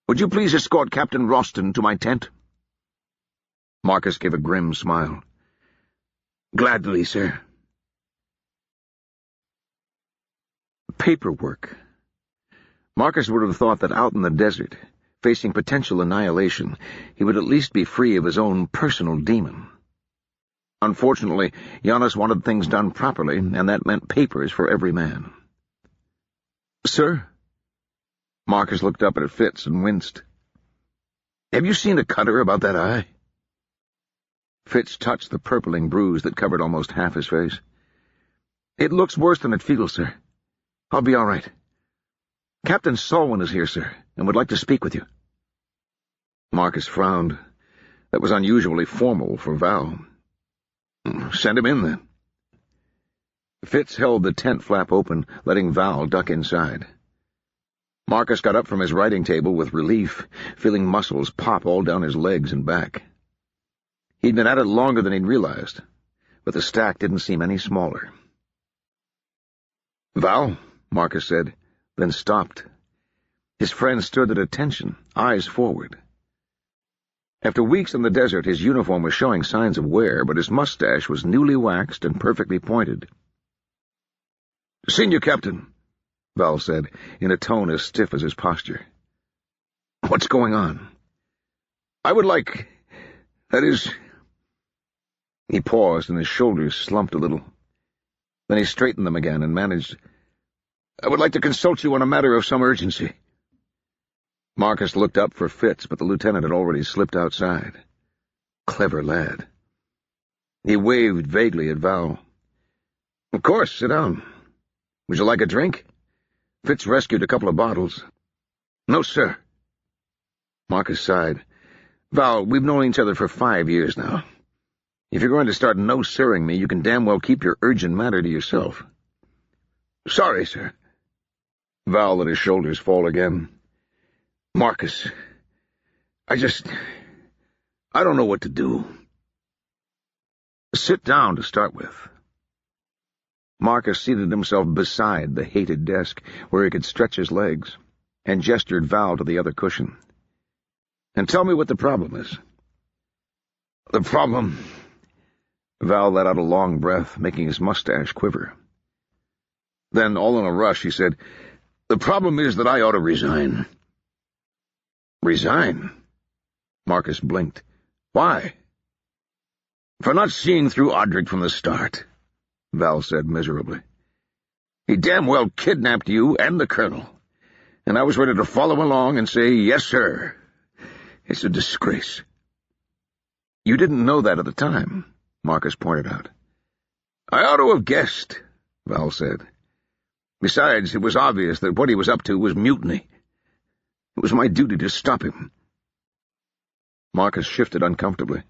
"would you please escort Captain Roston to my tent?" Marcus gave a grim smile. "Gladly, sir." Paperwork. Marcus would have thought that out in the desert, facing potential annihilation, he would at least be free of his own personal demon. Unfortunately, Giannis wanted things done properly, and that meant papers for every man. "Sir?" Marcus looked up at Fitz and winced. "Have you seen a cutter about that eye?" Fitz touched the purpling bruise that covered almost half his face. "It looks worse than it feels, sir. I'll be all right. Captain Solwyn is here, sir, and would like to speak with you." Marcus frowned. That was unusually formal for Val. "Send him in, then." Fitz held the tent flap open, letting Val duck inside. Marcus got up from his writing table with relief, feeling muscles pop all down his legs and back. He'd been at it longer than he'd realized, but the stack didn't seem any smaller. "Val," Marcus said, then stopped. His friend stood at attention, eyes forward. After weeks in the desert, his uniform was showing signs of wear, but his mustache was newly waxed and perfectly pointed. "Senior Captain," Val said, in a tone as stiff as his posture. "What's going on? I would like... that is..." He paused, and his shoulders slumped a little. Then he straightened them again and managed, "I would like to consult you on a matter of some urgency." Marcus looked up for Fitz, but the lieutenant had already slipped outside. Clever lad. He waved vaguely at Val. "Of course, sit down. Would you like a drink? Fitz rescued a couple of bottles." "No, sir." Marcus sighed. "Val, we've known each other for 5 years now. If you're going to start no-sirring me, you can damn well keep your urgent matter to yourself." "Sorry, sir." Val let his shoulders fall again. "Marcus, I don't know what to do." "Sit down to start with." Marcus seated himself beside the hated desk, where he could stretch his legs, and gestured Val to the other cushion. "And tell me what the problem is." "The problem—" Val let out a long breath, making his mustache quiver. Then, all in a rush, he said, "The problem is that I ought to resign." "Resign?" Marcus blinked. "Why?" "For not seeing through Audric from the start," Val said miserably. "He damn well kidnapped you and the colonel, and I was ready to follow along and say, 'Yes, sir.' It's a disgrace." "You didn't know that at the time," Marcus pointed out. "I ought to have guessed," Val said. "Besides, it was obvious that what he was up to was mutiny. It was my duty to stop him." Marcus shifted uncomfortably.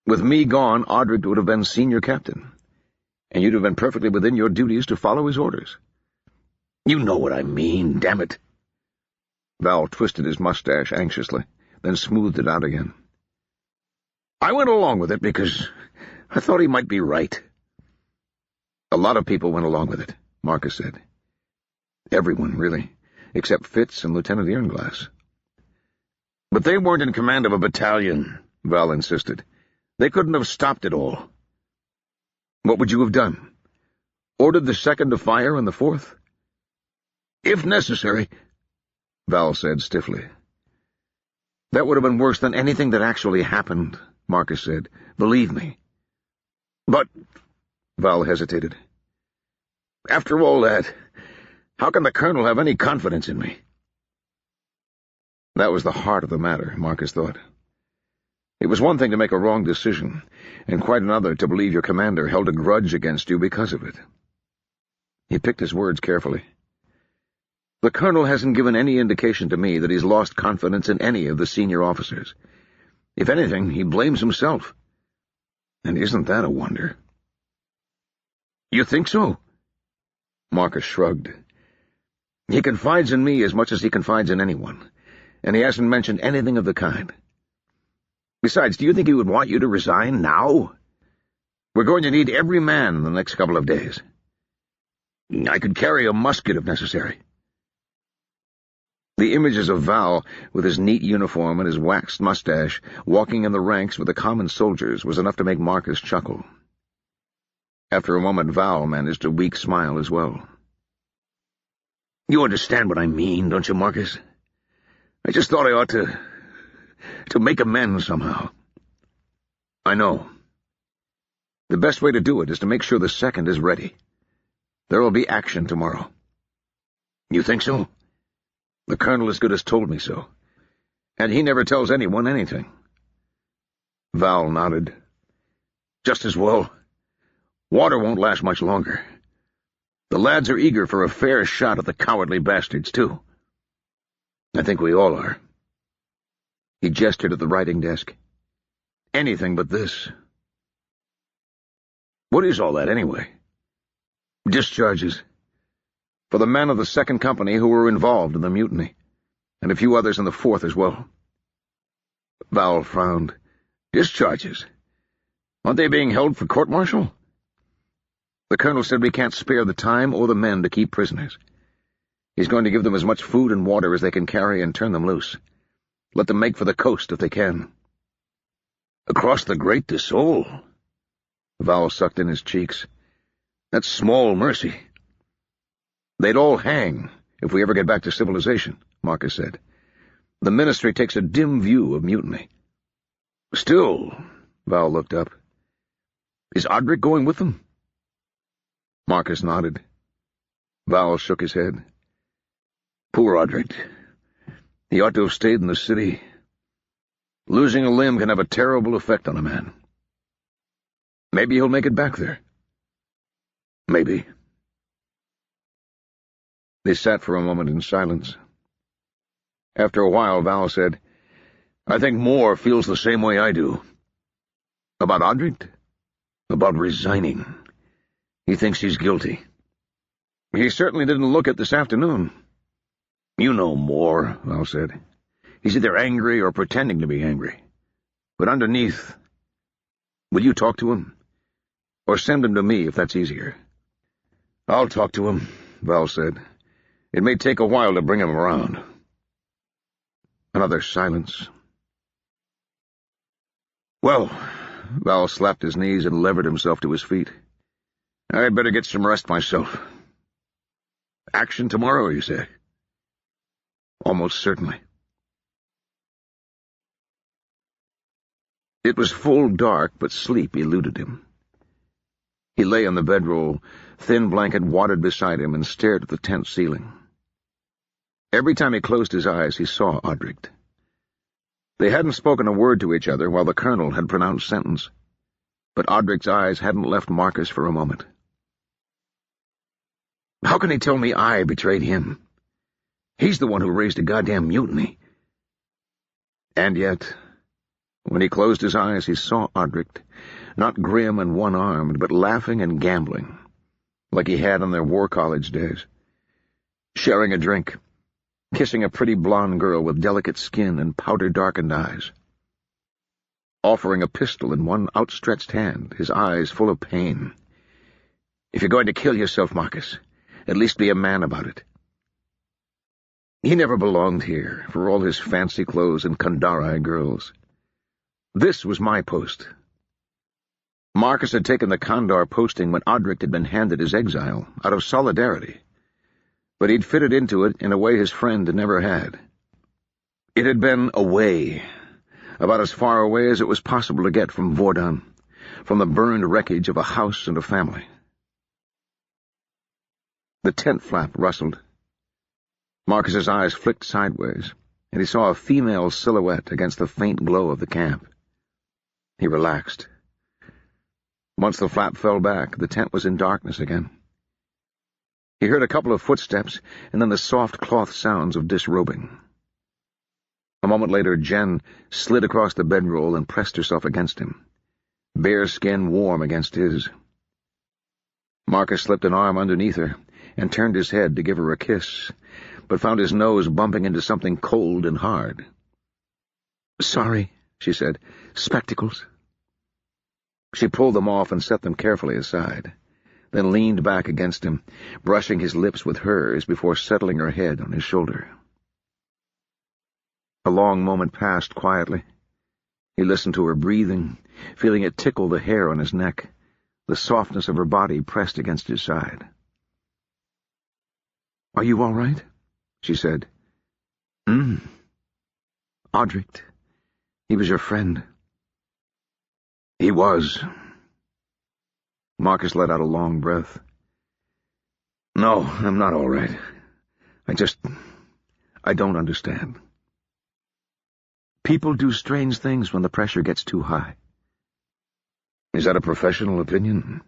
"With me gone, Audric would have been senior captain, and you'd have been perfectly within your duties to follow his orders." "You know what I mean, damn it." Val twisted his mustache anxiously, then smoothed it out again. "I went along with it because I thought he might be right." "A lot of people went along with it," Marcus said. "Everyone, really, except Fitz and Lieutenant Earnglass." "But they weren't in command of a battalion," Val insisted. "They couldn't have stopped it all." "What would you have done? Ordered the second to fire and the fourth?" "If necessary," Val said stiffly. "That would have been worse than anything that actually happened," Marcus said. "Believe me." "But—" Val hesitated. "After all that, how can the colonel have any confidence in me?" That was the heart of the matter, Marcus thought. It was one thing to make a wrong decision, and quite another to believe your commander held a grudge against you because of it. He picked his words carefully. "The colonel hasn't given any indication to me that he's lost confidence in any of the senior officers. If anything, he blames himself. And isn't that a wonder?" "You think so?" Marcus shrugged. "He confides in me as much as he confides in anyone, and he hasn't mentioned anything of the kind. Besides, do you think he would want you to resign now? We're going to need every man in the next couple of days. I could carry a musket if necessary." The images of Val, with his neat uniform and his waxed mustache, walking in the ranks with the common soldiers, was enough to make Marcus chuckle. After a moment, Val managed a weak smile as well. "You understand what I mean, don't you, Marcus? I just thought I ought to make amends somehow." "I know. The best way to do it is to make sure the second is ready. There will be action tomorrow." "You think so?" "The colonel as good as told me so. And he never tells anyone anything." Val nodded. "Just as well. Water won't last much longer. The lads are eager for a fair shot at the cowardly bastards, too." "I think we all are." He gestured at the writing desk. "Anything but this." "What is all that, anyway?" "Discharges. For the men of the 2nd Company who were involved in the mutiny, and a few others in the 4th as well." Val frowned. "Discharges? Aren't they being held for court-martial?" "The colonel said we can't spare the time or the men to keep prisoners. He's going to give them as much food and water as they can carry and turn them loose. Let them make for the coast if they can. Across the Great to Seoul? Val sucked in his cheeks. That's small mercy. They'd all hang if we ever get back to civilization, Marcus said. The Ministry takes a dim view of mutiny. Still, Val looked up. Is Odric going with them? Marcus nodded. Val shook his head. Poor Odric. He ought to have stayed in the city. Losing a limb can have a terrible effect on a man. Maybe he'll make it back there. Maybe. They sat for a moment in silence. After a while, Val said, I think Moore feels the same way I do. About Odric? About resigning. He thinks he's guilty. He certainly didn't look it this afternoon. You know Moore, Val said. He's either angry or pretending to be angry. But underneath... Will you talk to him? Or send him to me if that's easier. I'll talk to him, Val said. It may take a while to bring him around. Another silence. Well, Val slapped his knees and levered himself to his feet. I'd better get some rest myself. Action tomorrow, you say? Almost certainly. It was full dark, but sleep eluded him. He lay on the bedroll, thin blanket wadded beside him, and stared at the tent ceiling. Every time he closed his eyes, he saw Odric. They hadn't spoken a word to each other while the colonel had pronounced sentence, but Odric's eyes hadn't left Marcus for a moment. How can he tell me I betrayed him? He's the one who raised a goddamn mutiny. And yet, when he closed his eyes, he saw Odric, not grim and one-armed, but laughing and gambling, like he had on their war college days, sharing a drink, kissing a pretty blonde girl with delicate skin and powder-darkened eyes, offering a pistol in one outstretched hand, his eyes full of pain. If you're going to kill yourself, Marcus, at least be a man about it. He never belonged here, for all his fancy clothes and Kandari girls. This was my post. Marcus had taken the Kandar posting when Odric had been handed his exile, out of solidarity, but he'd fitted into it in a way his friend never had. It had been away, about as far away as it was possible to get from Vordan, from the burned wreckage of a house and a family. The tent flap rustled. Marcus's eyes flicked sideways, and he saw a female silhouette against the faint glow of the camp. He relaxed. Once the flap fell back, the tent was in darkness again. He heard a couple of footsteps, and then the soft cloth sounds of disrobing. A moment later, Jen slid across the bedroll and pressed herself against him, bare skin warm against his. Marcus slipped an arm underneath her and turned his head to give her a kiss, but found his nose bumping into something cold and hard. "Sorry," she said. "Spectacles." She pulled them off and set them carefully aside, then leaned back against him, brushing his lips with hers before settling her head on his shoulder. A long moment passed quietly. He listened to her breathing, feeling it tickle the hair on his neck, the softness of her body pressed against his side. "Are you all right?" she said. Odric. He was your friend." "He was." Marcus let out a long breath. "No, I'm not all right. I don't understand." "People do strange things when the pressure gets too high." "Is that a professional opinion?"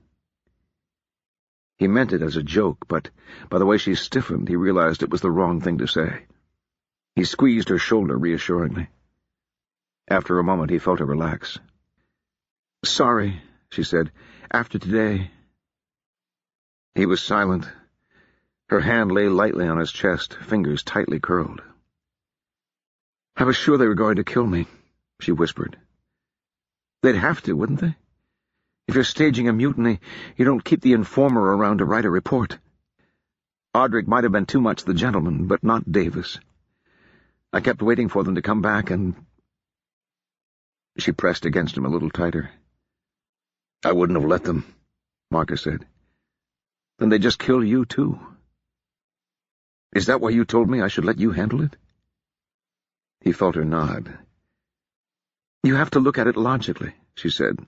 He meant it as a joke, but by the way she stiffened, he realized it was the wrong thing to say. He squeezed her shoulder reassuringly. After a moment, he felt her relax. "Sorry," she said. "After today—" He was silent. Her hand lay lightly on his chest, fingers tightly curled. "I was sure they were going to kill me," she whispered. "They'd have to, wouldn't they? If you're staging a mutiny, you don't keep the informer around to write a report. Odric might have been too much the gentleman, but not Davis. I kept waiting for them to come back, and—" She pressed against him a little tighter. "I wouldn't have let them," Marcus said. "Then they just kill you, too. Is that why you told me I should let you handle it?" He felt her nod. "You have to look at it logically," she said,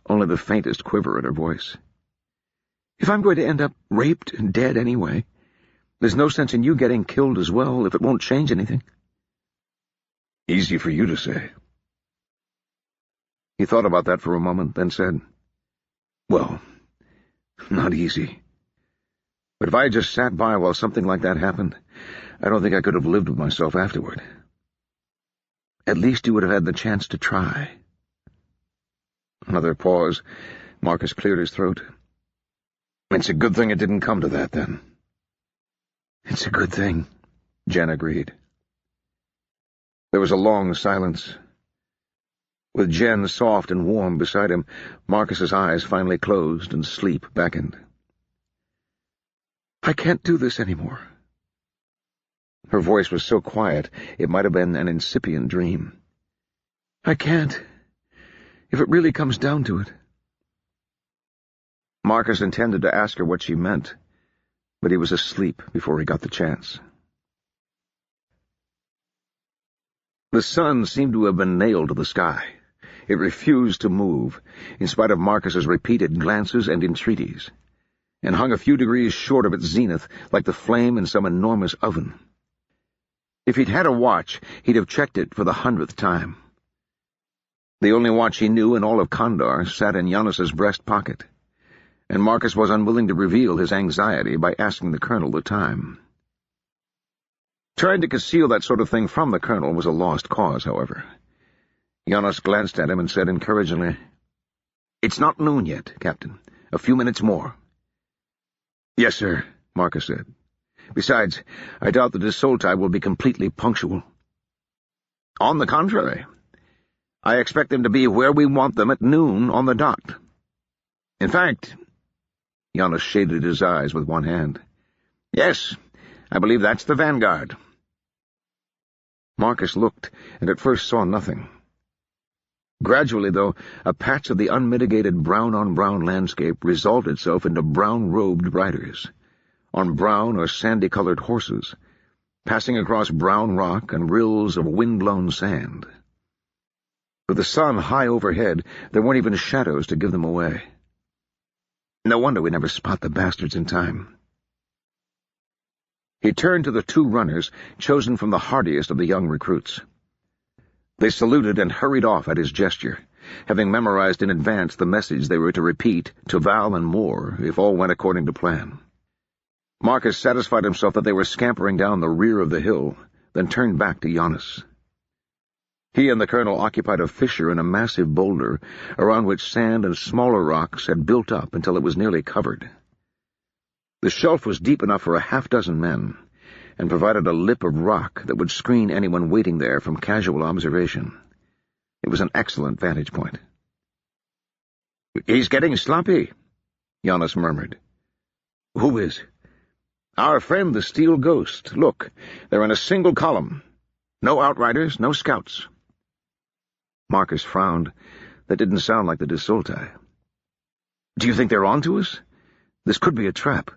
only the faintest quiver in her voice. "If I'm going to end up raped and dead anyway, there's no sense in you getting killed as well if it won't change anything." "Easy for you to say." He thought about that for a moment, then said, "Well, not easy. But if I had just sat by while something like that happened, I don't think I could have lived with myself afterward. At least you would have had the chance to try." Another pause. Marcus cleared his throat. "It's a good thing it didn't come to that, then." "It's a good thing," Jen agreed. There was a long silence. With Jen soft and warm beside him, Marcus's eyes finally closed and sleep beckoned. "I can't do this anymore." Her voice was so quiet it might have been an incipient dream. "I can't, if it really comes down to it." Marcus intended to ask her what she meant, but he was asleep before he got the chance. The sun seemed to have been nailed to the sky. It refused to move, in spite of Marcus's repeated glances and entreaties, and hung a few degrees short of its zenith like the flame in some enormous oven. If he'd had a watch, he'd have checked it for the 100th time. The only watch he knew in all of Kandar sat in Giannis's breast pocket, and Marcus was unwilling to reveal his anxiety by asking the colonel the time. Trying to conceal that sort of thing from the colonel was a lost cause, however. Giannis glanced at him and said encouragingly, "It's not noon yet, Captain. A few minutes more." "Yes, sir," Marcus said. "Besides, I doubt the Desolti will be completely punctual." "On the contrary, I expect them to be where we want them at noon on the dot. In fact—" Giannis shaded his eyes with one hand. "Yes, I believe that's the vanguard." Marcus looked, and at first saw nothing. Gradually, though, a patch of the unmitigated brown-on-brown landscape resolved itself into brown-robed riders, on brown or sandy-colored horses, passing across brown rock and rills of wind-blown sand. With the sun high overhead, there weren't even shadows to give them away. No wonder we never spot the bastards in time. He turned to the two runners, chosen from the hardiest of the young recruits. They saluted and hurried off at his gesture, having memorized in advance the message they were to repeat to Val and Moore if all went according to plan. Marcus satisfied himself that they were scampering down the rear of the hill, then turned back to Giannis. He and the colonel occupied a fissure in a massive boulder, around which sand and smaller rocks had built up until it was nearly covered. The shelf was deep enough for a half-dozen men, and provided a lip of rock that would screen anyone waiting there from casual observation. It was an excellent vantage point. "He's getting sloppy," Giannis murmured. "Who is?" "Our friend, the Steel Ghost. Look, they're in a single column. No outriders, no scouts." Marcus frowned. That didn't sound like the Desolti. "Do you think they're on to us? This could be a trap."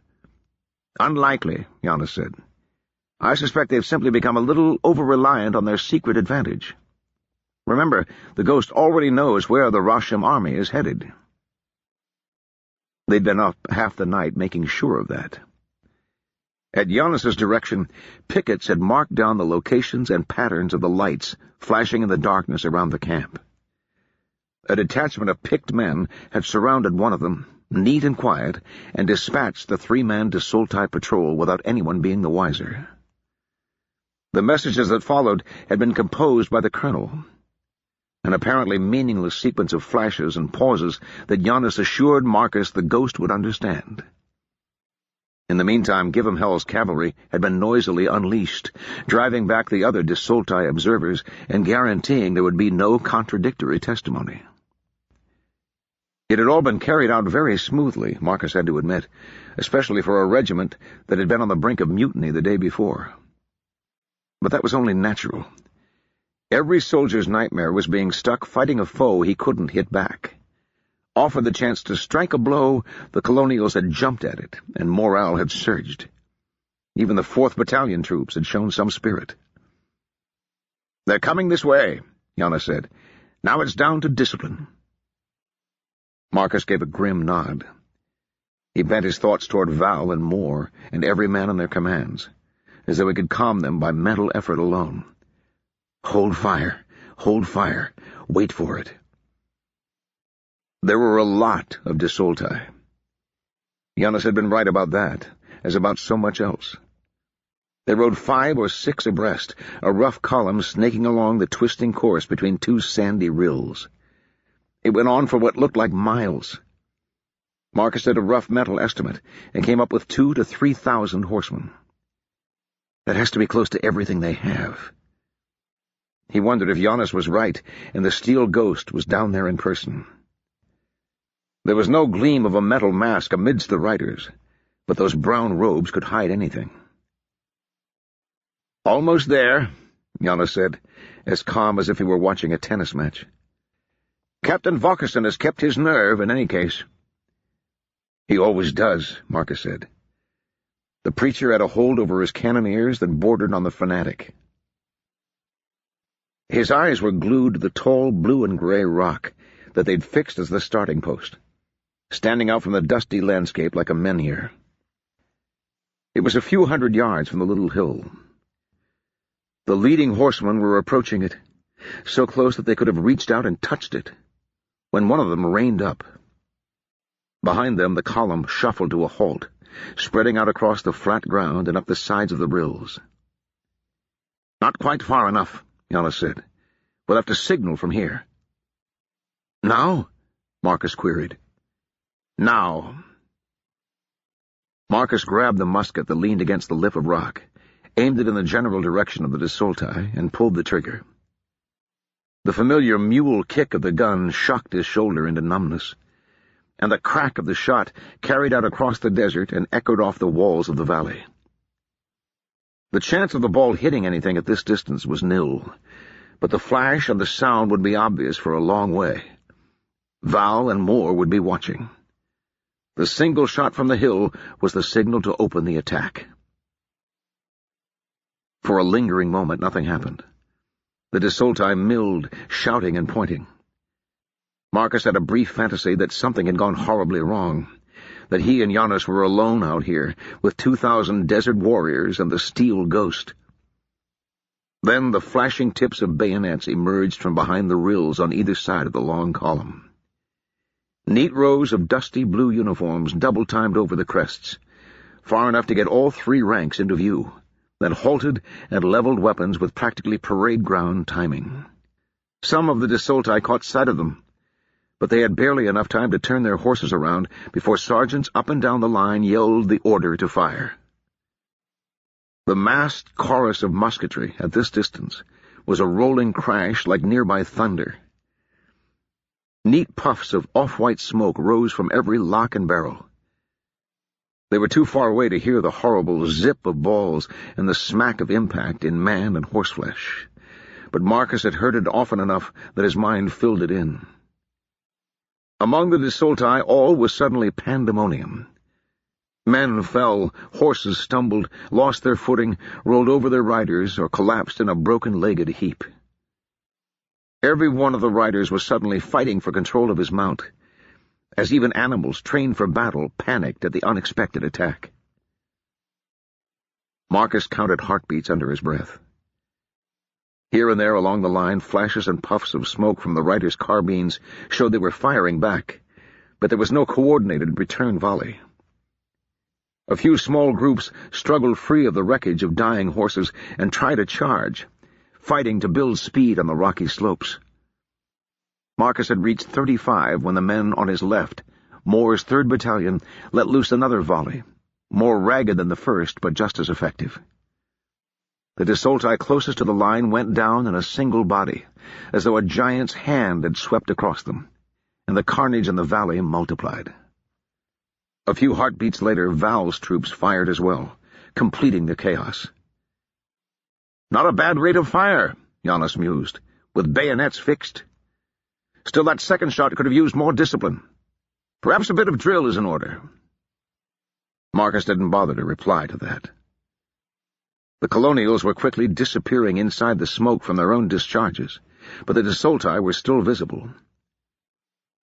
"Unlikely," Giannis said. "I suspect they've simply become a little over-reliant on their secret advantage. Remember, the Ghost already knows where the Rashim army is headed." They'd been up half the night making sure of that. At Giannis's direction, pickets had marked down the locations and patterns of the lights flashing in the darkness around the camp. A detachment of picked men had surrounded one of them, neat and quiet, and dispatched the three-man Desolti patrol without anyone being the wiser. The messages that followed had been composed by the colonel, an apparently meaningless sequence of flashes and pauses that Giannis assured Marcus the Ghost would understand. In the meantime, Give 'em Hell's cavalry had been noisily unleashed, driving back the other Desolti observers and guaranteeing there would be no contradictory testimony. It had all been carried out very smoothly, Marcus had to admit, especially for a regiment that had been on the brink of mutiny the day before. But that was only natural. Every soldier's nightmare was being stuck fighting a foe he couldn't hit back. Offered the chance to strike a blow, the colonials had jumped at it, and morale had surged. Even the 4th Battalion troops had shown some spirit. "They're coming this way," Yana said. "Now it's down to discipline." Marcus gave a grim nod. He bent his thoughts toward Val and Moore and every man on their commands, as though he could calm them by mental effort alone. Hold fire, wait for it. There were a lot of Desoltai. Giannis had been right about that, as about so much else. They rode 5 or 6 abreast, a rough column snaking along the twisting course between 2 sandy rills. It went on for what looked like miles. Marcus did a rough mental estimate and came up with 2,000 to 3,000 horsemen. That has to be close to everything they have. He wondered if Giannis was right and the steel ghost was down there in person. There was no gleam of a metal mask amidst the riders, but those brown robes could hide anything. "Almost there," Giannis said, as calm as if he were watching a tennis match. "Captain Vokerson has kept his nerve in any case." "He always does," Marcus said. The preacher had a hold over his cannoneers that bordered on the fanatic. His eyes were glued to the tall blue-and-gray rock that they'd fixed as the starting post, standing out from the dusty landscape like a menhir. It was a few hundred yards from the little hill. The leading horsemen were approaching it, so close that they could have reached out and touched it, when one of them reined up. Behind them the column shuffled to a halt, spreading out across the flat ground and up the sides of the rills. "Not quite far enough," Giannis said. "We'll have to signal from here." "Now?" Marcus queried. "Now." Marcus grabbed the musket that leaned against the lip of rock, aimed it in the general direction of the Desoltai, and pulled the trigger. The familiar mule kick of the gun shocked his shoulder into numbness, and the crack of the shot carried out across the desert and echoed off the walls of the valley. The chance of the ball hitting anything at this distance was nil, but the flash and the sound would be obvious for a long way. Val and Moore would be watching. The single shot from the hill was the signal to open the attack. For a lingering moment, nothing happened. The Desoltai milled, shouting and pointing. Marcus had a brief fantasy that something had gone horribly wrong, that he and Giannis were alone out here, with 2,000 desert warriors and the steel ghost. Then the flashing tips of bayonets emerged from behind the rills on either side of the long column. Neat rows of dusty blue uniforms double-timed over the crests, far enough to get all 3 ranks into view, then halted and leveled weapons with practically parade ground timing. Some of the Desoltai caught sight of them, but they had barely enough time to turn their horses around before sergeants up and down the line yelled the order to fire. The massed chorus of musketry at this distance was a rolling crash like nearby thunder. Neat puffs of off-white smoke rose from every lock and barrel. They were too far away to hear the horrible zip of balls and the smack of impact in man and horseflesh, but Marcus had heard it often enough that his mind filled it in. Among the Desoltai, all was suddenly pandemonium. Men fell, horses stumbled, lost their footing, rolled over their riders, or collapsed in a broken-legged heap. Every one of the riders was suddenly fighting for control of his mount, as even animals trained for battle panicked at the unexpected attack. Marcus counted heartbeats under his breath. Here and there along the line, flashes and puffs of smoke from the riders' carbines showed they were firing back, but there was no coordinated return volley. A few small groups struggled free of the wreckage of dying horses and tried a charge, fighting to build speed on the rocky slopes. Marcus had reached 35 when the men on his left, Moore's 3rd Battalion, let loose another volley, more ragged than the first but just as effective. The Desoltai closest to the line went down in a single body, as though a giant's hand had swept across them, and the carnage in the valley multiplied. A few heartbeats later, Val's troops fired as well, completing the chaos. Not a bad rate of fire, Giannis mused, with bayonets fixed. Still, that second shot could have used more discipline. Perhaps a bit of drill is in order. Marcus didn't bother to reply to that. The colonials were quickly disappearing inside the smoke from their own discharges, but the desulti were still visible.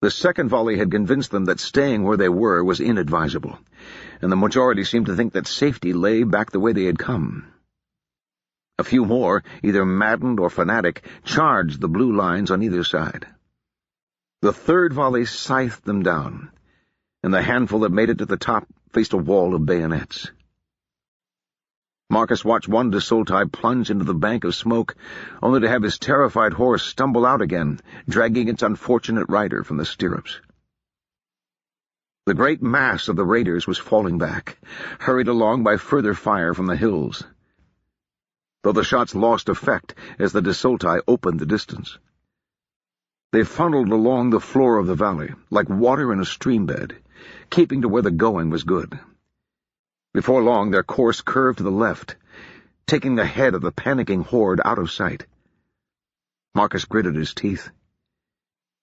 The second volley had convinced them that staying where they were was inadvisable, and the majority seemed to think that safety lay back the way they had come. A few more, either maddened or fanatic, charged the blue lines on either side. The third volley scythed them down, and the handful that made it to the top faced a wall of bayonets. Marcus watched one desulti plunge into the bank of smoke, only to have his terrified horse stumble out again, dragging its unfortunate rider from the stirrups. The great mass of the raiders was falling back, hurried along by further fire from the hills, though the shots lost effect as the desulti opened the distance. They funneled along the floor of the valley, like water in a stream bed, keeping to where the going was good. Before long, their course curved to the left, taking the head of the panicking horde out of sight. Marcus gritted his teeth.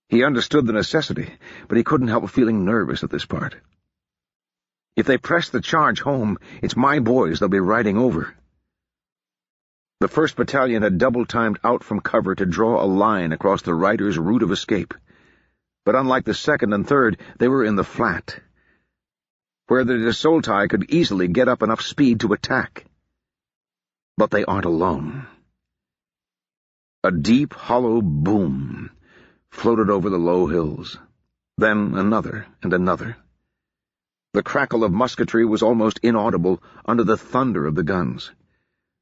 He understood the necessity, but he couldn't help feeling nervous at this part. If they press the charge home, it's my boys they'll be riding over. The 1st Battalion had double-timed out from cover to draw a line across the riders' route of escape, but unlike the 2nd and 3rd, they were in the flat, where the desulti could easily get up enough speed to attack. But they aren't alone. A deep, hollow boom floated over the low hills, then another and another. The crackle of musketry was almost inaudible under the thunder of the guns,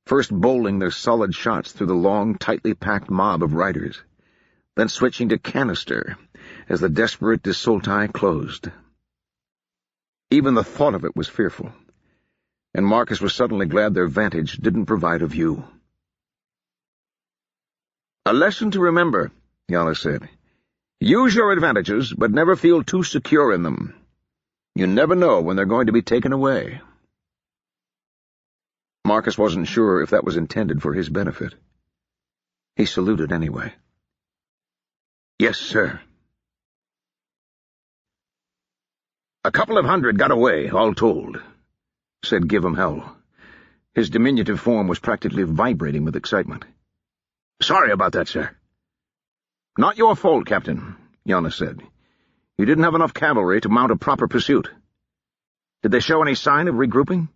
first bowling their solid shots through the long, tightly packed mob of riders, then switching to canister as the desperate desulti closed. Even the thought of it was fearful, and Marcus was suddenly glad their vantage didn't provide a view. "A lesson to remember," Giannis said. "Use your advantages, but never feel too secure in them. You never know when they're going to be taken away." Marcus wasn't sure if that was intended for his benefit. He saluted anyway. "Yes, sir." "A couple of hundred got away, all told," said Give 'em Hell. His diminutive form was practically vibrating with excitement. "Sorry about that, sir." "Not your fault, Captain," Giannis said. "You didn't have enough cavalry to mount a proper pursuit. Did they show any sign of regrouping?"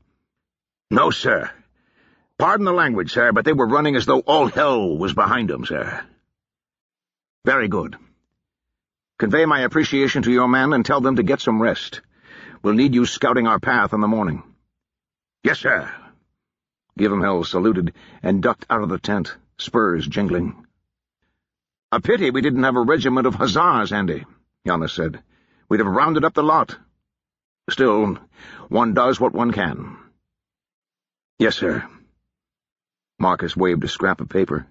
"No, sir. Pardon the language, sir, but they were running as though all hell was behind them, sir." "Very good. Convey my appreciation to your men and tell them to get some rest. We'll need you scouting our path in the morning." "Yes, sir." Give 'em Hell saluted and ducked out of the tent, spurs jingling. "A pity we didn't have a regiment of hussars handy," Giannis said. "We'd have rounded up the lot. Still, one does what one can." "Yes, sir." Marcus waved a scrap of paper.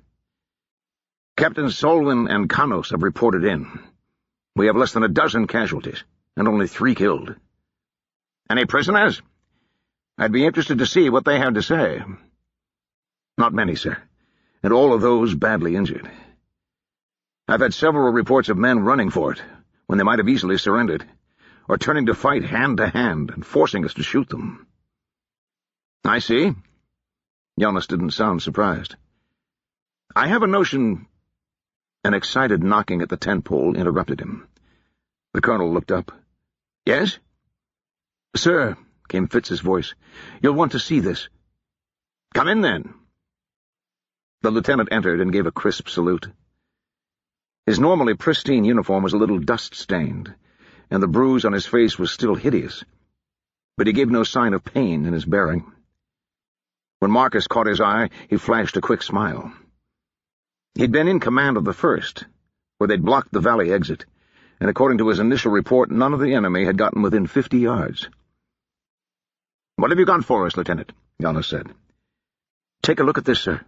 "Captains Solwyn and Kanos have reported in. We have less than a dozen casualties, and only 3 killed. Any prisoners? I'd be interested to see what they have to say." "Not many, sir, and all of those badly injured. I've had several reports of men running for it, when they might have easily surrendered, or turning to fight hand to hand and forcing us to shoot them." "I see." Giannis didn't sound surprised. "I have a notion—" An excited knocking at the tent pole interrupted him. The colonel looked up. "Yes?" "Sir," came Fitz's voice, "you'll want to see this." "Come in, then." The lieutenant entered and gave a crisp salute. His normally pristine uniform was a little dust-stained, and the bruise on his face was still hideous, but he gave no sign of pain in his bearing. When Marcus caught his eye, he flashed a quick smile. He'd been in command of the 1st, where they'd blocked the valley exit, and according to his initial report, none of the enemy had gotten within 50 yards. "What have you got for us, Lieutenant?" Giannis said. "Take a look at this, sir."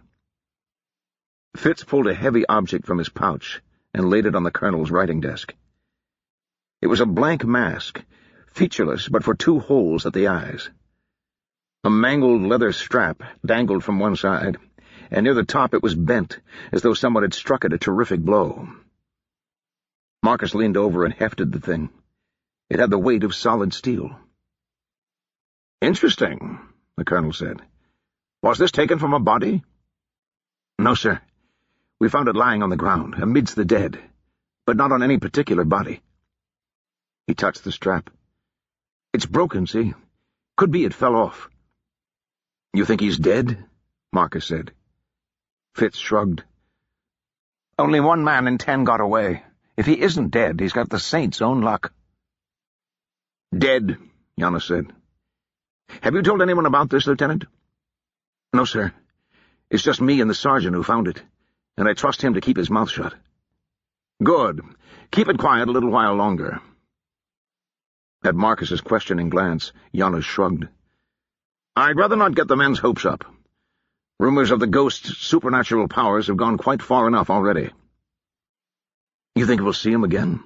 Fitz pulled a heavy object from his pouch and laid it on the colonel's writing desk. It was a blank mask, featureless but for 2 holes at the eyes. A mangled leather strap dangled from one side, and near the top it was bent, as though someone had struck it a terrific blow. Marcus leaned over and hefted the thing. It had the weight of solid steel. "Interesting," the colonel said. "Was this taken from a body?" "No, sir. We found it lying on the ground, amidst the dead, but not on any particular body." He touched the strap. "It's broken, see? Could be it fell off." "You think he's dead?" Marcus said. Fitz shrugged. "Only 1 man in 10 got away. If he isn't dead, he's got the saints' own luck." "Dead," Yana said. "Have you told anyone about this, Lieutenant?" "No, sir. It's just me and the sergeant who found it, and I trust him to keep his mouth shut." "Good. Keep it quiet a little while longer." At Marcus's questioning glance, Yana shrugged. "I'd rather not get the men's hopes up. Rumors of the ghost's supernatural powers have gone quite far enough already." "You think we'll see him again?"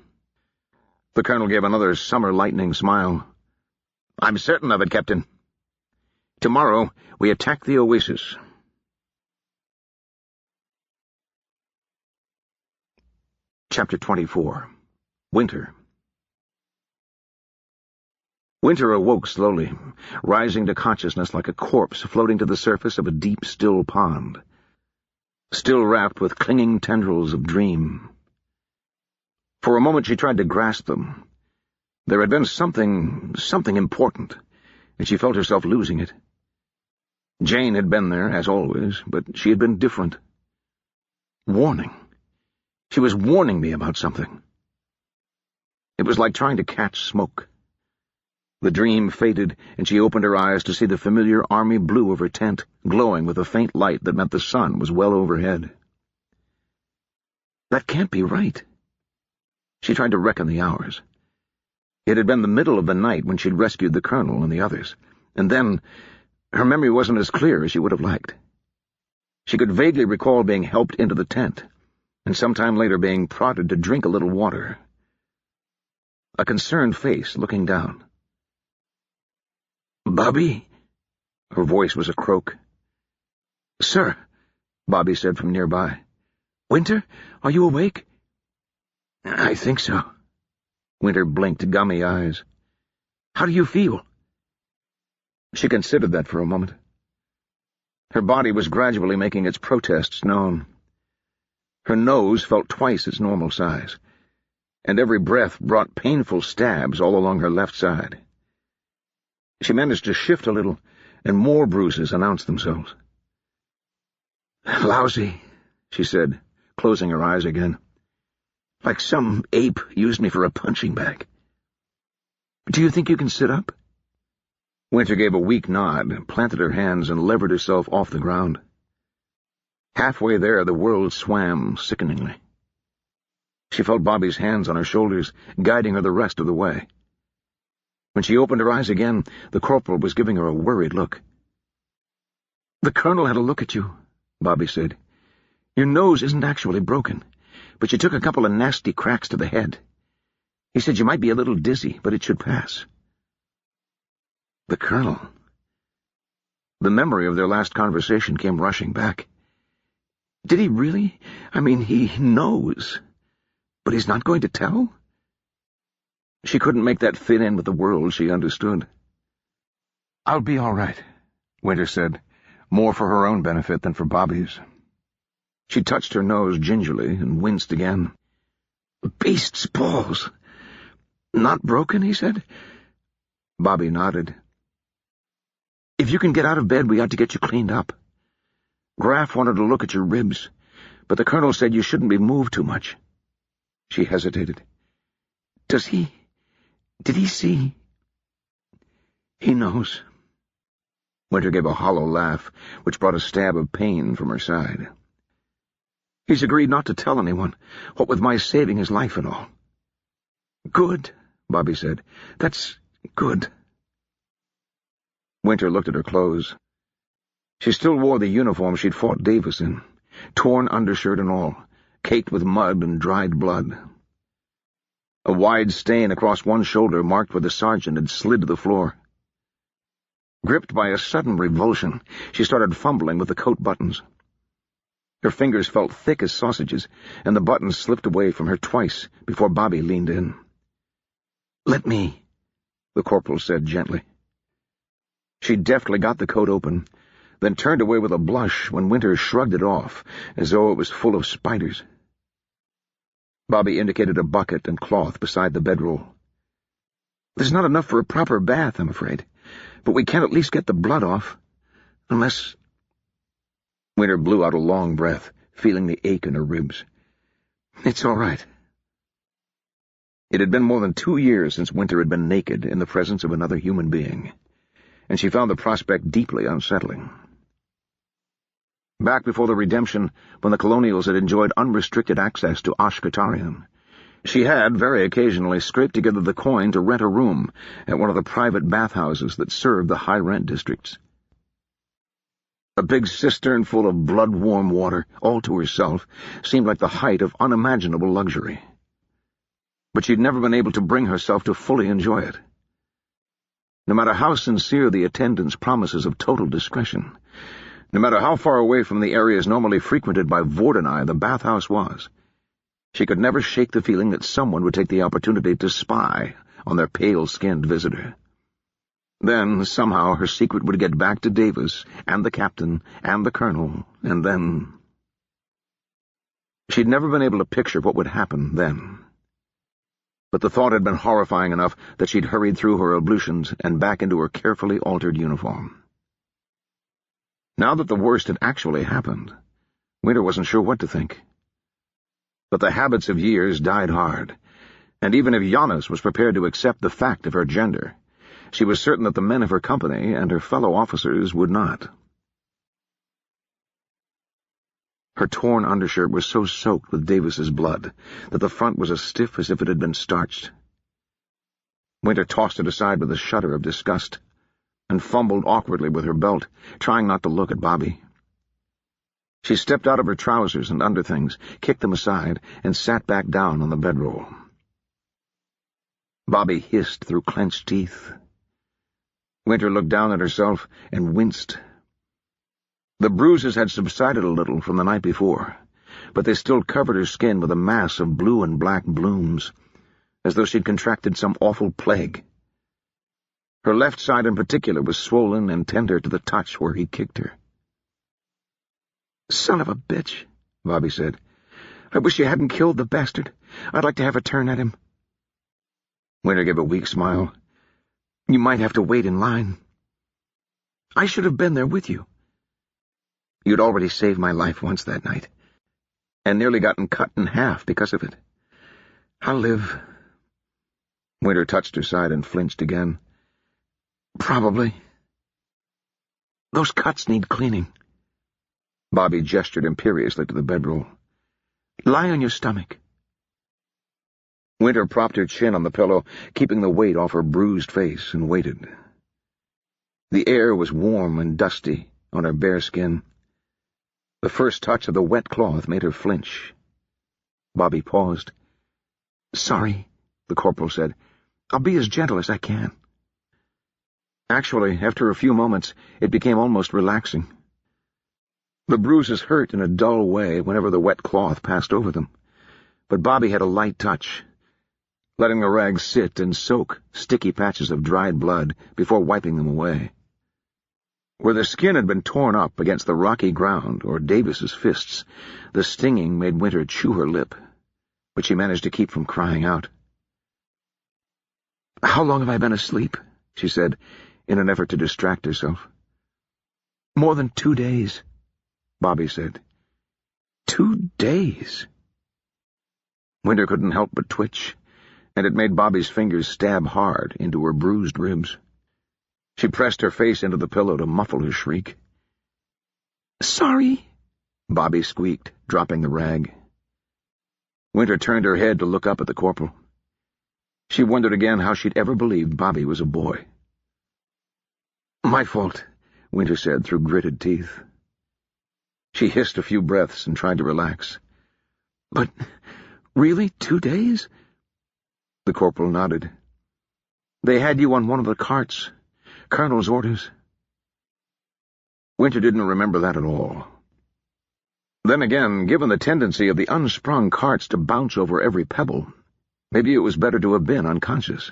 The colonel gave another summer lightning smile. "I'm certain of it, Captain. Tomorrow we attack the oasis." Chapter 24. Winter. Winter awoke slowly, rising to consciousness like a corpse floating to the surface of a deep, still pond, still wrapped with clinging tendrils of dream. For a moment she tried to grasp them. There had been something important, and she felt herself losing it. Jane had been there, as always, but she had been different. Warning. She was warning me about something. It was like trying to catch smoke. The dream faded, and she opened her eyes to see the familiar army blue of her tent, glowing with a faint light that meant the sun was well overhead. That can't be right. She tried to reckon the hours. It had been the middle of the night when she'd rescued the colonel and the others, and then her memory wasn't as clear as she would have liked. She could vaguely recall being helped into the tent, and sometime later being prodded to drink a little water. A concerned face looking down. "Bobby?" Her voice was a croak. "Sir," Bobby said from nearby. "Winter, are you awake?" "I think so." Winter blinked gummy eyes. "How do you feel?" She considered that for a moment. Her body was gradually making its protests known. Her nose felt twice its normal size, and every breath brought painful stabs all along her left side. She managed to shift a little, and more bruises announced themselves. "Lousy," she said, closing her eyes again. "Like some ape used me for a punching bag." "Do you think you can sit up?" Winter gave a weak nod, planted her hands, and levered herself off the ground. Halfway there, the world swam sickeningly. She felt Bobby's hands on her shoulders, guiding her the rest of the way. When she opened her eyes again, the corporal was giving her a worried look. "The colonel had a look at you," Bobby said. "Your nose isn't actually broken, but you took a couple of nasty cracks to the head. He said you might be a little dizzy, but it should pass." The colonel. The memory of their last conversation came rushing back. Did he really? I mean, he knows. But he's not going to tell? She couldn't make that fit in with the world she understood. "I'll be all right," Winter said, more for her own benefit than for Bobby's. She touched her nose gingerly and winced again. "Beast's balls! Not broken," he said. Bobby nodded. "If you can get out of bed, we ought to get you cleaned up. Graf wanted to look at your ribs, but the colonel said you shouldn't be moved too much." She hesitated. Did he see?" "He knows." Winter gave a hollow laugh, which brought a stab of pain from her side. "He's agreed not to tell anyone, what with my saving his life and all." "Good," Bobby said. "That's good." Winter looked at her clothes. She still wore the uniform she'd fought Davis in, torn undershirt and all, caked with mud and dried blood. A wide stain across one shoulder marked where the sergeant had slid to the floor. Gripped by a sudden revulsion, she started fumbling with the coat buttons. Her fingers felt thick as sausages, and the buttons slipped away from her twice before Bobby leaned in. "Let me," the corporal said gently. She deftly got the coat open, then turned away with a blush when Winter shrugged it off, as though it was full of spiders. Bobby indicated a bucket and cloth beside the bedroll. "There's not enough for a proper bath, I'm afraid, but we can at least get the blood off. Unless—" Winter blew out a long breath, feeling the ache in her ribs. "It's all right." It had been more than 2 years since Winter had been naked in the presence of another human being, and she found the prospect deeply unsettling. Back before the redemption, when the colonials had enjoyed unrestricted access to Ashkatarian, she had, very occasionally, scraped together the coin to rent a room at one of the private bathhouses that served the high-rent districts. A big cistern full of blood-warm water, all to herself, seemed like the height of unimaginable luxury. But she'd never been able to bring herself to fully enjoy it. No matter how sincere the attendant's promises of total discretion, no matter how far away from the areas normally frequented by Vordenai the bathhouse was, she could never shake the feeling that someone would take the opportunity to spy on their pale-skinned visitor. Then, somehow, her secret would get back to Davis, and the captain, and the colonel, and then— She'd never been able to picture what would happen then. But the thought had been horrifying enough that she'd hurried through her ablutions and back into her carefully altered uniform. Now that the worst had actually happened, Winter wasn't sure what to think. But the habits of years died hard, and even if Giannis was prepared to accept the fact of her gender, she was certain that the men of her company and her fellow officers would not. Her torn undershirt was so soaked with Davis's blood that the front was as stiff as if it had been starched. Winter tossed it aside with a shudder of disgust, and fumbled awkwardly with her belt, trying not to look at Bobby. She stepped out of her trousers and underthings, kicked them aside, and sat back down on the bedroll. Bobby hissed through clenched teeth. Winter looked down at herself and winced. The bruises had subsided a little from the night before, but they still covered her skin with a mass of blue and black blooms, as though she'd contracted some awful plague. Her left side in particular was swollen and tender to the touch where he kicked her. "Son of a bitch," Bobby said. "I wish you hadn't killed the bastard. I'd like to have a turn at him." Winter gave a weak smile. "You might have to wait in line. I should have been there with you. You'd already saved my life once that night, and nearly gotten cut in half because of it. I'll live." Winter touched her side and flinched again. "Probably. Those cuts need cleaning." Bobby gestured imperiously to the bedroll. "Lie on your stomach." Winter propped her chin on the pillow, keeping the weight off her bruised face, and waited. The air was warm and dusty on her bare skin. The first touch of the wet cloth made her flinch. Bobby paused. "Sorry," the corporal said. "I'll be as gentle as I can." Actually, after a few moments, it became almost relaxing. The bruises hurt in a dull way whenever the wet cloth passed over them, but Bobby had a light touch, letting the rags sit and soak sticky patches of dried blood before wiping them away. Where the skin had been torn up against the rocky ground or Davis's fists, the stinging made Winter chew her lip, but she managed to keep from crying out. "How long have I been asleep?" she said, in an effort to distract herself. "More than 2 days," Bobby said. 2 days? Winter couldn't help but twitch, and it made Bobby's fingers stab hard into her bruised ribs. She pressed her face into the pillow to muffle her shriek. "Sorry," Bobby squeaked, dropping the rag. Winter turned her head to look up at the corporal. She wondered again how she'd ever believed Bobby was a boy. "My fault," Winter said through gritted teeth. She hissed a few breaths and tried to relax. "But really, 2 days?" The corporal nodded. "They had you on one of the carts. Colonel's orders." Winter didn't remember that at all. Then again, given the tendency of the unsprung carts to bounce over every pebble, maybe it was better to have been unconscious.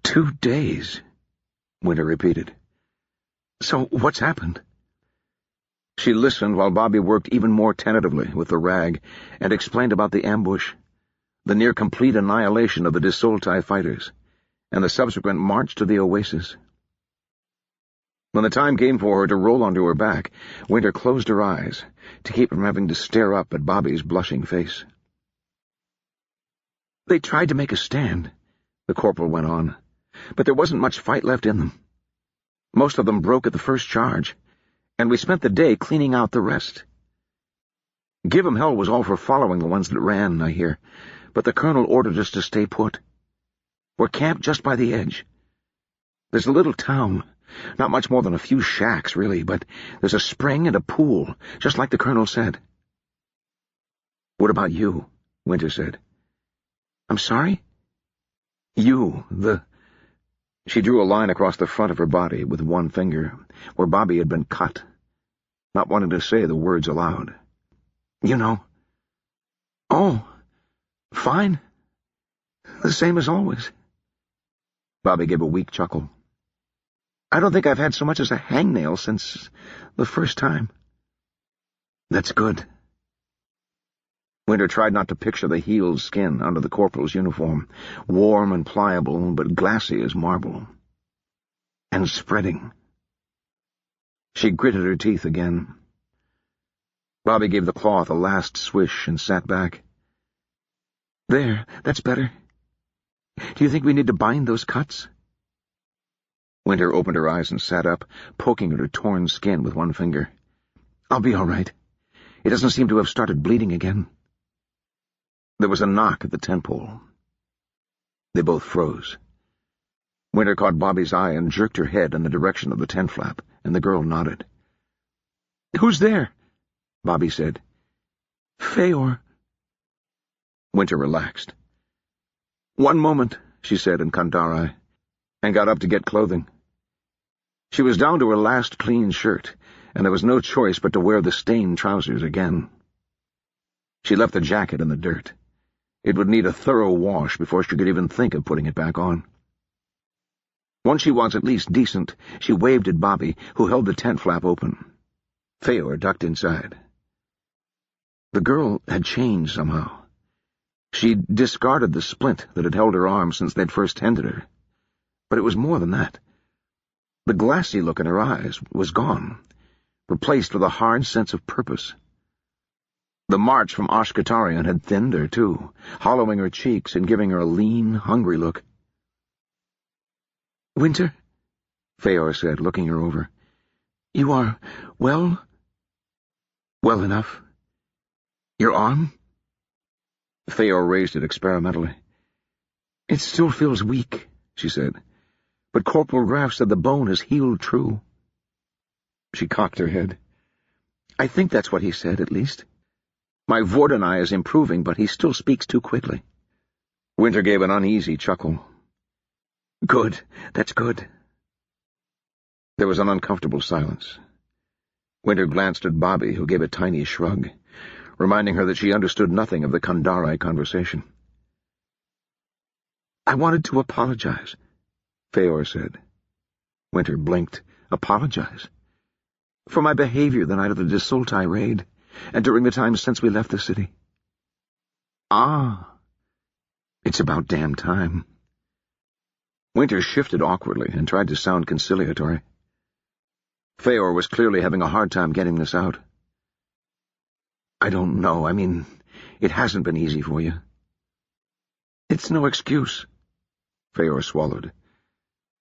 2 days, Winter repeated. So what's happened? She listened while Bobby worked even more tentatively with the rag and explained about the ambush, the near-complete annihilation of the Desoltai fighters, and the subsequent march to the oasis. When the time came for her to roll onto her back, Winter closed her eyes to keep from having to stare up at Bobby's blushing face. They tried to make a stand, the corporal went on, but there wasn't much fight left in them. Most of them broke at the first charge, and we spent the day cleaning out the rest. Give 'em hell was all for following the ones that ran, I hear, but the colonel ordered us to stay put. We're camped just by the edge. There's a little town, not much more than a few shacks, really, but there's a spring and a pool, just like the colonel said. What about you? Winter said. I'm sorry? She drew a line across the front of her body with one finger, where Bobby had been cut, not wanting to say the words aloud. You know. Oh, fine. The same as always. Bobby gave a weak chuckle. I don't think I've had so much as a hangnail since the first time. That's good. Winter tried not to picture the healed skin under the corporal's uniform, warm and pliable, but glassy as marble. And spreading. She gritted her teeth again. Bobby gave the cloth a last swish and sat back. There, that's better. Do you think we need to bind those cuts? Winter opened her eyes and sat up, poking at her torn skin with one finger. I'll be all right. It doesn't seem to have started bleeding again. There was a knock at the tent pole. They both froze. Winter caught Bobby's eye and jerked her head in the direction of the tent flap, and the girl nodded. Who's there? Bobby said. Feor. Winter relaxed. One moment, she said in Kandari, and got up to get clothing. She was down to her last clean shirt, and there was no choice but to wear the stained trousers again. She left the jacket in the dirt. It would need a thorough wash before she could even think of putting it back on. Once she was at least decent, she waved at Bobby, who held the tent flap open. Feor ducked inside. The girl had changed somehow. She'd discarded the splint that had held her arm since they'd first tended her. But it was more than that. The glassy look in her eyes was gone, replaced with a hard sense of purpose. The march from Ashkatarian had thinned her, too, hollowing her cheeks and giving her a lean, hungry look. Winter, Feor said, looking her over. You are well? Well enough. Your arm? Feor raised it experimentally. It still feels weak, she said, but Corporal Graff said the bone has healed true. She cocked her head. I think that's what he said, at least. My Vordenai is improving, but he still speaks too quickly. Winter gave an uneasy chuckle. Good, that's good. There was an uncomfortable silence. Winter glanced at Bobby, who gave a tiny shrug, reminding her that she understood nothing of the Kandari conversation. I wanted to apologize, Feor said. Winter blinked. Apologize? For my behavior the night of the Desoltai raid, and during the time since we left the city. Ah, it's about damn time. Winter shifted awkwardly and tried to sound conciliatory. Feor was clearly having a hard time getting this out. I don't know. I mean, it hasn't been easy for you. It's no excuse, Feor swallowed.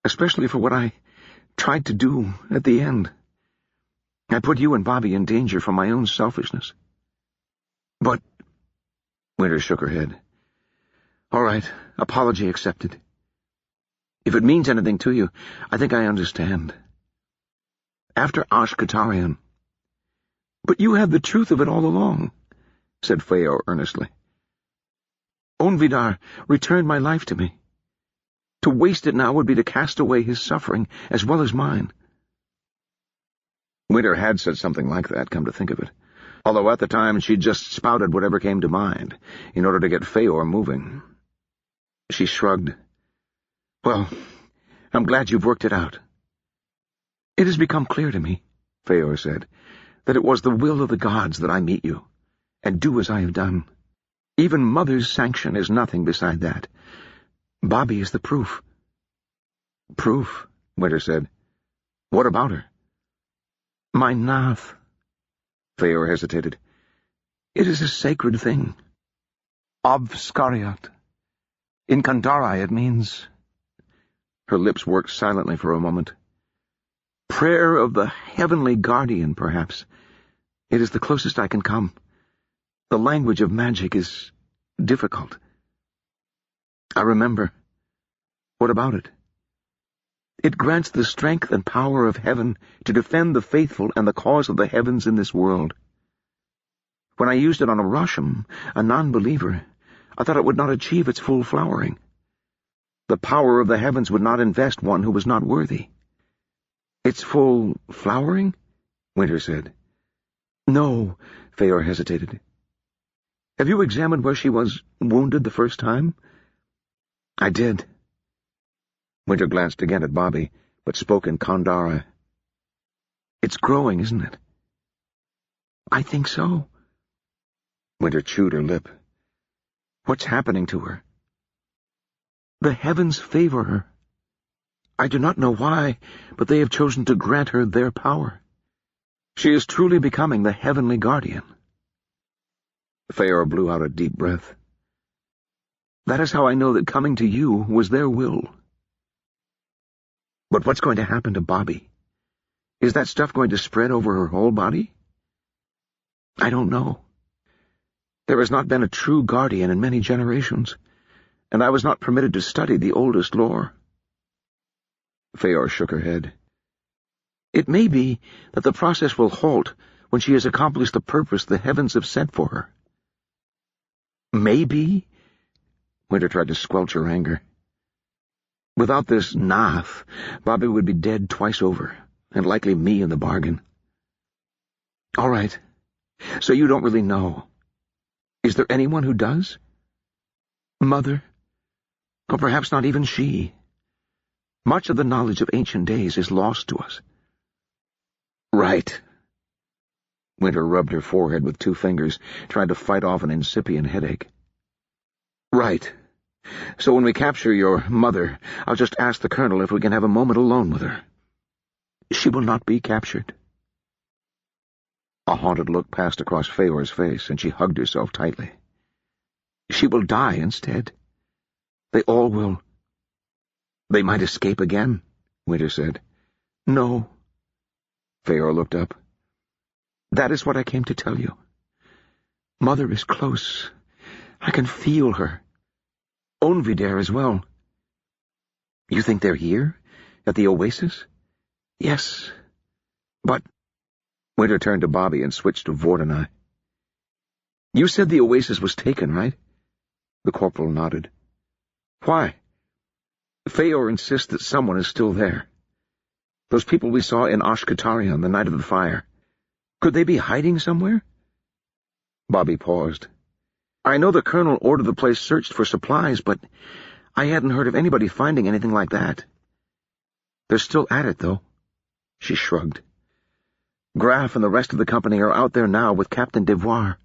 Especially for what I tried to do at the end. I put you and Bobby in danger from my own selfishness. But... Winter shook her head. All right, apology accepted. If it means anything to you, I think I understand. After Ashkatarian. But you had the truth of it all along, said Feor earnestly. Onvidar returned my life to me. To waste it now would be to cast away his suffering as well as mine. Winter had said something like that, come to think of it, although at the time she'd just spouted whatever came to mind in order to get Feor moving. She shrugged. "Well, I'm glad you've worked it out." "It has become clear to me," Feor said, "that it was the will of the gods that I meet you, and do as I have done. Even Mother's sanction is nothing beside that. Bobby is the proof." "Proof?" Winter said. "What about her?" "My Nath." Feor hesitated. "It is a sacred thing. Obscariat. In Kandari it means—" Her lips worked silently for a moment. "Prayer of the heavenly guardian, perhaps. It is the closest I can come. The language of magic is difficult." "I remember. What about it?" "It grants the strength and power of heaven to defend the faithful and the cause of the heavens in this world. When I used it on a Rosham, a non-believer, I thought it would not achieve its full flowering. The power of the heavens would not invest one who was not worthy." "Its full flowering?" Winter said. "No," Feor hesitated. "Have you examined where she was wounded the first time?" "I did." Winter glanced again at Bobby, but spoke in Kandari. "It's growing, isn't it?" "I think so." Winter chewed her lip. "What's happening to her?" "The heavens favor her. I do not know why, but they have chosen to grant her their power. She is truly becoming the heavenly guardian." Feor blew out a deep breath. "That is how I know that coming to you was their will." "But what's going to happen to Bobby? Is that stuff going to spread over her whole body?" "I don't know. There has not been a true guardian in many generations, and I was not permitted to study the oldest lore." Feor shook her head. "It may be that the process will halt when she has accomplished the purpose the heavens have set for her." "Maybe?" Winter tried to squelch her anger. "Without this Nath, Bobby would be dead twice over, and likely me in the bargain." "All right. So you don't really know. Is there anyone who does?" "Mother? Or perhaps not even she. Much of the knowledge of ancient days is lost to us." "Right." Winter rubbed her forehead with 2 fingers, trying to fight off an incipient headache. "Right. So when we capture your mother, I'll just ask the colonel if we can have a moment alone with her." "She will not be captured." A haunted look passed across Feor's face, and she hugged herself tightly. "She will die instead. They all will." "They might escape again," Winter said. "No." Feor looked up. "That is what I came to tell you. Mother is close. I can feel her. Onvidere as well." "You think they're here? At the oasis?" "Yes. But—" Winter turned to Bobby and switched to Vordenai. "You said the oasis was taken, right?" The corporal nodded. "Why?" "Feor insists that someone is still there. Those people we saw in Ashkatarian the night of the fire. Could they be hiding somewhere?" Bobby paused. "I know the colonel ordered the place searched for supplies, but I hadn't heard of anybody finding anything like that. They're still at it, though." She shrugged. "Graf and the rest of the company are out there now with Captain Devoir."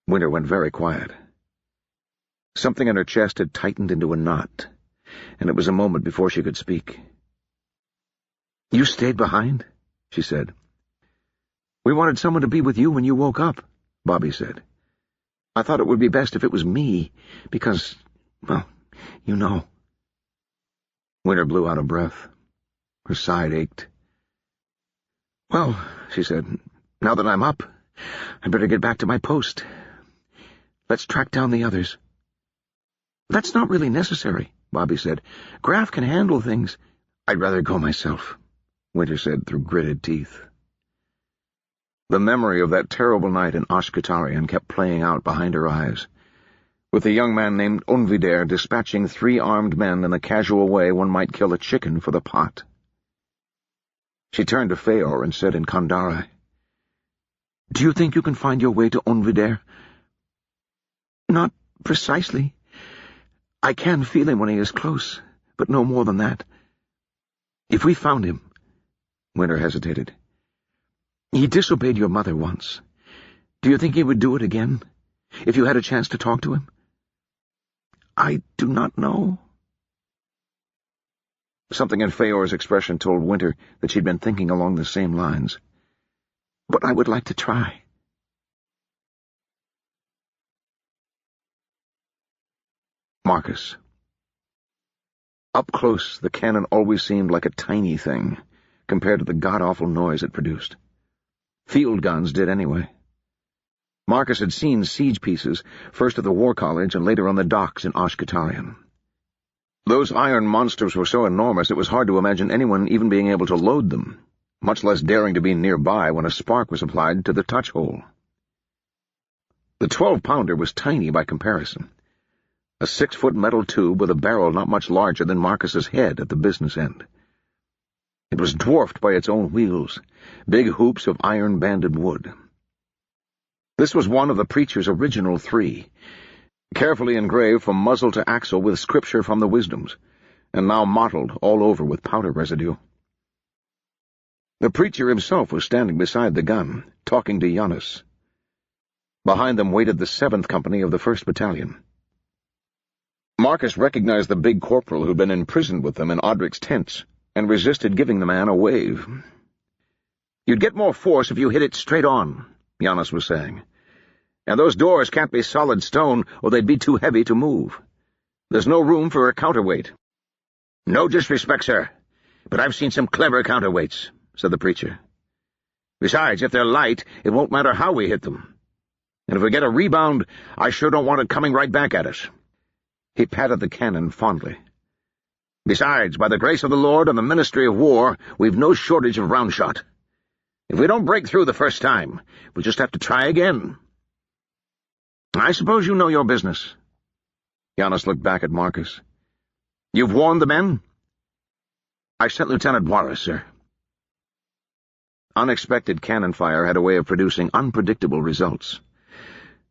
Winter went very quiet. Something in her chest had tightened into a knot, and it was a moment before she could speak. "You stayed behind?" she said. "We wanted someone to be with you when you woke up," Bobby said. "I thought it would be best if it was me, because, well, you know." Winter blew out a breath. Her side ached. "Well," she said, "now that I'm up, I'd better get back to my post. Let's track down the others." "That's not really necessary," Bobby said. "Graf can handle things." "I'd rather go myself," Winter said through gritted teeth. The memory of that terrible night in Ashkatarian kept playing out behind her eyes, with a young man named Onvidere dispatching 3 armed men in the casual way one might kill a chicken for the pot. She turned to Feor and said in Kandari, "Do you think you can find your way to Unraveling?" "Not precisely. I can feel him when he is close, but no more than that. If we found him—" Winter hesitated. "He disobeyed your mother once. Do you think he would do it again, if you had a chance to talk to him?" "I do not know." Something in Feor's expression told Winter that she'd been thinking along the same lines. "But I would like to try." Marcus. Up close, the cannon always seemed like a tiny thing, compared to the god-awful noise it produced. Field guns did anyway. Marcus had seen siege pieces, first at the War College and later on the docks in Ashkatarian. Those iron monsters were so enormous it was hard to imagine anyone even being able to load them, much less daring to be nearby when a spark was applied to the touch hole. The 12-pounder was tiny by comparison. A 6-foot metal tube with a barrel not much larger than Marcus's head at the business end. It was dwarfed by its own wheels, big hoops of iron-banded wood. This was one of the preacher's original 3, carefully engraved from muzzle to axle with scripture from the Wisdoms, and now mottled all over with powder residue. The preacher himself was standing beside the gun, talking to Giannis. Behind them waited the 7th Company of the 1st Battalion. Marcus recognized the big corporal who'd been imprisoned with them in Audric's tents, and resisted giving the man a wave. "You'd get more force if you hit it straight on," Giannis was saying. "And those doors can't be solid stone, or they'd be too heavy to move. There's no room for a counterweight." "No disrespect, sir, but I've seen some clever counterweights," said the preacher. "Besides, if they're light, it won't matter how we hit them. And if we get a rebound, I sure don't want it coming right back at us." He patted the cannon fondly. "Besides, by the grace of the Lord and the Ministry of War, we've no shortage of round shot. If we don't break through the first time, we'll just have to try again." "I suppose you know your business." Giannis looked back at Marcus. "You've warned the men?" "I sent Lieutenant Juarez, sir." Unexpected cannon fire had a way of producing unpredictable results.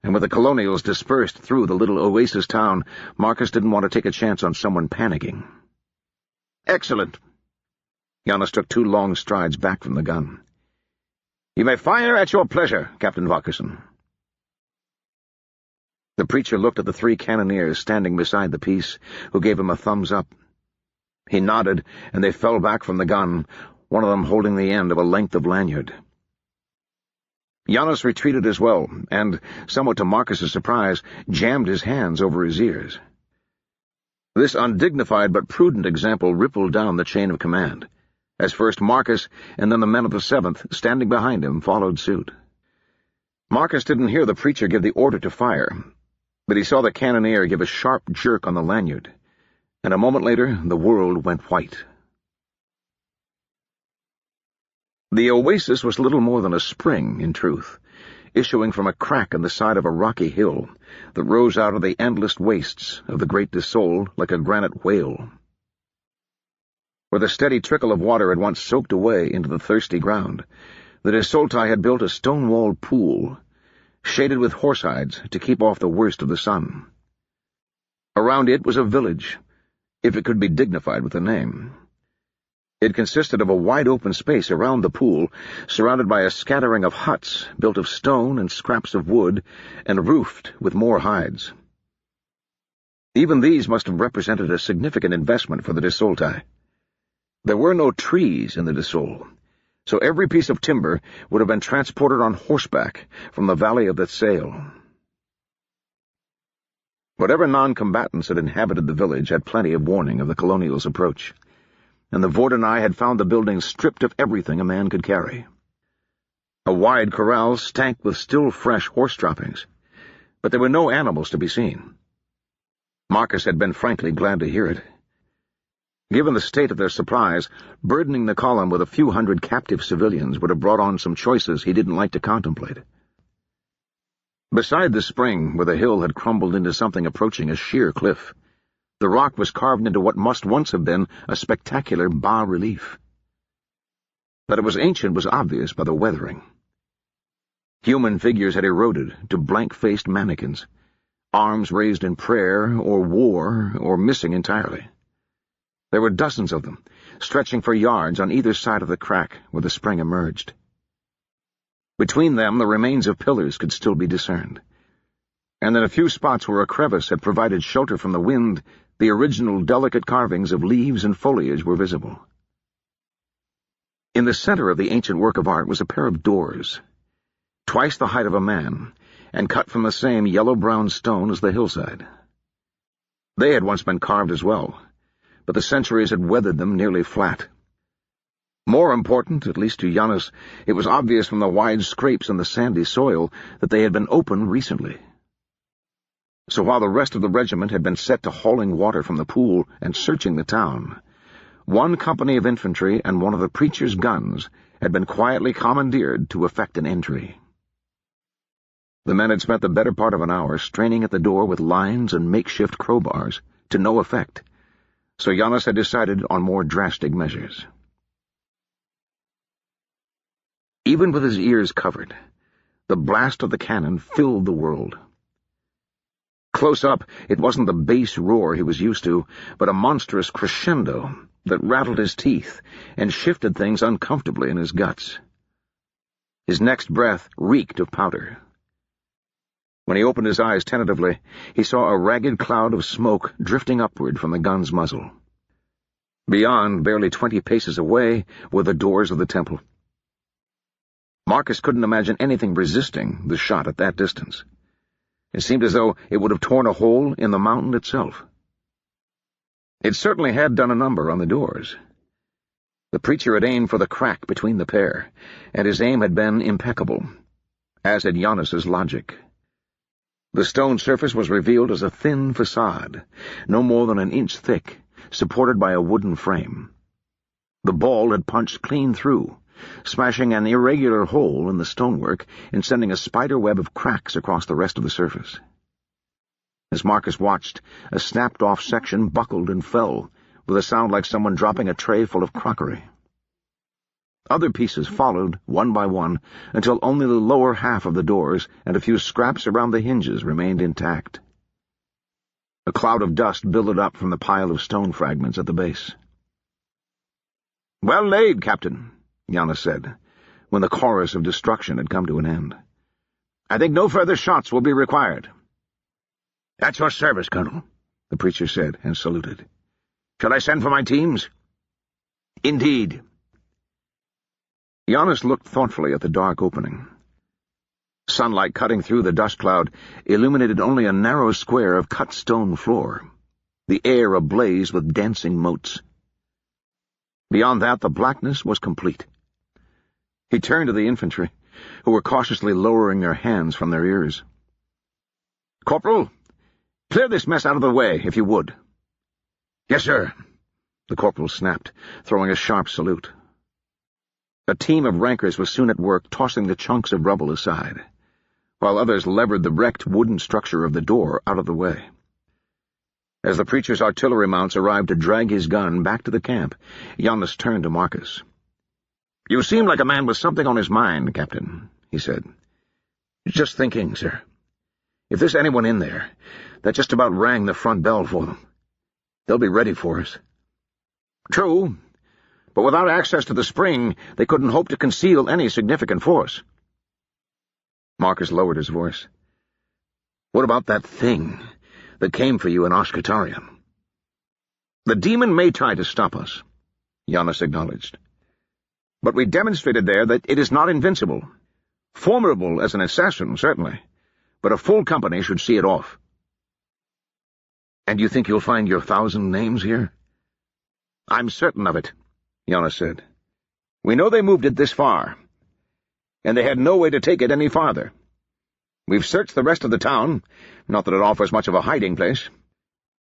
And with the colonials dispersed through the little oasis town, Marcus didn't want to take a chance on someone panicking. "Excellent." Giannis took 2 long strides back from the gun. "You may fire at your pleasure, Captain Valkerson." The preacher looked at the 3 cannoneers standing beside the piece, who gave him a thumbs up. He nodded, and they fell back from the gun, one of them holding the end of a length of lanyard. Giannis retreated as well, and, somewhat to Marcus's surprise, jammed his hands over his ears. This undignified but prudent example rippled down the chain of command, as first Marcus and then the men of the 7th, standing behind him, followed suit. Marcus didn't hear the preacher give the order to fire, but he saw the cannoneer give a sharp jerk on the lanyard, and a moment later the world went white. The oasis was little more than a spring, in truth, issuing from a crack in the side of a rocky hill that rose out of the endless wastes of the Great Disol like a granite whale. Where the steady trickle of water had once soaked away into the thirsty ground, the Disoltai had built a stone-walled pool, shaded with horsehides to keep off the worst of the sun. Around it was a village, if it could be dignified with a name. It consisted of a wide-open space around the pool, surrounded by a scattering of huts built of stone and scraps of wood, and roofed with more hides. Even these must have represented a significant investment for the Disoltai. There were no trees in the Disol, so every piece of timber would have been transported on horseback from the valley of the Sail. Whatever non-combatants had inhabited the village had plenty of warning of the colonials' approach, and the Vordenai had found the buildings stripped of everything a man could carry. A wide corral stank with still fresh horse droppings, but there were no animals to be seen. Marcus had been frankly glad to hear it. Given the state of their supplies, burdening the column with a few hundred captive civilians would have brought on some choices he didn't like to contemplate. Beside the spring, where the hill had crumbled into something approaching a sheer cliff, the rock was carved into what must once have been a spectacular bas-relief. That it was ancient was obvious by the weathering. Human figures had eroded to blank-faced mannequins, arms raised in prayer or war or missing entirely. There were dozens of them, stretching for yards on either side of the crack where the spring emerged. Between them, the remains of pillars could still be discerned, and in a few spots where a crevice had provided shelter from the wind, the original delicate carvings of leaves and foliage were visible. In the center of the ancient work of art was a pair of doors, twice the height of a man, and cut from the same yellow-brown stone as the hillside. They had once been carved as well, but the centuries had weathered them nearly flat. More important, at least to Giannis, it was obvious from the wide scrapes in the sandy soil that they had been opened recently. So while the rest of the regiment had been set to hauling water from the pool and searching the town, one company of infantry and one of the preacher's guns had been quietly commandeered to effect an entry. The men had spent the better part of an hour straining at the door with lines and makeshift crowbars, to no effect, so Giannis had decided on more drastic measures. Even with his ears covered, the blast of the cannon filled the world. Close up, it wasn't the bass roar he was used to, but a monstrous crescendo that rattled his teeth and shifted things uncomfortably in his guts. His next breath reeked of powder. When he opened his eyes tentatively, he saw a ragged cloud of smoke drifting upward from the gun's muzzle. Beyond, barely 20 paces away, were the doors of the temple. Marcus couldn't imagine anything resisting the shot at that distance. It seemed as though it would have torn a hole in the mountain itself. It certainly had done a number on the doors. The preacher had aimed for the crack between the pair, and his aim had been impeccable, as had Giannis's logic. The stone surface was revealed as a thin facade, no more than an inch thick, supported by a wooden frame. The ball had punched clean through, smashing an irregular hole in the stonework and sending a spider web of cracks across the rest of the surface. As Marcus watched, a snapped-off section buckled and fell, with a sound like someone dropping a tray full of crockery. Other pieces followed, one by one, until only the lower half of the doors and a few scraps around the hinges remained intact. A cloud of dust billowed up from the pile of stone fragments at the base. "Well laid, Captain," Giannis said, when the chorus of destruction had come to an end. "I think no further shots will be required." "At your service, Colonel," the preacher said, and saluted. "Shall I send for my teams?" "Indeed." Giannis looked thoughtfully at the dark opening. Sunlight cutting through the dust cloud illuminated only a narrow square of cut stone floor, the air ablaze with dancing motes. Beyond that, the blackness was complete. He turned to the infantry, who were cautiously lowering their hands from their ears. "Corporal, clear this mess out of the way, if you would." "Yes, sir," the corporal snapped, throwing a sharp salute. A team of rankers was soon at work tossing the chunks of rubble aside, while others levered the wrecked wooden structure of the door out of the way. As the preacher's artillery mounts arrived to drag his gun back to the camp, Giannis turned to Marcus. "You seem like a man with something on his mind, Captain," he said. "Just thinking, sir. If there's anyone in there, that just about rang the front bell for them. They'll be ready for us." "True, but without access to the spring, they couldn't hope to conceal any significant force." Marcus lowered his voice. "What about that thing that came for you in Ashkatarian?" "The demon may try to stop us," Giannis acknowledged. "But we demonstrated there that it is not invincible. Formidable as an assassin, certainly, but a full company should see it off." "And you think you'll find your 1,000 names here?" "I'm certain of it," Giannis said. "We know they moved it this far, and they had no way to take it any farther. We've searched the rest of the town, not that it offers much of a hiding place.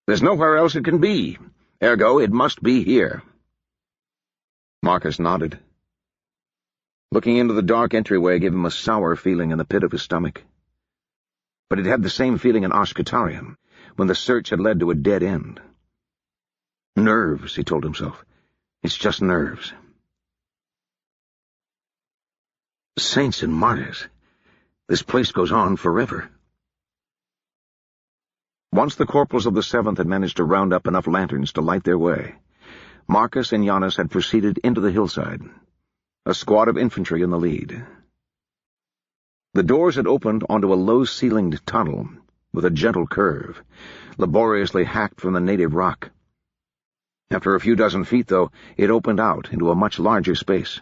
There's nowhere else it can be, ergo it must be here." Marcus nodded. Looking into the dark entryway gave him a sour feeling in the pit of his stomach. But it had the same feeling in Ashkatarian, when the search had led to a dead end. Nerves, he told himself. It's just nerves. Saints and martyrs. This place goes on forever. Once the corporals of the 7th had managed to round up enough lanterns to light their way, Marcus and Giannis had proceeded into the hillside, a squad of infantry in the lead. The doors had opened onto a low-ceilinged tunnel with a gentle curve, laboriously hacked from the native rock. After a few dozen feet, though, it opened out into a much larger space.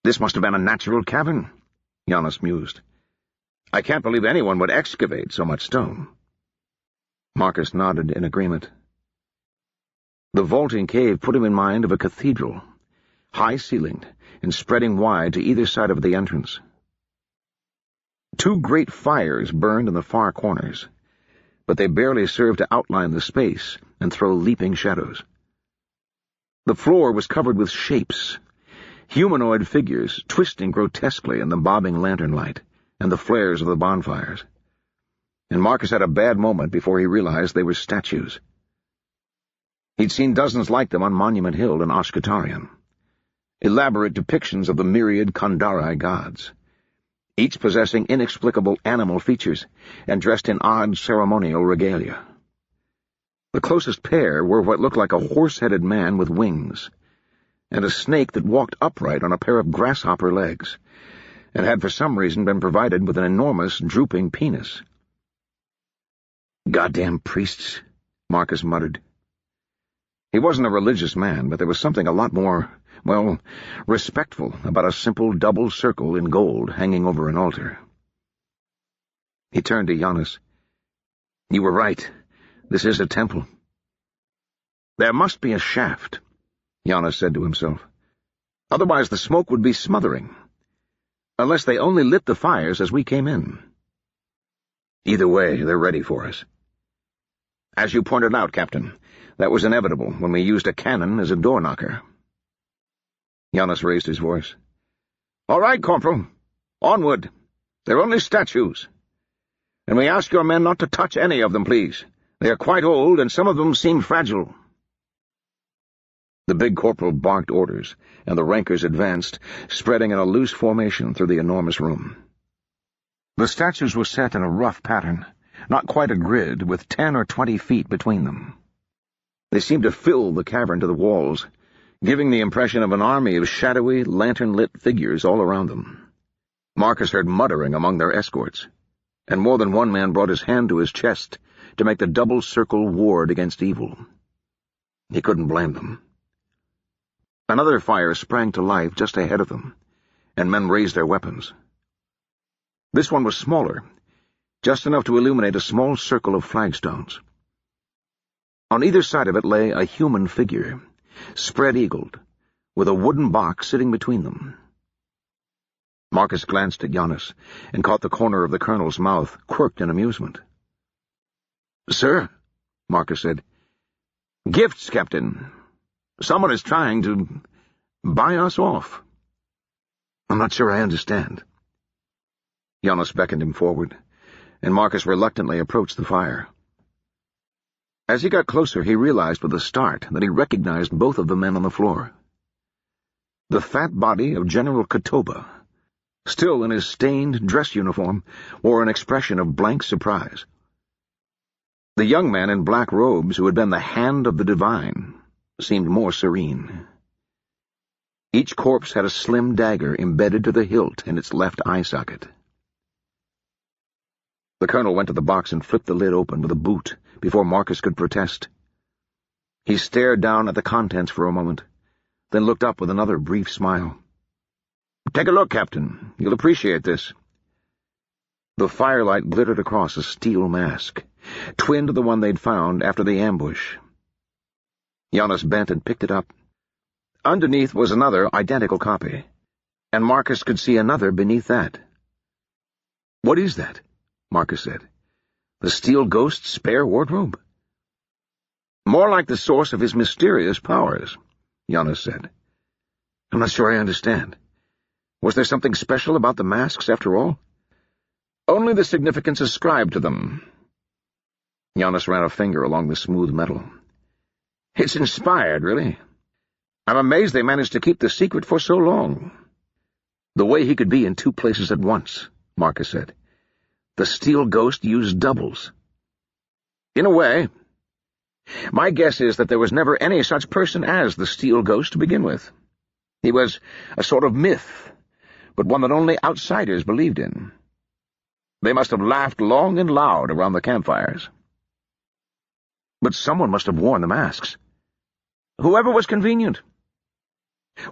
"This must have been a natural cavern," Giannis mused. "I can't believe anyone would excavate so much stone." Marcus nodded in agreement. The vaulting cave put him in mind of a cathedral, high-ceilinged and spreading wide to either side of the entrance. 2 great fires burned in the far corners, but they barely served to outline the space and throw leaping shadows. The floor was covered with shapes, humanoid figures twisting grotesquely in the bobbing lantern light and the flares of the bonfires. And Marcus had a bad moment before he realized they were statues. He'd seen dozens like them on Monument Hill in Ashkatarian, elaborate depictions of the myriad Kandari gods, each possessing inexplicable animal features and dressed in odd ceremonial regalia. The closest pair were what looked like a horse-headed man with wings, and a snake that walked upright on a pair of grasshopper legs, and had for some reason been provided with an enormous, drooping penis. "Goddamn priests," Marcus muttered. He wasn't a religious man, but there was something a lot more, well, respectful about a simple double circle in gold hanging over an altar. He turned to Giannis. "You were right. This is a temple." "There must be a shaft," Giannis said to himself. "Otherwise the smoke would be smothering. Unless they only lit the fires as we came in." "Either way, they're ready for us." "As you pointed out, Captain, that was inevitable when we used a cannon as a door-knocker." Giannis raised his voice. "All right, Corporal. Onward. They're only statues. And we ask your men not to touch any of them, please. They are quite old, and some of them seem fragile." The big corporal barked orders, and the rankers advanced, spreading in a loose formation through the enormous room. The statues were set in a rough pattern, not quite a grid, with 10 or 20 feet between them. They seemed to fill the cavern to the walls, giving the impression of an army of shadowy, lantern-lit figures all around them. Marcus heard muttering among their escorts, and more than one man brought his hand to his chest to make the double-circle ward against evil. He couldn't blame them. Another fire sprang to life just ahead of them, and men raised their weapons. This one was smaller, just enough to illuminate a small circle of flagstones. On either side of it lay a human figure, spread-eagled, with a wooden box sitting between them. Marcus glanced at Giannis and caught the corner of the colonel's mouth quirked in amusement. "Sir," Marcus said. "Gifts, Captain. Someone is trying to buy us off." "I'm not sure I understand." Giannis beckoned him forward, and Marcus reluctantly approached the fire. As he got closer, he realized with a start that he recognized both of the men on the floor. The fat body of General Kotoba, still in his stained dress uniform, wore an expression of blank surprise. The young man in black robes, who had been the hand of the divine, seemed more serene. Each corpse had a slim dagger embedded to the hilt in its left eye socket. The colonel went to the box and flipped the lid open with a boot before Marcus could protest. He stared down at the contents for a moment, then looked up with another brief smile. "Take a look, Captain. You'll appreciate this." The firelight glittered across a steel mask, twin to the one they'd found after the ambush. Giannis bent and picked it up. Underneath was another identical copy, and Marcus could see another beneath that. "What is that?" Marcus said. "The Steel Ghost's spare wardrobe?" "More like the source of his mysterious powers," Giannis said. "I'm not sure I understand. Was there something special about the masks, after all?" "Only the significance ascribed to them." Giannis ran a finger along the smooth metal. "It's inspired, really. I'm amazed they managed to keep the secret for so long." The way he could be in two places at once, Marcus said. The steel ghost used doubles. In a way. My guess is that there was never any such person as the steel ghost to begin with. He was a sort of myth, but one that only outsiders believed in. They must have laughed long and loud around the campfires. But someone must have worn the masks. Whoever was convenient.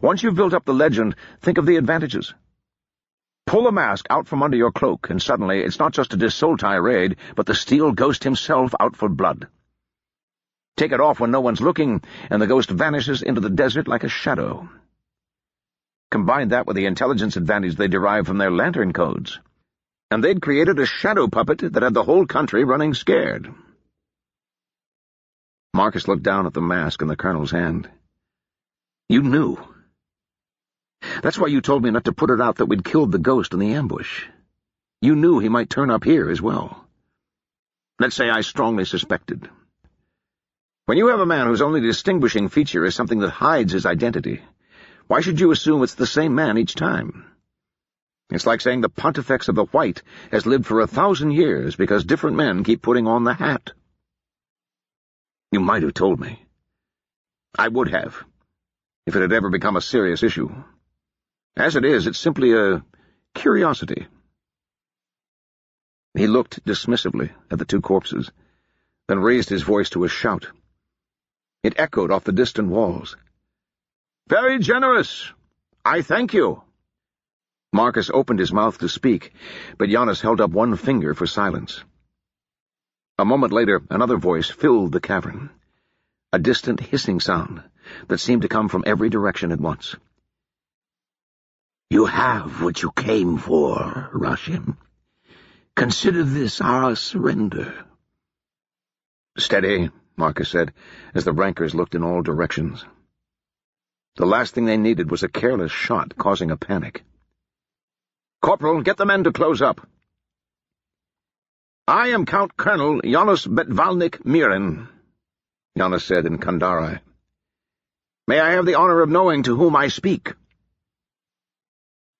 Once you've built up the legend, think of the advantages. Pull a mask out from under your cloak, and suddenly it's not just a Desoltai raid, but the steel ghost himself out for blood. Take it off when no one's looking, and the ghost vanishes into the desert like a shadow. Combine that with the intelligence advantage they derive from their lantern codes, and they'd created a shadow puppet that had the whole country running scared. Marcus looked down at the mask in the colonel's hand. You knew. That's why you told me not to put it out that we'd killed the ghost in the ambush. You knew he might turn up here as well. Let's say I strongly suspected. When you have a man whose only distinguishing feature is something that hides his identity, why should you assume it's the same man each time? It's like saying the Pontifex of the White has lived for 1,000 years because different men keep putting on the hat. You might have told me. I would have, if it had ever become a serious issue. As it is, it's simply a curiosity. He looked dismissively at the two corpses, then raised his voice to a shout. It echoed off the distant walls. "Very generous! I thank you!" Marcus opened his mouth to speak, but Giannis held up one finger for silence. A moment later, another voice filled the cavern, a distant hissing sound that seemed to come from every direction at once. "You have what you came for, Rashim. Consider this our surrender." "Steady," Marcus said, as the rankers looked in all directions. The last thing they needed was a careless shot causing a panic. "Corporal, get the men to close up." "I am Count Colonel Janos Betvalnik Mirin," Janos said in Kandari. "May I have the honor of knowing to whom I speak?"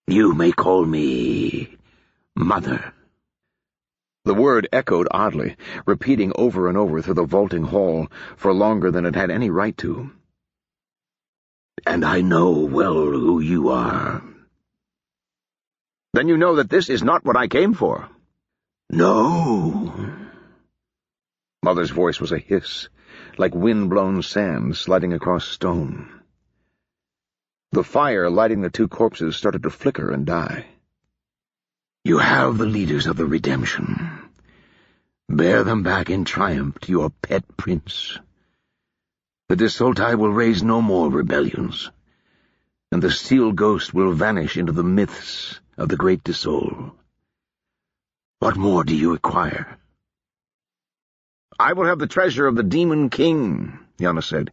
"You may call me Mother." The word echoed oddly, repeating over and over through the vaulting hall for longer than it had any right to. "And I know well who you are." "Then you know that this is not what I came for." "No." Mother's voice was a hiss, like wind-blown sand sliding across stone. The fire lighting the two corpses started to flicker and die. "You have the leaders of the redemption. Bear them back in triumph to your pet prince. The Desoltai will raise no more rebellions, and the steel ghost will vanish into the myths of the great Desol. What more do you require?" "I will have the treasure of the Demon King," Yana said.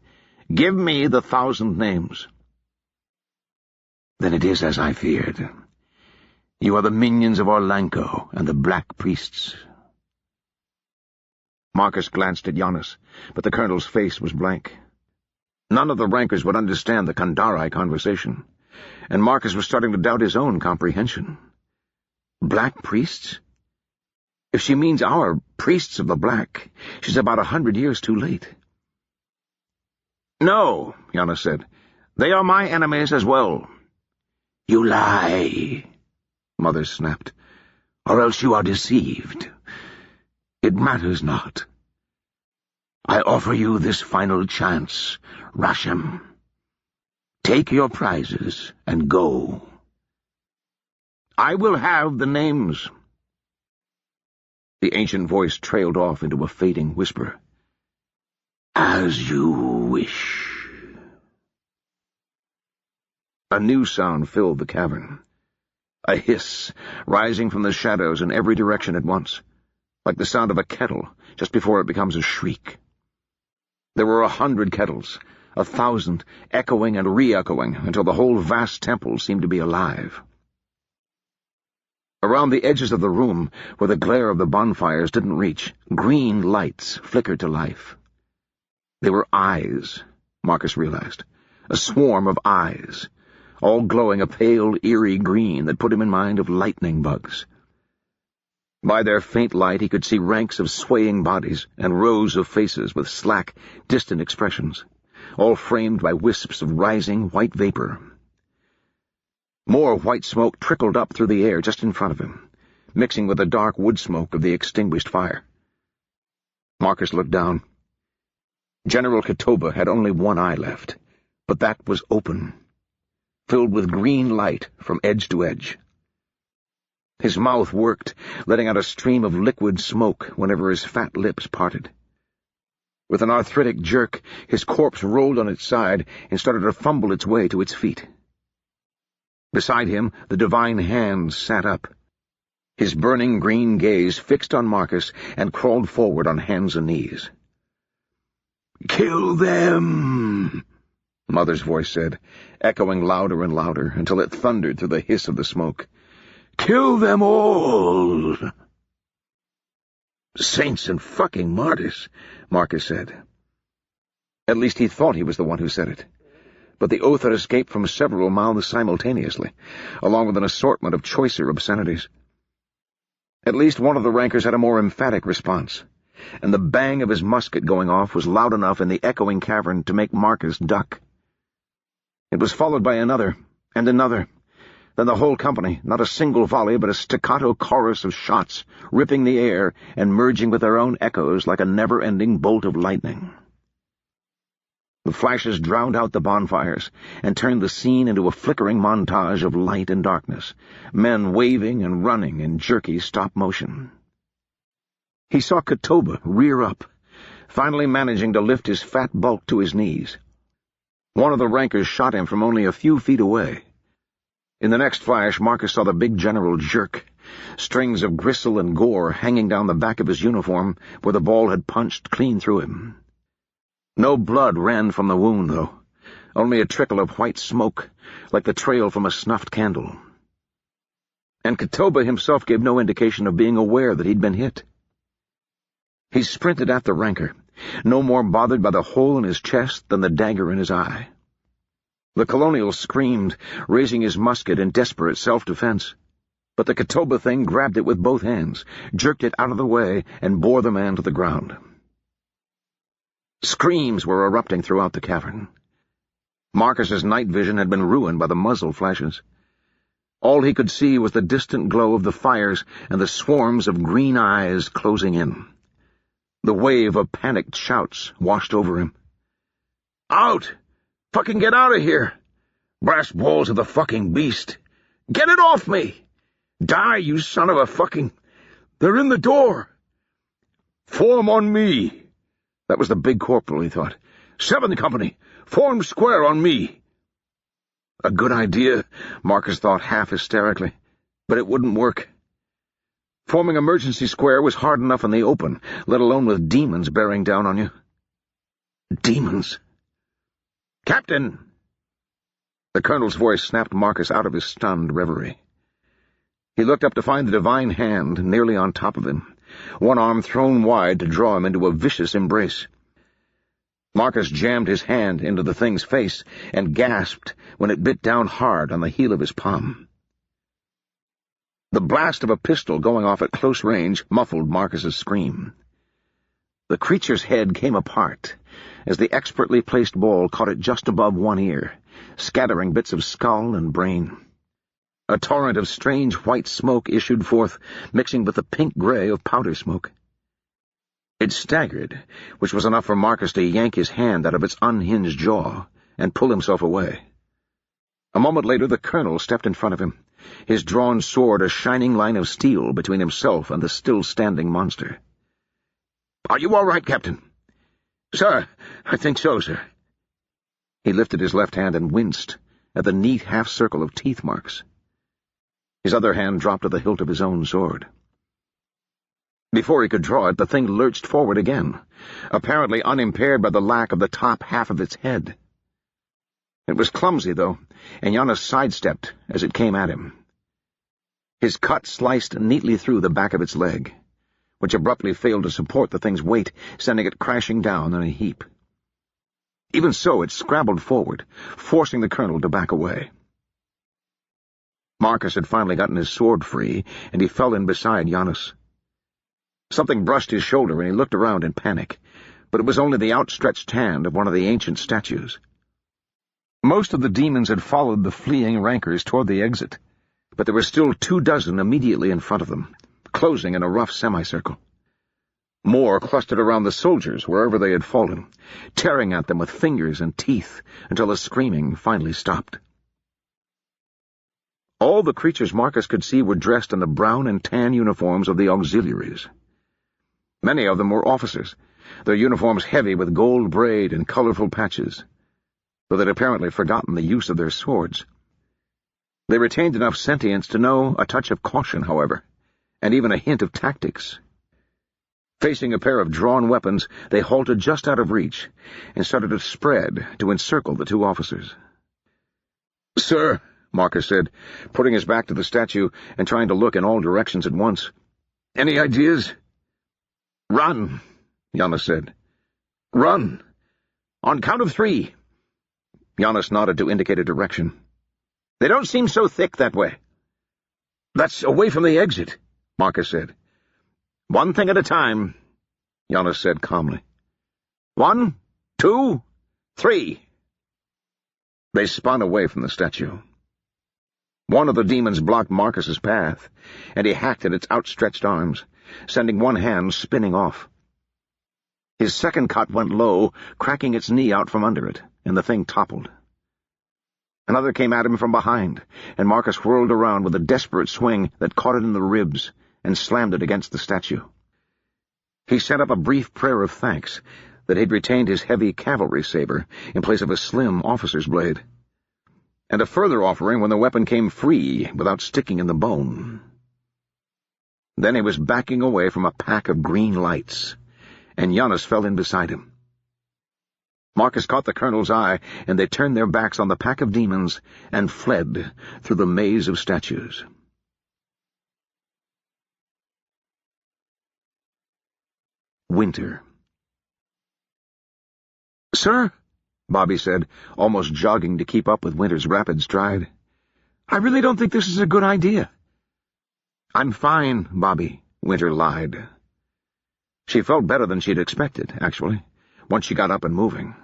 "Give me the 1,000 names." "Then it is as I feared. You are the minions of Orlanco and the Black Priests." Marcus glanced at Giannis, but the colonel's face was blank. None of the rankers would understand the Kandari conversation, and Marcus was starting to doubt his own comprehension. Black Priests? If she means our priests of the Black, she's about 100 years too late. "No," Giannis said. "They are my enemies as well." "You lie," Mother snapped, "or else you are deceived. It matters not. I offer you this final chance, Rashim. Take your prizes and go." "I will have the names." The ancient voice trailed off into a fading whisper. "As you wish." A new sound filled the cavern. A hiss, rising from the shadows in every direction at once, like the sound of a kettle just before it becomes a shriek. There were 100 kettles, 1,000, echoing and re-echoing until the whole vast temple seemed to be alive. Around the edges of the room, where the glare of the bonfires didn't reach, green lights flickered to life. They were eyes, Marcus realized. A swarm of eyes, all glowing a pale, eerie green that put him in mind of lightning bugs. By their faint light he could see ranks of swaying bodies and rows of faces with slack, distant expressions, all framed by wisps of rising white vapor. More white smoke trickled up through the air just in front of him, mixing with the dark wood smoke of the extinguished fire. Marcus looked down. General Kotoba had only one eye left, but that was open, filled with green light from edge to edge. His mouth worked, letting out a stream of liquid smoke whenever his fat lips parted. With an arthritic jerk, his corpse rolled on its side and started to fumble its way to its feet. Beside him, the divine hand sat up, his burning green gaze fixed on Marcus, and crawled forward on hands and knees. "Kill them!" Mother's voice said, echoing louder and louder until it thundered through the hiss of the smoke. "Kill them all!" "Saints and fucking martyrs," Marcus said. At least he thought he was the one who said it. But the oath had escaped from several mouths simultaneously, along with an assortment of choicer obscenities. At least one of the rankers had a more emphatic response, and the bang of his musket going off was loud enough in the echoing cavern to make Marcus duck. It was followed by another, and another. Then the whole company, not a single volley but a staccato chorus of shots, ripping the air and merging with their own echoes like a never-ending bolt of lightning. The flashes drowned out the bonfires and turned the scene into a flickering montage of light and darkness, men waving and running in jerky stop-motion. He saw Kotoba rear up, finally managing to lift his fat bulk to his knees. One of the rankers shot him from only a few feet away. In the next flash, Marcus saw the big general jerk, strings of gristle and gore hanging down the back of his uniform where the ball had punched clean through him. No blood ran from the wound, though, only a trickle of white smoke, like the trail from a snuffed candle. And Kotoba himself gave no indication of being aware that he'd been hit. He sprinted at the ranker, no more bothered by the hole in his chest than the dagger in his eye. The colonial screamed, raising his musket in desperate self-defense, but the Kotoba thing grabbed it with both hands, jerked it out of the way, and bore the man to the ground. Screams were erupting throughout the cavern. Marcus's night vision had been ruined by the muzzle flashes. All he could see was the distant glow of the fires and the swarms of green eyes closing in. The wave of panicked shouts washed over him. "Out! Fucking get out of here! Brass balls of the fucking beast! Get it off me! Die, you son of a fucking... They're in the door! Form on me!" That was the big corporal, he thought. "7th Company, form square on me." A good idea, Marcus thought half hysterically, but it wouldn't work. Forming emergency square was hard enough in the open, let alone with demons bearing down on you. Demons. "Captain!" The colonel's voice snapped Marcus out of his stunned reverie. He looked up to find the divine hand nearly on top of him, one arm thrown wide to draw him into a vicious embrace. Marcus jammed his hand into the thing's face and gasped when it bit down hard on the heel of his palm. The blast of a pistol going off at close range muffled Marcus's scream. The creature's head came apart as the expertly placed ball caught it just above one ear, scattering bits of skull and brain. A torrent of strange white smoke issued forth, mixing with the pink-gray of powder smoke. It staggered, which was enough for Marcus to yank his hand out of its unhinged jaw and pull himself away. A moment later the colonel stepped in front of him, his drawn sword a shining line of steel between himself and the still-standing monster. "Are you all right, Captain?" "Sir, I think so, sir." He lifted his left hand and winced at the neat half-circle of teeth marks. His other hand dropped to the hilt of his own sword. Before he could draw it, the thing lurched forward again, apparently unimpaired by the lack of the top half of its head. It was clumsy, though, and Giannis sidestepped as it came at him. His cut sliced neatly through the back of its leg, which abruptly failed to support the thing's weight, sending it crashing down in a heap. Even so, it scrabbled forward, forcing the colonel to back away. Marcus had finally gotten his sword free, and he fell in beside Giannis. Something brushed his shoulder, and he looked around in panic, but it was only the outstretched hand of one of the ancient statues. Most of the demons had followed the fleeing rankers toward the exit, but there were still 24 immediately in front of them, closing in a rough semicircle. More clustered around the soldiers wherever they had fallen, tearing at them with fingers and teeth until the screaming finally stopped. All the creatures Marcus could see were dressed in the brown and tan uniforms of the auxiliaries. Many of them were officers, their uniforms heavy with gold braid and colorful patches, though they'd apparently forgotten the use of their swords. They retained enough sentience to know a touch of caution, however, and even a hint of tactics. Facing a pair of drawn weapons, they halted just out of reach and started to spread to encircle the two officers. "Sir," Marcus said, putting his back to the statue and trying to look in all directions at once. "Any ideas?" "Run," Giannis said. "Run. On count of 3. Giannis nodded to indicate a direction. "They don't seem so thick that way." "That's away from the exit," Marcus said. "One thing at a time," Giannis said calmly. 1, 2, 3. They spun away from the statue. One of the demons blocked Marcus's path, and he hacked at its outstretched arms, sending one hand spinning off. His second cut went low, cracking its knee out from under it, and the thing toppled. Another came at him from behind, and Marcus whirled around with a desperate swing that caught it in the ribs and slammed it against the statue. He sent up a brief prayer of thanks that he'd retained his heavy cavalry saber in place of a slim officer's blade, and a further offering when the weapon came free without sticking in the bone. Then he was backing away from a pack of green lights, and Giannis fell in beside him. Marcus caught the colonel's eye, and they turned their backs on the pack of demons and fled through the maze of statues. Winter. "Sir," Bobby said, almost jogging to keep up with Winter's rapid stride, "I really don't think this is a good idea." "I'm fine, Bobby," Winter lied. She felt better than she'd expected, actually, once she got up and moving.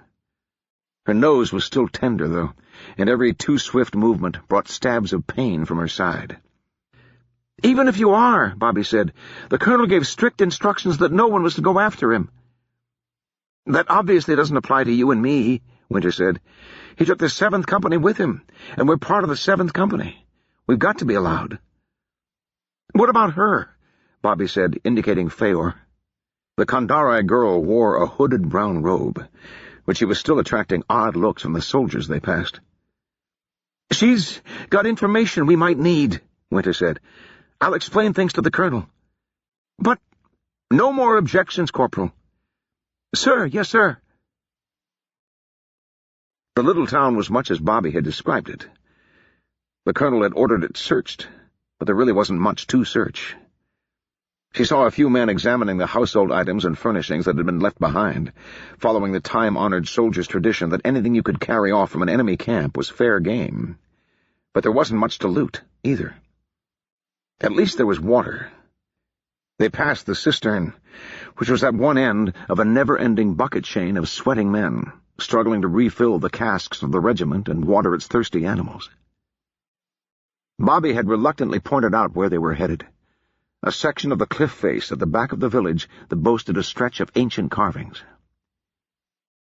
Her nose was still tender, though, and every too swift movement brought stabs of pain from her side. "Even if you are," Bobby said, "the colonel gave strict instructions that no one was to go after him." "That obviously doesn't apply to you and me," Winter said. "He took the 7th Company with him, and we're part of the 7th Company. We've got to be allowed." "What about her?" Bobby said, indicating Feor. The Kandari girl wore a hooded brown robe, but she was still attracting odd looks from the soldiers they passed. "She's got information we might need," Winter said. "I'll explain things to the colonel." "But no more objections, Corporal." "Sir, yes, sir." The little town was much as Bobby had described it. The colonel had ordered it searched, but there really wasn't much to search. She saw a few men examining the household items and furnishings that had been left behind, following the time-honored soldier's tradition that anything you could carry off from an enemy camp was fair game. But there wasn't much to loot, either. At least there was water. They passed the cistern, which was at one end of a never-ending bucket chain of sweating men, struggling to refill the casks of the regiment and water its thirsty animals. Bobby had reluctantly pointed out where they were headed, a section of the cliff face at the back of the village that boasted a stretch of ancient carvings.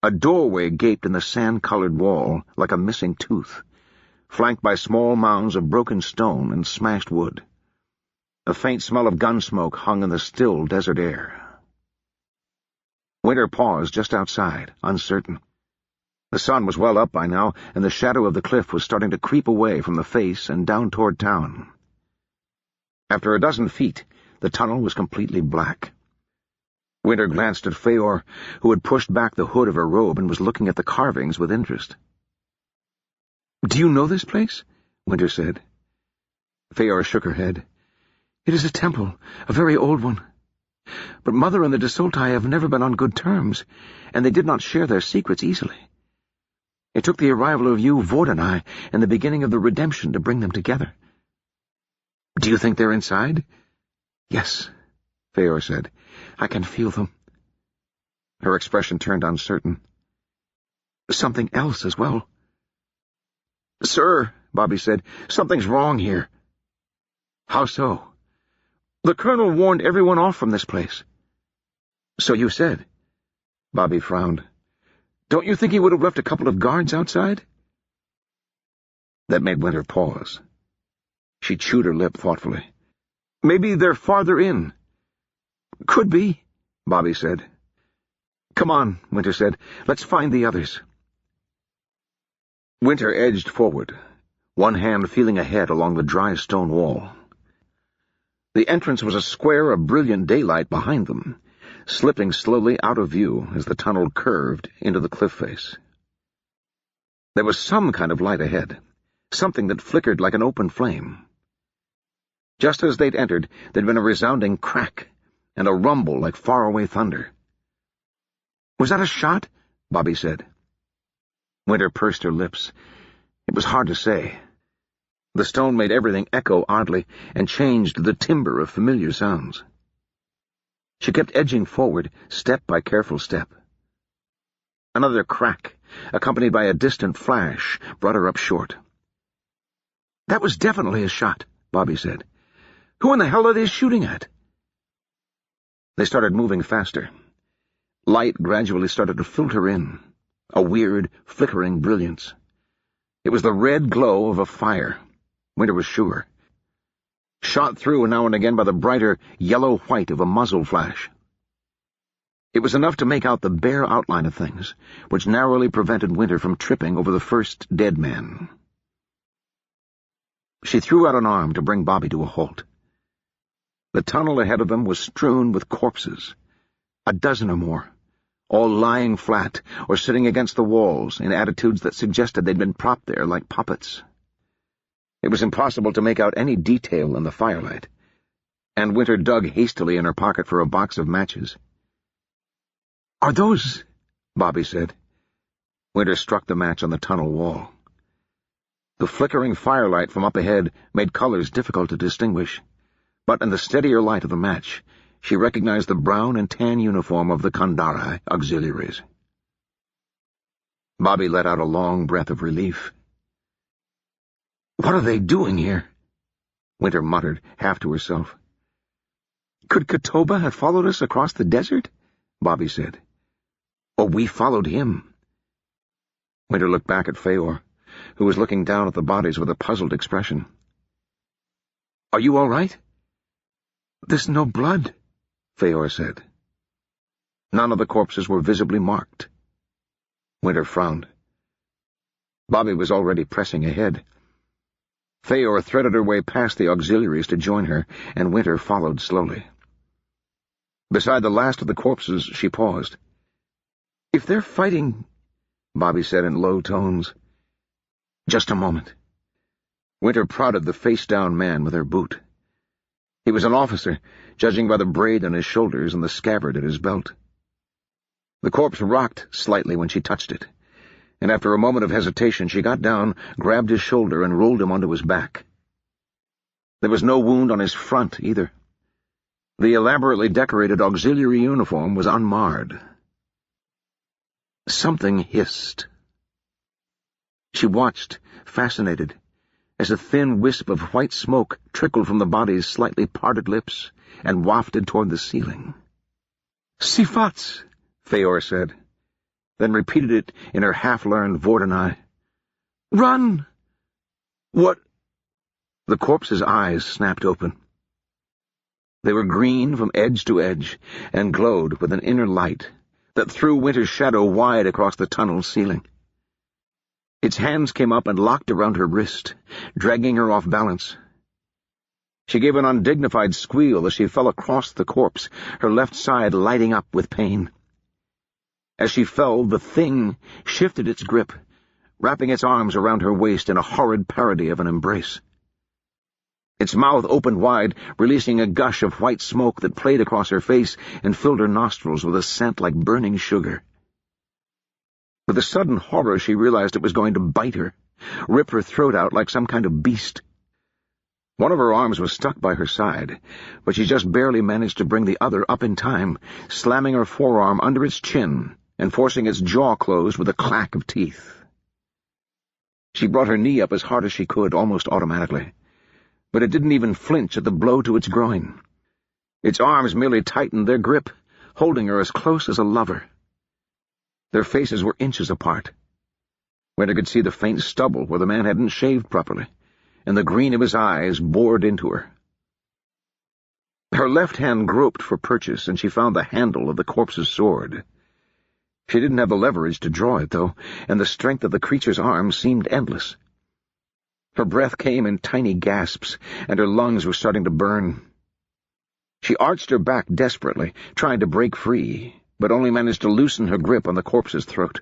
A doorway gaped in the sand-colored wall like a missing tooth, flanked by small mounds of broken stone and smashed wood. A faint smell of gun smoke hung in the still desert air. Winter paused just outside, uncertain. The sun was well up by now, and the shadow of the cliff was starting to creep away from the face and down toward town. After a dozen feet, the tunnel was completely black. Winter glanced at Feor, who had pushed back the hood of her robe and was looking at the carvings with interest. "Do you know this place?" Winter said. Feor shook her head. "It is a temple, a very old one. But Mother and the Desoltai have never been on good terms, and they did not share their secrets easily. It took the arrival of you, Vord, and I, and the beginning of the redemption to bring them together. Do you think they're inside? Yes, Feor said. I can feel them. Her expression turned uncertain. Something else as well. Sir, Bobby said, something's wrong here. How so? The colonel warned everyone off from this place. So you said. Bobby frowned. Don't you think he would have left a couple of guards outside? That made Winter pause. She chewed her lip thoughtfully. Maybe they're farther in. Could be, Bobby said. Come on, Winter said. Let's find the others. Winter edged forward, one hand feeling ahead along the dry stone wall. The entrance was a square of brilliant daylight behind them, slipping slowly out of view as the tunnel curved into the cliff face. There was some kind of light ahead, something that flickered like an open flame. Just as they'd entered, there'd been a resounding crack and a rumble like faraway thunder. Was that a shot? Bobby said. Winter pursed her lips. It was hard to say. The stone made everything echo oddly and changed the timbre of familiar sounds. She kept edging forward, step by careful step. Another crack, accompanied by a distant flash, brought her up short. That was definitely a shot, Bobby said. Who in the hell are they shooting at? They started moving faster. Light gradually started to filter in, a weird, flickering brilliance. It was the red glow of a fire. Winter was sure. Shot through now and again by the brighter yellow-white of a muzzle flash. It was enough to make out the bare outline of things, which narrowly prevented Winter from tripping over the first dead man. She threw out an arm to bring Bobby to a halt. The tunnel ahead of them was strewn with corpses, a dozen or more, all lying flat or sitting against the walls in attitudes that suggested they'd been propped there like puppets. It was impossible to make out any detail in the firelight, and Winter dug hastily in her pocket for a box of matches. "Are those—" Bobby said. Winter struck the match on the tunnel wall. The flickering firelight from up ahead made colors difficult to distinguish, but in the steadier light of the match, she recognized the brown and tan uniform of the Kandari auxiliaries. Bobby let out a long breath of relief. "What are they doing here?" Winter muttered, half to herself. "Could Katoba have followed us across the desert?" Bobby said. "Or we followed him." Winter looked back at Feor, who was looking down at the bodies with a puzzled expression. "Are you all right?" "There's no blood," Feor said. None of the corpses were visibly marked. Winter frowned. Bobby was already pressing ahead. Feor threaded her way past the auxiliaries to join her, and Winter followed slowly. Beside the last of the corpses, she paused. "If they're fighting," Bobby said in low tones. "Just a moment." Winter prodded the face-down man with her boot. He was an officer, judging by the braid on his shoulders and the scabbard at his belt. The corpse rocked slightly when she touched it, and after a moment of hesitation she got down, grabbed his shoulder, and rolled him onto his back. There was no wound on his front, either. The elaborately decorated auxiliary uniform was unmarred. Something hissed. She watched, fascinated, as a thin wisp of white smoke trickled from the body's slightly parted lips and wafted toward the ceiling. "Sifats," Feor said, then repeated it in her half-learned Vordenai. "Run!" "What?" The corpse's eyes snapped open. They were green from edge to edge and glowed with an inner light that threw Winter's shadow wide across the tunnel's ceiling. Its hands came up and locked around her wrist, dragging her off balance. She gave an undignified squeal as she fell across the corpse, her left side lighting up with pain. As she fell, the thing shifted its grip, wrapping its arms around her waist in a horrid parody of an embrace. Its mouth opened wide, releasing a gush of white smoke that played across her face and filled her nostrils with a scent like burning sugar. With a sudden horror, she realized it was going to bite her, rip her throat out like some kind of beast. One of her arms was stuck by her side, but she just barely managed to bring the other up in time, slamming her forearm under its chin and forcing its jaw closed with a clack of teeth. She brought her knee up as hard as she could, almost automatically, but it didn't even flinch at the blow to its groin. Its arms merely tightened their grip, holding her as close as a lover. Their faces were inches apart. Winter could see the faint stubble where the man hadn't shaved properly, and the green of his eyes bored into her. Her left hand groped for purchase, and she found the handle of the corpse's sword. She didn't have the leverage to draw it, though, and the strength of the creature's arms seemed endless. Her breath came in tiny gasps, and her lungs were starting to burn. She arched her back desperately, trying to break free, but only managed to loosen her grip on the corpse's throat.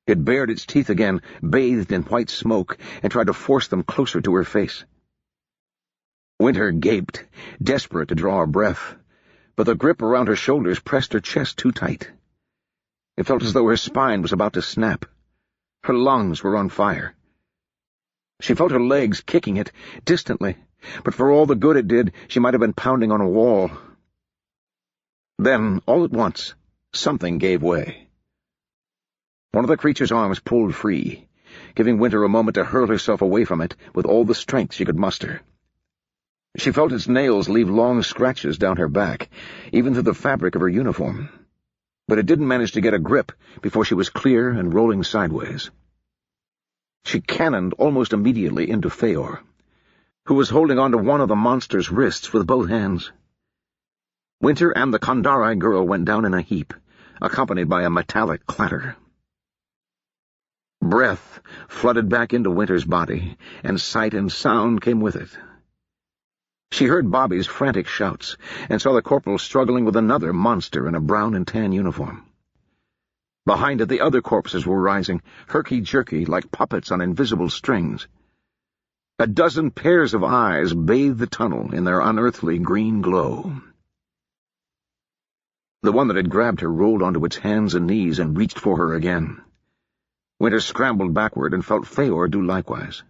It bared its teeth again, bathed in white smoke, and tried to force them closer to her face. Winter gaped, desperate to draw a breath, but the grip around her shoulders pressed her chest too tight. It felt as though her spine was about to snap. Her lungs were on fire. She felt her legs kicking it, distantly, but for all the good it did, she might have been pounding on a wall. Then, all at once, something gave way. One of the creature's arms pulled free, giving Winter a moment to hurl herself away from it with all the strength she could muster. She felt its nails leave long scratches down her back, even through the fabric of her uniform, but it didn't manage to get a grip before she was clear and rolling sideways. She cannoned almost immediately into Feor, who was holding onto one of the monster's wrists with both hands. Winter and the Kandari girl went down in a heap, accompanied by a metallic clatter. Breath flooded back into Winter's body, and sight and sound came with it. She heard Bobby's frantic shouts, and saw the corporal struggling with another monster in a brown and tan uniform. Behind it, the other corpses were rising, herky-jerky like puppets on invisible strings. A dozen pairs of eyes bathed the tunnel in their unearthly green glow. The one that had grabbed her rolled onto its hands and knees and reached for her again. Winter scrambled backward and felt Feor do likewise.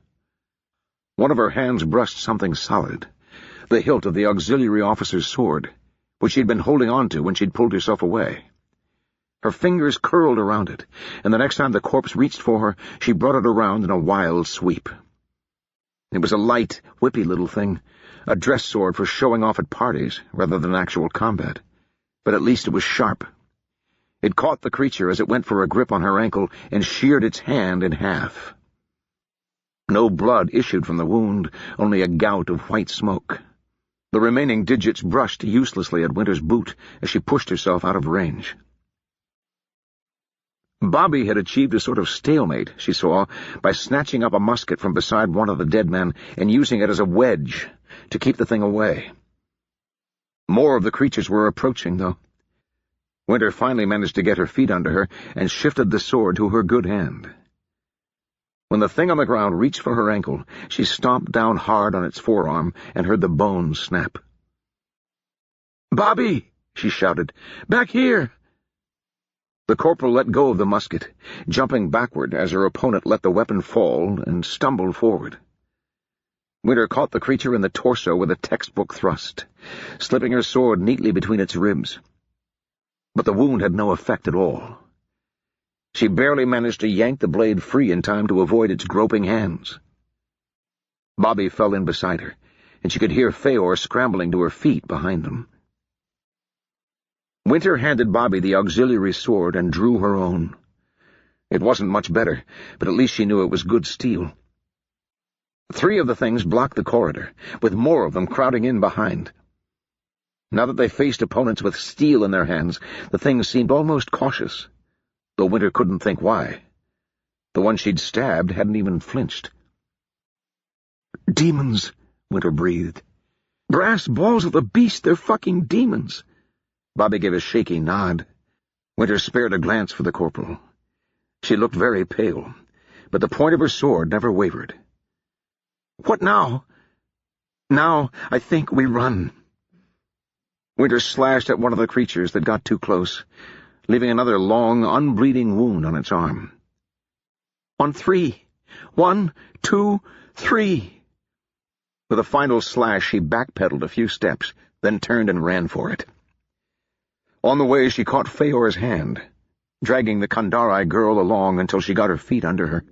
One of her hands brushed something solid, the hilt of the auxiliary officer's sword, which she'd been holding on to when she'd pulled herself away. Her fingers curled around it, and the next time the corpse reached for her, she brought it around in a wild sweep. It was a light, whippy little thing, a dress sword for showing off at parties rather than actual combat, but at least it was sharp. It caught the creature as it went for a grip on her ankle and sheared its hand in half. No blood issued from the wound, only a gout of white smoke. The remaining digits brushed uselessly at Winter's boot as she pushed herself out of range. Bobby had achieved a sort of stalemate, she saw, by snatching up a musket from beside one of the dead men and using it as a wedge to keep the thing away. More of the creatures were approaching, though. Winter finally managed to get her feet under her and shifted the sword to her good hand. When the thing on the ground reached for her ankle, she stomped down hard on its forearm and heard the bones snap. "Bobby!" she shouted. "Back here!" The corporal let go of the musket, jumping backward as her opponent let the weapon fall and stumbled forward. Winter caught the creature in the torso with a textbook thrust, slipping her sword neatly between its ribs. But the wound had no effect at all. She barely managed to yank the blade free in time to avoid its groping hands. Bobby fell in beside her, and she could hear Feor scrambling to her feet behind them. Winter handed Bobby the auxiliary sword and drew her own. It wasn't much better, but at least she knew it was good steel. 3 of the things blocked the corridor, with more of them crowding in behind. Now that they faced opponents with steel in their hands, the things seemed almost cautious, though Winter couldn't think why. The one she'd stabbed hadn't even flinched. "Demons," Winter breathed. "Brass balls of the beast, they're fucking demons." Bobby gave a shaky nod. Winter spared a glance for the corporal. She looked very pale, but the point of her sword never wavered. "What now?" "Now, I think we run." Winter slashed at one of the creatures that got too close, leaving another long, unbleeding wound on its arm. "On 3. 1, 2, 3. With a final slash, she backpedaled a few steps, then turned and ran for it. On the way, she caught Feor's hand, dragging the Kandari girl along until she got her feet under her.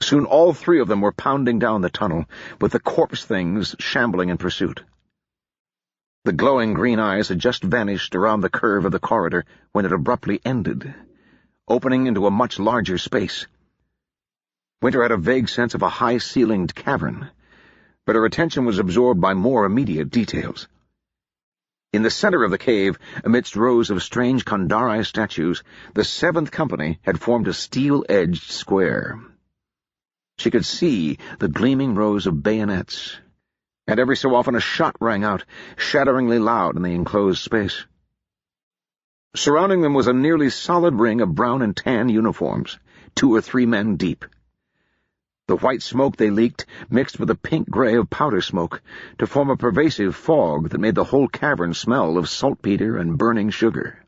Soon all three of them were pounding down the tunnel, with the corpse things shambling in pursuit. The glowing green eyes had just vanished around the curve of the corridor when it abruptly ended, opening into a much larger space. Winter had a vague sense of a high-ceilinged cavern, but her attention was absorbed by more immediate details. In the center of the cave, amidst rows of strange Kandari statues, the Seventh Company had formed a steel-edged square. She could see the gleaming rows of bayonets, and every so often a shot rang out, shatteringly loud in the enclosed space. Surrounding them was a nearly solid ring of brown and tan uniforms, 2 or 3 men deep. The white smoke they leaked mixed with the pink-gray of powder smoke to form a pervasive fog that made the whole cavern smell of saltpeter and burning sugar.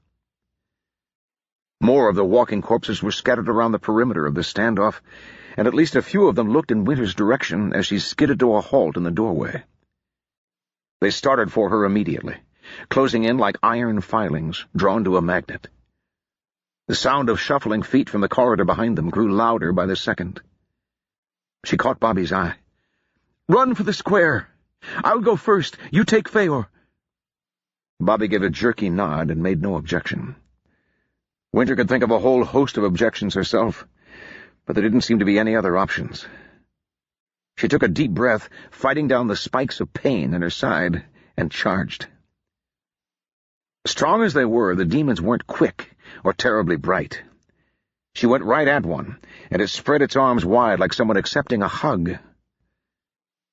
More of the walking corpses were scattered around the perimeter of the standoff, and at least a few of them looked in Winter's direction as she skidded to a halt in the doorway. They started for her immediately, closing in like iron filings drawn to a magnet. The sound of shuffling feet from the corridor behind them grew louder by the second. She caught Bobby's eye. "Run for the square! I'll go first. You take Feor." Bobby gave a jerky nod and made no objection. Winter could think of a whole host of objections herself, but there didn't seem to be any other options. She took a deep breath, fighting down the spikes of pain in her side, and charged. Strong as they were, the demons weren't quick or terribly bright. She went right at one, and it spread its arms wide like someone accepting a hug.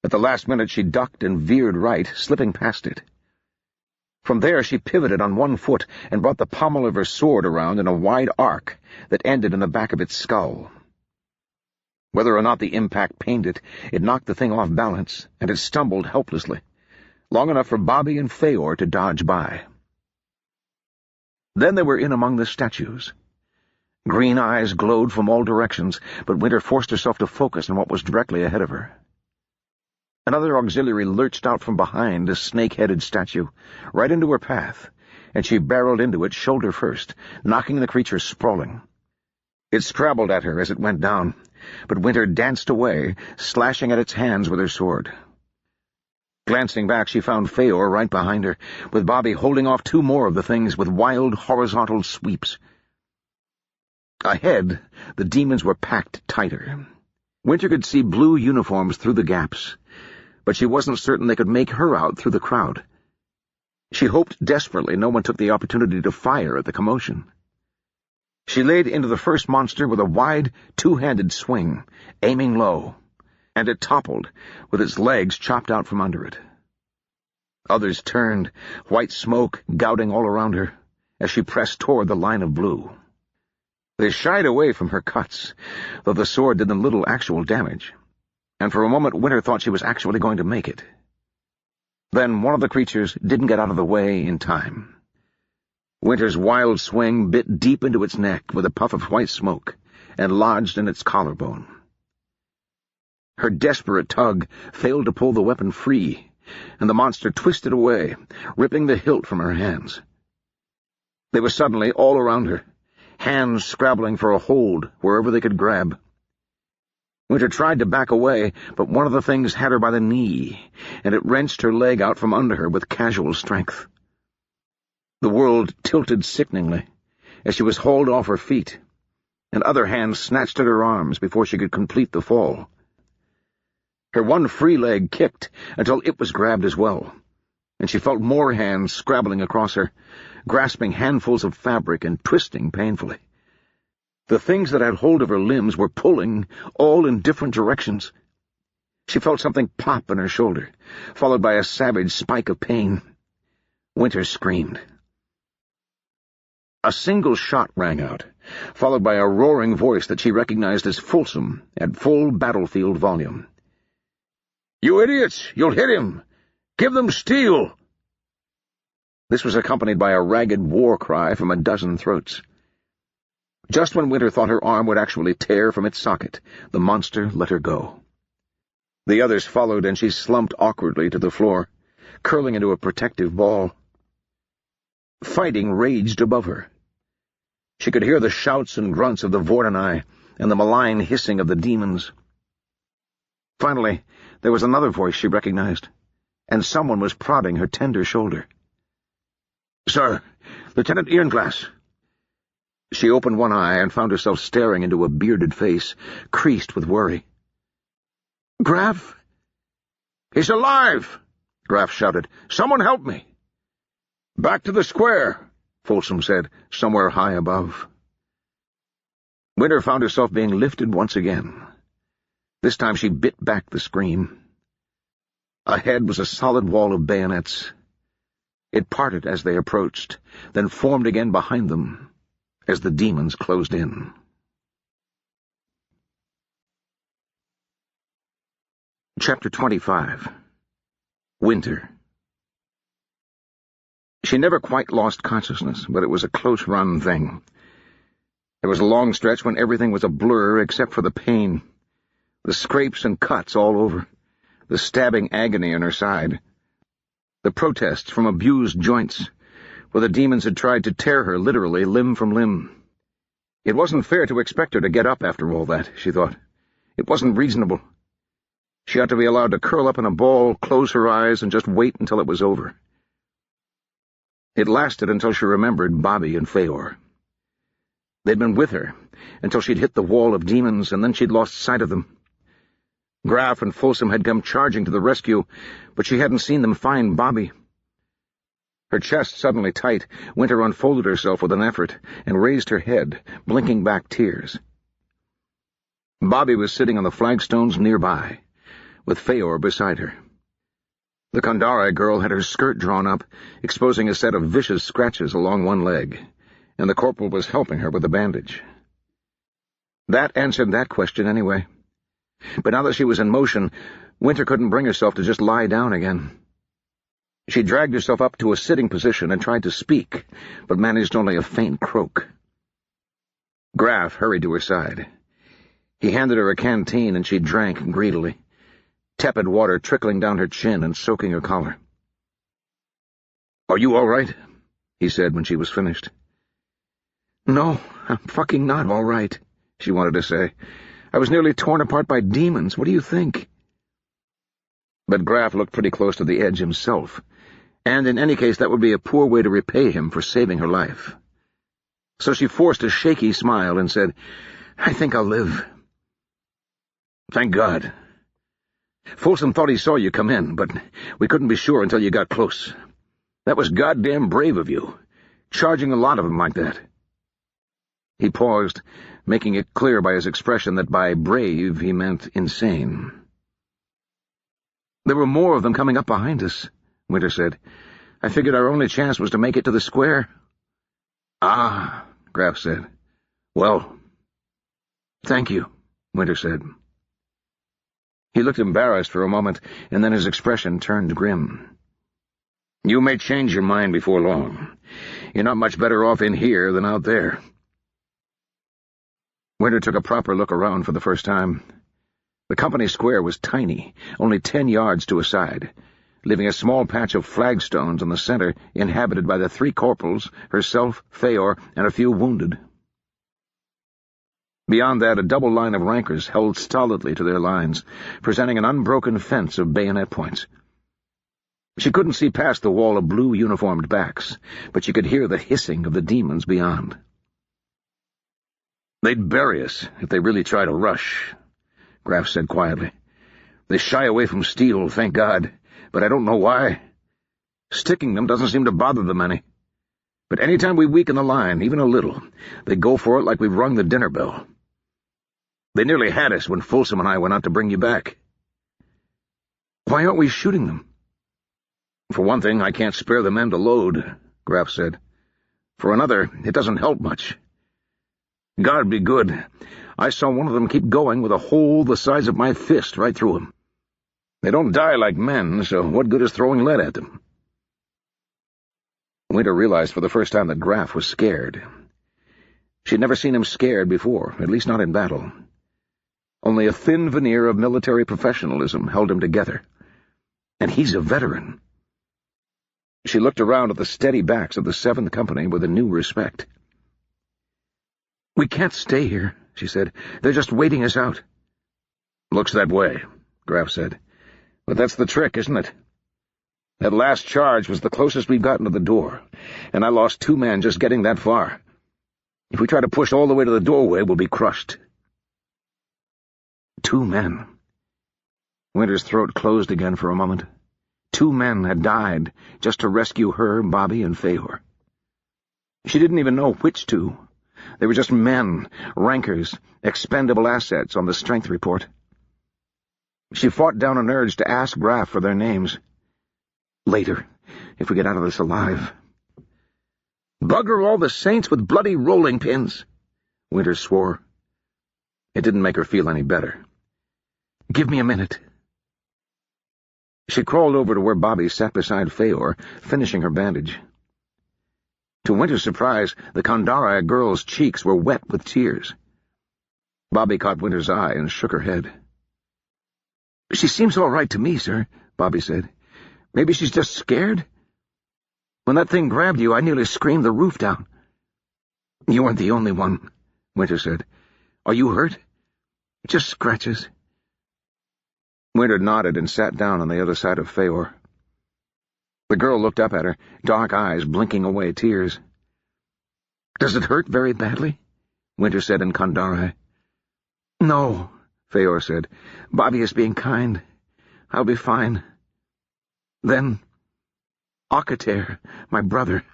At the last minute she ducked and veered right, slipping past it. From there she pivoted on one foot and brought the pommel of her sword around in a wide arc that ended in the back of its skull. Whether or not the impact pained it, it knocked the thing off balance, and it stumbled helplessly, long enough for Bobby and Feor to dodge by. Then they were in among the statues. Green eyes glowed from all directions, but Winter forced herself to focus on what was directly ahead of her. Another auxiliary lurched out from behind a snake-headed statue, right into her path, and she barreled into it shoulder first, knocking the creature sprawling. It scrabbled at her as it went down, but Winter danced away, slashing at its hands with her sword. Glancing back, she found Feor right behind her, with Bobby holding off 2 more of the things with wild, horizontal sweeps. Ahead, the demons were packed tighter. Winter could see blue uniforms through the gaps, but she wasn't certain they could make her out through the crowd. She hoped desperately no one took the opportunity to fire at the commotion. She laid into the first monster with a wide, 2-handed swing, aiming low, and it toppled, with its legs chopped out from under it. Others turned, white smoke gouting all around her, as she pressed toward the line of blue. They shied away from her cuts, though the sword did them little actual damage, and for a moment Winter thought she was actually going to make it. Then one of the creatures didn't get out of the way in time. Winter's wild swing bit deep into its neck with a puff of white smoke and lodged in its collarbone. Her desperate tug failed to pull the weapon free, and the monster twisted away, ripping the hilt from her hands. They were suddenly all around her, hands scrabbling for a hold wherever they could grab. Winter tried to back away, but one of the things had her by the knee, and it wrenched her leg out from under her with casual strength. The world tilted sickeningly as she was hauled off her feet, and other hands snatched at her arms before she could complete the fall. Her one free leg kicked until it was grabbed as well, and she felt more hands scrabbling across her, grasping handfuls of fabric and twisting painfully. The things that had hold of her limbs were pulling, all in different directions. She felt something pop in her shoulder, followed by a savage spike of pain. Winter screamed. A single shot rang out, followed by a roaring voice that she recognized as fulsome at full battlefield volume. "You idiots! You'll hit him! Give them steel!" This was accompanied by a ragged war cry from a dozen throats. Just when Winter thought her arm would actually tear from its socket, the monster let her go. The others followed, and she slumped awkwardly to the floor, curling into a protective ball. Fighting raged above her. She could hear the shouts and grunts of the Vordenai and the malign hissing of the demons. Finally, there was another voice she recognized, and someone was prodding her tender shoulder. "Sir, Lieutenant Irnglass." She opened one eye and found herself staring into a bearded face, creased with worry. "Graf?" "He's alive!" Graf shouted. "Someone help me!" "Back to the square," Folsom said, somewhere high above. Winter found herself being lifted once again. This time she bit back the scream. Ahead was a solid wall of bayonets. It parted as they approached, then formed again behind them as the demons closed in. Chapter 25. Winter. She never quite lost consciousness, but it was a close-run thing. There was a long stretch when everything was a blur except for the pain, the scrapes and cuts all over, the stabbing agony in her side, the protests from abused joints, where the demons had tried to tear her literally limb from limb. It wasn't fair to expect her to get up after all that, she thought. It wasn't reasonable. She ought to be allowed to curl up in a ball, close her eyes, and just wait until it was over. It lasted until she remembered Bobby and Feor. They'd been with her until she'd hit the wall of demons, and then she'd lost sight of them. Graf and Folsom had come charging to the rescue, but she hadn't seen them find Bobby. Her chest suddenly tight, Winter unfolded herself with an effort and raised her head, blinking back tears. Bobby was sitting on the flagstones nearby, with Feor beside her. The Kandari girl had her skirt drawn up, exposing a set of vicious scratches along one leg, and the corporal was helping her with a bandage. That answered that question anyway. But now that she was in motion, Winter couldn't bring herself to just lie down again. She dragged herself up to a sitting position and tried to speak, but managed only a faint croak. Graf hurried to her side. He handed her a canteen, and she drank greedily, tepid water trickling down her chin and soaking her collar. "Are you all right?" he said when she was finished. "No, I'm fucking not all right," she wanted to say. "I was nearly torn apart by demons. What do you think?" But Graf looked pretty close to the edge himself, and in any case that would be a poor way to repay him for saving her life. So she forced a shaky smile and said, "I think I'll live." "Thank God. Folsom thought he saw you come in, but we couldn't be sure until you got close. That was goddamn brave of you, charging a lot of them like that." He paused, making it clear by his expression that by brave he meant insane. "There were more of them coming up behind us," Winter said. "I figured our only chance was to make it to the square." "Ah," Graf said. "Well, thank you," Winter said. He looked embarrassed for a moment, and then his expression turned grim. "You may change your mind before long. You're not much better off in here than out there." Winter took a proper look around for the first time. The company square was tiny, only 10 yards to a side, leaving a small patch of flagstones in the center inhabited by the 3 corporals, herself, Feor, and a few wounded. Beyond that, a double line of rankers held stolidly to their lines, presenting an unbroken fence of bayonet points. She couldn't see past the wall of blue uniformed backs, but she could hear the hissing of the demons beyond. "They'd bury us if they really try to rush," Graf said quietly. "They shy away from steel, thank God, but I don't know why. Sticking them doesn't seem to bother them any. But any time we weaken the line, even a little, they go for it like we've rung the dinner bell. They nearly had us when Folsom and I went out to bring you back." "Why aren't we shooting them?" "For one thing, I can't spare the men to load," Graf said. "For another, it doesn't help much. God be good, I saw one of them keep going with a hole the size of my fist right through him. They don't die like men, so what good is throwing lead at them?" Winter realized for the first time that Graf was scared. She'd never seen him scared before, at least not in battle. Only a thin veneer of military professionalism held him together. And he's a veteran. She looked around at the steady backs of the 7th Company with a new respect. "We can't stay here," she said. "They're just waiting us out." "Looks that way," Graf said. "But that's the trick, isn't it? That last charge was the closest we've gotten to the door, and I lost 2 men just getting that far. If we try to push all the way to the doorway, we'll be crushed." 2 men. Winter's throat closed again for a moment. 2 men had died just to rescue her, Bobby, and Feor. She didn't even know which 2. They were just men, rankers, expendable assets on the strength report. She fought down an urge to ask Graf for their names. Later, if we get out of this alive. "Bugger all the saints with bloody rolling pins," Winter swore. It didn't make her feel any better. "Give me a minute." She crawled over to where Bobby sat beside Feor, finishing her bandage. To Winter's surprise, the Kandara girl's cheeks were wet with tears. Bobby caught Winter's eye and shook her head. "She seems all right to me, sir," Bobby said. "Maybe she's just scared? When that thing grabbed you, I nearly screamed the roof down." "You weren't the only one," Winter said. "Are you hurt?" "Just scratches." Winter nodded and sat down on the other side of Feor. The girl looked up at her, dark eyes blinking away tears. "Does it hurt very badly?" Winter said in Kandara. "No," Feor said. "Bobby is being kind. I'll be fine. Then, Akater, my brother."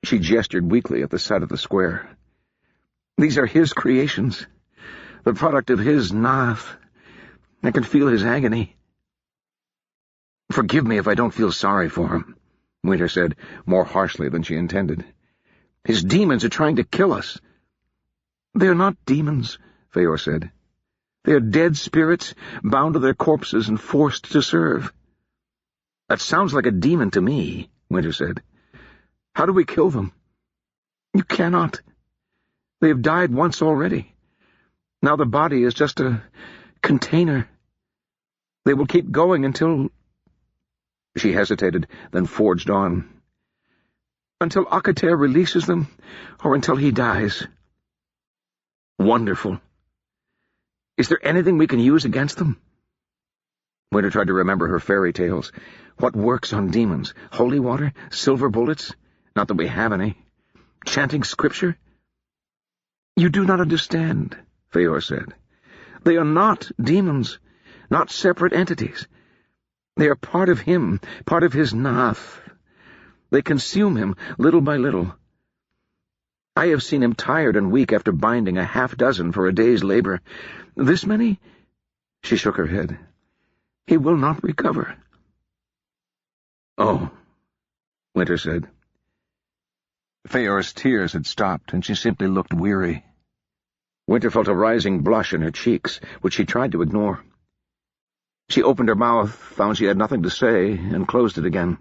She gestured weakly at the side of the square. "These are his creations, the product of his Naath. I can feel his agony." "Forgive me if I don't feel sorry for him," Winter said, more harshly than she intended. "His demons are trying to kill us." "They're not demons," Feor said. "They're dead spirits, bound to their corpses and forced to serve." "That sounds like a demon to me," Winter said. "How do we kill them?" "You cannot. They have died once already. Now the body is just a container. They will keep going until—" She hesitated, then forged on. "Until Akater releases them, or until he dies." "Wonderful. Is there anything we can use against them?" Winter tried to remember her fairy tales. What works on demons? Holy water? Silver bullets? Not that we have any. Chanting scripture? "You do not understand," Feor said. "They are not demons, not separate entities. They are part of him, part of his Naath. They consume him little by little. I have seen him tired and weak after binding a half-dozen for a day's labor. This many?" She shook her head. "He will not recover." "Oh," Winter said. Feor's tears had stopped, and she simply looked weary. Winter felt a rising blush in her cheeks, which she tried to ignore. She opened her mouth, found she had nothing to say, and closed it again.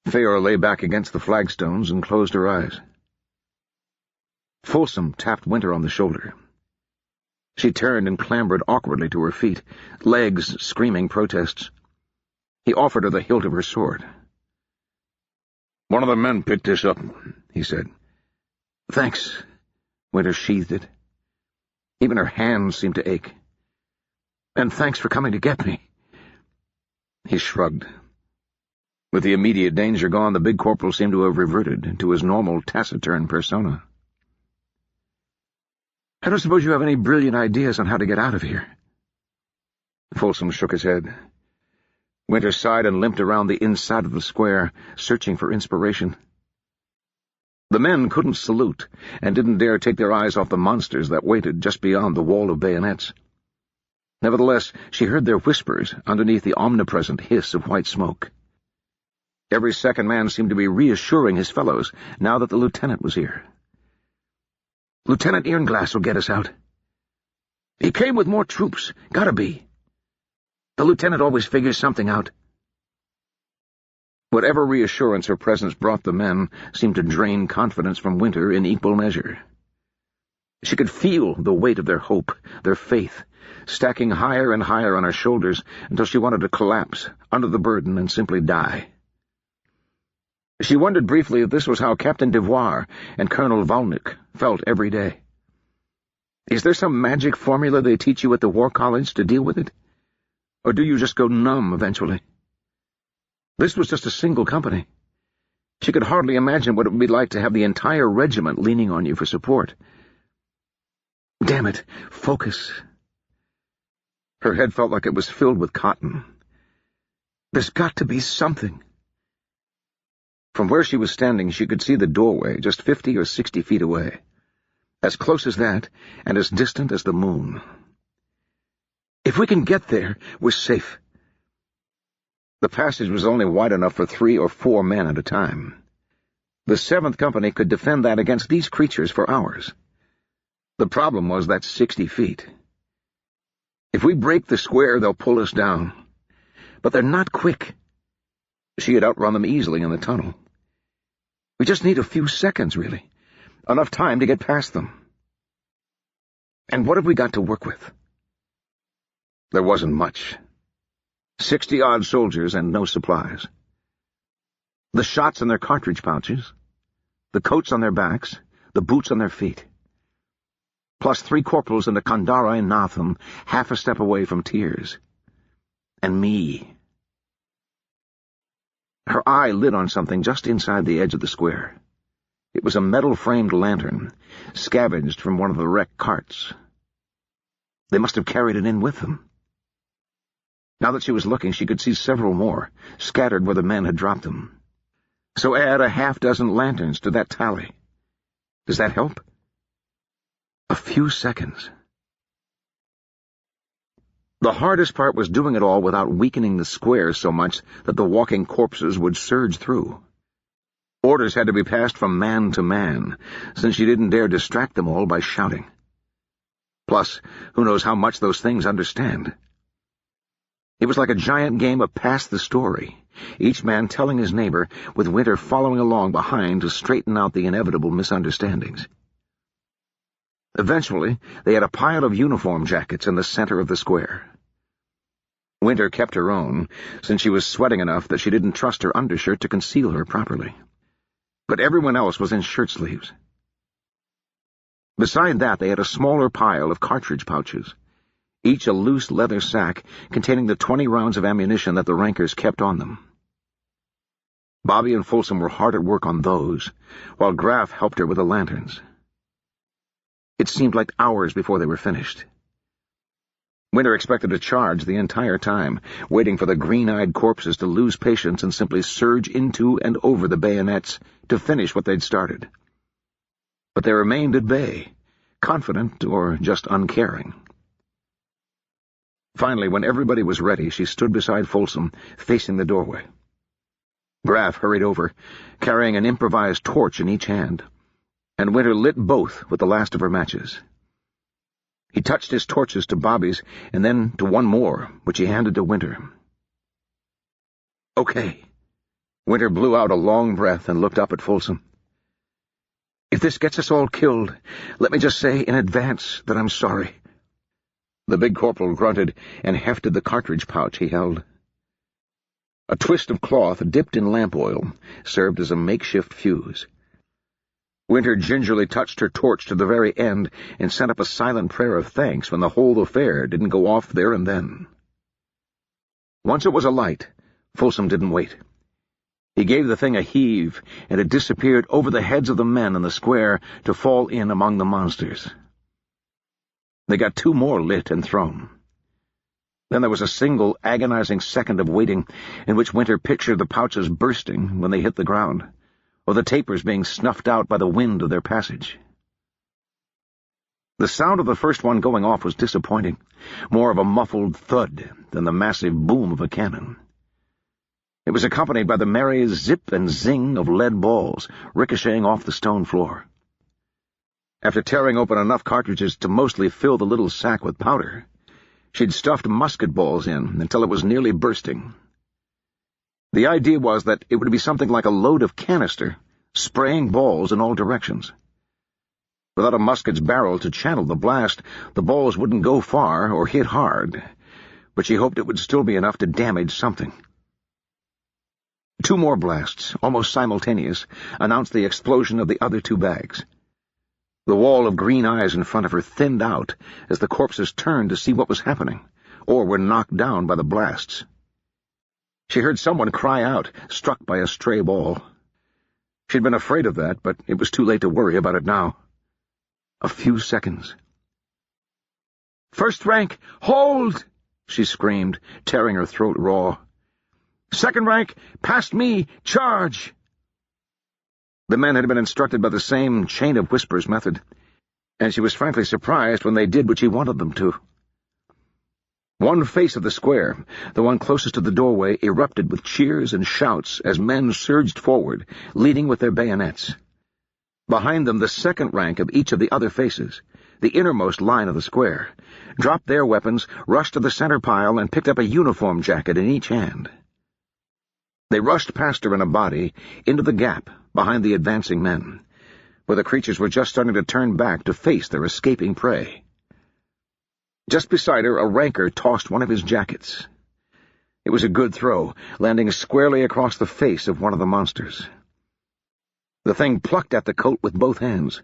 Feor lay back against the flagstones and closed her eyes. Folsom tapped Winter on the shoulder. She turned and clambered awkwardly to her feet, legs screaming protests. He offered her the hilt of her sword. "One of the men picked this up," he said. "Thanks." Winter sheathed it. Even her hands seemed to ache. "And thanks for coming to get me." He shrugged. With the immediate danger gone, the big corporal seemed to have reverted to his normal taciturn persona. "I don't suppose you have any brilliant ideas on how to get out of here?" Folsom shook his head. Winter sighed and limped around the inside of the square, searching for inspiration. The men couldn't salute, and didn't dare take their eyes off the monsters that waited just beyond the wall of bayonets. Nevertheless, she heard their whispers underneath the omnipresent hiss of white smoke. Every second man seemed to be reassuring his fellows, now that the lieutenant was here. "Lieutenant Earnglass will get us out." "He came with more troops. Gotta be. The lieutenant always figures something out." Whatever reassurance her presence brought the men seemed to drain confidence from Winter in equal measure. She could feel the weight of their hope, their faith, stacking higher and higher on her shoulders until she wanted to collapse under the burden and simply die. She wondered briefly if this was how Captain Devoir and Colonel Volnick felt every day. Is there some magic formula they teach you at the War College to deal with it? Or do you just go numb eventually? This was just a single company. She could hardly imagine what it would be like to have the entire regiment leaning on you for support. Damn it, focus. Her head felt like it was filled with cotton. There's got to be something. From where she was standing, she could see the doorway just 50 or 60 feet away. As close as that, and as distant as the moon. If we can get there, we're safe. The passage was only wide enough for 3 or 4 men at a time. The 7th Company could defend that against these creatures for hours. The problem was that 60 feet. If we break the square, they'll pull us down. But they're not quick. She had outrun them easily in the tunnel. We just need a few seconds, really. Enough time to get past them. And what have we got to work with? There wasn't much. 60-odd soldiers and no supplies. The shots in their cartridge pouches, the coats on their backs, the boots on their feet. Plus 3 corporals and a Kandara in Natham, half a step away from tears. And me. Her eye lit on something just inside the edge of the square. It was a metal-framed lantern, scavenged from one of the wrecked carts. They must have carried it in with them. Now that she was looking, she could see several more, scattered where the men had dropped them. So add a half-dozen lanterns to that tally. Does that help? A few seconds. The hardest part was doing it all without weakening the square so much that the walking corpses would surge through. Orders had to be passed from man to man, since she didn't dare distract them all by shouting. Plus, who knows how much those things understand. It was like a giant game of pass the story, each man telling his neighbor, with Winter following along behind to straighten out the inevitable misunderstandings. Eventually, they had a pile of uniform jackets in the center of the square. Winter kept her own, since she was sweating enough that she didn't trust her undershirt to conceal her properly. But everyone else was in shirt sleeves. Beside that, they had a smaller pile of cartridge pouches, each a loose leather sack containing the 20 rounds of ammunition that the rankers kept on them. Bobby and Folsom were hard at work on those, while Graff helped her with the lanterns. It seemed like hours before they were finished. Winter expected to charge the entire time, waiting for the green-eyed corpses to lose patience and simply surge into and over the bayonets to finish what they'd started. But they remained at bay, confident or just uncaring. Finally, when everybody was ready, she stood beside Folsom, facing the doorway. Graff hurried over, carrying an improvised torch in each hand, and Winter lit both with the last of her matches. He touched his torches to Bobby's and then to one more, which he handed to Winter. Okay. Winter blew out a long breath and looked up at Folsom. If this gets us all killed, let me just say in advance that I'm sorry. The big corporal grunted and hefted the cartridge pouch he held. A twist of cloth dipped in lamp oil served as a makeshift fuse. Winter gingerly touched her torch to the very end and sent up a silent prayer of thanks when the whole affair didn't go off there and then. Once it was alight, Folsom didn't wait. He gave the thing a heave, and it disappeared over the heads of the men in the square to fall in among the monsters. They got 2 more lit and thrown. Then there was a single agonizing second of waiting in which Winter pictured the pouches bursting when they hit the ground, or the tapers being snuffed out by the wind of their passage. The sound of the first one going off was disappointing, more of a muffled thud than the massive boom of a cannon. It was accompanied by the merry zip and zing of lead balls ricocheting off the stone floor. After tearing open enough cartridges to mostly fill the little sack with powder, she'd stuffed musket balls in until it was nearly bursting. The idea was that it would be something like a load of canister, spraying balls in all directions. Without a musket's barrel to channel the blast, the balls wouldn't go far or hit hard, but she hoped it would still be enough to damage something. 2 more blasts, almost simultaneous, announced the explosion of the other 2 bags. The wall of green eyes in front of her thinned out as the corpses turned to see what was happening, or were knocked down by the blasts. She heard someone cry out, struck by a stray ball. She'd been afraid of that, but it was too late to worry about it now. A few seconds. "First rank, hold!" she screamed, tearing her throat raw. "Second rank, past me, charge!" The men had been instructed by the same chain of whispers method, and she was frankly surprised when they did what she wanted them to. One face of the square, the one closest to the doorway, erupted with cheers and shouts as men surged forward, leading with their bayonets. Behind them, the second rank of each of the other faces, the innermost line of the square, dropped their weapons, rushed to the center pile, and picked up a uniform jacket in each hand. They rushed past her in a body, into the gap behind the advancing men, where the creatures were just starting to turn back to face their escaping prey. Just beside her, a ranker tossed one of his jackets. It was a good throw, landing squarely across the face of one of the monsters. The thing plucked at the coat with both hands,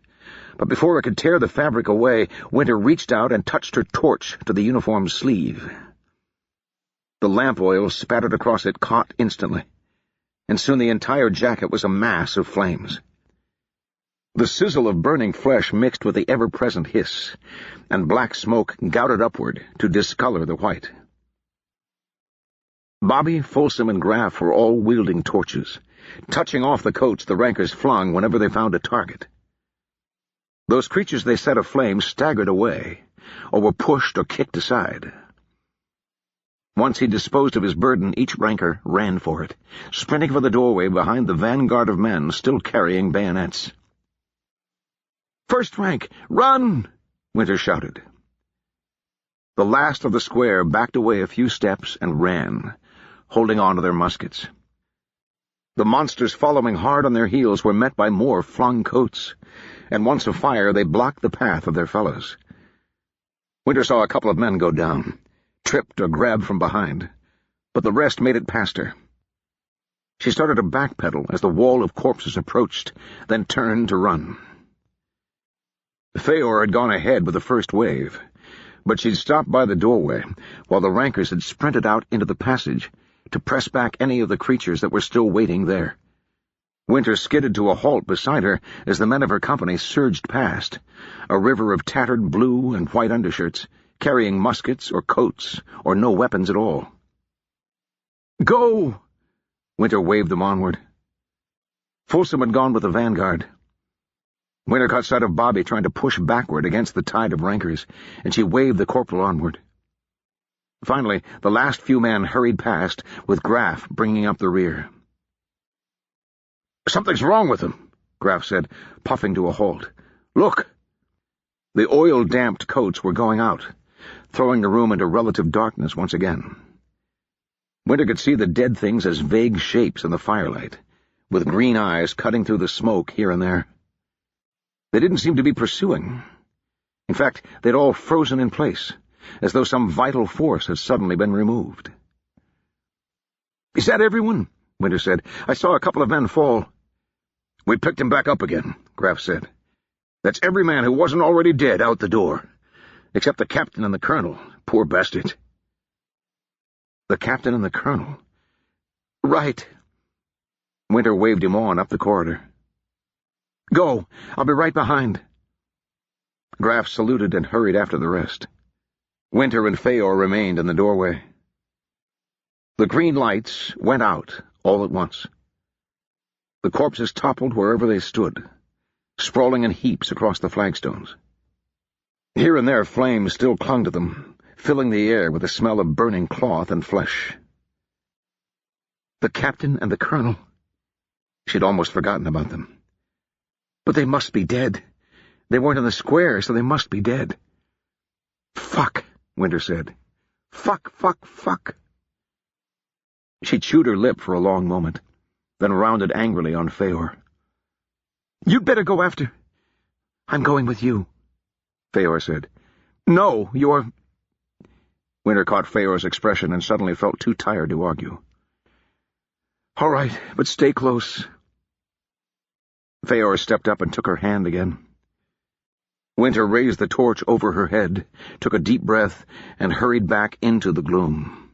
but before it could tear the fabric away, Winter reached out and touched her torch to the uniform's sleeve. The lamp oil spattered across it caught instantly, and soon the entire jacket was a mass of flames. The sizzle of burning flesh mixed with the ever-present hiss, and black smoke gouted upward to discolor the white. Bobby, Folsom, and Graff were all wielding torches, touching off the coats the rankers flung whenever they found a target. Those creatures they set aflame staggered away, or were pushed or kicked aside. Once he disposed of his burden, each ranker ran for it, sprinting for the doorway behind the vanguard of men still carrying bayonets. "First rank, run!" Winter shouted. The last of the square backed away a few steps and ran, holding on to their muskets. The monsters following hard on their heels were met by more flung coats, and once afire they blocked the path of their fellows. Winter saw a couple of men go down, tripped or grabbed from behind, but the rest made it past her. She started to backpedal as the wall of corpses approached, then turned to run. Feor had gone ahead with the first wave, but she'd stopped by the doorway, while the rankers had sprinted out into the passage to press back any of the creatures that were still waiting there. Winter skidded to a halt beside her as the men of her company surged past, a river of tattered blue and white undershirts, carrying muskets or coats or no weapons at all. "Go!" Winter waved them onward. Folsom had gone with the vanguard. Winter caught sight of Bobby trying to push backward against the tide of rankers, and she waved the corporal onward. Finally, the last few men hurried past, with Graff bringing up the rear. "Something's wrong with them," Graff said, puffing to a halt. "Look!" The oil-damped coats were going out, throwing the room into relative darkness once again. Winter could see the dead things as vague shapes in the firelight, with green eyes cutting through the smoke here and there. They didn't seem to be pursuing. In fact, they'd all frozen in place, as though some vital force had suddenly been removed. "Is that everyone?" Winter said. "I saw a couple of men fall." "We picked him back up again," Graff said. "That's every man who wasn't already dead out the door, except the captain and the colonel. Poor bastards." The captain and the colonel. "Right." Winter waved him on up the corridor. "Go! I'll be right behind." Graff saluted and hurried after the rest. Winter and Feor remained in the doorway. The green lights went out all at once. The corpses toppled wherever they stood, sprawling in heaps across the flagstones. Here and there flames still clung to them, filling the air with the smell of burning cloth and flesh. The captain and the colonel. She'd almost forgotten about them. But they must be dead. They weren't in the square, so they must be dead. "Fuck," Winter said. "Fuck, fuck, fuck." She chewed her lip for a long moment, then rounded angrily on Feor. "You'd better go after... I'm going with you, Feor said. No, you're... Winter caught Feor's expression and suddenly felt too tired to argue. All right, but stay close. Feor stepped up and took her hand again. Winter raised the torch over her head, took a deep breath, and hurried back into the gloom.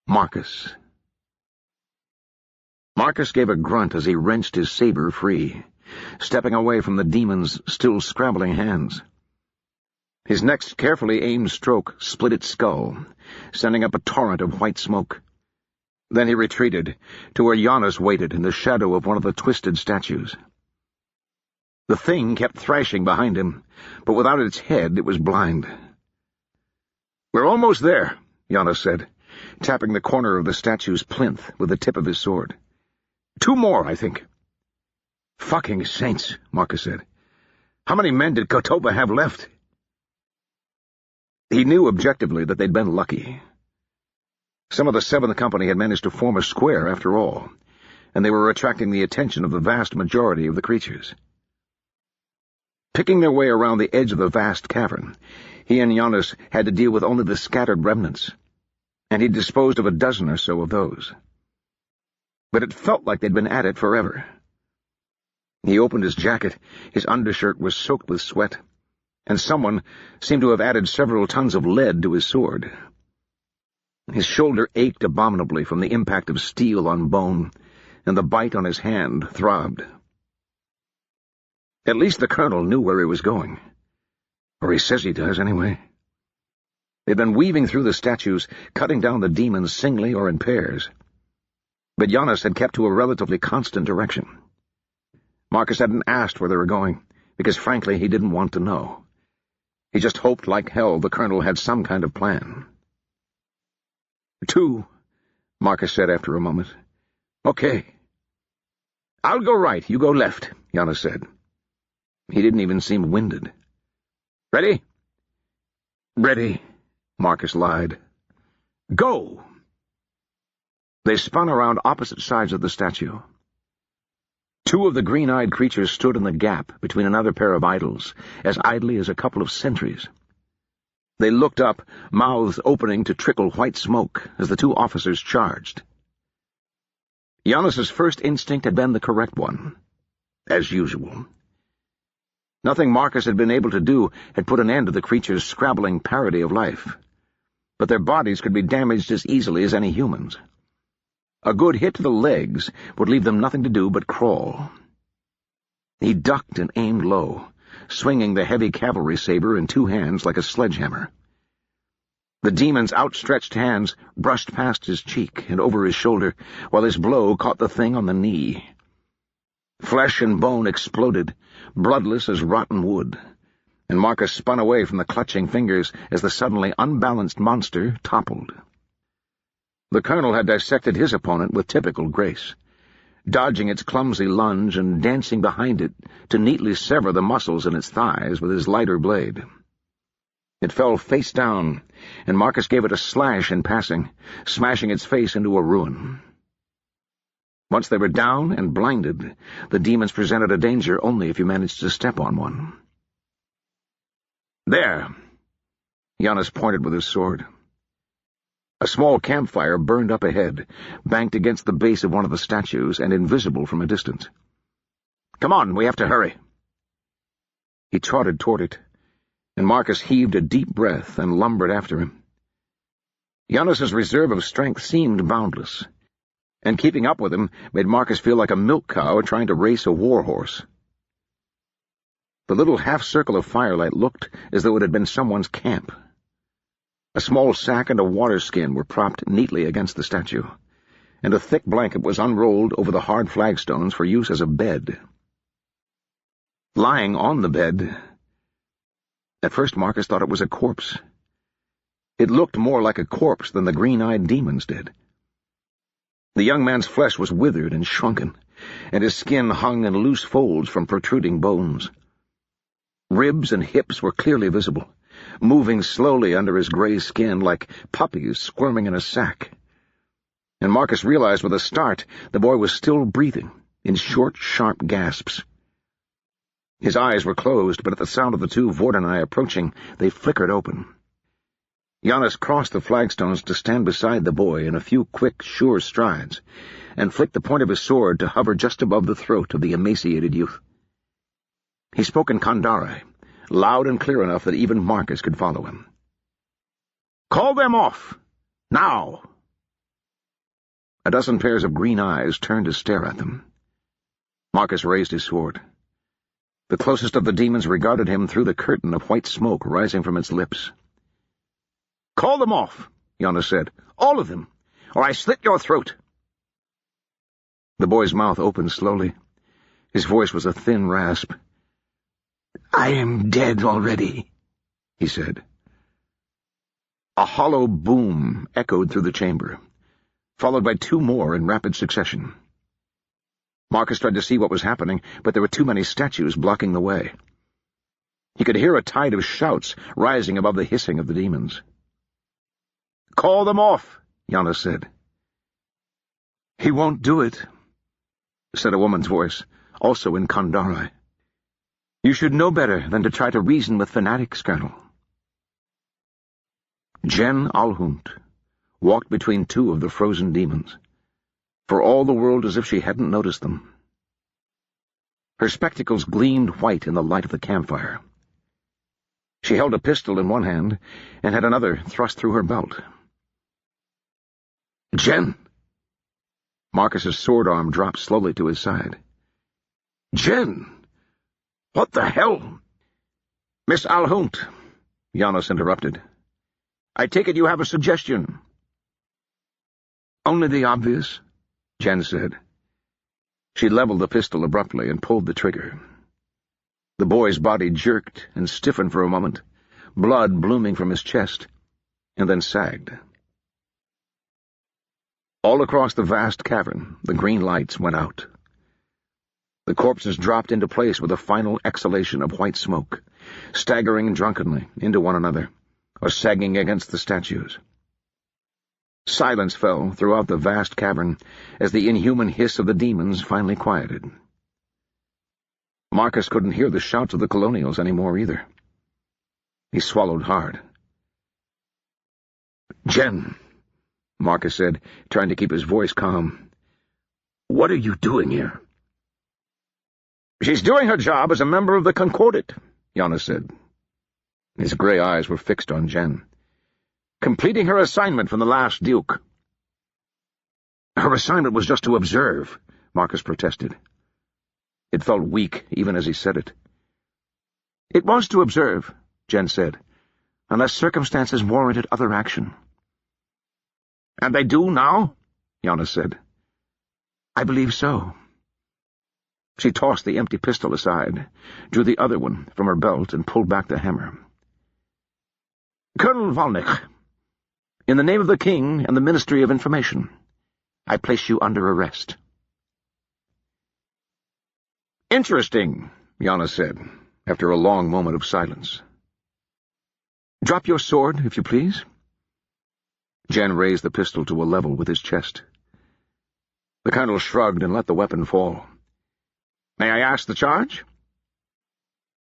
Marcus. Marcus gave a grunt as he wrenched his saber free, stepping away from the demon's still scrabbling hands. His next carefully aimed stroke split its skull, sending up a torrent of white smoke. Then he retreated to where Giannis waited in the shadow of one of the twisted statues. The thing kept thrashing behind him, but without its head it was blind. "We're almost there," Giannis said, tapping the corner of the statue's plinth with the tip of his sword. "2 more, I think." "Fucking saints," Marcus said. "How many men did Kotoba have left?" He knew objectively that they'd been lucky. Some of the 7th Company had managed to form a square after all, and they were attracting the attention of the vast majority of the creatures. Picking their way around the edge of the vast cavern, he and Giannis had to deal with only the scattered remnants, and he'd disposed of a dozen or so of those. But it felt like they'd been at it forever. He opened his jacket. His undershirt was soaked with sweat, and someone seemed to have added several tons of lead to his sword. His shoulder ached abominably from the impact of steel on bone, and the bite on his hand throbbed. At least the colonel knew where he was going. Or he says he does, anyway. They'd been weaving through the statues, cutting down the demons singly or in pairs. But Giannis had kept to a relatively constant direction. Marcus hadn't asked where they were going, because frankly he didn't want to know. He just hoped like hell the colonel had some kind of plan. 2, Marcus said after a moment. "Okay." "I'll go right, you go left," Giannis said. He didn't even seem winded. "Ready?" "Ready," Marcus lied. "Go!" They spun around opposite sides of the statue. 2 of the green-eyed creatures stood in the gap between another pair of idols, as idly as a couple of sentries. They looked up, mouths opening to trickle white smoke, as the 2 officers charged. Giannis's first instinct had been the correct one, as usual. Nothing Marcus had been able to do had put an end to the creature's scrabbling parody of life, but their bodies could be damaged as easily as any humans. A good hit to the legs would leave them nothing to do but crawl. He ducked and aimed low, swinging the heavy cavalry saber in 2 hands like a sledgehammer. The demon's outstretched hands brushed past his cheek and over his shoulder, while his blow caught the thing on the knee. Flesh and bone exploded, bloodless as rotten wood, and Marcus spun away from the clutching fingers as the suddenly unbalanced monster toppled. The colonel had dissected his opponent with typical grace, dodging its clumsy lunge and dancing behind it to neatly sever the muscles in its thighs with his lighter blade. It fell face down, and Marcus gave it a slash in passing, smashing its face into a ruin. Once they were down and blinded, the demons presented a danger only if you managed to step on one. "There!" Giannis pointed with his sword. A small campfire burned up ahead, banked against the base of one of the statues and invisible from a distance. "Come on, we have to hurry." He trotted toward it, and Marcus heaved a deep breath and lumbered after him. Giannis's reserve of strength seemed boundless, and keeping up with him made Marcus feel like a milk cow trying to race a war horse. The little half-circle of firelight looked as though it had been someone's camp. A small sack and a water skin were propped neatly against the statue, and a thick blanket was unrolled over the hard flagstones for use as a bed. Lying on the bed, at first Marcus thought it was a corpse. It looked more like a corpse than the green-eyed demons did. The young man's flesh was withered and shrunken, and his skin hung in loose folds from protruding bones. Ribs and hips were clearly visible, moving slowly under his gray skin like puppies squirming in a sack. And Marcus realized with a start the boy was still breathing, in short, sharp gasps. His eyes were closed, but at the sound of the two Vordanai approaching, they flickered open. Giannis crossed the flagstones to stand beside the boy in a few quick, sure strides, and flicked the point of his sword to hover just above the throat of the emaciated youth. He spoke in Kandare, loud and clear enough that even Marcus could follow him. "Call them off! Now!" A dozen pairs of green eyes turned to stare at them. Marcus raised his sword. The closest of the demons regarded him through the curtain of white smoke rising from its lips. "Call them off," Giannis said. "All of them, or I slit your throat." The boy's mouth opened slowly. His voice was a thin rasp. "I am dead already," he said. A hollow boom echoed through the chamber, followed by two more in rapid succession. Marcus tried to see what was happening, but there were too many statues blocking the way. He could hear a tide of shouts rising above the hissing of the demons. "Call them off," Giannis said. "He won't do it," said a woman's voice, also in Kandare. "You should know better than to try to reason with fanatics, Colonel." Jen Alhunt walked between two of the frozen demons, for all the world as if she hadn't noticed them. Her spectacles gleamed white in the light of the campfire. She held a pistol in one hand and had another thrust through her belt. "Jen!" Marcus's sword arm dropped slowly to his side. "Jen! What the hell?" "Miss Alhunt," Giannis interrupted. "I take it you have a suggestion." "Only the obvious," Jen said. She leveled the pistol abruptly and pulled the trigger. The boy's body jerked and stiffened for a moment, blood blooming from his chest, and then sagged. All across the vast cavern, the green lights went out. The corpses dropped into place with a final exhalation of white smoke, staggering drunkenly into one another, or sagging against the statues. Silence fell throughout the vast cavern as the inhuman hiss of the demons finally quieted. Marcus couldn't hear the shouts of the colonials anymore either. He swallowed hard. "Jen," Marcus said, trying to keep his voice calm, "what are you doing here?" "She's doing her job as a member of the Concordat," Giannis said. His gray eyes were fixed on Jen. "Completing her assignment from the last Duke." "Her assignment was just to observe," Marcus protested. It felt weak, even as he said it. "It was to observe," Jen said, "unless circumstances warranted other action." "And they do now?" Giannis said. "I believe so." She tossed the empty pistol aside, drew the other one from her belt, and pulled back the hammer. "Colonel Volnick, in the name of the King and the Ministry of Information, I place you under arrest." "Interesting," Giannis said, after a long moment of silence. "Drop your sword, if you please." Jen raised the pistol to a level with his chest. The colonel shrugged and let the weapon fall. "May I ask the charge?"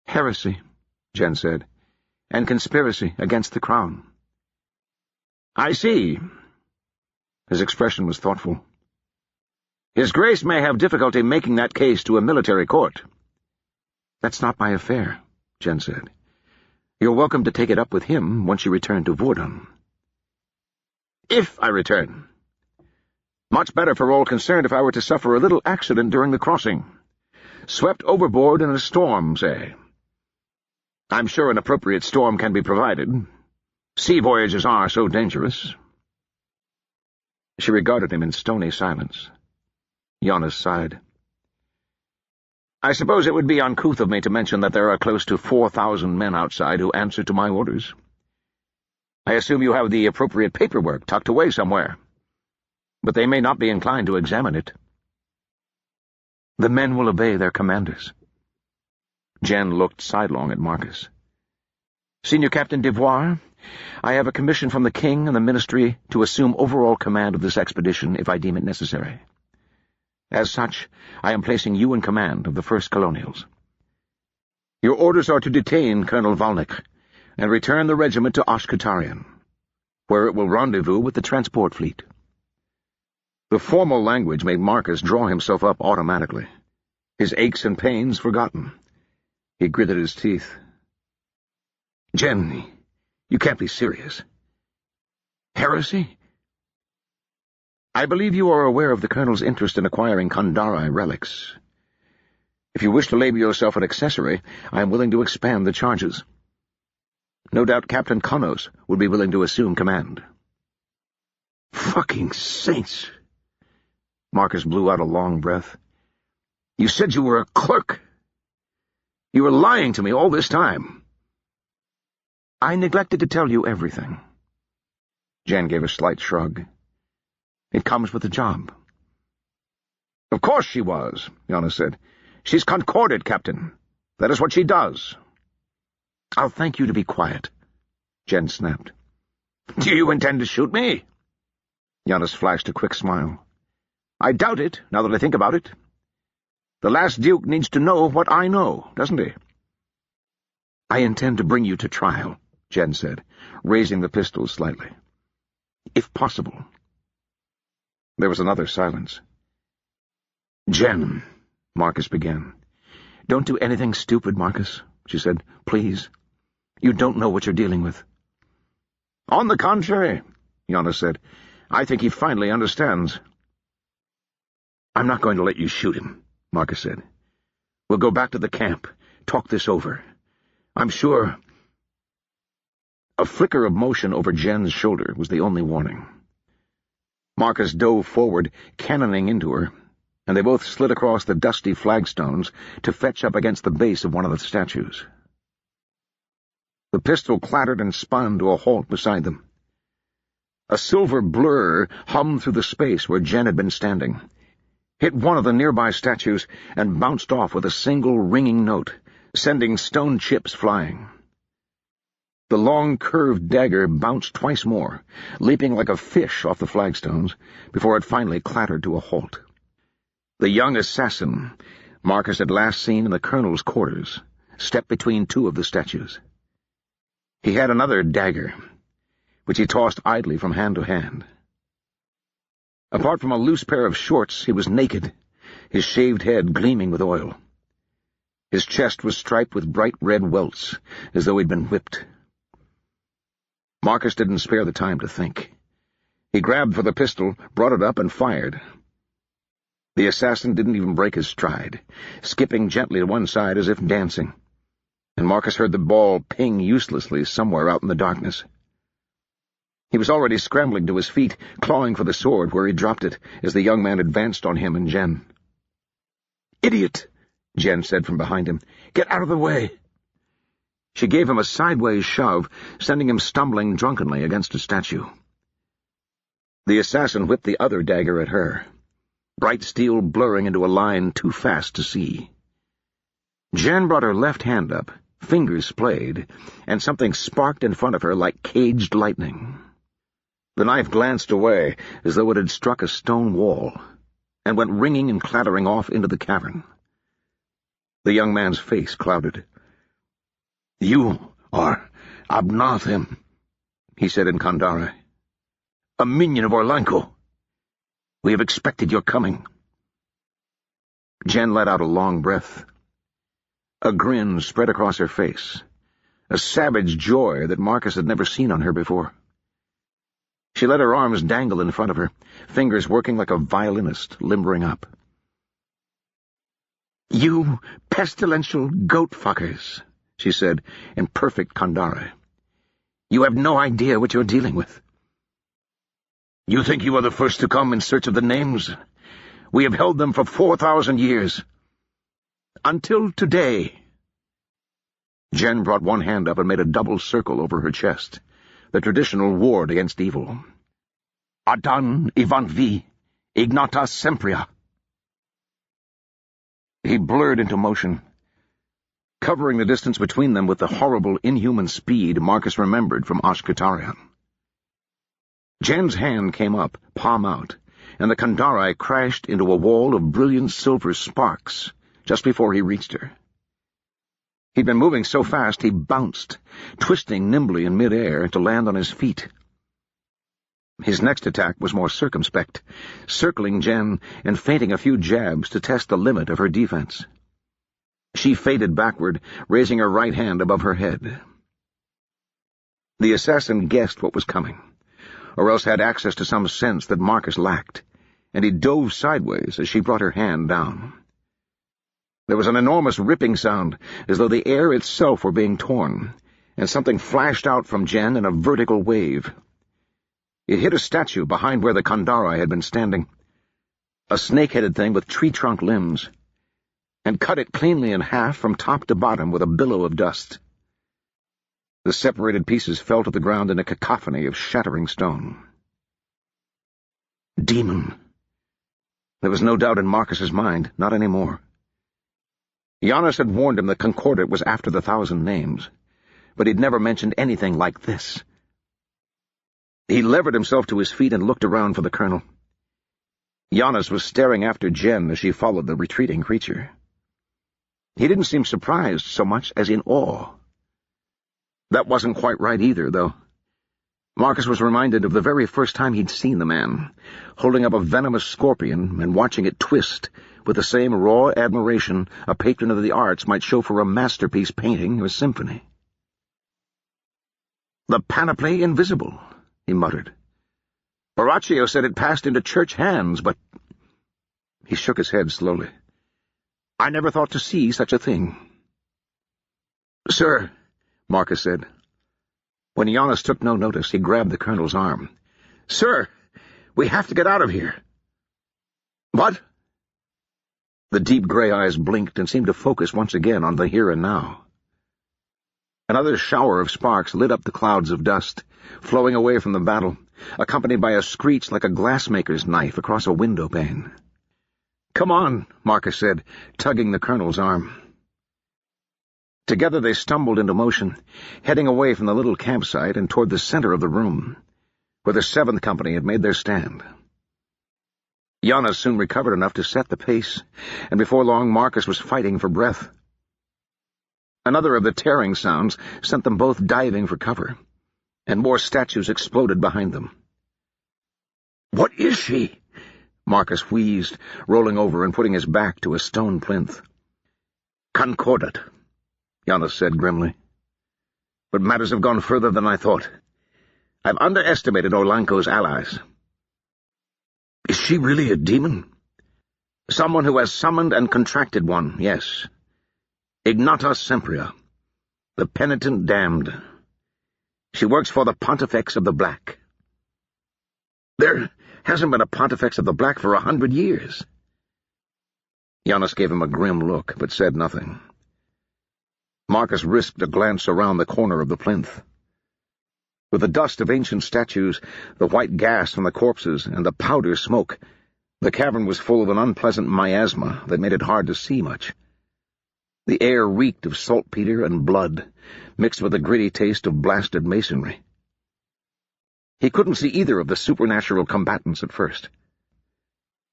"Heresy," Jen said, "and conspiracy against the crown." "I see." His expression was thoughtful. "His Grace may have difficulty making that case to a military court." "That's not my affair," Jen said. "You're welcome to take it up with him once you return to Vordan." "If I return. Much better for all concerned if I were to suffer a little accident during the crossing. Swept overboard in a storm, say. I'm sure an appropriate storm can be provided. Sea voyages are so dangerous." She regarded him in stony silence. Giannis sighed. "I suppose it would be uncouth of me to mention that there are close to 4,000 men outside who answer to my orders. I assume you have the appropriate paperwork tucked away somewhere, but they may not be inclined to examine it." "The men will obey their commanders." Jen looked sidelong at Marcus. "Senior Captain Devoir, I have a commission from the King and the Ministry to assume overall command of this expedition if I deem it necessary." As such, I am placing you in command of the 1st Colonials. Your orders are to detain Colonel Volnick and return the regiment to Ashkatarian, where it will rendezvous with the transport fleet." The formal language made Marcus draw himself up automatically, his aches and pains forgotten. He gritted his teeth. "Jen, you can't be serious. Heresy?" "I believe you are aware of the Colonel's interest in acquiring Kandari relics. If you wish to label yourself an accessory, I am willing to expand the charges. No doubt Captain Konos would be willing to assume command." "Fucking saints!" Marcus blew out a long breath. "You said you were a clerk. You were lying to me all this time." "I neglected to tell you everything." Jen gave a slight shrug. "It comes with the job." "Of course she was," Yana said. "She's concorded, Captain. That is what she does." "I'll thank you to be quiet," Jen snapped. "Do you intend to shoot me?" Giannis flashed a quick smile. "I doubt it, now that I think about it. The last Duke needs to know what I know, doesn't he?" "I intend to bring you to trial," Jen said, raising the pistol slightly. "If possible." There was another silence. "Jen," Marcus began. "Don't do anything stupid, Marcus," she said. "Please. You don't know what you're dealing with." "On the contrary," Yana said. "I think he finally understands." "I'm not going to let you shoot him," Marcus said. "We'll go back to the camp, talk this over. I'm sure—" A flicker of motion over Jen's shoulder was the only warning. Marcus dove forward, cannoning into her, and they both slid across the dusty flagstones to fetch up against the base of one of the statues. The pistol clattered and spun to a halt beside them. A silver blur hummed through the space where Jen had been standing, hit one of the nearby statues, and bounced off with a single ringing note, sending stone chips flying. The long, curved dagger bounced twice more, leaping like a fish off the flagstones, before it finally clattered to a halt. The young assassin, Marcus had last seen in the colonel's quarters, stepped between two of the statues. He had another dagger, which he tossed idly from hand to hand. Apart from a loose pair of shorts, he was naked, his shaved head gleaming with oil. His chest was striped with bright red welts, as though he'd been whipped. Marcus didn't spare the time to think. He grabbed for the pistol, brought it up, and fired. The assassin didn't even break his stride, skipping gently to one side as if dancing, and Marcus heard the ball ping uselessly somewhere out in the darkness. He was already scrambling to his feet, clawing for the sword where he dropped it, as the young man advanced on him and Jen. "Idiot!" Jen said from behind him. "Get out of the way!" She gave him a sideways shove, sending him stumbling drunkenly against a statue. The assassin whipped the other dagger at her, bright steel blurring into a line too fast to see. Jen brought her left hand up, fingers splayed, and something sparked in front of her like caged lightning. The knife glanced away, as though it had struck a stone wall, and went ringing and clattering off into the cavern. The young man's face clouded. "You are Abnathim," he said in Kandari. "A minion of Orlanco. We have expected your coming." Jen let out a long breath. A grin spread across her face, a savage joy that Marcus had never seen on her before. She let her arms dangle in front of her, fingers working like a violinist, limbering up. "You pestilential goat-fuckers," she said in perfect Kandari. "You have no idea what you're dealing with." "You think you are the first to come in search of the names? We have held them for 4,000 years. Until today." Jen brought one hand up and made a double circle over her chest, the traditional ward against evil. "Adan Ivan Vi, Ignata Sempria." He blurred into motion, covering the distance between them with the horrible, inhuman speed Marcus remembered from Ashkatarian. Jen's hand came up, palm out, and the Kandari crashed into a wall of brilliant silver sparks just before he reached her. He'd been moving so fast he bounced, twisting nimbly in mid-air to land on his feet. His next attack was more circumspect, circling Jen and feinting a few jabs to test the limit of her defense. She faded backward, raising her right hand above her head. The assassin guessed what was coming, or else had access to some sense that Marcus lacked, and he dove sideways as she brought her hand down. There was an enormous ripping sound, as though the air itself were being torn, and something flashed out from Jen in a vertical wave. It hit a statue behind where the Kandari had been standing, a snake-headed thing with tree-trunk limbs, and cut it cleanly in half from top to bottom with a billow of dust. The separated pieces fell to the ground in a cacophony of shattering stone. Demon. There was no doubt in Marcus's mind, not anymore. Giannis had warned him that Concordat was after the 1,000 names, but he'd never mentioned anything like this. He levered himself to his feet and looked around for the colonel. Giannis was staring after Jen as she followed the retreating creature. He didn't seem surprised so much as in awe. That wasn't quite right either, though. Marcus was reminded of the very first time he'd seen the man, holding up a venomous scorpion and watching it twist, with the same raw admiration a patron of the arts might show for a masterpiece painting or symphony. "The panoply invisible," he muttered. "Borachio said it passed into church hands, but—" He shook his head slowly. "I never thought to see such a thing." "Sir," Marcus said. When Giannis took no notice, he grabbed the colonel's arm. "Sir, we have to get out of here." "What?" The deep gray eyes blinked and seemed to focus once again on the here and now. Another shower of sparks lit up the clouds of dust, flowing away from the battle, accompanied by a screech like a glassmaker's knife across a window pane. "Come on," Marcus said, tugging the colonel's arm. Together they stumbled into motion, heading away from the little campsite and toward the center of the room, where the 7th Company had made their stand. Giannis soon recovered enough to set the pace, and before long Marcus was fighting for breath. Another of the tearing sounds sent them both diving for cover, and more statues exploded behind them. "What is she?" Marcus wheezed, rolling over and putting his back to a stone plinth. "Concordat," Giannis said grimly. "But matters have gone further than I thought. I've underestimated Orlanco's allies." "Is she really a demon?" "Someone who has summoned and contracted one, yes. Ignata Sempria, the penitent damned. She works for the Pontifex of the Black." "There hasn't been a Pontifex of the Black for 100 years. Giannis gave him a grim look, but said nothing. Marcus risked a glance around the corner of the plinth. With the dust of ancient statues, the white gas from the corpses, and the powder smoke, the cavern was full of an unpleasant miasma that made it hard to see much. The air reeked of saltpeter and blood, mixed with a gritty taste of blasted masonry. He couldn't see either of the supernatural combatants at first.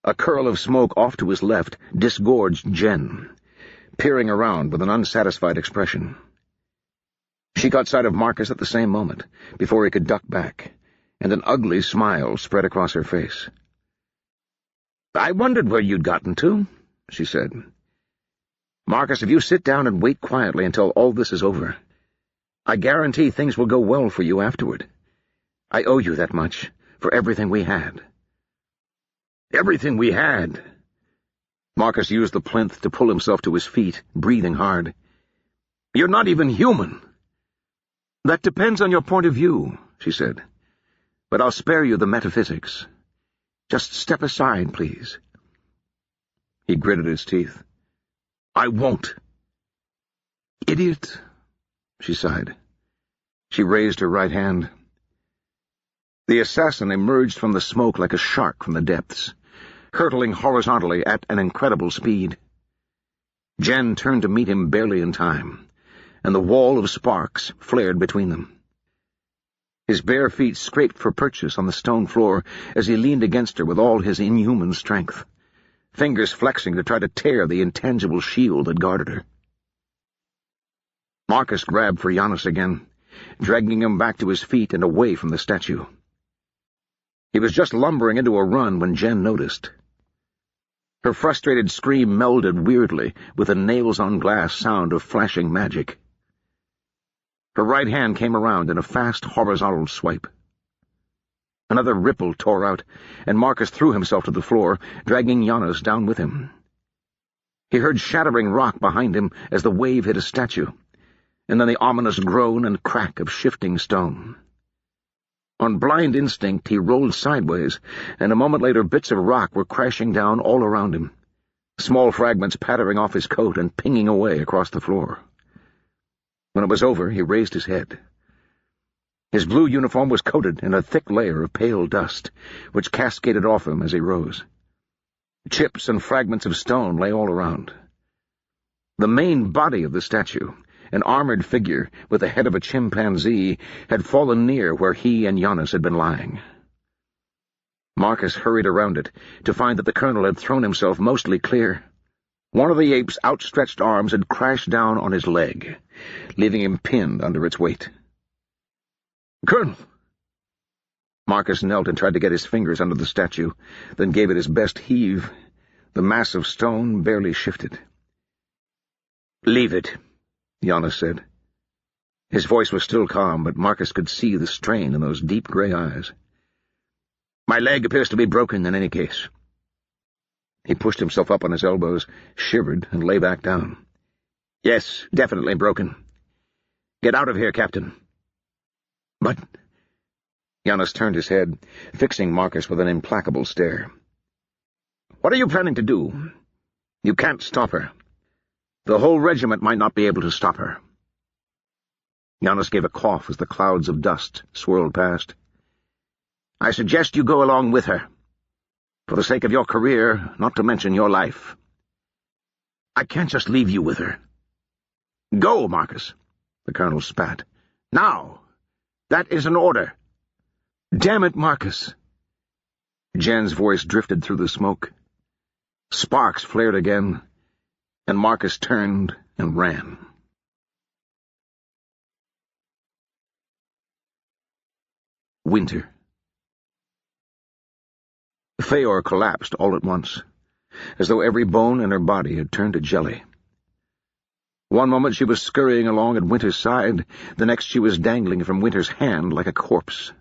A curl of smoke off to his left disgorged Jen, peering around with an unsatisfied expression. She caught sight of Marcus at the same moment, before he could duck back, and an ugly smile spread across her face. "I wondered where you'd gotten to," she said. "Marcus, if you sit down and wait quietly until all this is over, I guarantee things will go well for you afterward. I owe you that much, for everything we had." "Everything we had?" Marcus used the plinth to pull himself to his feet, breathing hard. "You're not even human." "That depends on your point of view," she said. "But I'll spare you the metaphysics. Just step aside, please." He gritted his teeth. "I won't." "Idiot," she sighed. She raised her right hand. The assassin emerged from the smoke like a shark from the depths, hurtling horizontally at an incredible speed. Jen turned to meet him barely in time, and the wall of sparks flared between them. His bare feet scraped for purchase on the stone floor as he leaned against her with all his inhuman strength, fingers flexing to try to tear the intangible shield that guarded her. Marcus grabbed for Giannis again, dragging him back to his feet and away from the statue. He was just lumbering into a run when Jen noticed. Her frustrated scream melded weirdly with the nails-on-glass sound of flashing magic. Her right hand came around in a fast horizontal swipe. Another ripple tore out, and Marcus threw himself to the floor, dragging Giannis down with him. He heard shattering rock behind him as the wave hit a statue, and then the ominous groan and crack of shifting stone. On blind instinct, he rolled sideways, and a moment later bits of rock were crashing down all around him, small fragments pattering off his coat and pinging away across the floor. When it was over, he raised his head. His blue uniform was coated in a thick layer of pale dust, which cascaded off him as he rose. Chips and fragments of stone lay all around. The main body of the statue, an armored figure with the head of a chimpanzee, had fallen near where he and Giannis had been lying. Marcus hurried around it to find that the colonel had thrown himself mostly clear. One of the ape's outstretched arms had crashed down on his leg, leaving him pinned under its weight. "Colonel!" Marcus knelt and tried to get his fingers under the statue, then gave it his best heave. The mass of stone barely shifted. "Leave it," Giannis said. His voice was still calm, but Marcus could see the strain in those deep gray eyes. "My leg appears to be broken in any case." He pushed himself up on his elbows, shivered, and lay back down. "Yes, definitely broken. Get out of here, Captain." "But—" Giannis turned his head, fixing Marcus with an implacable stare. "What are you planning to do? You can't stop her. The whole regiment might not be able to stop her." Giannis gave a cough as the clouds of dust swirled past. "I suggest you go along with her. For the sake of your career, not to mention your life." "I can't just leave you with her." "Go, Marcus," the colonel spat. "Now! That is an order." "Damn it, Marcus!" Jen's voice drifted through the smoke. Sparks flared again, and Marcus turned and ran. Winter. Feor collapsed all at once, as though every bone in her body had turned to jelly. One moment she was scurrying along at Winter's side, the next she was dangling from Winter's hand like a corpse.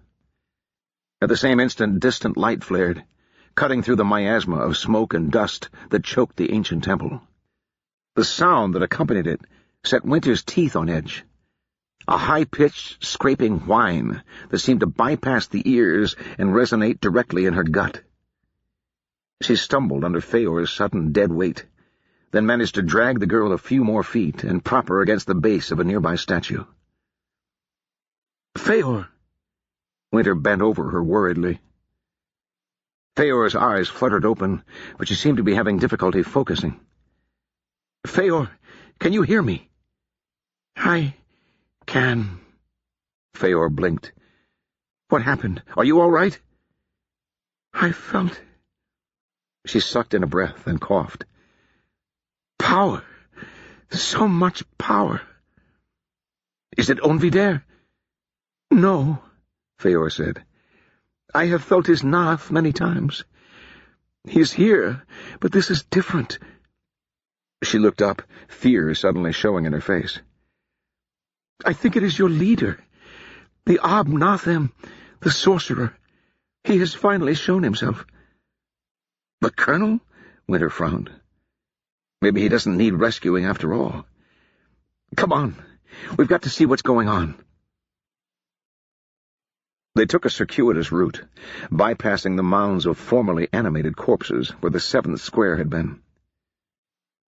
At the same instant, distant light flared, cutting through the miasma of smoke and dust that choked the ancient temple. The sound that accompanied it set Winter's teeth on edge. A high-pitched, scraping whine that seemed to bypass the ears and resonate directly in her gut. She stumbled under Feor's sudden dead weight, then managed to drag the girl a few more feet and prop her against the base of a nearby statue. "Feor!" Winter bent over her worriedly. Feor's eyes fluttered open, but she seemed to be having difficulty focusing. "Feor, can you hear me?" "I can." Feor blinked. "What happened? Are you all right?" "I felt—" She sucked in a breath and coughed. "Power! So much power!" "Is it Onvider?" "No," Feor said. "I have felt his naaf many times. He is here, but this is different." She looked up, fear suddenly showing in her face. "I think it is your leader, the Ob-Nothem, the sorcerer. He has finally shown himself." "The colonel?" Winter frowned. "Maybe he doesn't need rescuing after all. Come on, we've got to see what's going on." They took a circuitous route, bypassing the mounds of formerly animated corpses where the 7th square had been.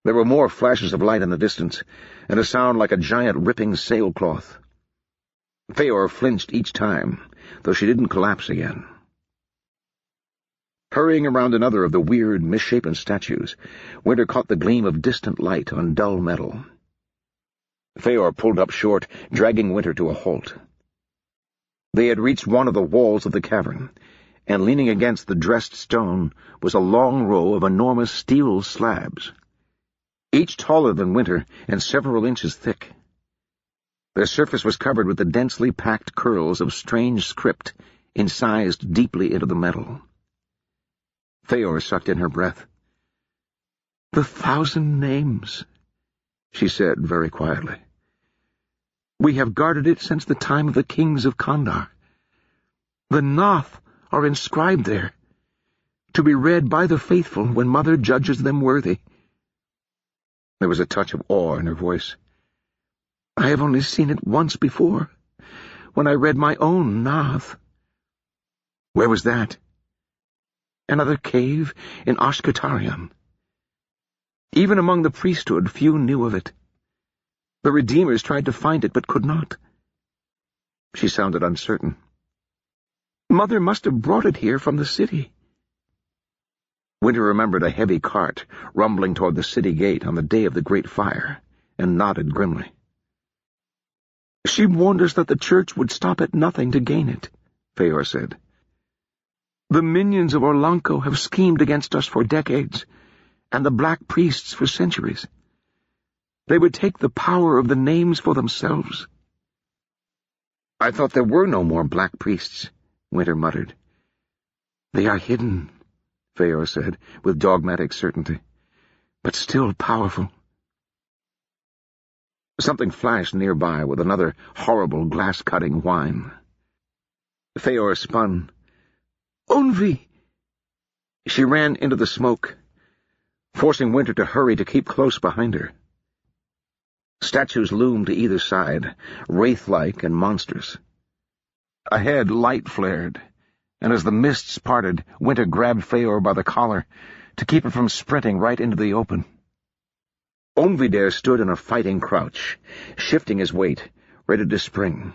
There were more flashes of light in the distance, and a sound like a giant ripping sailcloth. Feor flinched each time, though she didn't collapse again. Hurrying around another of the weird, misshapen statues, Winter caught the gleam of distant light on dull metal. Feor pulled up short, dragging Winter to a halt. They had reached one of the walls of the cavern, and leaning against the dressed stone was a long row of enormous steel slabs, each taller than Winter and several inches thick. Their surface was covered with the densely packed curls of strange script incised deeply into the metal. Feor sucked in her breath. "The 1,000 names," she said very quietly. "We have guarded it since the time of the kings of Kandar. The Noth are inscribed there, to be read by the faithful when Mother judges them worthy." There was a touch of awe in her voice. "I have only seen it once before, when I read my own Noth." "Where was that?" "Another cave in Ashkatarian. Even among the priesthood, few knew of it. The Redeemers tried to find it, but could not." She sounded uncertain. "Mother must have brought it here from the city." Winter remembered a heavy cart rumbling toward the city gate on the day of the Great Fire, and nodded grimly. "She warned us that the Church would stop at nothing to gain it," Feor said. "The minions of Orlanco have schemed against us for decades, and the Black Priests for centuries. They would take the power of the names for themselves." "I thought there were no more Black Priests," Winter muttered. "They are hidden," Feor said, with dogmatic certainty, "but still powerful." Something flashed nearby with another horrible glass-cutting whine. Feor spun. "Onvi!" She ran into the smoke, forcing Winter to hurry to keep close behind her. Statues loomed to either side, wraith-like and monstrous. Ahead, light flared, and as the mists parted, Winter grabbed Feor by the collar to keep him from sprinting right into the open. Onvidere stood in a fighting crouch, shifting his weight, ready to spring.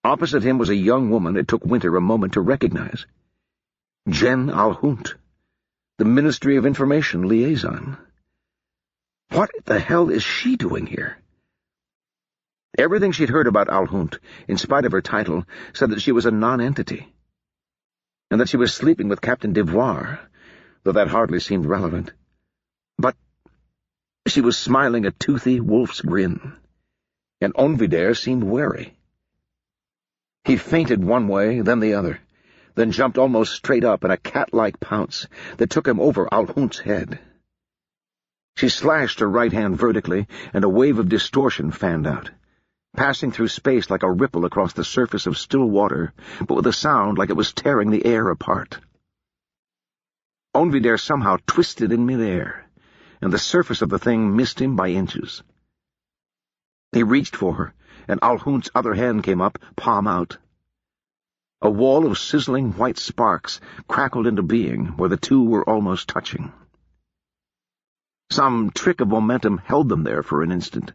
Opposite him was a young woman it took Winter a moment to recognize. Jen Alhunt, the Ministry of Information liaison. What the hell is she doing here? Everything she'd heard about Alhunt, in spite of her title, said that she was a non-entity, and that she was sleeping with Captain Devoir, though that hardly seemed relevant. But she was smiling a toothy wolf's grin, and Onvidere seemed wary. He feinted one way, then the other, then jumped almost straight up in a cat-like pounce that took him over Alhunt's head. She slashed her right hand vertically, and a wave of distortion fanned out, passing through space like a ripple across the surface of still water, but with a sound like it was tearing the air apart. Onvidere somehow twisted in midair, and the surface of the thing missed him by inches. He reached for her, and Alhunt's other hand came up, palm out. A wall of sizzling white sparks crackled into being where the two were almost touching. Some trick of momentum held them there for an instant,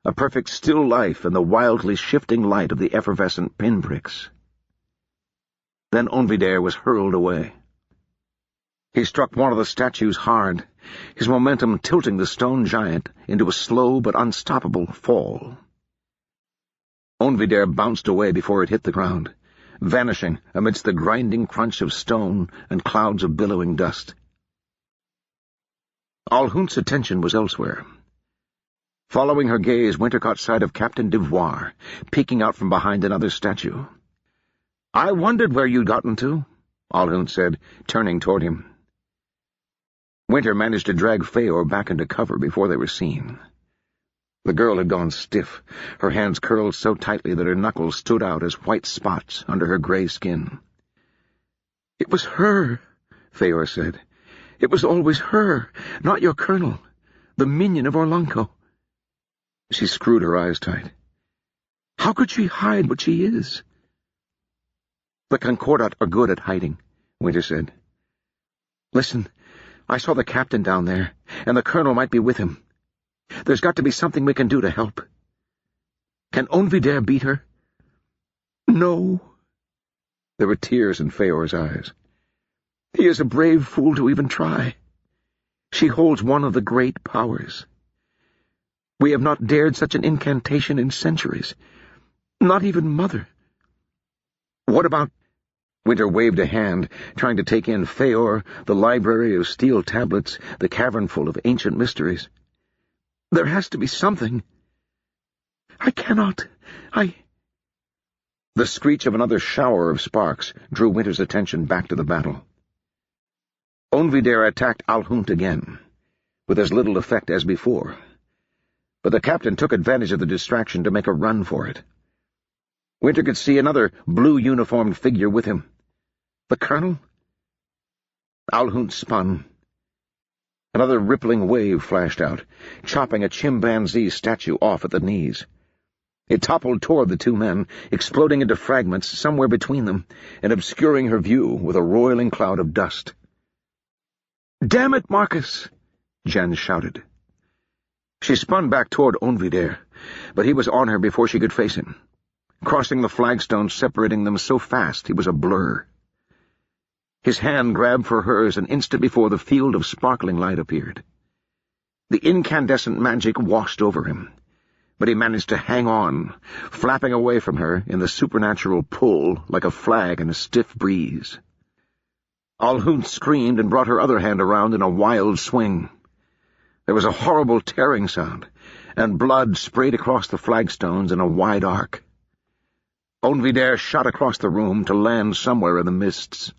a perfect still life in the wildly shifting light of the effervescent pinpricks. Then Onvidere was hurled away. He struck one of the statues hard, his momentum tilting the stone giant into a slow but unstoppable fall. Onvidere bounced away before it hit the ground, vanishing amidst the grinding crunch of stone and clouds of billowing dust. Alhunt's attention was elsewhere. Following her gaze, Winter caught sight of Captain Devoir, peeking out from behind another statue. "I wondered where you'd gotten to," Alhunt said, turning toward him. Winter managed to drag Feor back into cover before they were seen. The girl had gone stiff, her hands curled so tightly that her knuckles stood out as white spots under her gray skin. "It was her," Feor said. "It was always her, not your colonel, the minion of Orlanco." She screwed her eyes tight. "How could she hide what she is?" "The Concordat are good at hiding," Winter said. "Listen, I saw the captain down there, and the colonel might be with him. There's got to be something we can do to help. Can Onvidere beat her?" "No." There were tears in Feor's eyes. "He is a brave fool to even try. She holds one of the great powers. We have not dared such an incantation in centuries. Not even Mother. What about— Winter waved a hand, trying to take in Feor, the library of steel tablets, the cavern full of ancient mysteries. There has to be something. I cannot. The screech of another shower of sparks drew Winter's attention back to the battle. Onvidere attacked Alhunt again, with as little effect as before, but the captain took advantage of the distraction to make a run for it. Winter could see another blue-uniformed figure with him. The colonel? Alhunt spun. Another rippling wave flashed out, chopping a chimpanzee statue off at the knees. It toppled toward the two men, exploding into fragments somewhere between them, and obscuring her view with a roiling cloud of dust. "Damn it, Marcus!" Jen shouted. She spun back toward Onvidere, but he was on her before she could face him, crossing the flagstones separating them so fast he was a blur. His hand grabbed for hers an instant before the field of sparkling light appeared. The incandescent magic washed over him, but he managed to hang on, flapping away from her in the supernatural pull like a flag in a stiff breeze. Alhunt screamed and brought her other hand around in a wild swing. There was a horrible tearing sound, and blood sprayed across the flagstones in a wide arc. Onvidere shot across the room to land somewhere in the mists.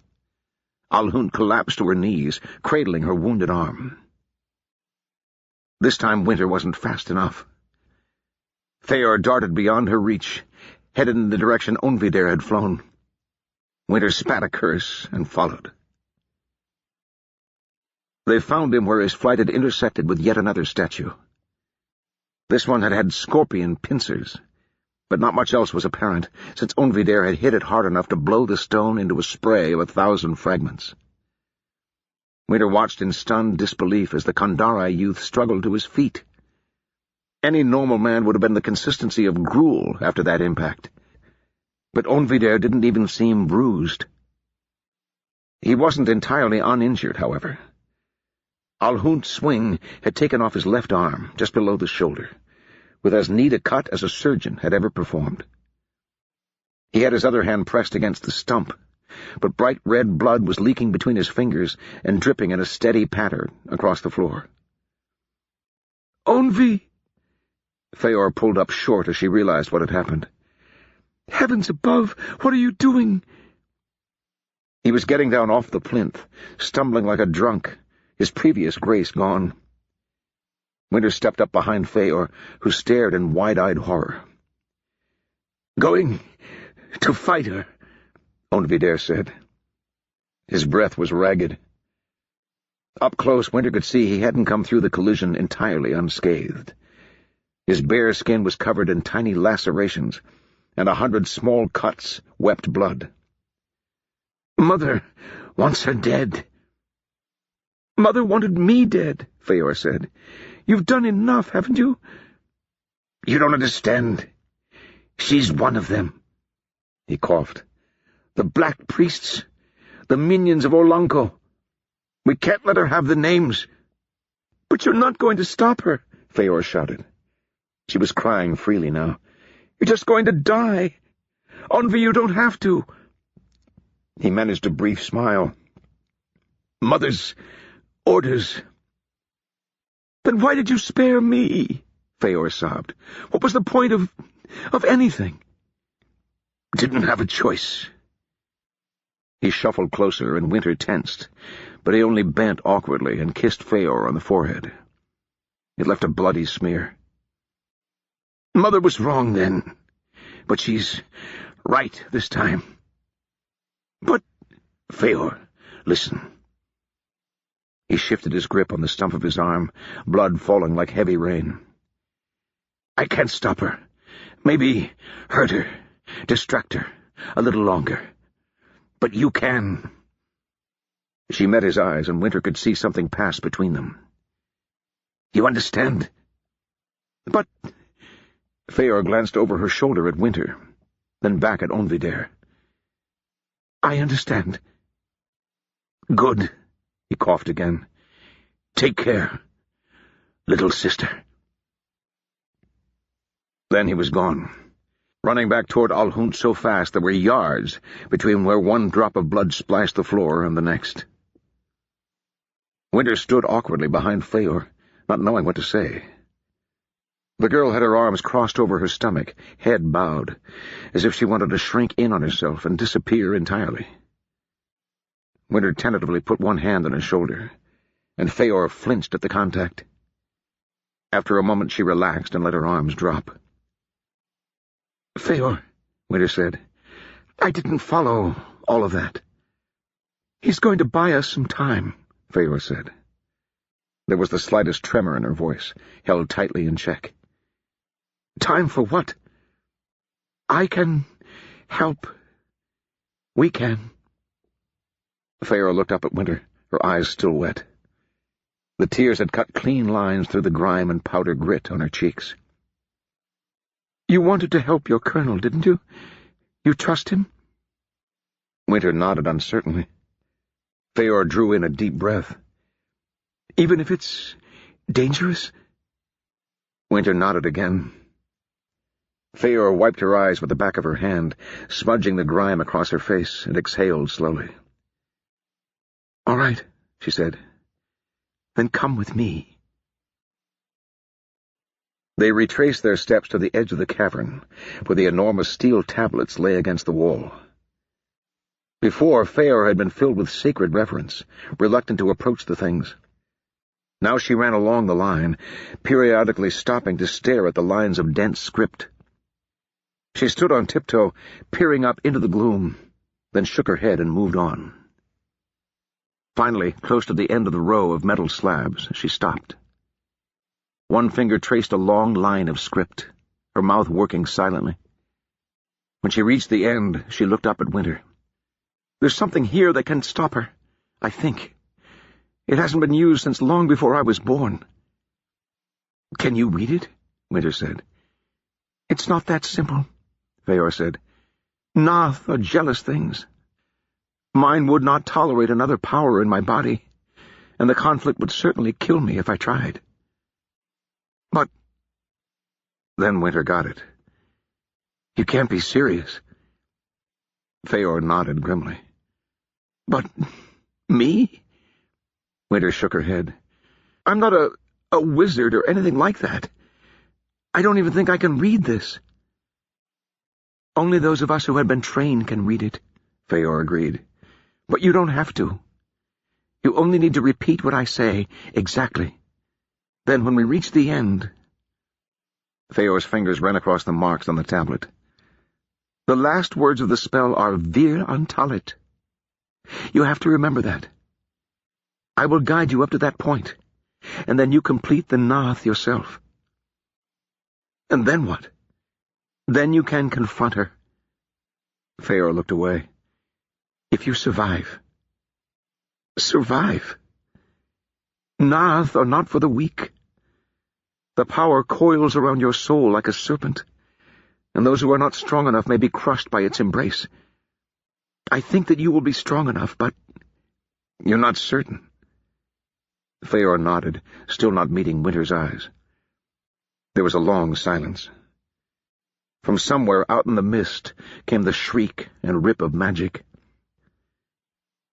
Alhunt collapsed to her knees, cradling her wounded arm. This time Winter wasn't fast enough. Feor darted beyond her reach, headed in the direction Onvidere had flown. Winter spat a curse and followed. They found him where his flight had intersected with yet another statue. This one had had scorpion pincers, but not much else was apparent, since Onvidere had hit it hard enough to blow the stone into a spray of 1,000 fragments. Winter watched in stunned disbelief as the Kandari youth struggled to his feet. Any normal man would have been the consistency of gruel after that impact, but Onvidere didn't even seem bruised. He wasn't entirely uninjured, however. Alhunt's swing had taken off his left arm, just below the shoulder, with as neat a cut as a surgeon had ever performed. He had his other hand pressed against the stump, but bright red blood was leaking between his fingers and dripping in a steady patter across the floor. "Onvi!" Feor pulled up short as she realized what had happened. "Heavens above, what are you doing?" He was getting down off the plinth, stumbling like a drunk, his previous grace gone. Winter stepped up behind Feor, who stared in wide-eyed horror. "Going to fight her," Onvidere said. His breath was ragged. Up close, Winter could see he hadn't come through the collision entirely unscathed. His bare skin was covered in tiny lacerations, and 100 small cuts wept blood. "Mother wants her dead." "Mother wanted me dead," Feor said. "You've done enough, haven't you?" "You don't understand. She's one of them." He coughed. "The Black Priests, the minions of Olanko. We can't let her have the names." "But you're not going to stop her," Feor shouted. She was crying freely now. "You're just going to die. Onvi, you don't have to." He managed a brief smile. "Mother's orders." "Then why did you spare me?" Feor sobbed. "What was the point of anything?" "Didn't have a choice." He shuffled closer, and Winter tensed, but he only bent awkwardly and kissed Feor on the forehead. It left a bloody smear. "Mother was wrong then, but she's right this time." "But—" "Feor, listen." He shifted his grip on the stump of his arm, blood falling like heavy rain. "I can't stop her. Maybe hurt her, distract her a little longer. But you can." She met his eyes, and Winter could see something pass between them. "You understand?" "But—" Feor glanced over her shoulder at Winter, then back at Onvidere. "I understand." "Good." He coughed again. "Take care, little sister." Then he was gone, running back toward Alhunt so fast there were yards between where one drop of blood splashed the floor and the next. Winter stood awkwardly behind Feor, not knowing what to say. The girl had her arms crossed over her stomach, head bowed, as if she wanted to shrink in on herself and disappear entirely. Winter tentatively put one hand on his shoulder, and Feor flinched at the contact. After a moment she relaxed and let her arms drop. "Feor," Winter said, "I didn't follow all of that." "He's going to buy us some time," Feor said. There was the slightest tremor in her voice, held tightly in check. "Time for what?" "I can help. We can." Feor looked up at Winter, her eyes still wet. The tears had cut clean lines through the grime and powder grit on her cheeks. "You wanted to help your colonel, didn't you? You trust him?" Winter nodded uncertainly. Feor drew in a deep breath. "Even if it's dangerous?" Winter nodded again. Feor wiped her eyes with the back of her hand, smudging the grime across her face, and exhaled slowly. "All right," she said. "Then come with me." They retraced their steps to the edge of the cavern, where the enormous steel tablets lay against the wall. Before, Feor had been filled with sacred reverence, reluctant to approach the things. Now she ran along the line, periodically stopping to stare at the lines of dense script. She stood on tiptoe, peering up into the gloom, then shook her head and moved on. Finally, close to the end of the row of metal slabs, she stopped. One finger traced a long line of script, her mouth working silently. When she reached the end, she looked up at Winter. "There's something here that can stop her, I think. It hasn't been used since long before I was born." "Can you read it?" Winter said. "It's not that simple," Feor said. "Naath are jealous things. Mine would not tolerate another power in my body, and the conflict would certainly kill me if I tried." "But—" Then Winter got it. "You can't be serious." Feor nodded grimly. "But me?" Winter shook her head. "I'm not a wizard or anything like that. I don't even think I can read this." "Only those of us who had been trained can read it," Feor agreed. "But you don't have to. You only need to repeat what I say, exactly. Then when we reach the end—" Feor's fingers ran across the marks on the tablet. "The last words of the spell are Vir Antalit. You have to remember that. I will guide you up to that point, and then you complete the Naath yourself." "And then what?" "Then you can confront her." Feor looked away. "If you survive." "Survive?" "Naath are not for the weak. The power coils around your soul like a serpent, and those who are not strong enough may be crushed by its embrace. I think that you will be strong enough, but—" "You're not certain?" Feor nodded, still not meeting Winter's eyes. There was a long silence. From somewhere out in the mist came the shriek and rip of magic.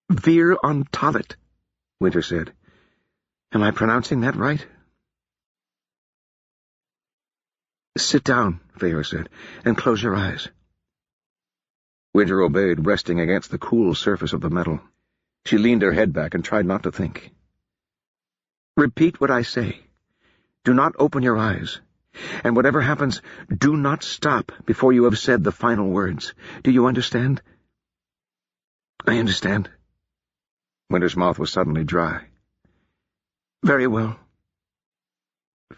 "Vir Antalit," Winter said. "Am I pronouncing that right?" "Sit down," Feor said, "and close your eyes." Winter obeyed, resting against the cool surface of the metal. She leaned her head back and tried not to think. "Repeat what I say. Do not open your eyes. And whatever happens, do not stop before you have said the final words. Do you understand?" "I understand." Winter's mouth was suddenly dry. "Very well."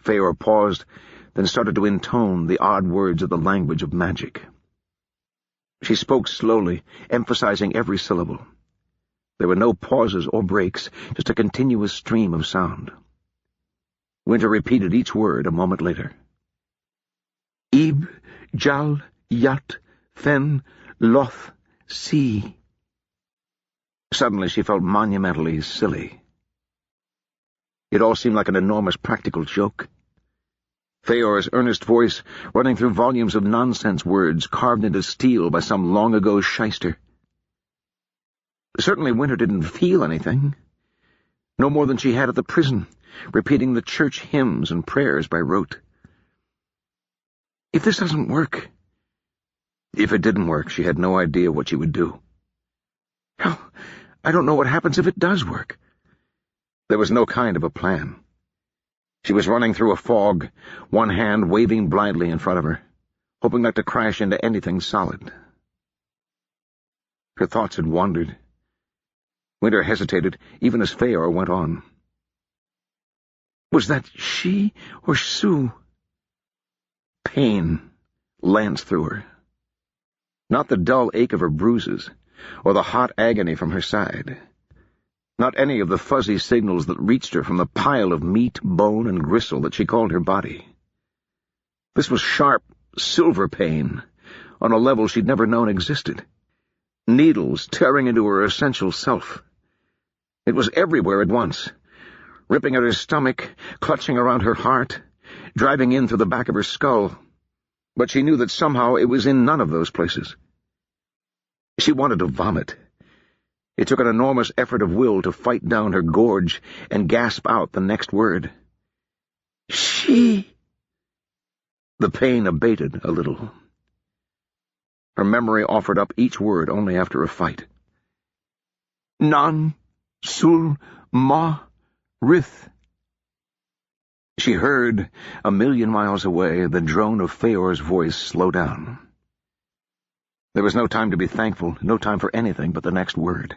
Feor paused, then started to intone the odd words of the language of magic. She spoke slowly, emphasizing every syllable. There were no pauses or breaks, just a continuous stream of sound. Winter repeated each word a moment later. "Ib, Jal, Yat, Fen, Loth, Si." Suddenly she felt monumentally silly. It all seemed like an enormous practical joke. Feor's earnest voice running through volumes of nonsense words carved into steel by some long-ago shyster. Certainly Winter didn't feel anything. No more than she had at the prison, repeating the church hymns and prayers by rote. If this doesn't work... If it didn't work, she had no idea what she would do. Hell, I don't know what happens if it does work. There was no kind of a plan. She was running through a fog, one hand waving blindly in front of her, hoping not to crash into anything solid. Her thoughts had wandered. Winter hesitated, even as Feor went on. Was that she or Sue? Pain lanced through her. Not the dull ache of her bruises, or the hot agony from her side. Not any of the fuzzy signals that reached her from the pile of meat, bone, and gristle that she called her body. This was sharp, silver pain, on a level she'd never known existed. Needles tearing into her essential self. It was everywhere at once, ripping at her stomach, clutching around her heart, driving in through the back of her skull. But she knew that somehow it was in none of those places. She wanted to vomit. It took an enormous effort of will to fight down her gorge and gasp out the next word. She... The pain abated a little. Her memory offered up each word only after a fight. Nan, sul, ma, rith. She heard, a million miles away, the drone of Feor's voice slow down. There was no time to be thankful, no time for anything but the next word.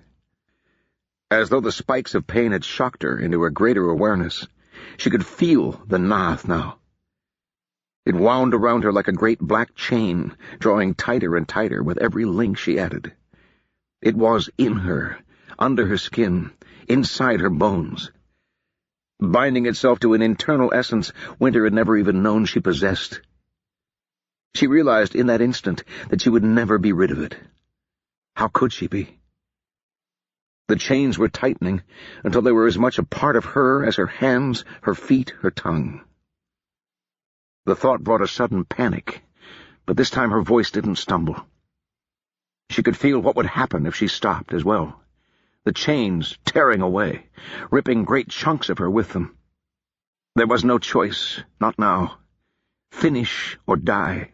As though the spikes of pain had shocked her into a greater awareness, she could feel the Nath now. It wound around her like a great black chain, drawing tighter and tighter with every link she added. It was in her, under her skin, inside her bones, binding itself to an internal essence Winter had never even known she possessed. She realized in that instant that she would never be rid of it. How could she be? The chains were tightening until they were as much a part of her as her hands, her feet, her tongue. The thought brought a sudden panic, but this time her voice didn't stumble. She could feel what would happen if she stopped as well. The chains tearing away, ripping great chunks of her with them. There was no choice, not now. Finish or die.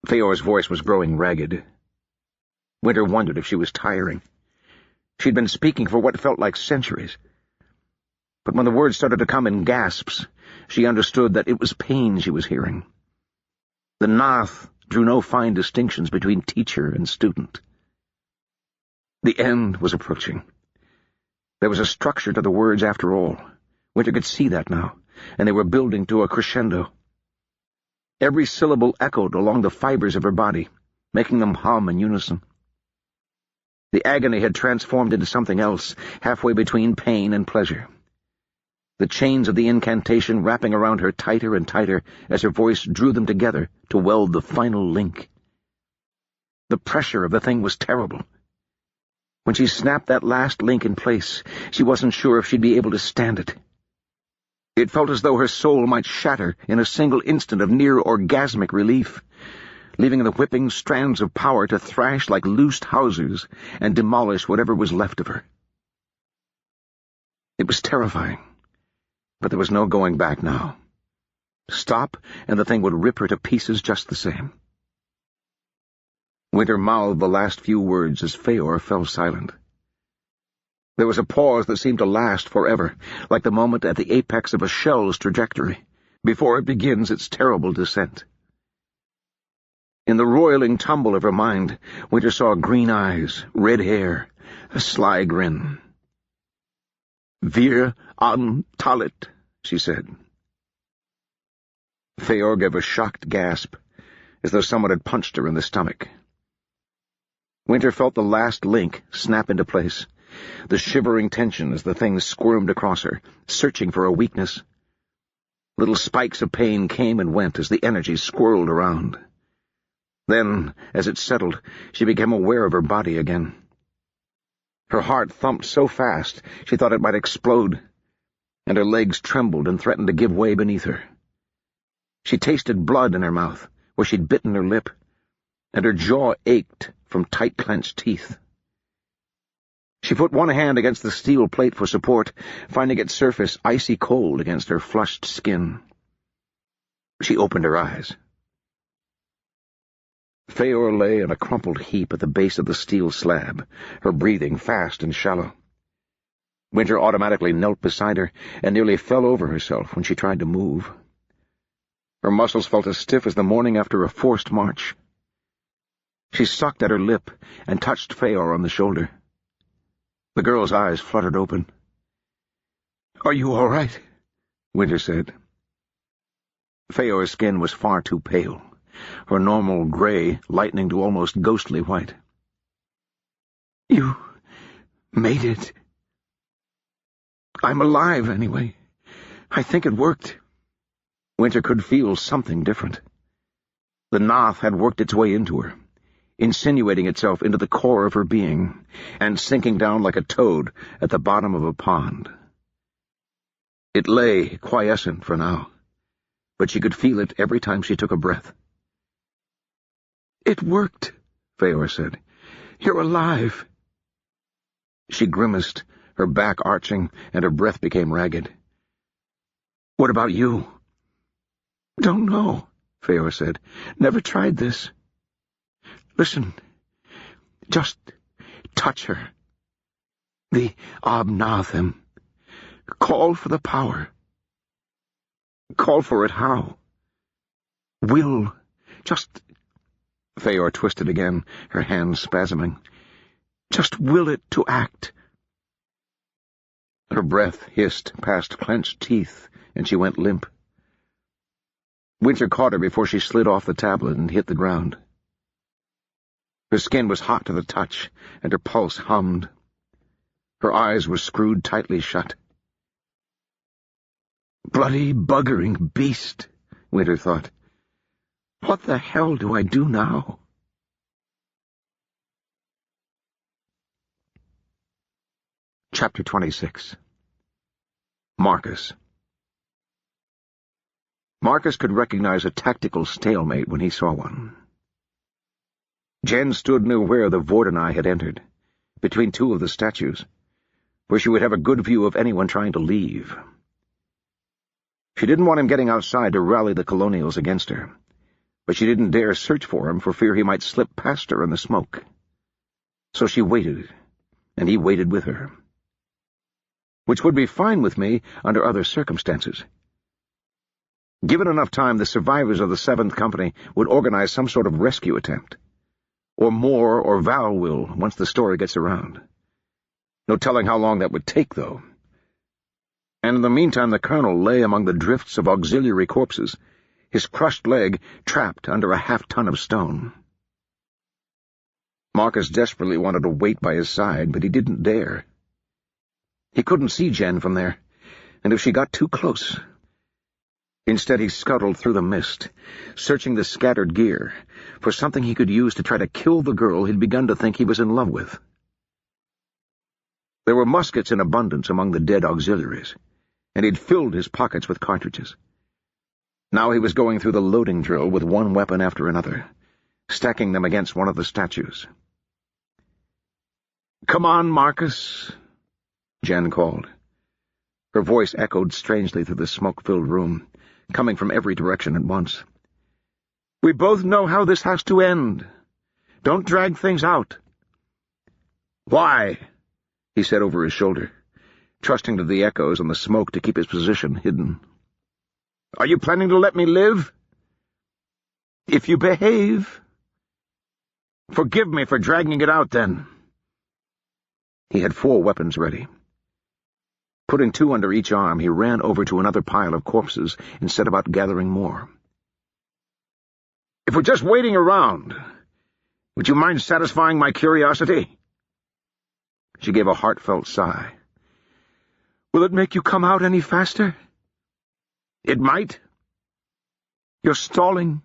Feor's voice was growing ragged. Winter wondered if she was tiring. She'd been speaking for what felt like centuries. But when the words started to come in gasps, she understood that it was pain she was hearing. The Nath drew no fine distinctions between teacher and student. The end was approaching. There was a structure to the words after all. Winter could see that now, and they were building to a crescendo. Every syllable echoed along the fibers of her body, making them hum in unison. The agony had transformed into something else, halfway between pain and pleasure. The chains of the incantation wrapping around her tighter and tighter as her voice drew them together to weld the final link. The pressure of the thing was terrible. When she snapped that last link in place, she wasn't sure if she'd be able to stand it. It felt as though her soul might shatter in a single instant of near-orgasmic relief, leaving the whipping strands of power to thrash like loosed hawsers and demolish whatever was left of her. It was terrifying, but there was no going back now. Stop, and the thing would rip her to pieces just the same. Winter mouthed the last few words as Feor fell silent. There was a pause that seemed to last forever, like the moment at the apex of a shell's trajectory, before it begins its terrible descent. In the roiling tumble of her mind, Winter saw green eyes, red hair, a sly grin. "Wir an Talit," she said. Feor gave a shocked gasp, as though someone had punched her in the stomach. Winter felt the last link snap into place, the shivering tension as the thing squirmed across her, searching for a weakness. Little spikes of pain came and went as the energy swirled around. Then, as it settled, she became aware of her body again. Her heart thumped so fast she thought it might explode. and her legs trembled and threatened to give way beneath her. She tasted blood in her mouth, where she'd bitten her lip, and her jaw ached from tight-clenched teeth. She put one hand against the steel plate for support, finding its surface icy cold against her flushed skin. She opened her eyes. Feor lay in a crumpled heap at the base of the steel slab, her breathing fast and shallow. Winter automatically knelt beside her and nearly fell over herself when she tried to move. Her muscles felt as stiff as the morning after a forced march. She sucked at her lip and touched Feor on the shoulder. The girl's eyes fluttered open. "Are you all right?" Winter said. Feor's skin was far too pale, her normal gray lightening to almost ghostly white. "You made it. I'm alive, anyway. I think it worked." Winter could feel something different. The Noth had worked its way into her, insinuating itself into the core of her being, and sinking down like a toad at the bottom of a pond. It lay quiescent for now, but she could feel it every time she took a breath. "It worked," Feor said. "You're alive." She grimaced, her back arching, and her breath became ragged. "What about you?" "Don't know," Feor said. "Never tried this. Listen, just touch her. The Obnathem. Call for the power." "Call for it how?" "Will. Just—" Feor twisted again, her hands spasming. "Just will it to act." Her breath hissed past clenched teeth, and she went limp. Winter caught her before she slid off the tablet and hit the ground. Her skin was hot to the touch, and her pulse hummed. Her eyes were screwed tightly shut. "Bloody buggering beast," Winter thought. "What the hell do I do now?" Chapter 26. Marcus. Marcus could recognize a tactical stalemate when he saw one. Jen stood near where the Vordenai had entered, between two of the statues, where she would have a good view of anyone trying to leave. She didn't want him getting outside to rally the colonials against her, but she didn't dare search for him for fear he might slip past her in the smoke. So she waited, and he waited with her. Which would be fine with me under other circumstances. Given enough time, the survivors of the 7th Company would organize some sort of rescue attempt. Or Moore or Val will, once the story gets around. No telling how long that would take, though. And in the meantime the colonel lay among the drifts of auxiliary corpses, his crushed leg trapped under a half-ton of stone. Marcus desperately wanted to wait by his side, but he didn't dare. He couldn't see Jen from there, and if she got too close... Instead he scuttled through the mist, searching the scattered gear, for something he could use to try to kill the girl he'd begun to think he was in love with. There were muskets in abundance among the dead auxiliaries, and he'd filled his pockets with cartridges. Now he was going through the loading drill with one weapon after another, stacking them against one of the statues. "Come on, Marcus," Jen called. Her voice echoed strangely through the smoke-filled room, coming from every direction at once. "We both know how this has to end. Don't drag things out." "Why?" he said over his shoulder, trusting to the echoes and the smoke to keep his position hidden. "Are you planning to let me live?" "If you behave." "Forgive me for dragging it out, then." He had 4 weapons ready. Putting 2 under each arm, he ran over to another pile of corpses and set about gathering more. "If we're just waiting around, would you mind satisfying my curiosity?" She gave a heartfelt sigh. "Will it make you come out any faster?" "It might." "You're stalling.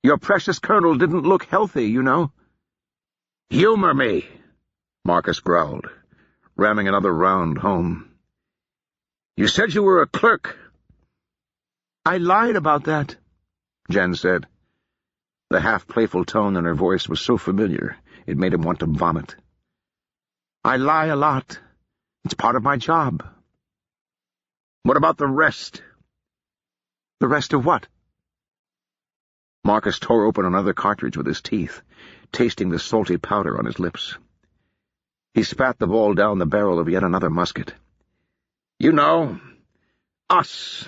Your precious colonel didn't look healthy, you know." "Humor me," Marcus growled, ramming another round home. You said you were a clerk. I lied about that, Jen said. The half-playful tone in her voice was so familiar, it made him want to vomit. I lie a lot. It's part of my job. What about the rest? The rest of what? Marcus tore open another cartridge with his teeth, tasting the salty powder on his lips. He spat the ball down the barrel of yet another musket. You know, us.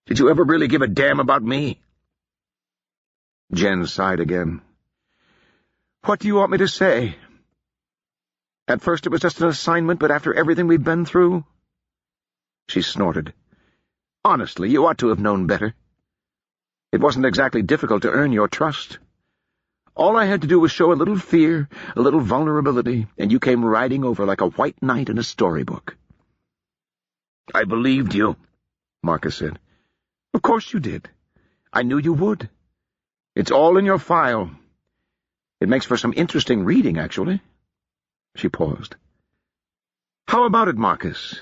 Did you ever really give a damn about me? Jen sighed again. What do you want me to say? At first it was just an assignment, but after everything we've been through? She snorted. Honestly, you ought to have known better. It wasn't exactly difficult to earn your trust. All I had to do was show a little fear, a little vulnerability, and you came riding over like a white knight in a storybook. I believed you, Marcus said. Of course you did. I knew you would. It's all in your file. It makes for some interesting reading, actually. She paused. How about it, Marcus?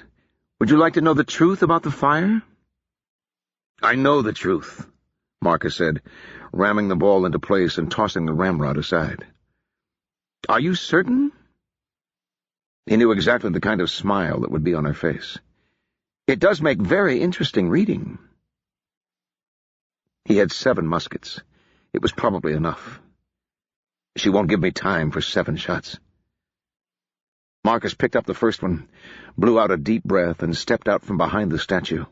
Would you like to know the truth about the fire? I know the truth, Marcus said, ramming the ball into place and tossing the ramrod aside. Are you certain? He knew exactly the kind of smile that would be on her face. It does make very interesting reading. He had 7 muskets. It was probably enough. She won't give me time for 7 shots. Marcus picked up the first one, blew out a deep breath, and stepped out from behind the statue.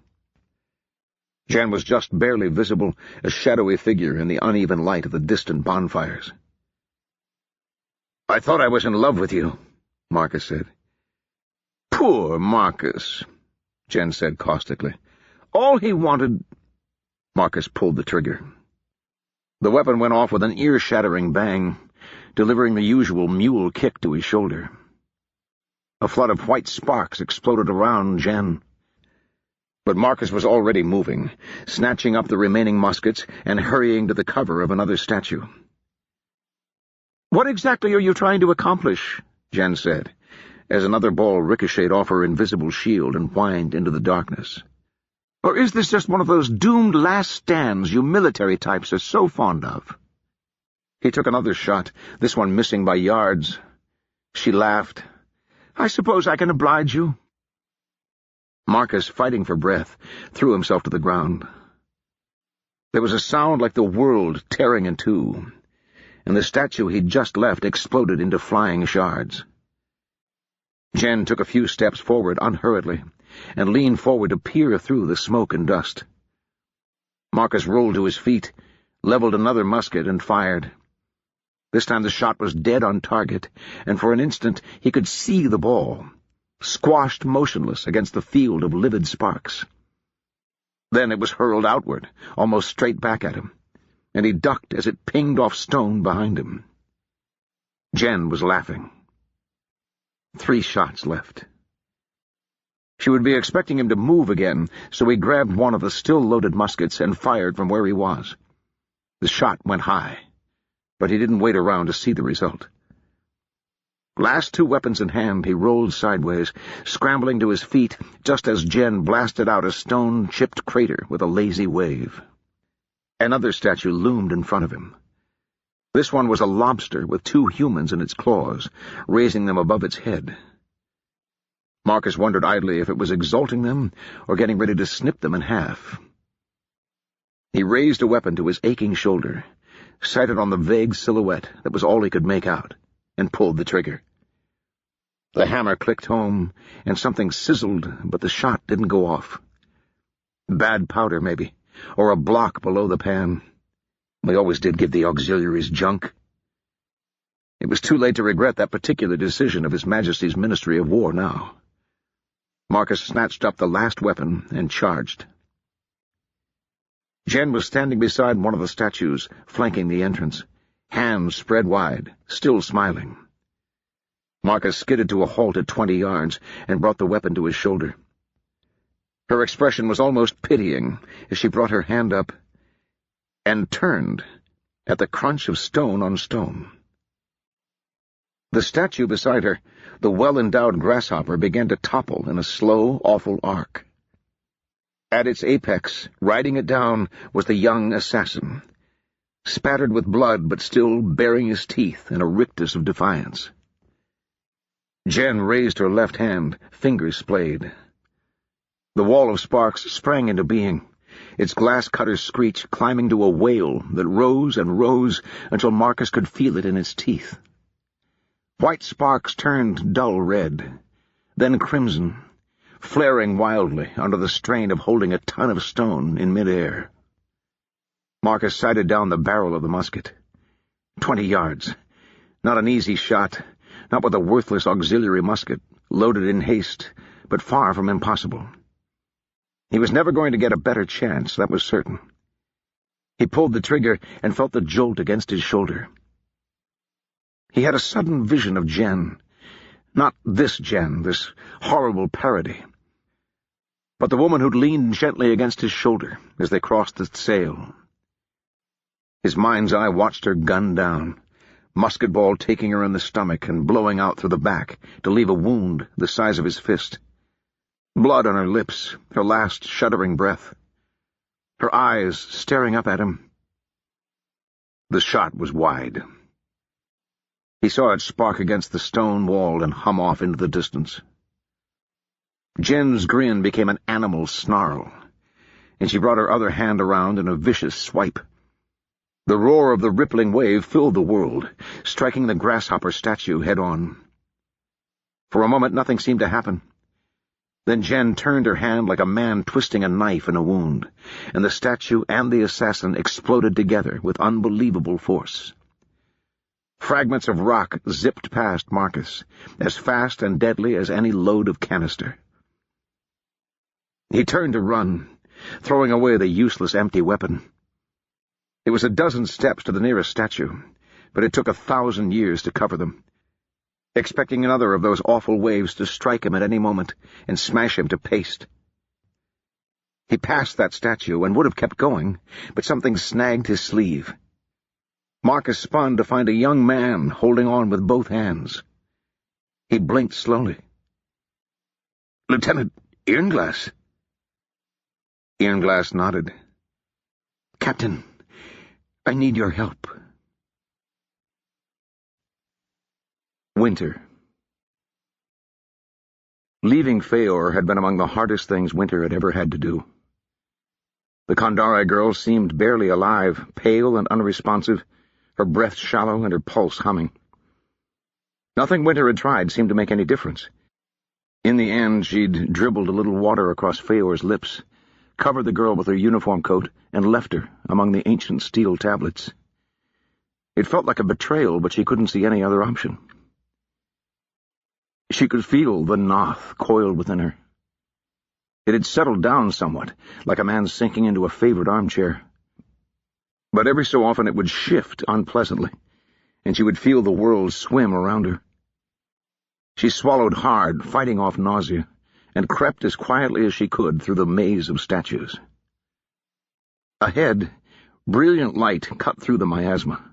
Jen was just barely visible, a shadowy figure in the uneven light of the distant bonfires. I thought I was in love with you, Marcus said. Poor Marcus, Jen said caustically. All he wanted... Marcus pulled the trigger. The weapon went off with an ear-shattering bang, delivering the usual mule kick to his shoulder. A flood of white sparks exploded around Jen. But Marcus was already moving, snatching up the remaining muskets and hurrying to the cover of another statue. "What exactly are you trying to accomplish?" Jen said, as another ball ricocheted off her invisible shield and whined into the darkness. "Or is this just one of those doomed last stands you military types are so fond of?" He took another shot, this one missing by yards. She laughed. "I suppose I can oblige you." Marcus, fighting for breath, threw himself to the ground. There was a sound like the world tearing in two, and the statue he'd just left exploded into flying shards. Jen took a few steps forward unhurriedly, and leaned forward to peer through the smoke and dust. Marcus rolled to his feet, leveled another musket, and fired. This time the shot was dead on target, and for an instant he could see the ball, squashed motionless against the field of livid sparks. Then it was hurled outward, almost straight back at him, and he ducked as it pinged off stone behind him. Jen was laughing. 3 shots left. She would be expecting him to move again, so he grabbed one of the still-loaded muskets and fired from where he was. The shot went high, but he didn't wait around to see the result. Last 2 weapons in hand, he rolled sideways, scrambling to his feet just as Jen blasted out a stone-chipped crater with a lazy wave. Another statue loomed in front of him. This one was a lobster with 2 humans in its claws, raising them above its head. Marcus wondered idly if it was exalting them or getting ready to snip them in half. He raised a weapon to his aching shoulder, sighted on the vague silhouette that was all he could make out, and pulled the trigger. The hammer clicked home, and something sizzled, but the shot didn't go off. Bad powder, maybe, or a block below the pan. They always did give the auxiliaries junk. It was too late to regret that particular decision of His Majesty's Ministry of War now. Marcus snatched up the last weapon and charged. Jen was standing beside one of the statues, flanking the entrance, hands spread wide, still smiling. Marcus skidded to a halt at 20 yards and brought the weapon to his shoulder. Her expression was almost pitying as she brought her hand up and turned at the crunch of stone on stone. The statue beside her, the well-endowed grasshopper, began to topple in a slow, awful arc. At its apex, riding it down, was the young assassin, spattered with blood but still baring his teeth in a rictus of defiance. Jen raised her left hand, fingers splayed. The wall of sparks sprang into being, its glass-cutter's screech climbing to a wail that rose and rose until Marcus could feel it in its teeth. White sparks turned dull red, then crimson, flaring wildly under the strain of holding a ton of stone in mid-air. Marcus sighted down the barrel of the musket. 20 yards. Not an easy shot, not with a worthless auxiliary musket, loaded in haste, but far from impossible. He was never going to get a better chance, that was certain. He pulled the trigger and felt the jolt against his shoulder. He had a sudden vision of Jen. Not this Jen, this horrible parody, but the woman who'd leaned gently against his shoulder as they crossed the sail. His mind's eye watched her gun down, musket ball taking her in the stomach and blowing out through the back to leave a wound the size of his fist. Blood on her lips, her last shuddering breath. Her eyes staring up at him. The shot was wide. He saw it spark against the stone wall and hum off into the distance. Jen's grin became an animal snarl, and she brought her other hand around in a vicious swipe. The roar of the rippling wave filled the world, striking the grasshopper statue head-on. For a moment nothing seemed to happen. Then Jen turned her hand like a man twisting a knife in a wound, and the statue and the assassin exploded together with unbelievable force. Fragments of rock zipped past Marcus, as fast and deadly as any load of canister. He turned to run, throwing away the useless empty weapon. It was a dozen steps to the nearest statue, but it took 1,000 years to cover them, expecting another of those awful waves to strike him at any moment and smash him to paste. He passed that statue and would have kept going, but something snagged his sleeve. Marcus spun to find a young man holding on with both hands. He blinked slowly. "Lieutenant Irnglass." Irnglass nodded. "Captain, I need your help." Winter. Leaving Feor had been among the hardest things Winter had ever had to do. The Kandare girl seemed barely alive, pale and unresponsive, her breath shallow and her pulse humming. Nothing Winter had tried seemed to make any difference. In the end, she'd dribbled a little water across Feor's lips, covered the girl with her uniform coat, and left her among the ancient steel tablets. It felt like a betrayal, but she couldn't see any other option. She could feel the Noth coiled within her. It had settled down somewhat, like a man sinking into a favorite armchair. But every so often it would shift unpleasantly, and she would feel the world swim around her. She swallowed hard, fighting off nausea, and crept as quietly as she could through the maze of statues. Ahead, brilliant light cut through the miasma,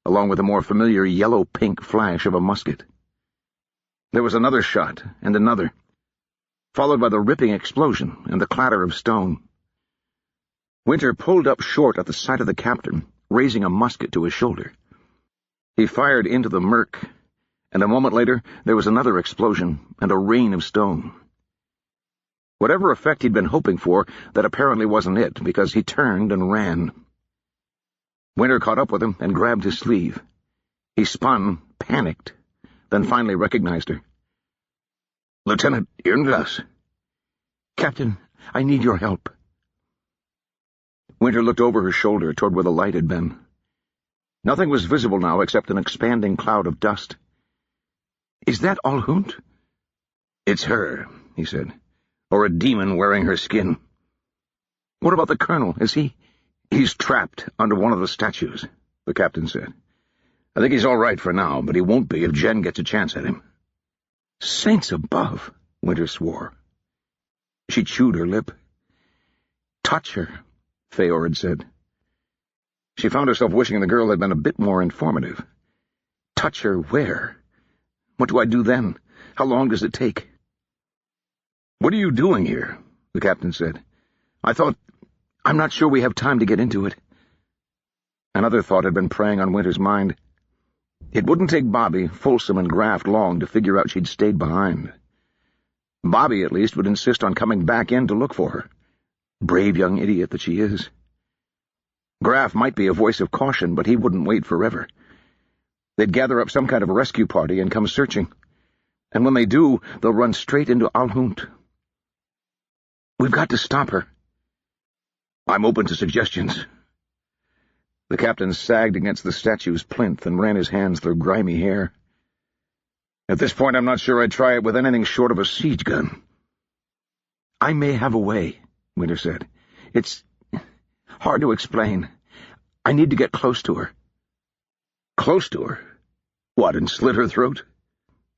along with a more familiar yellow-pink flash of a musket. There was another shot, and another, followed by the ripping explosion and the clatter of stone. Winter pulled up short at the sight of the captain, raising a musket to his shoulder. He fired into the murk, and a moment later there was another explosion and a rain of stone. Whatever effect he'd been hoping for, that apparently wasn't it, because he turned and ran. Winter caught up with him and grabbed his sleeve. He spun, panicked, then finally recognized her. "Lieutenant Irnglass." "Captain, I need your help." Winter looked over her shoulder toward where the light had been. Nothing was visible now except an expanding cloud of dust. "Is that Alhunt?" "It's her," he said, "or a demon wearing her skin." "What about the colonel? Is he—" "He's trapped under one of the statues," the captain said. "I think he's all right for now, but he won't be if Jen gets a chance at him." "Saints above," Winter swore. She chewed her lip. "Touch her," Feor had said. She found herself wishing the girl had been a bit more informative. Touch her where? What do I do then? How long does it take? "What are you doing here?" the captain said. I'm not sure we have time to get into it." Another thought had been preying on Winter's mind. It wouldn't take Bobby, Folsom, and Graft long to figure out she'd stayed behind. Bobby, at least, would insist on coming back in to look for her. Brave young idiot that she is. Graft might be a voice of caution, but he wouldn't wait forever. They'd gather up some kind of rescue party and come searching. And when they do, they'll run straight into Alhunt. We've got to stop her. "I'm open to suggestions." The captain sagged against the statue's plinth and ran his hands through grimy hair. "At this point, I'm not sure I'd try it with anything short of a siege gun." "I may have a way," Winter said. "It's hard to explain. I need to get close to her." "Close to her? What, and slit her throat?"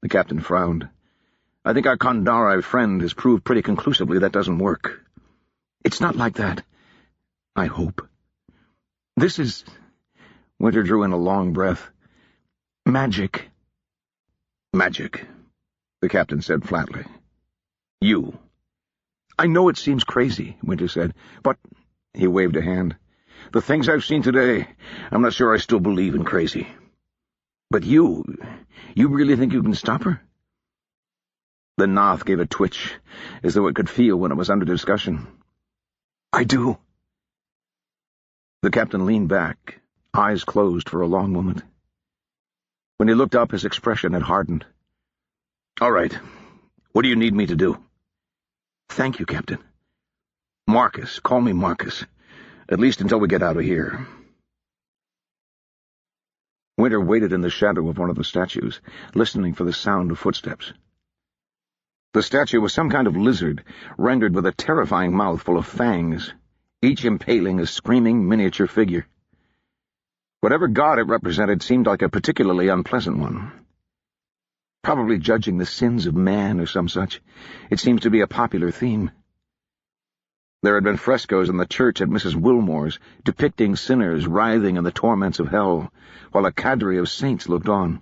The captain frowned. "I think our Kandari friend has proved pretty conclusively that doesn't work." "It's not like that. I hope. This is—" Winter drew in a long breath. "Magic." "Magic," the captain said flatly. "You." "I know it seems crazy," Winter said, "but—" He waved a hand. "The things I've seen today, I'm not sure I still believe in crazy." "But you really think you can stop her?" The Noth gave a twitch, as though it could feel when it was under discussion. "I do." The captain leaned back, eyes closed for a long moment. When he looked up, his expression had hardened. "All right. What do you need me to do?" "Thank you, Captain." "Marcus. Call me Marcus. At least until we get out of here." Winter waited in the shadow of one of the statues, listening for the sound of footsteps. The statue was some kind of lizard, rendered with a terrifying mouth full of fangs, each impaling a screaming miniature figure. Whatever god it represented seemed like a particularly unpleasant one. Probably judging the sins of man or some such. It seems to be a popular theme. There had been frescoes in the church at Mrs. Wilmore's depicting sinners writhing in the torments of hell, while a cadre of saints looked on.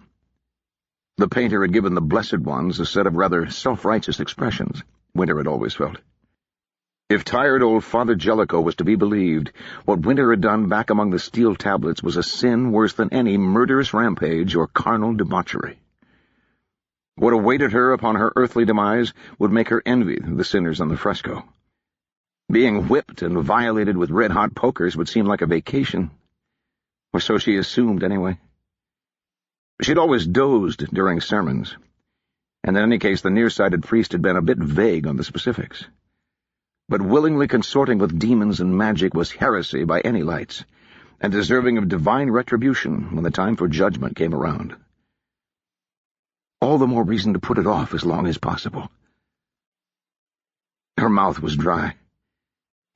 The painter had given the Blessed Ones a set of rather self-righteous expressions, Winter had always felt. If tired old Father Jellicoe was to be believed, what Winter had done back among the steel tablets was a sin worse than any murderous rampage or carnal debauchery. What awaited her upon her earthly demise would make her envy the sinners on the fresco. Being whipped and violated with red-hot pokers would seem like a vacation. Or so she assumed, anyway. She'd always dozed during sermons, and in any case the nearsighted priest had been a bit vague on the specifics. But willingly consorting with demons and magic was heresy by any lights, and deserving of divine retribution when the time for judgment came around. All the more reason to put it off as long as possible. Her mouth was dry.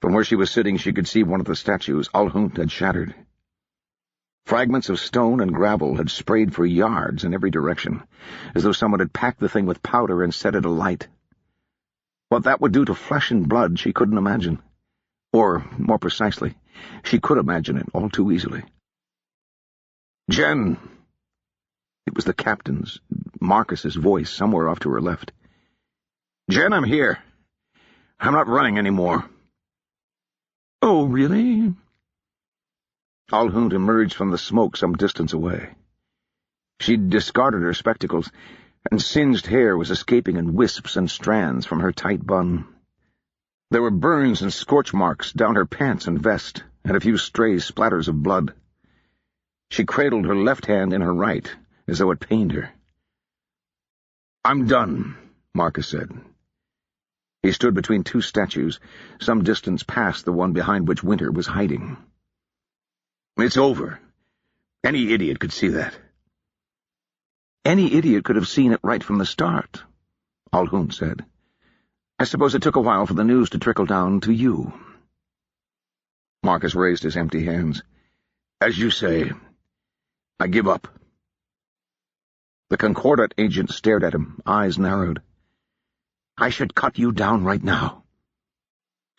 From where she was sitting she could see one of the statues Alhunt had shattered. Fragments of stone and gravel had sprayed for yards in every direction, as though someone had packed the thing with powder and set it alight. What that would do to flesh and blood she couldn't imagine. Or, more precisely, she could imagine it all too easily. "Jen!" It was the captain's, Marcus's voice somewhere off to her left. "Jen, I'm here. I'm not running anymore." "Oh, really?" Alhunt emerged from the smoke some distance away. She'd discarded her spectacles, and singed hair was escaping in wisps and strands from her tight bun. There were burns and scorch marks down her pants and vest, and a few stray splatters of blood. She cradled her left hand in her right, as though it pained her. "I'm done," Marcus said. He stood between two statues, some distance past the one behind which Winter was hiding. "It's over. Any idiot could see that." "Any idiot could have seen it right from the start," Alhunt said. "I suppose it took a while for the news to trickle down to you." Marcus raised his empty hands. "As you say, I give up." The Concordat agent stared at him, eyes narrowed. "I should cut you down right now."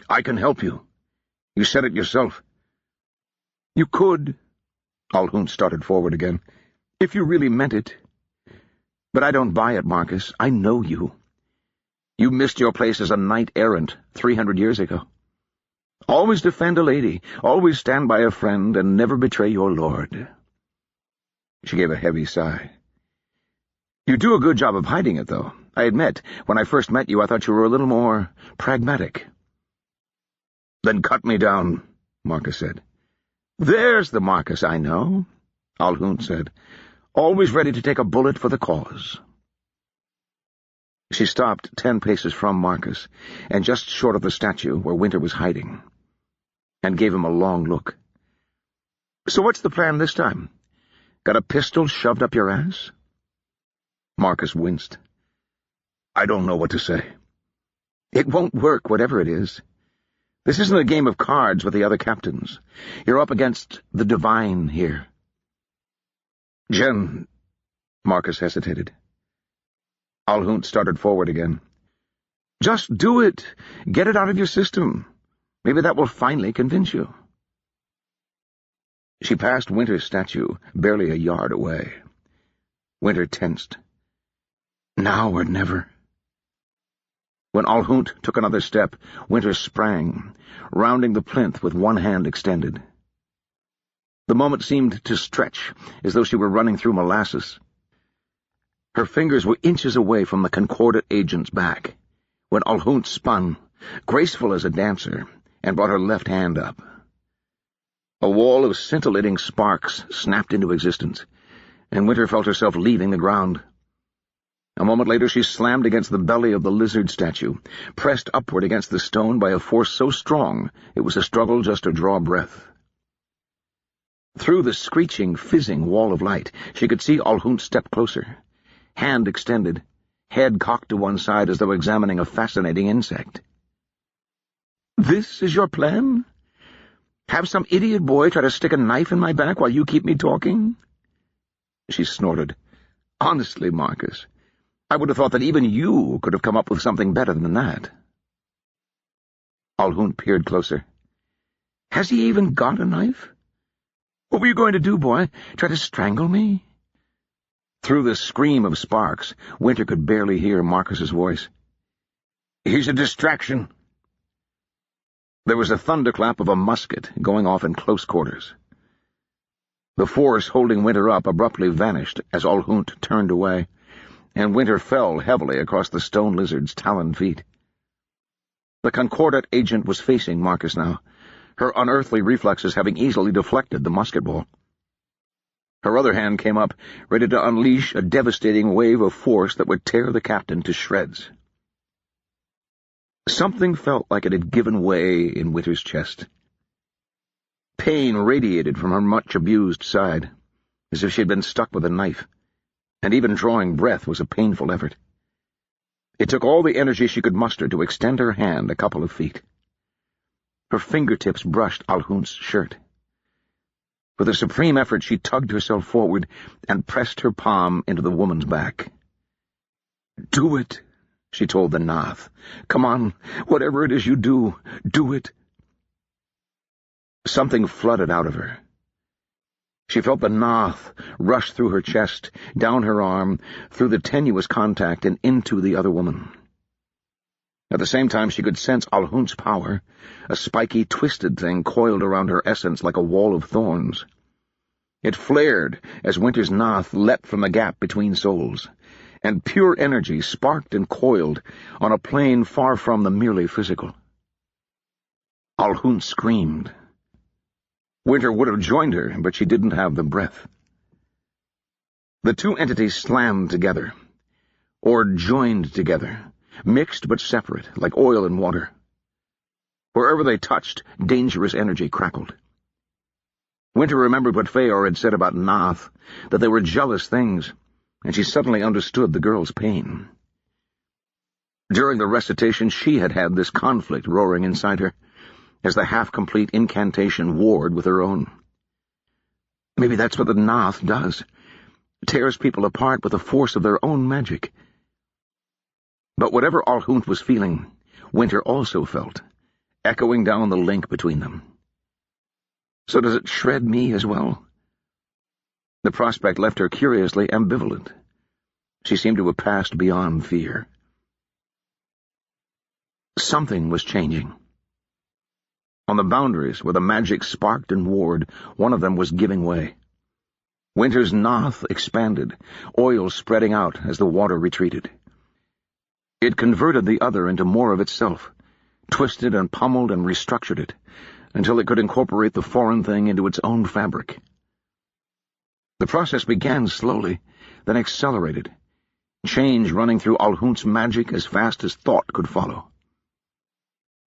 "I can help you. You said it yourself." "You could," Alhunt started forward again, "if you really meant it. But I don't buy it, Marcus. I know you. You missed your place as a knight-errant 300 years ago. Always defend a lady, always stand by a friend, and never betray your lord. She gave a heavy sigh. You do a good job of hiding it, though. I admit, when I first met you, I thought you were a little more pragmatic. Then cut me down, Marcus said. There's the Marcus I know, Alhunt said. Always ready to take a bullet for the cause. She stopped 10 paces from Marcus, and just short of the statue where Winter was hiding, and gave him a long look. So what's the plan this time? Got a pistol shoved up your ass? Marcus winced. I don't know what to say. It won't work, whatever it is. This isn't a game of cards with the other captains. You're up against the divine here. Jen, Marcus hesitated. Alhunt started forward again. Just do it. Get it out of your system. Maybe that will finally convince you. She passed Winter's statue, barely a yard away. Winter tensed. Now or never. When Alhunt took another step, Winter sprang, rounding the plinth with one hand extended. The moment seemed to stretch, as though she were running through molasses. Her fingers were inches away from the concordant agent's back, when Alhunt spun, graceful as a dancer, and brought her left hand up. A wall of scintillating sparks snapped into existence, and Winter felt herself leaving the ground. A moment later she slammed against the belly of the lizard statue, pressed upward against the stone by a force so strong it was a struggle just to draw breath. Through the screeching, fizzing wall of light, she could see Alhunt step closer, hand extended, head cocked to one side as though examining a fascinating insect. This is your plan? Have some idiot boy try to stick a knife in my back while you keep me talking? She snorted. Honestly, Marcus, I would have thought that even you could have come up with something better than that. Alhunt peered closer. Has he even got a knife? What were you going to do, boy? Try to strangle me? Through the scream of sparks, Winter could barely hear Marcus's voice. He's a distraction. There was a thunderclap of a musket going off in close quarters. The force holding Winter up abruptly vanished as Alhunt turned away, and Winter fell heavily across the stone lizard's taloned feet. The concordant agent was facing Marcus now, her unearthly reflexes having easily deflected the musket ball. Her other hand came up, ready to unleash a devastating wave of force that would tear the captain to shreds. Something felt like it had given way in Winter's chest. Pain radiated from her much-abused side, as if she had been stuck with a knife, and even drawing breath was a painful effort. It took all the energy she could muster to extend her hand a couple of feet. Her fingertips brushed Alhunt's shirt. With a supreme effort, she tugged herself forward and pressed her palm into the woman's back. "Do it," she told the Nath. "Come on, whatever it is you do, do it." Something flooded out of her. She felt the Nath rush through her chest, down her arm, through the tenuous contact, and into the other woman. At the same time, she could sense Alhunt's power, a spiky, twisted thing coiled around her essence like a wall of thorns. It flared as Winter's Nath leapt from the gap between souls, and pure energy sparked and coiled on a plane far from the merely physical. Alhunt screamed. Winter would have joined her, but she didn't have the breath. The two entities slammed together, or joined together, mixed but separate, like oil and water. Wherever they touched, dangerous energy crackled. Winter remembered what Feor had said about Nath, that they were jealous things, and she suddenly understood the girl's pain. During the recitation, she had had this conflict roaring inside her, as the half-complete incantation warred with her own. Maybe that's what the Nath does, tears people apart with the force of their own magic. But whatever Alhunt was feeling, Winter also felt, echoing down the link between them. So does it shred me as well? The prospect left her curiously ambivalent. She seemed to have passed beyond fear. Something was changing. On the boundaries where the magic sparked and warred, one of them was giving way. Winter's Noth expanded, oil spreading out as the water retreated. It converted the other into more of itself, twisted and pummeled and restructured it, until it could incorporate the foreign thing into its own fabric. The process began slowly, then accelerated, change running through Alhunt's magic as fast as thought could follow.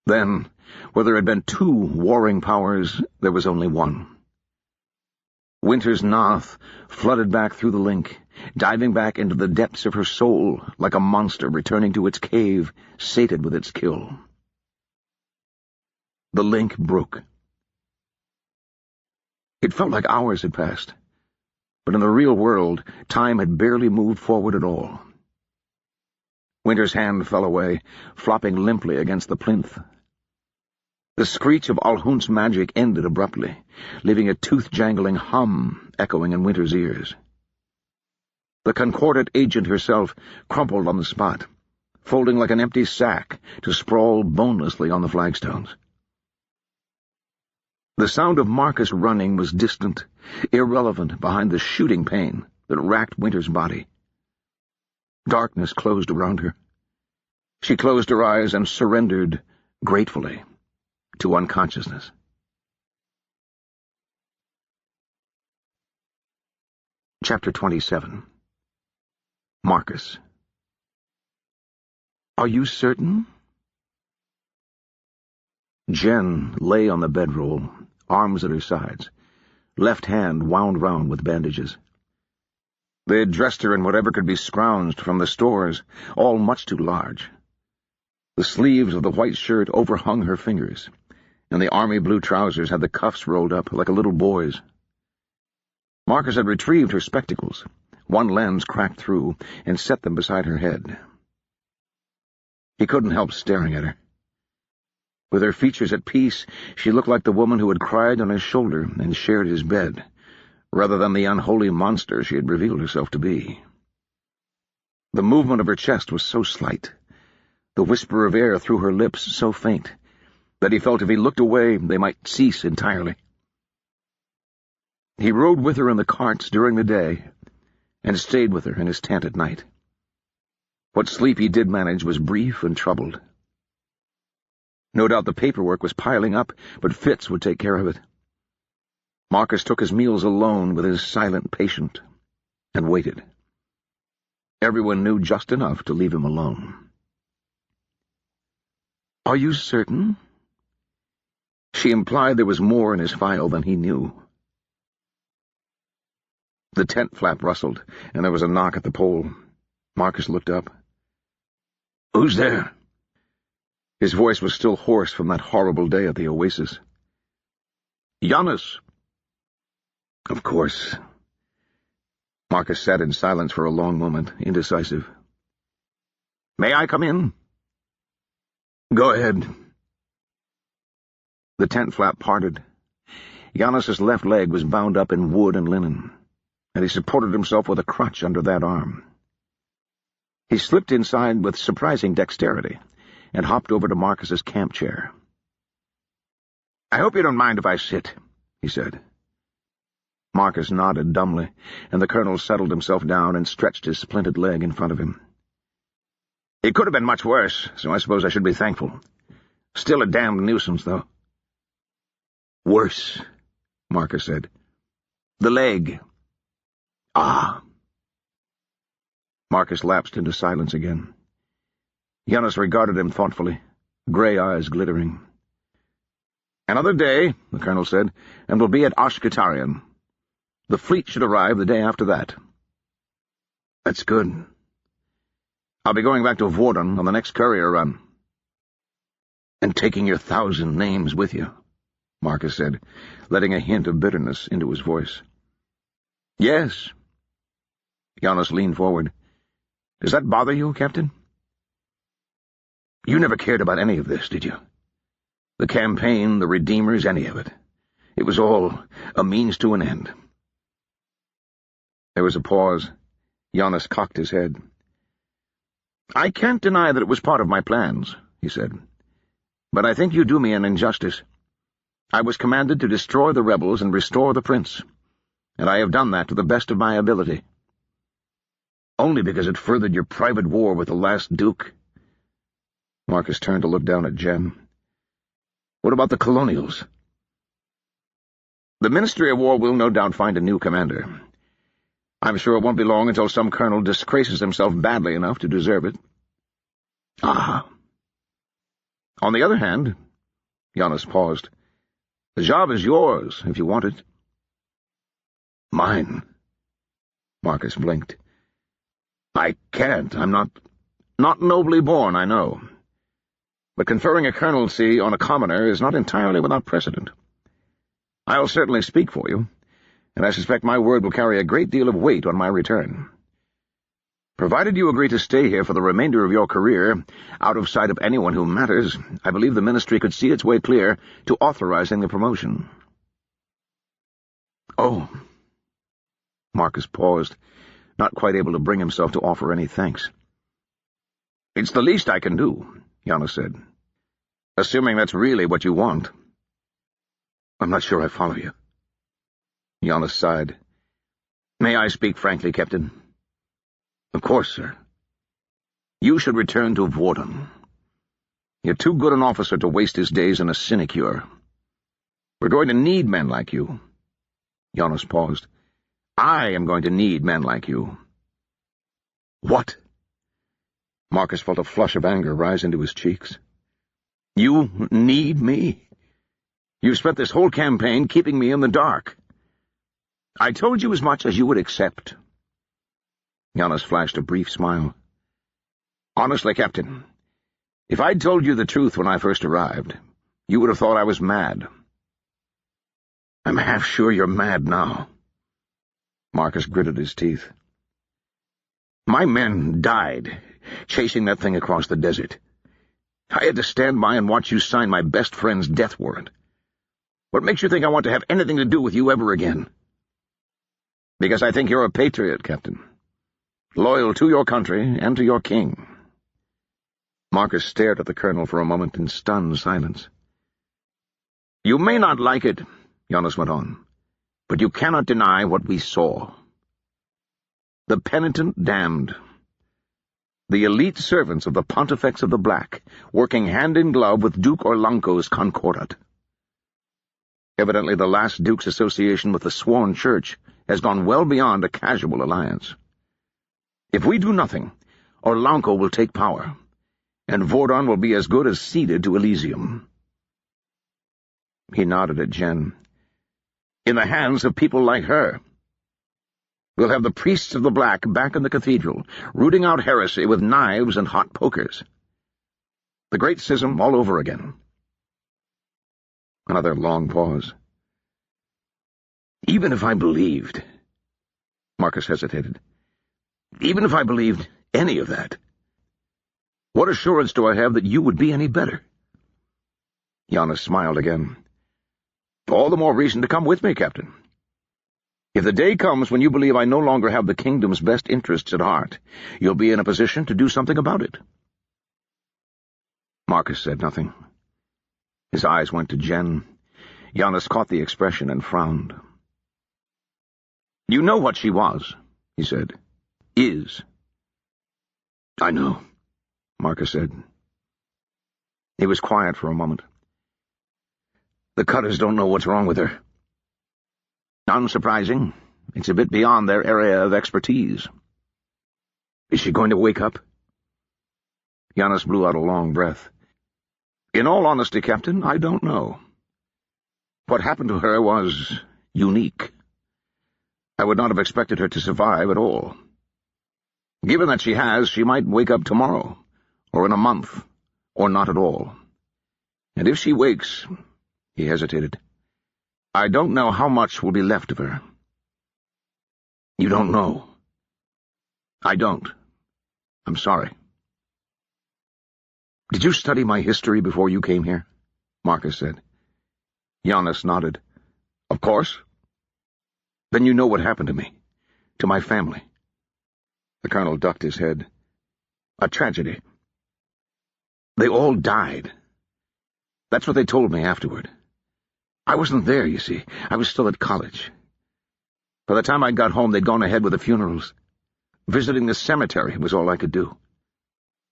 Then, where there had been two warring powers, there was only one. Winter's Noth flooded back through the link, diving back into the depths of her soul like a monster returning to its cave, sated with its kill. The link broke. It felt like hours had passed, but in the real world, time had barely moved forward at all. Winter's hand fell away, flopping limply against the plinth. The screech of Alhunt's magic ended abruptly, leaving a tooth-jangling hum echoing in Winter's ears. The concordant agent herself crumpled on the spot, folding like an empty sack to sprawl bonelessly on the flagstones. The sound of Marcus running was distant, irrelevant behind the shooting pain that racked Winter's body. Darkness closed around her. She closed her eyes and surrendered, gratefully, to unconsciousness. Chapter 27. Marcus. Are you certain? Jen lay on the bedroll, arms at her sides, left hand wound round with bandages. They had dressed her in whatever could be scrounged from the stores, all much too large. The sleeves of the white shirt overhung her fingers, and the army blue trousers had the cuffs rolled up like a little boy's. Marcus had retrieved her spectacles, one lens cracked through, and set them beside her head. He couldn't help staring at her. With her features at peace, she looked like the woman who had cried on his shoulder and shared his bed, rather than the unholy monster she had revealed herself to be. The movement of her chest was so slight, the whisper of air through her lips so faint, that he felt if he looked away they might cease entirely. He rode with her in the carts during the day, and stayed with her in his tent at night. What sleep he did manage was brief and troubled. No doubt the paperwork was piling up, but Fitz would take care of it. Marcus took his meals alone with his silent patient, and waited. Everyone knew just enough to leave him alone. Are you certain? She implied there was more in his file than he knew. The tent flap rustled, and there was a knock at the pole. Marcus looked up. Who's there? His voice was still hoarse from that horrible day at the oasis. Giannis. Of course. Marcus sat in silence for a long moment, indecisive. May I come in? Go ahead. The tent flap parted. Giannis's left leg was bound up in wood and linen, and he supported himself with a crutch under that arm. He slipped inside with surprising dexterity, and hopped over to Marcus's camp chair. I hope you don't mind if I sit, he said. Marcus nodded dumbly, and the colonel settled himself down and stretched his splinted leg in front of him. It could have been much worse, so I suppose I should be thankful. Still a damned nuisance, though. Worse, Marcus said. The leg. Ah. Marcus lapsed into silence again. Giannis regarded him thoughtfully, gray eyes glittering. Another day, the colonel said, and we'll be at Ashkatarian. The fleet should arrive the day after that. That's good. I'll be going back to Vorden on the next courier run. And taking your 1,000 names with you, Marcus said, letting a hint of bitterness into his voice. Yes. Giannis leaned forward. Does that bother you, Captain? You never cared about any of this, did you? The campaign, the Redeemers, any of it. It was all a means to an end. There was a pause, Giannis cocked his head. "I can't deny that it was part of my plans," he said. "But I think you do me an injustice. I was commanded to destroy the rebels and restore the prince, and I have done that to the best of my ability." "Only because it furthered your private war with the last duke?" Marcus turned to look down at Jen. "What about the colonials?" "The Ministry of War will no doubt find a new commander. I'm sure it won't be long until some colonel disgraces himself badly enough to deserve it." "Ah." "On the other hand," Giannis paused, "the job is yours, if you want it." "Mine?" Marcus blinked. "I can't. I'm not—" "Not nobly born, I know. But conferring a colonelcy on a commoner is not entirely without precedent. I'll certainly speak for you, and I suspect my word will carry a great deal of weight on my return. Provided you agree to stay here for the remainder of your career, out of sight of anyone who matters, I believe the ministry could see its way clear to authorizing the promotion." "Oh." Marcus paused, not quite able to bring himself to offer any thanks. "It's the least I can do," Giannis said. "Assuming that's really what you want." "I'm not sure I follow you." Giannis sighed. "May I speak frankly, Captain?" "Of course, sir." "You should return to Vorden. You're too good an officer to waste his days in a sinecure. We're going to need men like you." Giannis paused. "I am going to need men like you." "What?" Marcus felt a flush of anger rise into his cheeks. "You need me? You've spent this whole campaign keeping me in the dark. I told you as much as you would accept." Giannis flashed a brief smile. "Honestly, Captain, if I'd told you the truth when I first arrived, you would have thought I was mad." "I'm half sure you're mad now." Marcus gritted his teeth. "My men died chasing that thing across the desert. I had to stand by and watch you sign my best friend's death warrant. What makes you think I want to have anything to do with you ever again?" "Because I think you're a patriot, Captain. Loyal to your country and to your king." Marcus stared at the colonel for a moment in stunned silence. "You may not like it," Giannis went on, "but you cannot deny what we saw. The penitent damned. The elite servants of the Pontifex of the Black, working hand-in-glove with Duke Orlanco's Concordat. Evidently the last Duke's association with the sworn church has gone well beyond a casual alliance. If we do nothing, Orlanco will take power, and Vorden will be as good as ceded to Elysium." He nodded at Jen. "In the hands of people like her. We'll have the priests of the Black back in the cathedral, rooting out heresy with knives and hot pokers. The great schism all over again." Another long pause. "Even if I believed—" Marcus hesitated. "Even if I believed any of that, what assurance do I have that you would be any better?" Giannis smiled again. "All the more reason to come with me, Captain. If the day comes when you believe I no longer have the kingdom's best interests at heart, you'll be in a position to do something about it." Marcus said nothing. His eyes went to Jen. Giannis caught the expression and frowned. "You know what she was," he said. "Is." "I know," Marcus said. He was quiet for a moment. "The Cutters don't know what's wrong with her." "Unsurprising. It's a bit beyond their area of expertise." "Is she going to wake up?" Giannis blew out a long breath. "In all honesty, Captain, I don't know. What happened to her was unique. I would not have expected her to survive at all. Given that she has, she might wake up tomorrow, or in a month, or not at all. And if she wakes—" he hesitated. "I don't know how much will be left of her." "You don't know?" "I don't. I'm sorry." "Did you study my history before you came here?" Marcus said. Giannis nodded. "Of course." "Then you know what happened to me, to my family." The colonel ducked his head. A tragedy. They all died. That's what they told me afterward. I wasn't there, you see. I was still at college. By the time I got home, they'd gone ahead with the funerals. Visiting the cemetery was all I could do.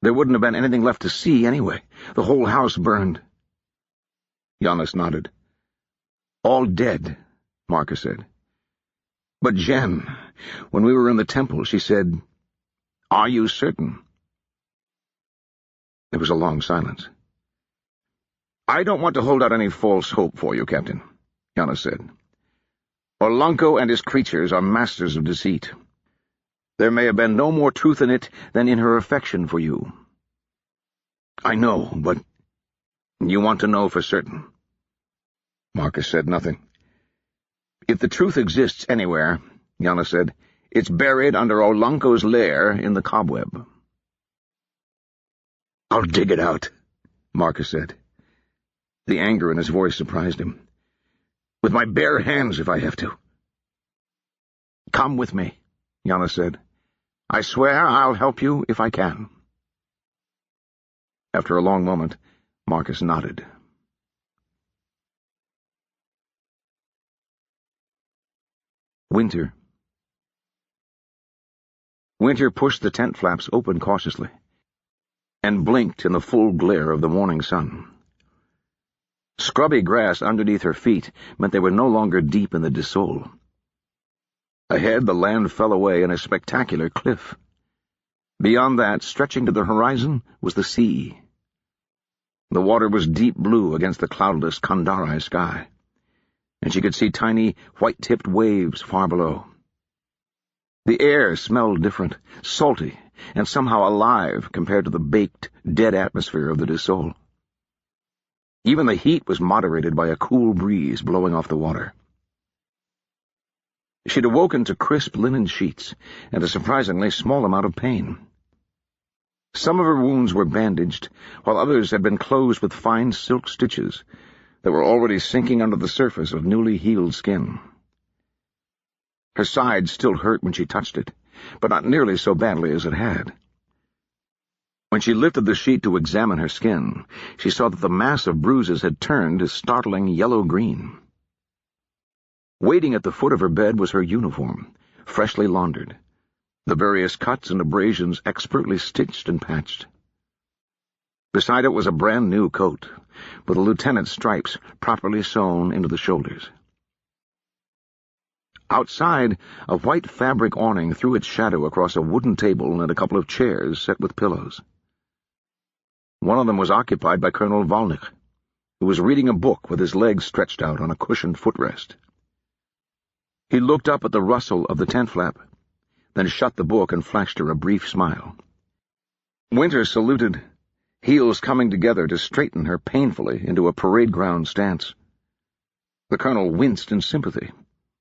There wouldn't have been anything left to see anyway. The whole house burned. Giannis nodded. All dead, Marcus said. But Jen, when we were in the temple, she said, "Are you certain?" There was a long silence. "I don't want to hold out any false hope for you, Captain," Giannis said. "Orlonko and his creatures are masters of deceit. There may have been no more truth in it than in her affection for you." "I know, but you want to know for certain." Marcus said nothing. "If the truth exists anywhere," Giannis said, "it's buried under Orlonko's lair in the cobweb." "I'll dig it out," Marcus said. The anger in his voice surprised him. "With my bare hands, if I have to." "Come with me," Giannis said. "I swear I'll help you if I can." After a long moment, Marcus nodded. Winter. Winter pushed the tent flaps open cautiously and blinked in the full glare of the morning sun. Scrubby grass underneath her feet meant they were no longer deep in the Dissol. Ahead, the land fell away in a spectacular cliff. Beyond that, stretching to the horizon, was the sea. The water was deep blue against the cloudless Kandari sky, and she could see tiny, white-tipped waves far below. The air smelled different, salty, and somehow alive compared to the baked, dead atmosphere of the Dissol. Even the heat was moderated by a cool breeze blowing off the water. She'd awoken to crisp linen sheets and a surprisingly small amount of pain. Some of her wounds were bandaged, while others had been closed with fine silk stitches that were already sinking under the surface of newly healed skin. Her side still hurt when she touched it, but not nearly so badly as it had. When she lifted the sheet to examine her skin, she saw that the mass of bruises had turned a startling yellow-green. Waiting at the foot of her bed was her uniform, freshly laundered, the various cuts and abrasions expertly stitched and patched. Beside it was a brand-new coat, with the lieutenant's stripes properly sewn into the shoulders. Outside, a white fabric awning threw its shadow across a wooden table and a couple of chairs set with pillows. One of them was occupied by Colonel Volnich, who was reading a book with his legs stretched out on a cushioned footrest. He looked up at the rustle of the tent flap, then shut the book and flashed her a brief smile. Winter saluted, heels coming together to straighten her painfully into a parade ground stance. The colonel winced in sympathy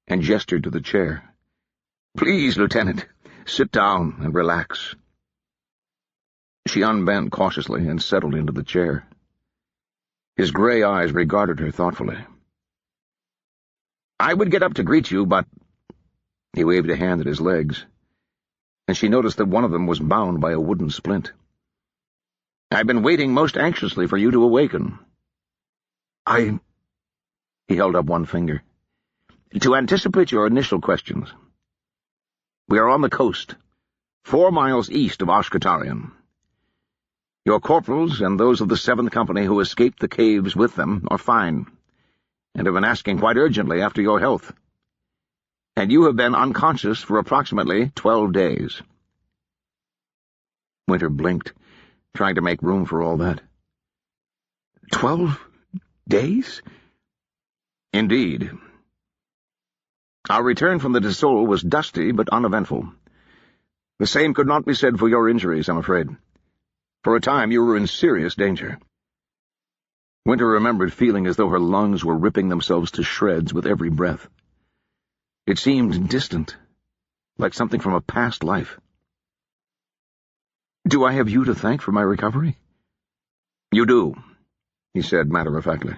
and gestured to the chair. "Please, Lieutenant, sit down and relax." She unbent cautiously and settled into the chair. His gray eyes regarded her thoughtfully. "I would get up to greet you, but—" He waved a hand at his legs, and she noticed that one of them was bound by a wooden splint. "I've been waiting most anxiously for you to awaken." He held up one finger. "To anticipate your initial questions, we are on the coast, 4 miles east of Ashkatarian. Your corporals and those of the 7th Company who escaped the caves with them are fine, and have been asking quite urgently after your health. And you have been unconscious for approximately 12 days. Winter blinked, trying to make room for all that. 12 days? Indeed. Our return from the Dissol was dusty but uneventful. The same could not be said for your injuries, I'm afraid. For a time you were in serious danger." Winter remembered feeling as though her lungs were ripping themselves to shreds with every breath. It seemed distant, like something from a past life. "Do I have you to thank for my recovery?" "You do," he said matter-of-factly.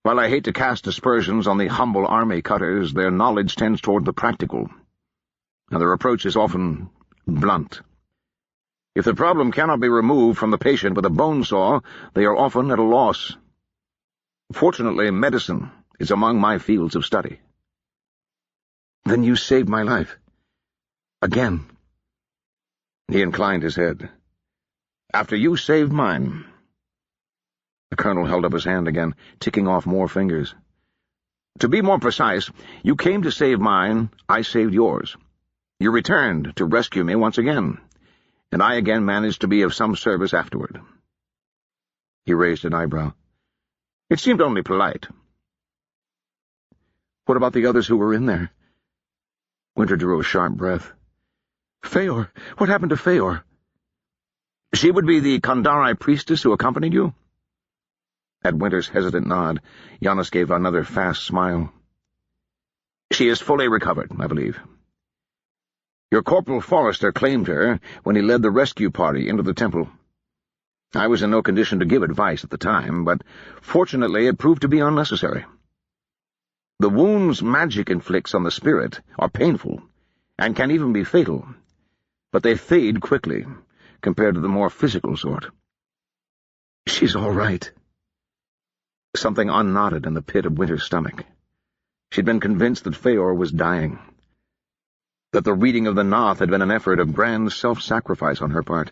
"While I hate to cast aspersions on the humble army cutters, their knowledge tends toward the practical, and their approach is often blunt. If the problem cannot be removed from the patient with a bone saw, they are often at a loss. Fortunately, medicine is among my fields of study. Then you saved my life. Again. He inclined his head. After you saved mine. The colonel held up his hand again, ticking off more fingers. To be more precise, you came to save mine, I saved yours. You returned to rescue me once again, and I again managed to be of some service afterward. He raised an eyebrow. It seemed only polite. What about the others who were in there? Winter drew a sharp breath. Feor! What happened to Feor? She would be the Kandari priestess who accompanied you? At Winter's hesitant nod, Giannis gave another fast smile. She is fully recovered, I believe. Your Corporal Forrester claimed her when he led the rescue party into the temple. I was in no condition to give advice at the time, but fortunately it proved to be unnecessary. The wounds magic inflicts on the spirit are painful, and can even be fatal, but they fade quickly, compared to the more physical sort. She's all right. Something unknotted in the pit of Winter's stomach. She'd been convinced that Feor was dying, that the reading of the Noth had been an effort of grand self-sacrifice on her part.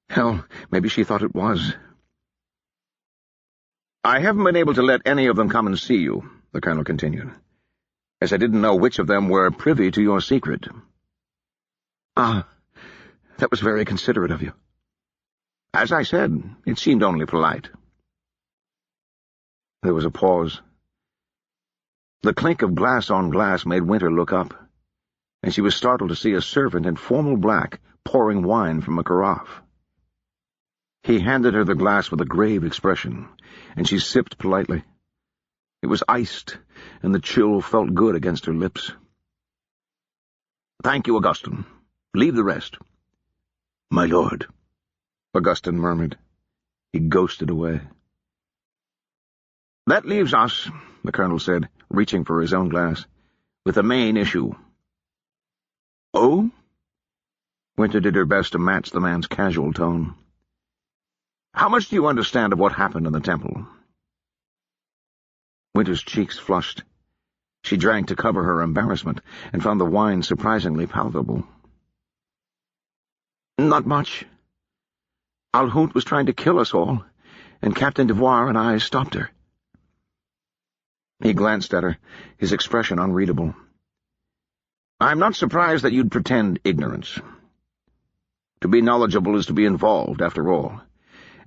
Hell, maybe she thought it was. I haven't been able to let any of them come and see you, the colonel continued, as I didn't know which of them were privy to your secret. Ah, that was very considerate of you. As I said, it seemed only polite. There was a pause. The clink of glass on glass made Winter look up, and she was startled to see a servant in formal black pouring wine from a carafe. He handed her the glass with a grave expression, and she sipped politely. It was iced, and the chill felt good against her lips. "Thank you, Augustin. Leave the rest." "My lord," Augustin murmured. He ghosted away. "That leaves us," the colonel said, reaching for his own glass, "with the main issue." "Oh?" Winter did her best to match the man's casual tone. "How much do you understand of what happened in the temple?" Winter's cheeks flushed. She drank to cover her embarrassment, and found the wine surprisingly palatable. "Not much. Alhunt was trying to kill us all, and Captain Devoir and I stopped her." He glanced at her, his expression unreadable. "I'm not surprised that you'd pretend ignorance. To be knowledgeable is to be involved, after all,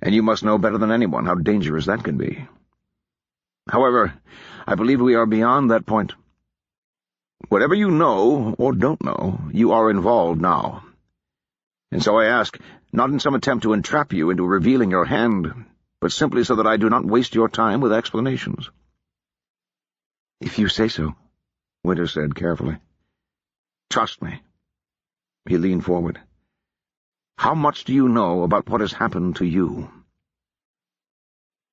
and you must know better than anyone how dangerous that can be. However, I believe we are beyond that point. Whatever you know, or don't know, you are involved now. And so I ask, not in some attempt to entrap you into revealing your hand, but simply so that I do not waste your time with explanations." "If you say so," Winter said carefully. "Trust me." He leaned forward. "How much do you know about what has happened to you?"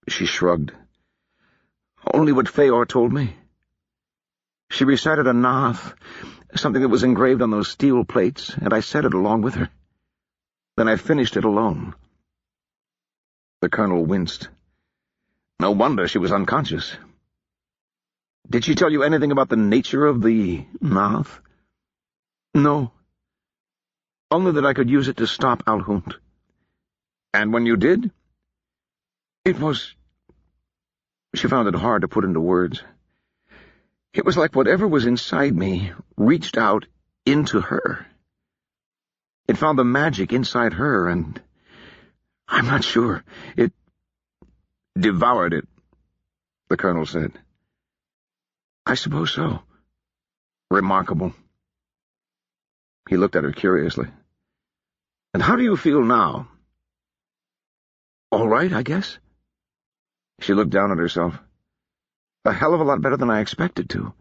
She shrugged. "Only what Feor told me. She recited a Noth, something that was engraved on those steel plates, and I said it along with her. Then I finished it alone." The colonel winced. "No wonder she was unconscious. Did she tell you anything about the nature of the Noth?" "No. Only that I could use it to stop Alhunt. And when you did?" It was—" She found it hard to put into words. "It was like whatever was inside me reached out into her. It found the magic inside her, and I'm not sure. It devoured it," the colonel said. "I suppose so." "Remarkable." He looked at her curiously. "And how do you feel now?" "All right, I guess." She looked down at herself. "A hell of a lot better than I expected to."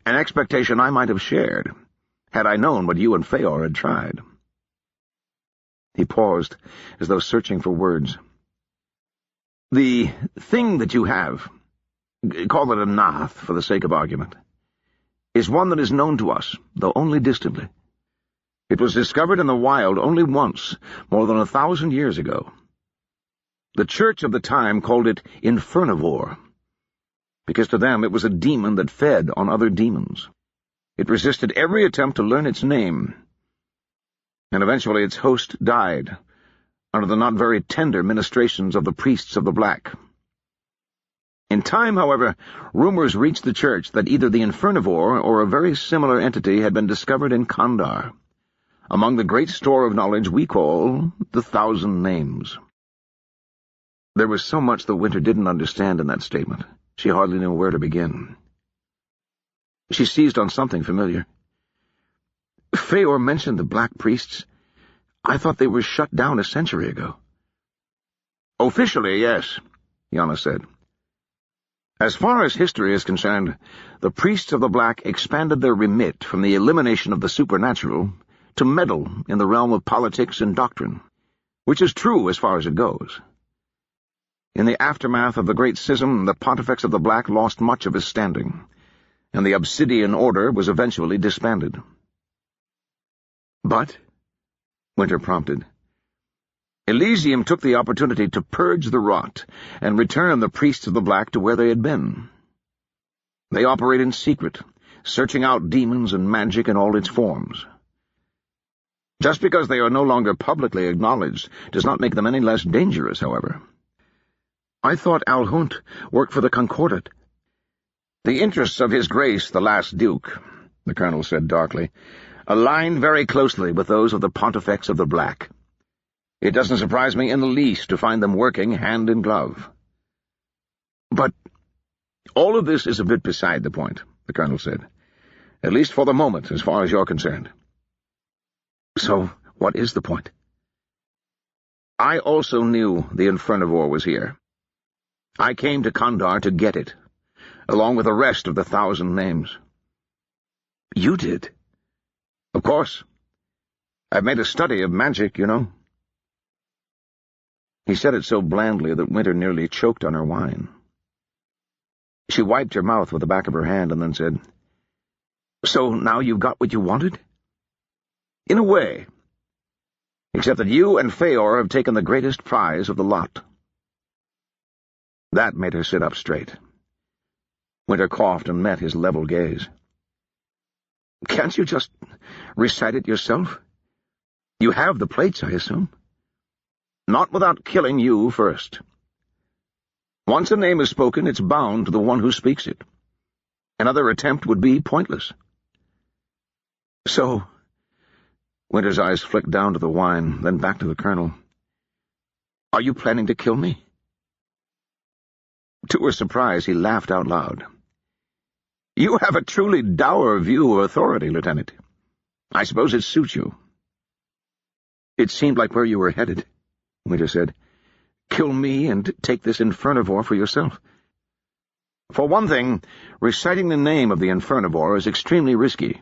"An expectation I might have shared, had I known what you and Feor had tried." He paused, as though searching for words. "The thing that you have, call it a Noth for the sake of argument, is one that is known to us, though only distantly. It was discovered in the wild only once, more than 1,000 years ago. The church of the time called it infernivore, because to them it was a demon that fed on other demons. It resisted every attempt to learn its name, and eventually its host died under the not very tender ministrations of the priests of the Black. In time, however, rumors reached the church that either the infernivore or a very similar entity had been discovered in Kandar, among the great store of knowledge we call the 1,000 Names. There was so much that Winter didn't understand in that statement. She hardly knew where to begin. She seized on something familiar. Feor mentioned the Black Priests. I thought they were shut down a century ago. Officially, yes, Yana said. As far as history is concerned, the priests of the Black expanded their remit from the elimination of the supernatural to meddle in the realm of politics and doctrine, which is true as far as it goes. In the aftermath of the Great Schism, the Pontifex of the Black lost much of his standing, and the Obsidian Order was eventually disbanded. But, Winter prompted, Elysium took the opportunity to purge the rot and return the priests of the Black to where they had been. They operate in secret, searching out demons and magic in all its forms. Just because they are no longer publicly acknowledged does not make them any less dangerous, however. I thought Alhunt worked for the Concordat. The interests of His Grace, the last Duke, the colonel said darkly, align very closely with those of the Pontifex of the Black. It doesn't surprise me in the least to find them working hand in glove. But all of this is a bit beside the point, the colonel said, at least for the moment, as far as you're concerned. So, what is the point? I also knew the infernivore was here. I came to Kandar to get it, along with the rest of the 1,000 Names. You did? Of course. I've made a study of magic, you know. He said it so blandly that Winter nearly choked on her wine. She wiped her mouth with the back of her hand and then said, So now you've got what you wanted? In a way. Except that you and Feor have taken the greatest prize of the lot. That made her sit up straight. Winter coughed and met his level gaze. Can't you just recite it yourself? You have the plates, I assume. Not without killing you first. Once a name is spoken, it's bound to the one who speaks it. Another attempt would be pointless. So, Winter's eyes flicked down to the wine, then back to the colonel. Are you planning to kill me? To her surprise, he laughed out loud. You have a truly dour view of authority, Lieutenant. I suppose it suits you. It seemed like where you were headed, Winter said. Kill me and take this infernivore for yourself. For one thing, reciting the name of the infernivore is extremely risky.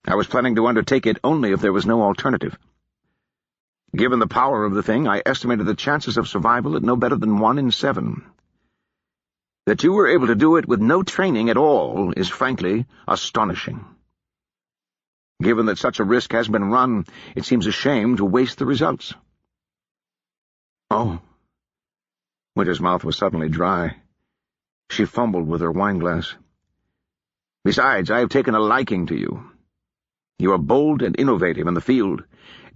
I was planning to undertake it only if there was no alternative. Given the power of the thing, I estimated the chances of survival at no better than 1 in 7. That you were able to do it with no training at all is frankly astonishing. Given that such a risk has been run, it seems a shame to waste the results. Oh. Winter's mouth was suddenly dry. She fumbled with her wineglass. Besides, I have taken a liking to you. You are bold and innovative in the field,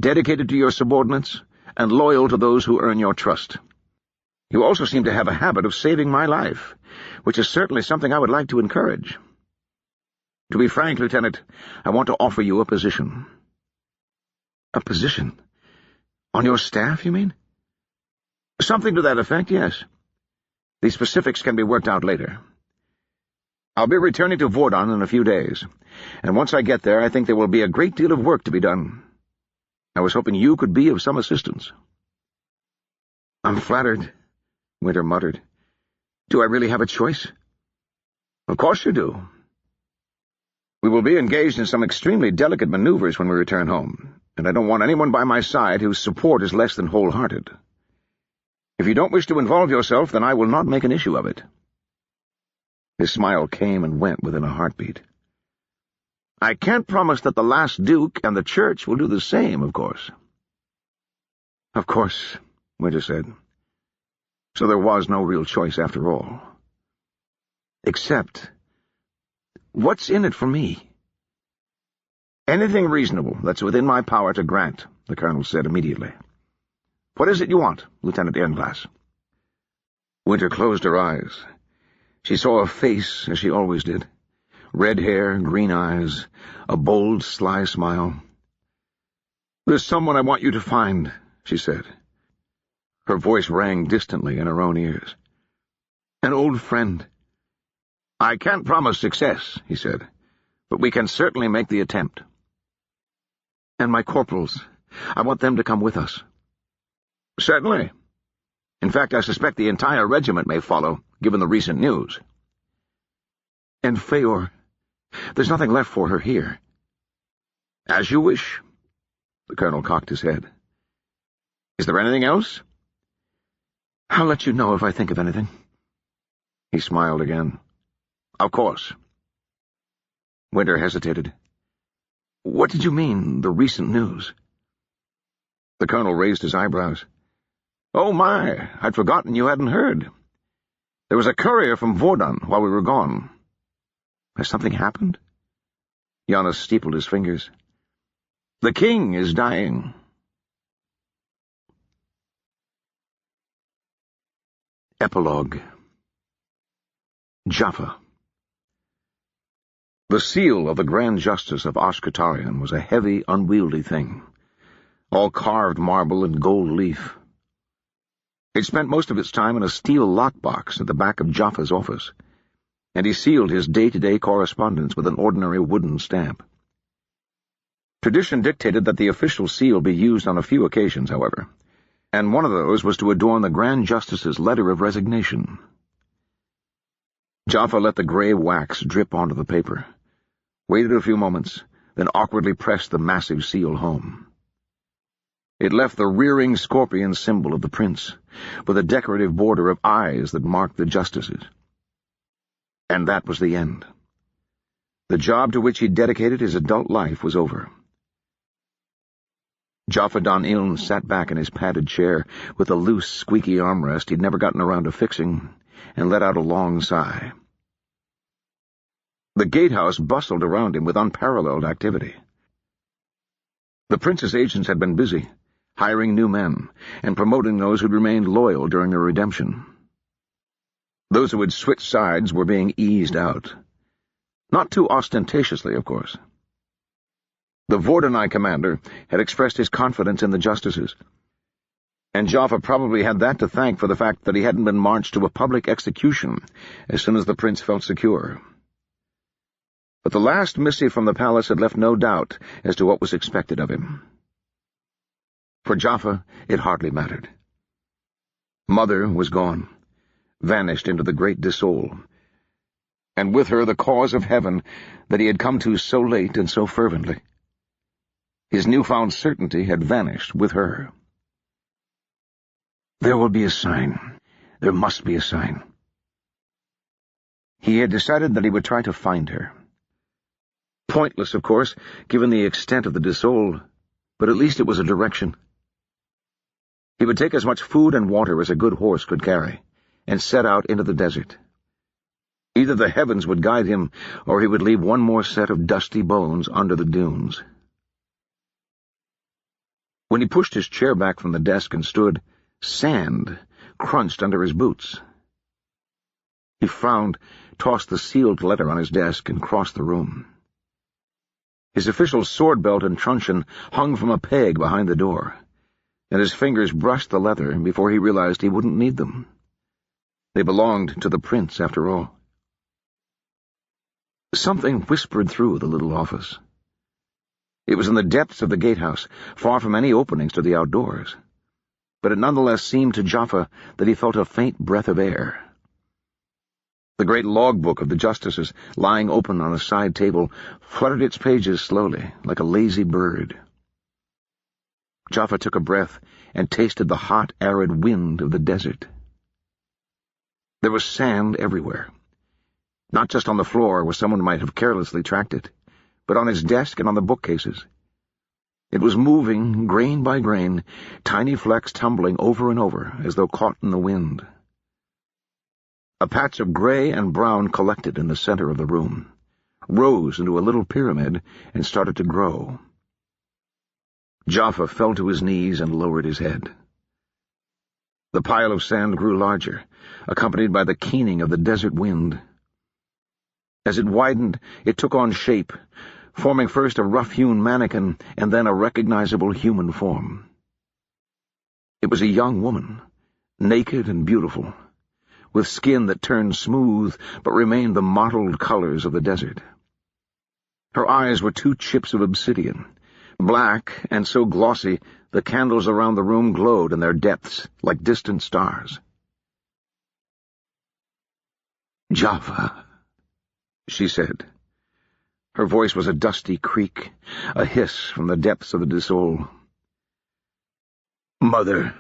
dedicated to your subordinates, and loyal to those who earn your trust. You also seem to have a habit of saving my life, which is certainly something I would like to encourage. To be frank, Lieutenant, I want to offer you a position. A position? On your staff, you mean? Something to that effect, yes. The specifics can be worked out later. I'll be returning to Vordon in a few days, and once I get there, I think there will be a great deal of work to be done. I was hoping you could be of some assistance. I'm flattered, Winter muttered. Do I really have a choice? Of course you do. We will be engaged in some extremely delicate maneuvers when we return home, and I don't want anyone by my side whose support is less than wholehearted. If you don't wish to involve yourself, then I will not make an issue of it. His smile came and went within a heartbeat. I can't promise that the last Duke and the Church will do the same, of course. Of course, Winter said. So there was no real choice after all. Except, what's in it for me? Anything reasonable that's within my power to grant, the colonel said immediately. What is it you want, Lieutenant Airnglass? Winter closed her eyes. She saw a face, as she always did. Red hair, green eyes, a bold, sly smile. "There's someone I want you to find," she said. Her voice rang distantly in her own ears. "An old friend." "I can't promise success," he said, "but we can certainly make the attempt." "And my corporals. I want them to come with us." "Certainly. In fact, I suspect the entire regiment may follow, given the recent news." "And Feor. There's nothing left for her here." "As you wish." The colonel cocked his head. "Is there anything else?" "I'll let you know if I think of anything." He smiled again. "Of course." Winter hesitated. "What did you mean, the recent news?" The colonel raised his eyebrows. "Oh, my, I'd forgotten you hadn't heard. There was a courier from Vordon while we were gone." "Has something happened?" Giannis steepled his fingers. "The king is dying." Epilogue. Jaffa. The seal of the Grand Justice of Ashkatarian was a heavy, unwieldy thing, all carved marble and gold leaf. It spent most of its time in a steel lockbox at the back of Jaffa's office, and he sealed his day-to-day correspondence with an ordinary wooden stamp. Tradition dictated that the official seal be used on a few occasions, however, and one of those was to adorn the Grand Justice's letter of resignation. Jaffa let the gray wax drip onto the paper, waited a few moments, then awkwardly pressed the massive seal home. It left the rearing scorpion symbol of the prince, with a decorative border of eyes that marked the justices. And that was the end. The job to which he dedicated his adult life was over. Jaffa Don Iln sat back in his padded chair with the loose, squeaky armrest he'd never gotten around to fixing, and let out a long sigh. The gatehouse bustled around him with unparalleled activity. The prince's agents had been busy, hiring new men, and promoting those who'd remained loyal during their redemption. Those who had switched sides were being eased out. Not too ostentatiously, of course. The Vordonai commander had expressed his confidence in the justices, and Jaffa probably had that to thank for the fact that he hadn't been marched to a public execution as soon as the prince felt secure. But the last missive from the palace had left no doubt as to what was expected of him. For Jaffa, it hardly mattered. Mother was gone, vanished into the great Disol, and with her the cause of heaven that he had come to so late and so fervently. His newfound certainty had vanished with her. There will be a sign. There must be a sign. He had decided that he would try to find her. Pointless, of course, given the extent of the Disol, but at least it was a direction. He would take as much food and water as a good horse could carry, and set out into the desert. Either the heavens would guide him, or he would leave one more set of dusty bones under the dunes. When he pushed his chair back from the desk and stood, sand crunched under his boots. He frowned, tossed the sealed letter on his desk, and crossed the room. His official sword belt and truncheon hung from a peg behind the door, and his fingers brushed the leather before he realized he wouldn't need them. They belonged to the prince, after all. Something whispered through the little office. It was in the depths of the gatehouse, far from any openings to the outdoors, but it nonetheless seemed to Jaffa that he felt a faint breath of air. The great logbook of the justices, lying open on a side table, fluttered its pages slowly, like a lazy bird. Jaffa took a breath and tasted the hot, arid wind of the desert. There was sand everywhere, not just on the floor where someone might have carelessly tracked it, but on his desk and on the bookcases. It was moving, grain by grain, tiny flecks tumbling over and over, as though caught in the wind. A patch of gray and brown collected in the center of the room, rose into a little pyramid, and started to grow. Jaffa fell to his knees and lowered his head. The pile of sand grew larger, accompanied by the keening of the desert wind. As it widened, it took on shape, forming first a rough-hewn mannequin and then a recognizable human form. It was a young woman, naked and beautiful, with skin that turned smooth but remained the mottled colors of the desert. Her eyes were 2 chips of obsidian, black and so glossy the candles around the room glowed in their depths like distant stars. "Jaffa," she said. Her voice was a dusty creak, a hiss from the depths of the Disol. "Mother,"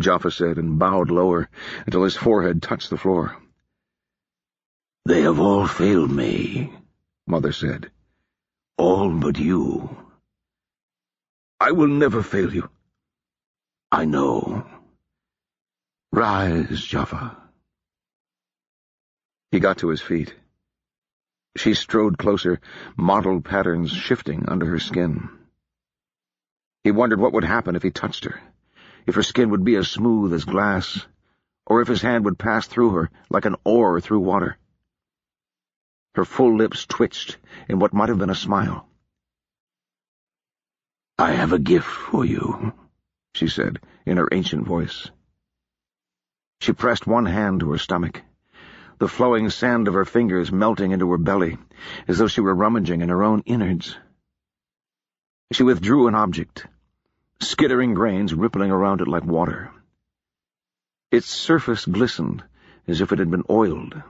Jaffa said, and bowed lower until his forehead touched the floor. "They have all failed me," Mother said. "All but you." "I will never fail you." "I know. Rise, Jaffa." He got to his feet. She strode closer, mottled patterns shifting under her skin. He wondered what would happen if he touched her, if her skin would be as smooth as glass, or if his hand would pass through her like an oar through water. Her full lips twitched in what might have been a smile. "I have a gift for you," she said in her ancient voice. She pressed one hand to her stomach, the flowing sand of her fingers melting into her belly, as though she were rummaging in her own innards. She withdrew an object, skittering grains rippling around it like water. Its surface glistened as if it had been oiled.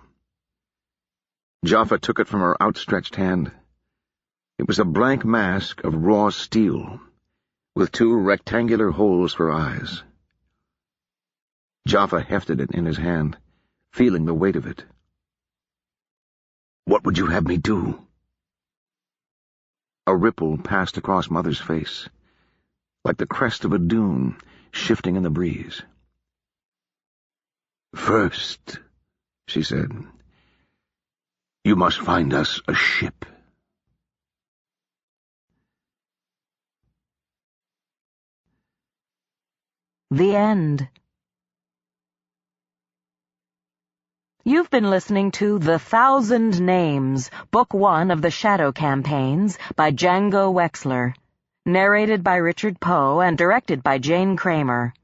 Jaffa took it from her outstretched hand. It was a blank mask of raw steel, with 2 rectangular holes for eyes. Jaffa hefted it in his hand, feeling the weight of it. "What would you have me do?" A ripple passed across Mother's face, like the crest of a dune shifting in the breeze. "First," she said, "you must find us a ship." The end. You've been listening to The 1,000 Names, Book 1 of the Shadow Campaigns by Django Wexler, narrated by Richard Poe and directed by Jane Kramer.